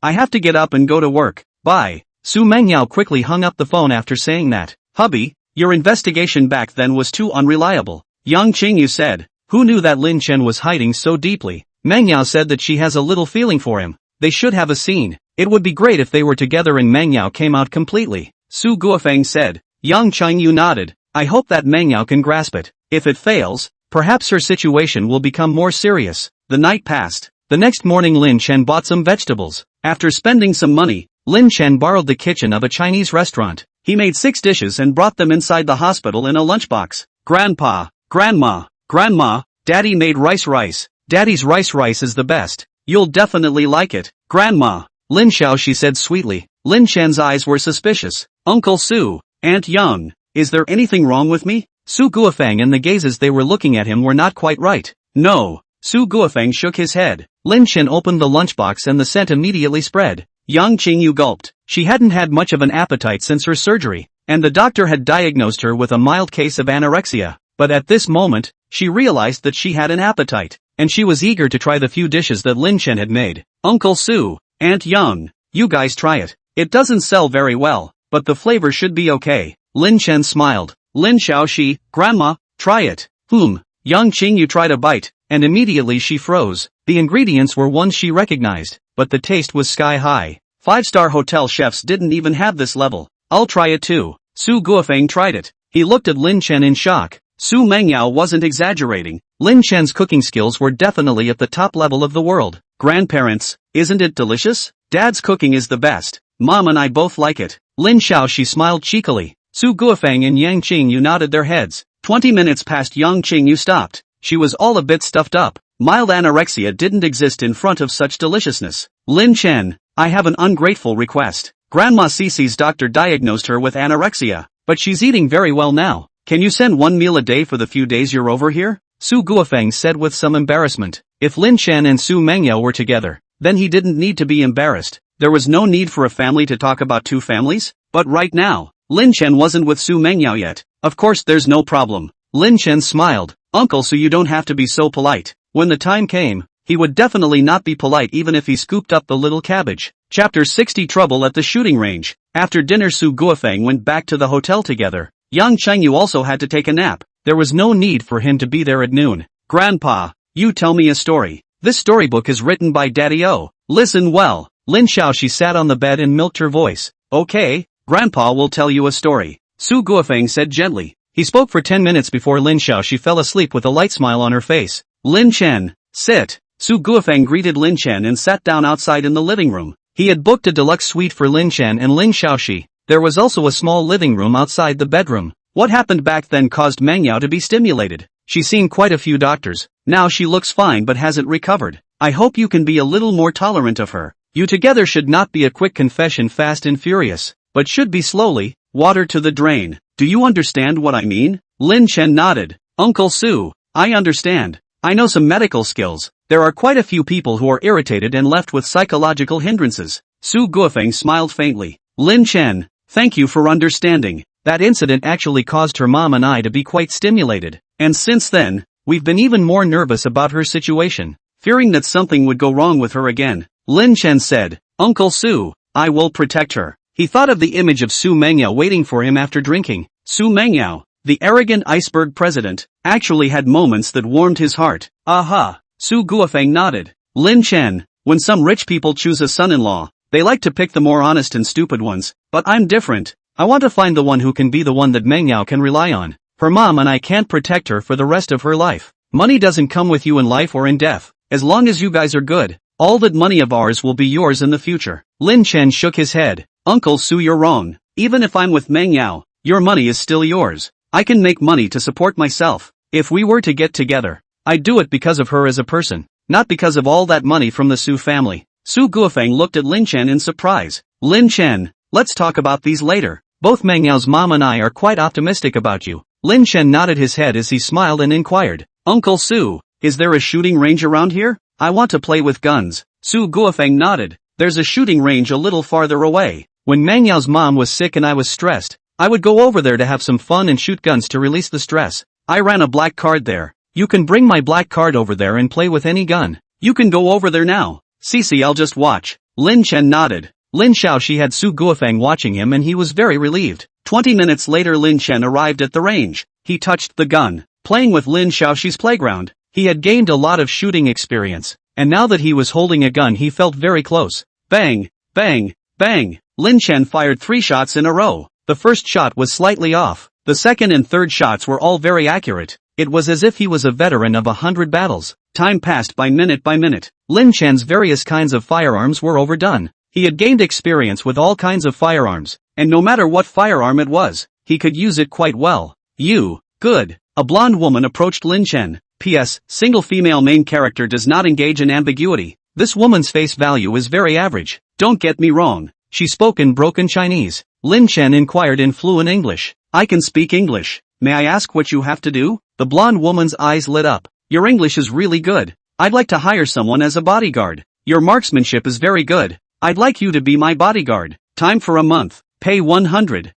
I have to get up and go to work. Bye. Su Mengyao quickly hung up the phone after saying that. Hubby, your investigation back then was too unreliable. Yang Qingyu said. Who knew that Lin Chen was hiding so deeply? Mengyao said that she has a little feeling for him. They should have a scene. It would be great if they were together and Mengyao came out completely. Su Guofeng said. Yang Chengyu nodded. I hope that Mengyao can grasp it. If it fails, perhaps her situation will become more serious. The night passed. The next morning Lin Chen bought some vegetables. After spending some money, Lin Chen borrowed the kitchen of a Chinese restaurant. He made 6 dishes and brought them inside the hospital in a lunchbox. Grandpa, Grandma, Daddy made rice. Daddy's rice is the best. You'll definitely like it. Grandma. Lin Xiao, she said sweetly. Lin Chen's eyes were suspicious. Uncle Su, Aunt Young, is there anything wrong with me? Su Guofeng and the gazes they were looking at him were not quite right. No. Su Guofeng shook his head. Lin Chen opened the lunchbox and the scent immediately spread. Yang Qingyu gulped. She hadn't had much of an appetite since her surgery, and the doctor had diagnosed her with a mild case of anorexia. But at this moment, she realized that she had an appetite, and she was eager to try the few dishes that Lin Chen had made. Uncle Su, Aunt Young, you guys try it. It doesn't sell very well, but the flavor should be okay. Lin Chen smiled. Lin Xiao, Grandma, try it. Yang Qingyu tried a bite, and immediately she froze. The ingredients were ones she recognized, but the taste was sky high. 5-star hotel chefs didn't even have this level. I'll try it too. Su Guofeng tried it. He looked at Lin Chen in shock. Su Mengyao wasn't exaggerating. Lin Chen's cooking skills were definitely at the top level of the world. Grandparents, isn't it delicious? Dad's cooking is the best. Mom and I both like it. Lin Xiao, she smiled cheekily. Su Guofeng and Yang Qingyu nodded their heads. 20 minutes passed. Yang Qingyu stopped. She was all a bit stuffed up. Mild anorexia didn't exist in front of such deliciousness. Lin Chen, I have an ungrateful request. Grandma Cici's doctor diagnosed her with anorexia, but she's eating very well now. Can you send 1 meal a day for the few days you're over here? Su Guofeng said with some embarrassment. If Lin Chen and Su Mengyao were together, then he didn't need to be embarrassed. There was no need for a family to talk about two families. But right now, Lin Chen wasn't with Xu Mengyao yet. Of course there's no problem. Lin Chen smiled. Uncle, so you don't have to be so polite. When the time came, he would definitely not be polite even if he scooped up the little cabbage. Chapter 60 Trouble at the Shooting Range. After dinner, Su Guofeng went back to the hotel together. Yang Chengyu also had to take a nap. There was no need for him to be there at noon. Grandpa, you tell me a story. This storybook is written by Daddy-O. Listen well. Lin Xiaoxi sat on the bed and milked her voice. Okay, Grandpa will tell you a story, Su Guofeng said gently. He spoke for 10 minutes before Lin Xiaoxi fell asleep with a light smile on her face. Lin Chen, sit. Su Guofeng greeted Lin Chen and sat down outside in the living room. He had booked a deluxe suite for Lin Chen and Lin Xiaoxi. There was also a small living room outside the bedroom. What happened back then caused Mengyao to be stimulated. She's seen quite a few doctors. Now she looks fine but hasn't recovered. I hope you can be a little more tolerant of her. You together should not be a quick confession, fast and furious, but should be slowly, water to the drain. Do you understand what I mean? Lin Chen nodded. Uncle Su, I understand. I know some medical skills. There are quite a few people who are irritated and left with psychological hindrances. Su Guofeng smiled faintly. Lin Chen, thank you for understanding. That incident actually caused her mom and I to be quite stimulated. And since then, we've been even more nervous about her situation, fearing that something would go wrong with her again. Lin Chen said, Uncle Su, I will protect her. He thought of the image of Xu Mengyao waiting for him after drinking. Xu Mengyao, the arrogant iceberg president, actually had moments that warmed his heart. Aha, Su Guofeng nodded. Lin Chen, when some rich people choose a son-in-law, they like to pick the more honest and stupid ones. But I'm different. I want to find the one who can be the one that Mengyao can rely on. Her mom and I can't protect her for the rest of her life. Money doesn't come with you in life or in death. As long as you guys are good, all that money of ours will be yours in the future. Lin Chen shook his head. Uncle Su, you're wrong. Even if I'm with Mengyao, your money is still yours. I can make money to support myself. If we were to get together, I'd do it because of her as a person, not because of all that money from the Su family. Su Guofeng looked at Lin Chen in surprise. Lin Chen, let's talk about these later. Both Mengyao's mom and I are quite optimistic about you. Lin Chen nodded his head as he smiled and inquired. Uncle Su, is there a shooting range around here? I want to play with guns. Su Guofeng nodded. There's a shooting range a little farther away. When Mengyao's mom was sick and I was stressed, I would go over there to have some fun and shoot guns to release the stress. I ran a black card there. You can bring my black card over there and play with any gun. You can go over there now. Cici, I'll just watch. Lin Chen nodded. Lin Xiaoxi had Su Guofeng watching him and he was very relieved. 20 minutes later Lin Chen arrived at the range. He touched the gun. Playing with Lin Xiaoxi's playground, he had gained a lot of shooting experience, and now that he was holding a gun he felt very close. Bang, bang, bang. Lin Chen fired 3 shots in a row. The first shot was slightly off. The second and third shots were all very accurate. It was as if he was a veteran of 100 battles. Time passed by minute by minute. Lin Chen's various kinds of firearms were overdone. He had gained experience with all kinds of firearms, and no matter what firearm it was, he could use it quite well. Good. A blonde woman approached Lin Chen. P.S. Single female main character does not engage in ambiguity. This woman's face value is very average. Don't get me wrong. She spoke in broken Chinese. Lin Chen inquired in fluent English. I can speak English. May I ask what you have to do? The blonde woman's eyes lit up. Your English is really good. I'd like to hire someone as a bodyguard. Your marksmanship is very good. I'd like you to be my bodyguard. Time for a month. Pay 100,000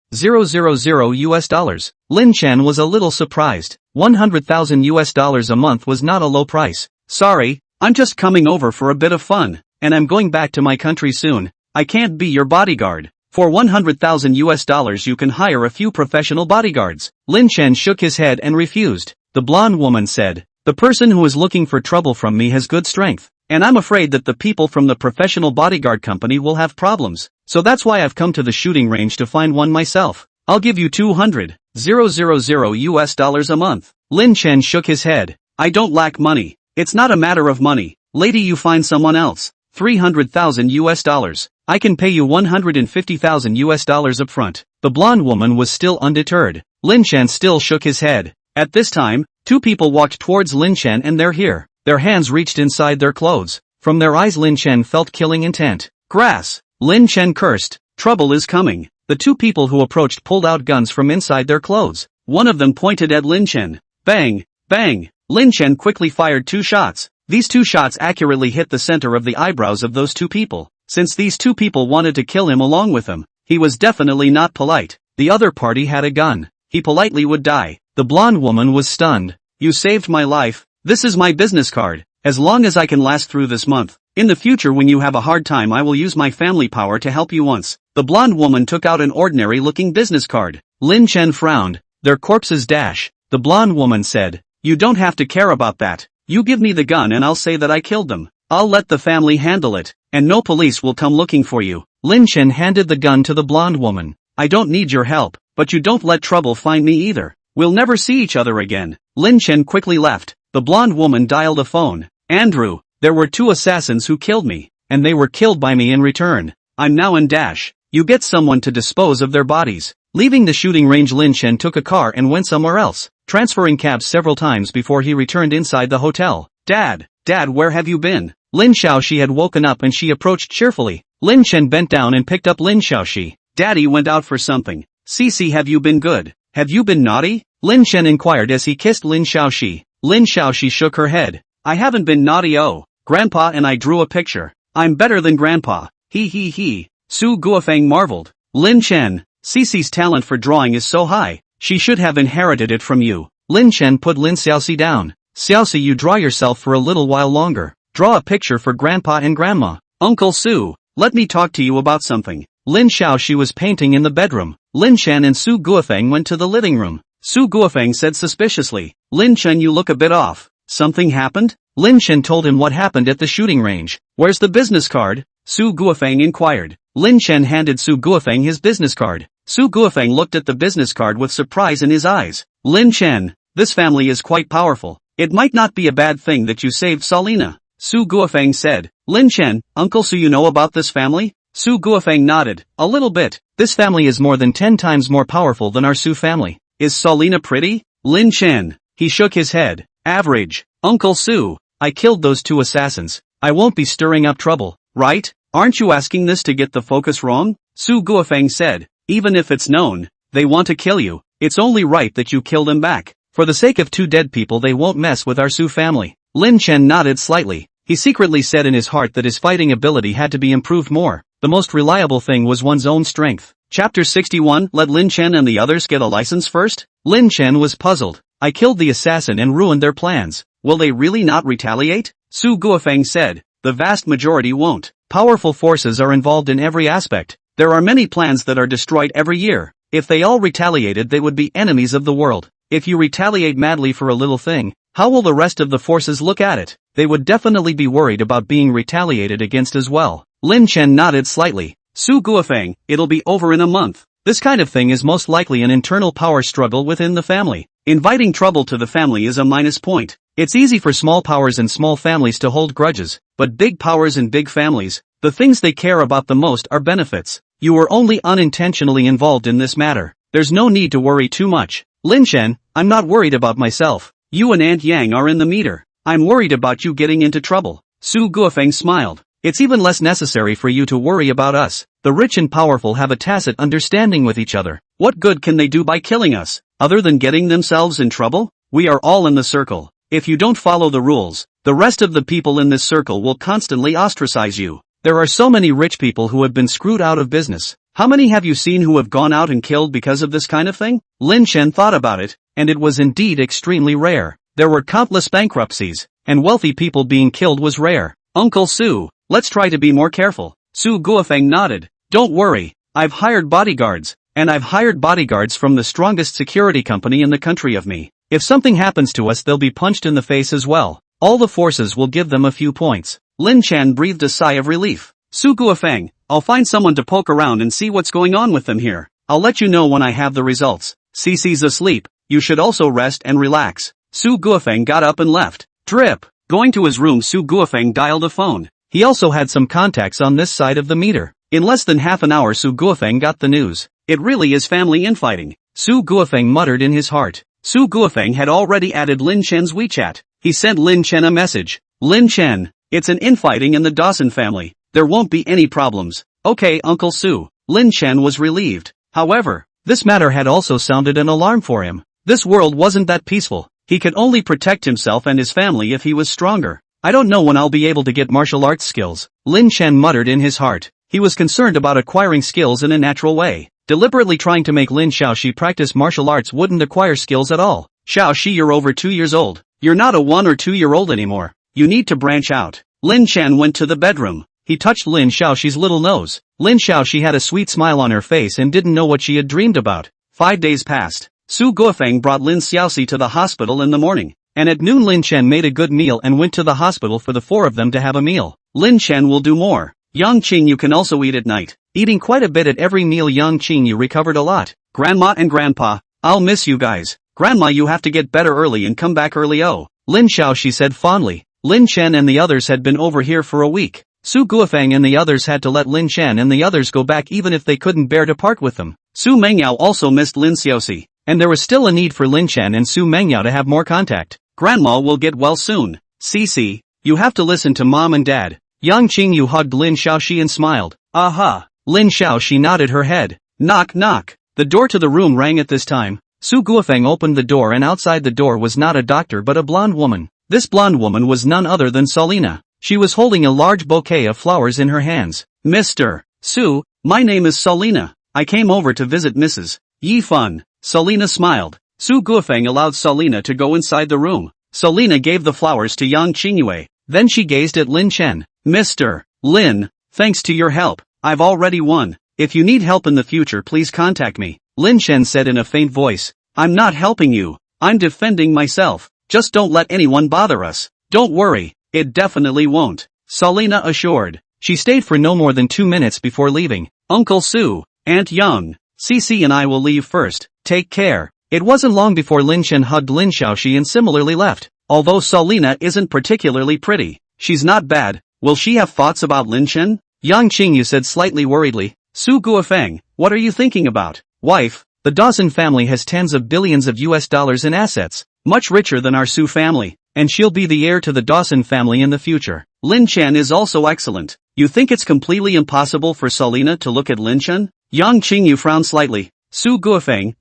US dollars. Lin Chen was a little surprised. 100,000 US dollars a month was not a low price. Sorry, I'm just coming over for a bit of fun, and I'm going back to my country soon. I can't be your bodyguard. For 100,000 US dollars you can hire a few professional bodyguards. Lin Chen shook his head and refused. The blonde woman said, the person who is looking for trouble from me has good strength, and I'm afraid that the people from the professional bodyguard company will have problems. So that's why I've come to the shooting range to find one myself. I'll give you 200,000 US dollars a month. Lin Chen shook his head. I don't lack money. It's not a matter of money. Lady, you find someone else. 300,000 US dollars. I can pay you 150,000 US dollars up front. The blonde woman was still undeterred. Lin Chen still shook his head. At this time, 2 people walked towards Lin Chen and they're here. Their hands reached inside their clothes. From their eyes Lin Chen felt killing intent. Grass. Lin Chen cursed. Trouble is coming. The 2 people who approached pulled out guns from inside their clothes. One of them pointed at Lin Chen. Bang, bang. Lin Chen quickly fired 2 shots. These two shots accurately hit the center of the eyebrows of those two people. Since these two people wanted to kill him along with him, he was definitely not polite. The other party had a gun. He politely would die. The blonde woman was stunned. You saved my life. This is my business card. As long as I can last through this month. In the future when you have a hard time I will use my family power to help you once. The blonde woman took out an ordinary-looking business card. Lin Chen frowned. Their corpses dash. The blonde woman said, you don't have to care about that. You give me the gun and I'll say that I killed them. I'll let the family handle it, and no police will come looking for you. Lin Chen handed the gun to the blonde woman. I don't need your help, but you don't let trouble find me either. We'll never see each other again. Lin Chen quickly left. The blonde woman dialed a phone. Andrew, there were 2 assassins who killed me, and they were killed by me in return. I'm now in dash. You get someone to dispose of their bodies. Leaving the shooting range, Lin Chen took a car and went somewhere else, transferring cabs several times before he returned inside the hotel. Dad, where have you been? Lin Xiaoxi had woken up and she approached cheerfully. Lin Chen bent down and picked up Lin Xiaoxi. Daddy went out for something. Cici, have you been good? Have you been naughty? Lin Chen inquired as he kissed Lin Xiaoxi. Lin Xiaoxi shook her head. I haven't been naughty. Oh, Grandpa and I drew a picture. I'm better than Grandpa. He. Su Guofeng marveled. Lin Chen, Cici's talent for drawing is so high. She should have inherited it from you. Lin Chen put Lin Xiaoxi down. Xiaoxi, you draw yourself for a little while longer. Draw a picture for Grandpa and Grandma. Uncle Su, let me talk to you about something. Lin Xiaoxi was painting in the bedroom. Lin Chen and Su Guofeng went to the living room. Su Guofeng said suspiciously, Lin Chen, you look a bit off. Something happened? Lin Chen told him what happened at the shooting range. Where's the business card? Su Guofeng inquired. Lin Chen handed Su Guofeng his business card. Su Guofeng looked at the business card with surprise in his eyes. Lin Chen, this family is quite powerful. It might not be a bad thing that you saved Salina. Su Guofeng said. Lin Chen, Uncle Su, you know about this family? Su Guofeng nodded. A little bit. This family is more than 10 times more powerful than our Su family. Is Salina pretty? Lin Chen. He shook his head. Average. Uncle Su, I killed those 2 assassins. I won't be stirring up trouble, right? Aren't you asking this to get the focus wrong? Su Guofeng said. Even if it's known, they want to kill you. It's only right that you kill them back. For the sake of 2 dead people they won't mess with our Su family. Lin Chen nodded slightly. He secretly said in his heart that his fighting ability had to be improved more. The most reliable thing was one's own strength. Chapter 61. Let Lin Chen and the others get a license first? Lin Chen was puzzled. I killed the assassin and ruined their plans. Will they really not retaliate? Su Guofeng said. The vast majority won't. Powerful forces are involved in every aspect. There are many plans that are destroyed every year. If they all retaliated they would be enemies of the world. If you retaliate madly for a little thing, how will the rest of the forces look at it? They would definitely be worried about being retaliated against as well. Lin Chen nodded slightly. Su Guofeng, it'll be over in a month. This kind of thing is most likely an internal power struggle within the family. Inviting trouble to the family is a minus point. It's easy for small powers and small families to hold grudges, but big powers and big families, the things they care about the most are benefits. You were only unintentionally involved in this matter. There's no need to worry too much. Lin Chen, I'm not worried about myself. You and Aunt Yang are in the meter. I'm worried about you getting into trouble. Su Guofeng smiled. It's even less necessary for you to worry about us. The rich and powerful have a tacit understanding with each other. What good can they do by killing us, other than getting themselves in trouble? We are all in the circle. If you don't follow the rules, the rest of the people in this circle will constantly ostracize you. There are so many rich people who have been screwed out of business. How many have you seen who have gone out and killed because of this kind of thing? Lin Chen thought about it, and it was indeed extremely rare. There were countless bankruptcies, and wealthy people being killed was rare. Uncle Su, let's try to be more careful. Su Guofeng nodded. Don't worry, I've hired bodyguards, and I've hired bodyguards from the strongest security company in the country of me. If something happens to us they'll be punched in the face as well. All the forces will give them a few points. Lin Chen breathed a sigh of relief. Su Guofeng, I'll find someone to poke around and see what's going on with them here. I'll let you know when I have the results. Cici's asleep, you should also rest and relax. Su Guofeng got up and left. Drip. Going to his room, Su Guofeng dialed a phone. He also had some contacts on this side of the meter. In less than half an hour Su Guofeng got the news. It really is family infighting. Su Guofeng muttered in his heart. Su Guofeng had already added Lin Chen's WeChat. He sent Lin Chen a message. Lin Chen, it's an infighting in the Dawson family. There won't be any problems. Okay, Uncle Su. Lin Chen was relieved. However, this matter had also sounded an alarm for him. This world wasn't that peaceful. He could only protect himself and his family if he was stronger. I don't know when I'll be able to get martial arts skills, Lin Chen muttered in his heart. He was concerned about acquiring skills in a natural way. Deliberately trying to make Lin Xiaoxi practice martial arts wouldn't acquire skills at all. Xiaoxi, you're over 2 years old. You're not a 1 or 2 year old anymore. You need to branch out. Lin Chen went to the bedroom. He touched Lin Xiaoxi's little nose. Lin Xiaoxi had a sweet smile on her face and didn't know what she had dreamed about. 5 days passed. Su Guofeng brought Lin Xiaoxi to the hospital in the morning. And at noon Lin Chen made a good meal and went to the hospital for the 4 of them to have a meal. Lin Chen will do more. Yang Qingyu can also eat at night. Eating quite a bit at every meal, Yang Qingyu recovered a lot. Grandma and Grandpa, I'll miss you guys. Grandma, you have to get better early and come back early. Oh, Lin Xiaoxi said fondly. Lin Chen and the others had been over here for a week. Su Guofeng and the others had to let Lin Chen and the others go back even if they couldn't bear to part with them. Xu Mengyao also missed Lin Xiaoxi, and there was still a need for Lin Chen and Xu Mengyao to have more contact. Grandma will get well soon. Cici, you have to listen to Mom and Dad. Yang Qingyu hugged Lin Xiaoxi and smiled. Aha! Lin Xiaoxi nodded her head. Knock knock. The door to the room rang at this time. Su Guofeng opened the door and outside the door was not a doctor but a blonde woman. This blonde woman was none other than Salina. She was holding a large bouquet of flowers in her hands. Mr. Su, my name is Salina. I came over to visit Mrs. Yi Fun. Salina smiled. Su Guofeng allowed Salina to go inside the room. Salina gave the flowers to Yang Qingyu. Then she gazed at Lin Chen. Mr. Lin, thanks to your help, I've already won. If you need help in the future, please contact me. Lin Chen said in a faint voice. I'm not helping you. I'm defending myself. Just don't let anyone bother us. Don't worry, it definitely won't. Salina assured. She stayed for no more than 2 minutes before leaving. Uncle Su, Aunt Young, Cici and I will leave first. Take care. It wasn't long before Lin Chen hugged Lin Xiaoxi and similarly left. Although Salina isn't particularly pretty, she's not bad. Will she have thoughts about Lin Chen? Yang Qingyu said slightly worriedly. Su Guofeng, what are you thinking about? Wife, the Dawson family has tens of billions of US dollars in assets, much richer than our Su family, and she'll be the heir to the Dawson family in the future. Lin Chen is also excellent. You think it's completely impossible for Salina to look at Lin Chen? Yang Qingyu frowned slightly. Su Guofeng,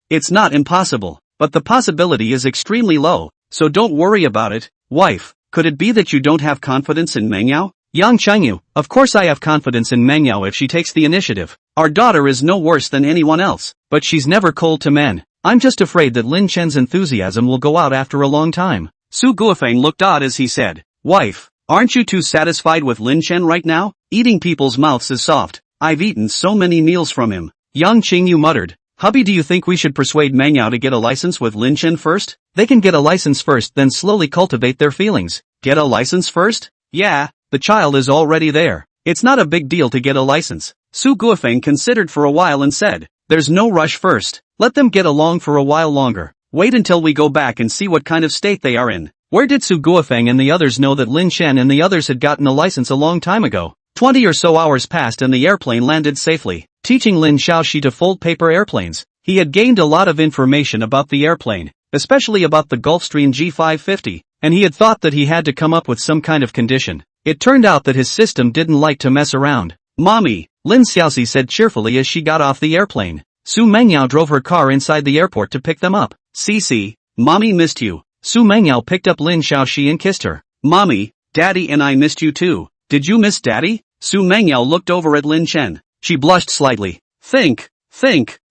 it's not impossible, but the possibility is extremely low, so don't worry about it. Wife, could it be that you don't have confidence in Mengyao? Yang Qingyu, of course I have confidence in Mengyao if she takes the initiative. Our daughter is no worse than anyone else, but she's never cold to men. I'm just afraid that Lin Chen's enthusiasm will go out after a long time. Su Guofeng looked odd as he said, Wife, aren't you too satisfied with Lin Chen right now? Eating people's mouths is soft. I've eaten so many meals from him. Yang Qingyu muttered. Hubby, do you think we should persuade Mengyao to get a license with Lin Chen first? They can get a license first, then slowly cultivate their feelings. Get a license first? Yeah, the child is already there. It's not a big deal to get a license. Su Guofeng considered for a while and said, there's no rush first. Let them get along for a while longer. Wait until we go back and see what kind of state they are in. Where did Su Guofeng and the others know that Lin Chen and the others had gotten a license a long time ago? 20 or so hours passed and the airplane landed safely. Teaching Lin Xiaoxi to fold paper airplanes, he had gained a lot of information about the airplane, especially about the Gulfstream G550, and he had thought that he had to come up with some kind of condition. It turned out that his system didn't like to mess around. Mommy, Lin Xiaoxi said cheerfully as she got off the airplane. Xu Mengyao drove her car inside the airport to pick them up. Cici, Mommy missed you. Xu Mengyao picked up Lin Xiaoxi and kissed her. Mommy, Daddy and I missed you too. Did you miss Daddy? Xu Mengyao looked over at Lin Chen. She blushed slightly. Think.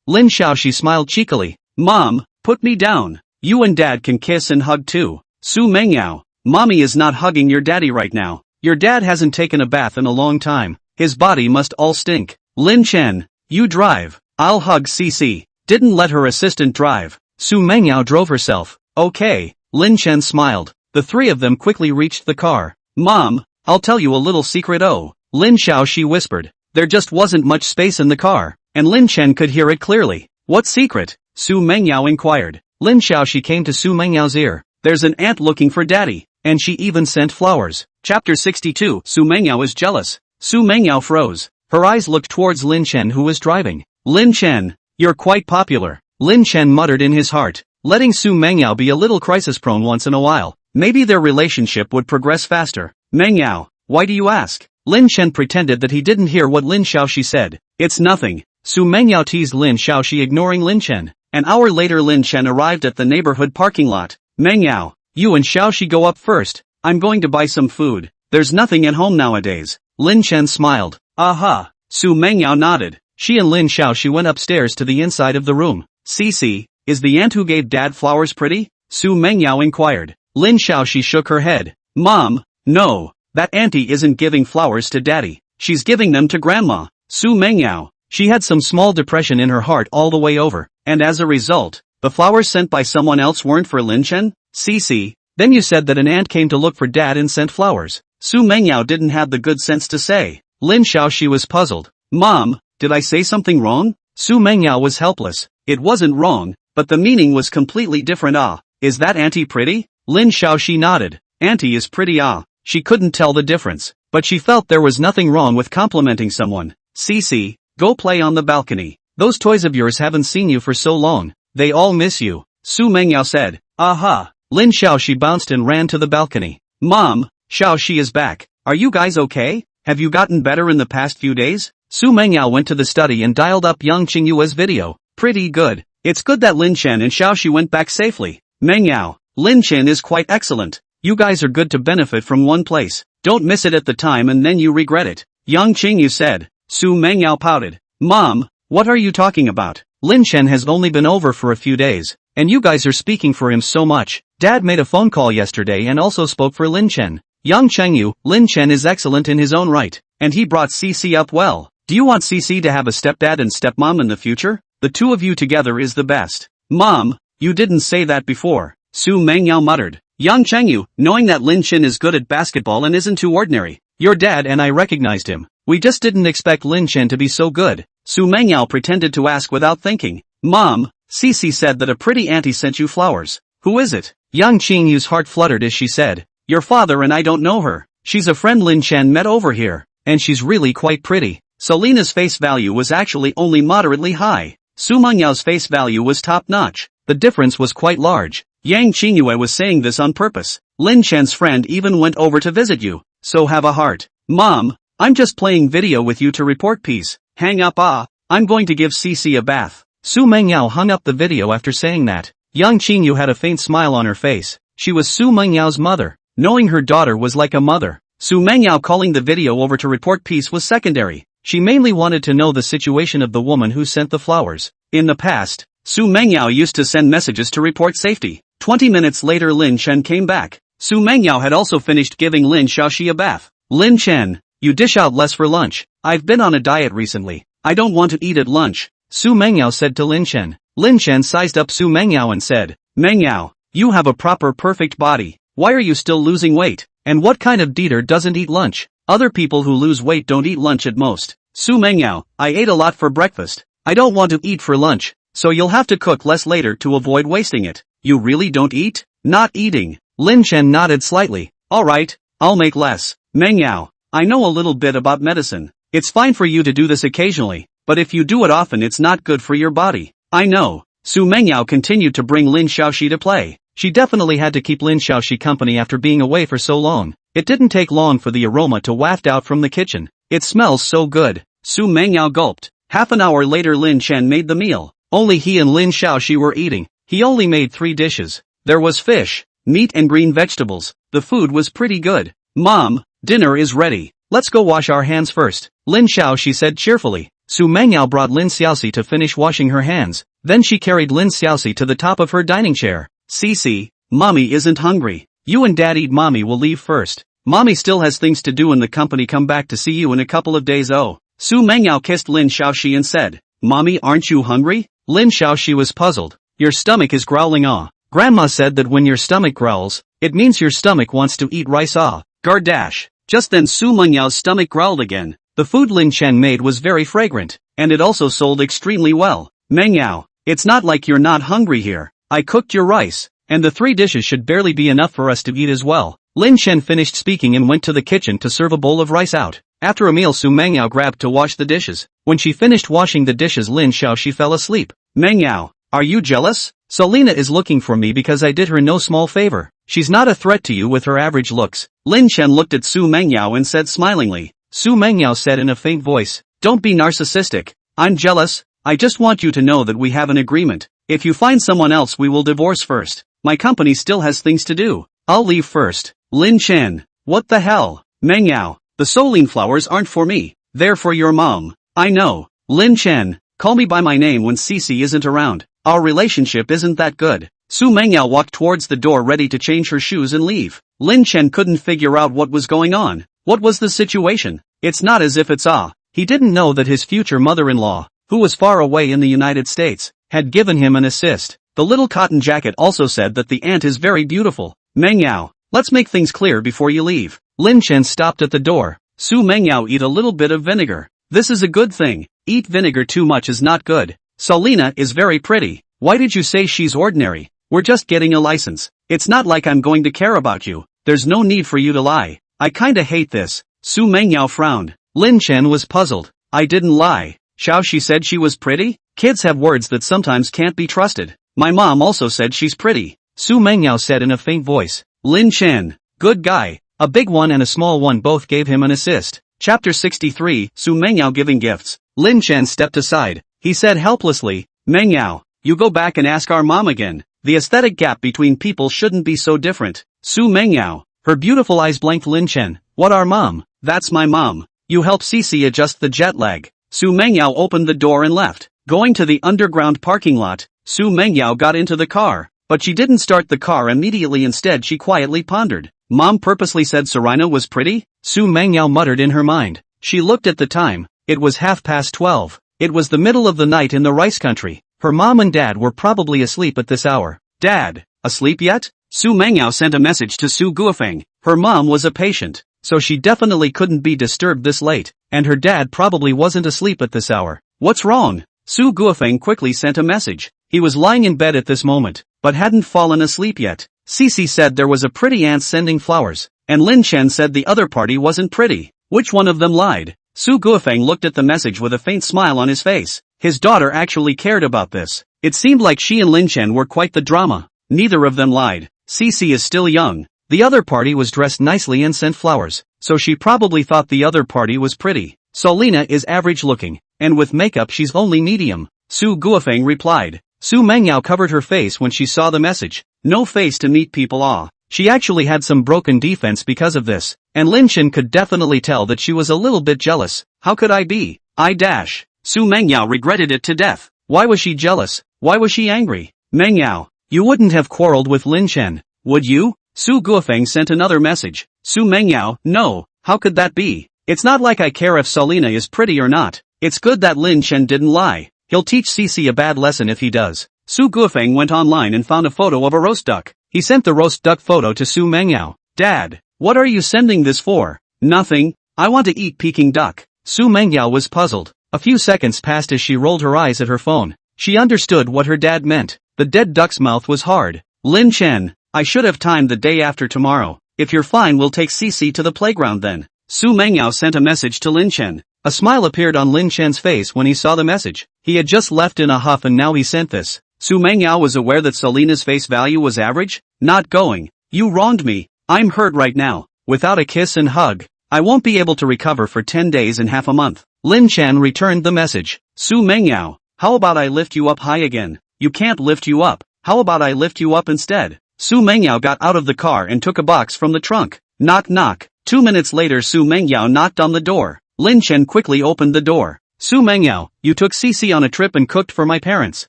Lin Xiaoxi smiled cheekily. Mom, put me down. You and Dad can kiss and hug too. Xu Mengyao, Mommy is not hugging your daddy right now. Your dad hasn't taken a bath in a long time. His body must all stink. Lin Chen, you drive. I'll hug Cici. Didn't let her assistant drive. Xu Mengyao drove herself. Okay, Lin Chen smiled. The three of them quickly reached the car. Mom, I'll tell you a little secret. Oh, Lin Xiaoxi whispered. There just wasn't much space in the car, and Lin Chen could hear it clearly. What secret? Xu Mengyao inquired. Lin Xiaoxi came to Xu Mengyao's ear. There's an ant looking for daddy, and she even sent flowers. Chapter 62. Xu Mengyao is jealous. Xu Mengyao froze. Her eyes looked towards Lin Chen who was driving. Lin Chen, you're quite popular. Lin Chen muttered in his heart, letting Xu Mengyao be a little crisis-prone once in a while. Maybe their relationship would progress faster. Mengyao, why do you ask? Lin Chen pretended that he didn't hear what Lin Xiaoxi said. It's nothing. Xu Mengyao teased Lin Xiaoxi, ignoring Lin Chen. An hour later Lin Chen arrived at the neighborhood parking lot. Mengyao, you and Xiaoxi go up first. I'm going to buy some food. There's nothing at home nowadays. Lin Chen smiled. Aha. Xu Mengyao nodded. She and Lin Xiaoxi went upstairs to the inside of the room. Cici, is the aunt who gave dad flowers pretty? Xu Mengyao inquired. Lin Xiaoxi shook her head. Mom, no, that auntie isn't giving flowers to daddy. She's giving them to grandma. Xu Mengyao. She had some small depression in her heart all the way over, and as a result, the flowers sent by someone else weren't for Lin Chen? Cici, then you said that an aunt came to look for dad and sent flowers. Xu Mengyao didn't have the good sense to say. Lin Xiaoxi was puzzled. Mom, did I say something wrong? Xu Mengyao was helpless. It wasn't wrong, but the meaning was completely different. Ah, is that auntie pretty? Lin Xiaoxi nodded. Auntie is pretty. Ah, she couldn't tell the difference, but she felt there was nothing wrong with complimenting someone. Cici, go play on the balcony. Those toys of yours haven't seen you for so long. They all miss you. Xu Mengyao said. Aha. Lin Xiaoxi bounced and ran to the balcony. Mom, Xiaoxi is back. Are you guys okay? Have you gotten better in the past few days? Xu Mengyao went to the study and dialed up young Qingyue's video. Pretty good. It's good that Lin Chen and Xiaoxi went back safely. Mengyao, Lin Chen is quite excellent. You guys are good to benefit from one place. Don't miss it at the time and then you regret it. Young Qingyu said. Xu Mengyao pouted. Mom, what are you talking about? Lin Chen has only been over for a few days, and you guys are speaking for him so much. Dad made a phone call yesterday and also spoke for Lin Chen. Young Chengyu, Lin Chen is excellent in his own right, and he brought Cici up well. Do you want Cici to have a stepdad and stepmom in the future? The two of you together is the best. Mom, you didn't say that before. Xu Mengyao muttered. Young Chengyu, knowing that Lin Chen is good at basketball and isn't too ordinary. Your dad and I recognized him. We just didn't expect Lin Chen to be so good. Xu Mengyao pretended to ask without thinking. Mom, Cici said that a pretty auntie sent you flowers. Who is it? Young Qingyu's heart fluttered as she said. Your father and I don't know her. She's a friend Lin Chen met over here, and she's really quite pretty. Selina's face value was actually only moderately high. Xu Mengyao's face value was top-notch. The difference was quite large. Yang Qingyue was saying this on purpose. Lin Chen's friend even went over to visit you, so have a heart. Mom, I'm just playing video with you to report peace. Hang up. I'm going to give Cici a bath. Xu Mengyao hung up the video after saying that. Young Qingyu had a faint smile on her face. She was Xu Mengyao's mother. Knowing her daughter was like a mother. Xu Mengyao calling the video over to report peace was secondary. She mainly wanted to know the situation of the woman who sent the flowers. In the past, Xu Mengyao used to send messages to report safety. 20 minutes later Lin Chen came back. Xu Mengyao had also finished giving Lin Xiaoxi a bath. Lin Chen, you dish out less for lunch. I've been on a diet recently. I don't want to eat at lunch. Xu Mengyao said to Lin Chen. Lin Chen sized up Xu Mengyao and said, Mengyao, you have a proper perfect body. Why are you still losing weight? And what kind of eater doesn't eat lunch? Other people who lose weight don't eat lunch at most. Xu Mengyao, I ate a lot for breakfast. I don't want to eat for lunch, so you'll have to cook less later to avoid wasting it. You really don't eat? Not eating. Lin Chen nodded slightly. Alright, I'll make less. Mengyao, I know a little bit about medicine. It's fine for you to do this occasionally, but if you do it often it's not good for your body. I know. Xu Mengyao continued to bring Lin Xiaoxi to play. She definitely had to keep Lin Xiaoxi company after being away for so long. It didn't take long for the aroma to waft out from the kitchen. It smells so good. Xu Mengyao gulped. Half an hour later Lin Chen made the meal. Only he and Lin Xiaoxi were eating. He only made 3 dishes. There was fish, meat and green vegetables. The food was pretty good. Mom, dinner is ready. Let's go wash our hands first. Lin Xiaoxi said cheerfully. Xu Mengyao brought Lin Xiaoxi to finish washing her hands. Then she carried Lin Xiaoxi to the top of her dining chair. Cici, Mommy isn't hungry. You and Dad eat. Mommy will leave first. Mommy still has things to do in the company. Come back to see you in a couple of days. Oh. Xu Mengyao kissed Lin Xiaoxi and said, Mommy, aren't you hungry? Lin Xiaoxi was puzzled. Your stomach is growling. Grandma said that when your stomach growls, it means your stomach wants to eat rice. Gardash. Just then Xu Mengyao's stomach growled again. The food Lin Chen made was very fragrant, and it also sold extremely well. Mengyao, it's not like you're not hungry here. I cooked your rice, and the 3 dishes should barely be enough for us to eat as well. Lin Chen finished speaking and went to the kitchen to serve a bowl of rice out. After a meal Xu Mengyao grabbed to wash the dishes. When she finished washing the dishes Lin Xiaoxi fell asleep. Mengyao, are you jealous? Selina is looking for me because I did her no small favor. She's not a threat to you with her average looks. Lin Chen looked at Xu Mengyao and said smilingly. Xu Mengyao said in a faint voice, Don't be narcissistic. I'm jealous. I just want you to know that we have an agreement. If you find someone else we will divorce first. My company still has things to do. I'll leave first. Lin Chen. What the hell? Mengyao. The Soling flowers aren't for me. They're for your mom. I know. Lin Chen. Call me by my name when Cici isn't around. Our relationship isn't that good. Xu Mengyao walked towards the door ready to change her shoes and leave. Lin Chen couldn't figure out what was going on. What was the situation? It's not as if it's He didn't know that his future mother-in-law, who was far away in the United States, had given him an assist. The little cotton jacket also said that the aunt is very beautiful. Mengyao, let's make things clear before you leave. Lin Chen stopped at the door. Xu Mengyao, eat a little bit of vinegar. This is a good thing. Eat vinegar too much is not good. Salina is very pretty. Why did you say she's ordinary? We're just getting a license. It's not like I'm going to care about you. There's no need for you to lie. I kinda hate this. Xu Mengyao frowned. Lin Chen was puzzled. I didn't lie. She said she was pretty? Kids have words that sometimes can't be trusted. My mom also said she's pretty. Xu Mengyao said in a faint voice. Lin Chen. Good guy. A big one and a small one both gave him an assist. Chapter 63, Xu Mengyao giving gifts. Lin Chen stepped aside. He said helplessly, Mengyao, you go back and ask our mom again. The aesthetic gap between people shouldn't be so different. Xu Mengyao. Her beautiful eyes blanked Lin Chen. What our mom? That's my mom. You help Cici adjust the jet lag. Xu Mengyao opened the door and left. Going to the underground parking lot, Xu Mengyao got into the car. But she didn't start the car immediately. Instead she quietly pondered. Mom purposely said Serena was pretty? Xu Mengyao muttered in her mind. She looked at the time. It was 12:30. It was the middle of the night in the rice country. Her mom and dad were probably asleep at this hour. Dad, asleep yet? Xu Mengyao sent a message to Su Guofeng. Her mom was a patient, so she definitely couldn't be disturbed this late, and her dad probably wasn't asleep at this hour. What's wrong? Su Guofeng quickly sent a message. He was lying in bed at this moment, but hadn't fallen asleep yet. Cici said there was a pretty aunt sending flowers, and Lin Chen said the other party wasn't pretty. Which one of them lied? Su Guofeng looked at the message with a faint smile on his face. His daughter actually cared about this. It seemed like she and Lin Chen were quite the drama. Neither of them lied. Cici is still young. The other party was dressed nicely and sent flowers, so she probably thought the other party was pretty. Salina is average looking, and with makeup she's only medium. Su Guofeng replied. Xu Mengyao covered her face when she saw the message. No face to meet people. She actually had some broken defense because of this, and Lin Chen could definitely tell that she was a little bit jealous. How could I be? Xu Mengyao regretted it to death. Why was she jealous? Why was she angry? Mengyao, you wouldn't have quarreled with Lin Chen, would you? Su Guofeng sent another message. Xu Mengyao, no, how could that be? It's not like I care if Salina is pretty or not. It's good that Lin Chen didn't lie. He'll teach Cici a bad lesson if he does. Su Guofeng went online and found a photo of a roast duck. He sent the roast duck photo to Xu Mengyao. Dad, what are you sending this for? Nothing, I want to eat Peking duck. Xu Mengyao was puzzled. A few seconds passed as she rolled her eyes at her phone. She understood what her dad meant. The dead duck's mouth was hard. Lin Chen, I should have timed the day after tomorrow. If you're fine, we'll take Cici to the playground then. Xu Mengyao sent a message to Lin Chen. A smile appeared on Lin Chen's face when he saw the message. He had just left in a huff and now he sent this. Xu Mengyao was aware that Salina's face value was average? Not going. You wronged me. I'm hurt right now. Without a kiss and hug, I won't be able to recover for 10 days and half a month. Lin Chen returned the message. Xu Mengyao, how about I lift you up high again? You can't lift you up. How about I lift you up instead? Xu Mengyao got out of the car and took a box from the trunk. Knock knock. 2 minutes later Xu Mengyao knocked on the door. Lin Chen quickly opened the door. Xu Mengyao, you took Cici on a trip and cooked for my parents.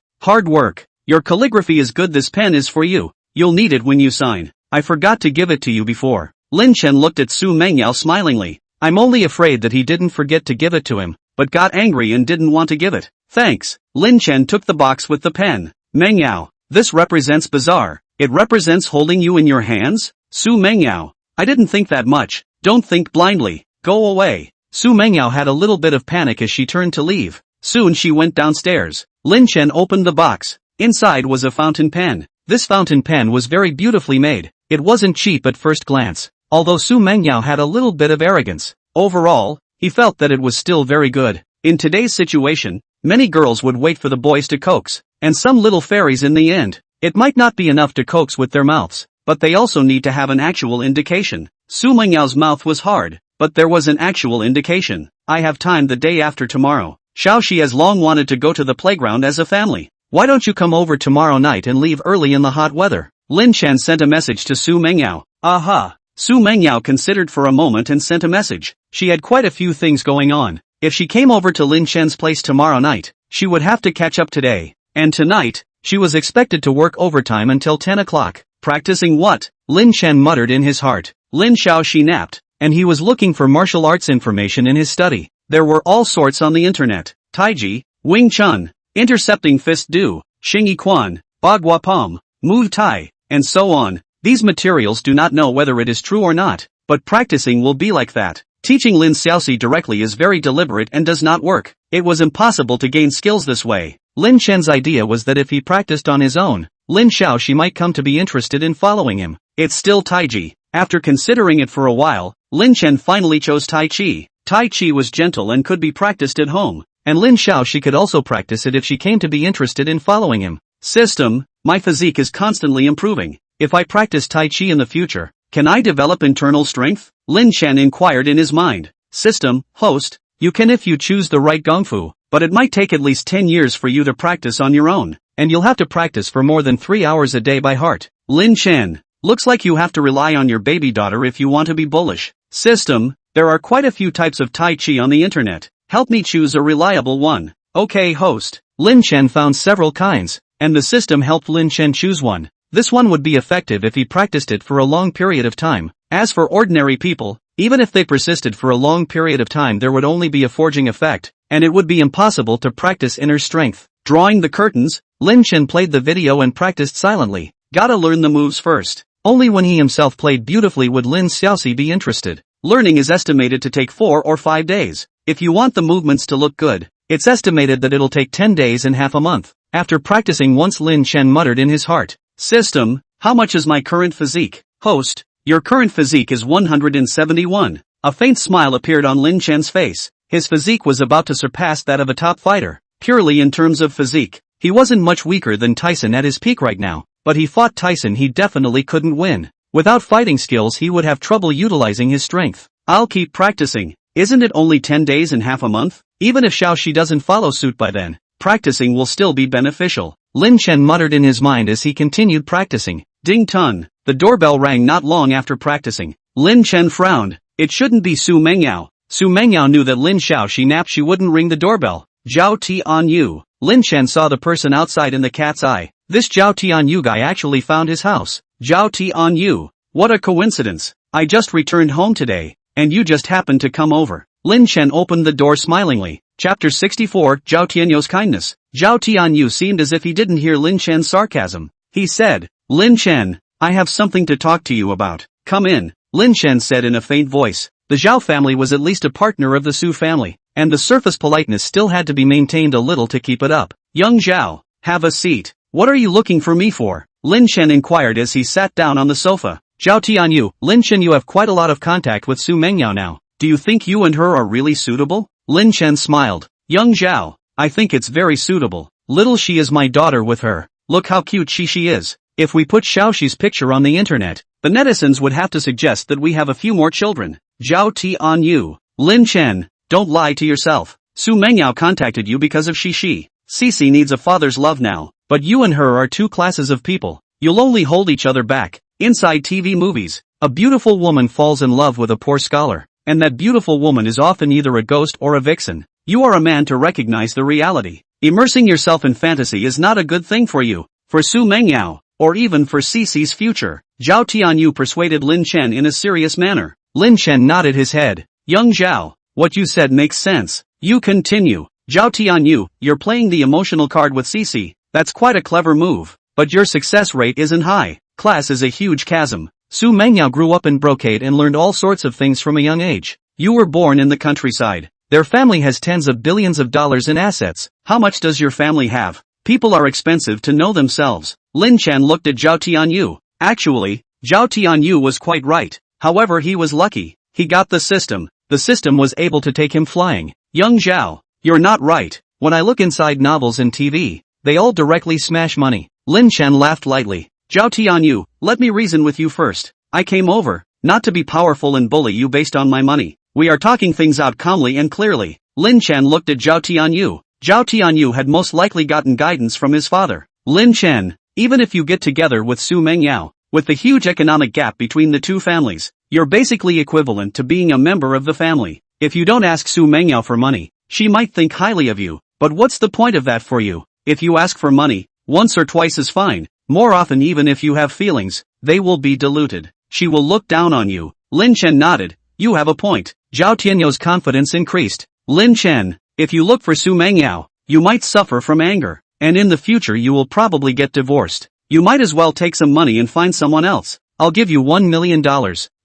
Hard work. Your calligraphy is good. This pen is for you. You'll need it when you sign. I forgot to give it to you before. Lin Chen looked at Xu Mengyao smilingly. I'm only afraid that he didn't forget to give it to him, but got angry and didn't want to give it. Thanks. Lin Chen took the box with the pen. Mengyao, this represents bizarre. It represents holding you in your hands? Xu Mengyao, I didn't think that much. Don't think blindly. Go away. Xu Mengyao had a little bit of panic as she turned to leave. Soon she went downstairs. Lin Chen opened the box. Inside was a fountain pen. This fountain pen was very beautifully made. It wasn't cheap at first glance, although Xu Mengyao had a little bit of arrogance. Overall, he felt that it was still very good. In today's situation, many girls would wait for the boys to coax, and some little fairies in the end. It might not be enough to coax with their mouths, but they also need to have an actual indication. Xu Mengyao's mouth was hard, but there was an actual indication. I have time the day after tomorrow. She has long wanted to go to the playground as a family. Why don't you come over tomorrow night and leave early in the hot weather? Lin Chen sent a message to Xu Mengyao. Aha! Xu Mengyao considered for a moment and sent a message. She had quite a few things going on. If she came over to Lin Chen's place tomorrow night, she would have to catch up today. And tonight, she was expected to work overtime until 10 o'clock. Practicing what? Lin Chen muttered in his heart. Lin Xiaoxi napped, and he was looking for martial arts information in his study. There were all sorts on the internet. Taiji, Wing Chun, Intercepting Fist Du, Xingyi Quan, Bagua Pom, Muay Thai, and so on. These materials do not know whether it is true or not, but practicing will be like that. Teaching Lin Xiaoxi directly is very deliberate and does not work. It was impossible to gain skills this way. Lin Chen's idea was that if he practiced on his own, Lin Xiaoxi might come to be interested in following him. It's still Taiji. After considering it for a while, Lin Chen finally chose Tai Chi. Tai Chi was gentle and could be practiced at home, and Lin Xiaoxi could also practice it if she came to be interested in following him. System, my physique is constantly improving. If I practice Tai Chi in the future, can I develop internal strength? Lin Chen inquired in his mind. System, host, you can if you choose the right Kung Fu, but it might take at least 10 years for you to practice on your own, and you'll have to practice for more than 3 hours a day by heart. Lin Chen, looks like you have to rely on your baby daughter if you want to be bullish. System, there are quite a few types of Tai Chi on the internet. Help me choose a reliable one. Okay host. Lin Chen found several kinds, and the system helped Lin Chen choose one. This one would be effective if he practiced it for a long period of time. As for ordinary people, even if they persisted for a long period of time there would only be a forging effect, and it would be impossible to practice inner strength. Drawing the curtains, Lin Chen played the video and practiced silently. Gotta learn the moves first. Only when he himself played beautifully would Lin Xiaoxi be interested. Learning is estimated to take 4 or 5 days. If you want the movements to look good, it's estimated that it'll take 10 days and half a month. After practicing once Lin Chen muttered in his heart. System, how much is my current physique? Host, your current physique is 171. A faint smile appeared on Lin Chen's face. His physique was about to surpass that of a top fighter. Purely in terms of physique, he wasn't much weaker than Tyson at his peak right now, but he fought Tyson he definitely couldn't win. Without fighting skills he would have trouble utilizing his strength. I'll keep practicing. Isn't it only 10 days and half a month? Even if Xiaoxi doesn't follow suit by then, practicing will still be beneficial. Lin Chen muttered in his mind as he continued practicing. Ding Tun. The doorbell rang not long after practicing. Lin Chen frowned. It shouldn't be Xu Mengyao. Xu Mengyao knew that Lin Xiaoxi napped she wouldn't ring the doorbell. Zhao Tianyu. Lin Chen saw the person outside in the cat's eye. This Zhao Tianyu guy actually found his house. Zhao Tianyu. What a coincidence. I just returned home today, and you just happened to come over. Lin Chen opened the door smilingly. Chapter 64, Zhao Tianyu's kindness. Zhao Tianyu seemed as if he didn't hear Lin Chen's sarcasm. He said, Lin Chen, I have something to talk to you about. Come in, Lin Chen said in a faint voice. The Zhao family was at least a partner of the Xu family, and the surface politeness still had to be maintained a little to keep it up. Young Zhao, have a seat. What are you looking for me for? Lin Chen inquired as he sat down on the sofa. Zhao Tianyu, Lin Chen, you have quite a lot of contact with Xu Mengyao now. Do you think you and her are really suitable? Lin Chen smiled. Young Zhao, I think it's very suitable. Little she is my daughter with her. Look how cute she is. If we put Xiaoxi's picture on the internet, the netizens would have to suggest that we have a few more children. Zhao Tianyu. Lin Chen, don't lie to yourself. Xu Mengyao contacted you because of Xi. Cici needs a father's love now, but you and her are two classes of people. You'll only hold each other back. Inside TV movies, a beautiful woman falls in love with a poor scholar, and that beautiful woman is often either a ghost or a vixen. You are a man to recognize the reality. Immersing yourself in fantasy is not a good thing for you, for Xu Mengyao, or even for Cici's future. Zhao Tianyu persuaded Lin Chen in a serious manner. Lin Chen nodded his head. Young Zhao, what you said makes sense. You continue. Zhao Tianyu, you're playing the emotional card with Cici. That's quite a clever move, but your success rate isn't high. Class is a huge chasm. Xu Mengyao grew up in brocade and learned all sorts of things from a young age. You were born in the countryside. Their family has tens of billions of dollars in assets. How much does your family have? People are expensive to know themselves. Lin Chen looked at Zhao Tianyu. Actually, Zhao Tianyu was quite right. However, he was lucky. He got the system. The system was able to take him flying. Young Zhao, you're not right. When I look inside novels and TV, they all directly smash money. Lin Chen laughed lightly. Zhao Tianyu, let me reason with you first. I came over, not to be powerful and bully you based on my money. We are talking things out calmly and clearly. Lin Chen looked at Zhao Tianyu. Zhao Tianyu had most likely gotten guidance from his father. Lin Chen, even if you get together with Xu Mengyao, with the huge economic gap between the two families, You're basically equivalent to being a member of the family. If you don't ask Xu Mengyao for money, she might think highly of you. But what's the point of that for you? If you ask for money, once or twice is fine. More often, even if you have feelings, they will be diluted. She will look down on you. Lin Chen nodded. You have a point. Zhao Tianyou's confidence increased. Lin Chen, if you look for Xu Mengyao, you might suffer from anger. And in the future you will probably get divorced. You might as well take some money and find someone else. I'll give you $1 million.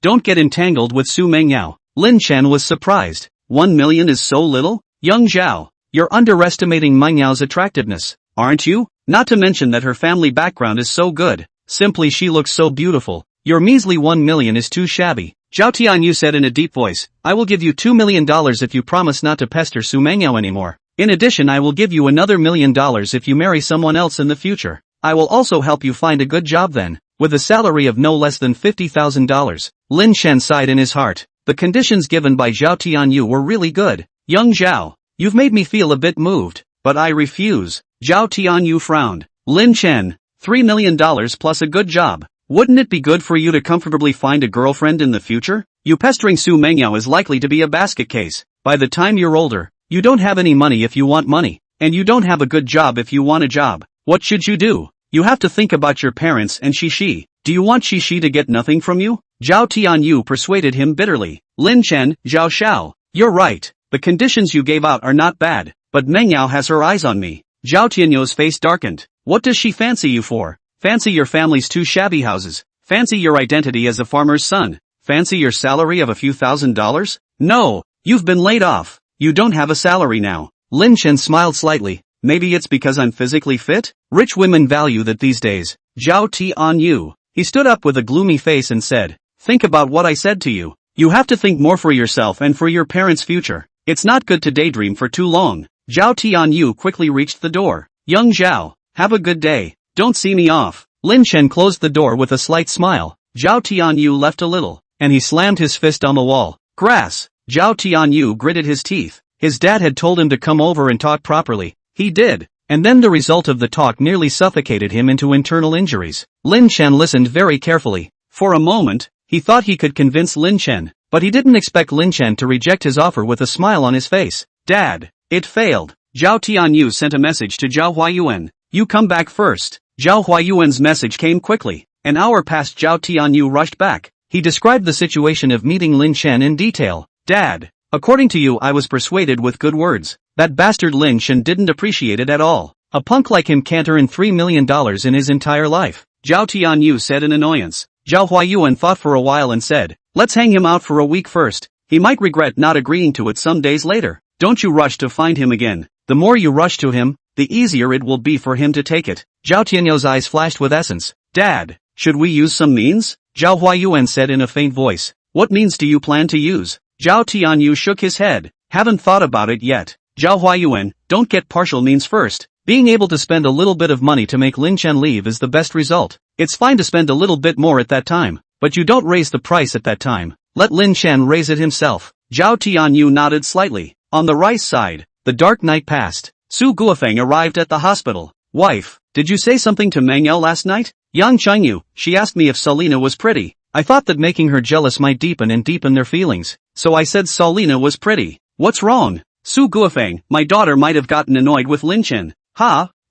Don't get entangled with Xu Mengyao. Lin Chen was surprised. 1 million is so little? Young Zhao, you're underestimating Mengyao's attractiveness, aren't you? Not to mention that her family background is so good. Simply she looks so beautiful. Your measly 1 million is too shabby. Zhao Tianyu said in a deep voice, I will give you $2 million if you promise not to pester Xu Mengyao anymore. In addition, I will give you another $1 million if you marry someone else in the future. I will also help you find a good job then. With a salary of no less than $50,000, Lin Chen sighed in his heart. The conditions given by Zhao Tianyu were really good. Young Zhao, you've made me feel a bit moved, but I refuse. Zhao Tianyu frowned. Lin Chen, $3 million plus a good job. Wouldn't it be good for you to comfortably find a girlfriend in the future? You pestering Xu Mengyao is likely to be a basket case. By the time you're older, you don't have any money if you want money, and you don't have a good job if you want a job. What should you do? You have to think about your parents and Shishi. Do you want Shishi to get nothing from you? Zhao Tianyu persuaded him bitterly. Lin Chen, Zhao Xiao, you're right. The conditions you gave out are not bad, but Mengyao has her eyes on me. Zhao Tianyou's face darkened. What does she fancy you for? Fancy your family's 2 shabby houses? Fancy your identity as a farmer's son? Fancy your salary of a few $1,000s? No, you've been laid off. You don't have a salary now. Lin Chen smiled slightly. Maybe it's because I'm physically fit? Rich women value that these days. Zhao Tianyu. He stood up with a gloomy face and said, think about what I said to you. You have to think more for yourself and for your parents' future. It's not good to daydream for too long. Zhao Tianyu quickly reached the door. Young Zhao, have a good day. Don't see me off. Lin Chen closed the door with a slight smile. Zhao Tianyu left a little, and he slammed his fist on the wall. Grass. Zhao Tianyu gritted his teeth. His dad had told him to come over and talk properly. He did. And then the result of the talk nearly suffocated him into internal injuries. Lin Chen listened very carefully. For a moment, he thought he could convince Lin Chen, but he didn't expect Lin Chen to reject his offer with a smile on his face. Dad, it failed. Zhao Tianyu sent a message to Zhao Huayuan. You come back first. Zhao Huayuan's message came quickly. An hour passed. Zhao Tianyu rushed back. He described the situation of meeting Lin Chen in detail. Dad, according to you I was persuaded with good words. That bastard Lin Chen didn't appreciate it at all. A punk like him can't earn $3 million in his entire life. Zhao Tianyu said in annoyance. Zhao Huayuan thought for a while and said, let's hang him out for a week first. He might regret not agreeing to it some days later. Don't you rush to find him again. The more you rush to him, the easier it will be for him to take it. Zhao Tianyou's eyes flashed with essence. Dad, should we use some means? Zhao Huayuan said in a faint voice. What means do you plan to use? Zhao Tianyu shook his head. Haven't thought about it yet. Zhao Huayuan, don't get partial means first. Being able to spend a little bit of money to make Lin Chen leave is the best result. It's fine to spend a little bit more at that time, but you don't raise the price at that time. Let Lin Chen raise it himself. Zhao Tianyu nodded slightly. On the right side, the dark night passed. Su Guofeng arrived at the hospital. Wife, did you say something to Mengyao last night? Yang Chengyu, she asked me if Selina was pretty. I thought that making her jealous might deepen their feelings. So I said Selina was pretty. What's wrong? Su Guofeng, my daughter might have gotten annoyed with Lin Chen.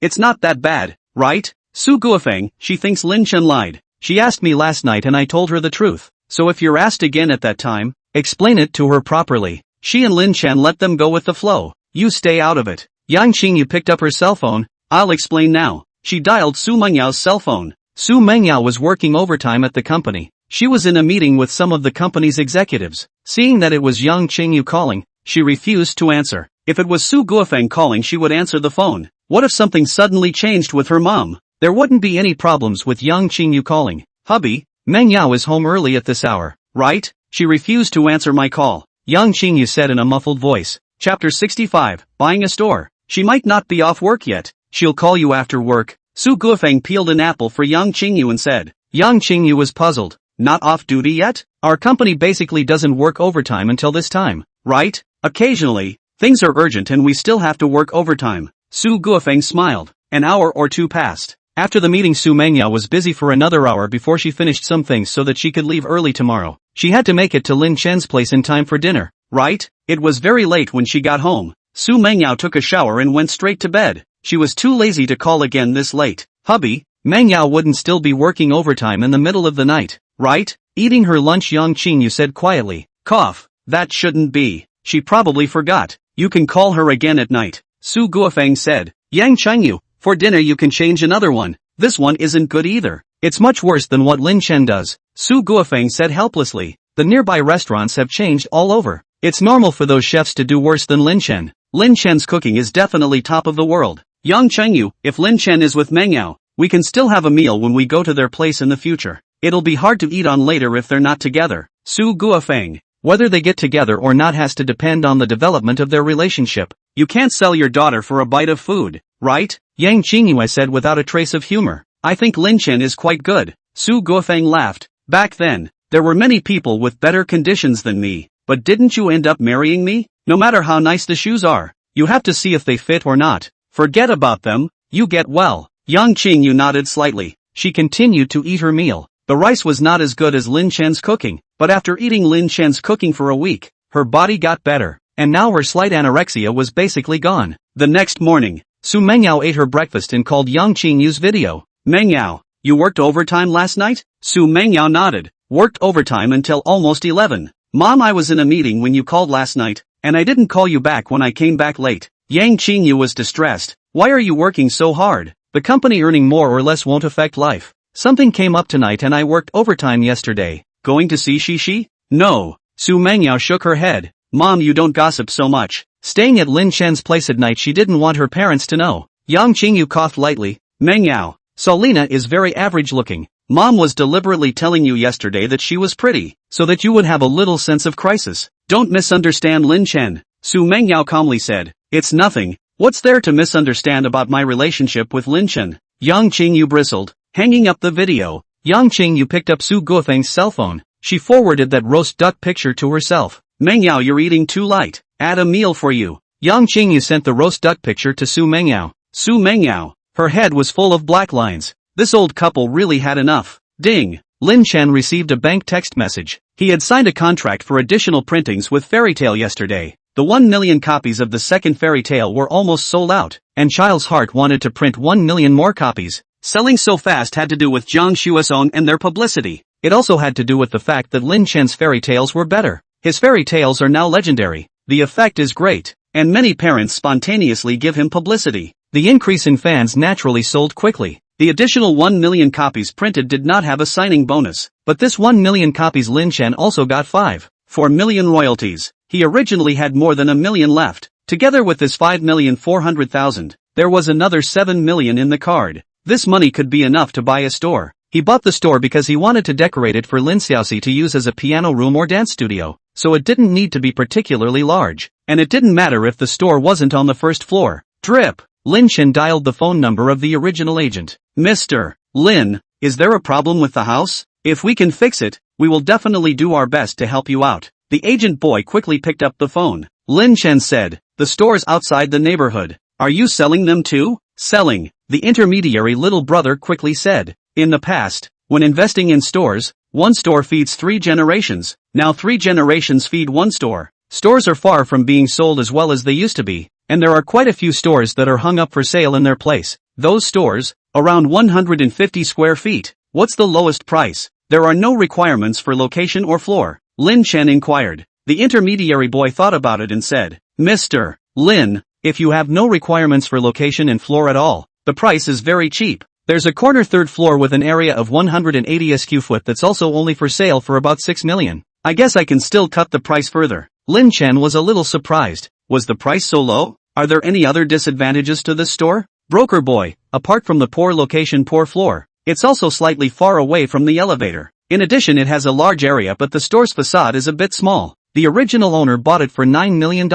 It's not that bad, right? Su Guofeng, she thinks Lin Chen lied. She asked me last night and I told her the truth. So if you're asked again at that time, explain it to her properly. She and Lin Chen let them go with the flow. You stay out of it. Yang Qingyu picked up her cell phone. I'll explain now. She dialed Xu Mengyao's cell phone. Xu Mengyao was working overtime at the company. She was in a meeting with some of the company's executives. Seeing that it was Yang Qingyu calling, she refused to answer. If it was Su Guofeng calling, she would answer the phone. What if something suddenly changed with her mom? There wouldn't be any problems with Yang Qingyu calling. Hubby, Mengyao is home early at this hour, right? She refused to answer my call. Yang Qingyu said in a muffled voice. Chapter 65, Buying a Store. She might not be off work yet. She'll call you after work. Su Guofeng peeled an apple for Yang Qingyu and said. Yang Qingyu was puzzled. Not off duty yet? Our company basically doesn't work overtime until this time, right? Occasionally, things are urgent and we still have to work overtime. Su Guofeng smiled. An hour or two passed. After the meeting, Xu Mengyao was busy for another hour before she finished some things so that she could leave early tomorrow. She had to make it to Lin Chen's place in time for dinner, right? It was very late when she got home. Xu Mengyao took a shower and went straight to bed. She was too lazy to call again this late. Hubby, Mengyao wouldn't still be working overtime in the middle of the night, right? Eating her lunch, Qianqian said quietly. Cough. That shouldn't be. She probably forgot. You can call her again at night. Su Guofeng said. Yang Chengyu, for dinner you can change another one. This one isn't good either. It's much worse than what Lin Chen does. Su Guofeng said helplessly. The nearby restaurants have changed all over. It's normal for those chefs to do worse than Lin Chen. Lin Chen's cooking is definitely top of the world. Yang Chengyu, if Lin Chen is with Mengyao, we can still have a meal when we go to their place in the future. It'll be hard to eat on later if they're not together. Su Guofeng. Whether they get together or not has to depend on the development of their relationship. You can't sell your daughter for a bite of food, right? Yang Qingyue said without a trace of humor. I think Lin Chen is quite good. Su Guofeng laughed. Back then, there were many people with better conditions than me, but didn't you end up marrying me? No matter how nice the shoes are, you have to see if they fit or not. Forget about them, you get well. Yang Qingyu nodded slightly. She continued to eat her meal. The rice was not as good as Lin Chen's cooking, but after eating Lin Chen's cooking for a week, her body got better, and now her slight anorexia was basically gone. The next morning, Xu Mengyao ate her breakfast and called Yang Qingyu's video. Mengyao, you worked overtime last night? Xu Mengyao nodded. Worked overtime until almost 11. Mom, I was in a meeting when you called last night, and I didn't call you back when I came back late. Yang Qingyu was distressed. Why are you working so hard? The company earning more or less won't affect life. Something came up tonight and I worked overtime yesterday. Going to see Shishi? No. Xu Mengyao shook her head. Mom, you don't gossip so much. Staying at Lin Chen's place at night, she didn't want her parents to know. Yang Qingyu coughed lightly. Mengyao, Solina is very average looking. Mom was deliberately telling you yesterday that she was pretty, so that you would have a little sense of crisis. Don't misunderstand Lin Chen. Xu Mengyao calmly said. It's nothing. What's there to misunderstand about my relationship with Lin Chen? Yang Qingyu bristled. Hanging up the video, Yang Qingyu picked up Su Guofeng's cell phone. She forwarded that roast duck picture to herself. Mengyao, you're eating too light. Add a meal for you. Yang Qingyu sent the roast duck picture to Su Mengyao. Su Mengyao. Her head was full of black lines. This old couple really had enough. Ding. Lin Chen received a bank text message. He had signed a contract for additional printings with Fairy Tail yesterday. The 1 million copies of the second Fairy Tail were almost sold out, and Child's Heart wanted to print 1 million more copies. Selling so fast had to do with Zhang Xuesong and their publicity. It also had to do with the fact that Lin Chen's fairy tales were better. His fairy tales are now legendary. The effect is great, and many parents spontaneously give him publicity. The increase in fans naturally sold quickly. The additional 1 million copies printed did not have a signing bonus, but this 1 million copies Lin Chen also got 4 million royalties. He originally had more than a million left. Together with this 5,400,000, there was another 7 million in the card. This money could be enough to buy a store. He bought the store because he wanted to decorate it for Lin Xiaoxi to use as a piano room or dance studio, so it didn't need to be particularly large, and it didn't matter if the store wasn't on the first floor. Drip. Lin Chen dialed the phone number of the original agent. Mr. Lin, is there a problem with the house? If we can fix it, we will definitely do our best to help you out. The agent boy quickly picked up the phone. Lin Chen said, the store's outside the neighborhood. Are you selling them too? Selling, the intermediary little brother quickly said. In the past, when investing in stores, one store feeds 3 generations. Now 3 generations feed one store. Stores are far from being sold as well as they used to be, and there are quite a few stores that are hung up for sale in their place. Those stores, around 150 square feet. What's the lowest price? There are no requirements for location or floor. Lin Chen inquired. The intermediary boy thought about it and said, Mr. Lin, if you have no requirements for location and floor at all, the price is very cheap. There's a corner third floor with an area of 180 sq ft that's also only for sale for about 6 million. I guess I can still cut the price further. Lin Chen was a little surprised. Was the price so low? Are there any other disadvantages to this store? Broker boy, apart from the poor location, poor floor, it's also slightly far away from the elevator. In addition, it has a large area but the store's facade is a bit small. The original owner bought it for $9 million,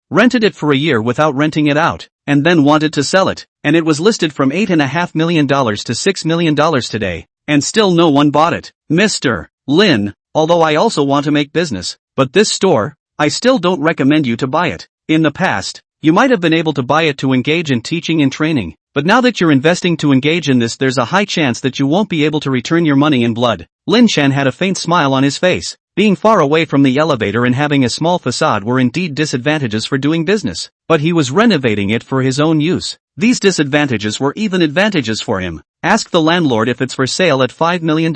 rented it for a year without renting it out, and then wanted to sell it, and it was listed from $8.5 million to $6 million today, and still no one bought it. Mr. Lin, although I also want to make business, but this store, I still don't recommend you to buy it. In the past, you might have been able to buy it to engage in teaching and training, but now that you're investing to engage in this, there's a high chance that you won't be able to return your money in blood. Lin Chen had a faint smile on his face. Being far away from the elevator and having a small facade were indeed disadvantages for doing business, but he was renovating it for his own use. These disadvantages were even advantages for him. Ask the landlord if it's for sale at $5 million.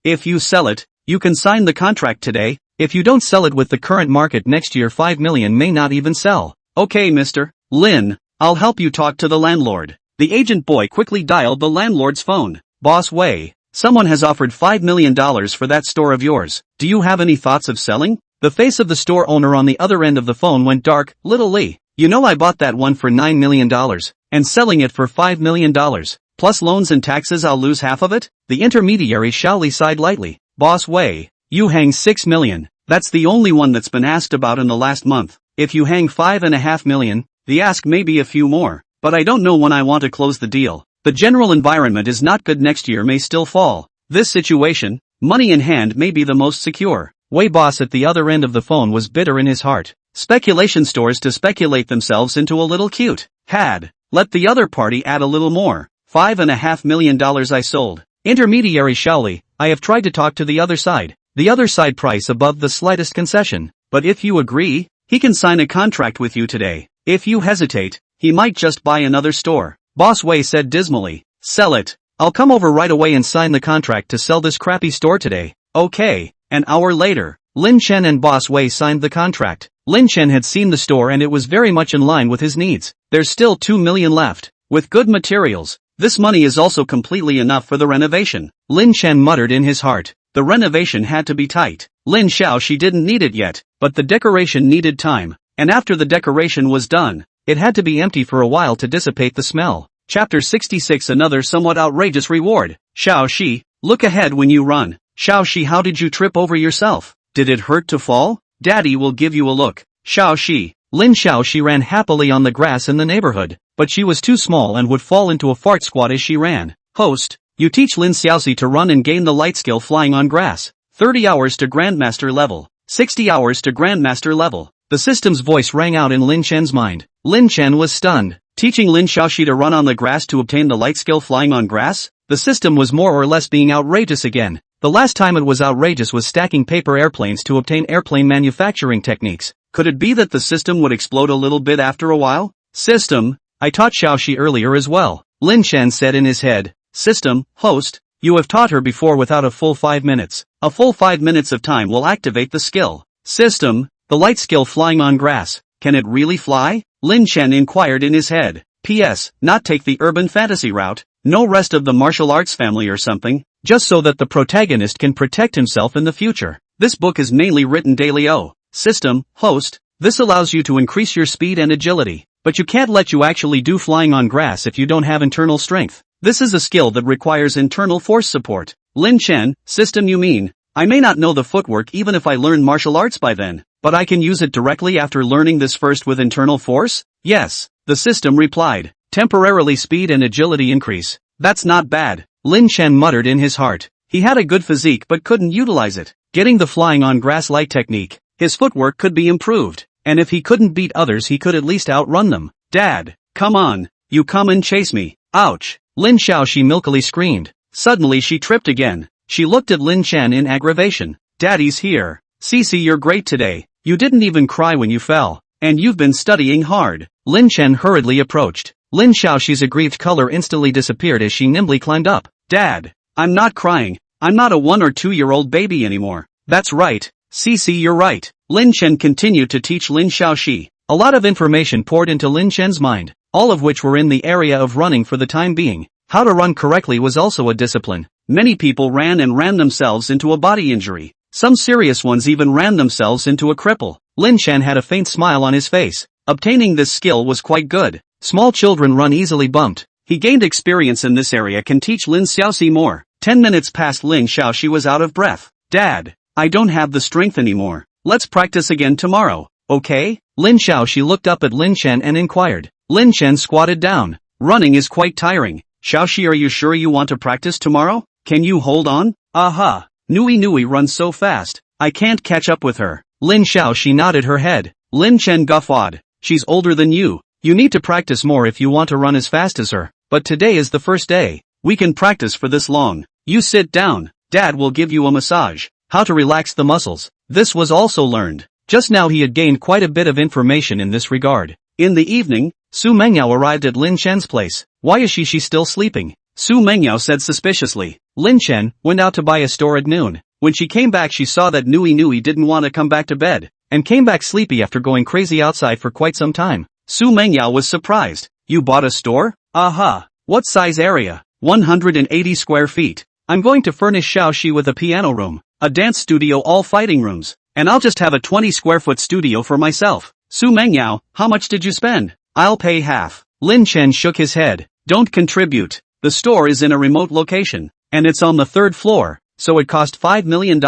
If you sell it, you can sign the contract today. If you don't sell it with the current market next year, 5 million may not even sell. Okay, Mr. Lin, I'll help you talk to the landlord. The agent boy quickly dialed the landlord's phone. Boss Wei, someone has offered $5 million for that store of yours. Do you have any thoughts of selling? The face of the store owner on the other end of the phone went dark. Little Lee, you know I bought that one for $9 million, and selling it for $5 million. Plus loans and taxes, I'll lose half of it? The intermediary Xiaoli sighed lightly. Boss Wei, you hang 6 million. That's the only one that's been asked about in the last month. If you hang 5.5 million, the ask may be a few more, but I don't know when I want to close the deal. The general environment is not good, next year may still fall. This situation, money in hand, may be the most secure. Wei boss at the other end of the phone was bitter in his heart. Speculation stores to speculate themselves into a little cute. Let the other party add a little more. $5.5 million I sold. Intermediary Xiaoli, I have tried to talk to the other side. The other side price above the slightest concession. But if you agree, he can sign a contract with you today. If you hesitate, he might just buy another store. Boss Wei said dismally. Sell it. I'll come over right away and sign the contract to sell this crappy store today. Okay. An hour later, Lin Chen and Boss Wei signed the contract. Lin Chen had seen the store and it was very much in line with his needs. There's still 2 million left. With good materials, this money is also completely enough for the renovation. Lin Chen muttered in his heart. The renovation had to be tight. Lin Xiao, she didn't need it yet, but the decoration needed time. And after the decoration was done, it had to be empty for a while to dissipate the smell. Chapter 66. Another somewhat outrageous reward. Xiao Shi, look ahead when you run. Xiao Shi, how did you trip over yourself? Did it hurt to fall? Daddy will give you a look. Xiao Shi. Lin Xiao, she ran happily on the grass in the neighborhood, but she was too small and would fall into a fart squat as she ran. Host, you teach Lin Xiaoxi to run and gain the light skill flying on grass. 30 hours to Grandmaster Level. 60 hours to Grandmaster Level. The system's voice rang out in Lin Chen's mind. Lin Chen was stunned. Teaching Lin Xiaoxi to run on the grass to obtain the light skill flying on grass? The system was more or less being outrageous again. The last time it was outrageous was stacking paper airplanes to obtain airplane manufacturing techniques. Could it be that the system would explode a little bit after a while? System, I taught Xiaoxi earlier as well. Lin Chen said in his head. System, host, you have taught her before without a full 5 minutes. A full 5 minutes of time will activate the skill. System, the light skill flying on grass. Can it really fly? Lin Chen inquired in his head. P.S. Not take the urban fantasy route. No rest of the martial arts family or something, just so that the protagonist can protect himself in the future. This book is mainly written daily. System, host, this allows you to increase your speed and agility, but you can't let you actually do flying on grass if you don't have internal strength. This is a skill that requires internal force support. Lin Chen, system, you mean? I may not know the footwork even if I learn martial arts by then, but I can use it directly after learning this first with internal force? Yes, the system replied. Temporarily speed and agility increase. That's not bad, Lin Chen muttered in his heart. He had a good physique but couldn't utilize it. Getting the flying on grass light technique, his footwork could be improved, and if he couldn't beat others he could at least outrun them. Dad, come on, you come and chase me. Ouch, Lin Xiaoxi milkily screamed. Suddenly she tripped again. She looked at Lin Chen in aggravation. Daddy's here. Cici, you're great today. You didn't even cry when you fell. And you've been studying hard. Lin Chen hurriedly approached. Lin Xiaoxi's aggrieved color instantly disappeared as she nimbly climbed up. Dad, I'm not crying. I'm not a 1 or 2-year-old baby anymore. That's right. Cici, you're right. Lin Chen continued to teach Lin Xiaoxi. A lot of information poured into Lin Chen's mind, all of which were in the area of running for the time being. How to run correctly was also a discipline. Many people ran themselves into a body injury. Some serious ones even ran themselves into a cripple. Lin Chen had a faint smile on his face. Obtaining this skill was quite good. Small children run easily bumped. He gained experience in this area, can teach Lin Xiaoxi more. 10 minutes passed. Lin Xiaoxi was out of breath. Dad, I don't have the strength anymore. Let's practice again tomorrow, okay? Lin Xiaoxi looked up at Lin Chen and inquired. Lin Chen squatted down. Running is quite tiring. Xiaoxi, are you sure you want to practice tomorrow? Can you hold on? Aha. Nui runs so fast. I can't catch up with her. Lin Xiaoxi nodded her head. Lin Chen guffawed. She's older than you. You need to practice more if you want to run as fast as her. but today is the first day. We can practice for this long. You sit down. Dad will give you a massage. How to relax the muscles. This was also learned. Just now he had gained quite a bit of information in this regard. In the evening, Xu Mengyao arrived at Lin Chen's place. Why is she still sleeping? Xu Mengyao said suspiciously. Lin Chen went out to buy a store at noon. When she came back she saw that Nui didn't want to come back to bed, and came back sleepy after going crazy outside for quite some time. Xu Mengyao was surprised. You bought a store? Aha. What size area? 180 square feet. I'm going to furnish Xiaoxi with a piano room, a dance studio, all fighting rooms, and I'll just have a 20 square foot studio for myself. Xu Mengyao, how much did you spend? I'll pay half. Lin Chen shook his head. Don't contribute. The store is in a remote location, and it's on the 3rd floor, so it cost $5 million.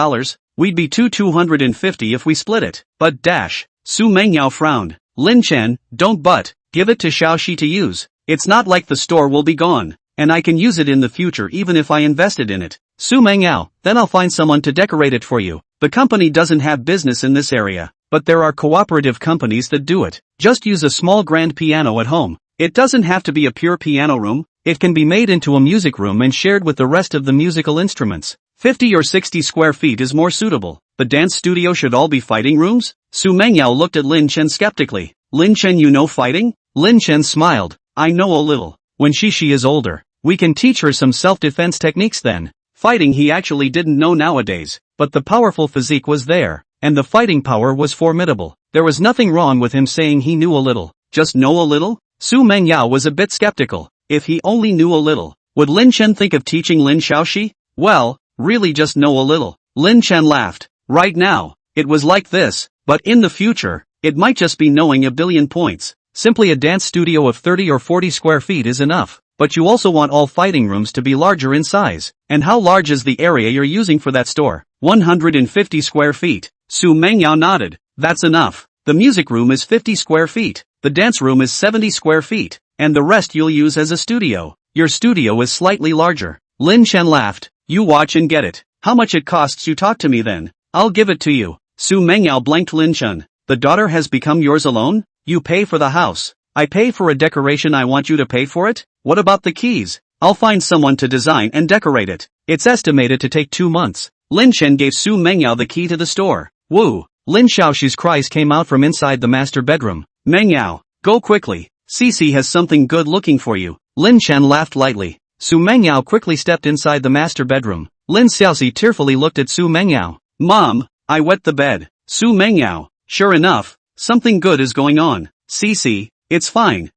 We'd be 250 if we split it. But dash. Xu Mengyao frowned. Lin Chen, don't but. Give it to Xiaoxi to use. It's not like the store will be gone, and I can use it in the future even if I invested in it. Xu Mengyao, then I'll find someone to decorate it for you. The company doesn't have business in this area, but there are cooperative companies that do it. Just use a small grand piano at home. It doesn't have to be a pure piano room. It can be made into a music room and shared with the rest of the musical instruments. 50 or 60 square feet is more suitable. The dance studio should all be fighting rooms? Xu Mengyao looked at Lin Chen skeptically. Lin Chen, you know fighting? Lin Chen smiled. I know a little. When she is older, we can teach her some self-defense techniques then. Fighting he actually didn't know nowadays, but the powerful physique was there, and the fighting power was formidable. There was nothing wrong with him saying he knew a little. Just know a little? Xu Mengyao was a bit skeptical. If he only knew a little, would Lin Chen think of teaching Lin Xiaoxi? Well, really just know a little. Lin Chen laughed. Right now, it was like this, but in the future, it might just be knowing a billion points. Simply a dance studio of 30 or 40 square feet is enough, but you also want all fighting rooms to be larger in size. And how large is the area you're using for that store? 150 square feet. Xu Mengyao nodded. That's enough. The music room is 50 square feet. The dance room is 70 square feet, and the rest you'll use as a studio. Your studio is slightly larger. Lin Chen laughed. You watch and get it. How much it costs you talk to me then. I'll give it to you. Xu Mengyao blanked Lin Chen. The daughter has become yours alone? You pay for the house. I pay for a decoration. I want you to pay for it? What about the keys? I'll find someone to design and decorate it. It's estimated to take 2 months. Lin Chen gave Xu Mengyao the key to the store. Woo! Lin Xiaoxi's cries came out from inside the master bedroom. Mengyao, go quickly. Cici has something good looking for you. Lin Chen laughed lightly. Xu Mengyao quickly stepped inside the master bedroom. Lin Xiaoxi tearfully looked at Xu Mengyao. Mom, I wet the bed. Xu Mengyao, sure enough, something good is going on. Cici, it's fine.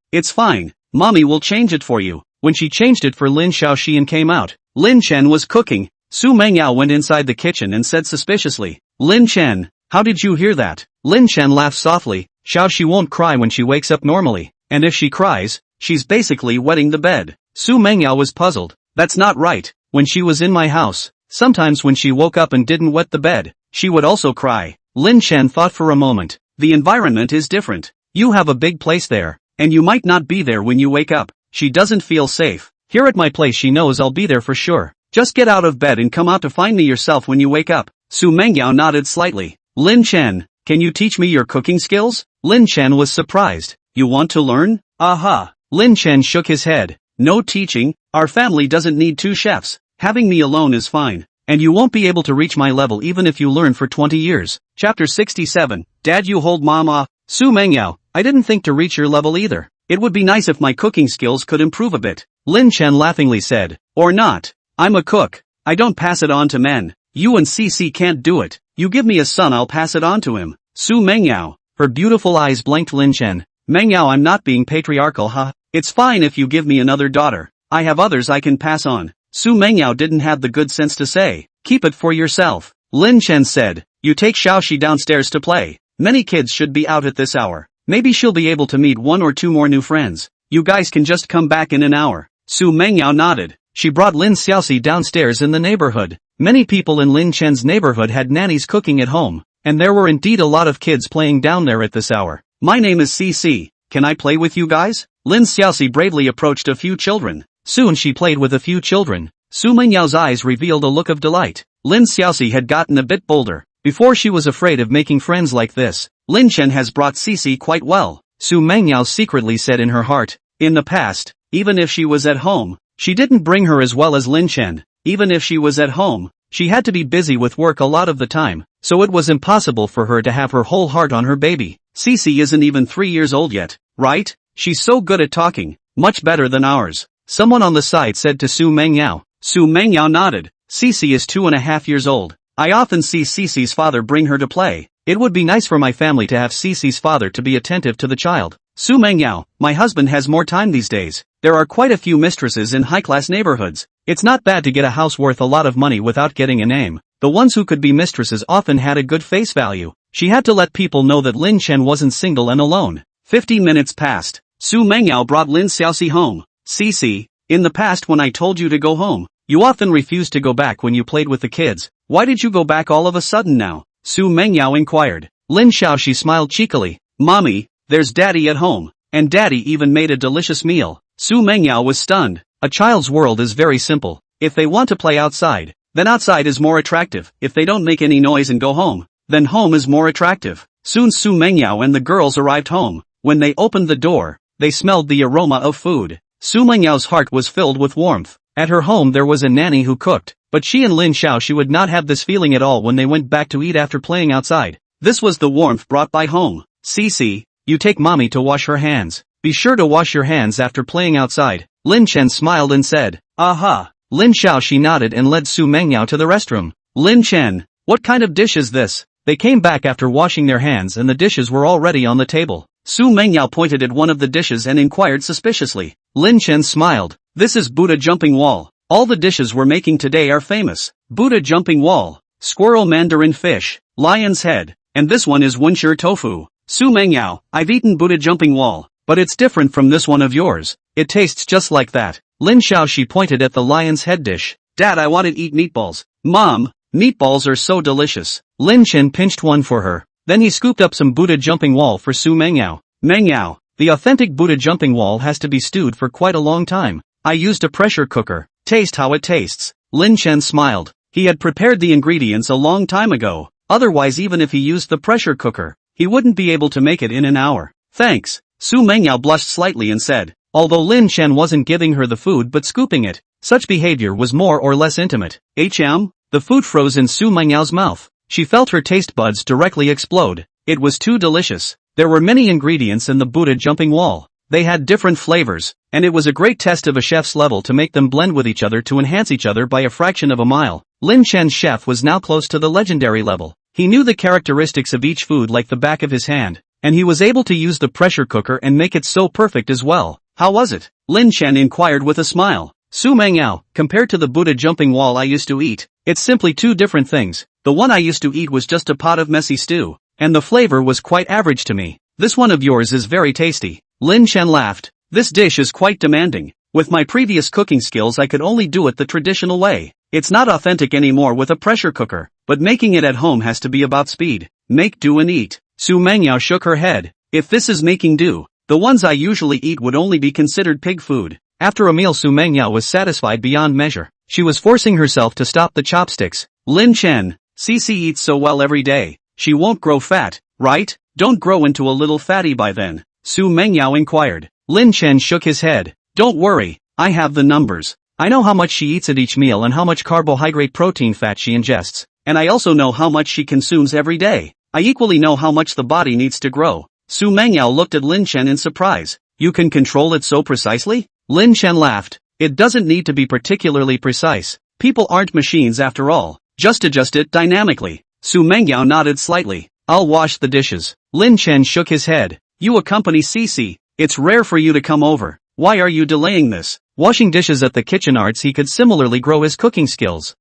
Mommy will change it for you. When she changed it for Lin Xiaoxi and came out, Lin Chen was cooking. Xu Mengyao went inside the kitchen and said suspiciously, Lin Chen, how did you hear that? Lin Chen laughed softly. Xiaoxi won't cry when she wakes up normally, and if she cries, she's basically wetting the bed. Xu Mengyao was puzzled. That's not right. When she was in my house, sometimes when she woke up and didn't wet the bed, she would also cry. Lin Chen thought for a moment. The environment is different. You have a big place there, and you might not be there when you wake up. She doesn't feel safe. Here at my place she knows I'll be there for sure. Just get out of bed and come out to find me yourself when you wake up. Xu Mengyao nodded slightly. Lin Chen, can you teach me your cooking skills? Lin Chen was surprised. You want to learn? Aha. Lin Chen shook his head. No teaching. Our family doesn't need 2 chefs. Having me alone is fine. And you won't be able to reach my level even if you learn for 20 years. Chapter 67. Dad, you hold mom off. Xu Mengyao, I didn't think to reach your level either. It would be nice if my cooking skills could improve a bit. Lin Chen laughingly said. Or not. I'm a cook. I don't pass it on to men. You and Cici can't do it. You give me a son, I'll pass it on to him. Xu Mengyao. Her beautiful eyes blinked. Lin Chen. Mengyao, I'm not being patriarchal, huh? It's fine if you give me another daughter. I have others I can pass on. Xu Mengyao didn't have the good sense to say, keep it for yourself. Lin Chen said, you take Xiaoxi downstairs to play. Many kids should be out at this hour. Maybe she'll be able to meet 1 or 2 more new friends. You guys can just come back in an hour. Xu Mengyao nodded. She brought Lin Xiaoxi downstairs in the neighborhood. Many people in Lin Chen's neighborhood had nannies cooking at home, and there were indeed a lot of kids playing down there at this hour. My name is Cici. Can I play with you guys? Lin Xiaoxi bravely approached a few children. Soon she played with a few children. Xu Mengyao's eyes revealed a look of delight. Lin Xiaoxi had gotten a bit bolder. Before she was afraid of making friends like this. Lin Chen has brought Cici quite well. Xu Mengyao secretly said in her heart. In the past, even if she was at home. She didn't bring her as well as Lin Chen. Even if she was at home, she had to be busy with work a lot of the time, so it was impossible for her to have her whole heart on her baby. Cici isn't even 3 years old yet, right? She's so good at talking, much better than ours. Someone on the side said to Xu Mengyao. Xu Mengyao nodded. Cici is 2.5 years old. I often see Cici's father bring her to play. It would be nice for my family to have Cici's father to be attentive to the child. Xu Mengyao, my husband has more time these days. There are quite a few mistresses in high-class neighborhoods. It's not bad to get a house worth a lot of money without getting a name. The ones who could be mistresses often had a good face value. She had to let people know that Lin Chen wasn't single and alone. 50 minutes passed. Xu Mengyao brought Lin Xiaoxi home. Cici, in the past when I told you to go home, you often refused to go back when you played with the kids. Why did you go back all of a sudden now? Xu Mengyao inquired. Lin Xiaoxi smiled cheekily. Mommy, there's Daddy at home, and Daddy even made a delicious meal. Xu Mengyao was stunned. A child's world is very simple. If they want to play outside, then outside is more attractive. If they don't make any noise and go home, then home is more attractive. Soon Xu Mengyao and the girls arrived home. When they opened the door, they smelled the aroma of food. Xu Mengyao's heart was filled with warmth. At her home there was a nanny who cooked, but she and Lin Xiaoxi would not have this feeling at all when they went back to eat after playing outside. This was the warmth brought by home. Cici, you take mommy to wash her hands. Be sure to wash your hands after playing outside. Lin Chen smiled and said, aha. Lin Xiaoxi nodded and led Xu Mengyao to the restroom. Lin Chen, what kind of dish is this? They came back after washing their hands and the dishes were already on the table. Xu Mengyao pointed at one of the dishes and inquired suspiciously. Lin Chen smiled. This is Buddha jumping wall. All the dishes we're making today are famous. Buddha jumping wall, squirrel mandarin fish, lion's head, and this one is Wunshi tofu. Xu Mengyao, I've eaten Buddha jumping wall, but it's different from this one of yours. It tastes just like that. Lin Xiaoxi pointed at the lion's head dish. Dad, I want to eat meatballs. Mom, meatballs are so delicious. Lin Chen pinched one for her. Then he scooped up some Buddha jumping wall for Xu Mengyao. Mengyao, the authentic Buddha jumping wall has to be stewed for quite a long time. I used a pressure cooker. Taste how it tastes. Lin Chen smiled. He had prepared the ingredients a long time ago. Otherwise, even if he used the pressure cooker, he wouldn't be able to make it in an hour. Thanks. Xu Mengyao blushed slightly and said, although Lin Chen wasn't giving her the food but scooping it, such behavior was more or less intimate. The food froze in Xu Mengyao's mouth. She felt her taste buds directly explode. It was too delicious. There were many ingredients in the Buddha jumping wall. They had different flavors, and it was a great test of a chef's level to make them blend with each other to enhance each other by a fraction of a mile. Lin Chen's chef was now close to the legendary level. He knew the characteristics of each food like the back of his hand, and he was able to use the pressure cooker and make it so perfect as well. How was it? Lin Chen inquired with a smile. Xu Mengyao, compared to the Buddha jumping wall I used to eat, it's simply two different things. The one I used to eat was just a pot of messy stew, and the flavor was quite average to me. This one of yours is very tasty. Lin Chen laughed. This dish is quite demanding. With my previous cooking skills I could only do it the traditional way. It's not authentic anymore with a pressure cooker, but making it at home has to be about speed. Make do and eat. Xu Mengyao shook her head. If this is making do, the ones I usually eat would only be considered pig food. After a meal Xu Mengyao was satisfied beyond measure. She was forcing herself to stop the chopsticks. Lin Chen, Cici eats so well every day. She won't grow fat, right? Don't grow into a little fatty by then. Xu Mengyao inquired. Lin Chen shook his head. Don't worry, I have the numbers. I know how much she eats at each meal and how much carbohydrate protein fat she ingests, and I also know how much she consumes every day. I equally know how much the body needs to grow. Xu Mengyao looked at Lin Chen in surprise. You can control it so precisely? Lin Chen laughed. It doesn't need to be particularly precise. People aren't machines after all. Just adjust it dynamically. Xu Mengyao nodded slightly. I'll wash the dishes. Lin Chen shook his head. You accompany Cici. It's rare for you to come over. Why are you delaying this? Washing dishes at the kitchen arts he could similarly grow his cooking skills.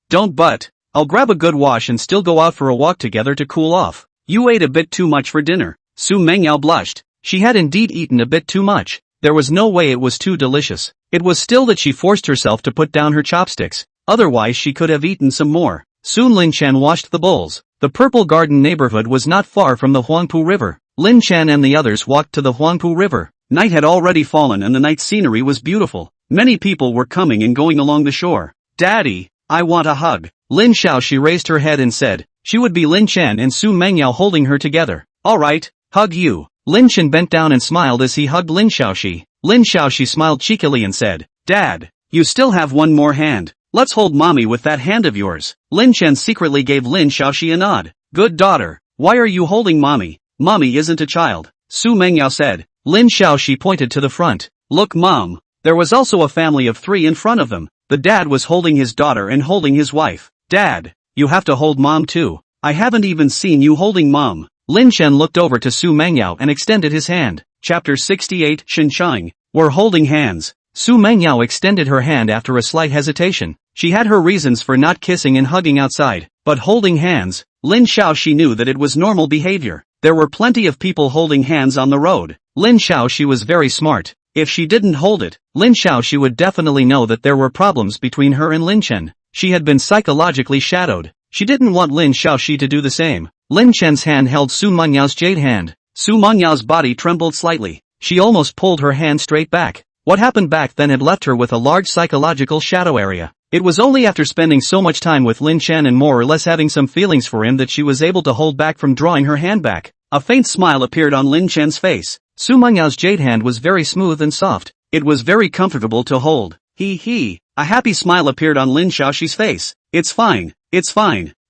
Don't. I'll grab a good wash and still go out for a walk together to cool off. You ate a bit too much for dinner. Xu Mengyao blushed. She had indeed eaten a bit too much. There was no way it was too delicious. It was still that she forced herself to put down her chopsticks. Otherwise she could have eaten some more. Soon Lin Chen washed the bowls. The Purple Garden neighborhood was not far from the Huangpu River. Lin Chen and the others walked to the Huangpu River. Night had already fallen and the night scenery was beautiful. Many people were coming and going along the shore. Daddy, I want a hug. Lin Xiaoxi raised her head and said, she would be Lin Chen and Xu Mengyao holding her together. Alright, hug you. Lin Chen bent down and smiled as he hugged Lin Xiaoxi. Lin Xiaoxi smiled cheekily and said, Dad, you still have one more hand. Let's hold mommy with that hand of yours. Lin Chen secretly gave Lin Xiaoxi a nod. Good daughter. Why are you holding mommy? Mommy isn't a child. Xu Mengyao said. Lin Xiaoxi pointed to the front. Look mom. There was also a family of 3 in front of them. The dad was holding his daughter and holding his wife. Dad, you have to hold mom too. I haven't even seen you holding mom. Lin Chen looked over to Xu Mengyao and extended his hand. Chapter 68 Xinqiang. We're holding hands. Xu Mengyao extended her hand after a slight hesitation. She had her reasons for not kissing and hugging outside, but holding hands, Lin Xiaoxi knew that it was normal behavior. There were plenty of people holding hands on the road. Lin Xiaoxi was very smart. If she didn't hold it, Lin Xiaoxi would definitely know that there were problems between her and Lin Chen. She had been psychologically shadowed. She didn't want Lin Xiaoxi to do the same. Lin Chen's hand held Xu Mengyao's jade hand. Xu Mengyao's body trembled slightly. She almost pulled her hand straight back. What happened back then had left her with a large psychological shadow area. It was only after spending so much time with Lin Chen and more or less having some feelings for him that she was able to hold back from drawing her hand back. A faint smile appeared on Lin Chen's face. Xu Mengyao's jade hand was very smooth and soft. It was very comfortable to hold. He. A happy smile appeared on Lin Xiaoxi's face. It's fine.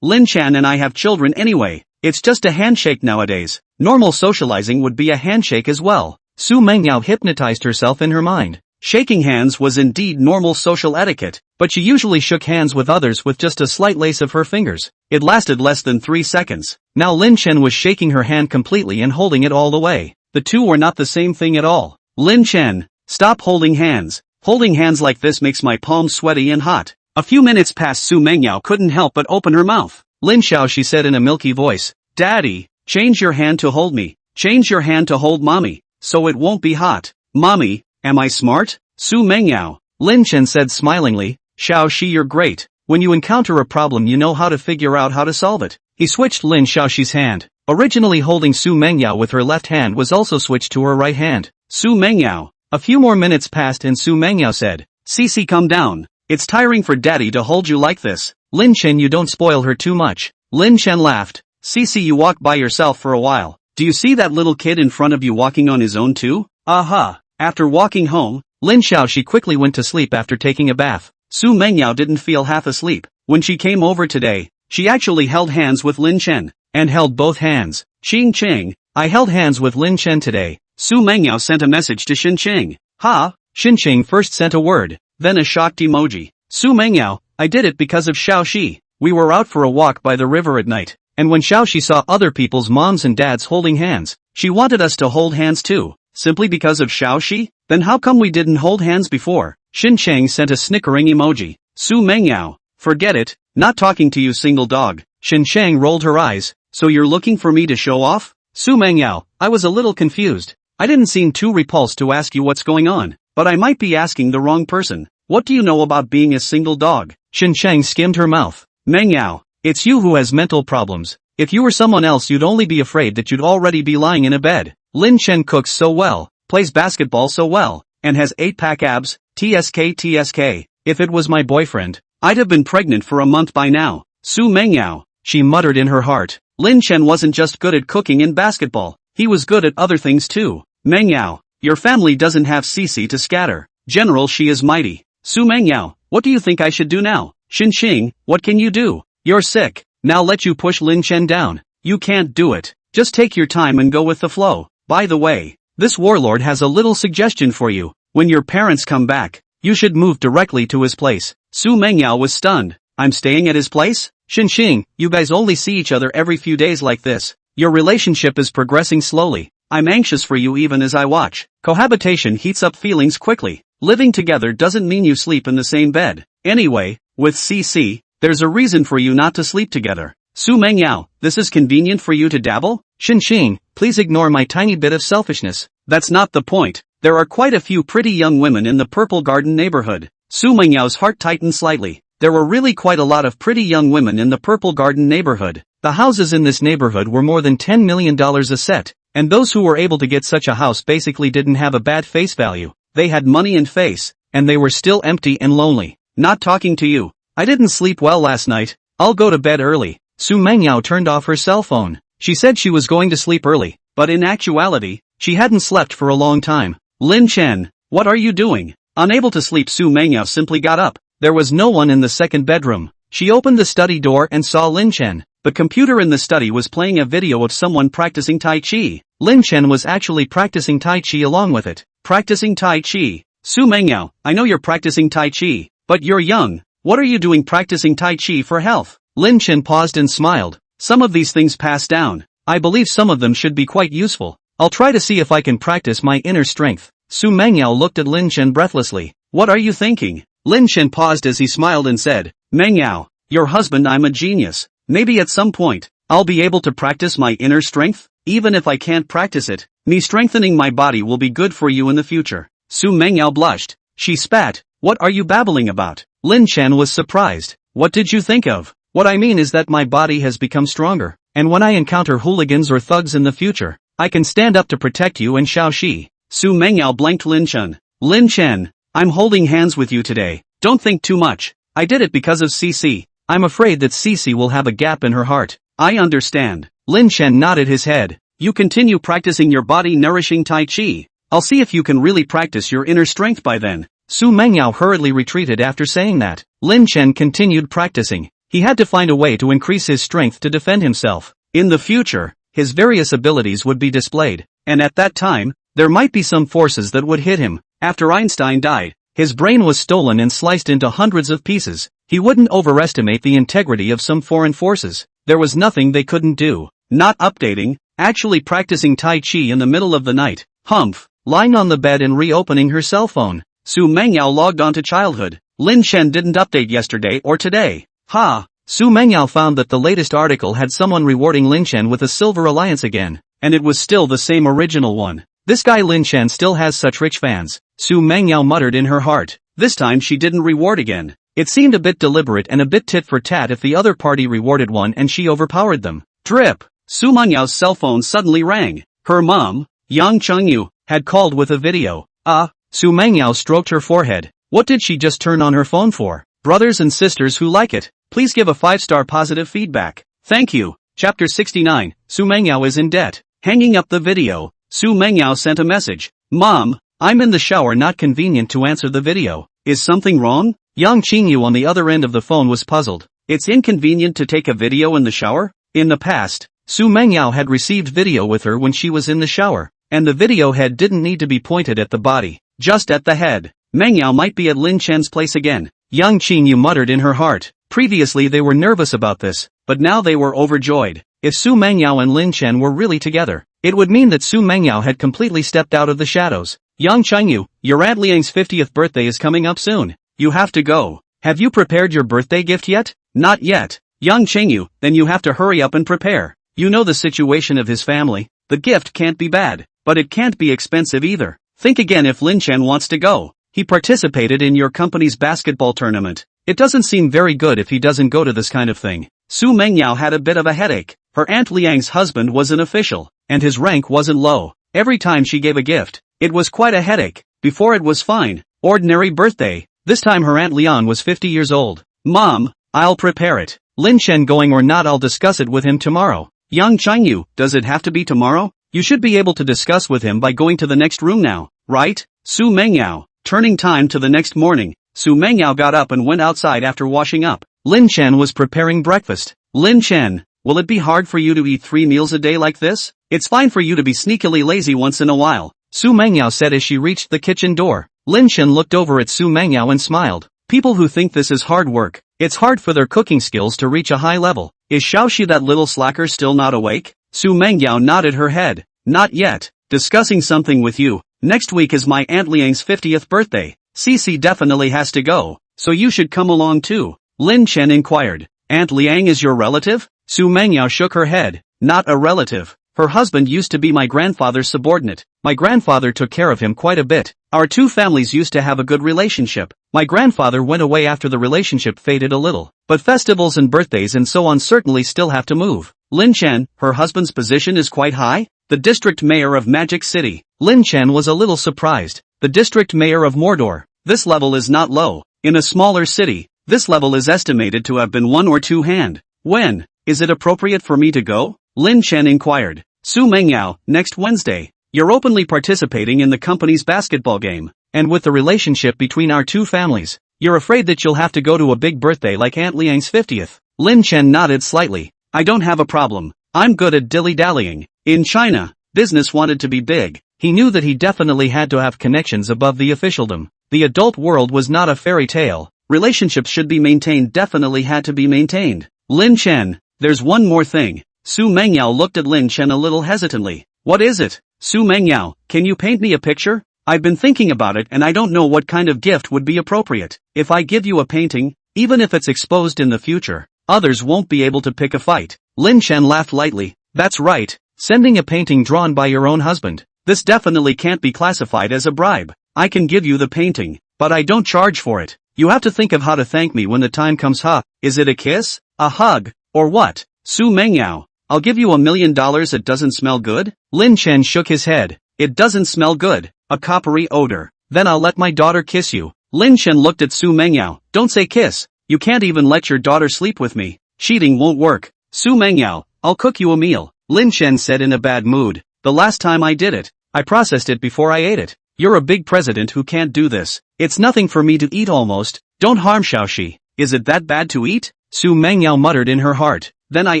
Lin Chen and I have children anyway. It's just a handshake nowadays. Normal socializing would be a handshake as well. Xu Mengyao hypnotized herself in her mind. Shaking hands was indeed normal social etiquette, but she usually shook hands with others with just a slight lace of her fingers. It lasted less than 3 seconds. Now Lin Chen was shaking her hand completely and holding it all the way. The two were not the same thing at all. Lin Chen, stop holding hands. Holding hands like this makes my palms sweaty and hot. A few minutes passed. Xu Mengyao couldn't help but open her mouth. Lin Xiaoxi said in a milky voice, Daddy, change your hand to hold me. Change your hand to hold mommy, so it won't be hot. Mommy, am I smart? Xu Mengyao. Lin Chen said smilingly, Xiaoxi, you're great. When you encounter a problem you know how to figure out how to solve it. He switched Lin Xiaoxi's hand. Originally holding Xu Mengyao with her left hand was also switched to her right hand. Xu Mengyao. A few more minutes passed and Xu Mengyao said, Cici, come down. It's tiring for daddy to hold you like this. Lin Chen, you don't spoil her too much. Lin Chen laughed. Cici, you walk by yourself for a while. Do you see that little kid in front of you walking on his own too? Aha. After walking home, Lin Xiaoxi quickly went to sleep after taking a bath. Xu Mengyao didn't feel half asleep. When she came over today, she actually held hands with Lin Chen, and held both hands. Xinqiang, I held hands with Lin Chen today. Xu Mengyao sent a message to Xinqiang. Ha! Xinqiang first sent a word, then a shocked emoji. Xu Mengyao, I did it because of Xiaoxi. We were out for a walk by the river at night, and when Xiaoxi saw other people's moms and dads holding hands, she wanted us to hold hands too. Simply because of Xiaoxi? Then how come we didn't hold hands before? Xinqiang sent a snickering emoji. Xu Mengyao, forget it, not talking to you, single dog. Xinqiang rolled her eyes. So you're looking for me to show off? Xu Mengyao, I was a little confused. I didn't seem too repulsed to ask you what's going on, but I might be asking the wrong person. What do you know about being a single dog? Xinqiang skimmed her mouth. Mengyao, it's you who has mental problems. If you were someone else you'd only be afraid that you'd already be lying in a bed. Lin Chen cooks so well, plays basketball so well, and has 8-pack abs, TSK. If it was my boyfriend, I'd have been pregnant for a month by now. Xu Mengyao, she muttered in her heart. Lin Chen wasn't just good at cooking and basketball, he was good at other things too. Mengyao, your family doesn't have Cici to scatter. General, she is mighty. Xu Mengyao, what do you think I should do now? Xinqiang, what can you do? You're sick. Now let you push Lin Chen down. You can't do it. Just take your time and go with the flow. By the way, this warlord has a little suggestion for you. When your parents come back, you should move directly to his place. Xu Mengyao was stunned. I'm staying at his place? Xinqiang, you guys only see each other every few days like this. Your relationship is progressing slowly. I'm anxious for you even as I watch. Cohabitation heats up feelings quickly. Living together doesn't mean you sleep in the same bed. Anyway, with CC, there's a reason for you not to sleep together. Xu Mengyao, this is convenient for you to dabble? Xinqiang, please ignore my tiny bit of selfishness. That's not the point. There are quite a few pretty young women in the Purple Garden neighborhood. Xu Mengyao's heart tightened slightly. There were really quite a lot of pretty young women in the Purple Garden neighborhood. The houses in this neighborhood were more than $10 million a set, and those who were able to get such a house basically didn't have a bad face value. They had money and face, and they were still empty and lonely. Not talking to you. I didn't sleep well last night. I'll go to bed early. Xu Mengyao turned off her cell phone. She said she was going to sleep early, but in actuality, she hadn't slept for a long time. Lin Chen, What are you doing? Unable to sleep, Xu Mengyao simply got up. There was no one in the second bedroom. She opened the study door and saw Lin Chen. The computer in the study was playing a video of someone practicing Tai Chi. Lin Chen was actually practicing Tai Chi along with it. Practicing Tai Chi. Xu Mengyao, I know you're practicing Tai Chi, but you're young. What are you doing practicing Tai Chi for health? Lin Chen paused and smiled. Some of these things pass down. I believe some of them should be quite useful. I'll try to see if I can practice my inner strength. Xu Mengyao looked at Lin Chen breathlessly. What are you thinking? Lin Chen paused as he smiled and said, Mengyao, your husband, I'm a genius. Maybe at some point, I'll be able to practice my inner strength? Even if I can't practice it, me strengthening my body will be good for you in the future. Xu Mengyao blushed. She spat. What are you babbling about? Lin Chen was surprised. What did you think of? What I mean is that my body has become stronger, and when I encounter hooligans or thugs in the future, I can stand up to protect you and Xiaoxi. Xu Mengyao blanked Lin Chen. Lin Chen, I'm holding hands with you today. Don't think too much. I did it because of Cici. I'm afraid that Cici will have a gap in her heart. I understand. Lin Chen nodded his head. You continue practicing your body-nourishing Tai Chi. I'll see if you can really practice your inner strength by then. Xu Mengyao hurriedly retreated after saying that. Lin Chen continued practicing. He had to find a way to increase his strength to defend himself. In the future, his various abilities would be displayed, and at that time, there might be some forces that would hit him. After Einstein died, his brain was stolen and sliced into hundreds of pieces. He wouldn't overestimate the integrity of some foreign forces. There was nothing they couldn't do. Not updating, actually practicing Tai Chi in the middle of the night. Humph, lying on the bed and reopening her cell phone. Xu Mengyao logged on to childhood. Lin Chen didn't update yesterday or today. Ha! Xu Mengyao found that the latest article had someone rewarding Lin Chen with a silver alliance again, and it was still the same original one. This guy Lin Chen still has such rich fans. Xu Mengyao muttered in her heart. This time she didn't reward again. It seemed a bit deliberate and a bit tit for tat if the other party rewarded one and she overpowered them. Drip! Xu Mengyao's cell phone suddenly rang. Her mom, Yang Chengyu, had called with a video. Xu Mengyao stroked her forehead. What did she just turn on her phone for? Brothers and sisters who like it, please give a 5-star positive feedback. Thank you. Chapter 69, Xu Mengyao is in debt. Hanging up the video, Xu Mengyao sent a message. Mom, I'm in the shower, not convenient to answer the video. Is something wrong? Yang Qingyu on the other end of the phone was puzzled. It's inconvenient to take a video in the shower? In the past, Xu Mengyao had received video with her when she was in the shower, and the video head didn't need to be pointed at the body, just at the head. Mengyao might be at Lin Chen's place again. Yang Qingyu muttered in her heart. Previously they were nervous about this, but now they were overjoyed. If Xu Mengyao and Lin Chen were really together, it would mean that Xu Mengyao had completely stepped out of the shadows. Yang Chengyu, your Aunt Liang's 50th birthday is coming up soon. You have to go. Have you prepared your birthday gift yet? Not yet. Yang Chengyu, then you have to hurry up and prepare. You know the situation of his family. The gift can't be bad, but it can't be expensive either. Think again if Lin Chen wants to go. He participated in your company's basketball tournament. It doesn't seem very good if he doesn't go to this kind of thing. Xu Mengyao had a bit of a headache. Her Aunt Liang's husband was an official, and his rank wasn't low. Every time she gave a gift, it was quite a headache. Before it was fine. Ordinary birthday. This time her Aunt Liang was 50 years old. Mom, I'll prepare it. Lin Chen going or not, I'll discuss it with him tomorrow. Yang Chengyu, does it have to be tomorrow? You should be able to discuss with him by going to the next room now, right? Xu Mengyao. Turning time to the next morning, Xu Mengyao got up and went outside after washing up. Lin Chen was preparing breakfast. Lin Chen, will it be hard for you to eat 3 meals a day like this? It's fine for you to be sneakily lazy once in a while, Xu Mengyao said as she reached the kitchen door. Lin Chen looked over at Xu Mengyao and smiled. People who think this is hard work, it's hard for their cooking skills to reach a high level. Is Xiaoxi, that little slacker, still not awake? Xu Mengyao nodded her head. Not yet. Discussing something with you. Next week is my Aunt Liang's 50th birthday. Cici definitely has to go, so you should come along too. Lin Chen inquired. Aunt Liang is your relative? Xu Mengyao shook her head. Not a relative. Her husband used to be my grandfather's subordinate. My grandfather took care of him quite a bit. Our two families used to have a good relationship. My grandfather went away after the relationship faded a little, but festivals and birthdays and so on certainly still have to move. Lin Chen, her husband's position is quite high? The district mayor of Magic City. Lin Chen was a little surprised. The district mayor of Mordor. This level is not low. In a smaller city, this level is estimated to have been 1 or 2 hand. When? Is it appropriate for me to go? Lin Chen inquired. Xu Mengyao, next Wednesday. You're openly participating in the company's basketball game. and with the relationship between our two families, you're afraid that you'll have to go to a big birthday like Aunt Liang's 50th. Lin Chen nodded slightly. I don't have a problem. I'm good at dilly-dallying. In China, business wanted to be big. He knew that he definitely had to have connections above the officialdom. The adult world was not a fairy tale. Relationships should be maintained, definitely had to be maintained. Lin Chen, there's one more thing. Xu Mengyao looked at Lin Chen a little hesitantly. What is it? Xu Mengyao, can you paint me a picture? I've been thinking about it and I don't know what kind of gift would be appropriate. If I give you a painting, even if it's exposed in the future, others won't be able to pick a fight. Lin Chen laughed lightly. That's right, sending a painting drawn by your own husband. This definitely can't be classified as a bribe. I can give you the painting, but I don't charge for it. You have to think of how to thank me when the time comes. Huh? Is it a kiss, a hug, or what? Xu Mengyao, I'll give you $1 million. It doesn't smell good? Lin Chen shook his head. It doesn't smell good. A coppery odor. Then I'll let my daughter kiss you. Lin Chen looked at Xu Mengyao. Don't say kiss. You can't even let your daughter sleep with me. Cheating won't work. Xu Mengyao, I'll cook you a meal. Lin Chen said in a bad mood. The last time I did it, I processed it before I ate it. You're a big president who can't do this. It's nothing for me to eat almost. Don't harm Xiaoxi. Is it that bad to eat? Xu Mengyao muttered in her heart. Then I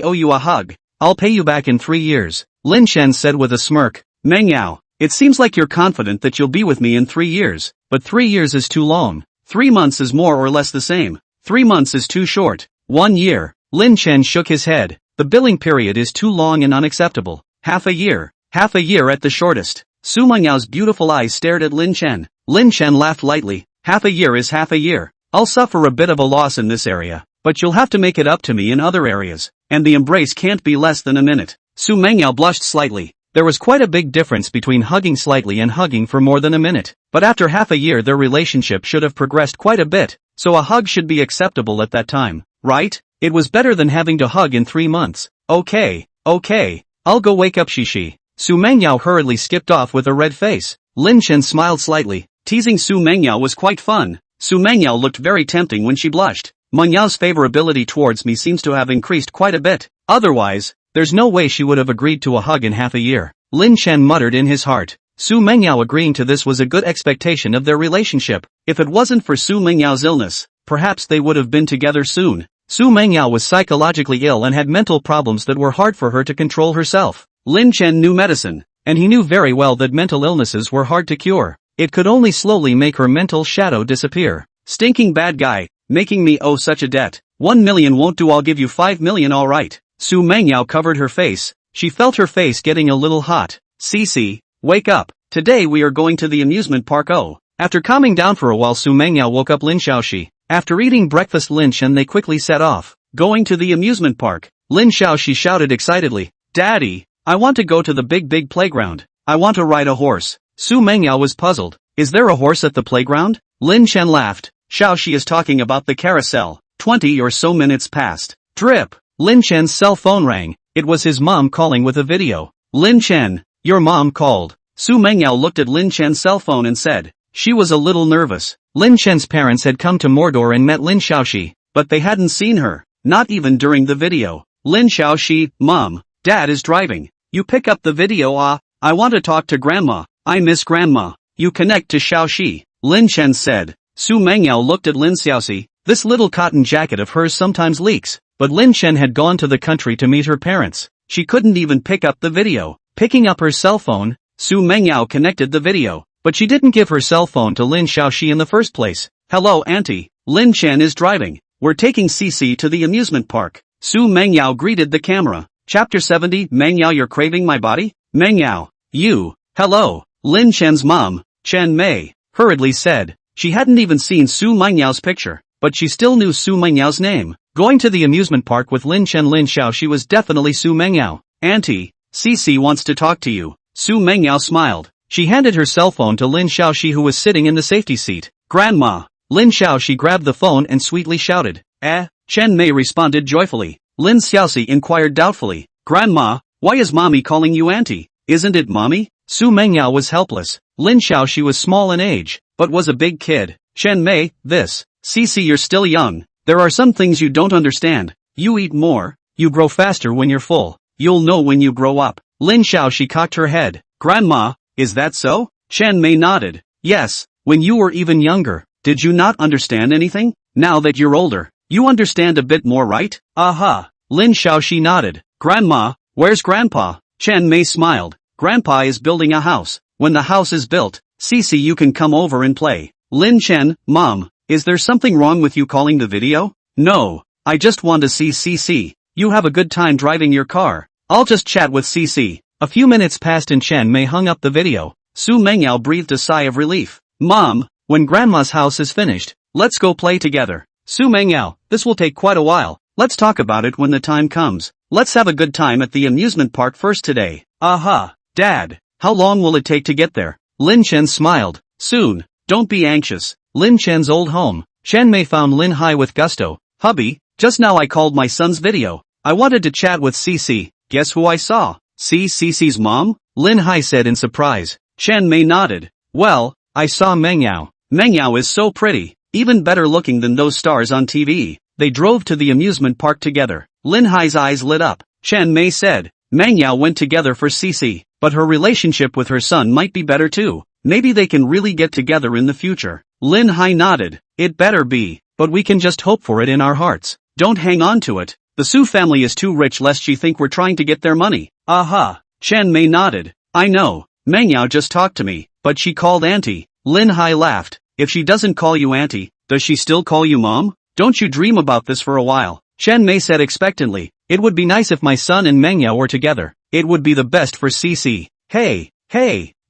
owe you a hug. I'll pay you back in 3 years. Lin Chen said with a smirk. Mengyao, it seems like you're confident that you'll be with me in 3 years. But 3 years is too long. 3 months is more or less the same. 3 months is too short. 1 year. Lin Chen shook his head. The billing period is too long and unacceptable. Half a year. Half a year at the shortest. Xu Mengyao's beautiful eyes stared at Lin Chen. Lin Chen laughed lightly. Half a year is half a year. I'll suffer a bit of a loss in this area, but you'll have to make it up to me in other areas, and the embrace can't be less than a minute. Xu Mengyao blushed slightly. There was quite a big difference between hugging slightly and hugging for more than a minute, but after half a year their relationship should have progressed quite a bit, so a hug should be acceptable at that time, right? It was better than having to hug in 3 months. Okay, I'll go wake up Shishi. Xu Mengyao hurriedly skipped off with a red face. Lin Chen smiled slightly. Teasing Xu Mengyao was quite fun. Xu Mengyao looked very tempting when she blushed. Mengyao's favorability towards me seems to have increased quite a bit. Otherwise, there's no way she would have agreed to a hug in half a year. Lin Chen muttered in his heart. Xu Mengyao agreeing to this was a good expectation of their relationship. If it wasn't for Xu Mengyao's illness, perhaps they would have been together soon. Xu Mengyao was psychologically ill and had mental problems that were hard for her to control herself. Lin Chen knew medicine, and he knew very well that mental illnesses were hard to cure. It could only slowly make her mental shadow disappear. Stinking bad guy, making me owe such a debt. 1 million won't do, I'll give you 5 million alright. Xu Mengyao covered her face. She felt her face getting a little hot. Cici, wake up. Today we are going to the amusement park. Oh. After calming down for a while Xu Mengyao woke up Lin Xiaoxi. After eating breakfast Lin Chen they quickly set off. Going to the amusement park. Lin Xiaoxi shouted excitedly. Daddy, I want to go to the big playground. I want to ride a horse. Xu Mengyao was puzzled. Is there a horse at the playground? Lin Chen laughed. Xiaoxi is talking about the carousel. 20 or so minutes passed. Drip. Lin Chen's cell phone rang. It was his mom calling with a video. Lin Chen, your mom called. Xu Mengyao looked at Lin Chen's cell phone and said. She was a little nervous. Lin Chen's parents had come to Mordor and met Lin Xiaoxi, but they hadn't seen her, not even during the video. Lin Xiaoxi, Mom, Dad is driving. You pick up the video. I want to talk to Grandma. I miss Grandma. You connect to Xiaoxi. Lin Chen said. Xu Mengyao looked at Lin Xiaoxi. This little cotton jacket of hers sometimes leaks, but Lin Chen had gone to the country to meet her parents. She couldn't even pick up the video. Picking up her cell phone, Xu Mengyao connected the video, but she didn't give her cell phone to Lin Xiaoxi in the first place. Hello Auntie, Lin Chen is driving. We're taking Cici to the amusement park. Xu Mengyao greeted the camera. Chapter 70. Mengyao, you're craving my body? Mengyao, you. Hello. Lin Chen's mom, Chen Mei, hurriedly said. She hadn't even seen Xu Mengyao's picture, but she still knew Xu Mengyao's name. Going to the amusement park with Lin Chen. Lin Xiaoxi was definitely Xu Mengyao. Auntie, Cici wants to talk to you. Xu Mengyao smiled. She handed her cell phone to Lin Xiaoxi who was sitting in the safety seat. Grandma. Lin Xiaoxi grabbed the phone and sweetly shouted. Chen Mei responded joyfully. Lin Xiaoxi inquired doubtfully. Grandma, why is mommy calling you auntie? Isn't it mommy? Xu Mengyao was helpless. Lin Xiaoxi was small in age, but was a big kid. Chen Mei, Cici, you're still young. There are some things you don't understand. You eat more. You grow faster when you're full. You'll know when you grow up. Lin Xiaoxi cocked her head. Grandma, is that so? Chen Mei nodded. Yes, when you were even younger, did you not understand anything? Now that you're older, you understand a bit more, right? Aha. Lin Xiaoxi nodded. Grandma, where's Grandpa? Chen Mei smiled. Grandpa is building a house. When the house is built, Cici, you can come over and play. Lin Chen, Mom, is there something wrong with you calling the video? No, I just want to see Cici. You have a good time driving your car. I'll just chat with Cici. A few minutes passed and Chen Mei hung up the video. Xu Mengyao breathed a sigh of relief. Mom, when Grandma's house is finished, let's go play together. Xu Mengyao, this will take quite a while. Let's talk about it when the time comes. Let's have a good time at the amusement park first today. Aha. Dad, how long will it take to get there? Lin Chen smiled. Soon. Don't be anxious. Lin Chen's old home. Chen Mei found Lin Hai with gusto. Hubby, just now I called my son's video. I wanted to chat with Cici. Guess who I saw? See Cici's mom? Lin Hai said in surprise. Chen Mei nodded. Well, I saw Mengyao. Mengyao is so pretty, even better looking than those stars on TV. They drove to the amusement park together. Lin Hai's eyes lit up. Chen Mei said, Mengyao went together for Cici, but her relationship with her son might be better too. Maybe they can really get together in the future. Lin Hai nodded. It better be, but we can just hope for it in our hearts. Don't hang on to it. The Su family is too rich lest she think we're trying to get their money. Aha. Chen Mei nodded. I know. Mengyao just talked to me, but she called auntie. Lin Hai laughed. If she doesn't call you auntie, does she still call you mom? Don't you dream about this for a while? Chen Mei said expectantly. It would be nice if my son and Mengyao were together. It would be the best for Cici. Hey,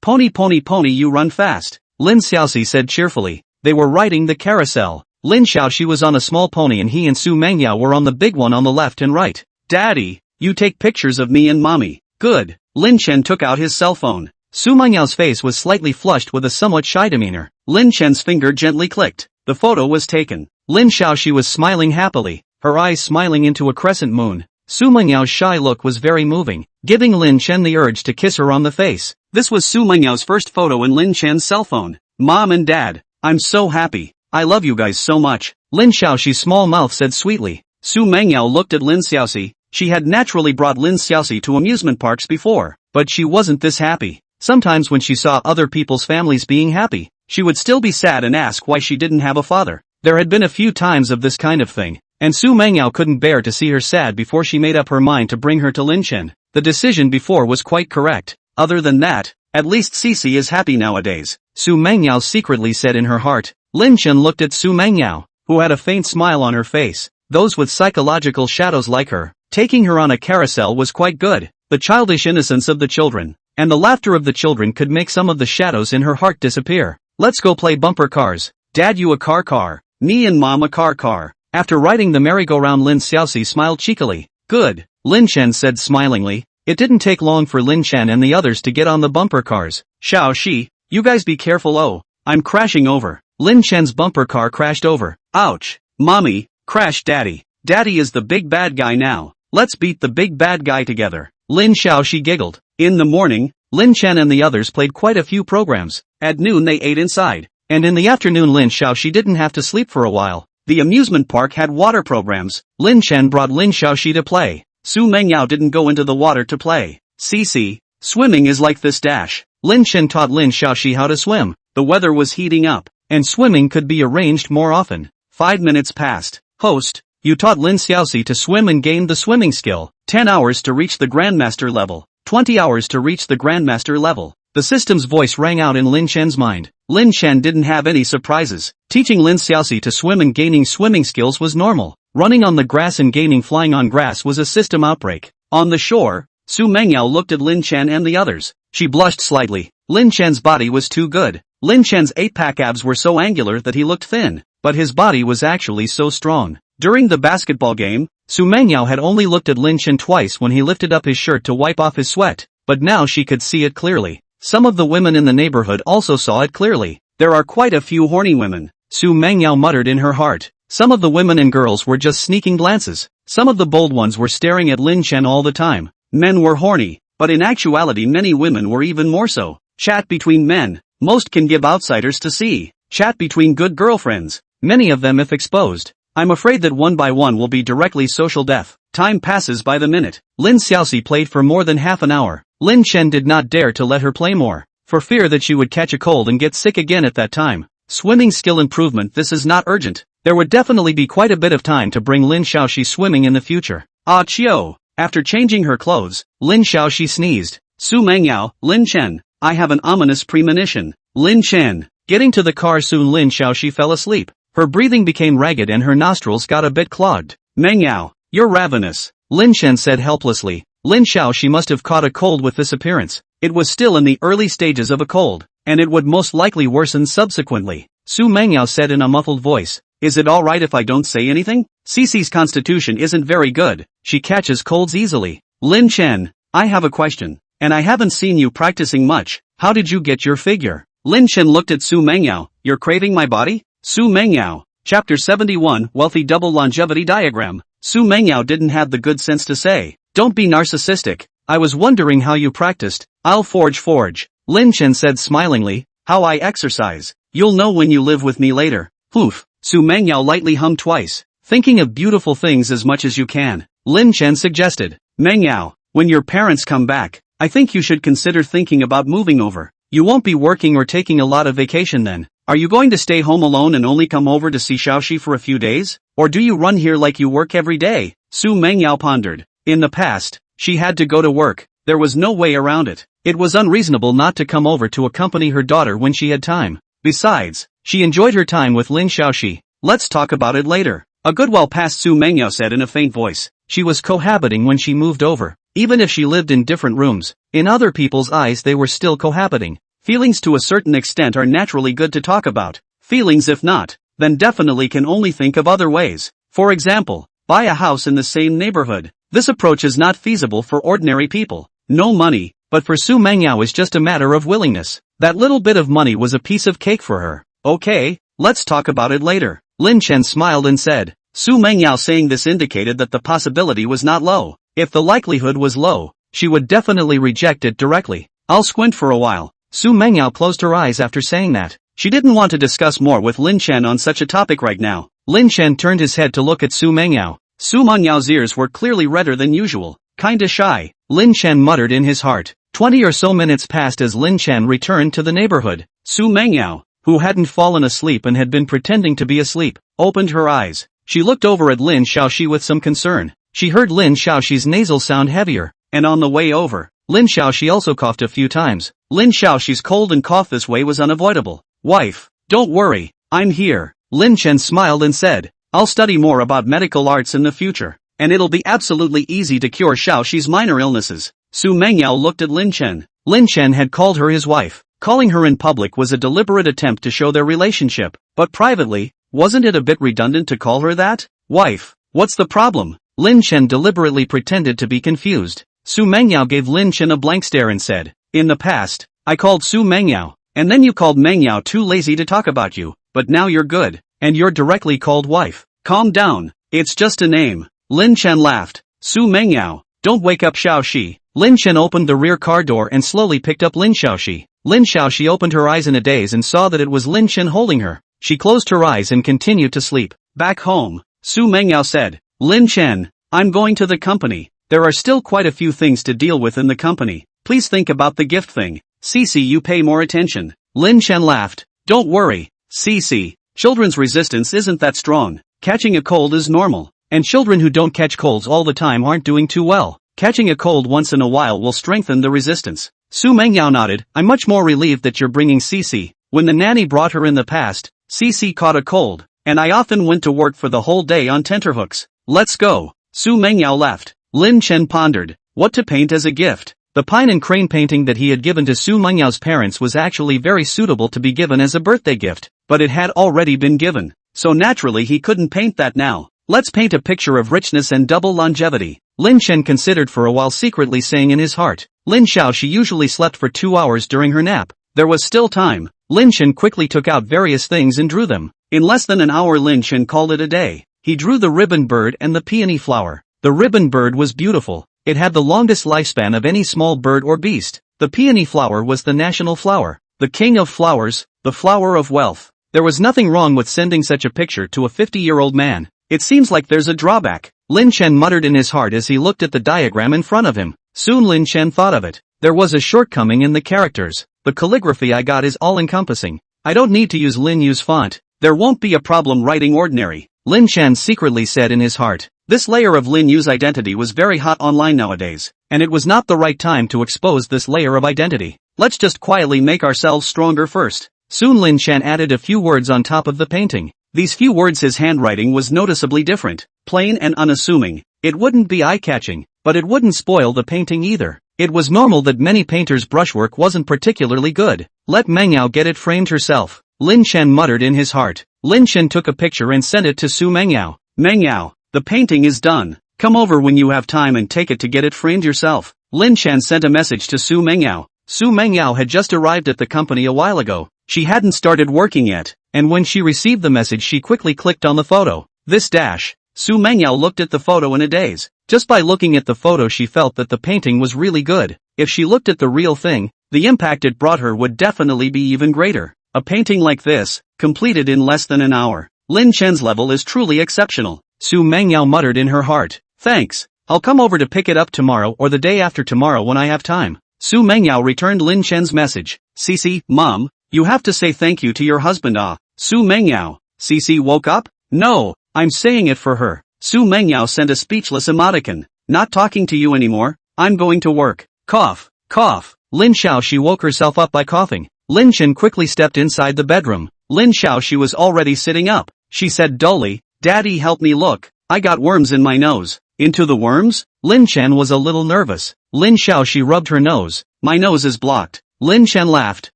pony pony pony, you run fast. Lin Xiaoxi said cheerfully. They were riding the carousel. Lin Xiaoxi was on a small pony and he and Xu Mengyao were on the big one on the left and right. Daddy, you take pictures of me and mommy. Good. Lin Chen took out his cell phone. Xu Mengyao's face was slightly flushed with a somewhat shy demeanor. Lin Chen's finger gently clicked. The photo was taken. Lin Xiaoxi was smiling happily, her eyes smiling into a crescent moon. Xu Mengyao's shy look was very moving, giving Lin Chen the urge to kiss her on the face. This was Xu Mengyao's first photo in Lin Chen's cell phone. Mom and Dad, I'm so happy. I love you guys so much. Lin Xiaoxi's small mouth said sweetly. Xu Mengyao looked at Lin Xiaoxi. She had naturally brought Lin Xiaoxi to amusement parks before, but she wasn't this happy. Sometimes when she saw other people's families being happy, she would still be sad and ask why she didn't have a father. There had been a few times of this kind of thing, and Xu Mengyao couldn't bear to see her sad before she made up her mind to bring her to Lin Chen. The decision before was quite correct. Other than that, at least Cici is happy nowadays, Xu Mengyao secretly said in her heart. Lin Chen looked at Xu Mengyao, who had a faint smile on her face. Those with psychological shadows like her, taking her on a carousel was quite good. The childish innocence of the children, and the laughter of the children could make some of the shadows in her heart disappear. Let's go play bumper cars. Dad, you a car. Me and Mom a car. After riding the merry-go-round, Lin Xiaoxi smiled cheekily. Good, Lin Chen said smilingly. It didn't take long for Lin Chen and the others to get on the bumper cars. Xiaoxi, you guys be careful. Oh, I'm crashing over. Lin Chen's bumper car crashed over. Ouch. Mommy, crash Daddy. Daddy is the big bad guy now. Let's beat the big bad guy together. Lin Xiaoxi giggled. In the morning, Lin Chen and the others played quite a few programs. At noon they ate inside. And in the afternoon Lin Xiaoxi didn't have to sleep for a while. The amusement park had water programs. Lin Chen brought Lin Xiaoxi to play. Xu Mengyao didn't go into the water to play. Cici, swimming is like this dash. Lin Chen taught Lin Xiaoxi how to swim. The weather was heating up, and swimming could be arranged more often. 5 minutes passed. Host, you taught Lin Xiaoxi to swim and gained the swimming skill. 10 hours to reach the Grandmaster level. 20 hours to reach the Grandmaster level. The system's voice rang out in Lin Chen's mind. Lin Chen didn't have any surprises. Teaching Lin Xiaoxi to swim and gaining swimming skills was normal. Running on the grass and gaining flying on grass was a system outbreak. On the shore, Xu Mengyao looked at Lin Chen and the others. She blushed slightly. Lin Chen's body was too good. Lin Chen's 8-pack abs were so angular that he looked thin, but his body was actually so strong. During the basketball game, Xu Mengyao had only looked at Lin Chen twice when he lifted up his shirt to wipe off his sweat, but now she could see it clearly. Some of the women in the neighborhood also saw it clearly. There are quite a few horny women, Xu Mengyao muttered in her heart. Some of the women and girls were just sneaking glances. Some of the bold ones were staring at Lin Chen all the time. Men were horny, but in actuality many women were even more so. Chat between men, most can give outsiders to see. Chat between good girlfriends, many of them if exposed. I'm afraid that one by one will be directly social death. Time passes by the minute. Lin Xiaoxi played for more than half an hour. Lin Chen did not dare to let her play more. for fear that she would catch a cold and get sick again at that time. Swimming skill improvement. This is not urgent. There would definitely be quite a bit of time to bring Lin Xiaoxi swimming in the future. Ah Chio. After changing her clothes, Lin Xiaoxi sneezed. Xu Mengyao, Lin Chen, I have an ominous premonition. Lin Chen. Getting to the car soon Lin Xiaoxi fell asleep. Her breathing became ragged and her nostrils got a bit clogged. Mengyao, you're ravenous. Lin Chen said helplessly. Lin Xiaoxi must have caught a cold with this appearance. It was still in the early stages of a cold, and it would most likely worsen subsequently. Xu Mengyao said in a muffled voice. Is it alright if I don't say anything? Cece's constitution isn't very good. She catches colds easily. Lin Chen, I have a question. And I haven't seen you practicing much. How did you get your figure? Lin Chen looked at Xu Mengyao. You're craving my body? Xu Mengyao. Chapter 71 Wealthy Double Longevity Diagram. Xu Mengyao didn't have the good sense to say. Don't be narcissistic. I was wondering how you practiced. I'll forge. Lin Chen said smilingly. How I exercise. You'll know when you live with me later. Poof. Xu Mengyao lightly hummed twice. Thinking of beautiful things as much as you can. Lin Chen suggested. Mengyao, when your parents come back, I think you should consider thinking about moving over. You won't be working or taking a lot of vacation then. Are you going to stay home alone and only come over to see Xiaoxi for a few days? Or do you run here like you work every day? Xu Mengyao pondered. In the past, she had to go to work. There was no way around it. It was unreasonable not to come over to accompany her daughter when she had time. Besides, she enjoyed her time with Lin Xiaoxi. Let's talk about it later. A good while passed Xu Mengyao said in a faint voice. She was cohabiting when she moved over. Even if she lived in different rooms, in other people's eyes they were still cohabiting. Feelings to a certain extent are naturally good to talk about. Feelings if not, then definitely can only think of other ways. For example, buy a house in the same neighborhood. This approach is not feasible for ordinary people. No money, but for Xu Mengyao is just a matter of willingness. That little bit of money was a piece of cake for her. Okay, let's talk about it later. Lin Chen smiled and said. Xu Mengyao saying this indicated that the possibility was not low. If the likelihood was low, she would definitely reject it directly. I'll squint for a while. Xu Mengyao closed her eyes after saying that. She didn't want to discuss more with Lin Chen on such a topic right now. Lin Chen turned his head to look at Xu Mengyao. Xu Mengyao's ears were clearly redder than usual. Kinda shy. Lin Chen muttered in his heart. 20 or so minutes passed as Lin Chen returned to the neighborhood. Xu Mengyao, who hadn't fallen asleep and had been pretending to be asleep, opened her eyes. She looked over at Lin Xiaoxi with some concern. She heard Lin Xiaoxi's nasal sound heavier, and on the way over, Lin Xiaoxi also coughed a few times. Lin Xiaoxi's cold and cough this way was unavoidable. Wife, don't worry, I'm here. Lin Chen smiled and said, I'll study more about medical arts in the future, and it'll be absolutely easy to cure Xiaoxi's minor illnesses. Xu Mengyao looked at Lin Chen. Lin Chen had called her his wife. Calling her in public was a deliberate attempt to show their relationship, but privately, wasn't it a bit redundant to call her that? Wife, what's the problem? Lin Chen deliberately pretended to be confused. Xu Mengyao gave Lin Chen a blank stare and said, in the past, I called Xu Mengyao, and then you called Mengyao too lazy to talk about you, but now you're good, and you're directly called wife. Calm down, it's just a name. Lin Chen laughed. Xu Mengyao, don't wake up Xiaoxi. Lin Chen opened the rear car door and slowly picked up Lin Xiaoxi. Lin Xiaoxi opened her eyes in a daze and saw that it was Lin Chen holding her. She closed her eyes and continued to sleep. Back home, Xu Mengyao said, Lin Chen, I'm going to the company. There are still quite a few things to deal with in the company. Please think about the gift thing. Cece, you pay more attention. Lin Chen laughed. Don't worry, Cece. Children's resistance isn't that strong. Catching a cold is normal. And children who don't catch colds all the time aren't doing too well. Catching a cold once in a while will strengthen the resistance. Xu Mengyao nodded. I'm much more relieved that you're bringing Cece. When the nanny brought her in the past, Cece caught a cold, and I often went to work for the whole day on tenterhooks. Let's go. Xu Mengyao laughed. Lin Chen pondered. What to paint as a gift? The pine and crane painting that he had given to Xu Mengyao's parents was actually very suitable to be given as a birthday gift, but it had already been given. So naturally he couldn't paint that now. Let's paint a picture of richness and double longevity. Lin Chen considered for a while, secretly saying in his heart. Lin Xiaoxi usually slept for 2 hours during her nap. There was still time. Lin Chen quickly took out various things and drew them. In less than an hour Lin Chen called it a day. He drew the ribbon bird and the peony flower. The ribbon bird was beautiful. It had the longest lifespan of any small bird or beast. The peony flower was the national flower. The king of flowers, the flower of wealth. There was nothing wrong with sending such a picture to a 50-year-old man. It seems like there's a drawback. Lin Chen muttered in his heart as he looked at the diagram in front of him. Soon Lin Chen thought of it. There was a shortcoming in the characters. The calligraphy I got is all-encompassing. I don't need to use Lin Yu's font. There won't be a problem writing ordinary. Lin Chen secretly said in his heart. This layer of Lin Yu's identity was very hot online nowadays, and it was not the right time to expose this layer of identity. Let's just quietly make ourselves stronger first. Soon Lin Chen added a few words on top of the painting. These few words, his handwriting was noticeably different, plain and unassuming. It wouldn't be eye-catching, but it wouldn't spoil the painting either. It was normal that many painters' brushwork wasn't particularly good. Let Mengyao get it framed herself. Lin Chen muttered in his heart. Lin Chen took a picture and sent it to Xu Mengyao. Mengyao, the painting is done. Come over when you have time and take it to get it framed yourself. Lin Chen sent a message to Xu Mengyao. Xu Mengyao had just arrived at the company a while ago. She hadn't started working yet, and when she received the message she quickly clicked on the photo. Xu Mengyao looked at the photo in a daze. Just by looking at the photo she felt that the painting was really good. If she looked at the real thing, the impact it brought her would definitely be even greater. A painting like this, completed in less than an hour. Lin Chen's level is truly exceptional. Xu Mengyao muttered in her heart. Thanks. I'll come over to pick it up tomorrow or the day after tomorrow when I have time. Xu Mengyao returned Lin Chen's message. Cici, Mom, you have to say thank you to your husband. Xu Mengyao. Cici woke up? No, I'm saying it for her. Xu Mengyao sent a speechless emoticon. Not talking to you anymore. I'm going to work. Cough, cough. Lin Xiaoxi woke herself up by coughing. Lin Chen quickly stepped inside the bedroom. Lin Xiaoxi was already sitting up. She said dully, Daddy, help me look. I got worms in my nose. Into the worms? Lin Chen was a little nervous. Lin Xiaoxi rubbed her nose. My nose is blocked. Lin Chen laughed.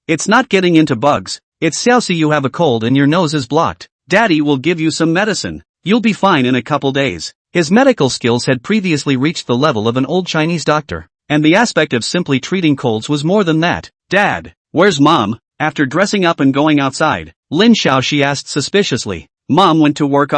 It's not getting into bugs. It's Xiaoxi, you have a cold and your nose is blocked. Daddy will give you some medicine. You'll be fine in a couple days. His medical skills had previously reached the level of an old Chinese doctor, and the aspect of simply treating colds was more than that. Dad, where's Mom? After dressing up and going outside, Lin Xiaoxi asked suspiciously. Mom went to work.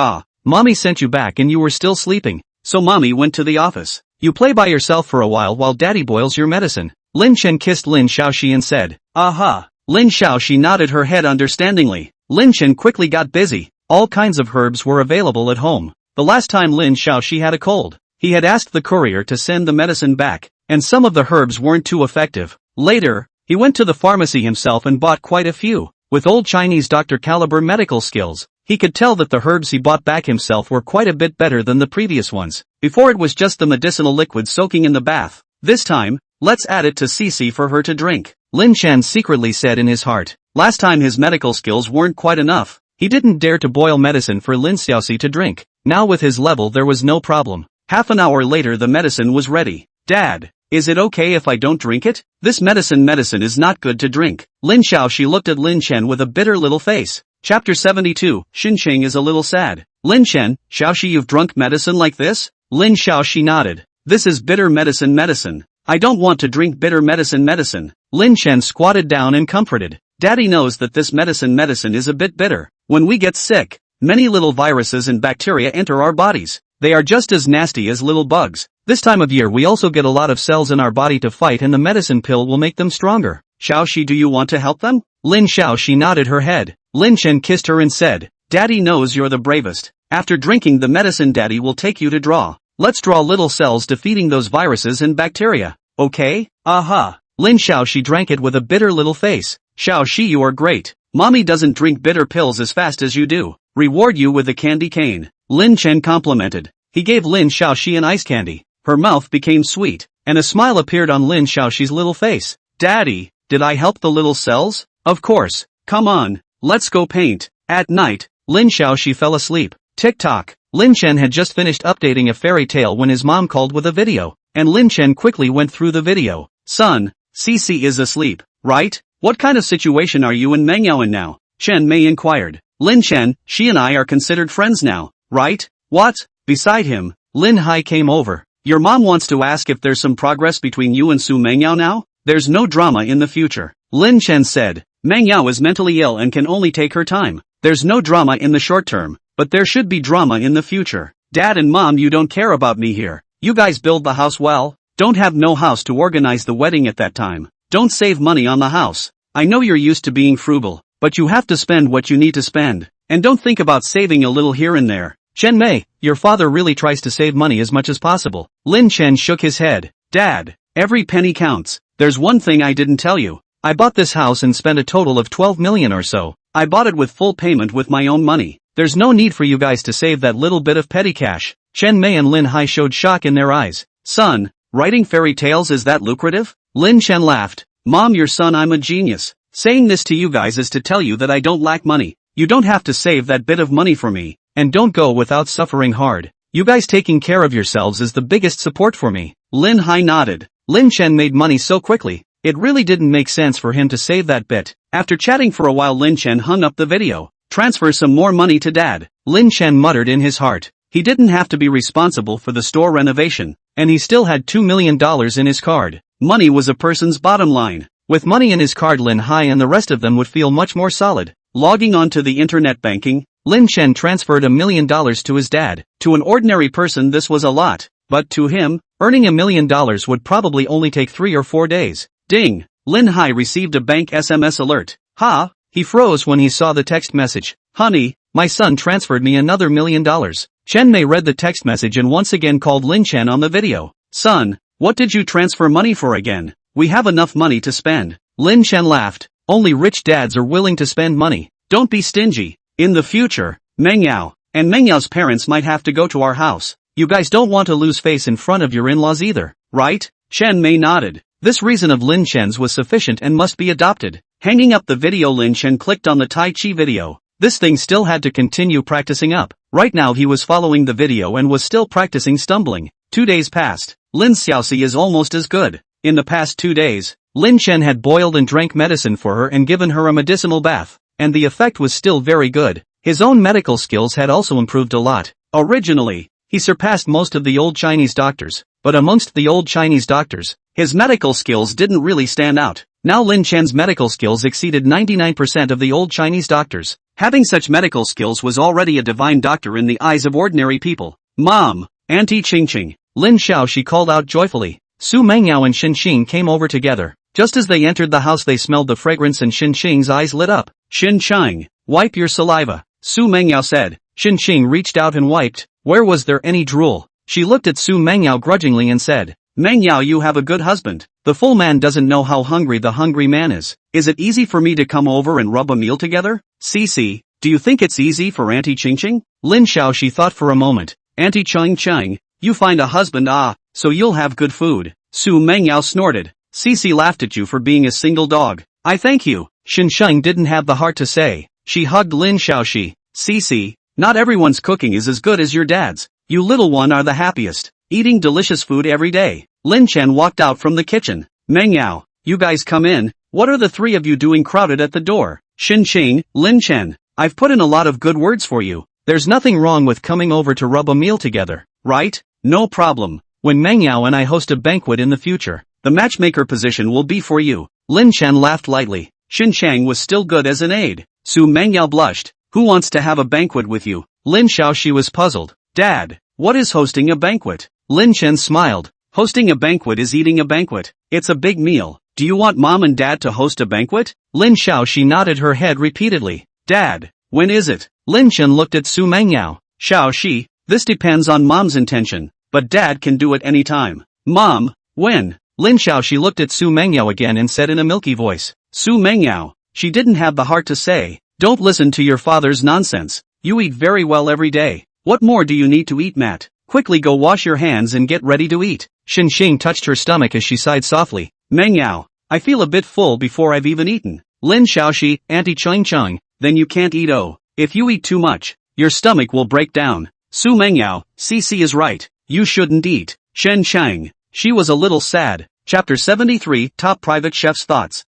Mommy sent you back and you were still sleeping. So Mommy went to the office. You play by yourself for a while Daddy boils your medicine. Lin Chen kissed Lin Xiaoxi and said, Aha. Lin Xiaoxi nodded her head understandingly. Lin Chen quickly got busy. All kinds of herbs were available at home. The last time Lin Xiaoxi had a cold, he had asked the courier to send the medicine back, and some of the herbs weren't too effective. Later, he went to the pharmacy himself and bought quite a few. With old Chinese doctor caliber medical skills, he could tell that the herbs he bought back himself were quite a bit better than the previous ones. Before it was just the medicinal liquid soaking in the bath. This time, let's add it to Cici for her to drink. Lin Chen secretly said in his heart. Last time his medical skills weren't quite enough. He didn't dare to boil medicine for Lin Xiaoxi to drink. Now with his level there was no problem. Half an hour later the medicine was ready. Dad, is it okay if I don't drink it? This medicine is not good to drink. Lin Xiaoxi looked at Lin Chen with a bitter little face. Chapter 72, Xinqing is a little sad. Lin Chen, Xiaoxi, you've drunk medicine like this? Lin Xiaoxi nodded. This is bitter medicine. I don't want to drink bitter medicine. Lin Chen squatted down and comforted. Daddy knows that this medicine is a bit bitter. When we get sick, many little viruses and bacteria enter our bodies. They are just as nasty as little bugs. This time of year we also get a lot of cells in our body to fight and the medicine pill will make them stronger. Xiaoxi, do you want to help them? Lin Xiaoxi nodded her head. Lin Chen kissed her and said, Daddy knows you're the bravest. After drinking the medicine Daddy will take you to draw. Let's draw little cells defeating those viruses and bacteria. Okay? Aha. Lin Xiaoxi drank it with a bitter little face. Xiaoxi, you are great. Mommy doesn't drink bitter pills as fast as you do. Reward you with a candy cane. Lin Chen complimented. He gave Lin Xiaoxi an ice candy. Her mouth became sweet, and a smile appeared on Lin Xiaoxi's little face. Daddy, did I help the little cells? Of course. Come on, let's go paint. At night, Lin Xiaoxi fell asleep. Tick-tock. Lin Chen had just finished updating a fairy tale when his mom called with a video, and Lin Chen quickly went through the video. Son, Cici is asleep, right? What kind of situation are you and Mengyao in now? Chen Mei inquired. Lin Chen, she and I are considered friends now, right? What? Beside him, Lin Hai came over. Your mom wants to ask if there's some progress between you and Xu Mengyao now? There's no drama in the future. Lin Chen said. Mengyao is mentally ill and can only take her time. There's no drama in the short term, but there should be drama in the future. Dad and Mom, you don't care about me here. You guys build the house well? Don't have no house to organize the wedding at that time. Don't save money on the house. I know you're used to being frugal, but you have to spend what you need to spend. And don't think about saving a little here and there. Chen Mei, your father really tries to save money as much as possible. Lin Chen shook his head. Dad, every penny counts. There's one thing I didn't tell you. I bought this house and spent a total of 12 million or so. I bought it with full payment with my own money. There's no need for you guys to save that little bit of petty cash. Chen Mei and Lin Hai showed shock in their eyes. Son, writing fairy tales is that lucrative? Lin Chen laughed. Mom, your son, I'm a genius. Saying this to you guys is to tell you that I don't lack money. You don't have to save that bit of money for me, and don't go without suffering hard. You guys taking care of yourselves is the biggest support for me. Lin Hai nodded. Lin Chen made money so quickly, it really didn't make sense for him to save that bit. After chatting for a while, Lin Chen hung up the video. Transfer some more money to Dad. Lin Chen muttered in his heart. He didn't have to be responsible for the store renovation, and he still had $2 million in his card. Money was a person's bottom line. With money in his card, Lin Hai and the rest of them would feel much more solid. Logging on to the internet banking, Lin Chen transferred $1 million to his dad. To an ordinary person this was a lot, but to him, earning $1 million would probably only take 3 or 4 days. Ding! Lin Hai received a bank SMS alert. Ha! He froze when he saw the text message. Honey, my son transferred me another $1 million. Chen Mei read the text message and once again called Lin Chen on the video. Son, what did you transfer money for again? We have enough money to spend. Lin Chen laughed. Only rich dads are willing to spend money. Don't be stingy. In the future, Mengyao and Mengyao's parents might have to go to our house. You guys don't want to lose face in front of your in-laws either, right? Chen Mei nodded. This reason of Lin Chen's was sufficient and must be adopted. Hanging up the video, Lin Chen clicked on the Tai Chi video. This thing still had to continue practicing up. Right now he was following the video and was still practicing stumbling. 2 days passed. Lin Xiaoxi is almost as good. In the past 2 days, Lin Chen had boiled and drank medicine for her and given her a medicinal bath, and the effect was still very good. His own medical skills had also improved a lot. Originally, he surpassed most of the old Chinese doctors, but amongst the old Chinese doctors, his medical skills didn't really stand out. Now Lin Chen's medical skills exceeded 99% of the old Chinese doctors. Having such medical skills was already a divine doctor in the eyes of ordinary people. Mom! Auntie Qingqing! Lin Xiaoxi called out joyfully. Xu Mengyao and Xinqing came over together. Just as they entered the house they smelled the fragrance and Xinqing's eyes lit up. Xinqing, wipe your saliva, Xu Mengyao said. Xinqing reached out and wiped. Where was there any drool? She looked at Xu Mengyao grudgingly and said, Mengyao, you have a good husband. The full man doesn't know how hungry the hungry man is. Is it easy for me to come over and rub a meal together? Cici, do you think it's easy for Auntie Qingqing? Lin Xiaoxi thought for a moment. Auntie Qingqing, you find a husband, so you'll have good food. Xu Mengyao snorted. Cici laughed at you for being a single dog. I thank you. Xinqing didn't have the heart to say. She hugged Lin Xiaoxi. Cici, not everyone's cooking is as good as your dad's. You little one are the happiest, eating delicious food every day. Lin Chen walked out from the kitchen. Mengyao, you guys come in. What are the three of you doing crowded at the door? Xinqing, Lin Chen, I've put in a lot of good words for you. There's nothing wrong with coming over to rub a meal together, right? No problem. When Mengyao and I host a banquet in the future, the matchmaker position will be for you. Lin Chen laughed lightly. Xinqiang was still good as an aide. Xu Mengyao blushed. Who wants to have a banquet with you? Lin Xiaoxi was puzzled. Dad, what is hosting a banquet? Lin Chen smiled. Hosting a banquet is eating a banquet. It's a big meal. Do you want Mom and Dad to host a banquet? Lin Xiaoxi nodded her head repeatedly. Dad, when is it? Lin Chen looked at Xu Mengyao. Xiaoxi, this depends on Mom's intention, but Dad can do it any time. Mom, when? Lin Xiaoxi looked at Xu Mengyao again and said in a milky voice. Xu Mengyao, she didn't have the heart to say. Don't listen to your father's nonsense. You eat very well every day. What more do you need to eat, Matt? Quickly go wash your hands and get ready to eat. Xinqing touched her stomach as she sighed softly. Mengyao, I feel a bit full before I've even eaten. Lin Xiaoxi, Auntie Qingqing, then you can't eat. If you eat too much, your stomach will break down. Xu Mengyao, Cici is right. You shouldn't eat. Xinqing, she was a little sad. Chapter 73, Top Private Chef's Thoughts.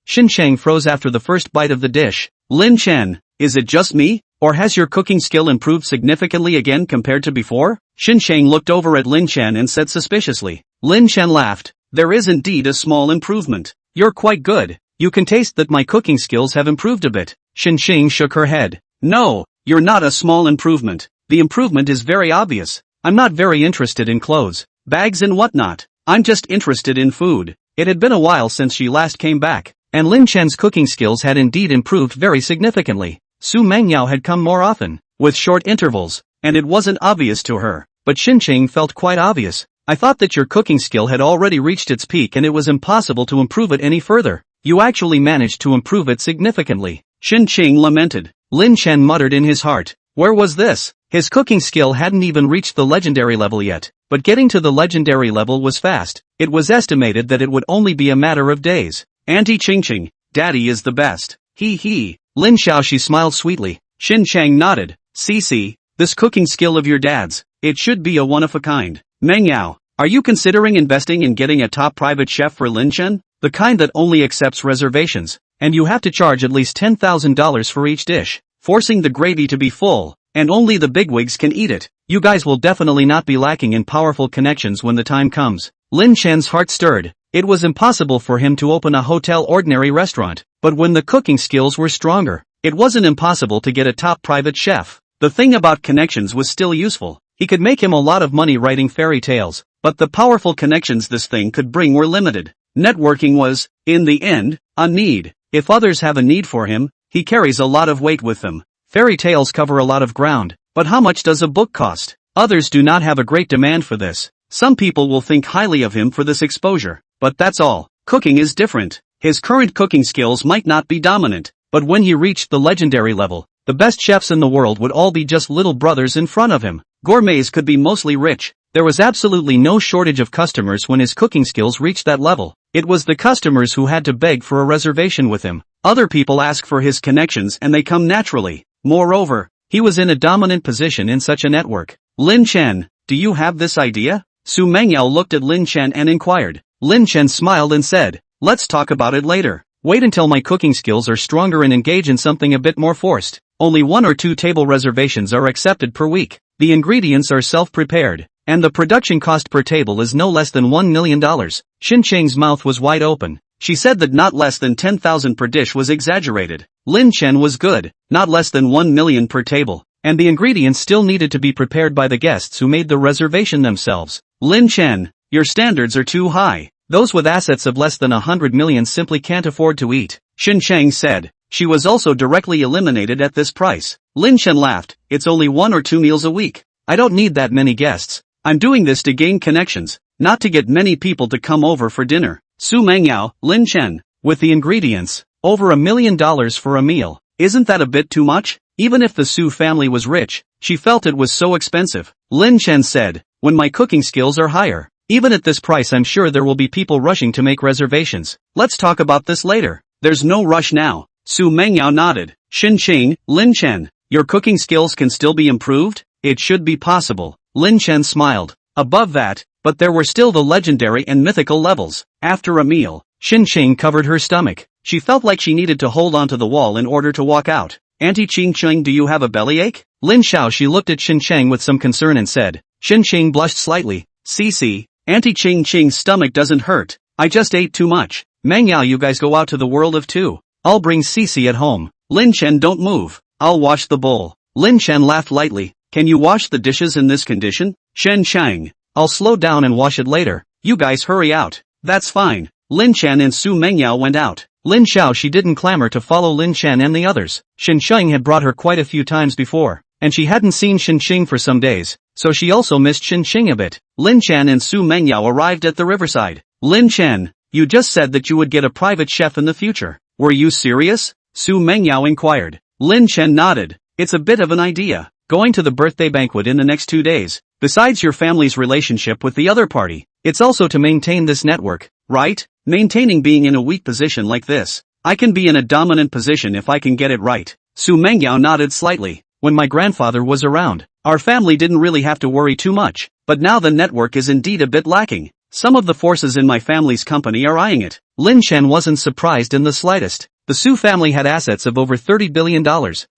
Xinqiang froze after the first bite of the dish. Lin Chen, is it just me, or has your cooking skill improved significantly again compared to before? Xinqiang looked over at Lin Chen and said suspiciously. Lin Chen laughed. There is indeed a small improvement. You're quite good. You can taste that my cooking skills have improved a bit. Xinqiang shook her head. No, you're not a small improvement. The improvement is very obvious. I'm not very interested in clothes, bags and whatnot. I'm just interested in food. It had been a while since she last came back, and Lin Chen's cooking skills had indeed improved very significantly. Xu Mengyao had come more often, with short intervals, and it wasn't obvious to her, but Xinqing felt quite obvious. I thought that your cooking skill had already reached its peak and it was impossible to improve it any further. You actually managed to improve it significantly. Qianqian lamented. Lin Chen muttered in his heart. Where was this? His cooking skill hadn't even reached the legendary level yet, but getting to the legendary level was fast. It was estimated that it would only be a matter of days. Auntie Qingqing, Daddy is the best. He. Lin Xiaoxi smiled sweetly. Xin Chang nodded. Cici, this cooking skill of your dad's, it should be a one-of-a-kind. Mengyao, are you considering investing in getting a top private chef for Lin Chen? The kind that only accepts reservations, and you have to charge at least $10,000 for each dish, forcing the gravy to be full, and only the bigwigs can eat it. You guys will definitely not be lacking in powerful connections when the time comes. Lin Chen's heart stirred. It was impossible for him to open a hotel ordinary restaurant, but when the cooking skills were stronger, it wasn't impossible to get a top private chef. The thing about connections was still useful. He could make him a lot of money writing fairy tales, but the powerful connections this thing could bring were limited. Networking was, in the end, a need. If others have a need for him, he carries a lot of weight with them. Fairy tales cover a lot of ground, but how much does a book cost? Others do not have a great demand for this. Some people will think highly of him for this exposure, but that's all. Cooking is different. His current cooking skills might not be dominant, but when he reached the legendary level, the best chefs in the world would all be just little brothers in front of him. Gourmets could be mostly rich. There was absolutely no shortage of customers when his cooking skills reached that level. It was the customers who had to beg for a reservation with him. Other people ask for his connections and they come naturally. Moreover, he was in a dominant position in such a network. Lin Chen, do you have this idea? Xu Mengyao looked at Lin Chen and inquired. Lin Chen smiled and said, let's talk about it later. Wait until my cooking skills are stronger and engage in something a bit more forced. Only 1 or 2 table reservations are accepted per week. The ingredients are self-prepared, and the production cost per table is no less than $1 million. Xin Cheng's mouth was wide open. She said that not less than 10,000 per dish was exaggerated. Lin Chen was good, not less than 1 million per table, and the ingredients still needed to be prepared by the guests who made the reservation themselves. Lin Chen, your standards are too high. Those with assets of less than 100 million simply can't afford to eat, Xin Cheng said. She was also directly eliminated at this price. Lin Chen laughed. It's only 1 or 2 meals a week. I don't need that many guests. I'm doing this to gain connections, not to get many people to come over for dinner. Xu Mengyao, Lin Chen, with the ingredients, over $1 million for a meal. Isn't that a bit too much? Even if the Xu family was rich, she felt it was so expensive. Lin Chen said, when my cooking skills are higher, even at this price I'm sure there will be people rushing to make reservations. Let's talk about this later. There's no rush now. Xu Mengyao nodded. Xin, Lin Chen, your cooking skills can still be improved? It should be possible. Lin Chen smiled. Above that, but there were still the legendary and mythical levels. After a meal, Xin covered her stomach. She felt like she needed to hold onto the wall in order to walk out. Auntie Qingqing, do you have a bellyache? Lin Xiaoxi looked at Xin with some concern and said. Xin blushed slightly. Cici, Auntie Qingqing's stomach doesn't hurt. I just ate too much. Mengyao, you guys go out to the world of 2. I'll bring Cici at home. Lin Chen, don't move. I'll wash the bowl. Lin Chen laughed lightly. Can you wash the dishes in this condition? Shen Chang. I'll slow down and wash it later. You guys hurry out. That's fine. Lin Chen and Xu Mengyao went out. Lin Xiaoxi didn't clamor to follow Lin Chen and the others. Xin had brought her quite a few times before, and she hadn't seen Xin for some days, so she also missed Xin a bit. Lin Chen and Xu Mengyao arrived at the riverside. Lin Chen, you just said that you would get a private chef in the future. Were you serious? Xu Mengyao inquired. Lin Chen nodded. It's a bit of an idea. Going to the birthday banquet in the next 2 days. Besides your family's relationship with the other party, it's also to maintain this network, right? Maintaining being in a weak position like this. I can be in a dominant position if I can get it right. Xu Mengyao nodded slightly. When my grandfather was around, our family didn't really have to worry too much, but now the network is indeed a bit lacking. Some of the forces in my family's company are eyeing it. Lin Chen wasn't surprised in the slightest. The Xu family had assets of over $30 billion,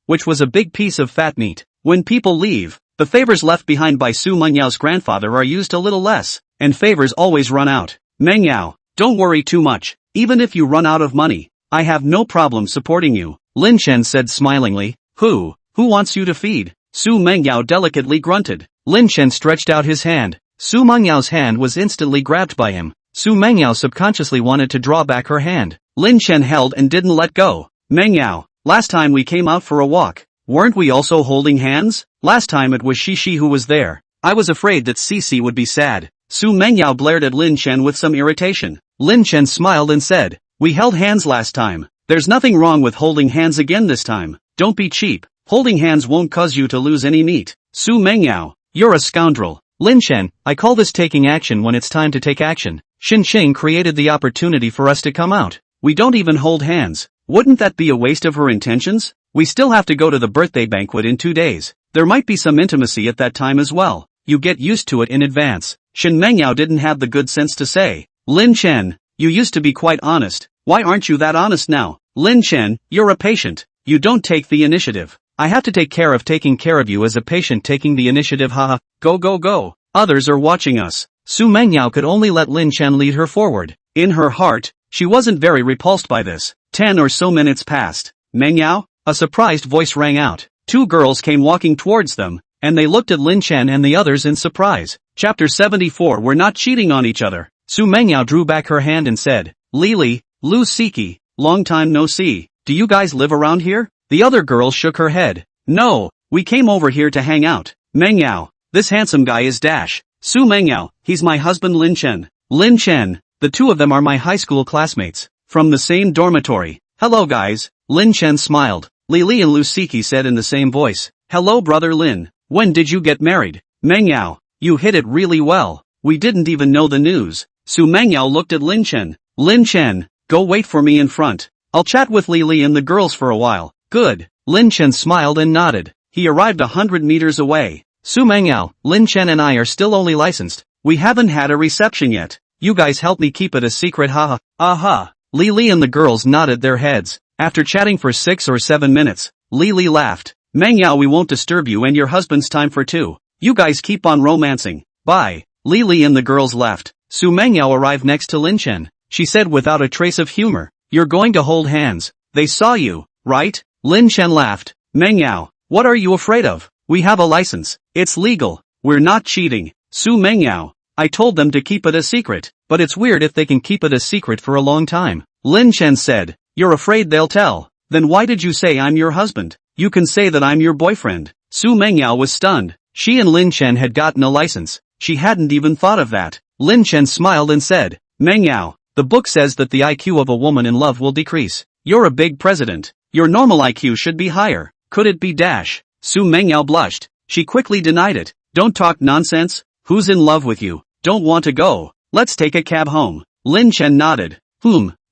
which was a big piece of fat meat. When people leave, the favors left behind by Xu Mengyao's grandfather are used a little less, and favors always run out. Mengyao, don't worry too much. Even if you run out of money, I have no problem supporting you. Lin Chen said smilingly. Who wants you to feed? Xu Mengyao delicately grunted. Lin Chen stretched out his hand. Xu Mengyao's hand was instantly grabbed by him. Xu Mengyao subconsciously wanted to draw back her hand. Lin Chen held and didn't let go. Mengyao, last time we came out for a walk, weren't we also holding hands? Last time it was Shishi who was there. I was afraid that Cici would be sad. Xu Mengyao blared at Lin Chen with some irritation. Lin Chen smiled and said, We held hands last time. There's nothing wrong with holding hands again this time. Don't be cheap. Holding hands won't cause you to lose any meat. Xu Mengyao, you're a scoundrel. Lin Chen, I call this taking action when it's time to take action. Qianqian created the opportunity for us to come out. We don't even hold hands. Wouldn't that be a waste of her intentions? We still have to go to the birthday banquet in 2 days. There might be some intimacy at that time as well. You get used to it in advance. Xu Mengyao didn't have the good sense to say. Lin Chen, you used to be quite honest. Why aren't you that honest now? Lin Chen, you're a patient. You don't take the initiative. I have to take care of taking care of you as a patient taking the initiative, haha. Go go go. Others are watching us. Xu Mengyao could only let Lin Chen lead her forward. In her heart, she wasn't very repulsed by this. 10 or so minutes passed. Mengyao? A surprised voice rang out. 2 girls came walking towards them, and they looked at Lin Chen and the others in surprise. Chapter 74. We're not cheating on each other. Xu Mengyao drew back her hand and said, Lili, Lu Siki, long time no see. Do you guys live around here? The other girl shook her head. No, we came over here to hang out. Mengyao, this handsome guy is Dash. Xu Mengyao, he's my husband Lin Chen. Lin Chen, the 2 of them are my high school classmates. From the same dormitory. Hello guys. Lin Chen smiled. Lili and Lu Siki said in the same voice. Hello brother Lin. When did you get married? Mengyao, you hit it really well. We didn't even know the news. Xu Mengyao looked at Lin Chen. Lin Chen, go wait for me in front. I'll chat with Lili and the girls for a while. Good. Lin Chen smiled and nodded. He arrived 100 meters away. Xu Mengyao, Lin Chen and I are still only licensed. We haven't had a reception yet. You guys help me keep it a secret, haha. Aha. Lili and the girls nodded their heads. After chatting for 6 or 7 minutes, Lili laughed. Mengyao, we won't disturb you and your husband's time for 2. You guys keep on romancing. Bye. Lili and the girls left. Xu Mengyao arrived next to Lin Chen. She said without a trace of humor, you're going to hold hands. They saw you, right? Lin Chen laughed. Mengyao, what are you afraid of? We have a license. It's legal. We're not cheating. Xu Mengyao, I told them to keep it a secret, but it's weird if they can keep it a secret for a long time. Lin Chen said, you're afraid they'll tell. Then why did you say I'm your husband? You can say that I'm your boyfriend. Xu Mengyao was stunned. She and Lin Chen had gotten a license. She hadn't even thought of that. Lin Chen smiled and said, Mengyao, the book says that the IQ of a woman in love will decrease. You're a big president. Your normal IQ should be higher. Could it be Dash? Xu Mengyao blushed. She quickly denied it. Don't talk nonsense. Who's in love with you? Don't want to go. Let's take a cab home. Lin Chen nodded.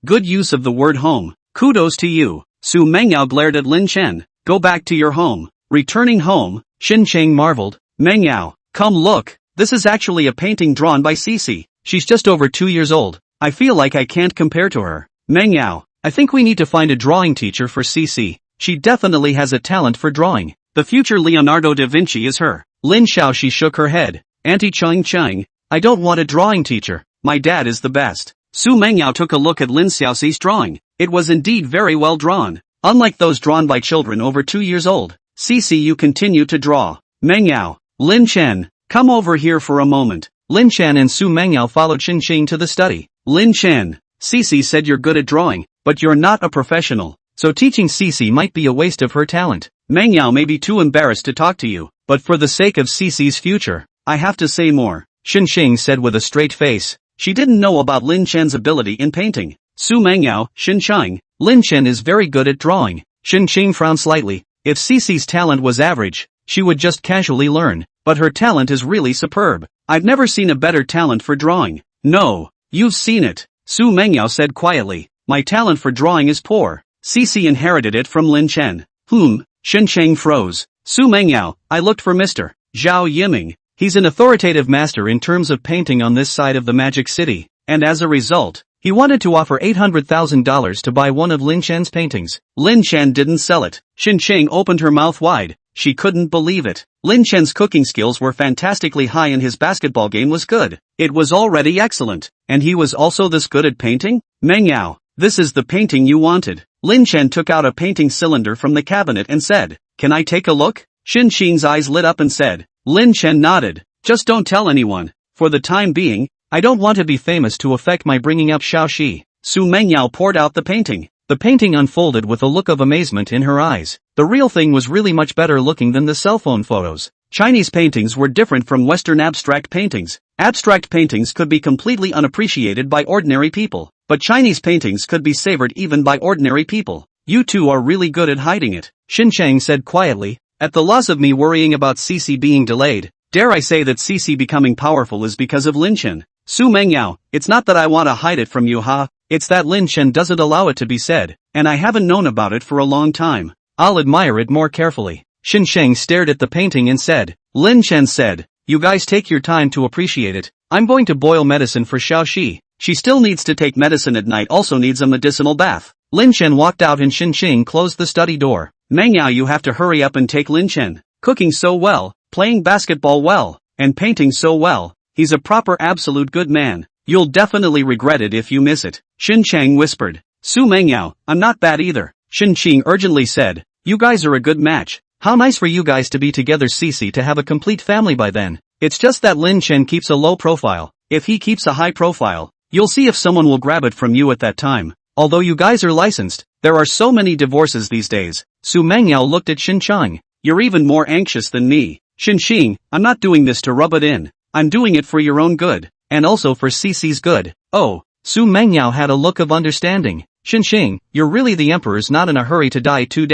Good use of the word home. Kudos to you. Xu Mengyao glared at Lin Chen. Go back to your home. Returning home, Qianqian marveled. Mengyao, come look. This is actually a painting drawn by Cici. She's just over 2 years old. I feel like I can't compare to her. Mengyao, I think we need to find a drawing teacher for Cici. She definitely has a talent for drawing. The future Leonardo da Vinci is her. Lin Xiao, she shook her head. Auntie Qianqian, I don't want a drawing teacher. My dad is the best. Xu Mengyao took a look at Lin Xiaoxi's drawing. It was indeed very well drawn. Unlike those drawn by children over 2 years old. Cici, you continue to draw. Mengyao, Lin Chen, come over here for a moment. Lin Chen and Xu Mengyao followed Qianqian to the study. Lin Chen, Cici said you're good at drawing, but you're not a professional. So teaching Cici might be a waste of her talent. Mengyao may be too embarrassed to talk to you, but for the sake of Cici's future, I have to say more. Qianqian said with a straight face. She didn't know about Lin Chen's ability in painting. Xu Mengyao, Qianqian, Lin Chen is very good at drawing. Qianqian frowned slightly. If Cici's talent was average, she would just casually learn, but her talent is really superb. I've never seen a better talent for drawing. No, you've seen it. Xu Mengyao said quietly. My talent for drawing is poor. Cici inherited it from Lin Chen. Qianqian froze. Xu Mengyao, I looked for Mr. Zhao Yiming. He's an authoritative master in terms of painting on this side of the Magic City, and as a result, he wanted to offer $800,000 to buy one of Lin Chen's paintings. Lin Chen didn't sell it. Qianqian opened her mouth wide. She couldn't believe it. Lin Chen's cooking skills were fantastically high and his basketball game was good. It was already excellent. And he was also this good at painting? Mengyao, this is the painting you wanted. Lin Chen took out a painting cylinder from the cabinet and said, can I take a look? Qianqian's eyes lit up and said. Lin Chen nodded. Just don't tell anyone. For the time being, I don't want to be famous to affect my bringing up Xiaoxi. Xu Mengyao poured out the painting. The painting unfolded with a look of amazement in her eyes. The real thing was really much better looking than the cell phone photos. Chinese paintings were different from Western abstract paintings. Abstract paintings could be completely unappreciated by ordinary people. but Chinese paintings could be savored even by ordinary people. You two are really good at hiding it, Xinqiang said quietly. At the loss of me worrying about Cici being delayed, dare I say that Cici becoming powerful is because of Lin Chen. Xu Mengyao, it's not that I want to hide it from you it's that Lin Chen doesn't allow it to be said, and I haven't known about it for a long time. I'll admire it more carefully. Xinqiang stared at the painting and said. Lin Chen said, you guys take your time to appreciate it. I'm going to boil medicine for Xiaoxi. She still needs to take medicine at night, also needs a medicinal bath. Lin Chen walked out and Xinqiang closed the study door. Mengyao, you have to hurry up and take Lin Chen. Cooking so well, playing basketball well, and painting so well. He's a proper absolute good man. You'll definitely regret it if you miss it. Xinqiang whispered. Xu Mengyao, I'm not bad either. Xinqiang urgently said. You guys are a good match. How nice for you guys to be together, Cici, to have a complete family by then. It's just that Lin Chen keeps a low profile. If he keeps a high profile, you'll see if someone will grab it from you at that time. Although you guys are licensed, there are so many divorces these days. Xu Mengyao looked at Xinqiang. You're even more anxious than me. Xinqiang, I'm not doing this to rub it in. I'm doing it for your own good, and also for Cici's good. Oh, Xu Mengyao had a look of understanding. Xinqiang, you're really the emperor's not in a hurry to die too.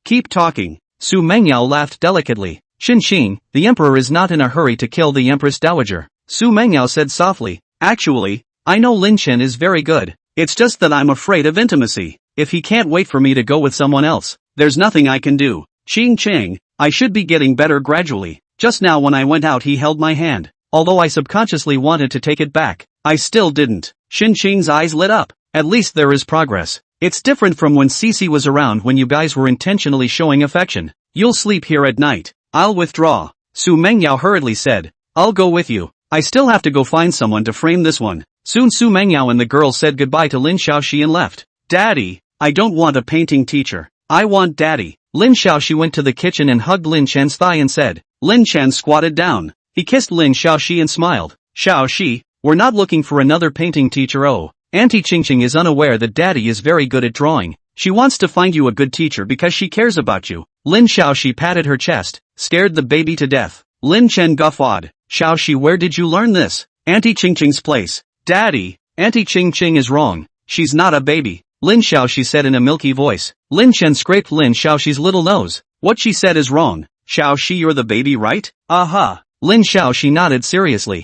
Keep talking. Xu Mengyao laughed delicately. Xinqiang, the emperor is not in a hurry to kill the empress dowager. Xu Mengyao said softly. Actually, I know Lin Chen is very good. It's just that I'm afraid of intimacy. If he can't wait for me to go with someone else, there's nothing I can do. Xinqiang, I should be getting better gradually. Just now when I went out he held my hand. Although I subconsciously wanted to take it back, I still didn't. Xinqiang's eyes lit up. At least there is progress. It's different from when Cici was around when you guys were intentionally showing affection. You'll sleep here at night. I'll withdraw. Xu Mengyao hurriedly said. I'll go with you. I still have to go find someone to frame this one. Soon Xu Mengyao and the girl said goodbye to Lin Xiaoxi and left. Daddy, I don't want a painting teacher. I want Daddy. Lin Xiaoxi went to the kitchen and hugged Lin Chen's thigh and said. Lin Chen squatted down. He kissed Lin Xiaoxi and smiled. Xiaoxi, we're not looking for another painting teacher. Oh, Auntie Qingqing is unaware that Daddy is very good at drawing. She wants to find you a good teacher because she cares about you. Lin Xiaoxi patted her chest, scared the baby to death. Lin Chen guffawed. Xiaoxi, where did you learn this? Auntie Qingqing's place. Daddy, Auntie Qingqing is wrong. She's not a baby. Lin Xiaoxi said in a milky voice. Lin Chen scraped Lin Xiaoxi's little nose. What she said is wrong. Xiaoxi, you're the baby, right? Aha. Lin Xiaoxi nodded seriously.